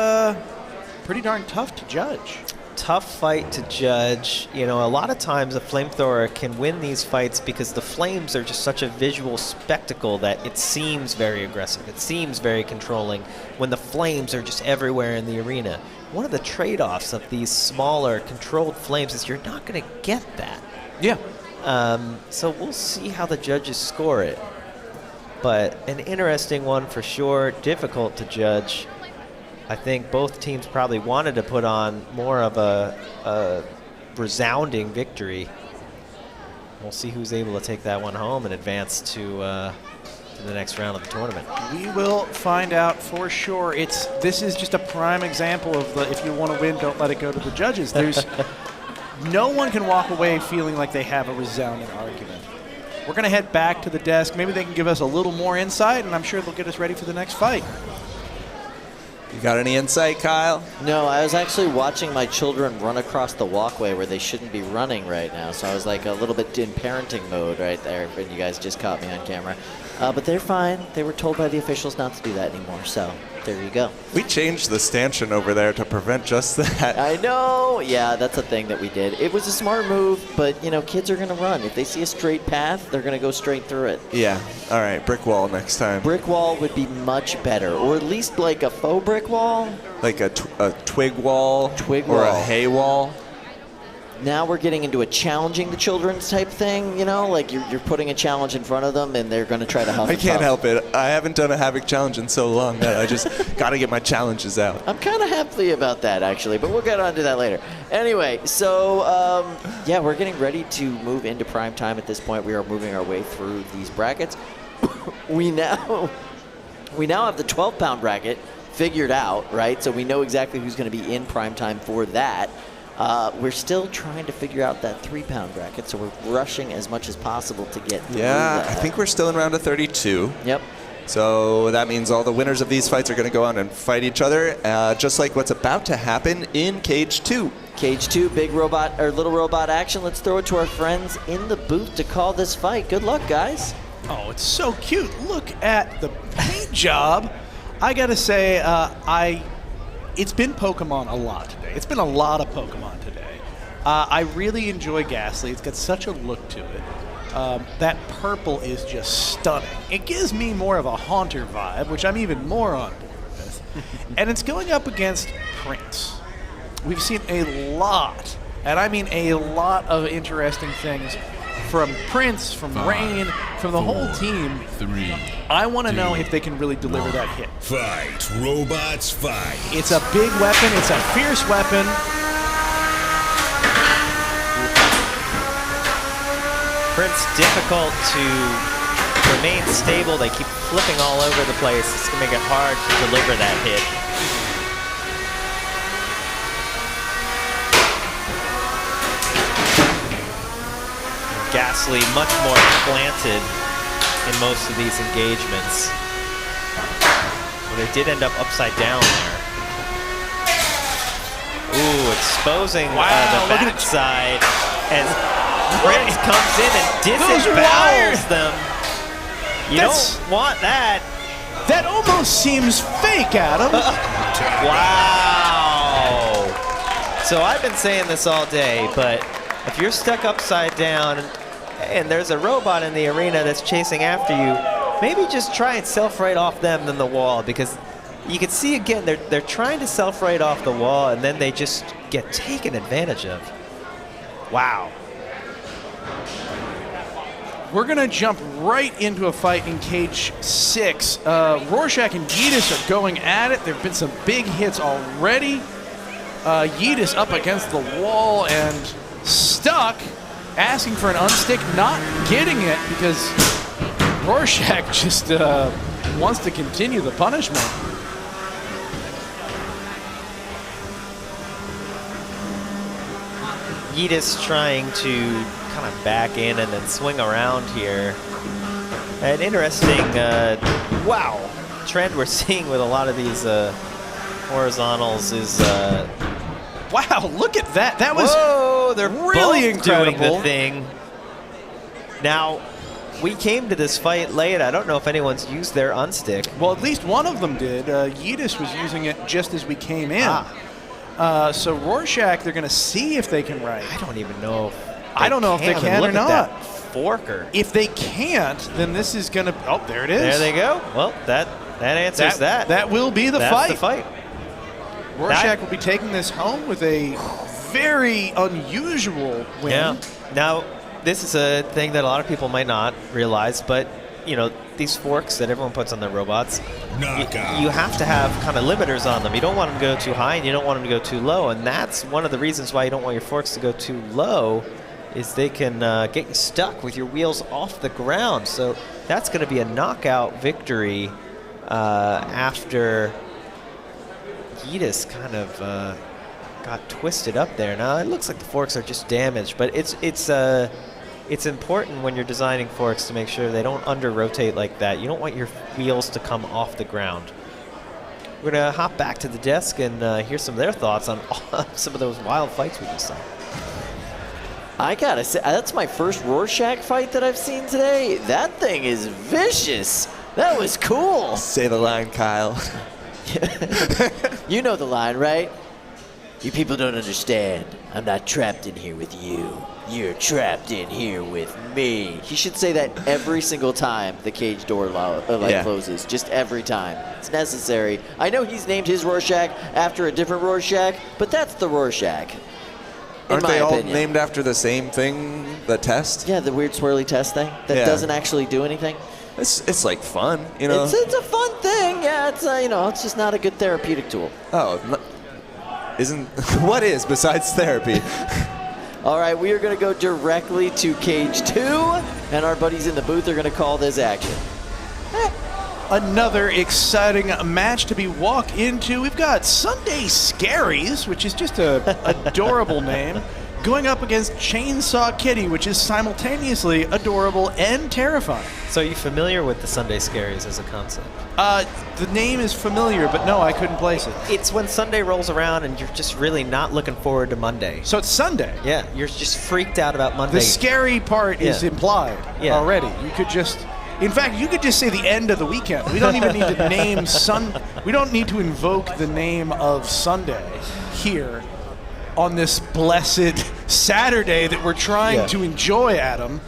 pretty darn tough to judge. Tough fight to judge. You know, a lot of times a flamethrower can win these fights because the flames are just such a visual spectacle that it seems very aggressive. It seems very controlling when the flames are just everywhere in the arena. One of the trade-offs of these smaller controlled flames is you're not going to get that. Yeah. So we'll see how the judges score it. But an interesting one for sure, difficult to judge. I think both teams probably wanted to put on more of a resounding victory. We'll see who's able to take that one home and advance to the next round of the tournament. We will find out for sure. This is just a prime example of the if you want to win, don't let it go to the judges. There's no one can walk away feeling like they have a resounding argument. We're going to head back to the desk. Maybe they can give us a little more insight, and I'm sure they'll get us ready for the next fight. You got any insight, Kyle? No, I was actually watching my children run across the walkway where they shouldn't be running right now. So I was like a little bit in parenting mode right there, and you guys just caught me on camera. But they're fine. They were told by the officials not to do that anymore. So there you go. We changed the stanchion over there to prevent just that. I know. Yeah, that's a thing that we did. It was a smart move, but, you know, kids are going to run. If they see a straight path, they're going to go straight through it. Yeah. All right, brick wall next time. Brick wall would be much better, or at least like a faux brick wall. Like a twig wall. Twig or wall. a hay wall. Now we're getting into a challenging the children's type thing, you know, like you're putting a challenge in front of them and they're going to try to huff I and can't puff. help it. I haven't done a Havoc challenge in so long that I just got to get my challenges out. I'm kind of happy about that, actually, but we'll get on to that later. Anyway, so, yeah, we're getting ready to move into prime time at this point. We are moving our way through these brackets. We now have the 12-pound bracket figured out, right? So we know exactly who's going to be in prime time for that. We're still trying to figure out that 3-pound bracket, so we're rushing as much as possible to get through that. I think we're still in round of 32. Yep. So that means all the winners of these fights are going to go on and fight each other, just like what's about to happen in Cage 2. Cage 2, big robot or little robot action. Let's throw it to our friends in the booth to call this fight. Good luck, guys. Oh, it's so cute. Look at the paint job. I got to say, it's been Pokemon a lot today. It's been a lot of Pokemon today. I really enjoy Ghastly. It's got such a look to it. That purple is just stunning. It gives me more of a Haunter vibe, which I'm even more on board with. And it's going up against Prince. We've seen a lot, and I mean a lot of interesting things from Prince, from Rain, from the whole team. 3. I want to know if they can really deliver that hit. Fight, robots, fight. It's a big weapon. It's a fierce weapon. Prince difficult to remain stable. They keep flipping all over the place. It's going to make it hard to deliver that hit. Ghastly much more planted in most of these engagements. Well, they did end up upside down there. Ooh, exposing the backside as Brett comes in and disembowels them. You don't want that. That almost seems fake, Adam. Wow. So I've been saying this all day, but if you're stuck upside down and there's a robot in the arena that's chasing after you, maybe just try and self-right off them than the wall, because you can see again, they're trying to self-right off the wall and then they just get taken advantage of. Wow. We're going to jump right into a fight in Cage 6. Rorschach and Yetus are going at it. There have been some big hits already. Yetus up against the wall and stuck, asking for an unstick, not getting it because Rorschach just wants to continue the punishment. Yetus trying to kind of back in and then swing around here. An interesting, trend we're seeing with a lot of these horizontals is... wow, look at that. That was they're really both incredible. doing the thing. Now, we came to this fight late. I don't know if anyone's used their unstick. Well, at least one of them did. Yetus was using it just as we came in. So Rorschach, they're going to see if they can right. I don't even know if I don't know if they can or not. That forker. If they can't, then this is going to... Oh, there it is. There they go. Well, that answers that. That will be the That's fight. the fight. Rorschach will be taking this home with a very unusual win. Yeah. Now, this is a thing that a lot of people might not realize, but, you know, these forks that everyone puts on their robots, you have to have kind of limiters on them. You don't want them to go too high and you don't want them to go too low, and that's one of the reasons why you don't want your forks to go too low, is they can get you stuck with your wheels off the ground. So that's going to be a knockout victory after Yetus kind of got twisted up there. Now it looks like the forks are just damaged, but it's important when you're designing forks to make sure they don't under-rotate like that. You don't want your wheels to come off the ground. We're going to hop back to the desk and hear some of their thoughts on some of those wild fights we just saw. I gotta say, that's my first Rorschach fight that I've seen today. That thing is vicious. That was cool. Say the line, Kyle. You know the line, right? You people don't understand. I'm not trapped in here with you. You're trapped in here with me. He should say that every single time the cage door closes. Just every time. It's necessary. I know he's named his Rorschach after a different Rorschach, but that's the Rorschach. Aren't they all named after the same thing, the test? Yeah, the weird swirly test thing that doesn't actually do anything. It's like fun, you know? It's a fun thing, yeah. It's, it's just not a good therapeutic tool. Oh, what is besides therapy? All right, we are going to go directly to Cage 2, and our buddies in the booth are going to call this action. Another exciting match to be walked into. We've got Sunday Scaries, which is just a adorable name, going up against Chainsaw Kitty, which is simultaneously adorable and terrifying. So are you familiar with the Sunday Scaries as a concept? The name is familiar, but no, I couldn't place it. It's when Sunday rolls around and you're just really not looking forward to Monday. So it's Sunday? Yeah, you're just freaked out about Monday. The scary part is implied already. You could just... In fact, you could just say the end of the weekend. We don't even need to name we don't need to invoke the name of Sunday here on this blessed Saturday that we're trying to enjoy, Adam.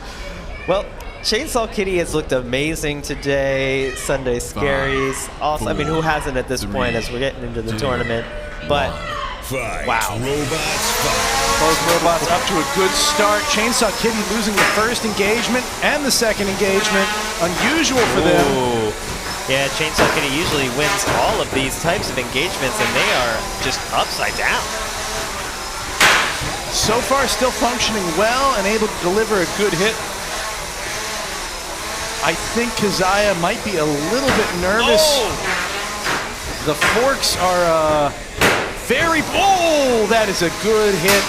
Well, Chainsaw Kitty has looked amazing today. Sunday Scaries. Also, I mean, who hasn't at this point as we're getting into the tournament? But wow. Robots fight. Both robots up to a good start. Chainsaw Kitty losing the first engagement and the second engagement. Unusual for them. Ooh. Yeah, Chainsaw Kitty usually wins all of these types of engagements, and they are just upside down. So far, still functioning well and able to deliver a good hit. I think Keziah might be a little bit nervous. The forks are very... Oh, that is a good hit.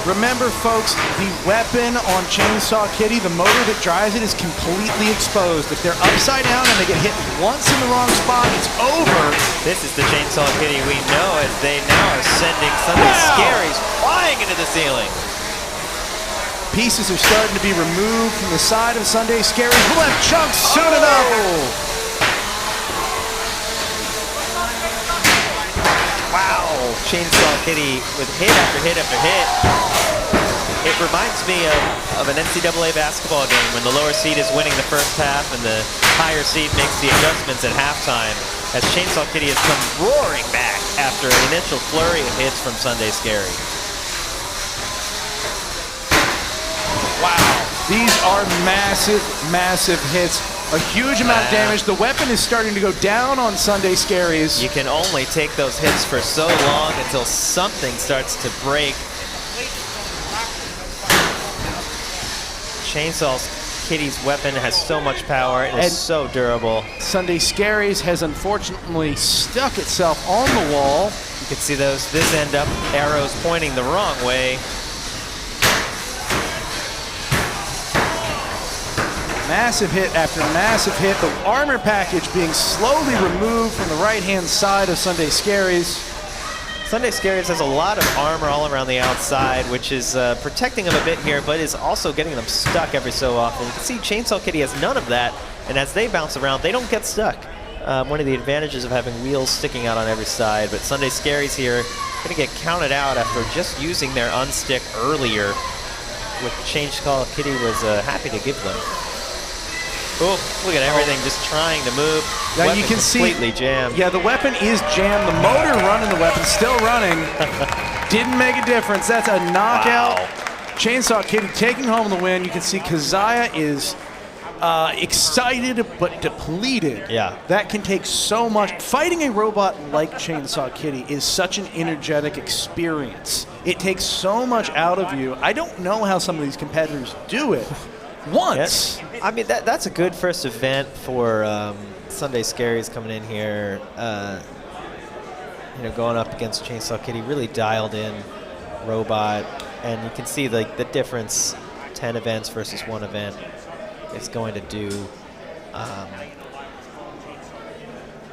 Remember, folks, the weapon on Chainsaw Kitty, the motor that drives it, is completely exposed. If they're upside down and they get hit once in the wrong spot, it's over. This is the Chainsaw Kitty we know, as they now are sending Sunday Scaries flying into the ceiling. Pieces are starting to be removed from the side of Sunday Scaries. We'll have chunks soon enough. Wow, Chainsaw Kitty with hit after hit after hit. It reminds me of an NCAA basketball game when the lower seed is winning the first half and the higher seed makes the adjustments at halftime, as Chainsaw Kitty has come roaring back after an initial flurry of hits from Sunday Scary. Wow, these are massive, massive hits. A huge amount of damage. The weapon is starting to go down on Sunday Scaries. You can only take those hits for so long until something starts to break. Chainsaw Kitty's weapon has so much power and is so durable. Sunday Scaries has unfortunately stuck itself on the wall. You can see those this end up arrows pointing the wrong way. Massive hit after massive hit. The armor package being slowly removed from the right-hand side of Sunday Scaries. Sunday Scaries has a lot of armor all around the outside, which is protecting them a bit here, but is also getting them stuck every so often. You can see Chainsaw Kitty has none of that, and as they bounce around, they don't get stuck. One of the advantages of having wheels sticking out on every side, but Sunday Scaries here going to get counted out after just using their unstick earlier, which Chainsaw Kitty was happy to give them. Oh, look at everything just trying to move. Now Weapon you can completely jammed. Yeah, the weapon is jammed. The motor running the weapon, still running. Didn't make a difference. That's a knockout. Wow. Chainsaw Kitty taking home the win. You can see Keziah is excited but depleted. Yeah. That can take so much. Fighting a robot like Chainsaw Kitty is such an energetic experience. It takes so much out of you. I don't know how some of these competitors do it. Once. Yes. I mean, that's a good first event for Sunday Scaries coming in here. Going up against Chainsaw Kitty, really dialed in robot, and you can see the difference 10 events versus one event is going to do.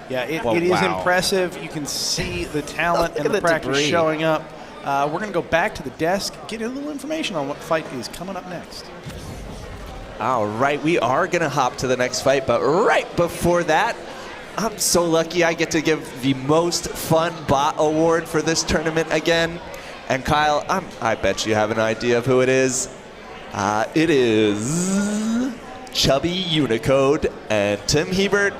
It is impressive. You can see the talent and the practice showing up. We're going to go back to the desk, get a little information on what fight is coming up next. All right, we are going to hop to the next fight, but right before that, I'm so lucky I get to give the most fun bot award for this tournament again. And Kyle, I bet you have an idea of who it is. It is Chubby, Unicode, and Tim Hebert.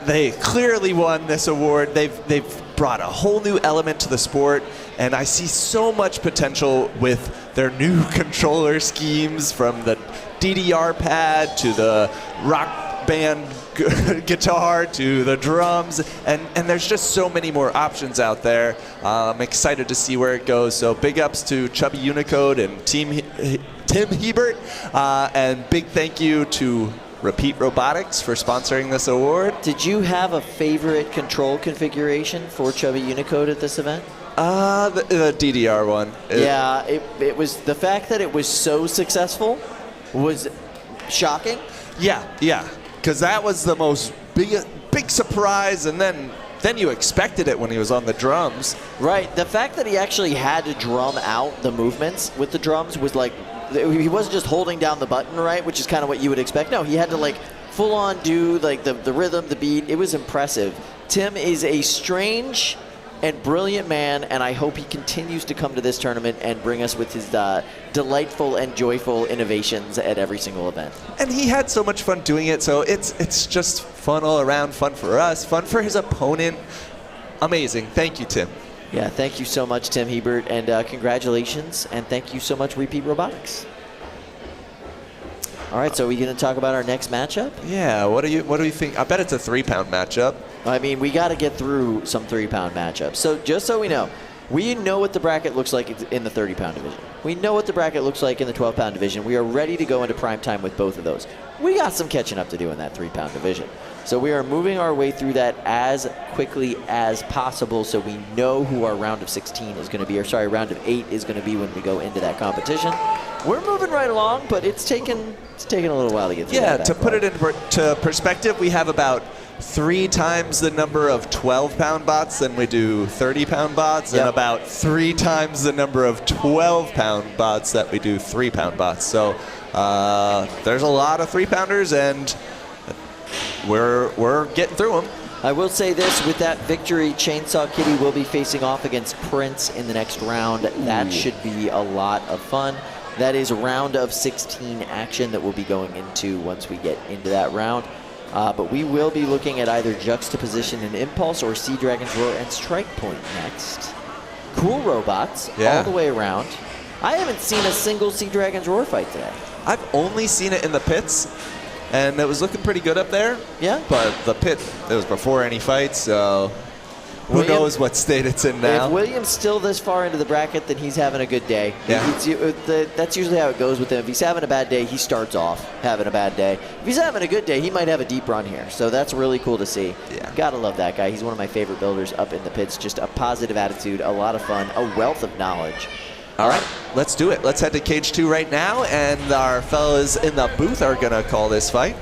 They clearly won this award. They've brought a whole new element to the sport, and I see so much potential with their new controller schemes, from the DDR pad to the rock band guitar to the drums, and there's just so many more options out there. I'm excited to see where it goes. So big ups to Chubby, Unicode, and Tim Hebert, and big thank you to Repeat Robotics for sponsoring this award. Did you have a favorite control configuration for Chubby Unicode at this event? The DDR one. It was the fact that it was so successful was shocking. Yeah, because that was the most big surprise, and then you expected it when he was on the drums. Right. The fact that he actually had to drum out the movements with the drums was like, he wasn't just holding down the button, right, which is kind of what you would expect. No, he had to like full on do like the rhythm, the beat. It was impressive. Tim is a strange and brilliant man, and I hope he continues to come to this tournament and bring us with his delightful and joyful innovations at every single event. And he had so much fun doing it, so it's just fun all around, fun for us, fun for his opponent. Amazing. Thank you, Tim. Yeah, thank you so much, Tim Hebert, and congratulations, and thank you so much, Repeat Robotics. All right, so are we going to talk about our next matchup? Yeah, what do you think? I bet it's a 3-pound matchup. I mean, we got to get through some 3-pound matchups. So just so we know what the bracket looks like in the 30-pound division. We know what the bracket looks like in the 12-pound division. We are ready to go into prime time with both of those. We got some catching up to do in that 3-pound division. So we are moving our way through that as quickly as possible so we know who our round of 16 is going to be, or sorry, round of 8 is going to be when we go into that competition. We're moving right along, but it's taken a little while to get through that. Yeah, to put it into perspective, we have about 3 times the number of 12-pound bots than we do 30-pound bots, and about 3 times the number of 12-pound bots that we do 3-pound bots. So there's a lot of 3-pounders, and we're getting through them. I will say this, with that victory, Chainsaw Kitty will be facing off against Prince in the next round. That should be a lot of fun. That is round of 16 action that we'll be going into once we get into that round. But we will be looking at either Juxtaposition and Impulse or Sea Dragon's Roar and Strike Point next. Cool robots all the way around. I haven't seen a single Sea Dragon's Roar fight today. I've only seen it in the pits, and it was looking pretty good up there. Yeah. But the pit, it was before any fights, so who knows what state it's in now. If William's still this far into the bracket, then he's having a good day. Yeah. That's usually how it goes with him. If he's having a bad day, he starts off having a bad day. If he's having a good day, he might have a deep run here. So that's really cool to see. Yeah. Gotta love that guy. He's one of my favorite builders up in the pits. Just a positive attitude, a lot of fun, a wealth of knowledge. All right, let's do it. Let's head to Cage 2 right now, and our fellas in the booth are going to call this fight.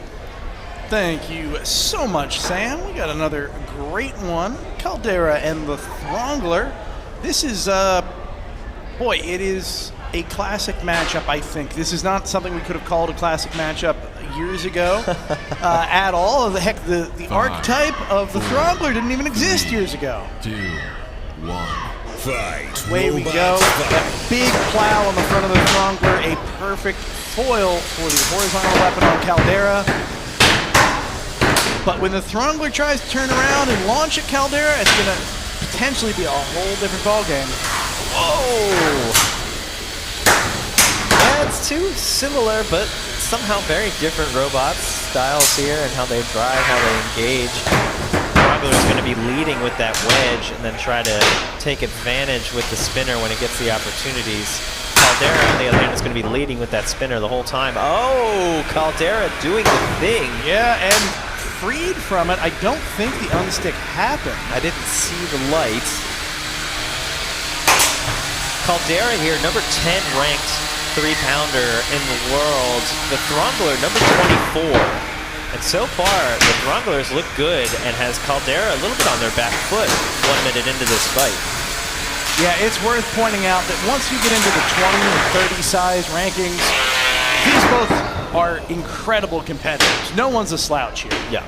Thank you so much, Sam. We got another great one. Caldera and the Throngler. This is, boy, it is a classic matchup, I think. This is not something we could have called a classic matchup years ago at all. Heck, the archetype of the Throngler didn't even exist years ago. 2, 1. Fight. Away we go. That big plow on the front of the Scrambler, a perfect foil for the horizontal weapon on Caldera. But when the Scrambler tries to turn around and launch at Caldera, it's going to potentially be a whole different ballgame. Whoa! Yeah, it's two similar but somehow very different robots, styles here, and how they drive, how they engage. Is going to be leading with that wedge and then try to take advantage with the spinner when it gets the opportunities. Caldera, on the other hand, is going to be leading with that spinner the whole time. Oh, Caldera doing the thing. Yeah, and freed from it. I don't think the unstick happened. I didn't see the light. Caldera here, number 10 ranked 3-pounder in the world. The Throngler, number 24. And so far, the Throngler's look good and has Caldera a little bit on their back foot 1 minute into this fight. Yeah, it's worth pointing out that once you get into the 20 and 30 size rankings, these both are incredible competitors. No one's a slouch here. Yeah.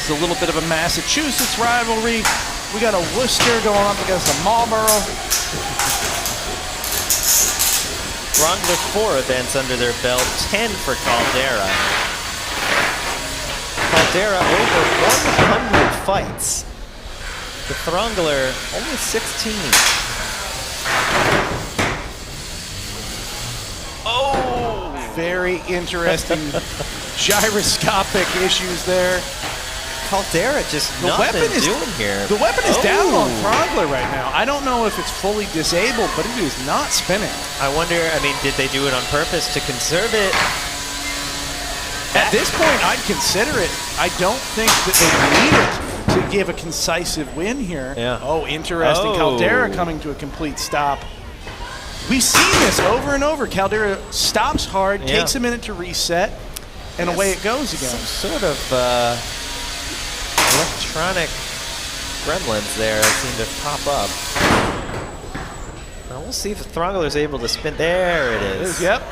It's a little bit of a Massachusetts rivalry. We got a Worcester going up against a Marlboro. Throngler 4 events under their belt, 10 for Caldera. Caldera over 100 fights. The Throngler only 16. Oh! Very interesting gyroscopic issues there. Caldera just nothing doing here. The weapon is down on Throngler right now. I don't know if it's fully disabled, but it is not spinning. I wonder, I mean, did they do it on purpose to conserve it? At this point, I'd consider it. I don't think that they need it to give a concisive win here. Yeah. Oh, interesting. Caldera coming to a complete stop. We've seen this over and over. Caldera stops hard, takes a minute to reset, and away it goes again. Some sort of electronic gremlins there that seem to pop up. Now we'll see if the Throngler is able to spin. There it is. Yep.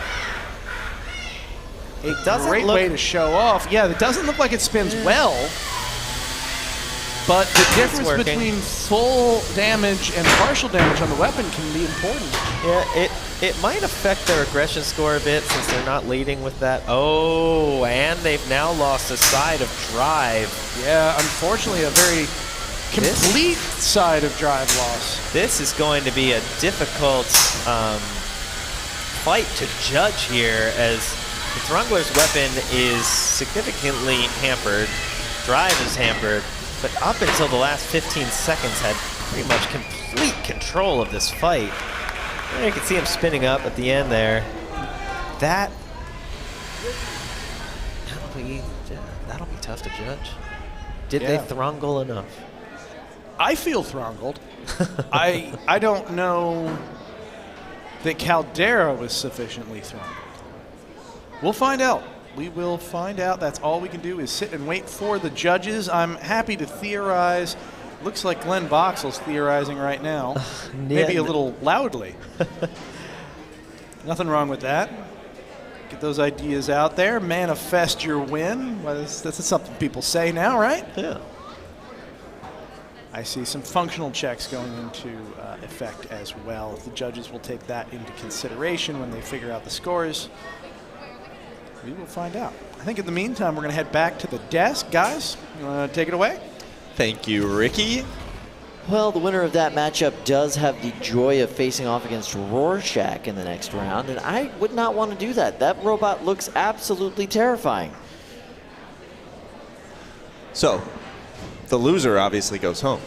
It doesn't great way to show off. Yeah, it doesn't look like it spins well, but the difference between full damage and partial damage on the weapon can be important. Yeah, it might affect their aggression score a bit since they're not leading with that. Oh, and they've now lost a side of drive. Yeah, unfortunately, a very complete side of drive loss. This is going to be a difficult fight to judge here, as the Throngler's weapon is significantly hampered. Drive is hampered, but up until the last 15 seconds had pretty much complete control of this fight. And you can see him spinning up at the end there. That'll be tough to judge. Did they thrungle enough? I feel thrungled. I don't know that Caldera was sufficiently thrungled. We'll find out. We will find out. That's all we can do is sit and wait for the judges. I'm happy to theorize. Looks like Glenn Boxall's theorizing right now. Maybe a little loudly. Nothing wrong with that. Get those ideas out there. Manifest your win. Well, that's something people say now, right? Yeah. I see some functional checks going into effect as well. The judges will take that into consideration when they figure out the scores. We will find out. I think in the meantime, we're going to head back to the desk. Guys, you want to take it away? Thank you, Ricky. Well, the winner of that matchup does have the joy of facing off against Rorschach in the next round, and I would not want to do that. That robot looks absolutely terrifying. So, the loser obviously goes home.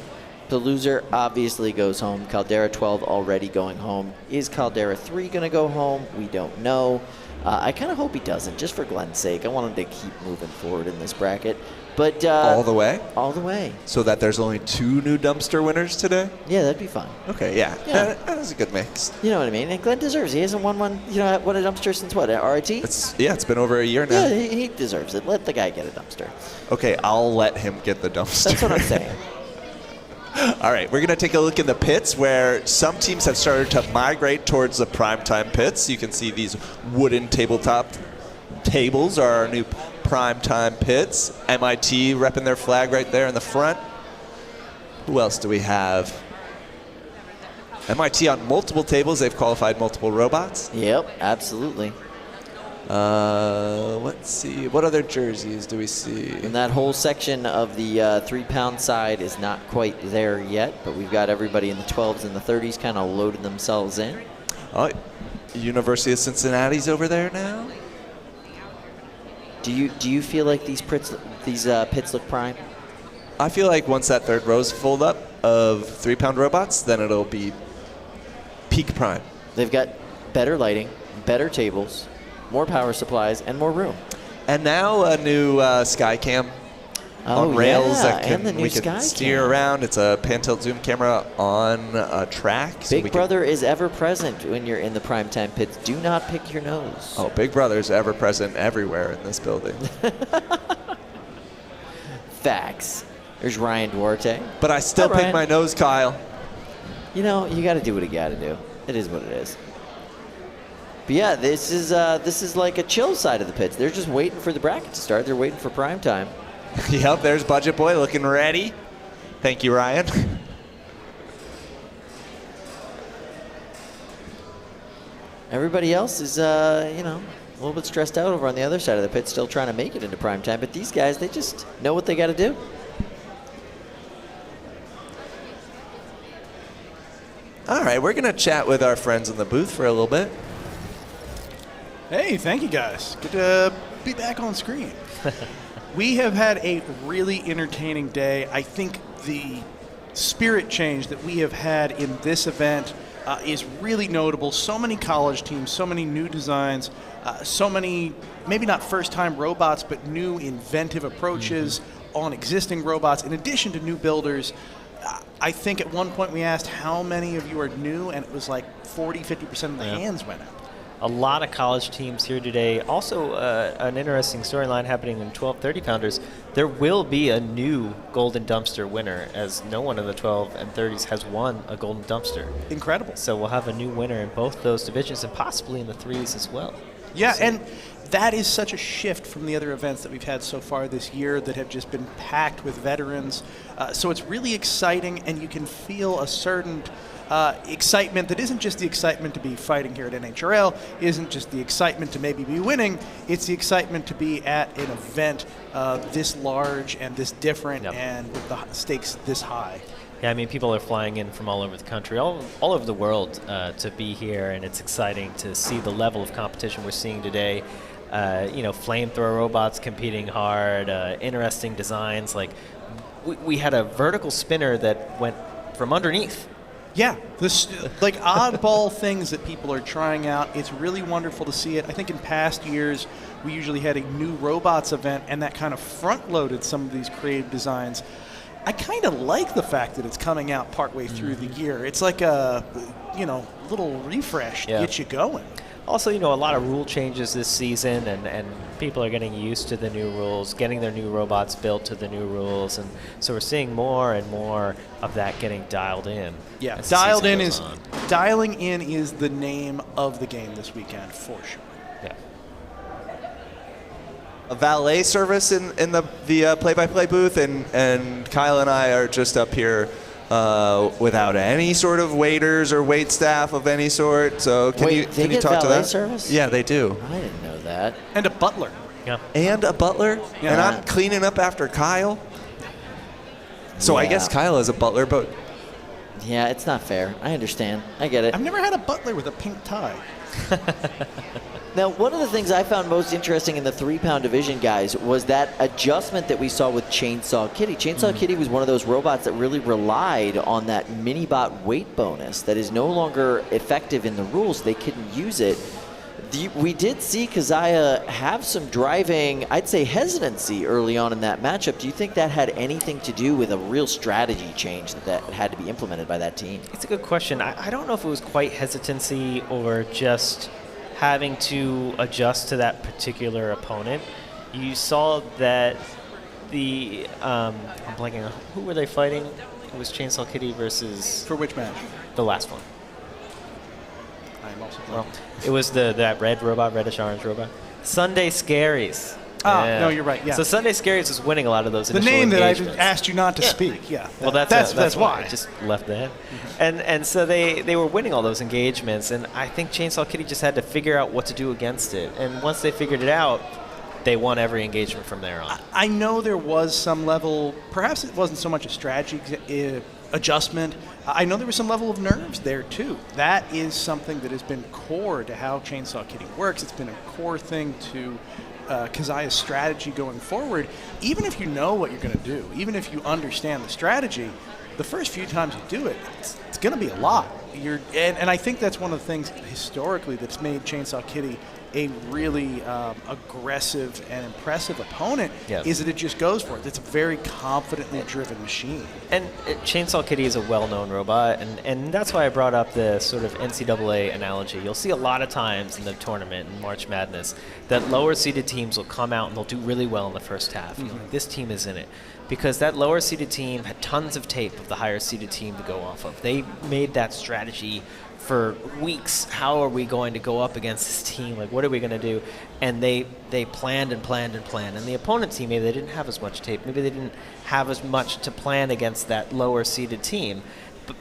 The loser obviously goes home. Caldera 12 already going home. Is Caldera 3 going to go home? We don't know. I kind of hope he doesn't, just for Glenn's sake. I want him to keep moving forward in this bracket. But all the way? All the way. So that there's only 2 new dumpster winners today? Yeah, that'd be fun. Okay, yeah. That's a good mix. You know what I mean? And Glenn deserves it. He hasn't won one, won a dumpster since what, RIT? It's been over a year now. Yeah, he deserves it. Let the guy get a dumpster. Okay, I'll let him get the dumpster. That's what I'm saying. All right, we're going to take a look in the pits where some teams have started to migrate towards the primetime pits. You can see these wooden tabletop tables are our new primetime pits. MIT repping their flag right there in the front. Who else do we have? MIT on multiple tables. They've qualified multiple robots. Yep, absolutely. Let's see. What other jerseys do we see? And that whole section of the 3-pound side is not quite there yet, but we've got everybody in the 12s and the 30s kind of loaded themselves in. Oh, University of Cincinnati's over there now. Do you feel like these pits look prime? I feel like once that third row's filled up of 3-pound robots, then it'll be peak prime. They've got better lighting, better tables, more power supplies, and more room. And now a new Skycam on rails that we can steer around. It's a pan-tilt zoom camera on a track. Big Brother is ever present when you're in the primetime pits. Do not pick your nose. Oh, Big Brother's ever present everywhere in this building. Facts. There's Ryan Duarte. But I still pick my nose, Kyle. You know, you got to do what you got to do. It is what it is. But yeah, this is like a chill side of the pits. They're just waiting for the bracket to start. They're waiting for prime time. Yep, there's Budget Boy looking ready. Thank you, Ryan. Everybody else is, a little bit stressed out over on the other side of the pit, still trying to make it into prime time. But these guys, they just know what they got to do. All right, we're going to chat with our friends in the booth for a little bit. Hey, thank you guys. Good to be back on screen. We have had a really entertaining day. I think the spirit change that we have had in this event is really notable. So many college teams, so many new designs, so many, maybe not first-time robots, but new inventive approaches on existing robots, in addition to new builders. I think at one point we asked how many of you are new, and it was like 40-50% of the hands went up. A lot of college teams here today. Also, an interesting storyline happening in 12-30 pounders. There will be a new Golden Dumpster winner, as no one in the 12 and 30s has won a Golden Dumpster. Incredible. So we'll have a new winner in both those divisions and possibly in the 3s as well. Yeah, and that is such a shift from the other events that we've had so far this year that have just been packed with veterans. So it's really exciting, and you can feel a certain excitement that isn't just the excitement to be fighting here at NHRL, isn't just the excitement to maybe be winning, it's the excitement to be at an event this large and this different and with the stakes this high. Yeah, I mean, people are flying in from all over the country, all over the world to be here, and it's exciting to see the level of competition we're seeing today. Flamethrower robots competing hard, interesting designs. Like, we had a vertical spinner that went from underneath. Yeah, this like oddball things that people are trying out. It's really wonderful to see it. I think in past years, we usually had a new robots event, and that kind of front-loaded some of these creative designs. I kind of like the fact that it's coming out partway through the year. It's like a, little refresh to get you going. Also, a lot of rule changes this season, and people are getting used to the new rules, getting their new robots built to the new rules, and so we're seeing more and more of that getting dialed in. Yeah, as the season goes on. dialing in is the name of the game this weekend for sure. Yeah. A valet service in the play-by-play booth, and Kyle and I are just up here without any sort of waiters or wait staff of any sort. So can you talk to that? Service? Yeah, they do. I didn't know that. And a butler. Yeah. And a butler. Yeah. And I'm cleaning up after Kyle. So I guess Kyle is a butler, but yeah, it's not fair. I understand. I get it. I've never had a butler with a pink tie. Now, one of the things I found most interesting in the 3-pound division, guys, was that adjustment that we saw with Chainsaw Kitty. Chainsaw Kitty was one of those robots that really relied on that mini-bot weight bonus that is no longer effective in the rules. They couldn't use it. We did see Keziah have some driving, I'd say, hesitancy early on in that matchup. Do you think that had anything to do with a real strategy change that had to be implemented by that team? It's a good question. I don't know if it was quite hesitancy or just having to adjust to that particular opponent. You saw that I'm blanking on, who were they fighting? It was Chainsaw Kitty versus... For which match? The last one. I'm also Well, it was that reddish orange robot. Sunday Scaries. No, you're right, yeah. So Sunday Scaries was winning a lot of those The initial name that I engagements. asked you not to speak, yeah. Well, that's why. I just left that. And so they were winning all those engagements, and I think Chainsaw Kitty just had to figure out what to do against it. And once they figured it out, they won every engagement from there on. I know there was some level, perhaps it wasn't so much a strategy adjustment. I know there was some level of nerves there too. That is something that has been core to how Chainsaw Kitty works. It's been a core thing to Keziah's strategy going forward. Even if you know what you're going to do, even if you understand the strategy, the first few times you do it, it's going to be a lot. And I think that's one of the things historically that's made Chainsaw Kitty a really aggressive and impressive opponent, is that it just goes for it. It's a very confidently driven machine. And Chainsaw Kitty is a well-known robot, and that's why I brought up the sort of NCAA analogy. You'll see a lot of times in the tournament, in March Madness, that lower-seeded teams will come out and they'll do really well in the first half. You're like, this team is in it. Because that lower-seeded team had tons of tape of the higher-seeded team to go off of. They made that strategy for weeks. How are we going to go up against this team? Like, what are we going to do? And they planned and planned and planned. And the opponent team, maybe they didn't have as much tape. Maybe they didn't have as much to plan against that lower-seeded team.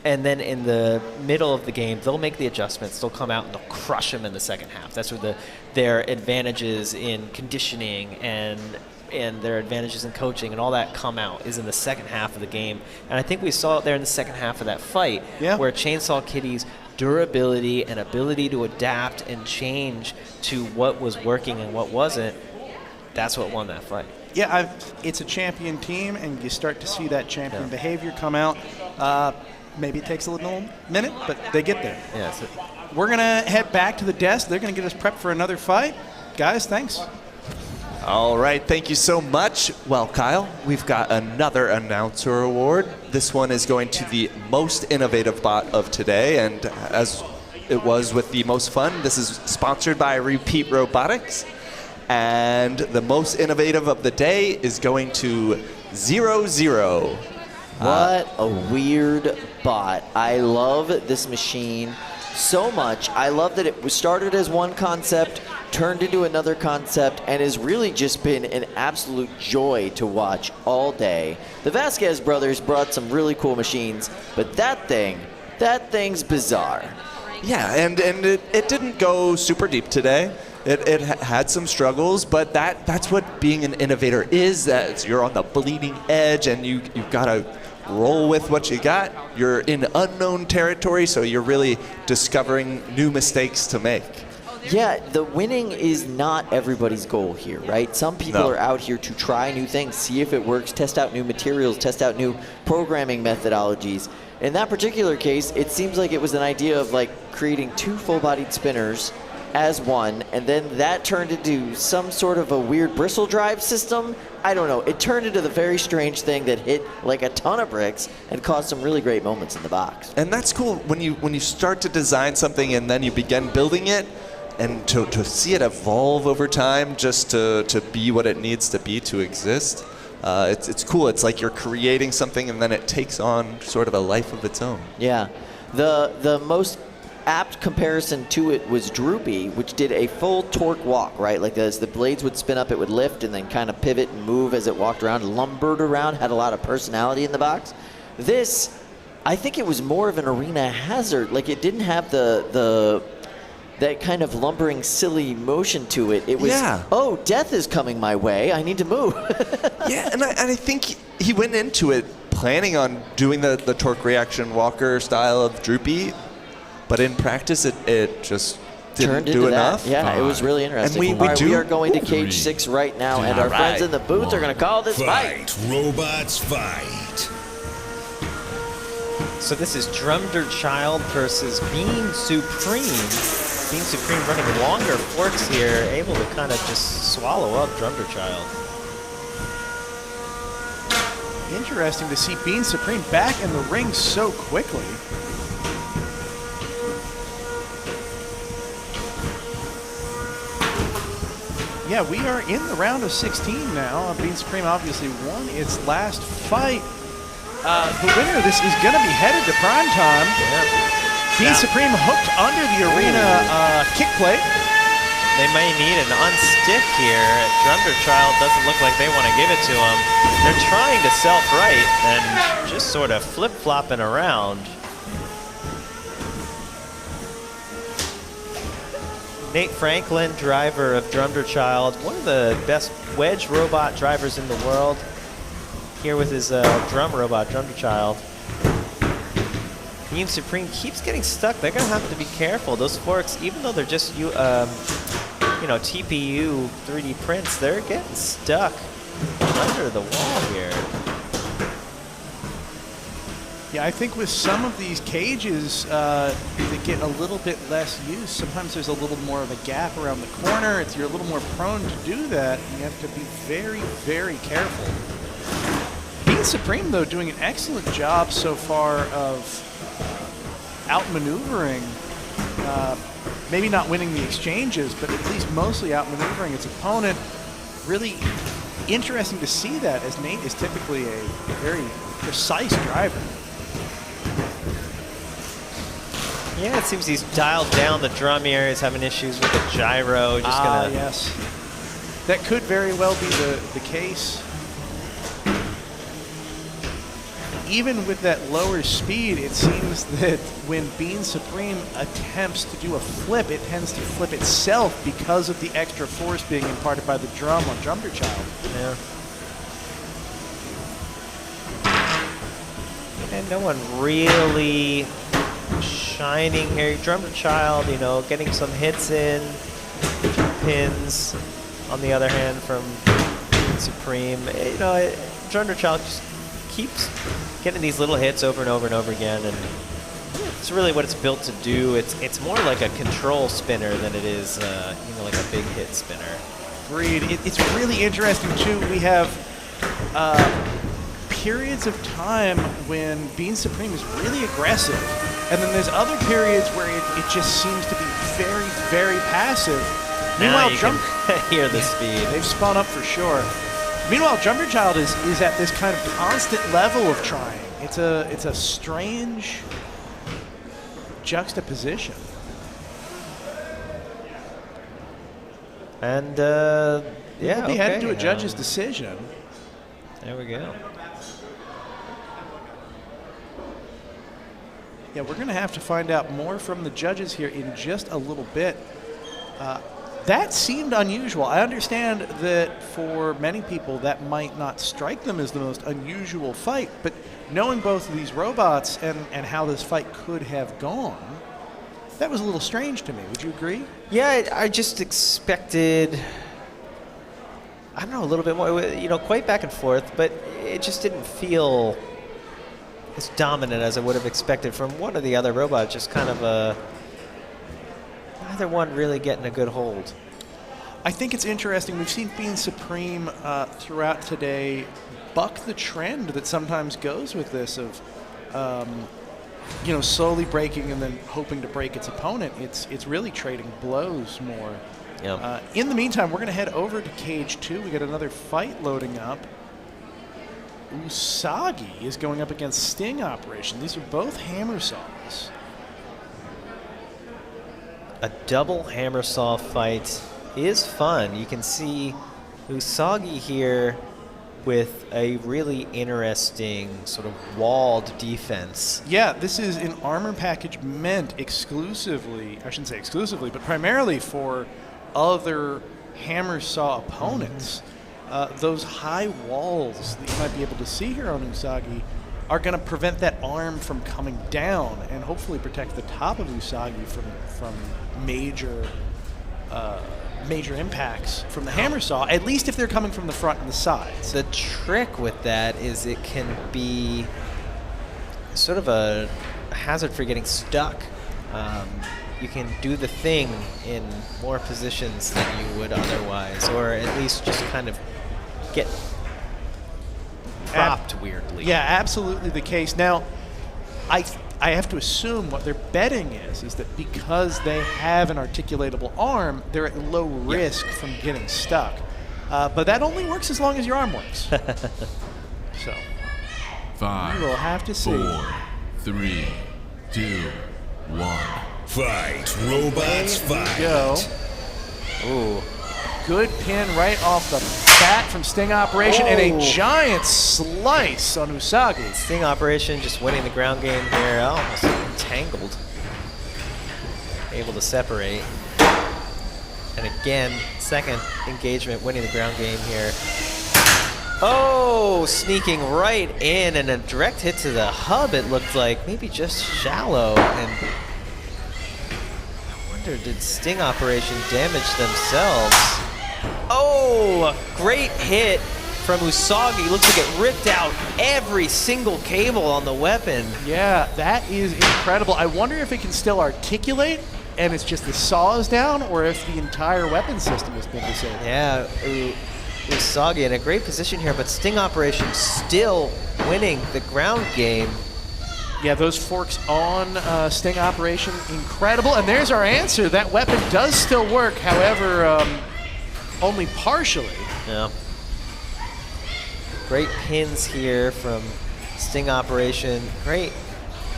And then in the middle of the game, they'll make the adjustments. They'll come out and they'll crush them in the second half. That's where their advantages in conditioning and their advantages in coaching and all that come out is in the second half of the game. And I think we saw it there in the second half of that fight, where Chainsaw Kitty's durability and ability to adapt and change to what was working and what wasn't, that's what won that fight. Yeah, it's a champion team, and you start to see that champion behavior come out. Maybe it takes a little minute, but they get there. Yeah, we're going to head back to the desk. They're going to get us prepped for another fight. Guys, thanks. All right, thank you so much. Well, Kyle, we've got another announcer award. This one is going to the most innovative bot of today, and as it was with the most fun, this is sponsored by Repeat Robotics. And the most innovative of the day is going to 00. What a weird bot. I love this machine so much. I love that it was started as one concept, turned into another concept, and has really just been an absolute joy to watch all day. The Vasquez brothers brought some really cool machines, but that thing's bizarre. Yeah, and it didn't go super deep today. It had some struggles, but that's what being an innovator is. That you're on the bleeding edge, and you've got to roll with what you got. You're in unknown territory, so you're really discovering new mistakes to make. Yeah, the winning is not everybody's goal here, right? Some people are out here to try new things, see if it works, test out new materials, test out new programming methodologies. In that particular case, it seems like it was an idea of like creating 2 full-bodied spinners as one, and then that turned into some sort of a weird bristle drive system. I don't know. It turned into the very strange thing that hit like a ton of bricks and caused some really great moments in the box. And that's cool when you start to design something and then you begin building it, and to see it evolve over time just to be what it needs to be to exist. It's cool. It's like you're creating something and then it takes on sort of a life of its own. Yeah. The most apt comparison to it was Droopy, which did a full torque walk, right? Like as the blades would spin up, it would lift and then kind of pivot and move as it walked around, lumbered around, had a lot of personality in the box. This, I think it was more of an arena hazard. Like it didn't have that kind of lumbering, silly motion to it. It was, oh, death is coming my way. I need to move. Yeah, and I think he went into it planning on doing the torque reaction walker style of Droopy, but in practice it just didn't do enough. Yeah, it was really interesting. And we are going to cage 6 right now, and our friends in the booth are going to call this fight. Robots fight. So this is Drumder Child versus Bean Supreme. Bean Supreme running longer forks here, able to kind of just swallow up Drumder Child. Interesting to see Bean Supreme back in the ring so quickly. Yeah, we are in the round of 16 now. Bean Supreme obviously won its last fight. The winner of this is going to be headed to prime time. Bean Supreme hooked under the arena kick plate. They may need an unstick here. Drumder Child doesn't look like they want to give it to him. They're trying to self-right and just sort of flip-flopping around. Nate Franklin, driver of Drumder Child, one of the best wedge robot drivers in the world. Here with his drum robot, Drumder Child. Bean Supreme keeps getting stuck. They're gonna have to be careful. Those forks, even though they're just TPU 3D prints, they're getting stuck under the wall here. Yeah, I think with some of these cages that get a little bit less use, sometimes there's a little more of a gap around the corner. You're a little more prone to do that. You have to be very, very careful. Bean Supreme, though, doing an excellent job so far of outmaneuvering, maybe not winning the exchanges, but at least mostly outmaneuvering its opponent. Really interesting to see that, as Nate is typically a very precise driver. Yeah, it seems he's dialed down the drum here. He's having issues with the gyro. Yes. That could very well be the case. Even with that lower speed, it seems that when Bean Supreme attempts to do a flip, it tends to flip itself because of the extra force being imparted by the drum on Drumder Child. Yeah. And no one really shining here. Drummer Child, getting some hits in, pins. On the other hand, from Supreme, Drummer Child just keeps getting these little hits over and over and over again, and it's really what it's built to do. It's more like a control spinner than it is, like a big hit spinner. Agreed. It's really interesting too. We have periods of time when Bean Supreme is really aggressive, and then there's other periods where it just seems to be very, very passive. Meanwhile, you can hear the speed. They've spun up for sure. Meanwhile, Drummer Child is at this kind of constant level of trying. It's a strange juxtaposition. And we'll be headed to a judge's decision. There we go. Yeah, we're going to have to find out more from the judges here in just a little bit. That seemed unusual. I understand that for many people that might not strike them as the most unusual fight, but knowing both of these robots and how this fight could have gone, that was a little strange to me. Would you agree? Yeah, I just expected, I don't know, a little bit more, quite back and forth, but it just didn't feel as dominant as I would have expected from one of the other robots, just kind of neither one really getting a good hold. I think it's interesting. We've seen Being Supreme throughout today buck the trend that sometimes goes with this of, slowly breaking and then hoping to break its opponent. It's really trading blows more. Yep. In the meantime, we're going to head over to Cage 2. We got another fight loading up. Usagi is going up against Sting Operation. These are both hammer saws. A double hammer saw fight is fun. You can see Usagi here with a really interesting sort of walled defense. Yeah, this is an armor package meant exclusively, I shouldn't say exclusively, but primarily for other hammer saw opponents. Those high walls that you might be able to see here on Usagi are going to prevent that arm from coming down and hopefully protect the top of Usagi from major impacts from the hammer saw, at least if they're coming from the front and the sides. The trick with that is it can be sort of a hazard for getting stuck. You can do the thing in more positions than you would otherwise, or at least just kind of get propped weirdly. Yeah, absolutely the case. Now, I have to assume what their betting is that because they have an articulatable arm, they're at low risk from getting stuck. But that only works as long as your arm works. So, 5, we will have to see. 4, 3, 2, 1. Fight, robots, fight. Go. Ooh. Good pin right off the bat from Sting Operation, and a giant slice on Usagi. Sting Operation just winning the ground game here, almost entangled. Able to separate. And again, second engagement, winning the ground game here. Oh, sneaking right in, and a direct hit to the hub, it looked like. Maybe just shallow. And I wonder, did Sting Operation damage themselves? Oh, great hit from Usagi. Looks like it ripped out every single cable on the weapon. Yeah, that is incredible. I wonder if it can still articulate and it's just the saw is down, or if the entire weapon system has been disabled. Yeah, Usagi in a great position here, but Sting Operation still winning the ground game. Yeah, those forks on Sting Operation, incredible. And there's our answer. That weapon does still work, however, only partially. Yeah. Great pins here from Sting Operation. Great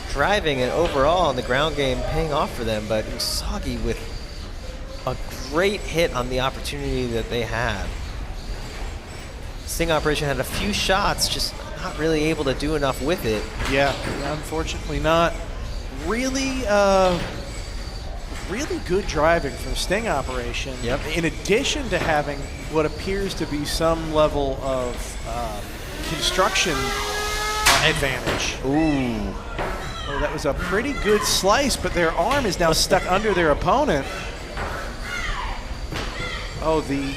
driving and overall in the ground game paying off for them, but Usagi with a great hit on the opportunity that they had. Sting Operation had a few shots, just not really able to do enough with it. Yeah, unfortunately not. Really, really good driving from Sting Operation. Yep. In addition to having what appears to be some level of construction advantage. Ooh. Oh, that was a pretty good slice, but their arm is now stuck under their opponent. Oh, the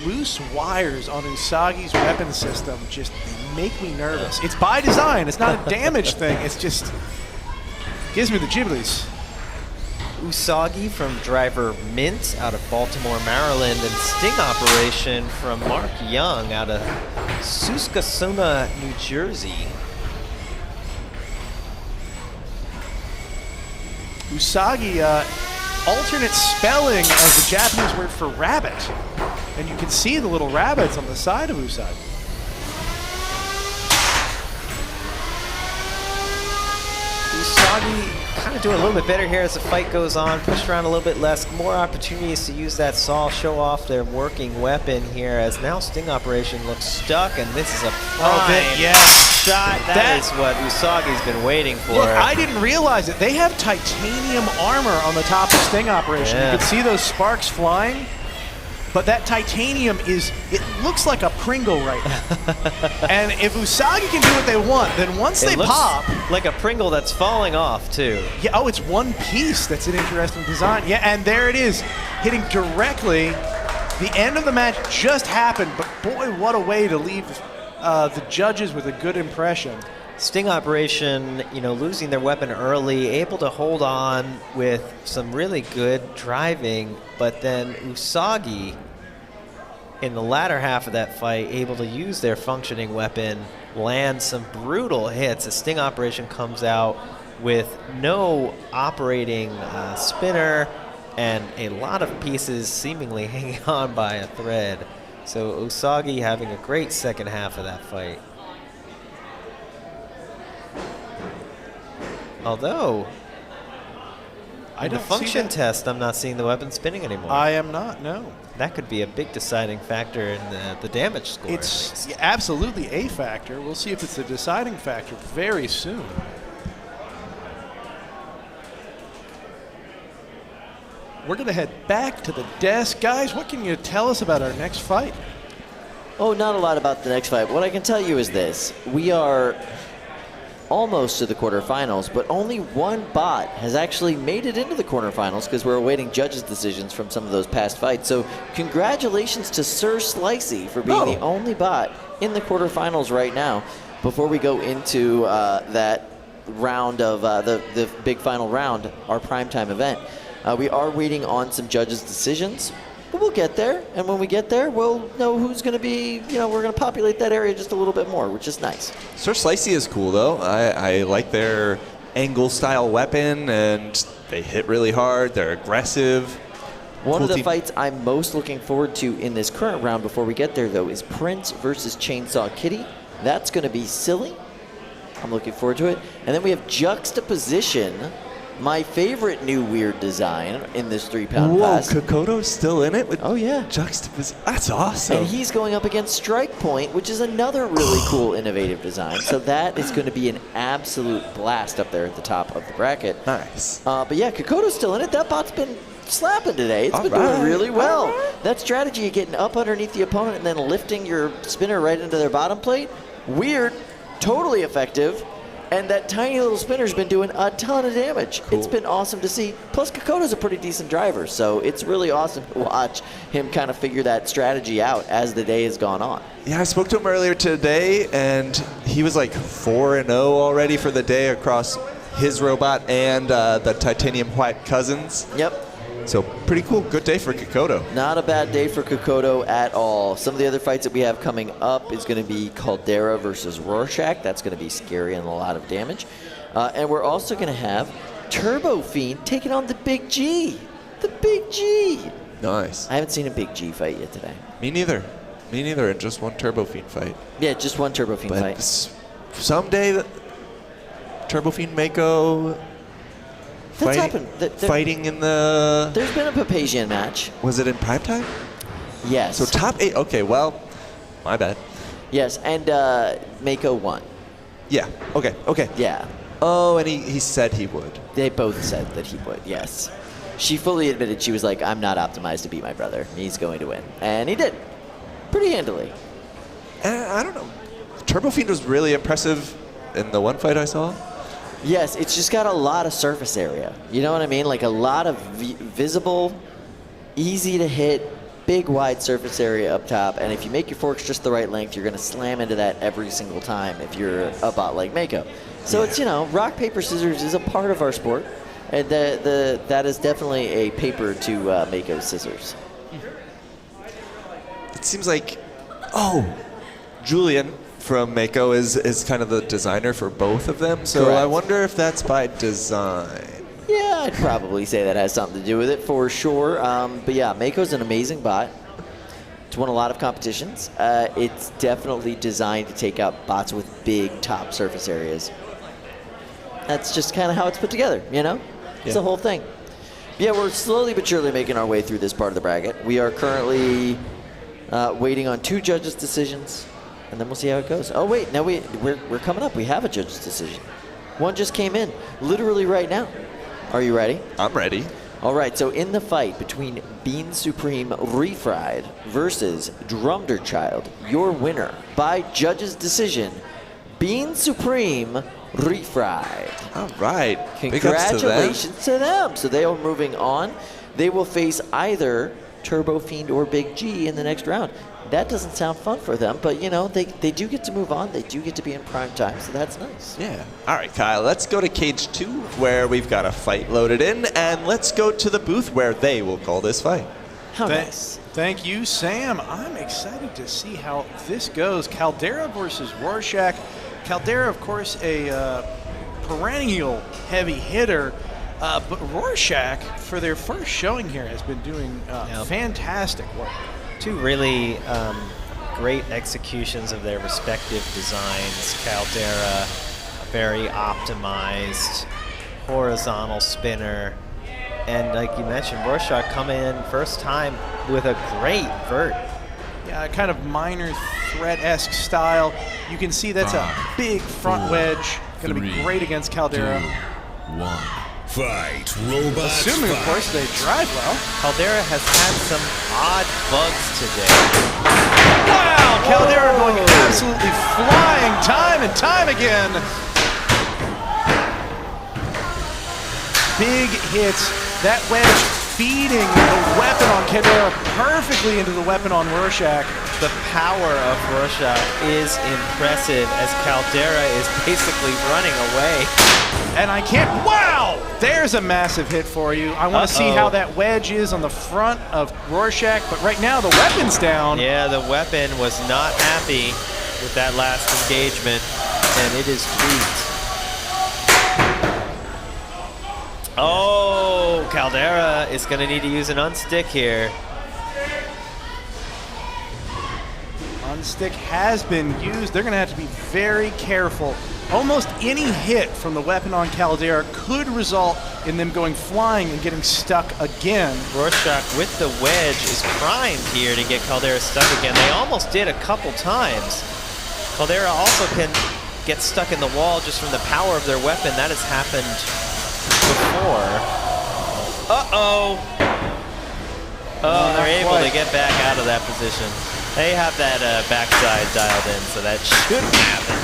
loose wires on Usagi's weapon system just make me nervous. It's by design. It's not a damage thing. It's just gives me the jibblies. Usagi from driver Mint out of Baltimore, Maryland, and Sting Operation from Mark Young out of Susquehanna, New Jersey. Usagi, alternate spelling of the Japanese word for rabbit. And you can see the little rabbits on the side of Usagi. Usagi kind of doing a little bit better here as the fight goes on, pushed around a little bit less, more opportunities to use that saw, show off their working weapon here, as now Sting Operation looks stuck, and this is a prime shot. That is what Usagi's been waiting for. Look, I didn't realize it. They have titanium armor on the top of Sting Operation. Yeah. You can see those sparks flying. but that titanium it looks like a Pringle right now. And if Usagi can do what they want, then once they pop. Like a Pringle that's falling off, too. Yeah, oh, it's one piece. That's an interesting design. Yeah, and there it is, hitting directly. The end of the match just happened, but boy, what a way to leave the judges with a good impression. Sting Operation, losing their weapon early, able to hold on with some really good driving, but then Usagi, in the latter half of that fight, able to use their functioning weapon, land some brutal hits. The Sting Operation comes out with no operating spinner and a lot of pieces seemingly hanging on by a thread. So Usagi having a great second half of that fight. Although, in the function test, I'm not seeing the weapon spinning anymore. I am not, no. That could be a big deciding factor in the damage score. It's absolutely a factor. We'll see if it's a deciding factor very soon. We're going to head back to the desk. Guys, what can you tell us about our next fight? Oh, not a lot about the next fight. What I can tell you is this. We are almost to the quarterfinals, but only one bot has actually made it into the quarterfinals because we're awaiting judges' decisions from some of those past fights. So congratulations to Sir Slicey for being the only bot in the quarterfinals right now. Before we go into that round of the big final round, our primetime event, we are waiting on some judges' decisions. But we'll get there, and when we get there, we'll know who's going to be, we're going to populate that area just a little bit more, which is nice. Sir Slicey is cool, though. I like their angle-style weapon, and they hit really hard. They're aggressive. One of the fights I'm most looking forward to in this current round before we get there, though, is Prince versus Chainsaw Kitty. That's going to be silly. I'm looking forward to it. And then we have Juxtaposition, my favorite new weird design in this 3-pound class. Whoa, Kokoto's still in it? Oh, yeah. Juxtaposition. That's awesome. And he's going up against Strike Point, which is another really cool, innovative design. So that is going to be an absolute blast up there at the top of the bracket. Nice. But yeah, Kokoto's still in it. That bot's been slapping today. It's been doing really well. That strategy of getting up underneath the opponent and then lifting your spinner right into their bottom plate, weird, totally effective. And that tiny little spinner's been doing a ton of damage. Cool. It's been awesome to see. Plus, Kokoto's a pretty decent driver, so it's really awesome to watch him kind of figure that strategy out as the day has gone on. Yeah, I spoke to him earlier today, and he was like 4-0 already for the day across his robot and the Titanium White Cousins. Yep. So pretty cool. Good day for Kokoto. Not a bad day for Kokoto at all. Some of the other fights that we have coming up is going to be Caldera versus Rorschach. That's going to be scary and a lot of damage. And we're also going to have Turbo Fiend taking on the Big G. The Big G. Nice. I haven't seen a Big G fight yet today. Me neither. Me neither. And just one Turbo Fiend fight. Yeah, just one Turbo Fiend fight. Someday, Turbo Fiend Mako... That's happened. Fighting in the... There's been a Papazian match. Was it in primetime? Yes. So top 8. Okay, well, my bad. Yes, and Mako won. Yeah, okay. Yeah. Oh, and he said he would. They both said that he would, yes. She fully admitted, she was like, I'm not optimized to beat my brother. He's going to win. And he did. Pretty handily. I don't know. Turbo Fiend was really impressive in the one fight I saw. Yes, it's just got a lot of surface area. You know what I mean? Like a lot of visible, easy to hit, big wide surface area up top. And if you make your forks just the right length, you're going to slam into that every single time if you're a bot like Mako. So it's, rock, paper, scissors is a part of our sport. And that is definitely a paper to Mako's scissors. It seems like, Julian from Mako is kind of the designer for both of them. So Correct. I wonder if that's by design. Yeah, I'd probably say that has something to do with it for sure. But yeah, Mako's an amazing bot. It's won a lot of competitions. It's definitely designed to take out bots with big top surface areas. That's just kind of how it's put together, It's the whole thing. Yeah, we're slowly but surely making our way through this part of the bracket. We are currently waiting on 2 judges' decisions. And then we'll see how it goes. Oh, wait, now we're coming up. We have a judge's decision. One just came in, literally right now. Are you ready? I'm ready. All right, so in the fight between Bean Supreme Refried versus Drumder Child, your winner by judge's decision, Bean Supreme Refried. All right. Congratulations to them. So they are moving on. They will face either Turbo Fiend or Big G in the next round. That doesn't sound fun for them, but you know, they do get to move on. They do get to be in prime time, so that's nice. Yeah. All right, Kyle, let's go to Cage 2 where we've got a fight loaded in, and let's go to the booth where they will call this fight. How nice. Thank you, Sam. I'm excited to see how this goes. Caldera versus Rorschach. Caldera, of course, a perennial heavy hitter, but Rorschach, for their first showing here, has been doing fantastic work. Two really great executions of their respective designs. Caldera, a very optimized horizontal spinner. And like you mentioned, Rorschach coming in first time with a great vert. Yeah, kind of minor threat-esque style. You can see that's a big front wedge. Going to be great against Caldera. 2, 1. Fight, robots. Assuming, of course, they drive well. Caldera has had some odd bugs today. Wow, Caldera going absolutely flying time and time again. Big hits. That wedge feeding the weapon on Caldera perfectly into the weapon on Rorschach. The power of Rorschach is impressive as Caldera is basically running away. And I can't, wow! There's a massive hit for you. I want to see how that wedge is on the front of Rorschach, but right now the weapon's down. Yeah, the weapon was not happy with that last engagement, and it is tweaked. Oh, Caldera is going to need to use an unstick here. Unstick has been used. They're going to have to be very careful. Almost any hit from the weapon on Caldera could result in them going flying and getting stuck again. Rorschach with the wedge is primed here to get Caldera stuck again. They almost did a couple times. Caldera also can get stuck in the wall just from the power of their weapon. That has happened before. Uh-oh. Oh, they're able to get back out of that position. They have that backside dialed in, so that shouldn't happen.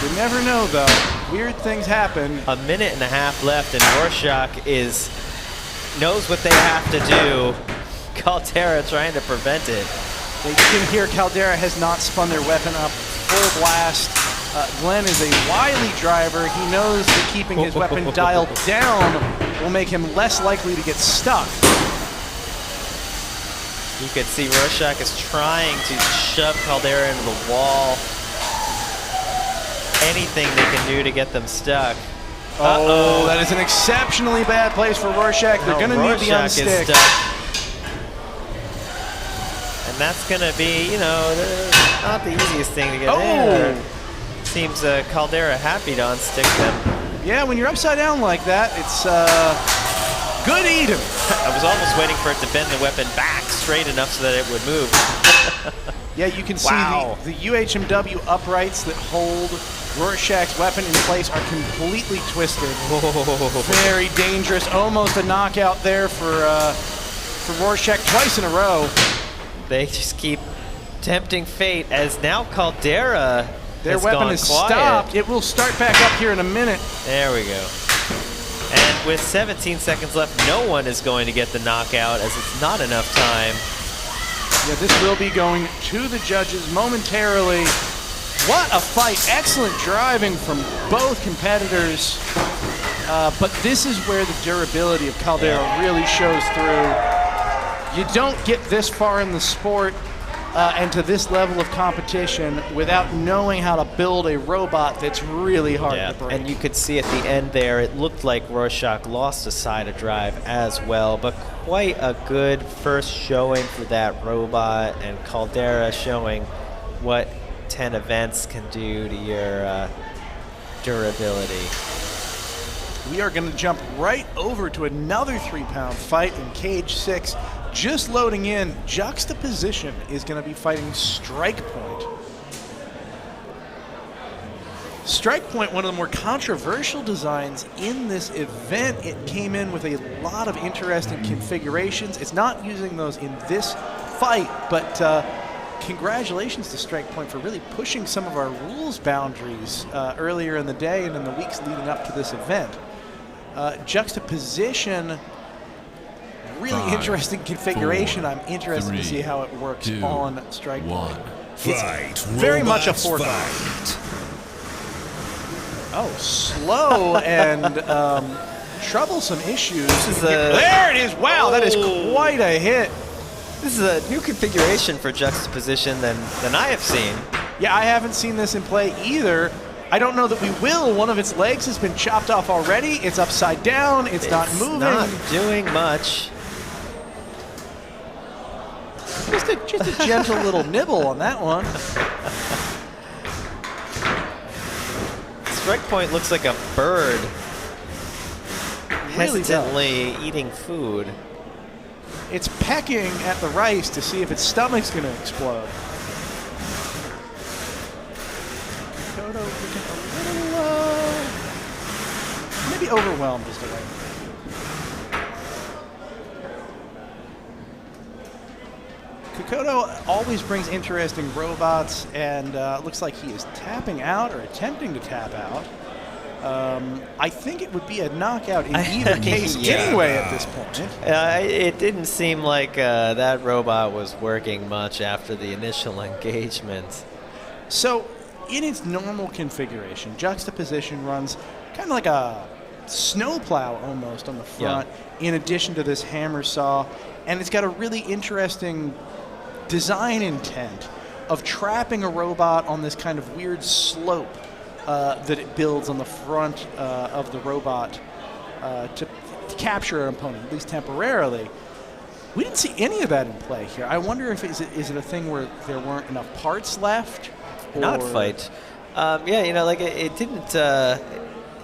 You never know, though. Weird things happen. A minute and a half left, and Rorschach knows what they have to do. Caldera trying to prevent it. You can hear Caldera has not spun their weapon up full blast. Glenn is a wily driver. He knows that keeping his weapon dialed down will make him less likely to get stuck. You could see Rorschach is trying to shove Caldera into the wall. Anything they can do to get them stuck. Oh, that is an exceptionally bad place for Rorschach. They're going to need the unstick. And that's going to be, you know, not the easiest thing to get in. Seems Caldera happy to unstick them. Yeah, when you're upside down like that, it's good eating. I was almost waiting for it to bend the weapon back straight enough so that it would move. Yeah, you can see the UHMW uprights that hold Rorschach's weapon in place are completely twisted. Very dangerous. Almost a knockout there for Rorschach twice in a row. They just keep tempting fate as now Caldera their weapon is stopped. It will start back up here in a minute. There we go. And with 17 seconds left, no one is going to get the knockout as it's not enough time. Yeah, this will be going to the judges momentarily. What a fight. Excellent driving from both competitors. But this is where the durability of Caldera really shows through. You don't get this far in the sport and to this level of competition without knowing how to build a robot that's really hard to break. And you could see at the end there, it looked like Rorschach lost a side of drive as well, but quite a good first showing for that robot, and Caldera showing what 10 events can do to your durability. We are going to jump right over to another 3-pound fight in Cage 6. Just loading in, Juxtaposition is going to be fighting Strike Point. Strike Point, one of the more controversial designs in this event. It came in with a lot of interesting configurations. It's not using those in this fight, but congratulations to Strike Point for really pushing some of our rules boundaries earlier in the day and in the weeks leading up to this event. Juxtaposition, really 5, interesting configuration. 4, I'm interested 3, to see how it works 2, on Strike Point. 1. Fight. Very much a Robots 4-5. fight. Oh, slow and troublesome issues. There it is. Wow, that is quite a hit. This is a new configuration for Juxtaposition than I have seen. Yeah, I haven't seen this in play either. I don't know that we will. One of its legs has been chopped off already. It's upside down. It's not moving. Not doing much. Just a gentle little nibble on that one. Strike Point looks like a bird Really hesitantly eating food. It's pecking at the rice to see if its stomach's going to explode. Kodo looking a little, maybe overwhelmed is the right word. Kokoto always brings interesting robots, and looks like he is tapping out or attempting to tap out. I think it would be a knockout in either case anyway at this point. It didn't seem like that robot was working much after the initial engagement. So, in its normal configuration, Juxtaposition runs kind of like a snowplow almost on the front, in addition to this hammer saw, and it's got a really interesting design intent of trapping a robot on this kind of weird slope that it builds on the front of the robot to capture an opponent, at least temporarily. We didn't see any of that in play here. I wonder if is it a thing where there weren't enough parts left? Not fight. Yeah, you know, like it didn't.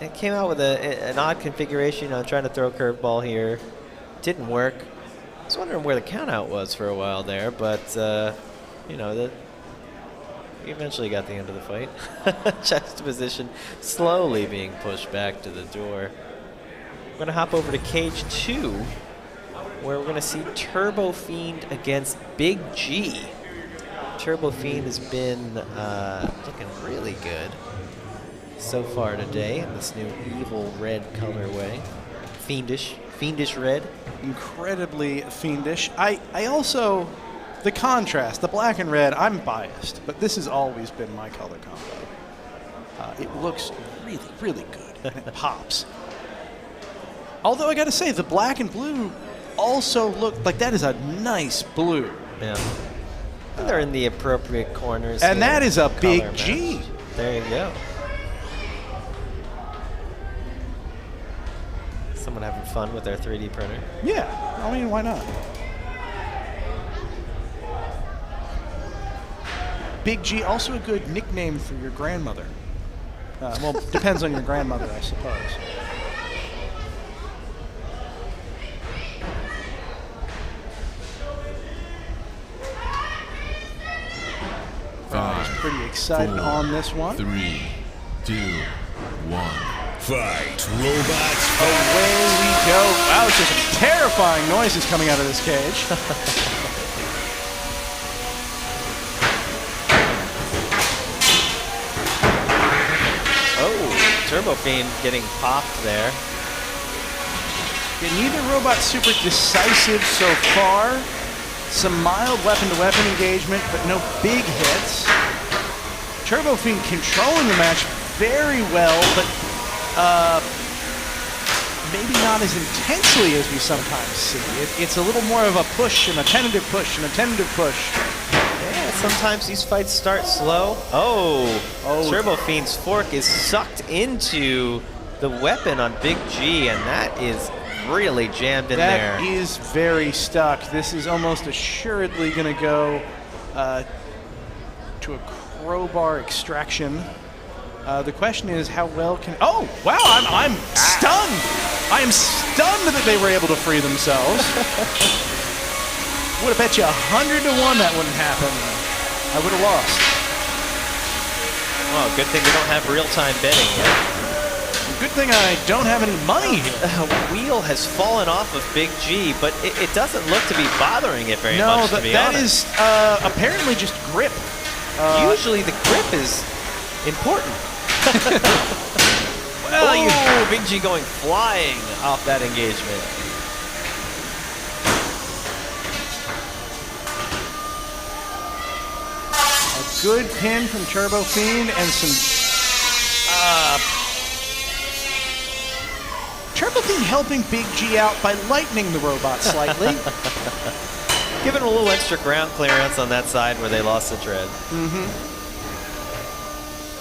It came out with an odd configuration. You know, trying to throw a curveball here, didn't work. I was wondering where the countout was for a while there, but you know, we eventually got the end of the fight. Juxtaposition slowly being pushed back to the door. We're going to hop over to Cage 2, where we're going to see Turbo Fiend against Big G. Turbo Fiend has been looking really good so far today in this new evil red colorway. Fiendish red. Incredibly fiendish. I also, the contrast, the black and red, I'm biased, but this has always been my color combo. It looks really, really good, and it pops. Although I gotta say, the black and blue also look like that is a nice blue. Yeah. And they're in the appropriate corners. And that is a big Color G. match. There you go. Someone having fun with their 3D printer. Yeah, I mean, why not? Big G, also a good nickname for your grandmother. Well, depends on your grandmother, I suppose. Five, pretty excited 4, on this one. 3, 2, 1. Fight. Robots fight. Away we go. Wow, it's just terrifying noises coming out of this cage. Oh, Turbo Fiend getting popped there. Yeah, neither robot's super decisive so far. Some mild weapon-to-weapon engagement, but no big hits. Turbo Fiend controlling the match very well, but maybe not as intensely as we sometimes see. It's a little more of a push and a tentative push and a tentative push. Yeah, sometimes these fights start slow. Oh, Turbo Fiend's fork is sucked into the weapon on Big G, and that is really jammed in there. That is very stuck. This is almost assuredly going to go to a crowbar extraction. The question is, how well can... Oh, wow, I'm stunned. I am stunned that they were able to free themselves. Would have bet you 100 to 1 that wouldn't happen. I would have lost. Oh, good thing we don't have real-time betting yet. Good thing I don't have any money. Wheel has fallen off of Big G, but it doesn't look to be bothering it very much, to be that honest. is apparently just grip. Usually the grip is important. Well, Big G going flying off that engagement. A good pin from Turbo Fiend and some... Turbo Fiend helping Big G out by lightening the robot slightly. Giving a little extra ground clearance on that side where they lost the tread.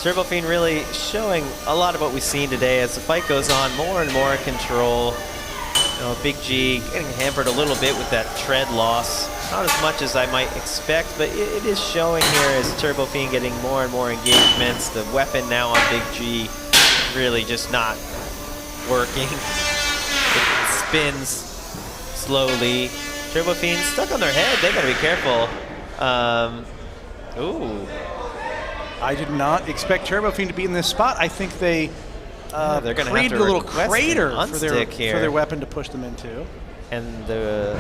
Turbo Fiend really showing a lot of what we've seen today as the fight goes on, more and more control. You know, Big G getting hampered a little bit with that tread loss. Not as much as I might expect, but it is showing here as Turbo Fiend getting more and more engagements. The weapon now on Big G really just not working. It spins slowly. Turbo Fiend stuck on their head. They gotta be careful. Ooh. I did not expect Turbo Fiend to be in this spot. I think they they're gonna created have to a little request crater an for unstick here. their weapon to push them into. And the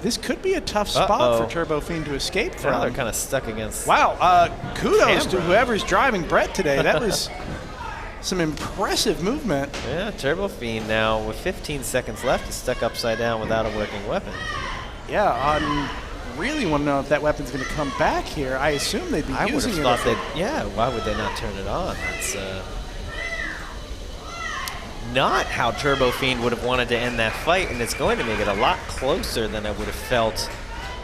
This could be a tough spot for Turbo Fiend to escape from. now they're kind of stuck against. Wow, kudos to camera. whoever's driving Brett today. That was some impressive movement. Yeah, Turbo Fiend now with 15 seconds left is stuck upside down without a working weapon. Yeah, I really want to know if that weapon's going to come back here. I assume they'd be I would using have it. thought that. Yeah, why would they not turn it on? That's not how Turbo Fiend would have wanted to end that fight, and it's going to make it a lot closer than I would have felt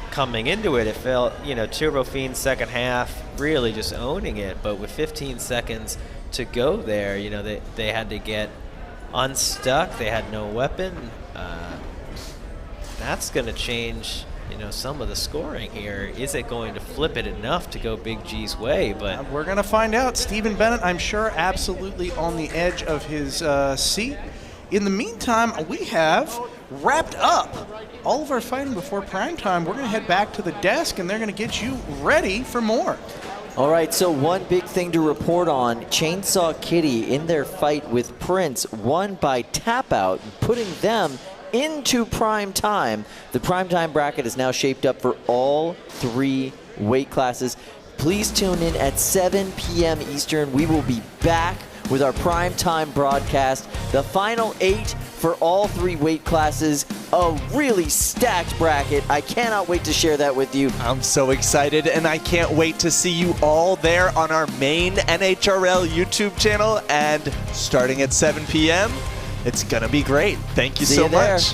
coming into it. It felt, you know, Turbo Fiend second half really just owning it, but with 15 seconds to go there, you know, they had to get unstuck. They had no weapon. That's going to change, you know, some of the scoring here. Is it going to flip it enough to go Big G's way? But We're going to find out. Stephen Bennett, I'm sure, absolutely on the edge of his seat. In the meantime, we have wrapped up all of our fighting before prime time. We're going to head back to the desk, and they're going to get you ready for more. All right, so one big thing to report on. Chainsaw Kitty in their fight with Prince won by tap out, putting them into prime time. The prime time bracket is now shaped up for all 3 weight classes. Please tune in at 7 p.m. Eastern. We will be back with our prime time broadcast. The final 8 for all 3 weight classes. A really stacked bracket. I cannot wait to share that with you. I'm so excited, and I can't wait to see you all there on our main NHRL YouTube channel. And starting at 7 p.m., it's going to be great. Thank you See so you there. much.